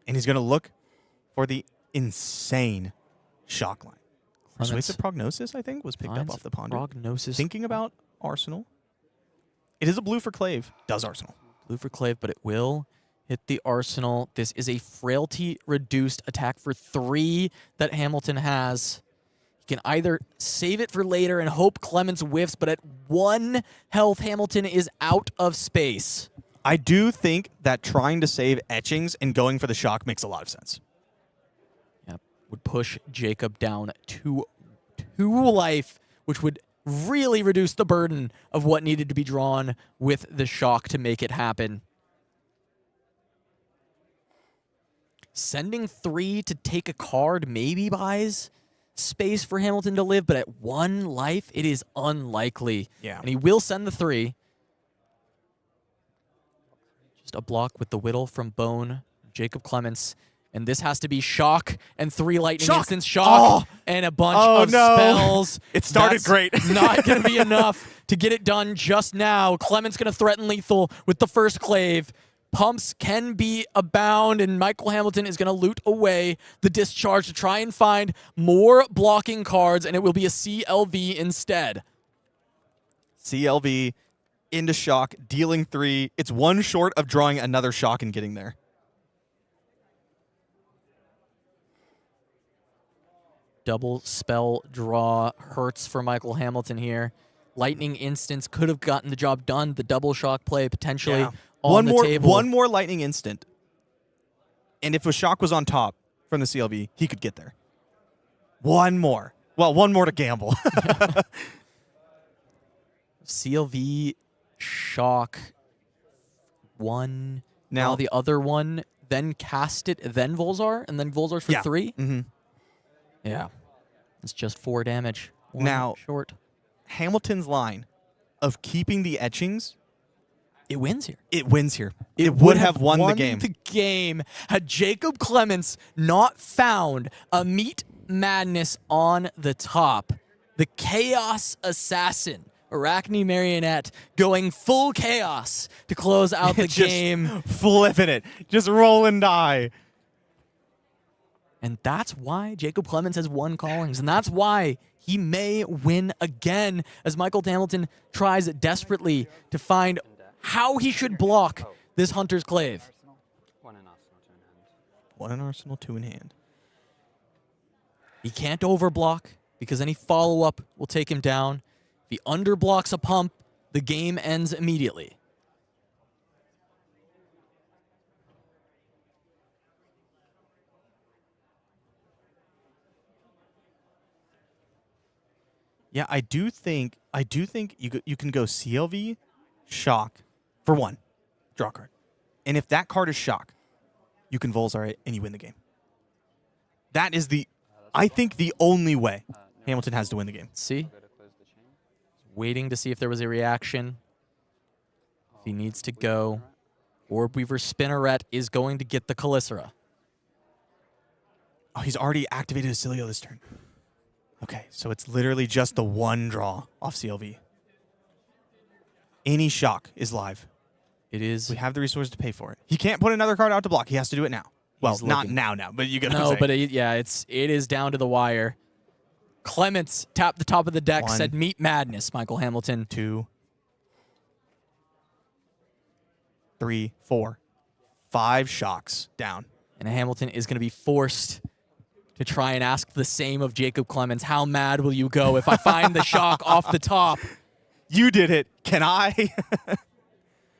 And he's going to look for the insane shock line. Clements Persuasive Prognosis, I think, was picked up finds off the ponder. Prognosis. Thinking about Arsenal. It is a blue for Clave. Does Arsenal. Blue for Clave, but it will hit the Arsenal. This is a frailty-reduced attack for 3 that Hamilton has. He can either save it for later and hope Clements whiffs, but at 1 health, Hamilton is out of space. I do think that trying to save etchings and going for the shock makes a lot of sense. Yep. Would push Jacob down to 2 life, which would really reduce the burden of what needed to be drawn with the shock to make it happen. Sending 3 to take a card maybe buys space for Hamilton to live, but at 1 life, it is unlikely. Yeah. And he will send the 3. Just a block with the Whittle from Bone, Jacob Clements. And this has to be shock and 3 lightning Shock! instants, shock, and a bunch of spells. It started That's great. not going to be enough to get it done just now. Clements going to threaten lethal with the first clave. Pumps can be abound, and Michael Hamilton is going to loot away the discharge to try and find more blocking cards, and it will be a CLV instead. CLV into shock, dealing 3. It's 1 short of drawing another shock and getting there. Double spell draw hurts for Michael Hamilton here. Lightning instance could have gotten the job done. The double shock play potentially on the table. One more lightning instant. And if a shock was on top from the CLV, he could get there. 1 more. Well, 1 more to gamble. CLV shock 1. Now Now the other one, then cast it, then Volzar, and then Volzar's for 3. Mm-hmm. Yeah. It's just 4 damage. 1 Now- short. Hamilton's line of keeping the etchings, It wins here. it wins here. It would have won the game. The game had Jacob Clements not found a Meat Madness on the top. The Chaos Assassin, Arachne Marionette, going full chaos to close out the Just game. Flipping it. Just roll and die. And that's why Jacob Clements has won callings. And that's why he may win again as Michael Hamilton tries desperately to find how he should block this Hunter's Clave. 1 in Arsenal, 2 in hand. 1 in Arsenal, 2 in hand. He can't overblock because any follow-up will take him down. If he underblocks a pump, the game ends immediately. Yeah, I do think you can go CLV, shock for 1, draw a card. And if that card is shock, you can Volzar it and you win the game. That is I think the only way Hamilton has to win the game. See? Waiting to see if there was a reaction. If he needs to go. Orb Weaver Spinneret is going to get the Calicera. Oh, he's already activated Oscilio this turn. Okay, so it's literally just the 1 draw off CLV. Any shock is live. It is. We have the resources to pay for it. He can't put another card out to block. He has to do it now. Well, He's not looking. now, but you get what I'm No, saying. but it is down to the wire. Clements tapped the top of the deck, 1. said Meat Madness, Michael Hamilton. 2, 3, 4, 5 shocks down. And Hamilton is going to be forced to try and ask the same of Jacob Clements. How mad will you go if I find the shock off the top? You did it. Can I?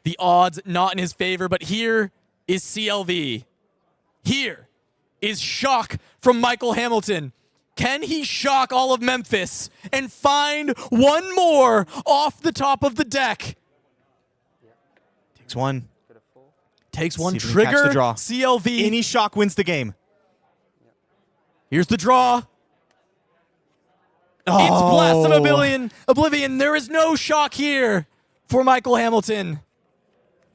The odds not in his favor, but here is CLV. Here is shock from Michael Hamilton. Can he shock all of Memphis and find one more off the top of the deck? Takes one. Takes one. See if we can catch Trigger. the draw. CLV. Any shock wins the game. Here's the draw. It's Blast of Oblivion. There is no shock here for Michael Hamilton.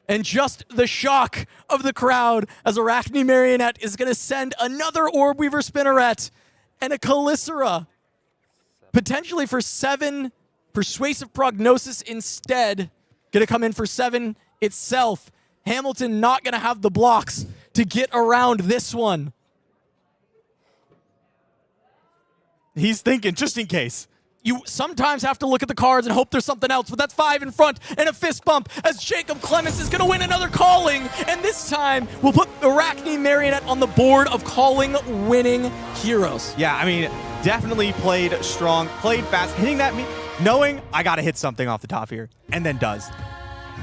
And just the shock of the crowd as Arachne Marionette is going to send another Orb Weaver Spinneret and a Calicera. Potentially for 7. Persuasive Prognosis instead. Going to come in for 7 itself. Hamilton not going to have the blocks to get around this one. He's thinking, just in case. You sometimes have to look at the cards and hope there's something else, but that's 5 in front and a fist bump as Jacob Clements is going to win another calling. And this time, we'll put Arachne Marionette on the board of calling winning heroes. Yeah, I mean, definitely played strong, played fast, hitting that, knowing I got to hit something off the top here, and then does.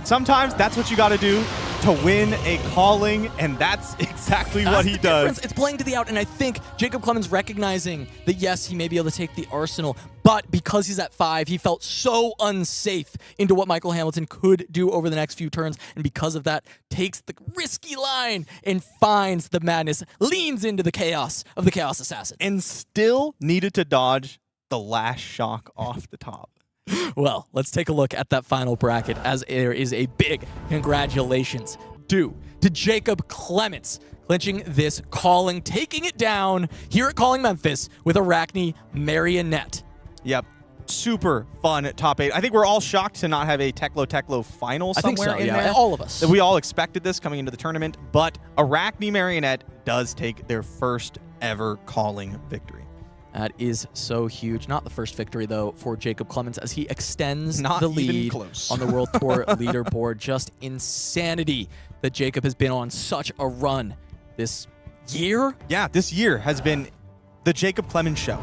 Sometimes that's what you got to do to win a calling, and that's exactly what he does. It's playing to the out, and I think Jacob Clements recognizing that, yes, he may be able to take the arsenal, but because he's at 5, he felt so unsafe into what Michael Hamilton could do over the next few turns, and because of that, takes the risky line and finds the madness, leans into the chaos of the Chaos Assassin. And still needed to dodge the last shock off the top. Well, let's take a look at that final bracket as there is a big congratulations due to Jacob Clements clinching this calling, taking it down here at Calling Memphis with Arachne Marionette. Yep. Super fun top 8. I think we're all shocked to not have a Teklo final somewhere I think so, in yeah. there. All of us. We all expected this coming into the tournament, but Arachne Marionette does take their first ever calling victory. That is so huge. Not the first victory, though, for Jacob Clements as he extends Not the even lead close. on the World Tour leaderboard. Just insanity that Jacob has been on such a run this year. Yeah, this year has been the Jacob Clements show.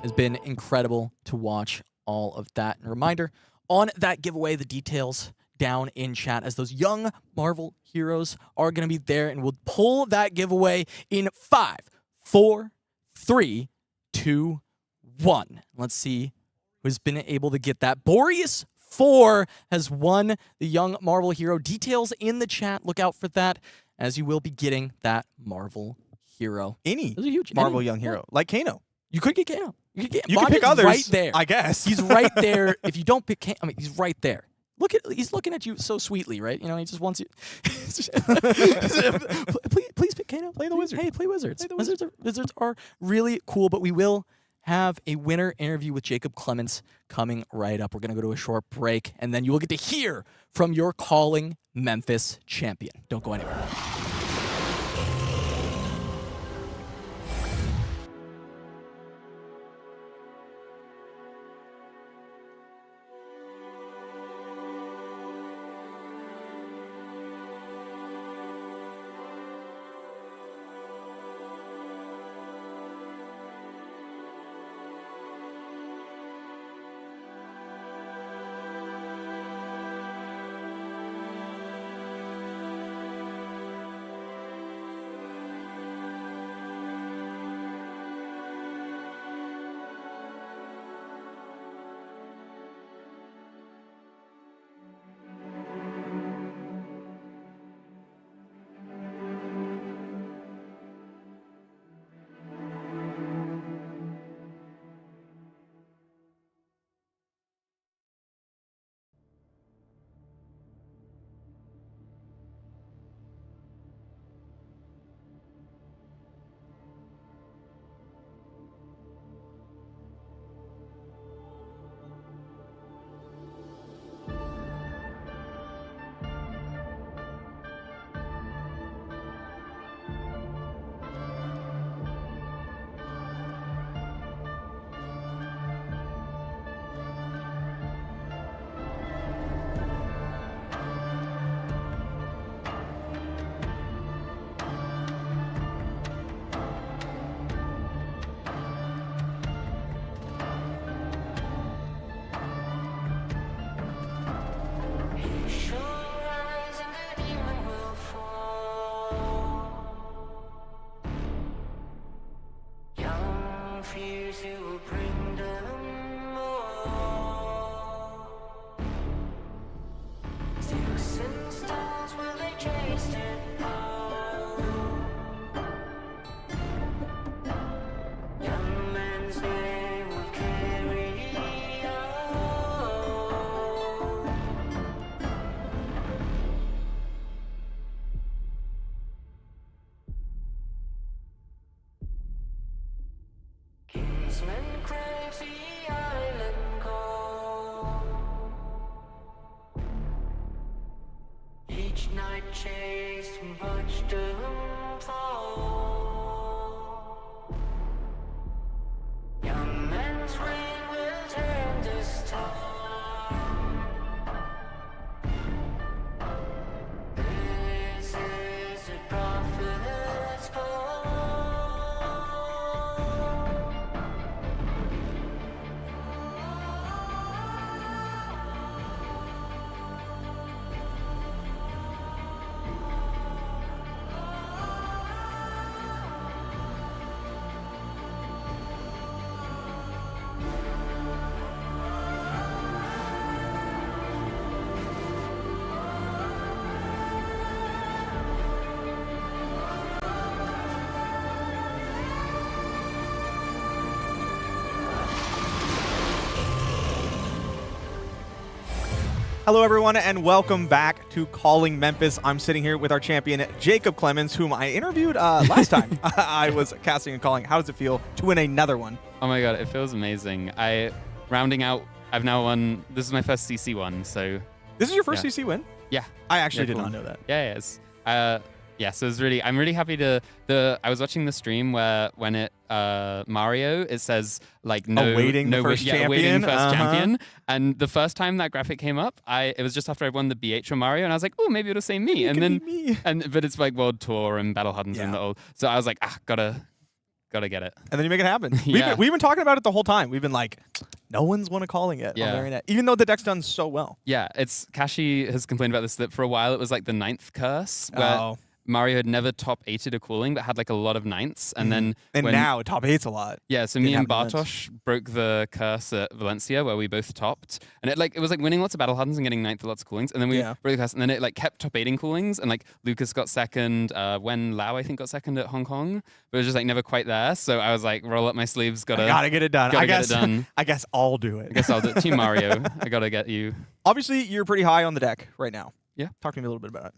Has been incredible to watch all of that. And a reminder, on that giveaway, the details down in chat as those young Marvel heroes are going to be there, and we'll pull that giveaway in 5, 4, 3, 2, 1. Let's see who's been able to get that. Boreas 4 has won the Young Marvel Hero. Details in the chat. Look out for that as you will be getting that Marvel Hero. Any Those are huge. Marvel Young Hero, like Kano. You could get Kano. You can pick others, right there. I guess. He's right there. If you don't pick Kano, I mean, he's right there. He's looking at you so sweetly, right? You know, he just wants you. please pick Kano. Play the wizard. Hey, play wizards. Play the Wizards are really cool, but we will have a winner interview with Jacob Clements coming right up. We're going to go to a short break, and then you will get to hear from your Calling Memphis champion. Don't go anywhere. chase, watch them fall. Young men's reign will turn to stone. This is a prophet's call. Hello, everyone, and welcome back to Calling Memphis. I'm sitting here with our champion, Jacob Clements, whom I interviewed last time I was casting and calling. How does it feel to win another one? Oh my god, it feels amazing. Rounding out, I've now won, this is my first CC one, so This is your first Yeah. CC win? yeah. I actually Yeah, did cool. not know that. Yeah, it's yeah, so it's really, I'm really happy to, I was watching the stream where when it, Mario, it says like Awaiting the first awaiting champion, first champion. And the first time that graphic came up, it was just after I won the BH for Mario, and I was like, oh, maybe it'll say me. And then, me. but it's like World Tour and Battle Huddens Yeah. and the old, so I was like, gotta get it. And then you make it happen. Yeah. We've been talking about it the whole time. We've been like, no one's won a calling yet Yeah. on Marionette, even though the deck's done so well. Yeah, Kashi has complained about this, that for a while it was like the 9th curse, where Mario had never top 8'd a calling, but had like a lot of 9ths. And then And when- now top 8's a lot. Yeah, so me and Didn't happen once. Bartosz broke the curse at Valencia where we both topped. And it was like winning lots of battle huddens and getting 9th at lots of coolings. And then we Yeah. broke the curse, and then it like kept top 8ing coolings, and like Lucas got second, when Lau I think got second at Hong Kong, but it was just like never quite there. So I was like, roll up my sleeves, I gotta get it done. gotta I get guess it done. I guess I'll do it. I guess I'll do it. Team Mario, I gotta get you. Obviously, you're pretty high on the deck right now. Yeah. Talk to me a little bit about it.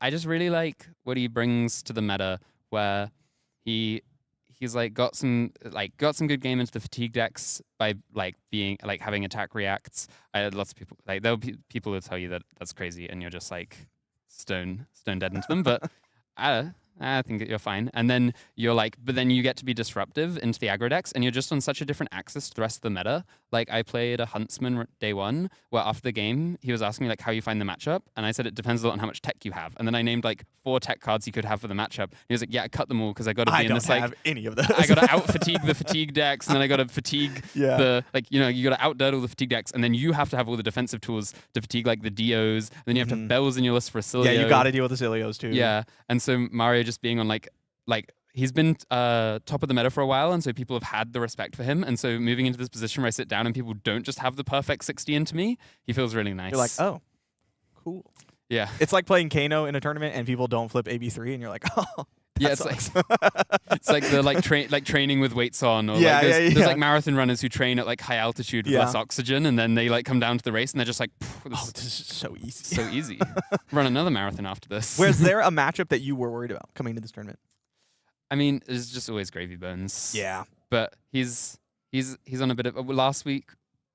I just really like what he brings to the meta, where he's like got some good game into the fatigue decks by like being like having attack reacts. I had lots of people like there'll be people who tell you that that's crazy, and you're just like stone dead into them. But I think that you're fine. And then you're like, but then you get to be disruptive into the aggro decks, and you're just on such a different axis to the rest of the meta. Like I played a Huntsman day one, where after the game he was asking me like how you find the matchup, and I said it depends a lot on how much tech you have. And then I named like 4 tech cards you could have for the matchup. He was like, yeah, I cut them all because I got to be I in don't this have like any of those. I got to out fatigue the fatigue decks, and then I got to fatigue Yeah. the you got to out dirt all the fatigue decks, and then you have to have all the defensive tools to fatigue like the Dios. And then you have to have bells in your list for Oscilio. Yeah, you got to deal with the Oscilios too. Yeah, and so Mario just being on like he's been top of the meta for a while, and so people have had the respect for him. And so moving into this position where I sit down and people don't just have the perfect 60 into me, he feels really nice. You're like, oh, cool. yeah, It's like playing Kano in a tournament and people don't flip AB3, and you're like, oh. yeah. It's like it's like the training with weights on, or Yeah, like there's yeah. like marathon runners who train at like high altitude with Yeah. less oxygen, and then they like come down to the race and they're just like, Oh, this is so easy. so easy. Run another marathon after this. Was there a matchup that you were worried about coming into this tournament? I mean, it's just always gravy bones. Yeah. But he's on a bit of last week.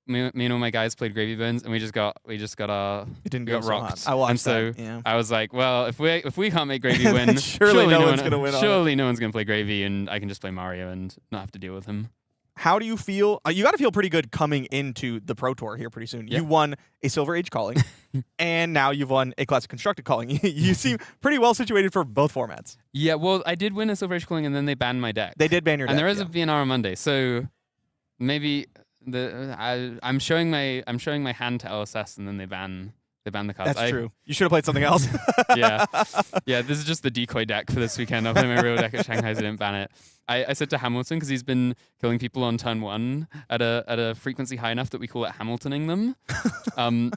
Me and all my guys played gravy bones, and we just got It didn't we go got so rocked. hot. I watched and so that. Yeah. I was like, well, if we can't make gravy win, Surely no one's gonna win on it. Surely no one's gonna play gravy, and I can just play Mario and not have to deal with him. How do you feel? You got to feel pretty good coming into the Pro Tour here pretty soon. Yeah. You won a Silver Age calling, and now you've won a Classic Constructed calling. You seem pretty well situated for both formats. Yeah, well, I did win a Silver Age calling, and then they banned my deck. They did ban your deck. and there is yeah. a VNR on Monday, so maybe I'm showing my hand to LSS, and then they ban the cards. That's true. You should have played something else. yeah. This is just the decoy deck for this weekend. I'll play my real deck at Shanghai, so I didn't ban it. I said to Hamilton, because he's been killing people on turn 1 at a frequency high enough that we call it Hamiltoning them.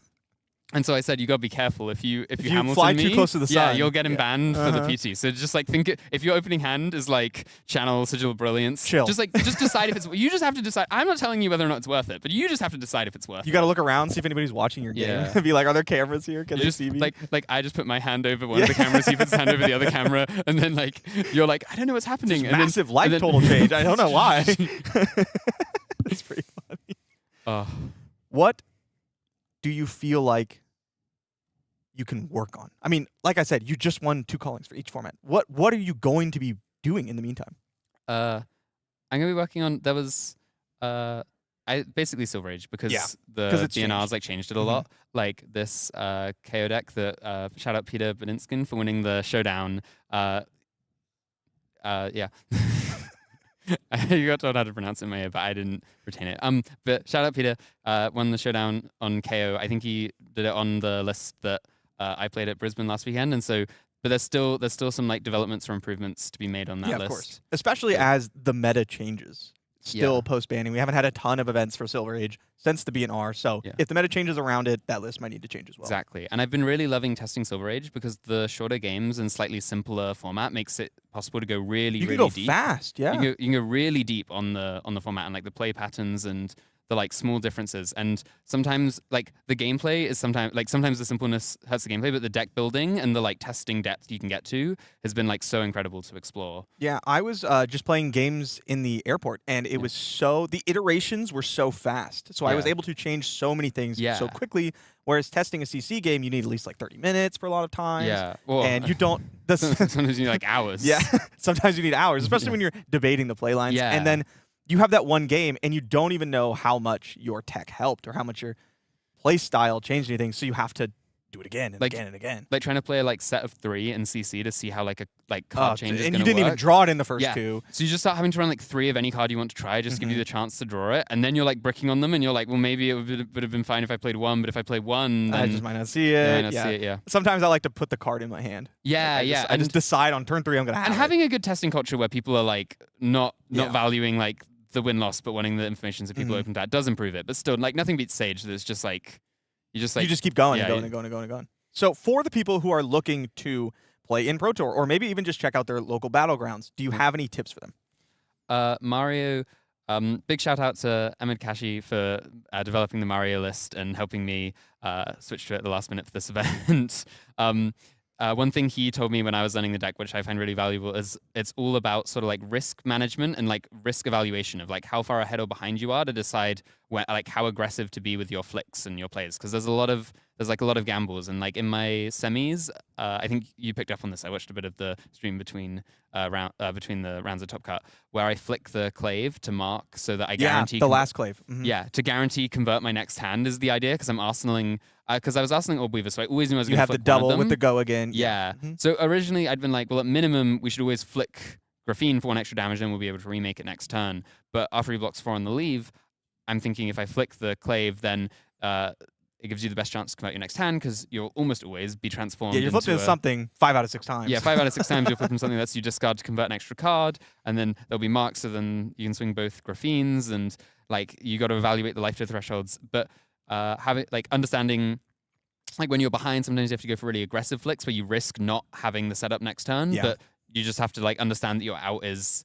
And so I said, you gotta be careful if you Hamilton fly me, too close to the yeah, sun. you'll get him Yeah. banned for the PT. So just like if your opening hand is like Channel Sigil of Brilliance, Chill. just decide if it's. You just have to decide. I'm not telling you whether or not it's worth it, but you just have to decide if it's worth it. You got to look around, see if anybody's watching your game. Yeah. Be like, are there cameras here? Can You they just see me? like I just put my hand over one of the cameras, he puts his hand over the other camera, and then like you're like, I don't know what's happening. This And then- massive life and then- total change. I don't know why. That's pretty funny. Oh. What do you feel like you can work on? I mean, like I said, you just won 2 callings for each format. What are you going to be doing in the meantime? I'm gonna be working on. There was basically Silver Age because the it's DNRs like changed it a lot. Like this KO deck that shout out Peter Beninskin for winning the showdown. Yeah. You got told how to pronounce it in my ear, but I didn't retain it. But shout out Peter, won the showdown on KO. I think he did it on the list that I played at Brisbane last weekend, and so. But there's still some like developments or improvements to be made on that list. Of course. Especially as the meta changes. Still post banning, we haven't had a ton of events for Silver Age since the BNR. So if the meta changes around it, that list might need to change as well. Exactly, and I've been really loving testing Silver Age because the shorter games and slightly simpler format makes it possible to go really You can really go deep. fast, yeah. You can go really deep on the format and like the play patterns and the like small differences. And sometimes like the gameplay is sometimes the simpleness hurts the gameplay, but the deck building and the like testing depth you can get to has been like so incredible to explore. Yeah, I was just playing games in the airport, and it was the iterations were so fast. So I was able to change so many things so quickly. Whereas testing a CC game, you need at least like 30 minutes for a lot of times. Yeah, well, and you don't. Sometimes you need like hours. Yeah, sometimes you need hours, especially when you're debating the play lines. Yeah. And then you have that one game, and you don't even know how much your tech helped or how much your play style changed anything. So you have to do it again and again and again. Like trying to play a like set of 3 in CC to see how like a card change is and going you to didn't even draw it in the first 2. So you just start having to run like 3 of any card you want to try, just give you the chance to draw it, and then you're like bricking on them, and you're like, well, maybe it would have been fine if I played 1, but if I played 1, then I just might not see it. Might not see it. Sometimes I like to put the card in my hand. Yeah, I just decide on turn 3 I'm gonna have. And it. having a good testing culture where people are like not valuing like the win-loss, but wanting the information so people open that does improve it. But still, like nothing beats Sage. That's just like you just keep going and going. So for the people who are looking to play in Pro Tour, or maybe even just check out their local battlegrounds, do you have any tips for them? Mario, big shout out to Ahmed Kashi for developing the Mario list and helping me switch to it at the last minute for this event. One thing he told me when I was learning the deck, which I find really valuable, is it's all about sort of like risk management and like risk evaluation of like how far ahead or behind you are to decide like how aggressive to be with your flicks and your plays. Because there's a lot of gambles, and like in my semis, I think you picked up on this. I watched a bit of the stream between the rounds of Top Cut, where I flick the clave to mark so that I guarantee the last clave. Yeah, to guarantee convert my next hand is the idea, because I'm arsenaling. Because I was arsenaling Orb Weaver, so I always knew I was going to have flick the double one of them. with the go again. Yeah. So originally I'd been like, well, at minimum we should always flick Graphene for 1 extra damage, and we'll be able to remake it next turn. But after he blocks 4 on the leave, I'm thinking if I flick the clave, then it gives you the best chance to convert your next hand, because you'll almost always be transformed. Yeah, you're flipping something 5 out of 6 times. Yeah, 5 out of 6 times you'll flip from something that's you discard to convert an extra card, and then there'll be marks, so then you can swing both Graphenes, and like you got to evaluate the lifetime thresholds. But understanding. Like when you're behind, sometimes you have to go for really aggressive flicks where you risk not having the setup next turn, but you just have to like understand that your out is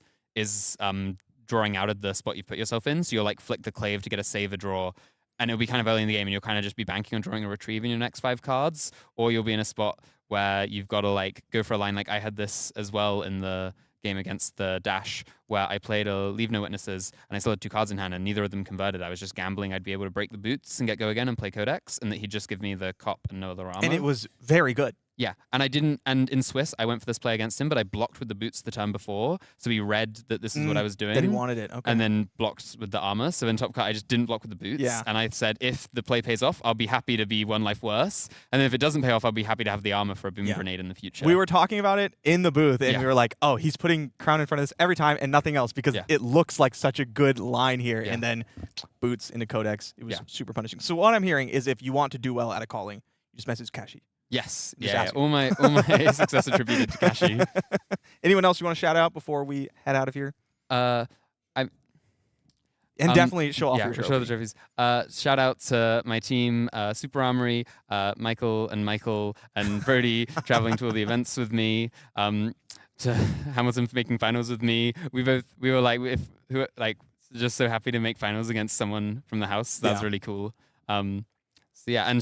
drawing out of the spot you've put yourself in. So you'll like flick the clave to get a save, a draw, and it'll be kind of early in the game, and you'll kind of just be banking on drawing a retrieve in your next 5 cards, or you'll be in a spot where you've got to like go for a line. Like I had this as well in the game against the Dash, where I played a Leave No Witnesses, and I still had 2 cards in hand, and neither of them converted. I was just gambling I'd be able to break the boots and get go again and play Codex, and that he'd just give me the cop and no other armor. And it was very good. Yeah, and I didn't. And in Swiss, I went for this play against him, but I blocked with the boots the turn before, so he read that this is what I was doing. That he wanted it. Okay. And then blocked with the armor. So in Top Cut, I just didn't block with the boots. Yeah. And I said, if the play pays off, I'll be happy to be 1 life worse. And then if it doesn't pay off, I'll be happy to have the armor for a boom grenade in the future. We were talking about it in the booth, and we were like, "Oh, he's putting Crown in front of this every time and nothing else because it looks like such a good line here." And then boots into Codex. It was super punishing. So what I'm hearing is, if you want to do well at a calling, you just message Kashi. Yes. Just Yeah. ask All my success attributed to Kashi. Anyone else you want to shout out before we head out of here? And definitely show off your trophy. Show the trophies. Shout out to my team, Super Armory, Michael and Brody traveling to all the events with me. To Hamilton for making finals with me. We were just so happy to make finals against someone from the house. That's really cool. And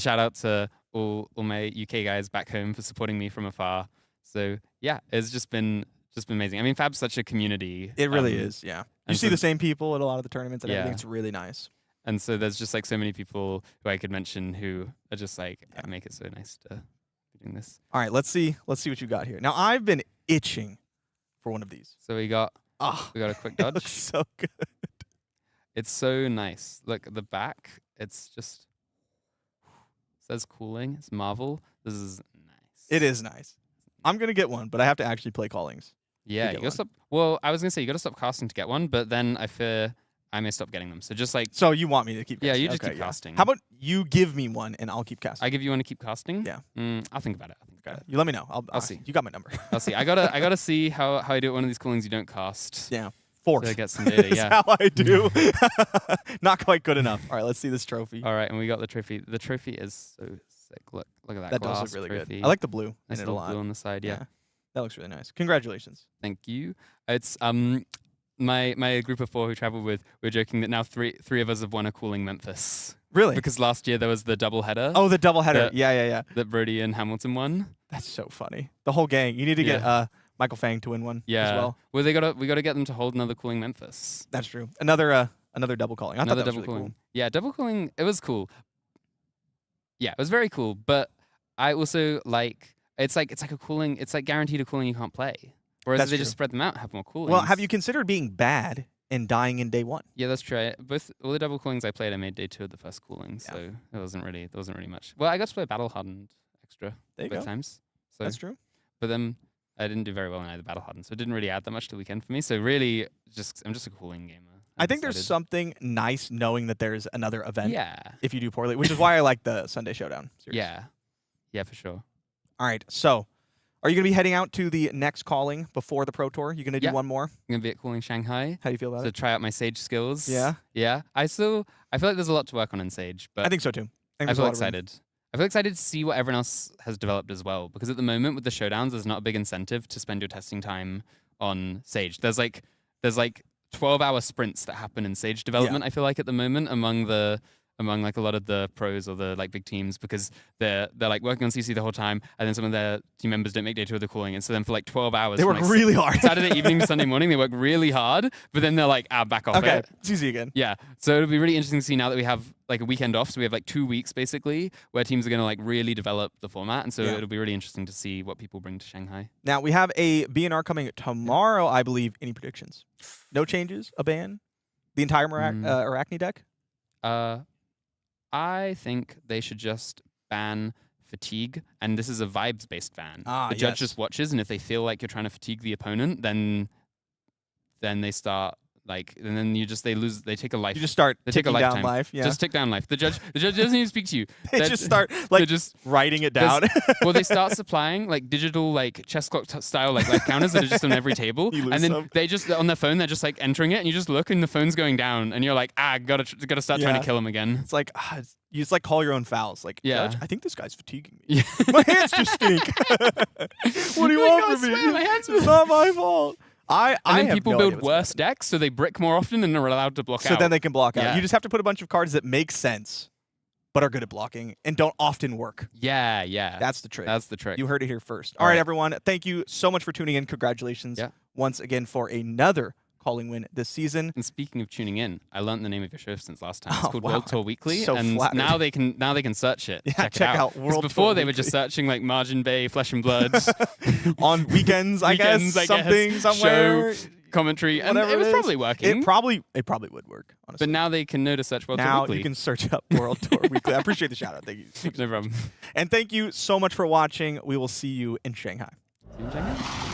shout out to all my UK guys back home for supporting me from afar. So yeah, it's just been amazing. I mean, Fab's such a community. It really is, yeah. You see the same people at a lot of the tournaments and everything. It's really nice. And so there's just like so many people who I could mention who are just like make it so nice executing this. All right, let's see what you got here. Now I've been itching for one of these. So we got Ah, a quick it looks dodge. so good. It's so nice. Look at the back. It's just says cooling. It's Marvel. This is nice. It is nice. I'm gonna get one, but I have to actually play callings. Yeah, get you gotta one. stop. Well, I was gonna say you gotta stop casting to get one, but then I fear I may stop getting them. So just like So you want me to keep? Yeah, casting? you just Okay, keep casting. How about you give me one and I'll keep casting? I give you one to keep casting. Yeah. I'll think about it. Okay. You let me know. I'll see. You got my number. I'll see. I gotta see how I do at one of these callings you don't cast. Yeah. Fourth. To get some data. That's Yeah. how I do. Not quite good enough. All right, let's see this trophy. All right, and we got the trophy. The trophy is so sick. Look at that. That does glass look really trophy. good. I like the blue Nice in it a little lot. blue on the side. Yeah. That looks really nice. Congratulations. Thank you. It's my group of 4 who traveled with. We're joking that now three of us have won a cooling Memphis Really? because last year there was the double header. Oh, the double header. The- Yeah. That Brody and Hamilton won. That's so funny. The whole gang. You need to get Michael Fang to win one Yeah. as well. Well, we gotta get them to hold another cooling Memphis. That's true. Another double calling. I Another thought that double was really cooling. cool. Yeah, double cooling. It was cool. Yeah, it was very cool. But I also like it's like a cooling. It's like guaranteed a cooling you can't play. Whereas That's if they true. just spread them out, have more coolings. Well, have you considered being bad and dying in day one? Yeah, that's true. All the double coolings I played, I made day 2 of the first cooling, Yeah. so there wasn't really much. Well, I got to play battle hardened extra There you both go. times. So, That's true. but then I didn't do very well in either battle hardened, so it didn't really add that much to the weekend for me. So really, I'm just a cooling gamer. I think there's decided. something nice knowing that there's another event Yeah, if you do poorly, which is why I like the Sunday Showdown series. yeah, for sure. All right. So, are you going to be heading out to the next calling before the Pro Tour? You going to do Yeah. one more? I'm gonna be at cooling Shanghai How do you feel about to it? try out my Sage skills. Yeah? yeah. I feel like there's a lot to work on in Sage, but I think so too. I there's a feel lot of room. excited. I feel excited to see what everyone else has developed as well. Because at the moment with the showdowns, there's not a big incentive to spend your testing time on Sage. There's like 12-hour sprints that happen in Sage development. I feel like at the moment among like a lot of the pros or the like big teams, because they're like working on CC the whole time, and then some of their team members don't make day 2 of the cooling, and so then for like 12 hours, They from, work like, really hard. Saturday evening to Sunday morning, they work really hard, but then they're like, back off Okay. it. It's easy again. Yeah, so it'll be really interesting to see now that we have like a weekend off. So we have like 2 weeks basically where teams are going to like really develop the format, and so Yeah. it'll be really interesting to see what people bring to Shanghai. Now, we have a BNR coming tomorrow, I believe. Any predictions? No changes? A ban? The entire Arachne deck? I think they should just ban fatigue, and this is a vibes-based ban. The judge just watches, and if they feel like you're trying to fatigue the opponent, then they start like, and then they take a life. You just start They take a ticking down lifetime. life. Yeah. Just tick down life. The judge doesn't even speak to you. They That- just start they like just writing it down. well, they start supplying like digital like chess clock style like life counters that are just on every table, You lose and then some. they just on their phone they're just like entering it, and you just look and the phone's going down, and you're like, gotta start trying Yeah. to kill him again. It's like you just like call your own fouls. Like, Yeah. Judge, I think this guy's fatiguing me. Yeah. My hands just stink. What do you Like, want "I from me? swear my hands It's not my fault. I And then have people no idea build what's worse decks, so they brick more often and are allowed to block so out. then they can block out. Yeah. You just have to put a bunch of cards that make sense, but are good at blocking and don't often work. yeah. That's the trick. That's the trick. You heard it here first. All All right, right. everyone. Thank you so much for tuning in. Congratulations Yeah. once again for another calling win this season. And speaking of tuning in, I learned the name of your show since last time. It's Oh, called wow. World Tour Weekly, So and flattered. now they can search it. Yeah, check check it out 'Cause World before Tour they were just Weekly. searching like MajinBae, Flesh and Blood, On weekends, I Weekends, guess, I guess. something somewhere. commentary, and Whatever it was is. probably working. It probably would work, honestly. But now they can know to search World Tour now Weekly. you can search up World Tour Weekly. I appreciate the shout out. Thank you. No problem. And thank you so much for watching. We will see you in Shanghai. See you in Shanghai.